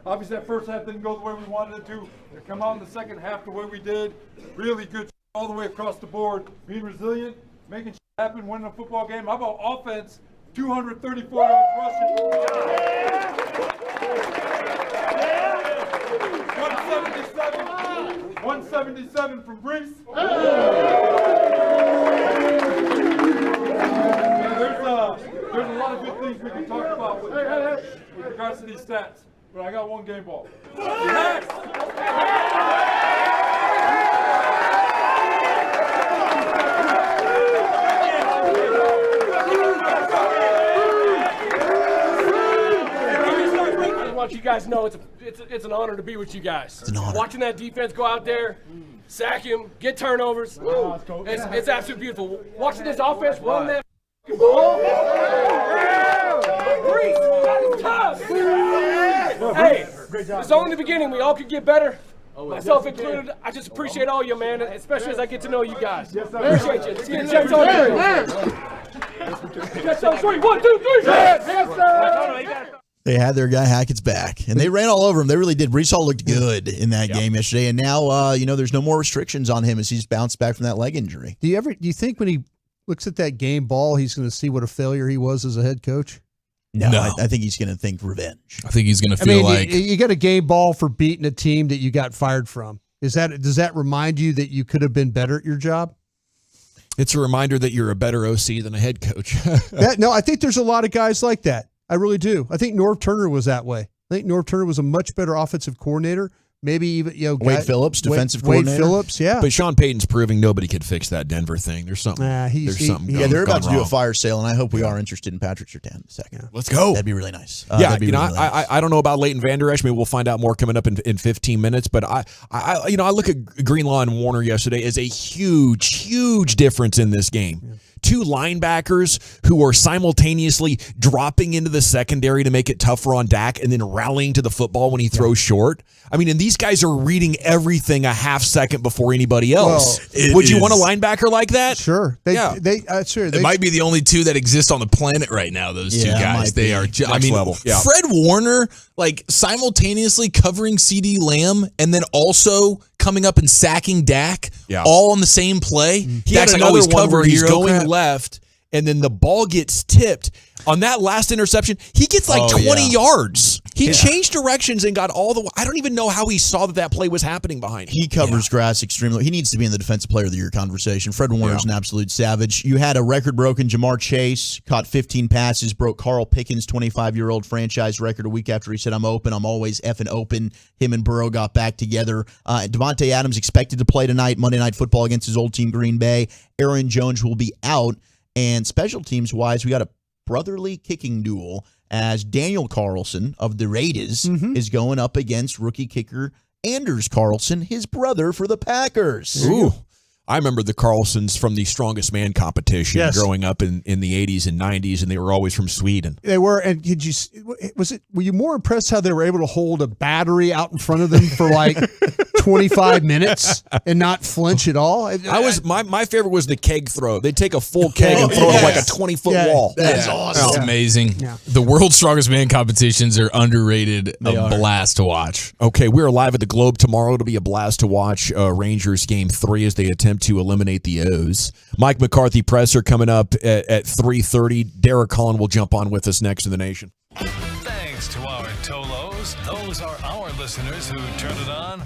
Obviously, that first half didn't go the way we wanted it to. To come out in the second half the way we did, really good all the way across the board. Being resilient, making shit happen, winning a football game. How about offense? 234 yards rushing. 177 from Brees. There's a lot of good things we can talk about with regards to these stats, but I got one game ball. Yes! I just want you guys to know it's an honor to be with you guys. It's an honor. Watching that defense go out there, sack him, get turnovers, it's absolutely beautiful. Watching this offense run that ball. Brees, that is tough. Hey, it's only the beginning. We all could get better. Myself included. I just appreciate all you, man, especially as I get to know you guys. Appreciate you. Let's get Jets on three. Jets on three. 1, 2, 3. Yes, sir. They had their guy Hackett's back, and they ran all over him. They really did. Brees Hall looked good in that game yesterday, and now there's no more restrictions on him as he's bounced back from that leg injury. Do you think when he looks at that game ball, he's going to see what a failure he was as a head coach? No. I think he's going to think revenge. I think he's going to feel like you got a game ball for beating a team that you got fired from. Does that remind you that you could have been better at your job? It's a reminder that you're a better OC than a head coach. No, I think there's a lot of guys like that. I really do. I think Norv Turner was that way. I think Norv Turner was a much better offensive coordinator. Maybe even Wade Phillips, defensive coordinator. Wade Phillips, yeah. But Sean Payton's proving nobody could fix that Denver thing. There's something. They're about to do a fire sale, and I hope we are interested in Patrick Surtain in a second. Yeah. Let's go. That'd be really nice. I don't know about Leighton Vander Esch. Maybe we'll find out more coming up in 15 minutes. But I look at Greenlaw and Warner yesterday as a huge difference in this game. Yeah. Two linebackers who are simultaneously dropping into the secondary to make it tougher on Dak and then rallying to the football when he throws short. I mean, and these guys are reading everything a half second before anybody else. Would you want a linebacker like that? Sure. It might be the only two that exist on the planet right now, those two guys. They are level. Yeah. Fred Warner, like simultaneously covering CeeDee Lamb and then also coming up and sacking Dak all on the same play. He had another one where he's going left and then the ball gets tipped. On that last interception, he gets like 20 yards. He changed directions and got all the way. I don't even know how he saw that play was happening behind him. He covers grass extremely. He needs to be in the Defensive Player of the Year conversation. Fred Warner's an absolute savage. You had a record broken. Jamar Chase caught 15 passes, broke Carl Pickens' 25-year-old franchise record a week after he said, I'm open. I'm always effing open. Him and Burrow got back together. Devontae Adams expected to play tonight, Monday Night Football against his old team, Green Bay. Aaron Jones will be out. And special teams-wise, we got a brotherly kicking duel as Daniel Carlson of the Raiders is going up against rookie kicker Anders Carlson, his brother for the Packers. Ooh. I remember the Carlsons from the Strongest Man competition growing up in the 80s and 90s, and they were always from Sweden. They were, and were you more impressed how they were able to hold a battery out in front of them for like 25 minutes and not flinch at all? My favorite was the keg throw. They'd take a full keg and throw it like a 20-foot wall. That's awesome. It's amazing. Yeah. The World's Strongest Man competitions are underrated. Blast to watch. Okay, we're live at the Globe tomorrow. It'll be a blast to watch Rangers Game 3 as they attempt to eliminate the O's. Mike McCarthy presser coming up at 3:30. Derek Holland will jump on with us next in the Nation. Thanks to our Tolos. Those are our listeners who turn it on.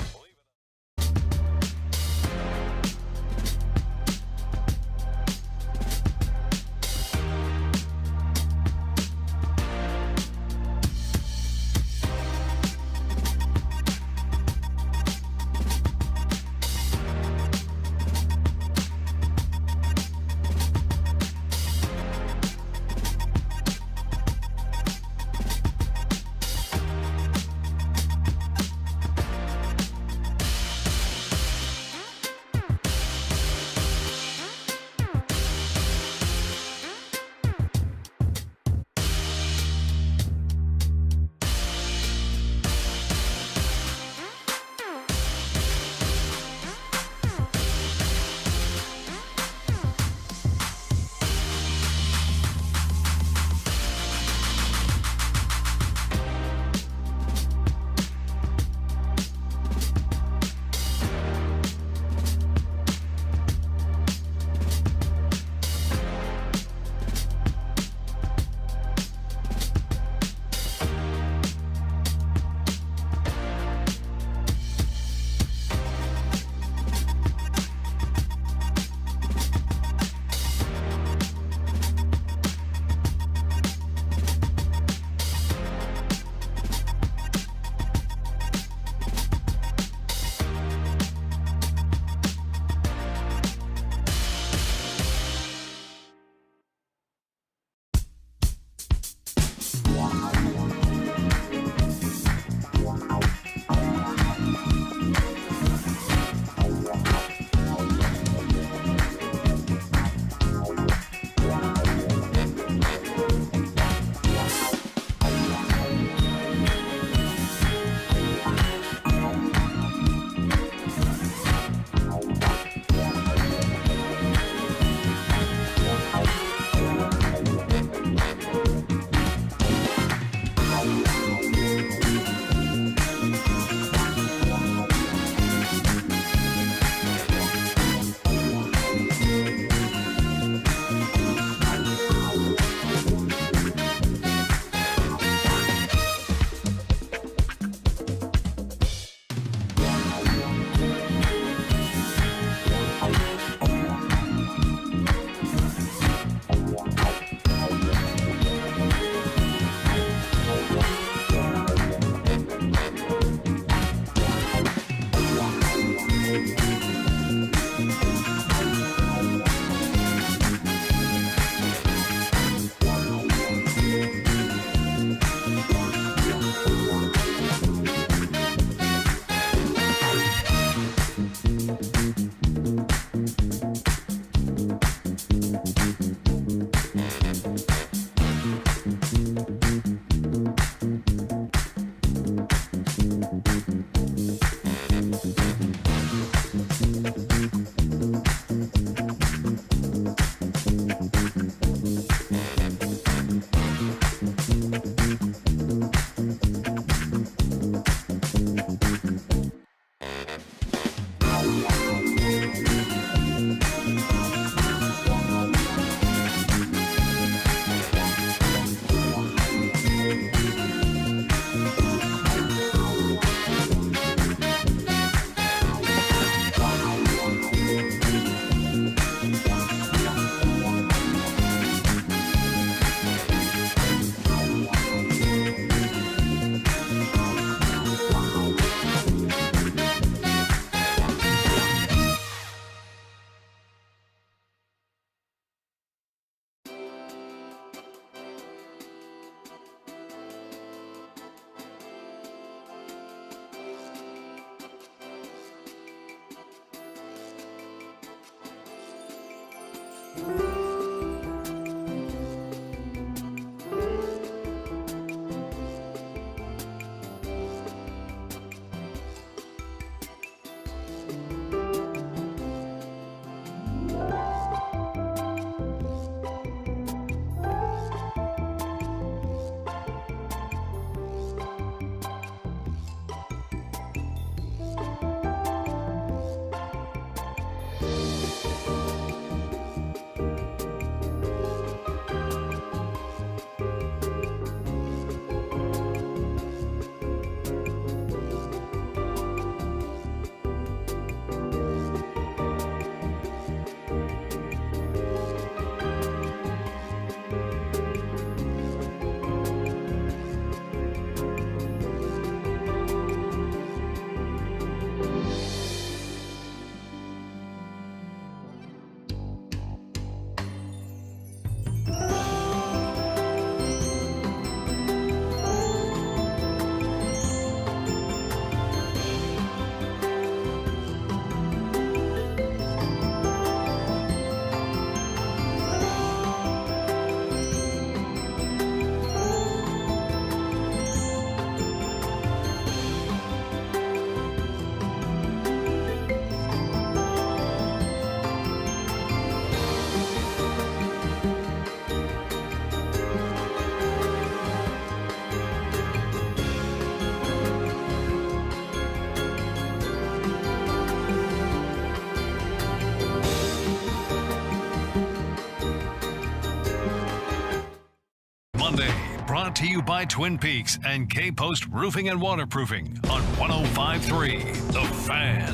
brought to you by Twin Peaks and K-Post Roofing and Waterproofing on 105.3 The Fan.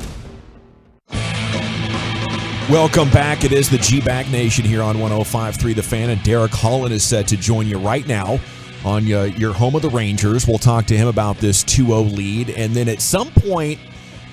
Welcome back. It is the G-Back Nation here on 105.3 The Fan, and Derek Holland is set to join you right now on your home of the Rangers. We'll talk to him about this 2-0 lead, and then at some point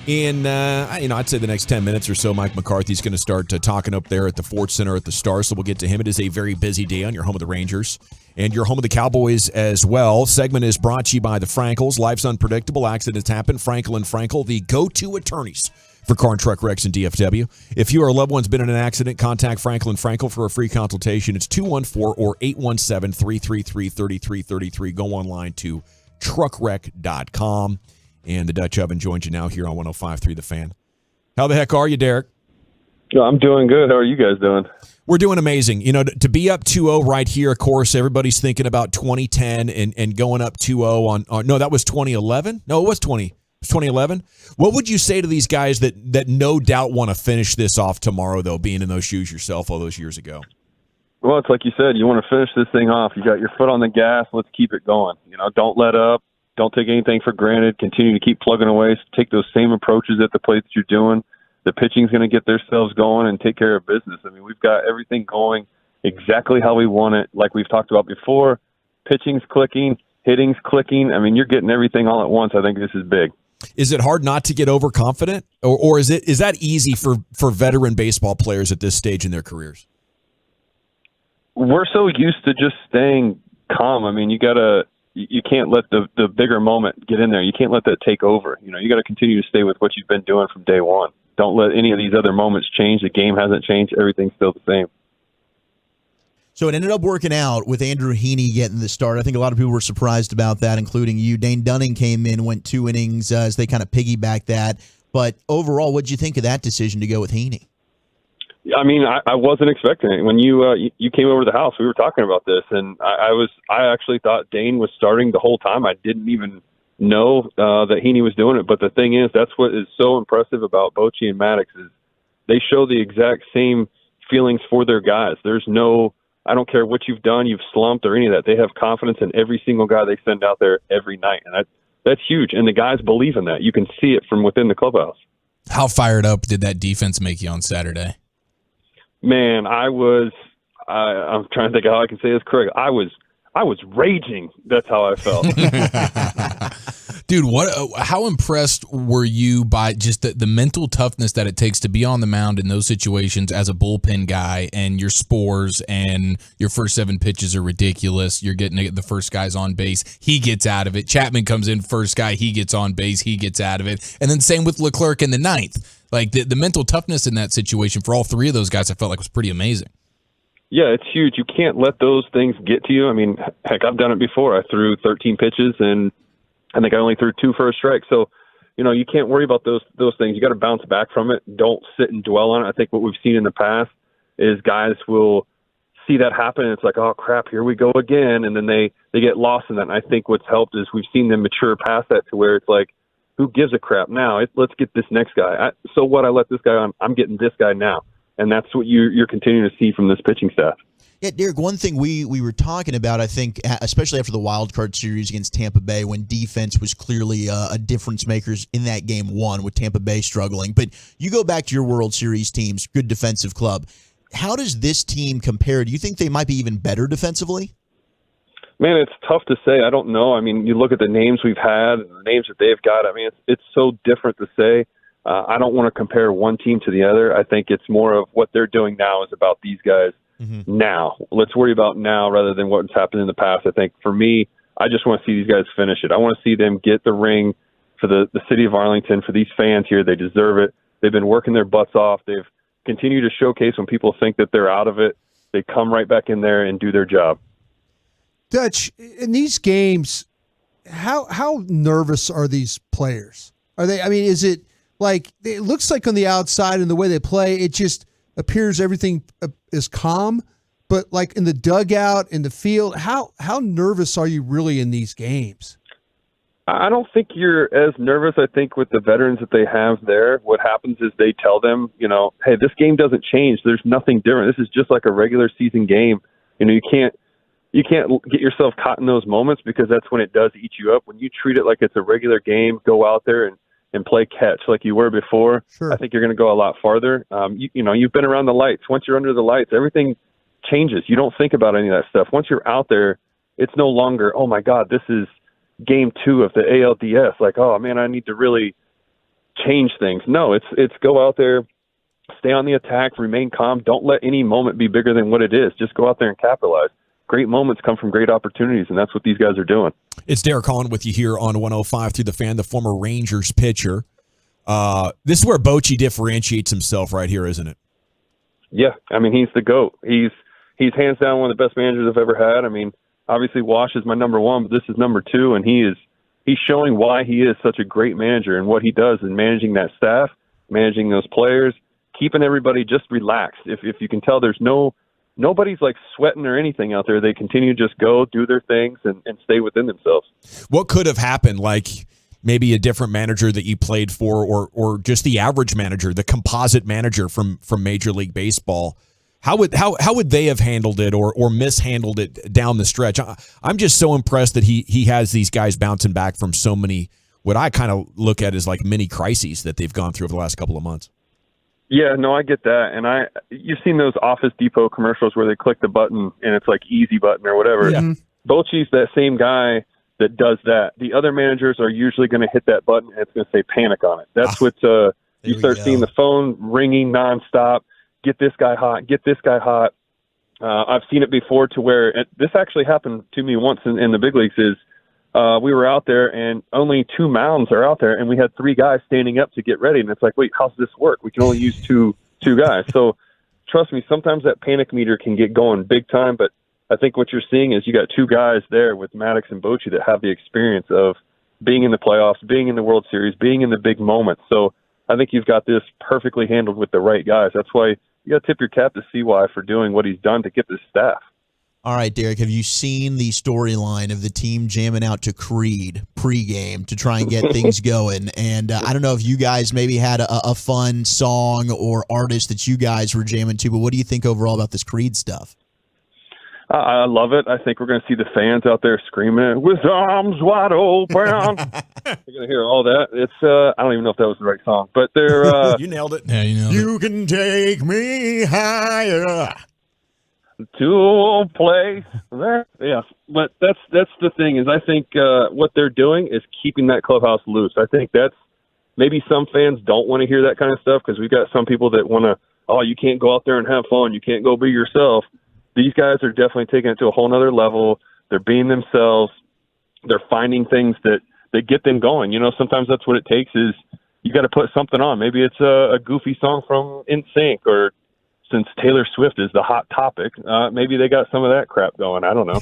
in, I'd say the next 10 minutes or so, Mike McCarthy's going to start talking up there at the Ford Center at the Star, so we'll get to him. It is a very busy day on your home of the Rangers and your home of the Cowboys as well. Segment is brought to you by the Frankels. Life's unpredictable. Accidents happen. Frankel and Frankel, the go-to attorneys for car and truck wrecks in DFW. If you or a loved one's been in an accident, contact Frankel and Frankel for a free consultation. It's 214 or 817-333-3333. Go online to truckwreck.com. And the Dutch Oven joins you now here on 105.3 The Fan. How the heck are you, Derek? I'm doing good. How are you guys doing? We're doing amazing. You know, to be up 2-0 right here, of course, everybody's thinking about 2010 and going up 2-0 on no, that was 2011? No, it was 2011. What would you say to these guys that no doubt want to finish this off tomorrow, though, being in those shoes yourself all those years ago? Well, it's like you said, you want to finish this thing off. You got your foot on the gas. Let's keep it going. You know, don't let up. Don't take anything for granted. Continue to keep plugging away. Take those same approaches at the plate that you're doing. The pitching's going to get themselves going and take care of business. I mean, we've got everything going exactly how we want it, like we've talked about before. Pitching's clicking, hitting's clicking. I mean, you're getting everything all at once. I think this is big. Is it hard not to get overconfident, or is that easy for veteran baseball players at this stage in their careers? We're so used to just staying calm. I mean, you can't let the bigger moment get in there. You can't let that take over. You know, you got to continue to stay with what you've been doing from day one. Don't let any of these other moments change. The game hasn't changed. Everything's still the same. So it ended up working out with Andrew Heaney getting the start. I think a lot of people were surprised about that, including you. Dane Dunning came in, went 2 innings as they kind of piggybacked that. But overall, what did you think of that decision to go with Heaney? I mean, I wasn't expecting it. When you came over to the house, we were talking about this, and I actually thought Dane was starting the whole time. I didn't even know that Heaney was doing it. But the thing is, that's what is so impressive about Bochy and Maddox is they show the exact same feelings for their guys. There's no, I don't care what you've done, you've slumped or any of that. They have confidence in every single guy they send out there every night, and that's huge. And the guys believe in that. You can see it from within the clubhouse. How fired up did that defense make you on Saturday? Man, I'm trying to think of how I can say this correct. I was raging. That's how I felt. Dude, how impressed were you by just the mental toughness that it takes to be on the mound in those situations as a bullpen guy, and your spores and your first 7 pitches are ridiculous. You're getting the first guy's on base. He gets out of it. Chapman comes in first guy. He gets on base. He gets out of it. And then same with Leclerc in the 9th. Like the mental toughness in that situation for all 3 of those guys, I felt like was pretty amazing. Yeah, it's huge. You can't let those things get to you. I mean, heck, I've done it before. I threw 13 pitches, and I think I only threw 2 for a strike. So, you know, you can't worry about those things. You got to bounce back from it. Don't sit and dwell on it. I think what we've seen in the past is guys will see that happen, and it's like, oh, crap, here we go again, and then they get lost in that. And I think what's helped is we've seen them mature past that to where it's like, who gives a crap now? Let's get this next guy. So what? I let this guy on. I'm getting this guy now. And that's what you're continuing to see from this pitching staff. Yeah, Derek, one thing we were talking about, I think, especially after the wild card series against Tampa Bay, when defense was clearly a difference maker in that game 1 with Tampa Bay struggling. But you go back to your World Series teams, good defensive club. How does this team compare? Do you think they might be even better defensively? Man, it's tough to say. I don't know. I mean, you look at the names we've had and the names that they've got. I mean, it's so different to say. I don't want to compare one team to the other. I think it's more of what they're doing now is about these guys now. Let's worry about now rather than what's happened in the past. I think for me, I just want to see these guys finish it. I want to see them get the ring for the city of Arlington, for these fans here. They deserve it. They've been working their butts off. They've continued to showcase when people think that they're out of it. They come right back in there and do their job. Dutch, in these games, how nervous are these players? Are they? I mean, is it like it looks like on the outside and the way they play, it just appears everything is calm, but like in the dugout, in the field, how nervous are you really in these games? I don't think you're as nervous. I think with the veterans that they have there, what happens is they tell them, you know, hey, this game doesn't change. There's nothing different. This is just like a regular season game. You know, you can't you can't get yourself caught in those moments because that's when it does eat you up. When you treat it like it's a regular game, go out there and play catch like you were before, I think you're going to go a lot farther. You've been around the lights. Once you're under the lights, everything changes. You don't think about any of that stuff. Once you're out there, it's no longer, oh my God, this is game 2 of the ALDS. Like, oh man, I need to really change things. No, it's go out there, stay on the attack, remain calm. Don't let any moment be bigger than what it is. Just go out there and capitalize. Great moments come from great opportunities, and that's what these guys are doing. It's Derek Holland with you here on 105 through the Fan, the former Rangers pitcher. This is where Bochy differentiates himself right here, isn't it? Yeah, I mean, he's the GOAT. He's hands down one of the best managers I've ever had. I mean, obviously Wash is my number 1, but this is number 2, and he's showing why he is such a great manager and what he does in managing that staff, managing those players, keeping everybody just relaxed. If you can tell, there's nobody's like sweating or anything out there. They continue to just go do their things and stay within themselves. What could have happened? Like maybe a different manager that you played for, or just the average manager, the composite manager from Major League Baseball. How would they have handled it or mishandled it down the stretch? I'm just so impressed that he has these guys bouncing back from so many, what I kind of look at as like mini crises that they've gone through over the last couple of months. Yeah, no, I get that. And you've seen those Office Depot commercials where they click the button and it's like easy button or whatever. Yeah. Bochy's that same guy that does that. The other managers are usually going to hit that button and it's going to say panic on it. That's what you start seeing the phone ringing nonstop. Get this guy hot. Get this guy hot. I've seen it before to where this actually happened to me once in the big leagues is we were out there and only 2 mounds are out there and we had 3 guys standing up to get ready. And it's like, wait, how's this work? We can only use two guys. So trust me, sometimes that panic meter can get going big time. But I think what you're seeing is you got 2 guys there with Maddox and Bochy that have the experience of being in the playoffs, being in the World Series, being in the big moments. So I think you've got this perfectly handled with the right guys. That's why you got to tip your cap to CY for doing what he's done to get this staff. All right, Derek, have you seen the storyline of the team jamming out to Creed pregame to try and get things going? And I don't know if you guys maybe had a fun song or artist that you guys were jamming to, but what do you think overall about this Creed stuff? I love it. I think we're going to see the fans out there screaming, with arms wide open. You're going to hear all that. It's I don't even know if that was the right song, but they're... you nailed it. Yeah, you nailed it. You can take me higher. To a place there. Yeah, but that's the thing is I think what they're doing is keeping that clubhouse loose. I think that's maybe some fans don't want to hear that kind of stuff because we've got some people that want to, oh, you can't go out there and have fun. You can't go be yourself. These guys are definitely taking it to a whole nother level. They're being themselves. They're finding things that get them going. You know, sometimes that's what it takes is you got to put something on. Maybe it's a goofy song from NSYNC, or since Taylor Swift is the hot topic, maybe they got some of that crap going. I don't know.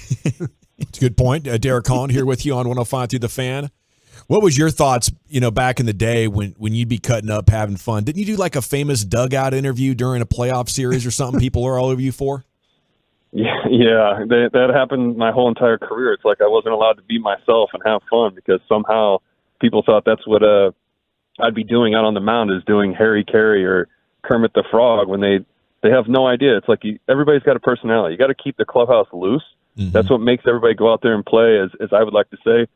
It's a good point. Derek Holland here with you on 105 through the Fan. What was your thoughts, back in the day when you'd be cutting up, having fun? Didn't you do like a famous dugout interview during a playoff series or something people are all over you for? Yeah, that happened my whole entire career. It's like I wasn't allowed to be myself and have fun because somehow people thought that's what I'd be doing out on the mound, is doing Harry Carey or Kermit the Frog, when they have no idea. It's like everybody's got a personality. You got to keep the clubhouse loose. Mm-hmm. That's what makes everybody go out there and play, as I would like to say,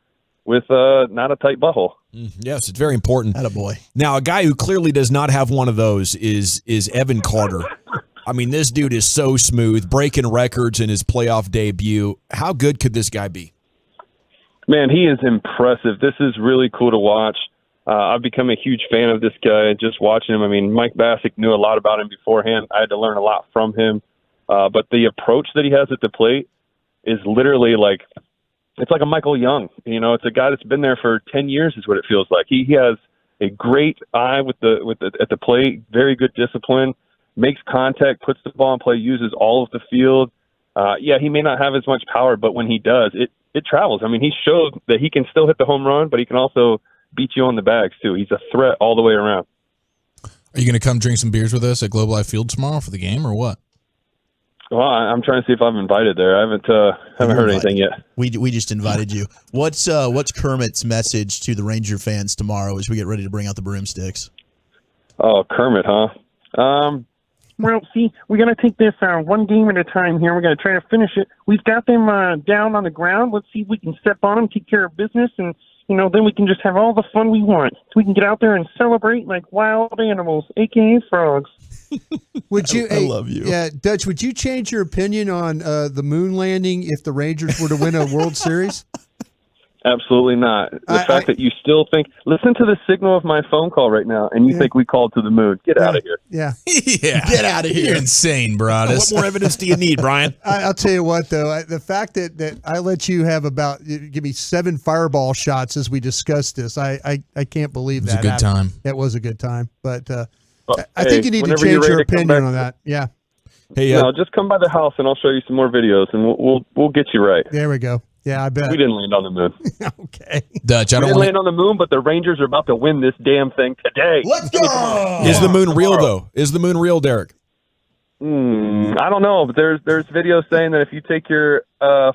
with not a tight butthole. Yes, it's very important. Attaboy. Now, a guy who clearly does not have one of those is Evan Carter. I mean, this dude is so smooth, breaking records in his playoff debut. How good could this guy be? Man, he is impressive. This is really cool to watch. I've become a huge fan of this guy just watching him. I mean, Mike Bassick knew a lot about him beforehand. I had to learn a lot from him. But the approach that he has at the plate is literally like, it's like a Michael Young. It's a guy that's been there for 10 years is what it feels like. He has a great eye at the plate, very good discipline, makes contact, puts the ball in play, uses all of the field. He may not have as much power, but when he does, it travels. I mean, he showed that he can still hit the home run, but he can also beat you on the bags too. He's a threat all the way around. Are you going to come drink some beers with us at Globe Life Field tomorrow for the game, or what? Well, I'm trying to see if I'm invited there. I haven't heard anything yet. We just invited you. What's Kermit's message to the Ranger fans tomorrow as we get ready to bring out the broomsticks? Oh, Kermit, huh? Well, see, we got to take this one game at a time here. We got to try to finish it. We've got them down on the ground. Let's see if we can step on them, take care of business, and then we can just have all the fun we want. We can get out there and celebrate like wild animals, aka frogs. Would you? I love you. Yeah, Dutch. Would you change your opinion on the moon landing if the Rangers were to win a World Series? Absolutely not. The fact that you still think, listen to the signal of my phone call right now, and you think we called to the moon. Get out of here. Yeah. Yeah. Get out of here. You're insane, Broadus. What more evidence do you need, Brian? I'll tell you what, though, the fact that I let you have give me 7 fireball shots as we discussed this, I can't believe that. It was a good time. It was a good time. But I Hey, think you need to whenever you're change your ready to come opinion back- on that. Yeah. Hey, No, just come by the house, and I'll show you some more videos, and we'll get you right. There we go. Yeah, I bet. We didn't land on the moon. Okay. Dutch, I We don't didn't want land on the moon, but the Rangers are about to win this damn thing today. Let's go. Is the moon real, though? Is the moon real, Derek? I don't know, but there's videos saying that if you take your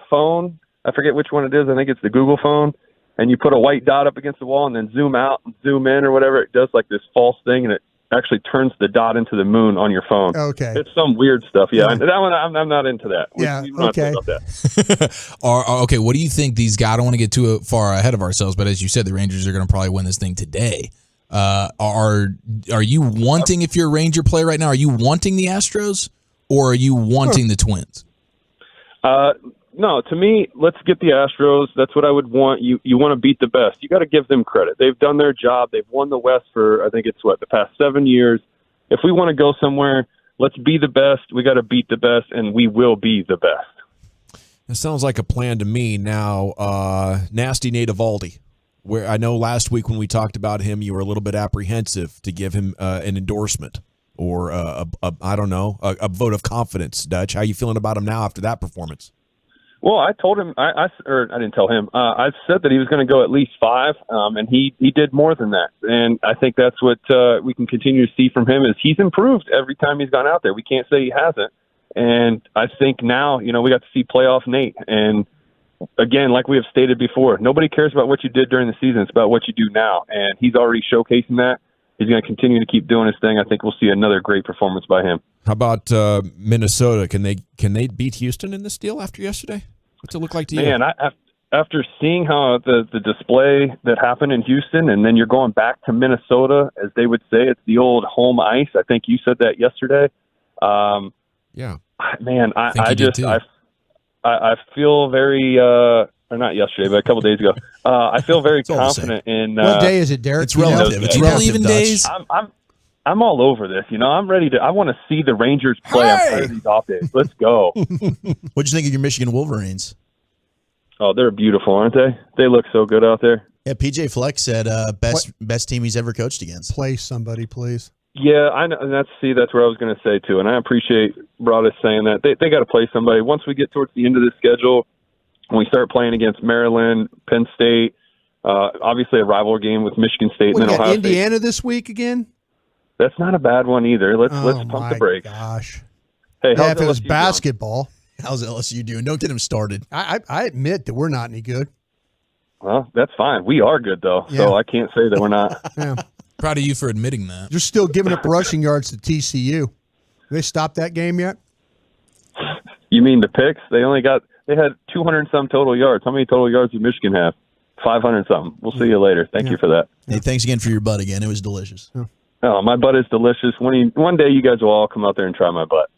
phone, I forget which one it is, I think it's the Google phone, and you put a white dot up against the wall and then zoom out and zoom in or whatever, it does like this false thing, and it actually turns the dot into the moon on your phone. Okay. It's some weird stuff. Yeah, that one I'm not into that. Yeah, we don't have to okay. talk about that. Okay, what do you think these guys? I don't want to get too far ahead of ourselves, but as you said, the Rangers are going to probably win this thing today. Are you wanting, if you're a Ranger player right now, are you wanting the Astros or are you wanting the Twins? No, to me, let's get the Astros. That's what I would want. You want to beat the best. You got to give them credit. They've done their job. They've won the West for, I think it's the past 7 years. If we want to go somewhere, let's be the best. We got to beat the best, and we will be the best. That sounds like a plan to me. Now, Nasty Nate Eovaldi, where I know last week when we talked about him, you were a little bit apprehensive to give him an endorsement or I don't know, a vote of confidence. Dutch, how you feeling about him now after that performance? Well, I told him, I didn't tell him. I said that he was going to go at least 5, and he did more than that. And I think that's what we can continue to see from him is he's improved every time he's gone out there. We can't say he hasn't. And I think now, we got to see playoff Nate. And again, like we have stated before, nobody cares about what you did during the season. It's about what you do now. And he's already showcasing that. He's going to continue to keep doing his thing. I think we'll see another great performance by him. How about Minnesota? Can they beat Houston in this deal after yesterday? What's it look like to you? Man, after seeing how the display that happened in Houston, and then you're going back to Minnesota, as they would say, it's the old home ice. I think you said that yesterday. Yeah. Man, I feel very or not yesterday, but a couple days ago. I feel very confident in. What day is it, Derek? It's relative. It's Do you relative, believe in Dutch. days? I'm all over this. I'm ready to. I want to see the Rangers play. I'm tired of these off days. Let's go. What'd you think of your Michigan Wolverines? Oh, they're beautiful, aren't they? They look so good out there. Yeah, PJ Fleck said best team he's ever coached against. Play somebody, please. Yeah, I know, and that's where I was going to say too, and I appreciate Broadus saying that they got to play somebody. Once we get towards the end of the schedule, when we start playing against Maryland, Penn State, obviously a rival game with Michigan State, We and then got Ohio Indiana State. this week again. That's not a bad one either. Let's pump the brakes. Gosh. Hey, Yeah, how's if it was LSU doing? basketball, How's LSU doing? Don't get him started. I admit that we're not any good. Well, that's fine. We are good though, Yeah. so I can't say that we're not. Yeah. Proud of you for admitting that. You're still giving up rushing yards to TCU. Have they stopped that game yet? You mean the picks? They had 200 and some total yards. How many total yards did Michigan have? 500 something. We'll see you later. Thank you for that. Hey, thanks again for your butt again. It was delicious. Oh, my butt is delicious. One day you guys will all come out there and try my butt.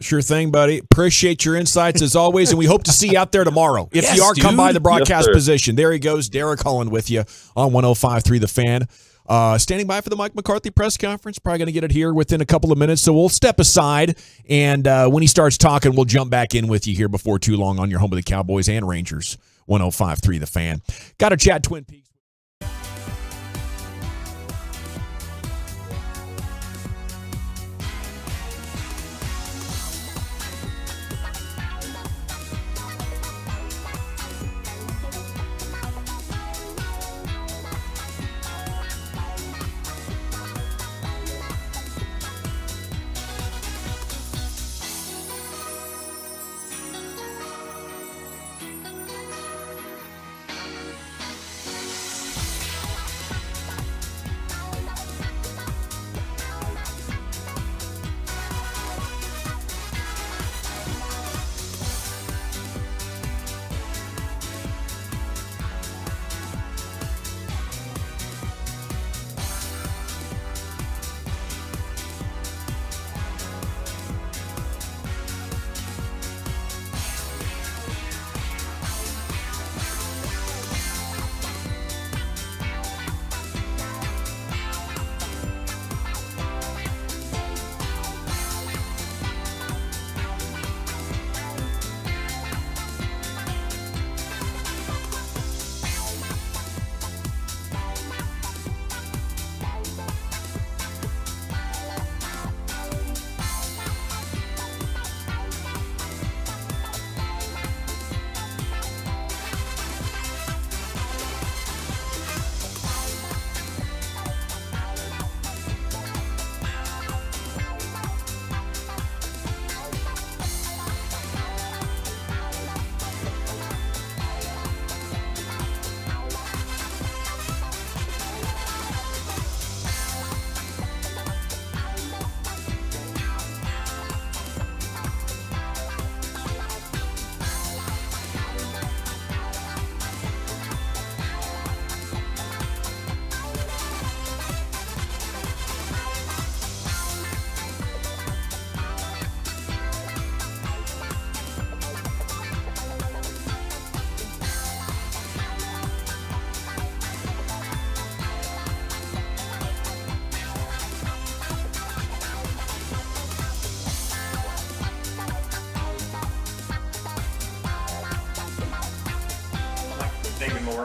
Sure thing, buddy. Appreciate your insights as always, and we hope to see you out there tomorrow. If Yes, you are, come dude. by the broadcast Yes, sir. position. There he goes, Derek Holland with you on 105.3 The Fan. Standing by for the Mike McCarthy press conference. Probably going to get it here within a couple of minutes, so we'll step aside, and when he starts talking, we'll jump back in with you here before too long on your home of the Cowboys and Rangers, 105.3 The Fan. Got to chat Twin Peaks.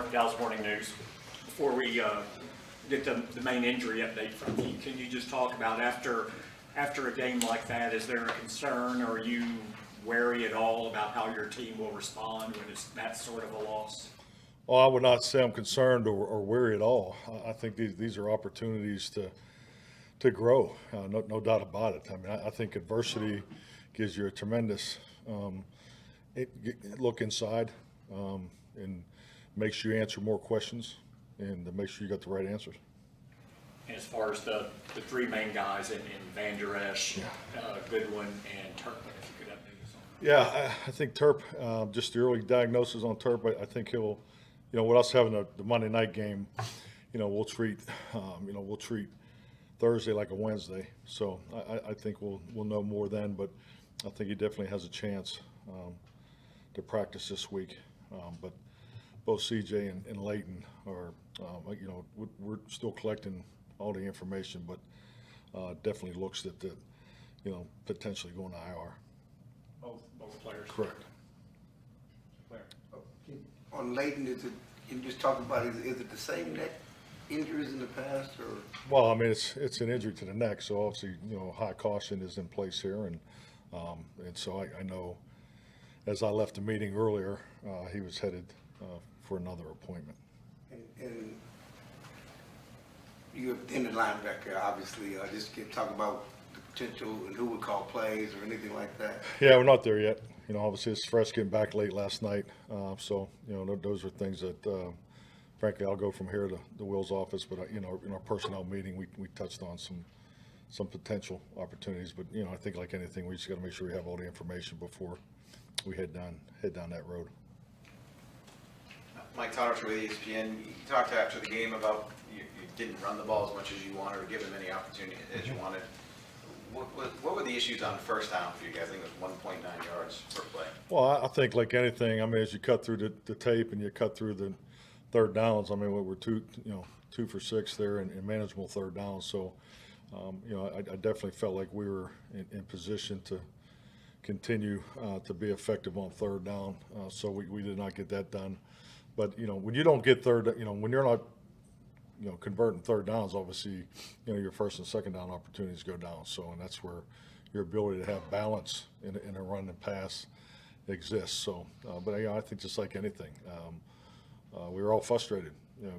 Mark, Dallas Morning News. Before we get to the main injury update from you, can you just talk about after a game like that, is there a concern, or are you wary at all about how your team will respond when it's that sort of a loss? Well, I would not say I'm concerned or wary at all. I think these are opportunities to grow, no doubt about it. I mean, I think adversity gives you a tremendous look inside and makes you answer more questions and to make sure you got the right answers. And as far as the three main guys in Van Der Esch, Goodwin, and Turpin, if you could update us on that. Yeah, I think Terp, just the early diagnosis on Terp, I think he'll, with us having the Monday night game, we'll treat Thursday like a Wednesday. So I think we'll know more then, but I think he definitely has a chance to practice this week. But both CJ and Leighton are, we're still collecting all the information, but definitely looks that potentially going to IR. Both players. Correct. On Leighton, can you just talk about is it the same neck injuries in the past, or? Well, I mean, it's an injury to the neck, so obviously high caution is in place here, and so I know as I left the meeting earlier, he was headed for another appointment. And you're in the linebacker, obviously. Just talk about the potential and who would call plays or anything like that. Yeah, we're not there yet. Obviously it's fresh getting back late last night. So, those are things that, frankly, I'll go from here to the Will's office. But, in our personnel meeting, we touched on some potential opportunities. But, I think like anything, we just got to make sure we have all the information before we head down that road. Mike Todder with ESPN. You talked after the game about you didn't run the ball as much as you wanted or give them any opportunity as you wanted. What were the issues on first down for you guys? I think it was 1.9 yards per play. Well, I think like anything, I mean, as you cut through the tape and you cut through the third downs, I mean, we're 2 for 6 there in manageable third downs. So, I definitely felt like we were in position to continue to be effective on third down. So we did not get that done. But, when you don't get when you're not, converting third downs, obviously, your first and second down opportunities go down. So, and that's where your ability to have balance in a run and pass exists. So, but I think just like anything, we were all frustrated,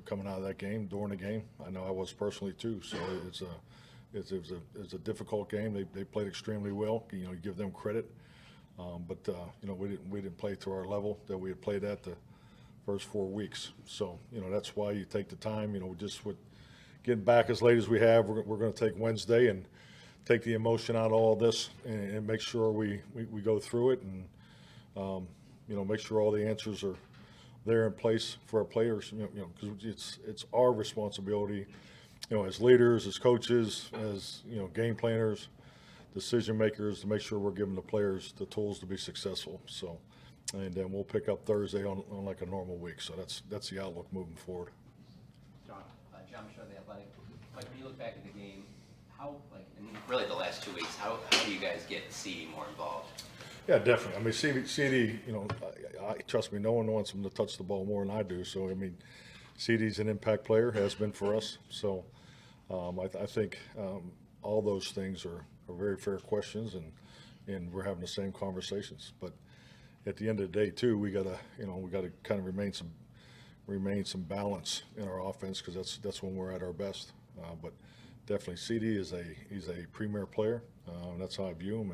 coming out of that game, during the game. I know I was personally too. So it's a difficult game. They played extremely well. You give them credit. But we didn't play to our level that we had played at the first 4 weeks. So, that's why you take the time, just with getting back as late as we have, we're going to take Wednesday and take the emotion out of all this and make sure we go through it and, make sure all the answers are there in place for our players, because it's our responsibility, as leaders, as coaches, as, game planners, decision makers, to make sure we're giving the players the tools to be successful. So, and then we'll pick up Thursday on like a normal week. So that's the outlook moving forward. John Shaw, The Athletic. Like, when you look back at the game, how, really the last 2 weeks, how do you guys get CD more involved? Yeah, definitely. I mean, CD, trust me, no one wants him to touch the ball more than I do. So, I mean, CD's an impact player, has been for us. So, I think all those things are very fair questions, and we're having the same conversations. But at the end of the day, too, we gotta kind of remain some balance in our offense, because that's when we're at our best. But definitely, CD he's a premier player. That's how I view him,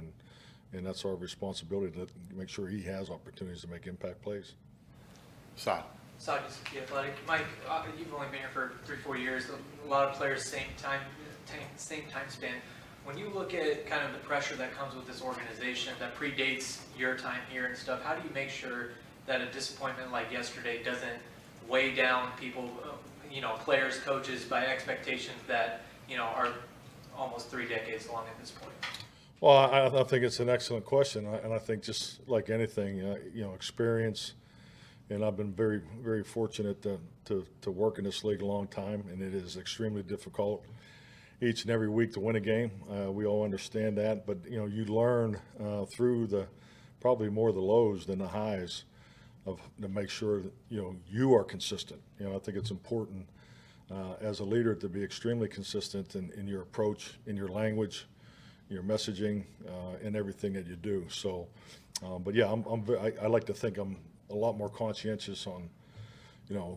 and that's our responsibility to make sure he has opportunities to make impact plays. Side, The Athletic. Mike, you've only been here for 3-4 years. A lot of players, same time span. When you look at kind of the pressure that comes with this organization that predates your time here and stuff, how do you make sure that a disappointment like yesterday doesn't weigh down people, players, coaches, by expectations that, are almost 3 decades long at this point? Well, I think it's an excellent question, and I think just like anything, experience, and I've been very, very fortunate to work in this league a long time, and it is extremely difficult each and every week to win a game. We all understand that, but you learn through probably more the lows than the highs to make sure that you are consistent. I think it's important as a leader to be extremely consistent in your approach, in your language, your messaging, and everything that you do. So, but yeah, I like to think I'm a lot more conscientious on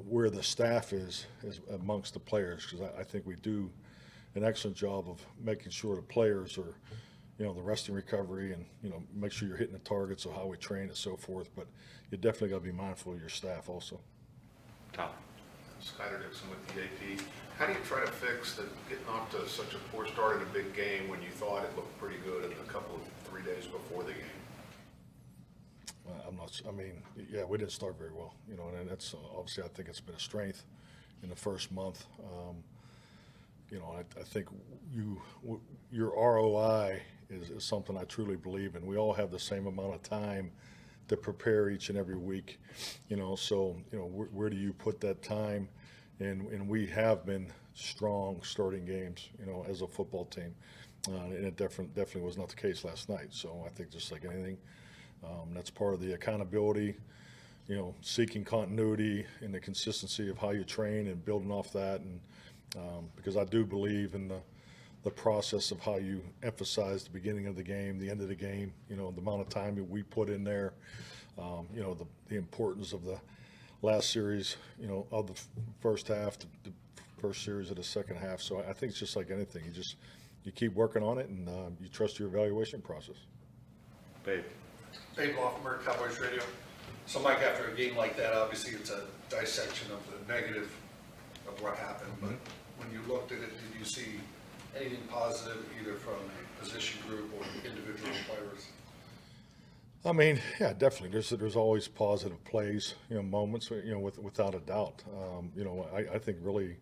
where the staff is amongst the players, because I think we do an excellent job of making sure the players are, the resting recovery and, make sure you're hitting the targets of how we train and so forth. But you definitely got to be mindful of your staff also. Tom. Skyler Dixon with the AP. How do you try to fix getting off to such a poor start in a big game when you thought it looked pretty good in a couple of 3 days before the game? We didn't start very well, and that's obviously I think it's been a strength in the first month. I think your ROI is something I truly believe in. We all have the same amount of time to prepare each and every week, so where do you put that time? And we have been strong starting games, as a football team, and it definitely was not the case last night. So I think just like anything, that's part of the accountability, seeking continuity and the consistency of how you train and building off that. And because I do believe in the process of how you emphasize the beginning of the game, the end of the game, the amount of time that we put in there, the importance of the last series, of the first half, the first series of the second half. So I think it's just like anything. You keep working on it, and you trust your evaluation process. Babe. Dave Loffenberg, Cowboys Radio. So, Mike, after a game like that, obviously it's a dissection of the negative of what happened. But when you looked at it, did you see anything positive either from the position group or the individual players? Yeah, definitely. There's always positive plays, moments, without a doubt. I think really,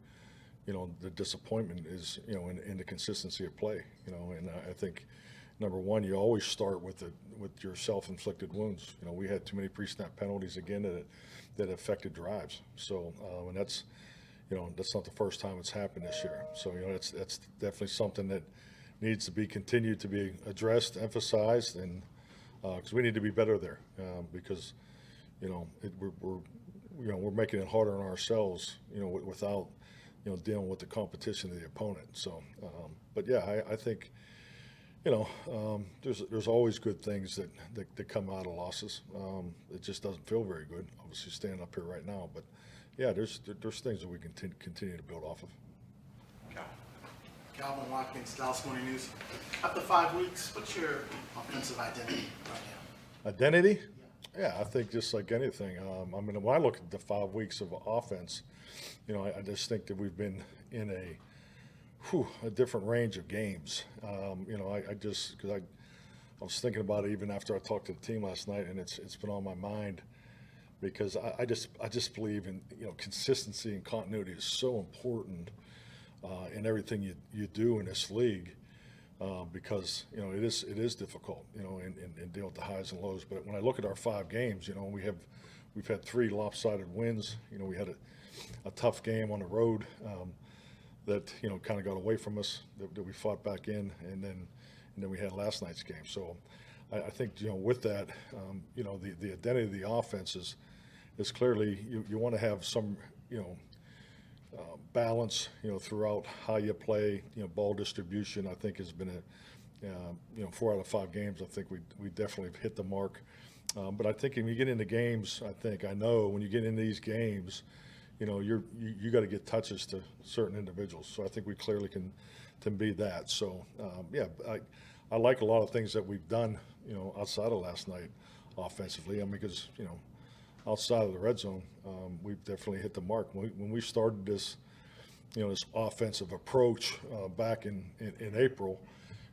the disappointment is, in the consistency of play, and I think number one, you always start with your self-inflicted wounds. We had too many pre-snap penalties again that affected drives. So, and that's not the first time it's happened this year. So, that's definitely something that needs to be continued to be addressed, emphasized, and because we need to be better there. Because, we're making it harder on ourselves, without, dealing with the competition of the opponent. So, but yeah, I think. There's always good things that come out of losses. It just doesn't feel very good, obviously, standing up here right now. But, yeah, there's things that we can continue to build off of. Calvin Watkins, Dallas Morning News. After 5 weeks, what's your offensive identity right now? Identity? Yeah, I think just like anything. When I look at the 5 weeks of offense, I just think that we've been in a different range of games. Because I was thinking about it even after I talked to the team last night, and it's been on my mind because I just believe in consistency and continuity is so important in everything you do in this league because it is difficult and deal with the highs and lows. But when I look at our 5 games, we've had 3 lopsided wins. We had a tough game on the road. That kind of got away from us, that we fought back in, and then we had last night's game. So I think with that, the identity of the offense is clearly you want to have some balance throughout how you play. Ball distribution I think has been 4 out of 5 games. I think we definitely have hit the mark. But I think when you get into games, I know when you get into these games. You got to get touches to certain individuals. So I think we clearly can be that. So I like a lot of things that we've done, outside of last night offensively. Because outside of the red zone, we've definitely hit the mark. When we started this, this offensive approach back in April,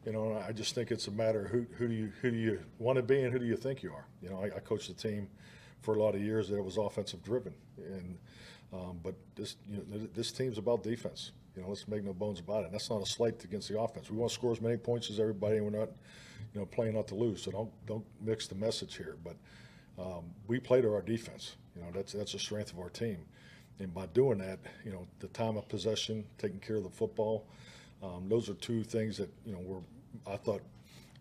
I just think it's a matter of who do you want to be and who do you think you are. I coached the team for a lot of years that it was offensive driven, and but this team's about defense. Let's make no bones about it. And that's not a slight against the offense. We want to score as many points as everybody, and we're not, playing not to lose. So don't mix the message here. But we play to our defense. That's a strength of our team. And by doing that, the time of possession, taking care of the football, those are 2 things that were, I thought,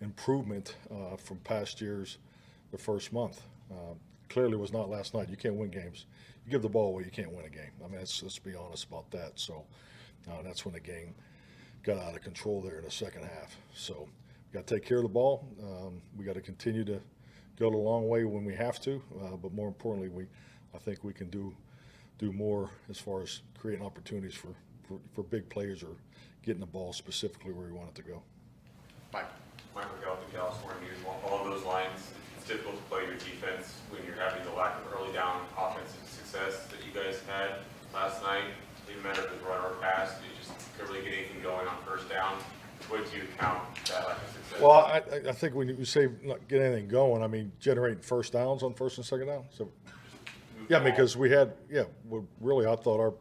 improvement from past years. The first month. clearly was not last night. You can't win games. You give the ball away, you can't win a game. I mean, let's be honest about that. So that's when the game got out of control there in the second half. So we got to take care of the ball. We got to continue to go the long way when we have to, but more importantly, I think we can do more as far as creating opportunities for big players or getting the ball specifically where we want it to go. Mike. Michael Gallup, the California News. Along those lines, it's difficult to play your defense when you're having the lack of early down offensive success that you guys had last night. It didn't matter if it was run or pass. You just couldn't really get anything going on first down. What do you count that lack of success? Well, I think when you say not get anything going, I mean generating first downs on first and second down. So, yeah, because really I thought our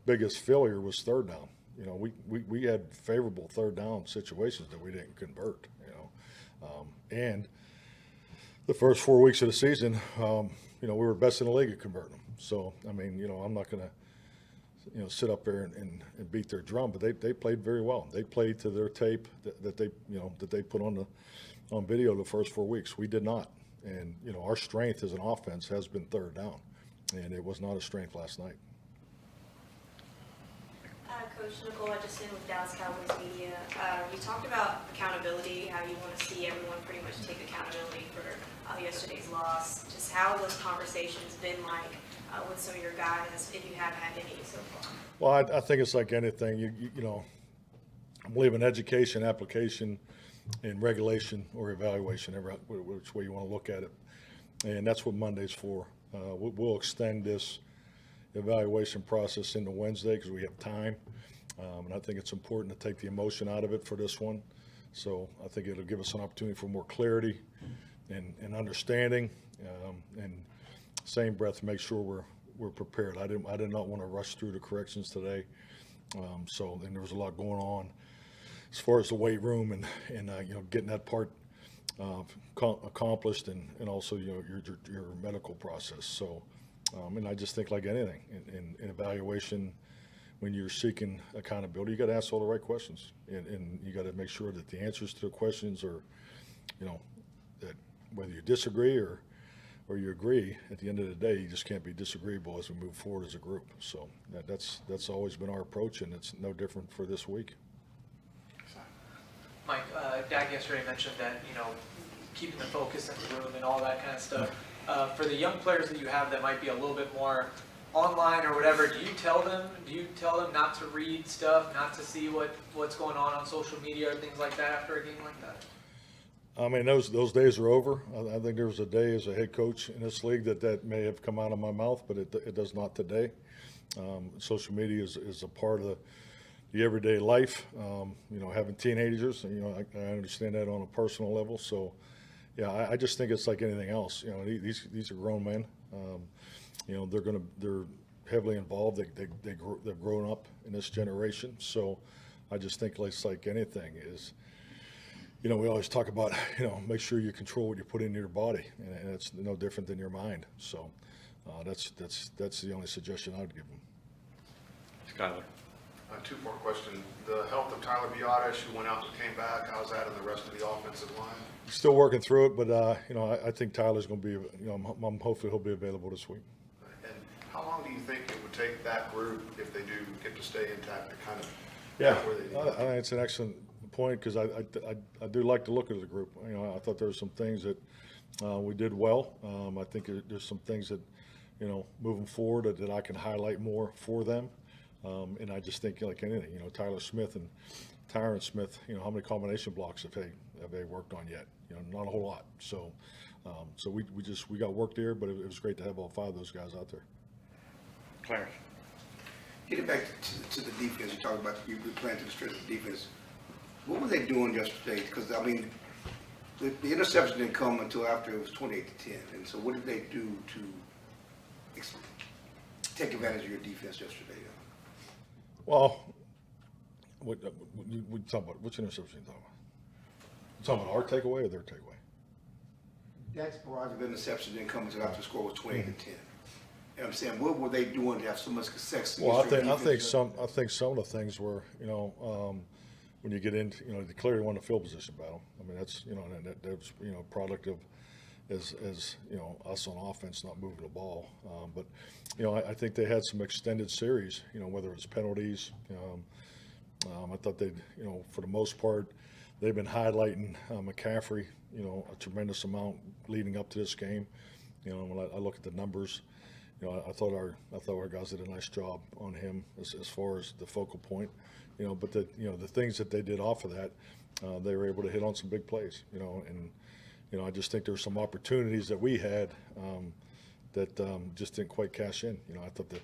biggest failure was third down. You know, we had favorable third down situations that we didn't convert. And the first 4 weeks of the season, we were best in the league at converting them. So, I mean, I'm not going to, sit up there and beat their drum, but they played very well. They played to their tape that they put on video the first 4 weeks. We did not. And, our strength as an offense has been third down, and it was not a strength last night. Coach Nicole Hutchison with Dallas Cowboys Media. You talked about accountability, how you want to see everyone pretty much take accountability for yesterday's loss. Just how have those conversations been like with some of your guys, if you have had any so far? Well, I think it's like anything. I believe in education, application, and regulation or evaluation, which way you want to look at it. And that's what Monday's for. We'll extend this evaluation process into Wednesday because we have time. And I think it's important to take the emotion out of it for this one. So I think it'll give us an opportunity for more clarity and understanding. And same breath, make sure we're prepared. I did not want to rush through the corrections today. So then there was a lot going on as far as the weight room and getting that part accomplished and also your medical process. So and I just think like anything in evaluation, when you're seeking accountability, you got to ask all the right questions, and you got to make sure that the answers to the questions are, that whether you disagree or you agree, at the end of the day, you just can't be disagreeable as we move forward as a group. So that's always been our approach, and it's no different for this week. Mike, Dak yesterday mentioned that, keeping the focus in the room and all that kind of stuff. For the young players that you have that might be a little bit more online or whatever, do you tell them not to read stuff, not to see what's going on social media or things like that after a game like that? I mean, those days are over. I think there was a day as a head coach in this league that may have come out of my mouth, but it does not today. Social media is a part of the everyday life. Having teenagers, I understand that on a personal level. So, yeah, I just think it's like anything else. These are grown men. They're heavily involved. They've grown up in this generation. So, I just think it's like anything is. We always talk about, make sure you control what you put into your body, and it's no different than your mind. So, that's the only suggestion I would give them. Skyler. Two-part question. The health of Tyler Biadasz, who went out and came back, how's that and the rest of the offensive line? Still working through it, but I think Tyler's going to be. Hopefully he'll be available this week. And how long do you think it would take that group, if they do get to stay intact, to kind of where they? I think it's an excellent point because I do like to look at the group. I thought there were some things that we did well. I think there's some things that moving forward that I can highlight more for them. And I just think like anything, Tyler Smith and Tyron Smith, how many combination blocks have they worked on yet? Not a whole lot. So, we got work there, but it was great to have all five of those guys out there. Clarence. Getting back to the defense, you talked about you playing to the strength of the defense. What were they doing yesterday? Because I mean, the interception didn't come until after it was 28-10, and so what did they do to take advantage of your defense yesterday? Well, we talking about which interception you talking about? You talking about our takeaway or their takeaway? Dak's barrage of interceptions didn't come until after the score was 28-10. I'm saying, what were they doing to have so much success? Well, I think some of the things were, when you get into, they clearly won a field position battle. I mean, that's, that was, product of, as us on offense not moving the ball. But I think they had some extended series. Whether it's penalties. I thought they, for the most part, they've been highlighting McCaffrey, a tremendous amount leading up to this game. When I look at the numbers, I thought our guys did a nice job on him as far as the focal point. But the things that they did off of that, they were able to hit on some big plays. And I just think there were some opportunities that we had that just didn't quite cash in. I thought that.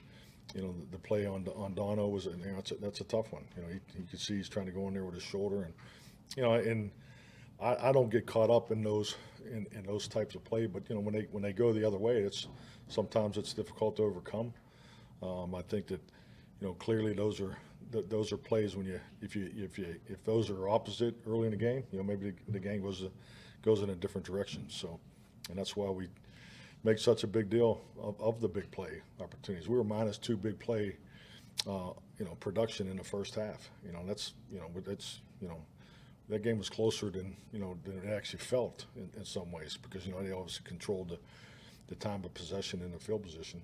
The play on Dono was that's a tough one. You can see he's trying to go in there with his shoulder, and and I don't get caught up in those types of play. But when they go the other way, sometimes it's difficult to overcome. I think that clearly those are plays when if those are opposite early in the game, maybe the game goes in a different direction. So, and that's why we make such a big deal of the big play opportunities. We were -2 big play, production in the first half. That game was closer than it actually felt in some ways because they obviously controlled the time of possession and the field position.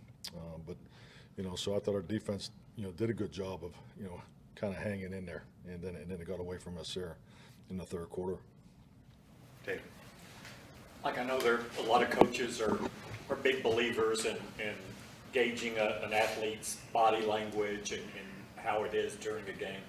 But so I thought our defense did a good job of kind of hanging in there, and then it got away from us there in the third quarter. Dave. Like I know there a lot of coaches are big believers in gauging an athlete's body language and how it is during a game.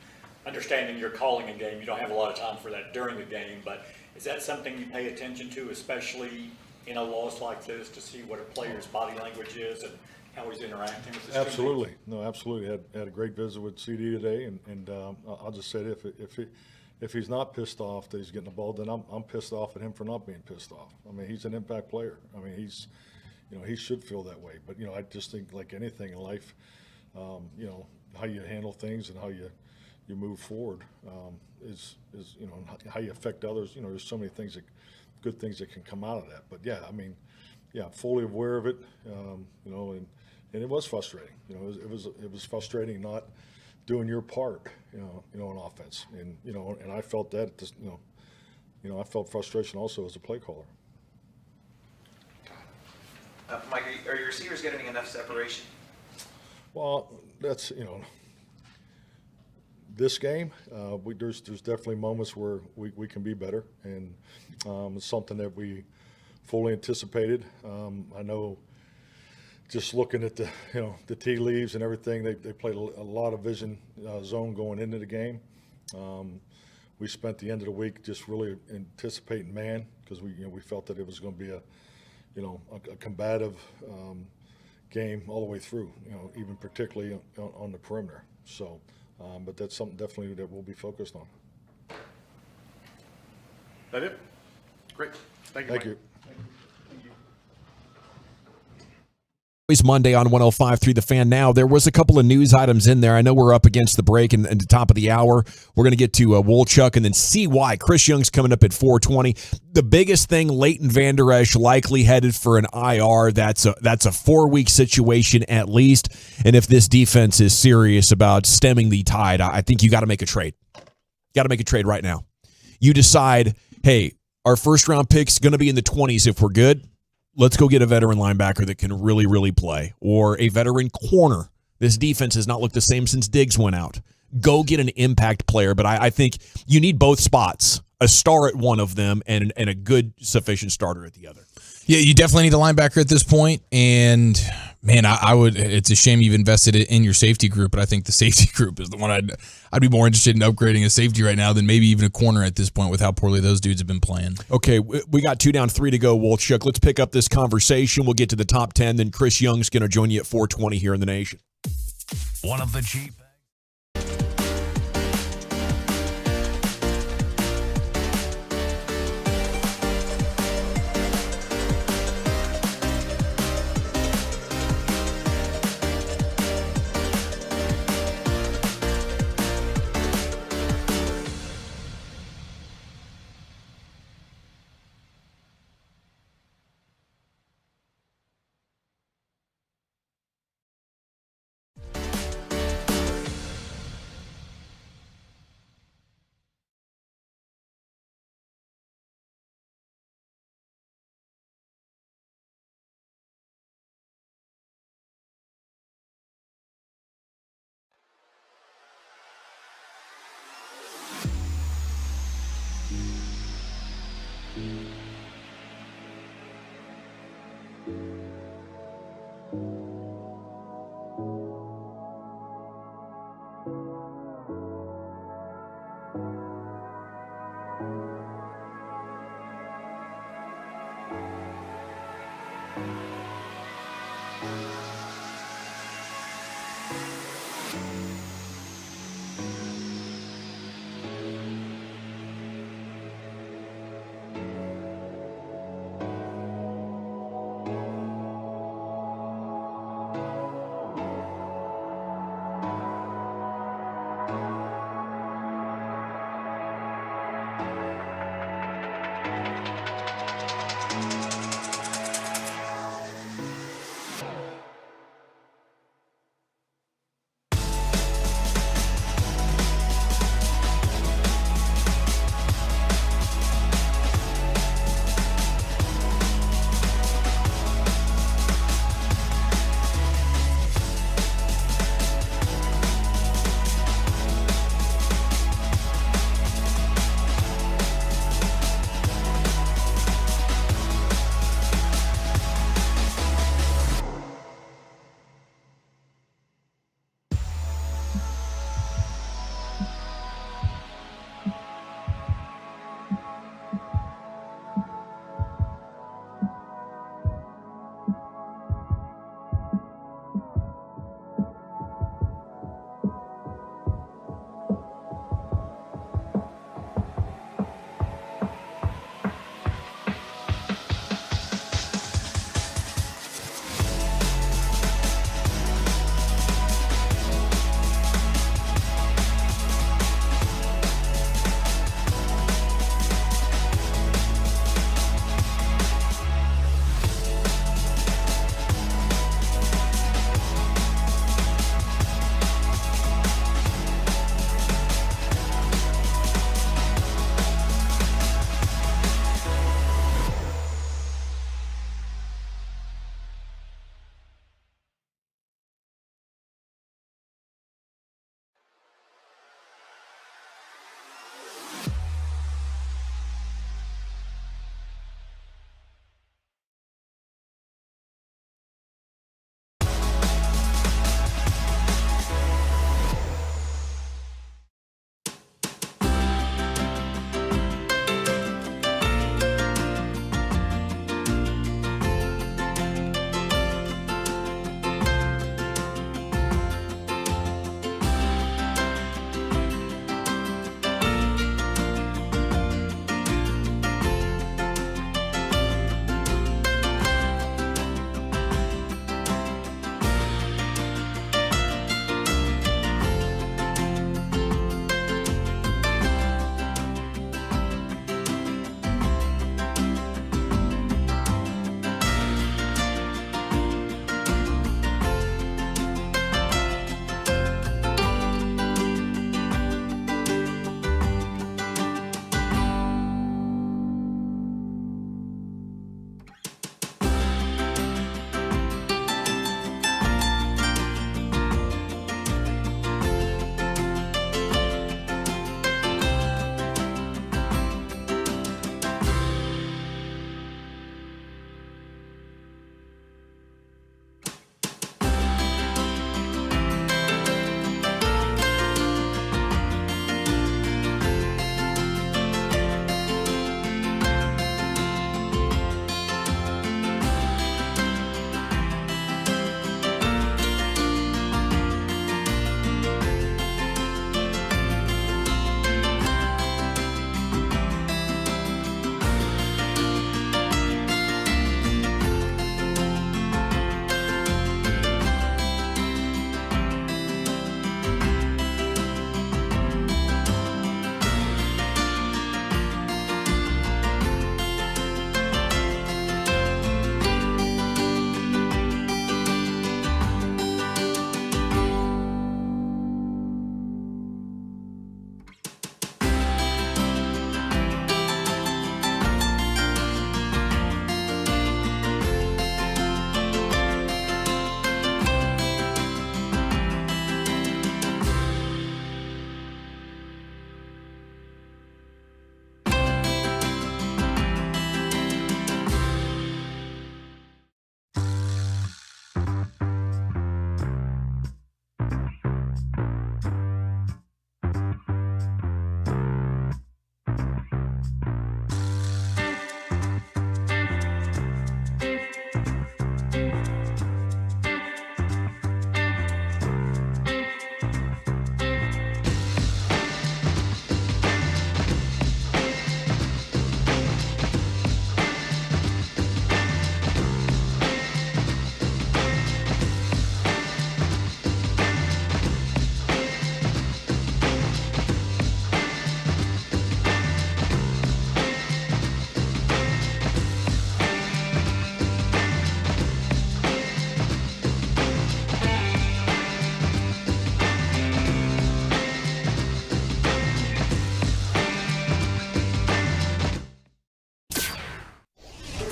Understanding you're calling a game, you don't have a lot of time for that during the game, but is that something you pay attention to, especially in a loss like this, to see what a player's body language is and how he's interacting with his Absolutely. No, absolutely. Had a great visit with CD today, and I'll just say that if he's not pissed off that he's getting the ball, then I'm pissed off at him for not being pissed off. I mean, he's an impact player. I mean, he should feel that way. But I just think like anything in life, how you handle things and how you move forward is how you affect others. There's so many things good things that can come out of that. But fully aware of it. And it was frustrating. It was frustrating not doing your part, in offense, and I felt that. I felt frustration also as a play caller. Mike, are your receivers getting enough separation? Well, that's this game. There's definitely moments where we can be better, and it's something that we fully anticipated. I know. Just looking at the tea leaves and everything, they played a lot of vision zone going into the game. We spent the end of the week just really anticipating man because we felt that it was going to be a combative game all the way through. Even particularly on the perimeter. So, but that's something definitely that we'll be focused on. That it? Great. Thank you. Thank Mike. you. Monday on 105.3 The Fan. Now, there was a couple of news items in there. I know we're up against the break and the top of the hour. We're going to get to Wolchuk and then CY. Chris Young's coming up at 4:20. The biggest thing, Leighton Vander Esch likely headed for an IR. That's a 4-week situation at least. And if this defense is serious about stemming the tide, I think you got to make a trade. Got to make a trade right now. You decide, hey, our first-round pick's going to be in the 20s if we're good. Let's go get a veteran linebacker that can really, really play, or a veteran corner. This defense has not looked the same since Diggs went out. Go get an impact player, but I think you need both spots, a star at one of them and a good, sufficient starter at the other. Yeah, you definitely need a linebacker at this point, and man, I would. It's a shame you've invested it in your safety group, but I think the safety group is the one I'd be more interested in upgrading a safety right now than maybe even a corner at this point with how poorly those dudes have been playing. Okay, we got 2 down, 3 to go, Wolchuk. Let's pick up this conversation. We'll get to the top 10, then Chris Young's going to join you at 4:20 here in the Nation. One of the cheap.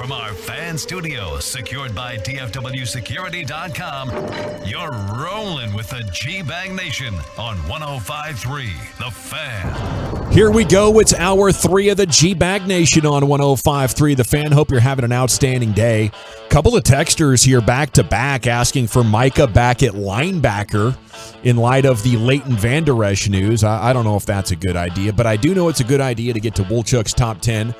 From our fan studios, secured by DFWsecurity.com, you're rolling with the G-Bag Nation on 105.3 The Fan. Here we go. It's hour 3 of the G-Bag Nation on 105.3 The Fan. Hope you're having an outstanding day. Couple of texters here back-to-back asking for Micah back at linebacker in light of the Leighton Vander Esch news. I don't know if that's a good idea, but I do know it's a good idea to get to Woolchuck's top 10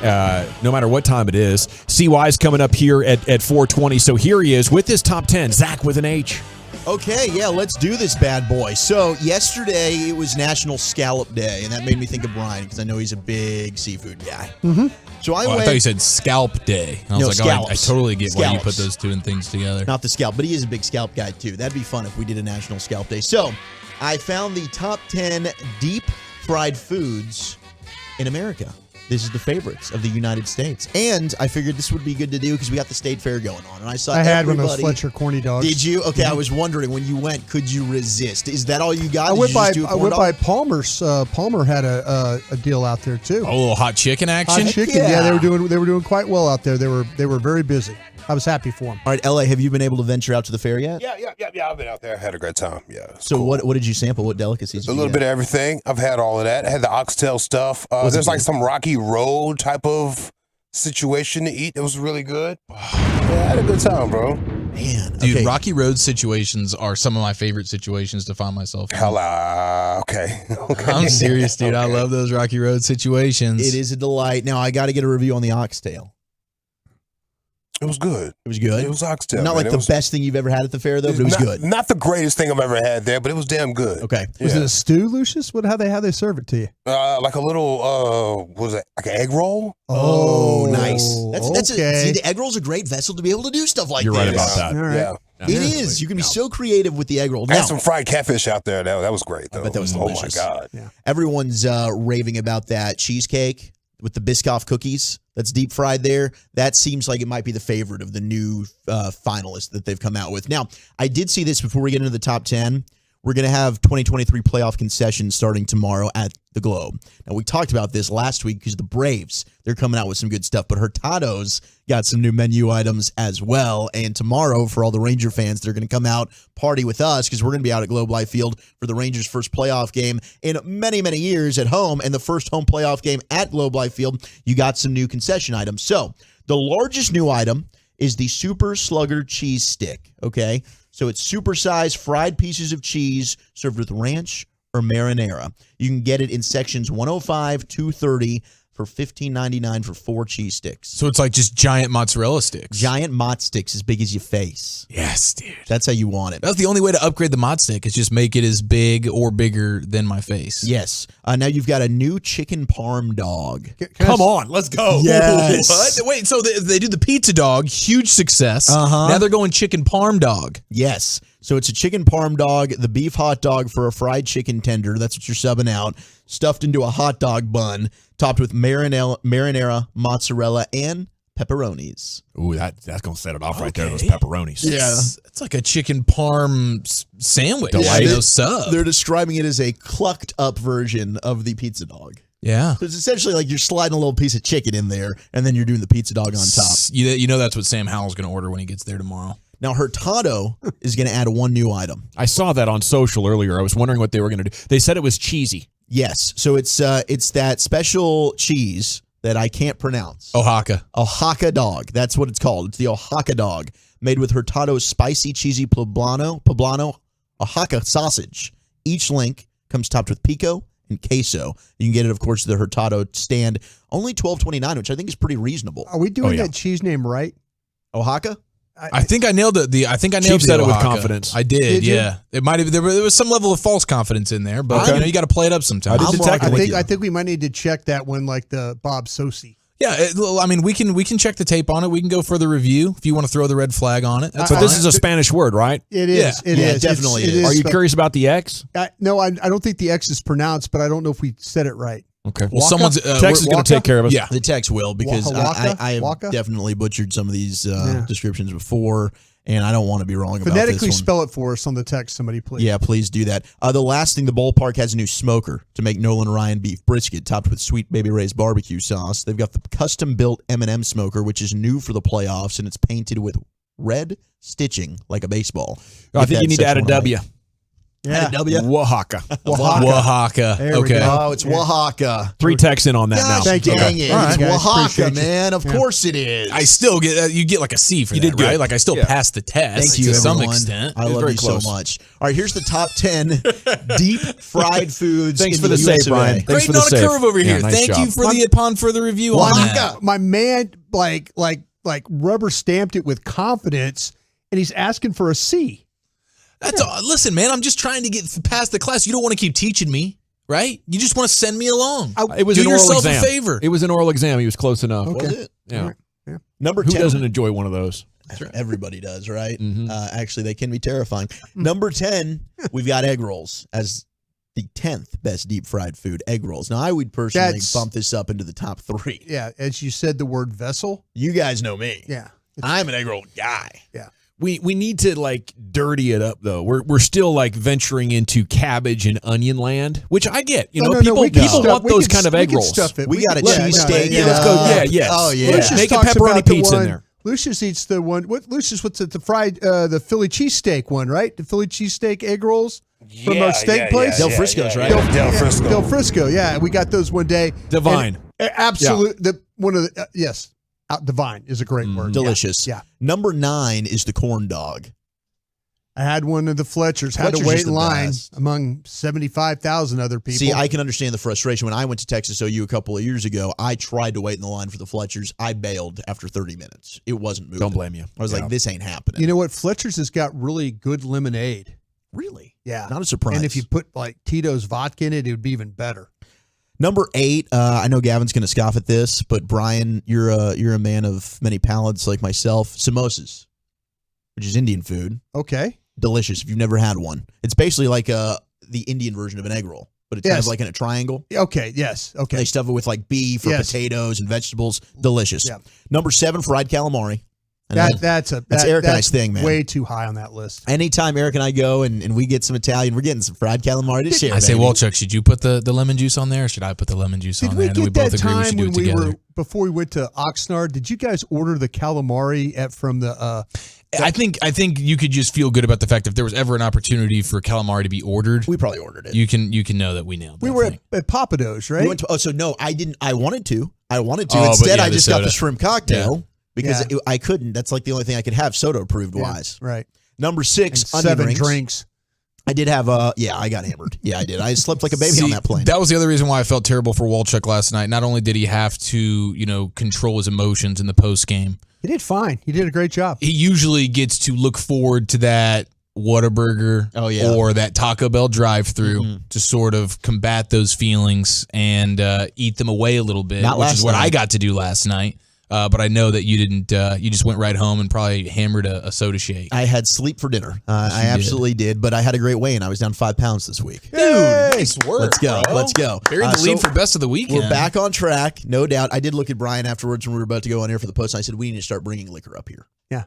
no matter what time it is. CY's coming up here at 4:20, so here he is with his top 10. Zach with an H. Okay, yeah, let's do this bad boy. So yesterday it was National Scallop Day, and that made me think of Brian because I know he's a big seafood guy. Mm-hmm. So I thought you said scalp day. I was I totally get why you put those two things together. Not the scalp, but he is a big scalp guy too. That'd be fun if we did a National Scalp Day. So I found the top 10 deep fried foods in America. This is the favorites of the United States. And I figured this would be good to do because we got the State Fair going on. And I had one of those Fletcher corny dogs. Did you? Okay, Yeah. I was wondering when you went, could you resist? Is that all you got? I went by Palmer's. Palmer had a deal out there too. Oh, a little hot chicken action. Hot chicken. Yeah, they were doing quite well out there. They were very busy. I was happy for them. All right, LA, have you been able to venture out to the fair yet? Yeah. I've been out there. I had a great time. Yeah. So cool. What did you sample? What delicacies? A little bit of everything. I've had all of that. I had the oxtail stuff. There's like some Rocky Road type of situation to eat. It was really good. Yeah, I had a good time, bro. Man, dude, Rocky Road situations are some of my favorite situations to find myself in. Okay. I'm serious, dude. I love those Rocky Road situations. It is a delight. Now I got to get a review on the oxtail. It was good. It was good. It was oxtail. Not like the best thing you've ever had at the fair, though, but it was good. Not the greatest thing I've ever had there, but it was damn good. Okay. Was it a stew, Lucius? How they serve it to you? Like a little, what was it? Like an egg roll? Oh, nice. That's okay. See, the egg roll's a great vessel to be able to do stuff like You're this. right about that. All right. Yeah. It is. You can be so creative with the egg roll. I Now, had some fried catfish out there. That was great, though. I bet that was delicious. Oh, my God. Yeah. Everyone's raving about that cheesecake with the Biscoff cookies that's deep fried there. That seems like it might be the favorite of the new finalists that they've come out with. Now, I did see this before we get into the top 10. We're going to have 2023 playoff concessions starting tomorrow at the Globe. Now, we talked about this last week because the Braves, they're coming out with some good stuff, but Hurtado's got some new menu items as well. And tomorrow, for all the Ranger fans, they're going to come out, party with us because we're going to be out at Globe Life Field for the Rangers' first playoff game in many, many years at home. And the first home playoff game at Globe Life Field, you got some new concession items. So the largest new item is the Super Slugger cheese stick, okay? So it's supersized fried pieces of cheese served with ranch or marinara. You can get it in sections 105, 230 for $15.99 for 4 cheese sticks. So it's like just giant mozzarella sticks. Giant mozz sticks as big as your face. Yes, dude. That's how you want it. That's the only way to upgrade the mozz stick is just make it as big or bigger than my face. Yes. Now you've got a new chicken parm dog. Come on, let's go. Yes. What? Wait, so they do the pizza dog, huge success. Uh-huh. Now they're going chicken parm dog. Yes. So it's a chicken parm dog, the beef hot dog for a fried chicken tender. That's what you're subbing out. Stuffed into a hot dog bun, topped with marinara, mozzarella, and pepperonis. Ooh, that's going to set it off right there, those pepperonis. Yeah. It's like a chicken parm sandwich. They're describing it as a clucked up version of the pizza dog. Yeah. So it's essentially like you're sliding a little piece of chicken in there, and then you're doing the pizza dog on top. You know that's what Sam Howell's going to order when he gets there tomorrow. Now, Hurtado is going to add one new item. I saw that on social earlier. I was wondering what they were going to do. They said it was cheesy. Yes. So it's that special cheese that I can't pronounce. Oaxaca dog. That's what it's called. It's the Oaxaca dog, made with Hurtado's spicy, cheesy poblano Oaxaca sausage. Each link comes topped with pico and queso. You can get it, of course, at the Hurtado stand. Only $12.29, which I think is pretty reasonable. Are we doing that cheese name right? Oaxaca? I think I nailed it. I think I nailed said it with Oaxaca. confidence. I did, you? yeah. It might have. There was some level of false confidence in there, but you got to play it up sometimes. I think we might need to check that one, like the Bob Sosi. Yeah, I mean, we can check the tape on it. We can go for the review if you want to throw the red flag on it. That's But fine. this is a Spanish word, right? It is. Yeah. It is. It definitely is. Are you curious about the X? No, I don't think the X is pronounced, but I don't know if we said it right. Okay. Well, someone's Tex is going to take care of us. Yeah, the text will, because Waka? I have Waka? definitely butchered some of these descriptions before. And I don't want to be wrong about this Phonetically one. spell it for us on the text, somebody, please. Yeah, please do that. The last thing, the ballpark has a new smoker to make Nolan Ryan beef brisket topped with Sweet Baby Ray's barbecue sauce. They've got the custom-built M&M smoker, which is new for the playoffs, and it's painted with red stitching like a baseball. I think you need to add a W. Yeah. Add a W? Oaxaca. Oaxaca. There we Okay. go. Oh, it's Oaxaca. 3 texts in on that Gosh, now. dang it. All It's right, guys, Oaxaca, appreciate you. man. Of Yeah. course it is. I still get you get like a C for You that, did good. right? Like I still passed the test Thank you, to some everyone. extent. I was love very you close. so much. All right, here's the top 10 deep fried foods. Thanks in for the save, US of A. Brian. Thanks Great for the on a save. curve over Yeah, here. nice Thank job. you for the upon further review on that. My man, like rubber stamped it with confidence, and he's asking for a C. That's all. Listen, man, I'm just trying to get past the class. You don't want to keep teaching me, right? You just want to send me along. It was Do an oral yourself exam. a favor. It was an oral exam. He was close enough. Okay. Was it? Yeah. All right. Yeah. Number Who 10. doesn't enjoy one of those? Everybody does, right? Mhm. Actually, they can be terrifying. Number 10, we've got egg rolls as the 10th best deep fried food, egg rolls. Now, I would personally That's- bump this up into the top 3. Yeah, as you said, the word vessel. You guys know me. Yeah. I'm an egg roll guy. Yeah. We need to like dirty it up though. We're still like venturing into cabbage and onion land, which I get. You know, people we can people stuff- want we those can- kind of we egg can rolls. stuff it. We got a can- cheesesteak. Yeah, let's go. Yeah, yes. Oh, yeah. Lucius Make a talks pepperoni about the pizza in one- there. Lucius eats the one. Lucius, what's it? The fried, the Philly cheesesteak one, right? The Philly cheesesteak egg rolls from our steak place. Del Frisco's, right? Del Frisco. Del Frisco. Yeah, we got those one day. Divine. Absolute. The one of the yes, divine is a great word. Delicious. Yeah. Number 9 is the corn dog. I had one of the Fletchers. Had Fletcher's to wait just in the line best. among 75,000 other people. See, I can understand the frustration. When I went to Texas OU a couple of years ago, I tried to wait in the line for the Fletchers. I bailed after 30 minutes. It wasn't moving. Don't blame you. I was Yeah. like, this ain't happening. You know what? Fletcher's has got really good lemonade. Really? Yeah. Not a surprise. And if you put like Tito's vodka in it, it would be even better. Number 8, I know Gavin's going to scoff at this, but Brian, you're a man of many palates like myself. Samosas, which is Indian food. Okay. Delicious if you've never had one. It's basically like the Indian version of an egg roll, but it's kind Yes. of like in a triangle. Okay. Yes. Okay. They stuff it with like beef or Yes. potatoes and vegetables. Delicious. Yeah. Number 7, fried calamari. And That's Eric and I's thing, man. Way too high on that list. Anytime Eric and I go and we get some Italian, we're getting some fried calamari to share. I say, baby. Walchuk, should you put the lemon juice on there, or should I put the lemon juice Did on we there? And then we get both that agree we time should do when it we together. were before we went to Oxnard? Did you guys order the calamari from the? I think you could just feel good about the fact if there was ever an opportunity for calamari to be ordered, we probably ordered it. You can know that we nailed. We that were thing. at Papado's, right? We went to, so no, I didn't. I wanted to. Oh, Instead, but yeah, I the just got the soda. shrimp cocktail Yeah. because Yeah. I couldn't. That's like the only thing I could have soda approved wise. Right. Number 6, And onion 7 rings. drinks. I did have I got hammered. Yeah, I did. I slept like a baby See, on that plane. That was the other reason why I felt terrible for Walchuk last night. Not only did he have to, control his emotions in the post game, He did fine. He did a great job. he usually gets to look forward to that Whataburger or that Taco Bell drive-through to sort of combat those feelings and eat them away a little bit, Not which is last what night. I got to do last night. But I know that you didn't. You just went right home and probably hammered a soda shake. I had sleep for dinner. I absolutely did, but I had a great weigh-in. I was down 5 pounds this week. Dude, nice work. Let's go. Bro. Let's go. Buried the lead for best of the weekend. We're back on track, no doubt. I did look at Brian afterwards when we were about to go on air for the post, and I said, we need to start bringing liquor up here. Yeah.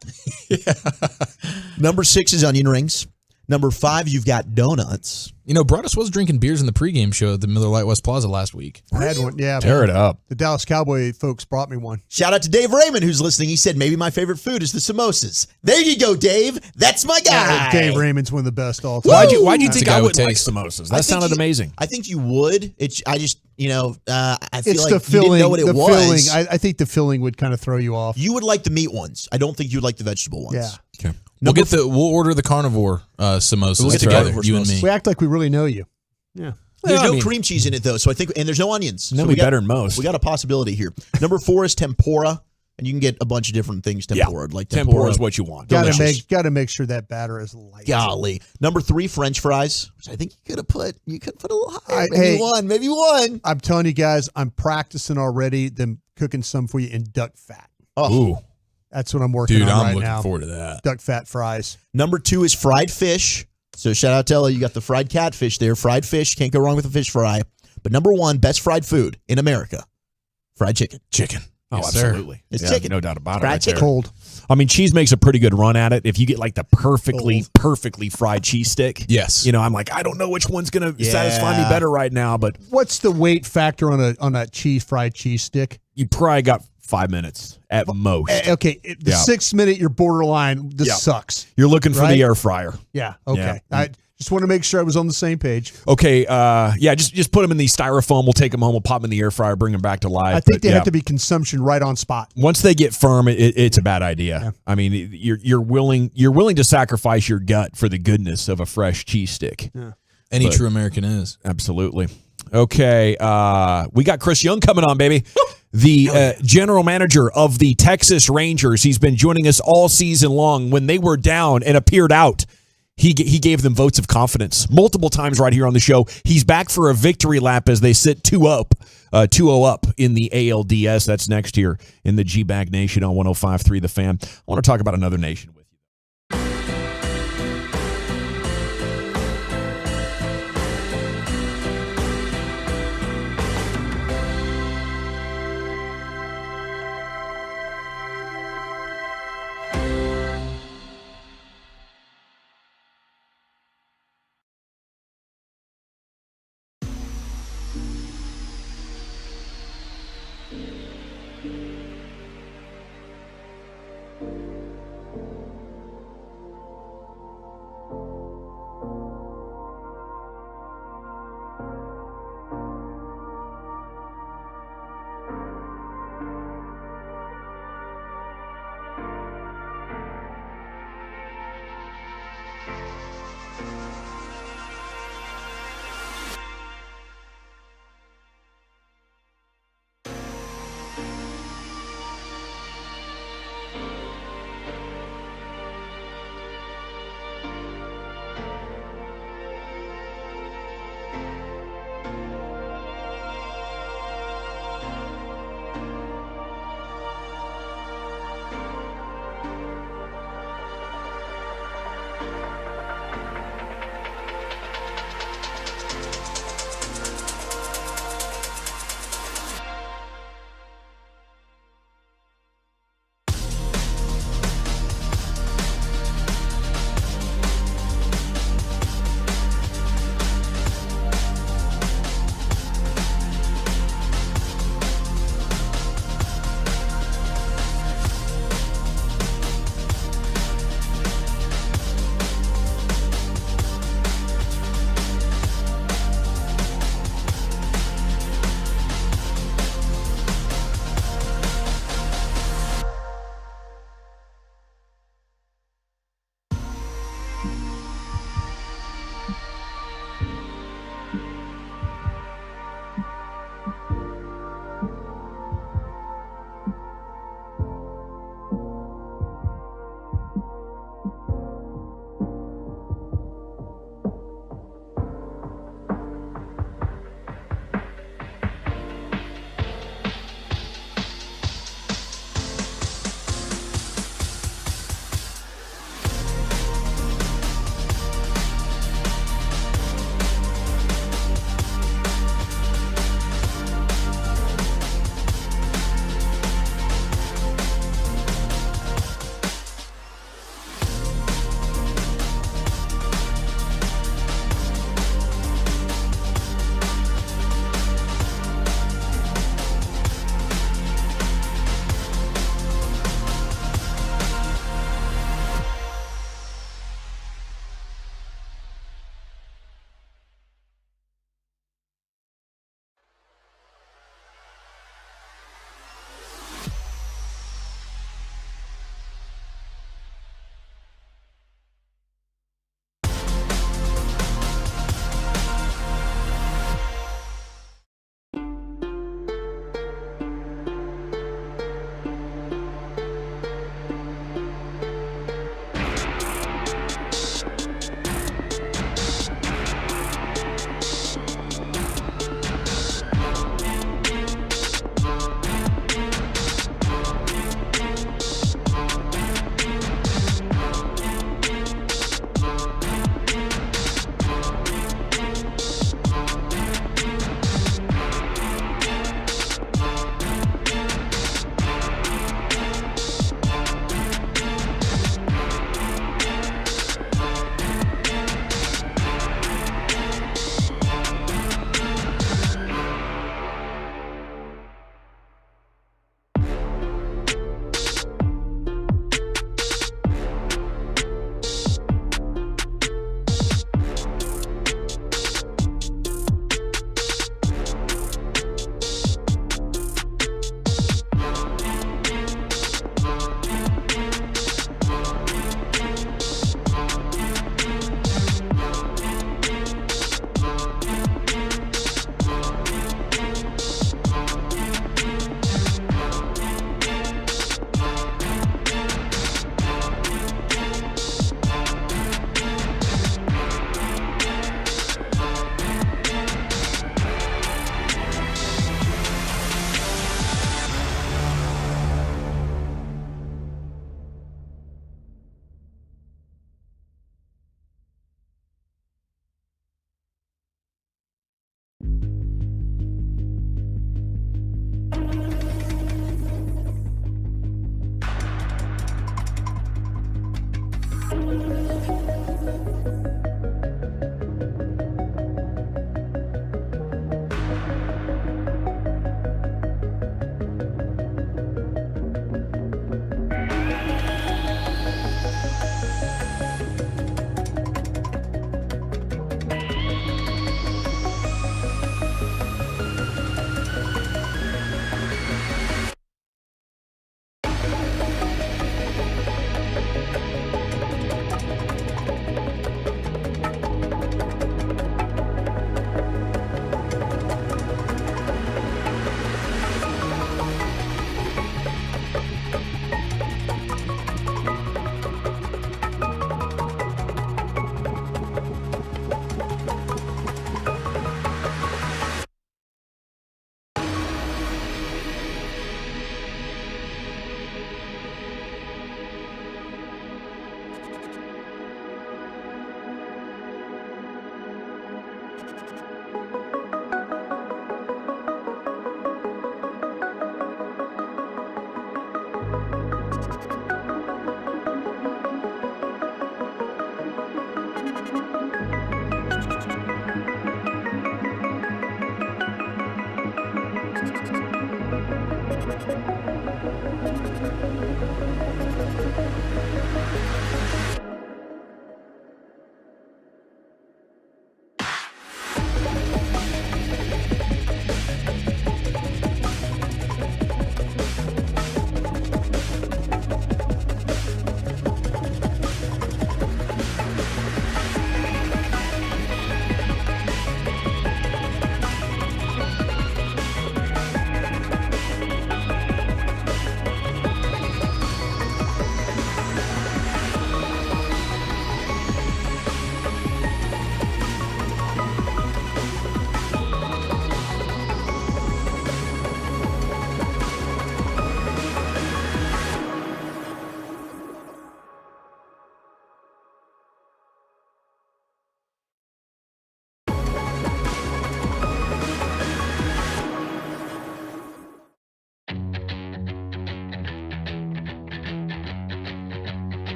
Number 6 is onion rings. Number 5, you've got donuts. Broadus was drinking beers in the pregame show at the Miller Lite West Plaza last week. I had one. Yeah. Tear it up. The Dallas Cowboy folks brought me one. Shout out to Dave Raymond, who's listening. He said, maybe my favorite food is the samosas. There you go, Dave. That's my guy. Dave Raymond's one of the best all time. Why'd you That's think a guy I with would like taste. samosas? I That think sounded you- amazing. I think you would. I feel It's like the filling. you didn't know what it the was. filling. I think the filling would kind of throw you off. You would like the meat ones. I don't think you'd like the vegetable ones. Yeah. Okay. We'll order the carnivore samosas We'll get the together, carnivore you and me. samosas. We act like we really know you. Yeah. There's Well, I no mean- cream cheese in it though, so I think, and there's no onions. No, so we got, better than most. We got a possibility here. Number 4 is tempura, and you can get a bunch of different things tempura, like Tempura is what you want. Got Delicious. to make sure that batter is light. Golly. Number 3, French fries, which I think you could put a little higher. Hey, Maybe one. I'm telling you guys, I'm practicing already. Them cooking some for you in duck fat. Oh, Ooh. That's what I'm working Dude, on I'm right looking now. forward to that. Duck fat fries. Number 2 is fried fish. So shout out to Ella, you got the fried catfish there. Fried fish, can't go wrong with a fish fry. But number 1, best fried food in America, fried chicken. Chicken. Oh, Yes, sir. absolutely. It's Yeah, chicken. no doubt about it. Fried right there. chicken. Cold. I mean, Cheese makes a pretty good run at it. If you get like the perfectly fried cheese stick, Yes. you know, I'm like, I don't know which one's gonna satisfy me better right now, but What's the weight factor on a fried cheese stick? you probably got 5 minutes at most. Okay, the Yeah. 6 minute, you're borderline. This Yeah. sucks. You're looking for Right? the air fryer. Yeah. Okay. Yeah. I just want to make sure I was on the same page. Okay, just put them in the styrofoam. We'll take them home. We'll pop them in the air fryer. Bring them back to life. I think But, they yeah. have to be consumption right on spot. Once they get firm, it's a bad idea. I mean, you're willing to sacrifice your gut for the goodness of a fresh cheese stick. Yeah. Any But- true American is. Absolutely. Okay, we got Chris Young coming on, baby. The general manager of the Texas Rangers. He's been joining us all season long. When they were down and appeared out, he gave them votes of confidence multiple times right here on the show. He's back for a victory lap as they sit 2-0 up in the ALDS. That's next here in the G-Bag Nation on 105.3 The Fan. I want to talk about another nation with you.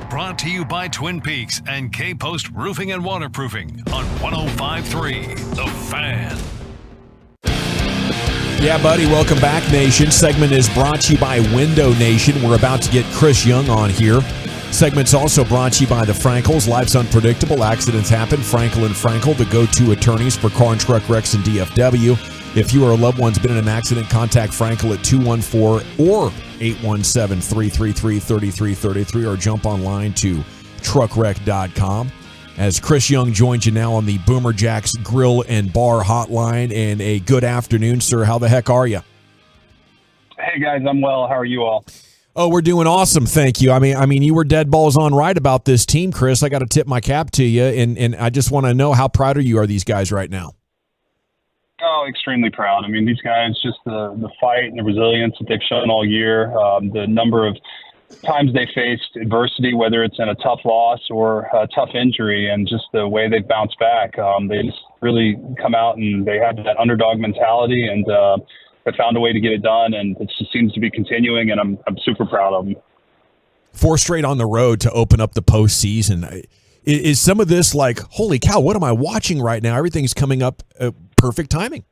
Brought to you by Twin Peaks and K-Post Roofing and Waterproofing on 105.3 The Fan. Yeah, buddy, welcome back, Nation. Segment is brought to you by Window Nation. We're about to get Chris Young on here. Segment's also brought to you by the Frankels. Life's unpredictable. Accidents happen. Frankel and Frankel, the go-to attorneys for car and truck wrecks and DFW. If you or a loved one's been in an accident, contact Frankel at 214 or 817-333-3333 or jump online to truckwreck.com. As Chris Young joins you now on the Boomer Jacks Grill and Bar Hotline. And a good afternoon, sir. How the heck are you? Hey, guys. I'm well. How are you all? Oh, we're doing awesome, thank you. I mean, you were dead balls on right about this team, Chris. I got to tip my cap to you, and I just want to know how proud you are of these guys right now. Oh, extremely proud. I mean, these guys, just the fight and the resilience that they've shown all year, the number of times they faced adversity, whether it's in a tough loss or a tough injury, and just the way they've bounced back. They just really come out and they have that underdog mentality, and they found a way to get it done, and it just seems to be continuing, and I'm super proud of them. 4 straight on the road to open up the postseason. Is some of this like, holy cow, what am I watching right now? Everything's coming up perfect timing.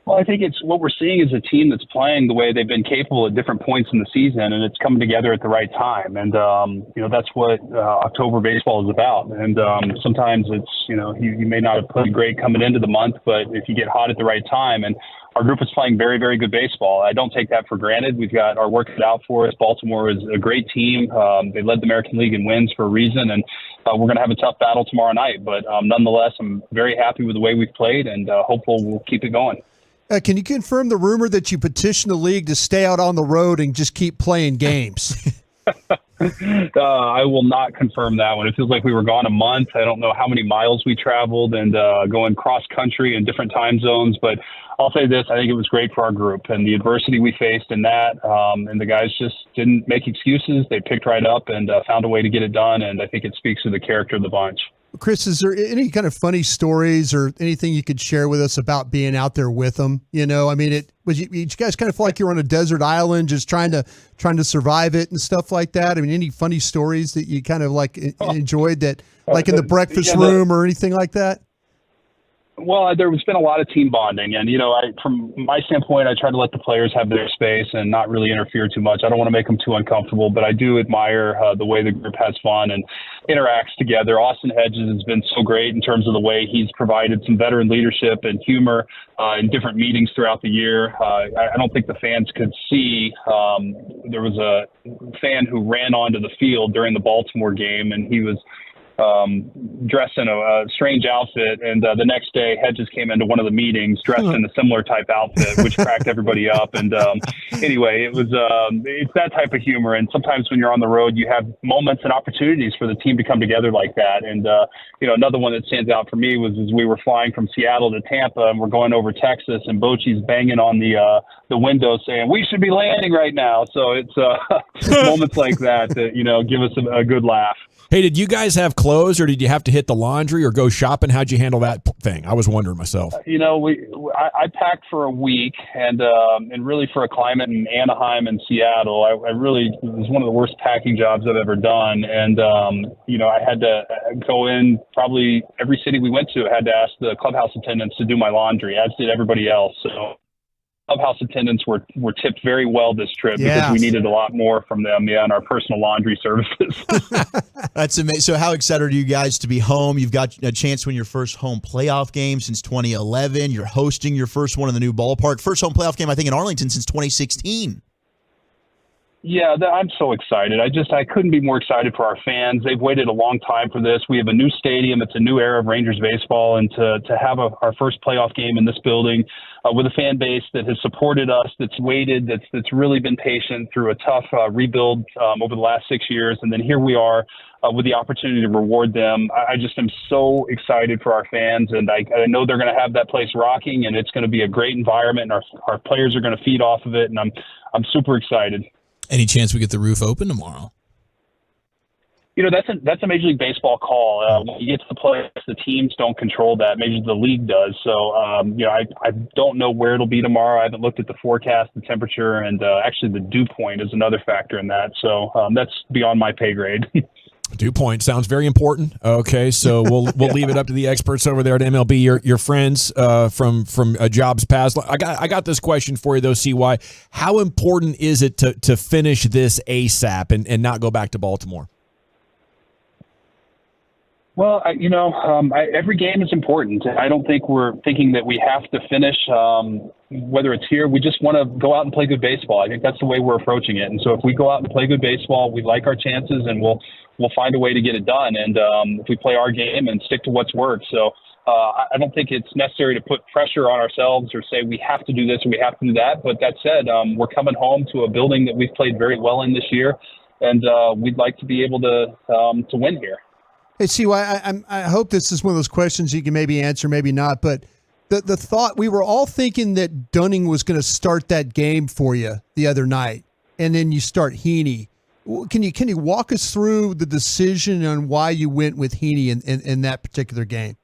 Well, I think it's what we're seeing is a team that's playing the way they've been capable at different points in the season, and it's coming together at the right time. And, that's what October baseball is about. And sometimes it's, you may not have played great coming into the month, but if you get hot at the right time, and our group is playing very, very good baseball. I don't take that for granted. We've got our work cut out for us. Baltimore is a great team. They led the American League in wins for a reason, and we're going to have a tough battle tomorrow night. But nonetheless, I'm very happy with the way we've played, and hopeful we'll keep it going. Can you confirm the rumor that you petitioned the league to stay out on the road and just keep playing games? I will not confirm that one. It feels like we were gone a month. I don't know how many miles we traveled and going cross country in different time zones, but I'll say this, I think it was great for our group and the adversity we faced in that. And the guys just didn't make excuses. They picked right up and found a way to get it done. And I think it speaks to the character of the bunch. Chris, is there any kind of funny stories or anything you could share with us about being out there with them? You guys kind of feel like you're on a desert island, just trying to survive it and stuff like that. I mean, any funny stories that you kind of enjoyed that, like in the breakfast room or anything like that? Well, there's been a lot of team bonding, and from my standpoint, I try to let the players have their space and not really interfere too much. I don't want to make them too uncomfortable, but I do admire the way the group has fun and interacts together. Austin Hedges has been so great in terms of the way he's provided some veteran leadership and humor in different meetings throughout the year. I don't think the fans could see. There was a fan who ran onto the field during the Baltimore game, and he was dressed in a strange outfit, and the next day Hedges came into one of the meetings dressed in a similar type outfit, which cracked everybody up. And anyway, it's that type of humor, and sometimes when you're on the road you have moments and opportunities for the team to come together like that. And another one that stands out for me was as we were flying from Seattle to Tampa and we're going over Texas, and Bochy's banging on the window saying we should be landing right now. So it's moments like that give us a good laugh. Hey, did you guys have clothes, or did you have to hit the laundry or go shopping? How'd you handle that thing? I was wondering myself. I packed for a week, and really for a climate in Anaheim and Seattle, it was one of the worst packing jobs I've ever done. And I had to go in probably every city we went to. I had to ask the clubhouse attendants to do my laundry, as did everybody else. So clubhouse attendants were tipped very well this trip because we needed a lot more from them, in our personal laundry services. That's amazing. So how excited are you guys to be home? You've got a chance to win your first home playoff game since 2011. You're hosting your first one in the new ballpark. First home playoff game, I think, in Arlington since 2016. Yeah, I'm so excited. I couldn't be more excited for our fans. They've waited a long time for this. We have a new stadium. It's a new era of Rangers baseball, and to have our first playoff game in this building with a fan base that has supported us, that's waited, that's really been patient through a tough rebuild over the last 6 years, and then here we are with the opportunity to reward them. I just am so excited for our fans, and I know they're going to have that place rocking, and it's going to be a great environment, and our players are going to feed off of it, and I'm super excited. Any chance we get the roof open tomorrow? that's a Major League Baseball call. When you get to the playoffs, the teams don't control that. Maybe the league does. So, I don't know where it'll be tomorrow. I haven't looked at the forecast, the temperature, and actually the dew point is another factor in that. So that's beyond my pay grade. Dew point sounds very important. Okay, so we'll leave it up to the experts over there at MLB. Your friends from jobs past. I got this question for you though, CY. How important is it to finish this ASAP and not go back to Baltimore? Well, every game is important. I don't think we're thinking that we have to finish, whether it's here. We just want to go out and play good baseball. I think that's the way we're approaching it. And so if we go out and play good baseball, we like our chances, and we'll find a way to get it done. And if we play our game and stick to what's worked. So I don't think it's necessary to put pressure on ourselves or say we have to do this or we have to do that. But that said, we're coming home to a building that we've played very well in this year, and we'd like to be able to win here. Hey, CY, I hope this is one of those questions you can maybe answer, maybe not. But the thought, we were all thinking that Dunning was going to start that game for you the other night, and then you start Heaney. Can you walk us through the decision on why you went with Heaney in that particular game?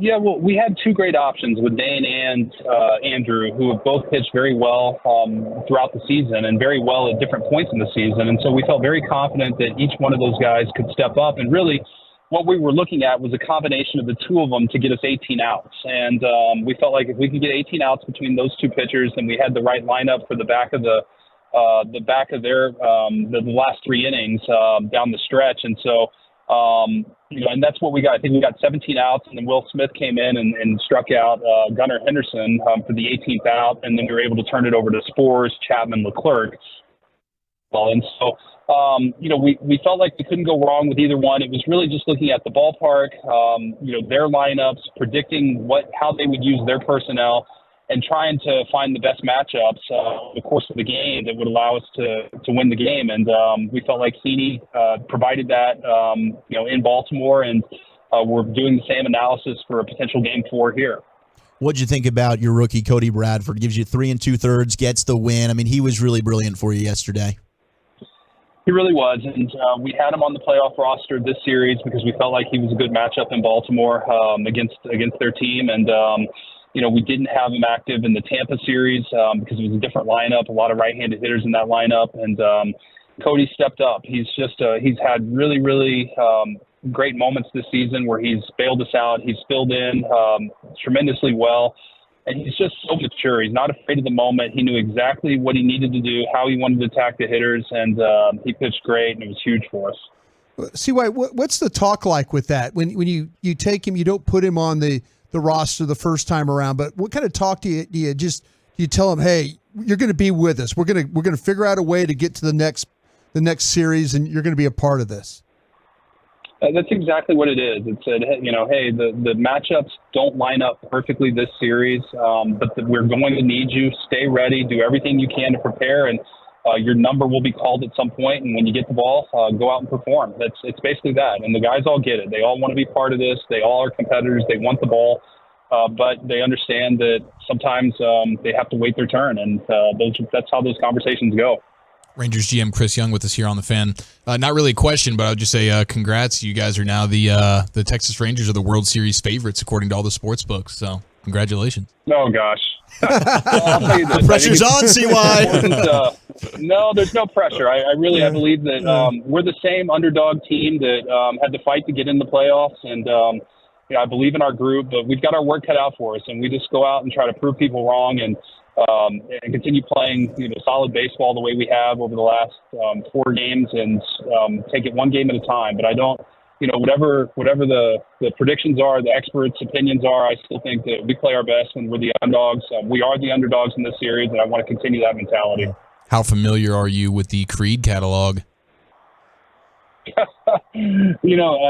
Yeah, well, we had two great options with Dane and Andrew, who have both pitched very well throughout the season and very well at different points in the season. And so we felt very confident that each one of those guys could step up. And really what we were looking at was a combination of the two of them to get us 18 outs. And we felt like if we could get 18 outs between those two pitchers, then we had the right lineup for the back of the last three innings down the stretch. And so, and that's what we got. I think we got 17 outs, and then Will Smith came in and struck out Gunnar Henderson for the 18th out, and then we were able to turn it over to Spores, Chapman, Leclerc. Well, and so, we felt like we couldn't go wrong with either one. It was really just looking at the ballpark, their lineups, predicting how they would use their personnel, and trying to find the best matchups over the course of the game that would allow us to win the game. And we felt like Heaney provided that, in Baltimore, and we're doing the same analysis for a potential Game 4 here. What'd you think about your rookie, Cody Bradford? Gives you 3 2/3, gets the win. I mean, he was really brilliant for you yesterday. He really was, and we had him on the playoff roster this series because we felt like he was a good matchup in Baltimore against their team, and we didn't have him active in the Tampa series because it was a different lineup, a lot of right-handed hitters in that lineup, and Cody stepped up. He's had really, really great moments this season where he's bailed us out. He's filled in tremendously well, and he's just so mature. He's not afraid of the moment. He knew exactly what he needed to do, how he wanted to attack the hitters, and he pitched great, and it was huge for us. CY, what's the talk like with that? When you take him, you don't put him on the roster the first time around, but what kind of talk do you tell him, hey, you're going to be with us. We're going to figure out a way to get to the next series, and you're going to be a part of this. That's exactly what it is. It said, hey, the matchups don't line up perfectly this series, but we're going to need you. Stay ready. Do everything you can to prepare, and your number will be called at some point. And when you get the ball, go out and perform. It's basically that. And the guys all get it. They all want to be part of this. They all are competitors. They want the ball, but they understand that sometimes they have to wait their turn, and that's how those conversations go. Rangers GM Chris Young with us here on the Fan. Not really a question, but I would just say congrats. You guys are now the Texas Rangers are the World Series favorites according to all the sports books. So congratulations. Oh gosh. I'll tell you this. The pressure's on, CY. No, there's no pressure. I believe that we're the same underdog team that had to fight to get in the playoffs, and I believe in our group, but we've got our work cut out for us, and we just go out and try to prove people wrong and continue playing solid baseball the way we have over the last 4 games, and take it one game at a time. But I don't, whatever the predictions are, the experts' opinions are, I still think that we play our best when we're the underdogs. We are the underdogs in this series, and I want to continue that mentality. How familiar are you with the Creed catalog?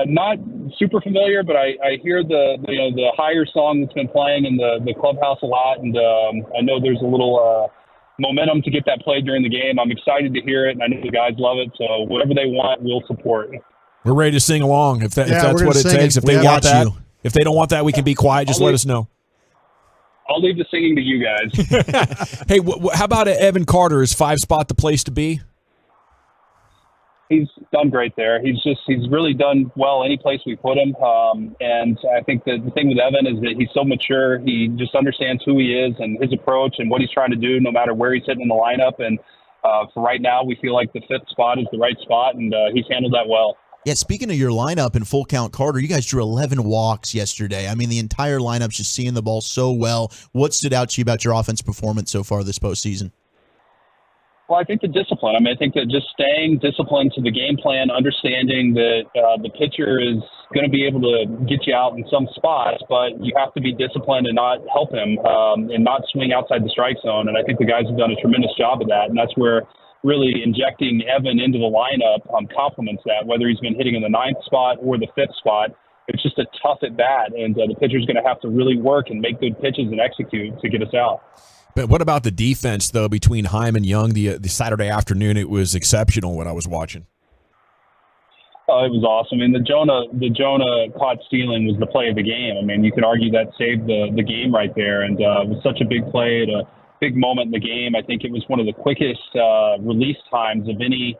Not super familiar, but I hear the higher song that's been playing in the clubhouse a lot, and I know there's a little momentum to get that played during the game. I'm excited to hear it, and I know the guys love it. So whatever they want, we'll support. We're ready to sing along if that's what it takes. If they want that, if they don't want that, we can be quiet. Just let us know. I'll leave the singing to you guys. Hey, how about Evan Carter? Is 5 spot the place to be? He's done great there. He's really done well any place we put him. And I think that the thing with Evan is that he's so mature. He just understands who he is and his approach and what he's trying to do, no matter where he's hitting in the lineup. And for right now, we feel like the 5th spot is the right spot, and he's handled that well. Yeah, speaking of your lineup and full count Carter, you guys drew 11 walks yesterday. I mean, the entire lineup's just seeing the ball so well. What stood out to you about your offense performance so far this postseason? Well, I think the discipline. I mean, I think that just staying disciplined to the game plan, understanding that the pitcher is going to be able to get you out in some spots, but you have to be disciplined and not help him and not swing outside the strike zone. And I think the guys have done a tremendous job of that. And that's where really injecting Evan into the lineup complements that, whether he's been hitting in the 9th spot or the 5th spot. It's just a tough at bat, and the pitcher's going to have to really work and make good pitches and execute to get us out. But what about the defense, though, between Heim and Young? The Saturday afternoon, it was exceptional what I was watching. Oh, it was awesome. I mean, the Jonah caught stealing was the play of the game. I mean, you could argue that saved the game right there, and it was such a big play at a big moment in the game. I think it was one of the quickest release times of any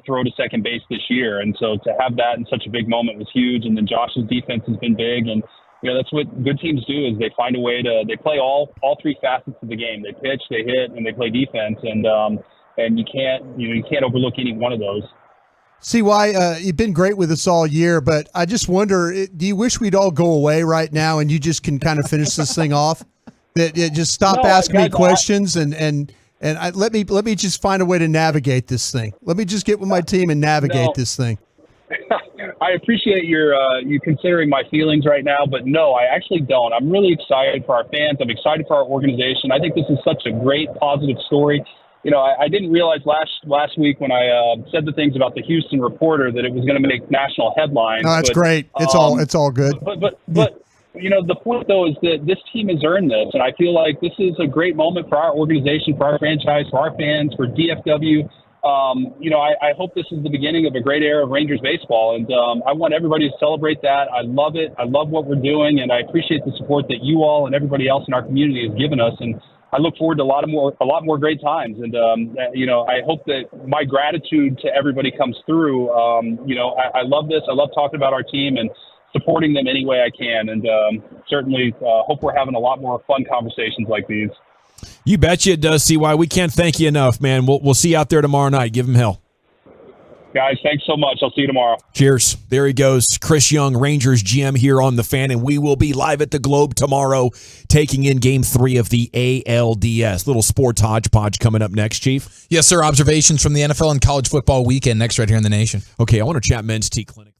throw to second base this year, and so to have that in such a big moment was huge. And then Josh's defense has been big, and that's what good teams do is they find a way they play all 3 facets of the game. They pitch, they hit, and they play defense, and you can't overlook any one of those. CY, you've been great with us all year, but I just wonder, do you wish we'd all go away right now and you just can kind of finish this thing off? That just stop asking me questions and let me just find a way to navigate this thing. Let me just get with my team and navigate this thing. I appreciate you considering my feelings right now, but no, I actually don't. I'm really excited for our fans. I'm excited for our organization. I think this is such a great, positive story. I didn't realize last week when I said the things about the Houston Reporter that it was going to make national headlines. No, that's great. It's all good. But the point though is that this team has earned this, and I feel like this is a great moment for our organization, for our franchise, for our fans, for DFW. I hope this is the beginning of a great era of Rangers baseball, and I want everybody to celebrate that. I love it. I love what we're doing, and I appreciate the support that you all and everybody else in our community has given us. And I look forward to a lot more great times. And I hope that my gratitude to everybody comes through. I love this. I love talking about our team and supporting them any way I can. And certainly hope we're having a lot more fun conversations like these. You betcha it does, CY. We can't thank you enough, man. We'll see you out there tomorrow night. Give him hell. Guys, thanks so much. I'll see you tomorrow. Cheers. There he goes. Chris Young, Rangers GM here on The Fan, and we will be live at the Globe tomorrow taking in Game 3 of the ALDS. Little sports hodgepodge coming up next, Chief. Yes, sir. Observations from the NFL and college football weekend next right here in the nation. Okay, I want to chat men's T clinic.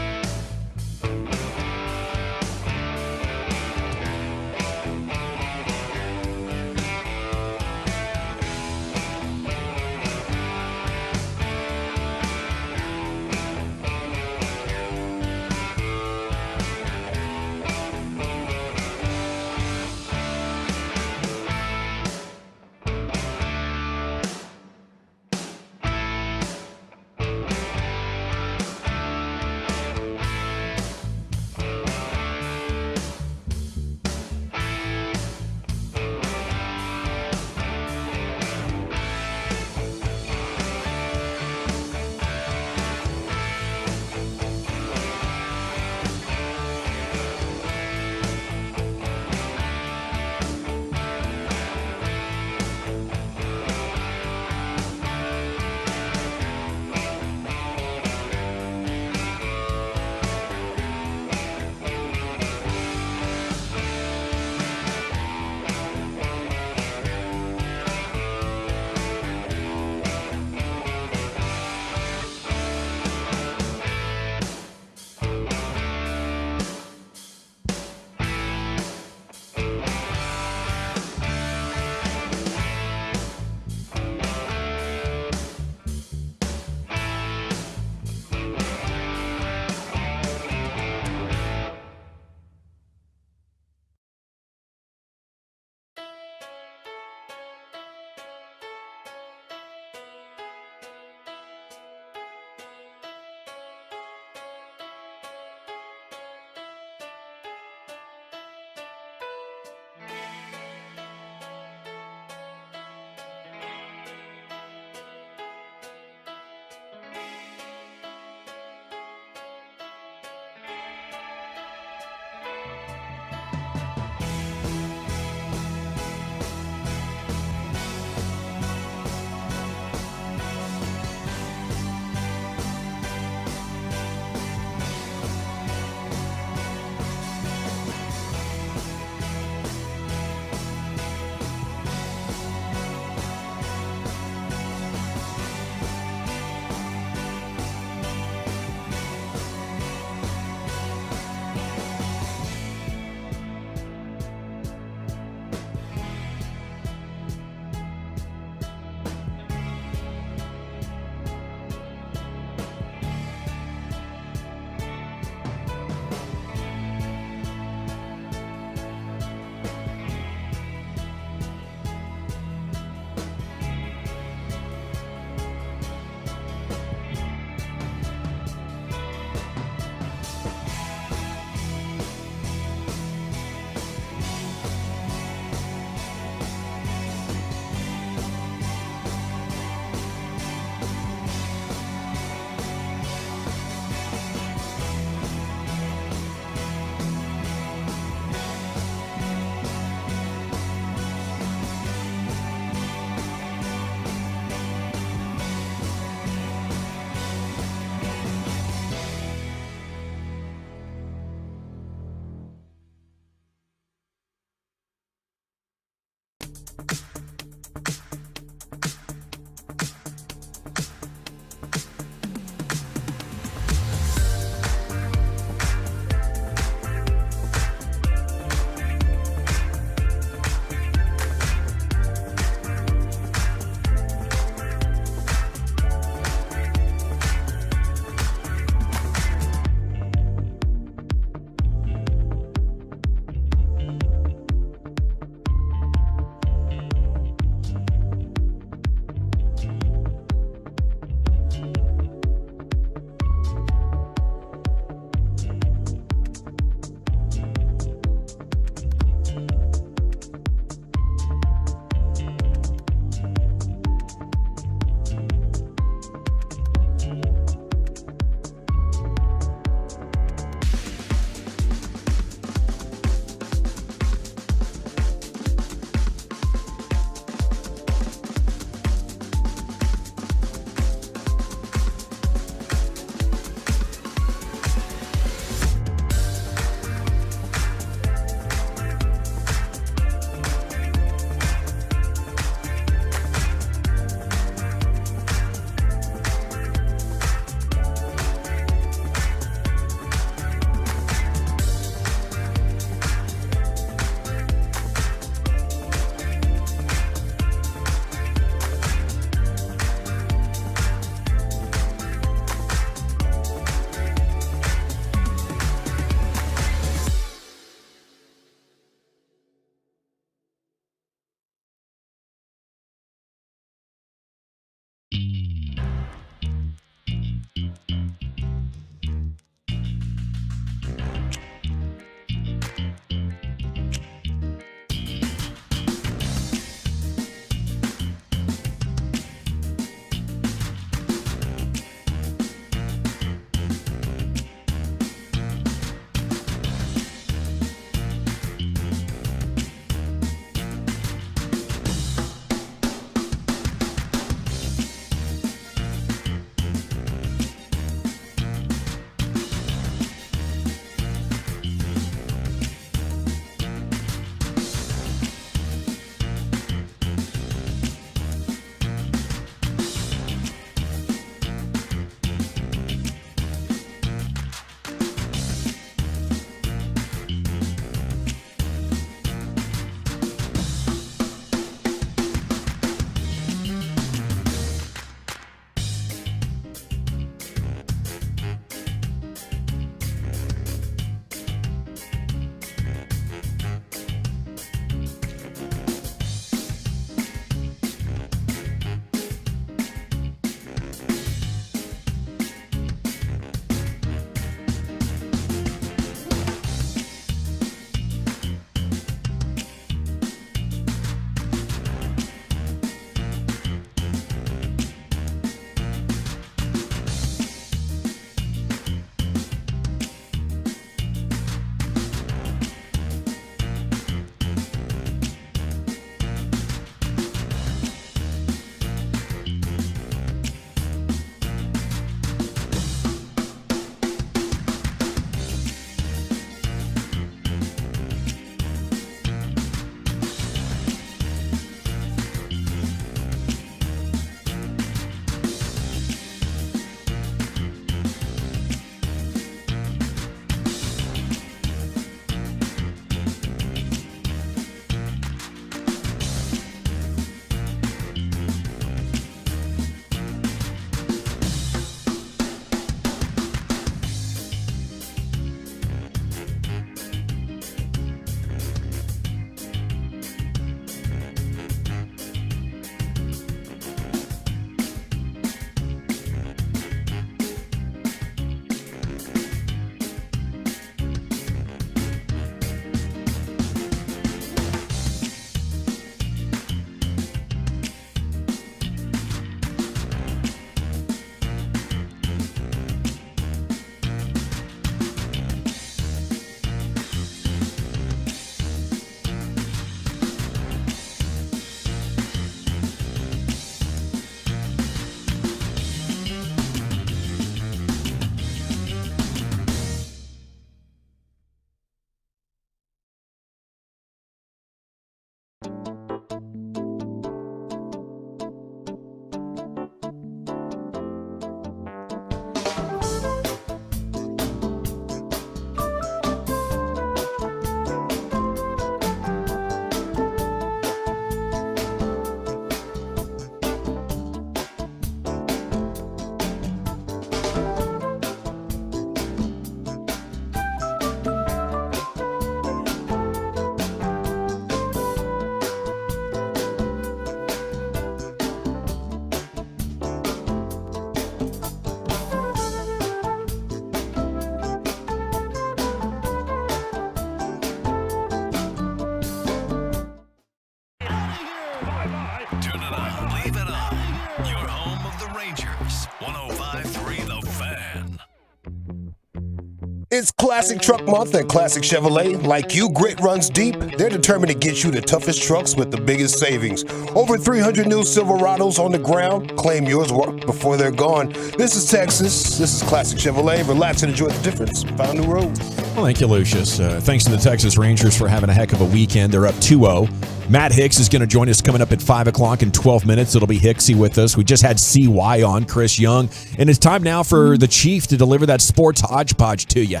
It's Classic Truck Month at Classic Chevrolet. Like you, grit runs deep. They're determined to get you the toughest trucks with the biggest savings. Over 300 new Silverados on the ground. Claim yours before they're gone. This is Texas. This is Classic Chevrolet. Relax and enjoy the difference. Found new road. Well, thank you, Lucius. Thanks to the Texas Rangers for having a heck of a weekend. They're up 2-0. Matt Hicks is going to join us coming up at 5 o'clock in 12 minutes. It'll be Hicksy with us. We just had CY on, Chris Young. And it's time now for the Chief to deliver that sports hodgepodge to you.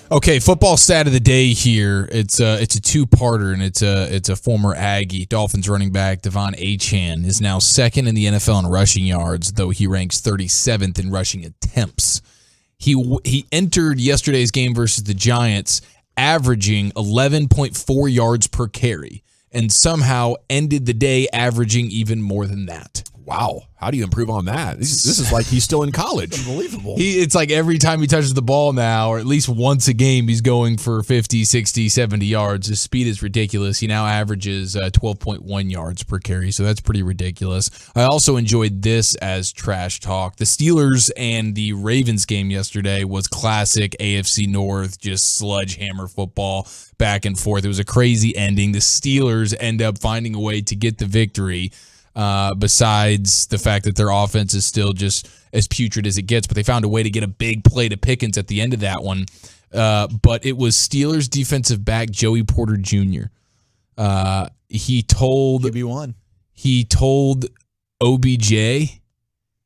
Okay, football stat of the day here. It's a two-parter, and it's a former Aggie. Dolphins running back Devon Achane is now second in the NFL in rushing yards, though he ranks 37th in rushing attempts. He entered yesterday's game versus the Giants averaging 11.4 yards per carry, and somehow ended the day averaging even more than that. Wow. How do you improve on that? This is like he's still in college. Unbelievable. It's like every time he touches the ball now, or at least once a game, he's going for 50, 60, 70 yards. His speed is ridiculous. He now averages 12.1 yards per carry, so that's pretty ridiculous. I also enjoyed this as trash talk. The Steelers and the Ravens game yesterday was classic AFC North, just sledgehammer football back and forth. It was a crazy ending. The Steelers end up finding a way to get the victory. Besides the fact that their offense is still just as putrid as it gets, but they found a way to get a big play to Pickens at the end of that one. But it was Steelers defensive back Joey Porter Jr. He told OBJ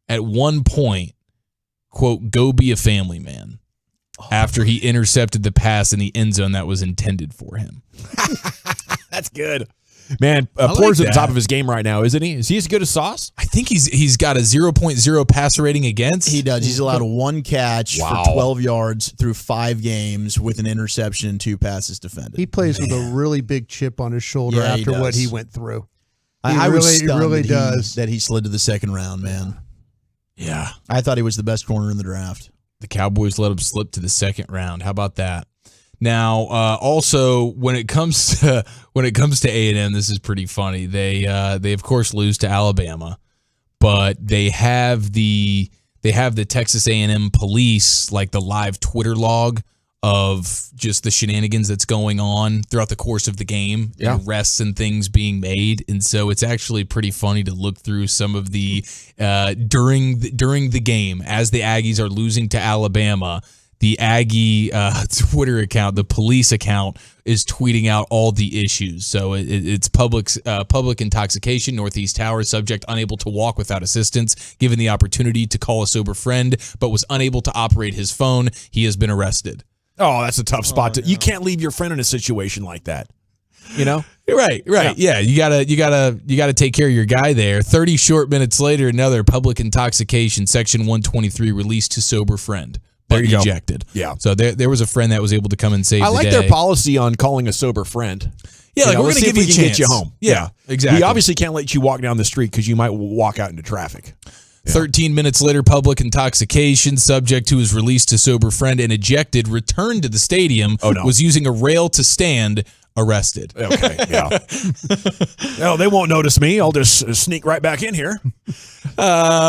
at one point, quote, "Go be a family man," after he intercepted the pass in the end zone that was intended for him. That's good. Man, Porter's at the top of his game right now, isn't he? Is he as good as Sauce? I think he's got a 0.0 passer rating against. He does. He's allowed one catch for 12 yards through 5 games with an interception and 2 passes defended. He plays with a really big chip on his shoulder after what he went through. I was stunned that he slid to the second round, man. Yeah. I thought he was the best corner in the draft. The Cowboys let him slip to the second round. How about that? Now, also when it comes to A&M, this is pretty funny. They of course lose to Alabama, but they have the Texas A&M police, like the live Twitter log of just the shenanigans that's going on throughout the course of the game, arrests and things being made, and so it's actually pretty funny to look through some of the during the game as the Aggies are losing to Alabama. The Aggie Twitter account, the police account, is tweeting out all the issues. So it's public intoxication, Northeast Tower, subject unable to walk without assistance, given the opportunity to call a sober friend, but was unable to operate his phone. He has been arrested. Oh, that's a tough spot. You can't leave your friend in a situation like that. You know? Right. Yeah, you gotta take care of your guy there. 30 short minutes later, another public intoxication, Section 123, released to sober friend. There you ejected. Go. Yeah. So there was a friend that was able to come and save the day. I like their policy on calling a sober friend. Yeah, like, we're going to give you a chance. Get you home. Yeah, exactly. He obviously can't let you walk down the street because you might walk out into traffic. Yeah. 13 minutes later, public intoxication, subject who was released to sober friend and ejected, returned to the stadium, was using a rail to stand, arrested. Okay, yeah. No, they won't notice me. I'll just sneak right back in here.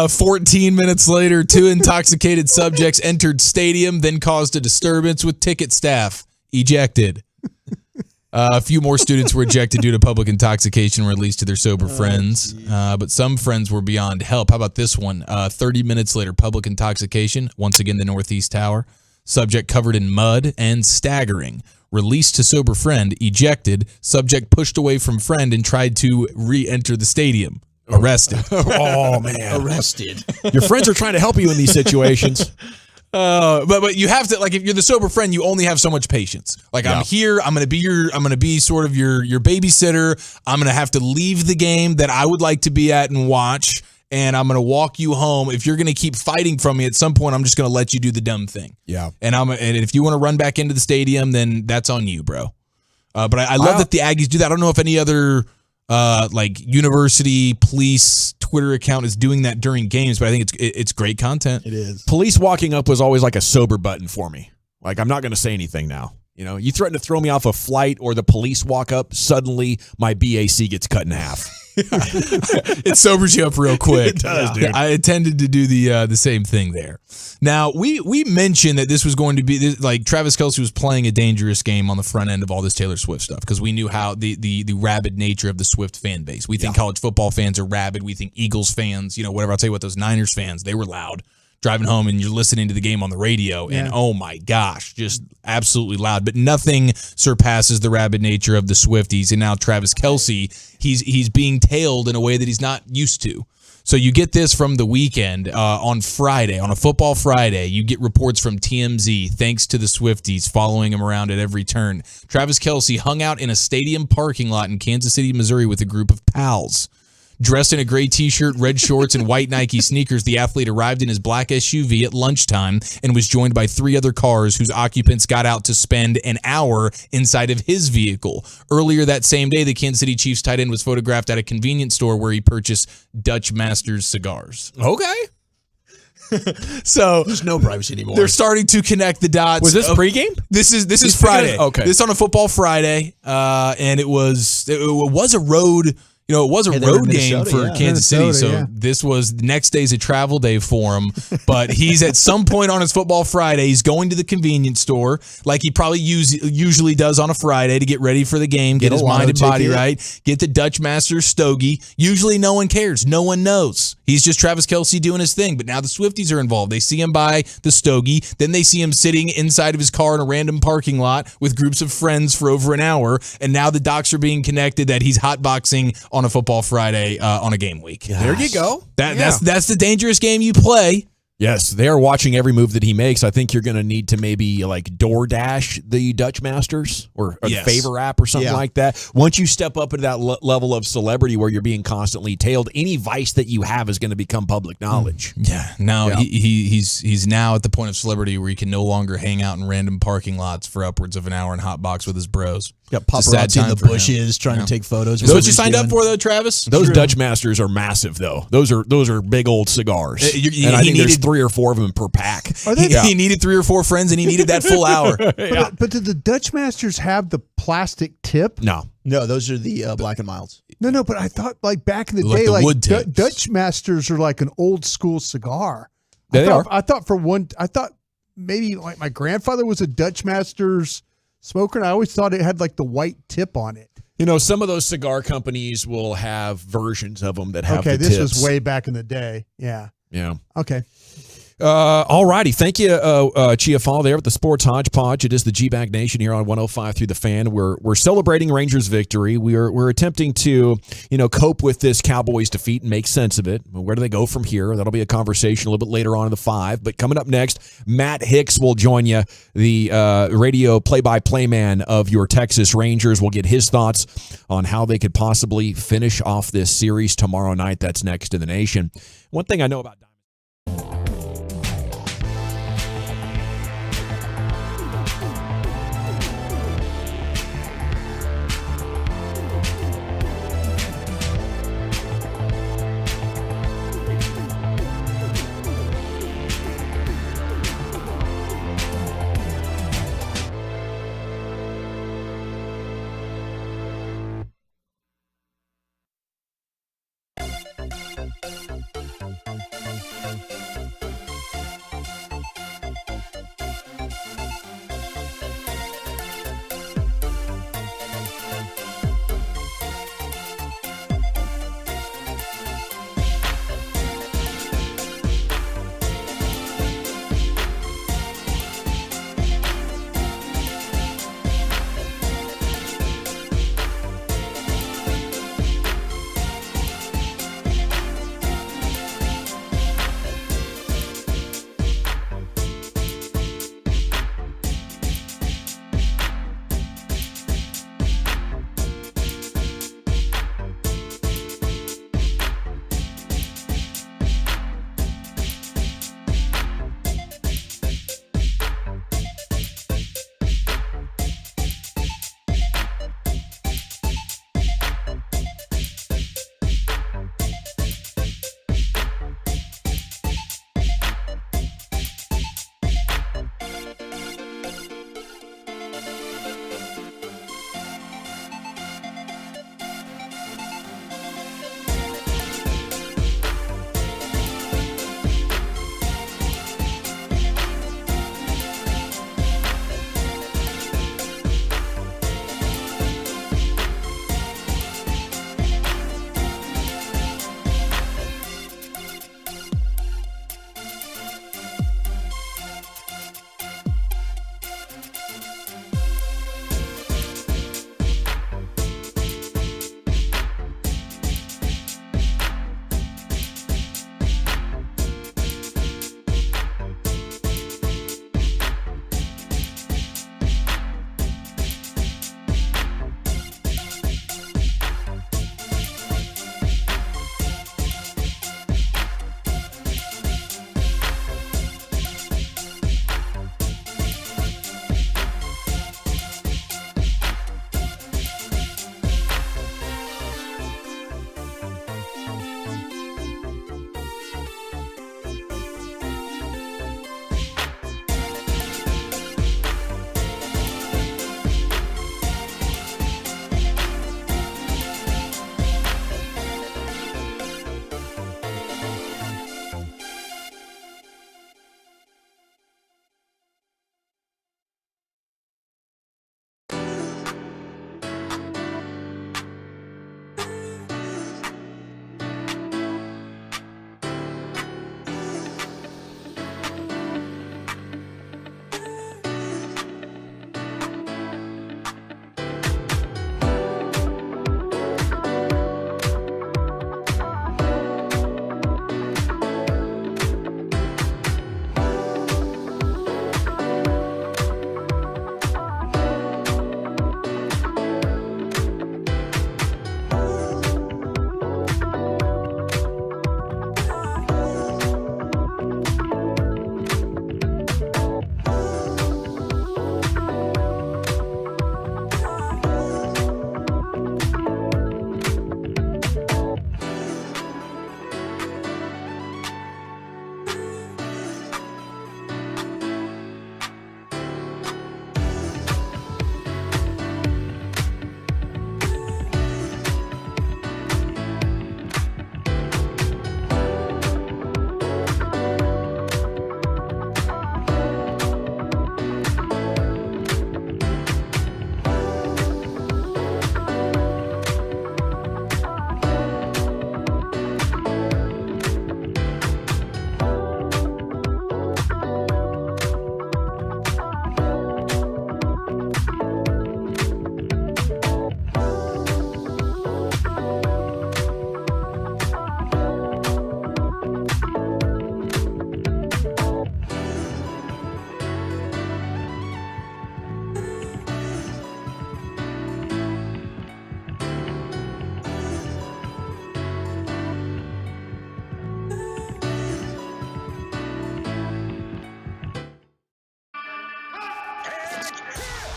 14 minutes later, 2 intoxicated subjects entered stadium, then caused a disturbance with ticket staff. Ejected. A few more students were ejected due to public intoxication, released to their sober friends. But some friends were beyond help. How about this one? 30 minutes later, public intoxication. Once again, the Northeast Tower. Subject covered in mud and staggering. Released to sober friend. Ejected. Subject pushed away from friend and tried to re-enter the stadium. Arrested. Oh, man. Arrested. Your friends are trying to help you in these situations. But you have to, like, if you're the sober friend, you only have so much patience. Like, I'm here, I'm gonna be sort of your babysitter. I'm gonna have to leave the game that I would like to be at and watch, and I'm gonna walk you home. If you're gonna keep fighting from me, at some point I'm just gonna let you do the dumb thing. Yeah. And if you want to run back into the stadium, then that's on you, bro. But I love that the Aggies do that. I don't know if any other like university police Twitter account is doing that during games, but I think it's great content. It is. Police walking up was always like a sober button for me. Like, I'm not going to say anything now. You know, you threaten to throw me off a flight or the police walk up, suddenly my BAC gets cut in half. It sobers you up real quick. It does, dude. I intended to do the same thing there. Now, we mentioned that this was going to be like Travis Kelce was playing a dangerous game on the front end of all this Taylor Swift stuff because we knew how the rabid nature of the Swift fan base. We think college football fans are rabid. We think Eagles fans, whatever. I'll tell you what, those Niners fans, they were loud. Driving home and you're listening to the game on the radio, and oh my gosh, just absolutely loud. But nothing surpasses the rabid nature of the Swifties. And now Travis Kelce, he's being tailed in a way that he's not used to. So you get this from the weekend on Friday, on a football Friday. You get reports from TMZ, thanks to the Swifties following him around at every turn. Travis Kelce hung out in a stadium parking lot in Kansas City, Missouri with a group of pals. Dressed in a gray t-shirt, red shorts, and white Nike sneakers, the athlete arrived in his black SUV at lunchtime and was joined by 3 other cars whose occupants got out to spend an hour inside of his vehicle. Earlier that same day, the Kansas City Chiefs tight end was photographed at a convenience store where he purchased Dutch Masters cigars. Okay. So there's no privacy anymore. They're starting to connect the dots. Was this pregame? This is Friday. Okay. This on a football Friday, and it was a road. It was a road game for Kansas City, so this was the next day's a travel day for him. But he's at some point on his football Friday, he's going to the convenience store like he probably usually does on a Friday to get ready for the game, get his mind and body right, get the Dutch Masters stogie. Usually no one cares. No one knows. He's just Travis Kelce doing his thing. But now the Swifties are involved. They see him buy the stogie. Then they see him sitting inside of his car in a random parking lot with groups of friends for over an hour. And now the docs are being connected that he's hotboxing on a football Friday on a game week. There you go. That's the dangerous game you play. Yes, they are watching every move that he makes. I think you're going to need to maybe like DoorDash the Dutch Masters or the Favor app or something like that. Once you step up into that level of celebrity where you're being constantly tailed, any vice that you have is going to become public knowledge. Yeah. Now he's now at the point of celebrity where he can no longer hang out in random parking lots for upwards of an hour and hotbox with his bros. Got paparazzi in the bushes trying to take photos. Is that what you signed up for, though, Travis? Those Dutch Masters are massive, though. Those are big old cigars. And I think there's 3 or 4 of them per pack. He needed 3 or 4 friends, and he needed that full hour. But did the Dutch Masters have the plastic tip? No, those are the Black and Milds. No, but I thought like back in the Like day, the like wood tips. Dutch Masters are like an old school cigar. They are. I thought maybe like my grandfather was a Dutch Masters smoker, and I always thought it had like the white tip on it. Some of those cigar companies will have versions of them that have the this tips. was way back in the day. Yeah. Okay. All righty. Thank you, Chiafal, there with the Sports Hodgepodge. It is the G-Bag Nation here on 105 through the Fan. We're celebrating Rangers' victory. We're attempting to, cope with this Cowboys defeat and make sense of it. Where do they go from here? That'll be a conversation a little bit later on in the 5. But coming up next, Matt Hicks will join you, the radio play-by-play man of your Texas Rangers. We'll get his thoughts on how they could possibly finish off this series tomorrow night. That's next in the nation. One thing I know about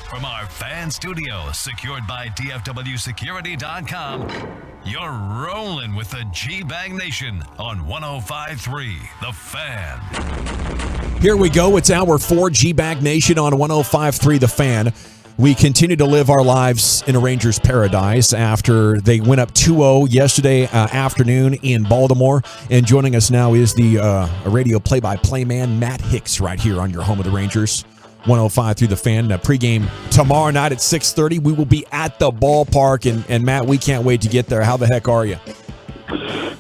From our fan studio, secured by DFWsecurity.com, you're rolling with the G-Bag Nation on 105.3 The Fan. Here we go. It's hour 4, G-Bag Nation on 105.3 The Fan. We continue to live our lives in a Rangers paradise after they went up 2-0 yesterday afternoon in Baltimore. And joining us now is the radio play-by-play man, Matt Hicks, right here on your home of the Rangers. 105 The Fan. Pregame tomorrow night at 6:30. We will be at the ballpark. And Matt, we can't wait to get there. How the heck are you?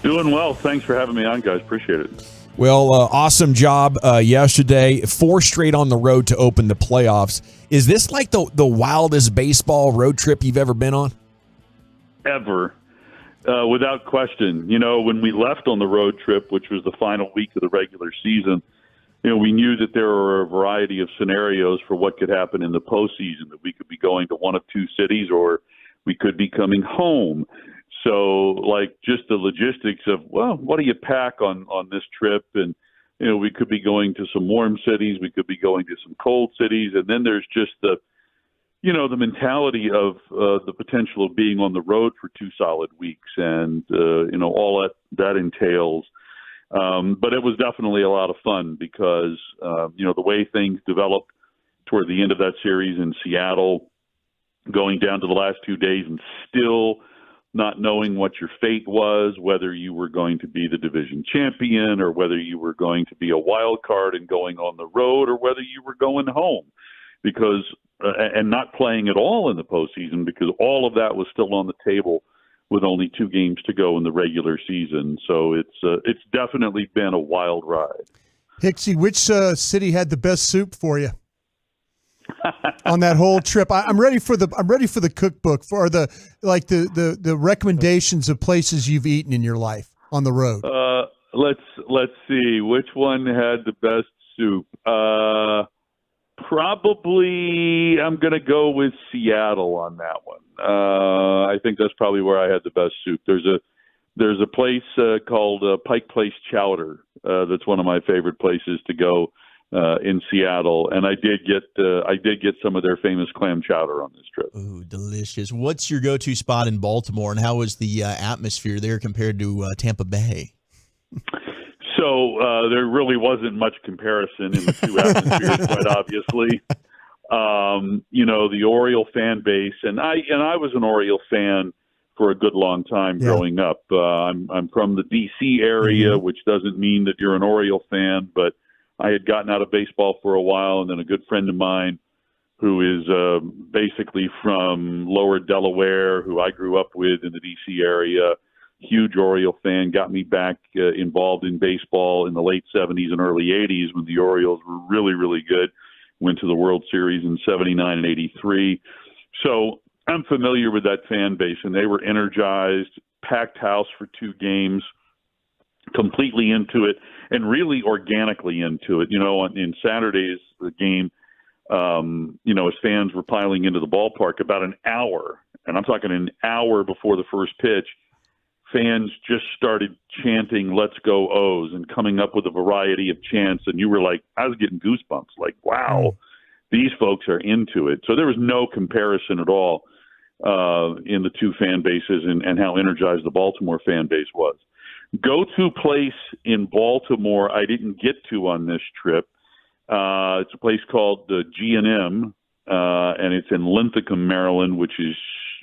Doing well. Thanks for having me on, guys. Appreciate it. Well, awesome job yesterday. 4 straight on the road to open the playoffs. Is this like the wildest baseball road trip you've ever been on? Ever. Without question. You know, when we left on the road trip, which was the final week of the regular season, you know, we knew that there were a variety of scenarios for what could happen in the postseason, that we could be going to one of 2 cities or we could be coming home. So, like, just the logistics of, well, what do you pack on this trip? And, you know, we could be going to some warm cities. We could be going to some cold cities. And then there's just the mentality of the potential of being on the road for 2 solid weeks and, all that entails. But it was definitely a lot of fun because, the way things developed toward the end of that series in Seattle, going down to the last 2 days and still not knowing what your fate was, whether you were going to be the division champion or whether you were going to be a wild card and going on the road or whether you were going home because and not playing at all in the postseason because all of that was still on the table with only 2 games to go in the regular season. So it's definitely been a wild ride. Hicksy, which city had the best soup for you on that whole trip? I'm ready for the cookbook for the recommendations of places you've eaten in your life on the road. Let's see which one had the best soup. Probably I'm going to go with Seattle on that one. I think that's probably where I had the best soup. There's a place called Pike Place Chowder that's one of my favorite places to go in Seattle, and I did get some of their famous clam chowder on this trip. Ooh, delicious! What's your go-to spot in Baltimore, and how was the atmosphere there compared to Tampa Bay? So there really wasn't much comparison in the 2 atmospheres, quite obviously. The Oriole fan base, and I was an Oriole fan for a good long time growing up. I'm from the D.C. area, which doesn't mean that you're an Oriole fan, but I had gotten out of baseball for a while, and then a good friend of mine who is basically from Lower Delaware, who I grew up with in the D.C. area, huge Oriole fan, got me back involved in baseball in the late 70s and early 80s when the Orioles were really, really good. Went to the World Series in 79 and 83. So I'm familiar with that fan base, and they were energized, packed house for 2 games, completely into it, and really organically into it. In Saturday's game, as fans were piling into the ballpark about an hour, and I'm talking an hour before the first pitch, fans just started chanting, "Let's go O's," and coming up with a variety of chants. And you were like, I was getting goosebumps, like, wow, these folks are into it. So there was no comparison at all in the 2 fan bases and how energized the Baltimore fan base was. Go-to place in Baltimore I didn't get to on this trip. It's a place called G&M, and it's in Linthicum, Maryland, which is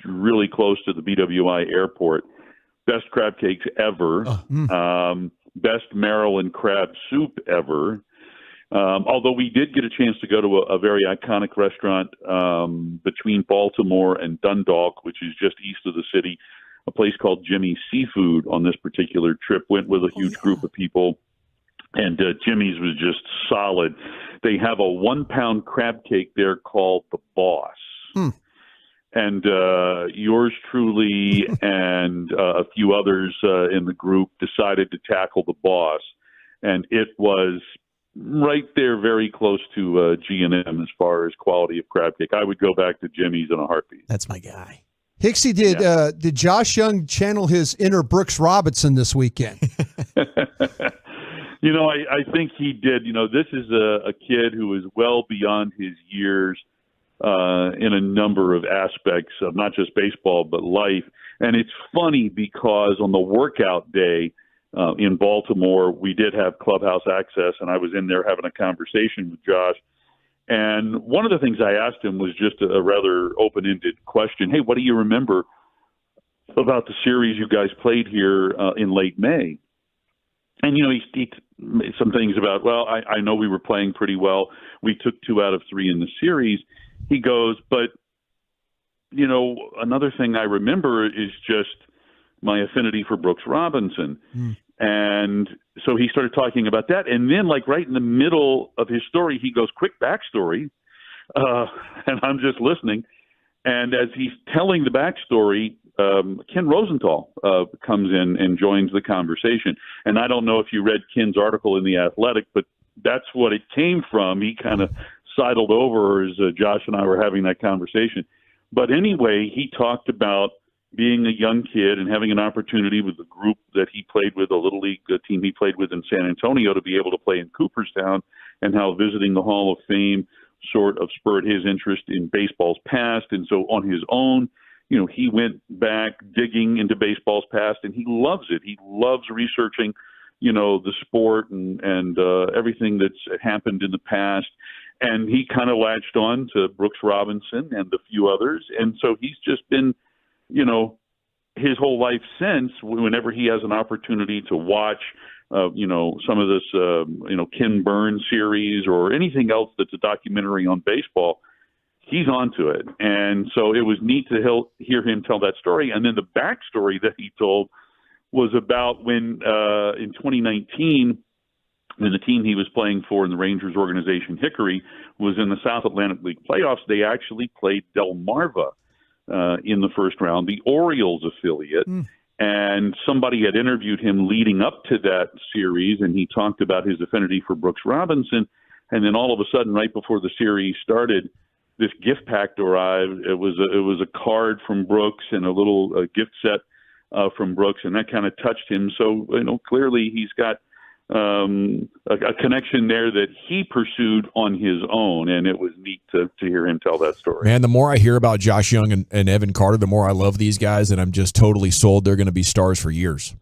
really close to the BWI airport. Best crab cakes ever. Best Maryland crab soup ever. Although we did get a chance to go to a very iconic restaurant between Baltimore and Dundalk, which is just east of the city, a place called Jimmy's Seafood on this particular trip. Went with a huge group of people, and Jimmy's was just solid. They have a 1-pound crab cake there called the Boss. And yours truly and a few others in the group decided to tackle the Boss. And it was right there, very close to G&M as far as quality of crab cake. I would go back to Jimmy's in a heartbeat. That's my guy. Hicksy, did Josh Young channel his inner Brooks Robinson this weekend? I think he did. This is a kid who is well beyond his years. in a number of aspects of not just baseball, but life. And it's funny because on the workout day in Baltimore, we did have clubhouse access, and I was in there having a conversation with Josh. And one of the things I asked him was just a rather open-ended question. Hey, what do you remember about the series you guys played here in late May? And, he some things about, well, I know we were playing pretty well. We took 2 out of 3 in the series. He goes, but, another thing I remember is just my affinity for Brooks Robinson. And so he started talking about that. And then, right in the middle of his story, he goes, quick backstory. And I'm just listening. And as he's telling the backstory, Ken Rosenthal comes in and joins the conversation. And I don't know if you read Ken's article in The Athletic, but that's what it came from. He kind of sidled over as Josh and I were having that conversation. But anyway, he talked about being a young kid and having an opportunity with the group that he played with, a Little League team he played with in San Antonio, to be able to play in Cooperstown, and how visiting the Hall of Fame sort of spurred his interest in baseball's past. And so on his own, he went back digging into baseball's past, and he loves it. He loves researching, the sport and everything that's happened in the past. And he kind of latched on to Brooks Robinson and a few others. And so he's just been, his whole life since, whenever he has an opportunity to watch, some of this, Ken Burns series or anything else that's a documentary on baseball, he's onto it. And so it was neat to hear him tell that story. And then the backstory that he told was about when in 2019, when the team he was playing for in the Rangers organization, Hickory, was in the South Atlantic League playoffs. They actually played Delmarva in the first round, the Orioles affiliate. And somebody had interviewed him leading up to that series, and he talked about his affinity for Brooks Robinson. And then all of a sudden, right before the series started, this gift pack arrived. It was a card from Brooks and a little gift set from Brooks, and that kind of touched him. So, clearly he's got a connection there that he pursued on his own, and it was neat to hear him tell that story. Man, the more I hear about Josh Young and Evan Carter, the more I love these guys, and I'm just totally sold they're going to be stars for years.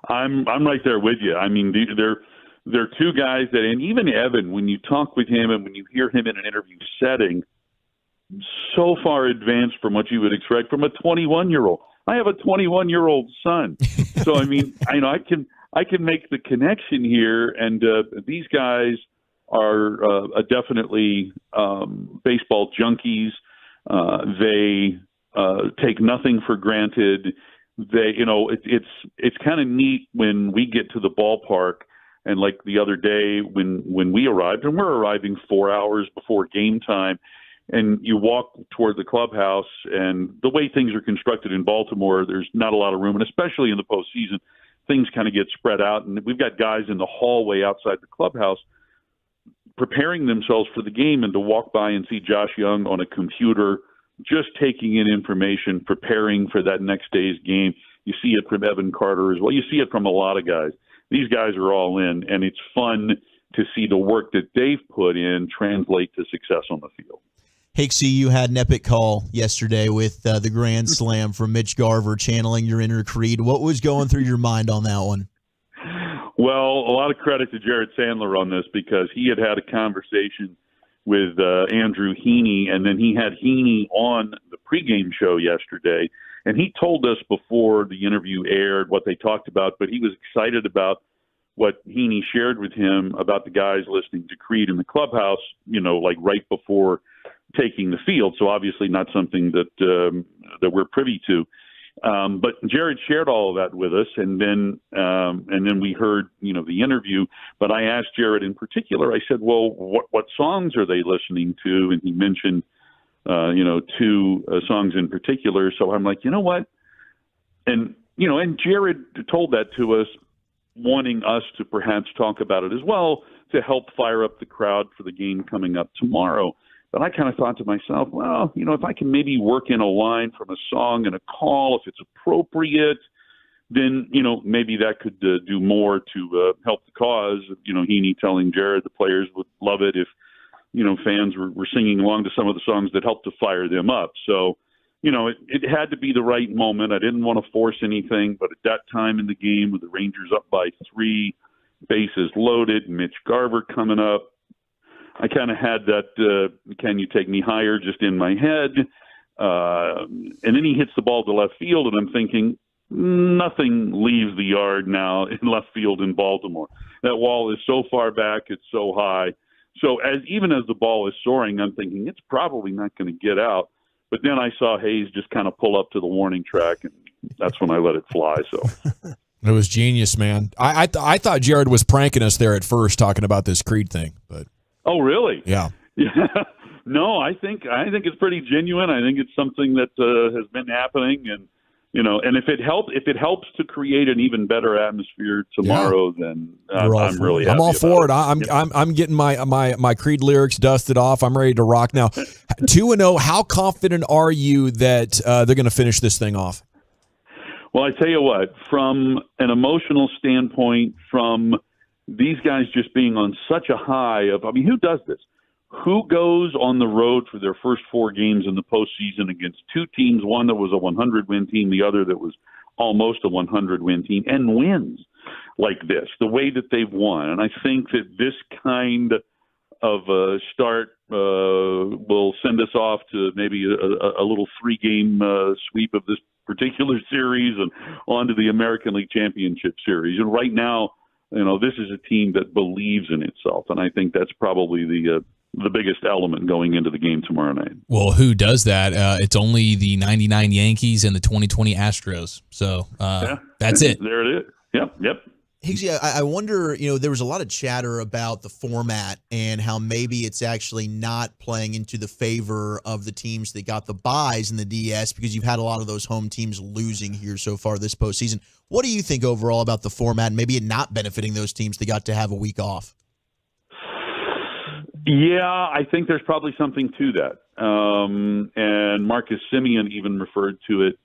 I'm right there with you. I mean, they're two guys that, and even Evan, when you talk with him and when you hear him in an interview setting, so far advanced from what you would expect from a 21-year-old. I have a 21-year-old son, so I mean, I can make the connection here, and these guys are definitely baseball junkies. They take nothing for granted. They, it's kind of neat when we get to the ballpark, and like the other day when we arrived, and we're arriving 4 hours before game time, and you walk toward the clubhouse, and the way things are constructed in Baltimore, there's not a lot of room, and especially in the postseason, things kind of get spread out, and we've got guys in the hallway outside the clubhouse preparing themselves for the game, and to walk by and see Josh Young on a computer just taking in information, preparing for that next day's game. You see it from Evan Carter as well. You see it from a lot of guys. These guys are all in, and it's fun to see the work that they've put in translate to success on the field. Hicksy, you had an epic call yesterday with the Grand Slam from Mitch Garver channeling your inner Creed. What was going through your mind on that one? Well, a lot of credit to Jared Sandler on this, because he had a conversation with Andrew Heaney, and then he had Heaney on the pregame show yesterday, and he told us before the interview aired what they talked about, but he was excited about what Heaney shared with him about the guys listening to Creed in the clubhouse, like right before taking the field. So obviously not something that we're privy to. But Jared shared all of that with us, and then we heard the interview. But I asked Jared in particular. I said, "Well, what songs are they listening to?" And he mentioned two songs in particular. So I'm like, you know what? And Jared told that to us, wanting us to perhaps talk about it as well to help fire up the crowd for the game coming up tomorrow. But I kind of thought to myself, well, if I can maybe work in a line from a song and a call, if it's appropriate, then, maybe that could do more to help the cause. Heaney telling Jared the players would love it if fans were singing along to some of the songs that helped to fire them up. So, it had to be the right moment. I didn't want to force anything, but at that time in the game with the Rangers up by 3, bases loaded, Mitch Garver coming up, I kind of had that, can you take me higher, just in my head. And then he hits the ball to left field, and I'm thinking, nothing leaves the yard now in left field in Baltimore. That wall is so far back, it's so high. So even as the ball is soaring, I'm thinking it's probably not going to get out. But then I saw Hayes just kind of pull up to the warning track, and that's when I let it fly. So it was genius, man. I thought Jared was pranking us there at first, talking about this Creed thing. But oh, really? Yeah. No, I think it's pretty genuine. I think it's something that has been happening, and and if it helps to create an even better atmosphere tomorrow, then I'm really happy. I'm all for it. it. I'm getting my Creed lyrics dusted off. I'm ready to rock now. 2-0. How confident are you that they're going to finish this thing off? Well, I tell you what, from an emotional standpoint, from these guys just being on such a high of, who does this? Who goes on the road for their first 4 games in the postseason against 2 teams, one that was a 100-win team, the other that was almost a 100-win team, and wins like this, the way that they've won? And I think that this kind of start will send us off to maybe a little 3-game sweep of this particular series and on to the American League Championship Series. And right now, this is a team that believes in itself, and I think that's probably the biggest element going into the game tomorrow night. Well, who does that? It's only the 99 Yankees and the 2020 Astros. So that's it. There it is. Yep. Higgsy, I wonder, there was a lot of chatter about the format and how maybe it's actually not playing into the favor of the teams that got the buys in the DS because you've had a lot of those home teams losing here so far this postseason. What do you think overall about the format and maybe it not benefiting those teams that got to have a week off? Yeah, I think there's probably something to that. And Marcus Simeon even referred to it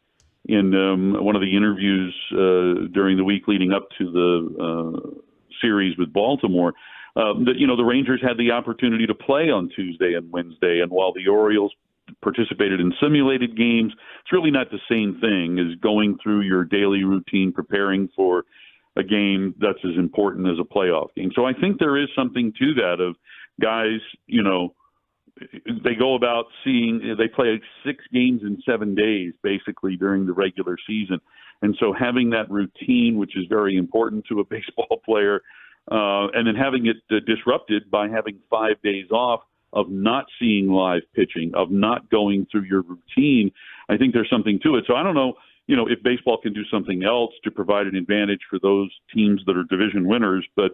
in one of the interviews during the week leading up to the series with Baltimore. That the Rangers had the opportunity to play on Tuesday and Wednesday, and while the Orioles participated in simulated games, it's really not the same thing as going through your daily routine, preparing for a game that's as important as a playoff game. So I think there is something to that of guys, they go about they play 6 games in 7 days, basically, during the regular season. And so having that routine, which is very important to a baseball player, and then having it disrupted by having 5 days off of not seeing live pitching, of not going through your routine, I think there's something to it. So I don't know, if baseball can do something else to provide an advantage for those teams that are division winners, but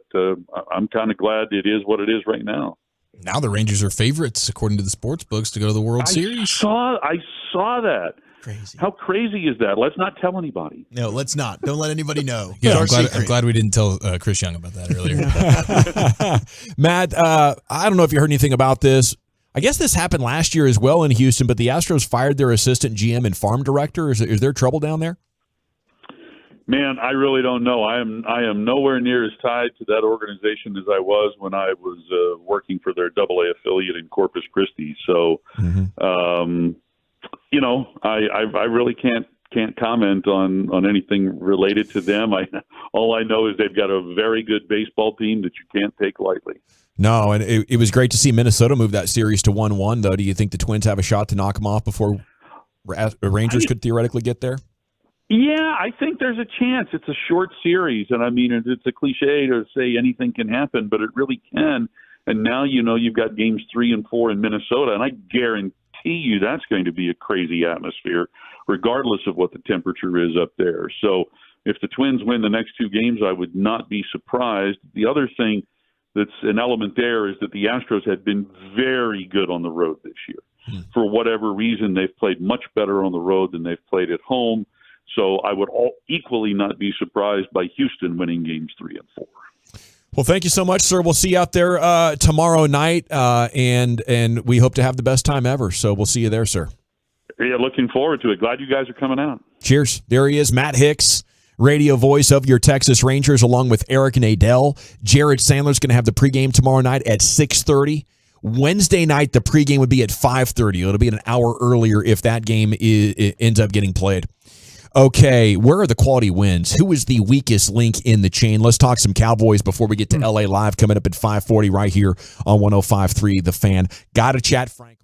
I'm kind of glad it is what it is right now. Now the Rangers are favorites, according to the sports books, to go to the World Series. I saw that. Crazy. How crazy is that? Let's not tell anybody. No, let's not. Don't let anybody know. Yeah, I'm glad we didn't tell Chris Young about that earlier. Matt, I don't know if you heard anything about this. I guess this happened last year as well in Houston, but the Astros fired their assistant GM and farm director. Is there trouble down there? Man, I really don't know. I am nowhere near as tied to that organization as I was when I was working for their AA affiliate in Corpus Christi. So, I really can't comment on anything related to them. All I know is they've got a very good baseball team that you can't take lightly. No, and it was great to see Minnesota move that series to 1-1, though. Do you think the Twins have a shot to knock them off before Rangers could theoretically get there? Yeah, I think there's a chance. It's a short series, and it's a cliche to say anything can happen, but it really can. And now you've got games 3 and 4 in Minnesota, and I guarantee you that's going to be a crazy atmosphere, regardless of what the temperature is up there. So if the Twins win the next 2 games, I would not be surprised. The other thing that's an element there is that the Astros have been very good on the road this year. For whatever reason, they've played much better on the road than they've played at home. So I would equally not be surprised by Houston winning games 3 and 4. Well, thank you so much, sir. We'll see you out there tomorrow night, and we hope to have the best time ever. So we'll see you there, sir. Yeah, looking forward to it. Glad you guys are coming out. Cheers. There he is, Matt Hicks, radio voice of your Texas Rangers, along with Eric Nadel. Jared Sandler's going to have the pregame tomorrow night at 6:30. Wednesday night, the pregame would be at 5:30. It'll be an hour earlier if that game ends up getting played. Okay, where are the quality wins? Who is the weakest link in the chain? Let's talk some Cowboys before we get to LA Live coming up at 5:40 right here on 105.3 The Fan. Got to chat Frank.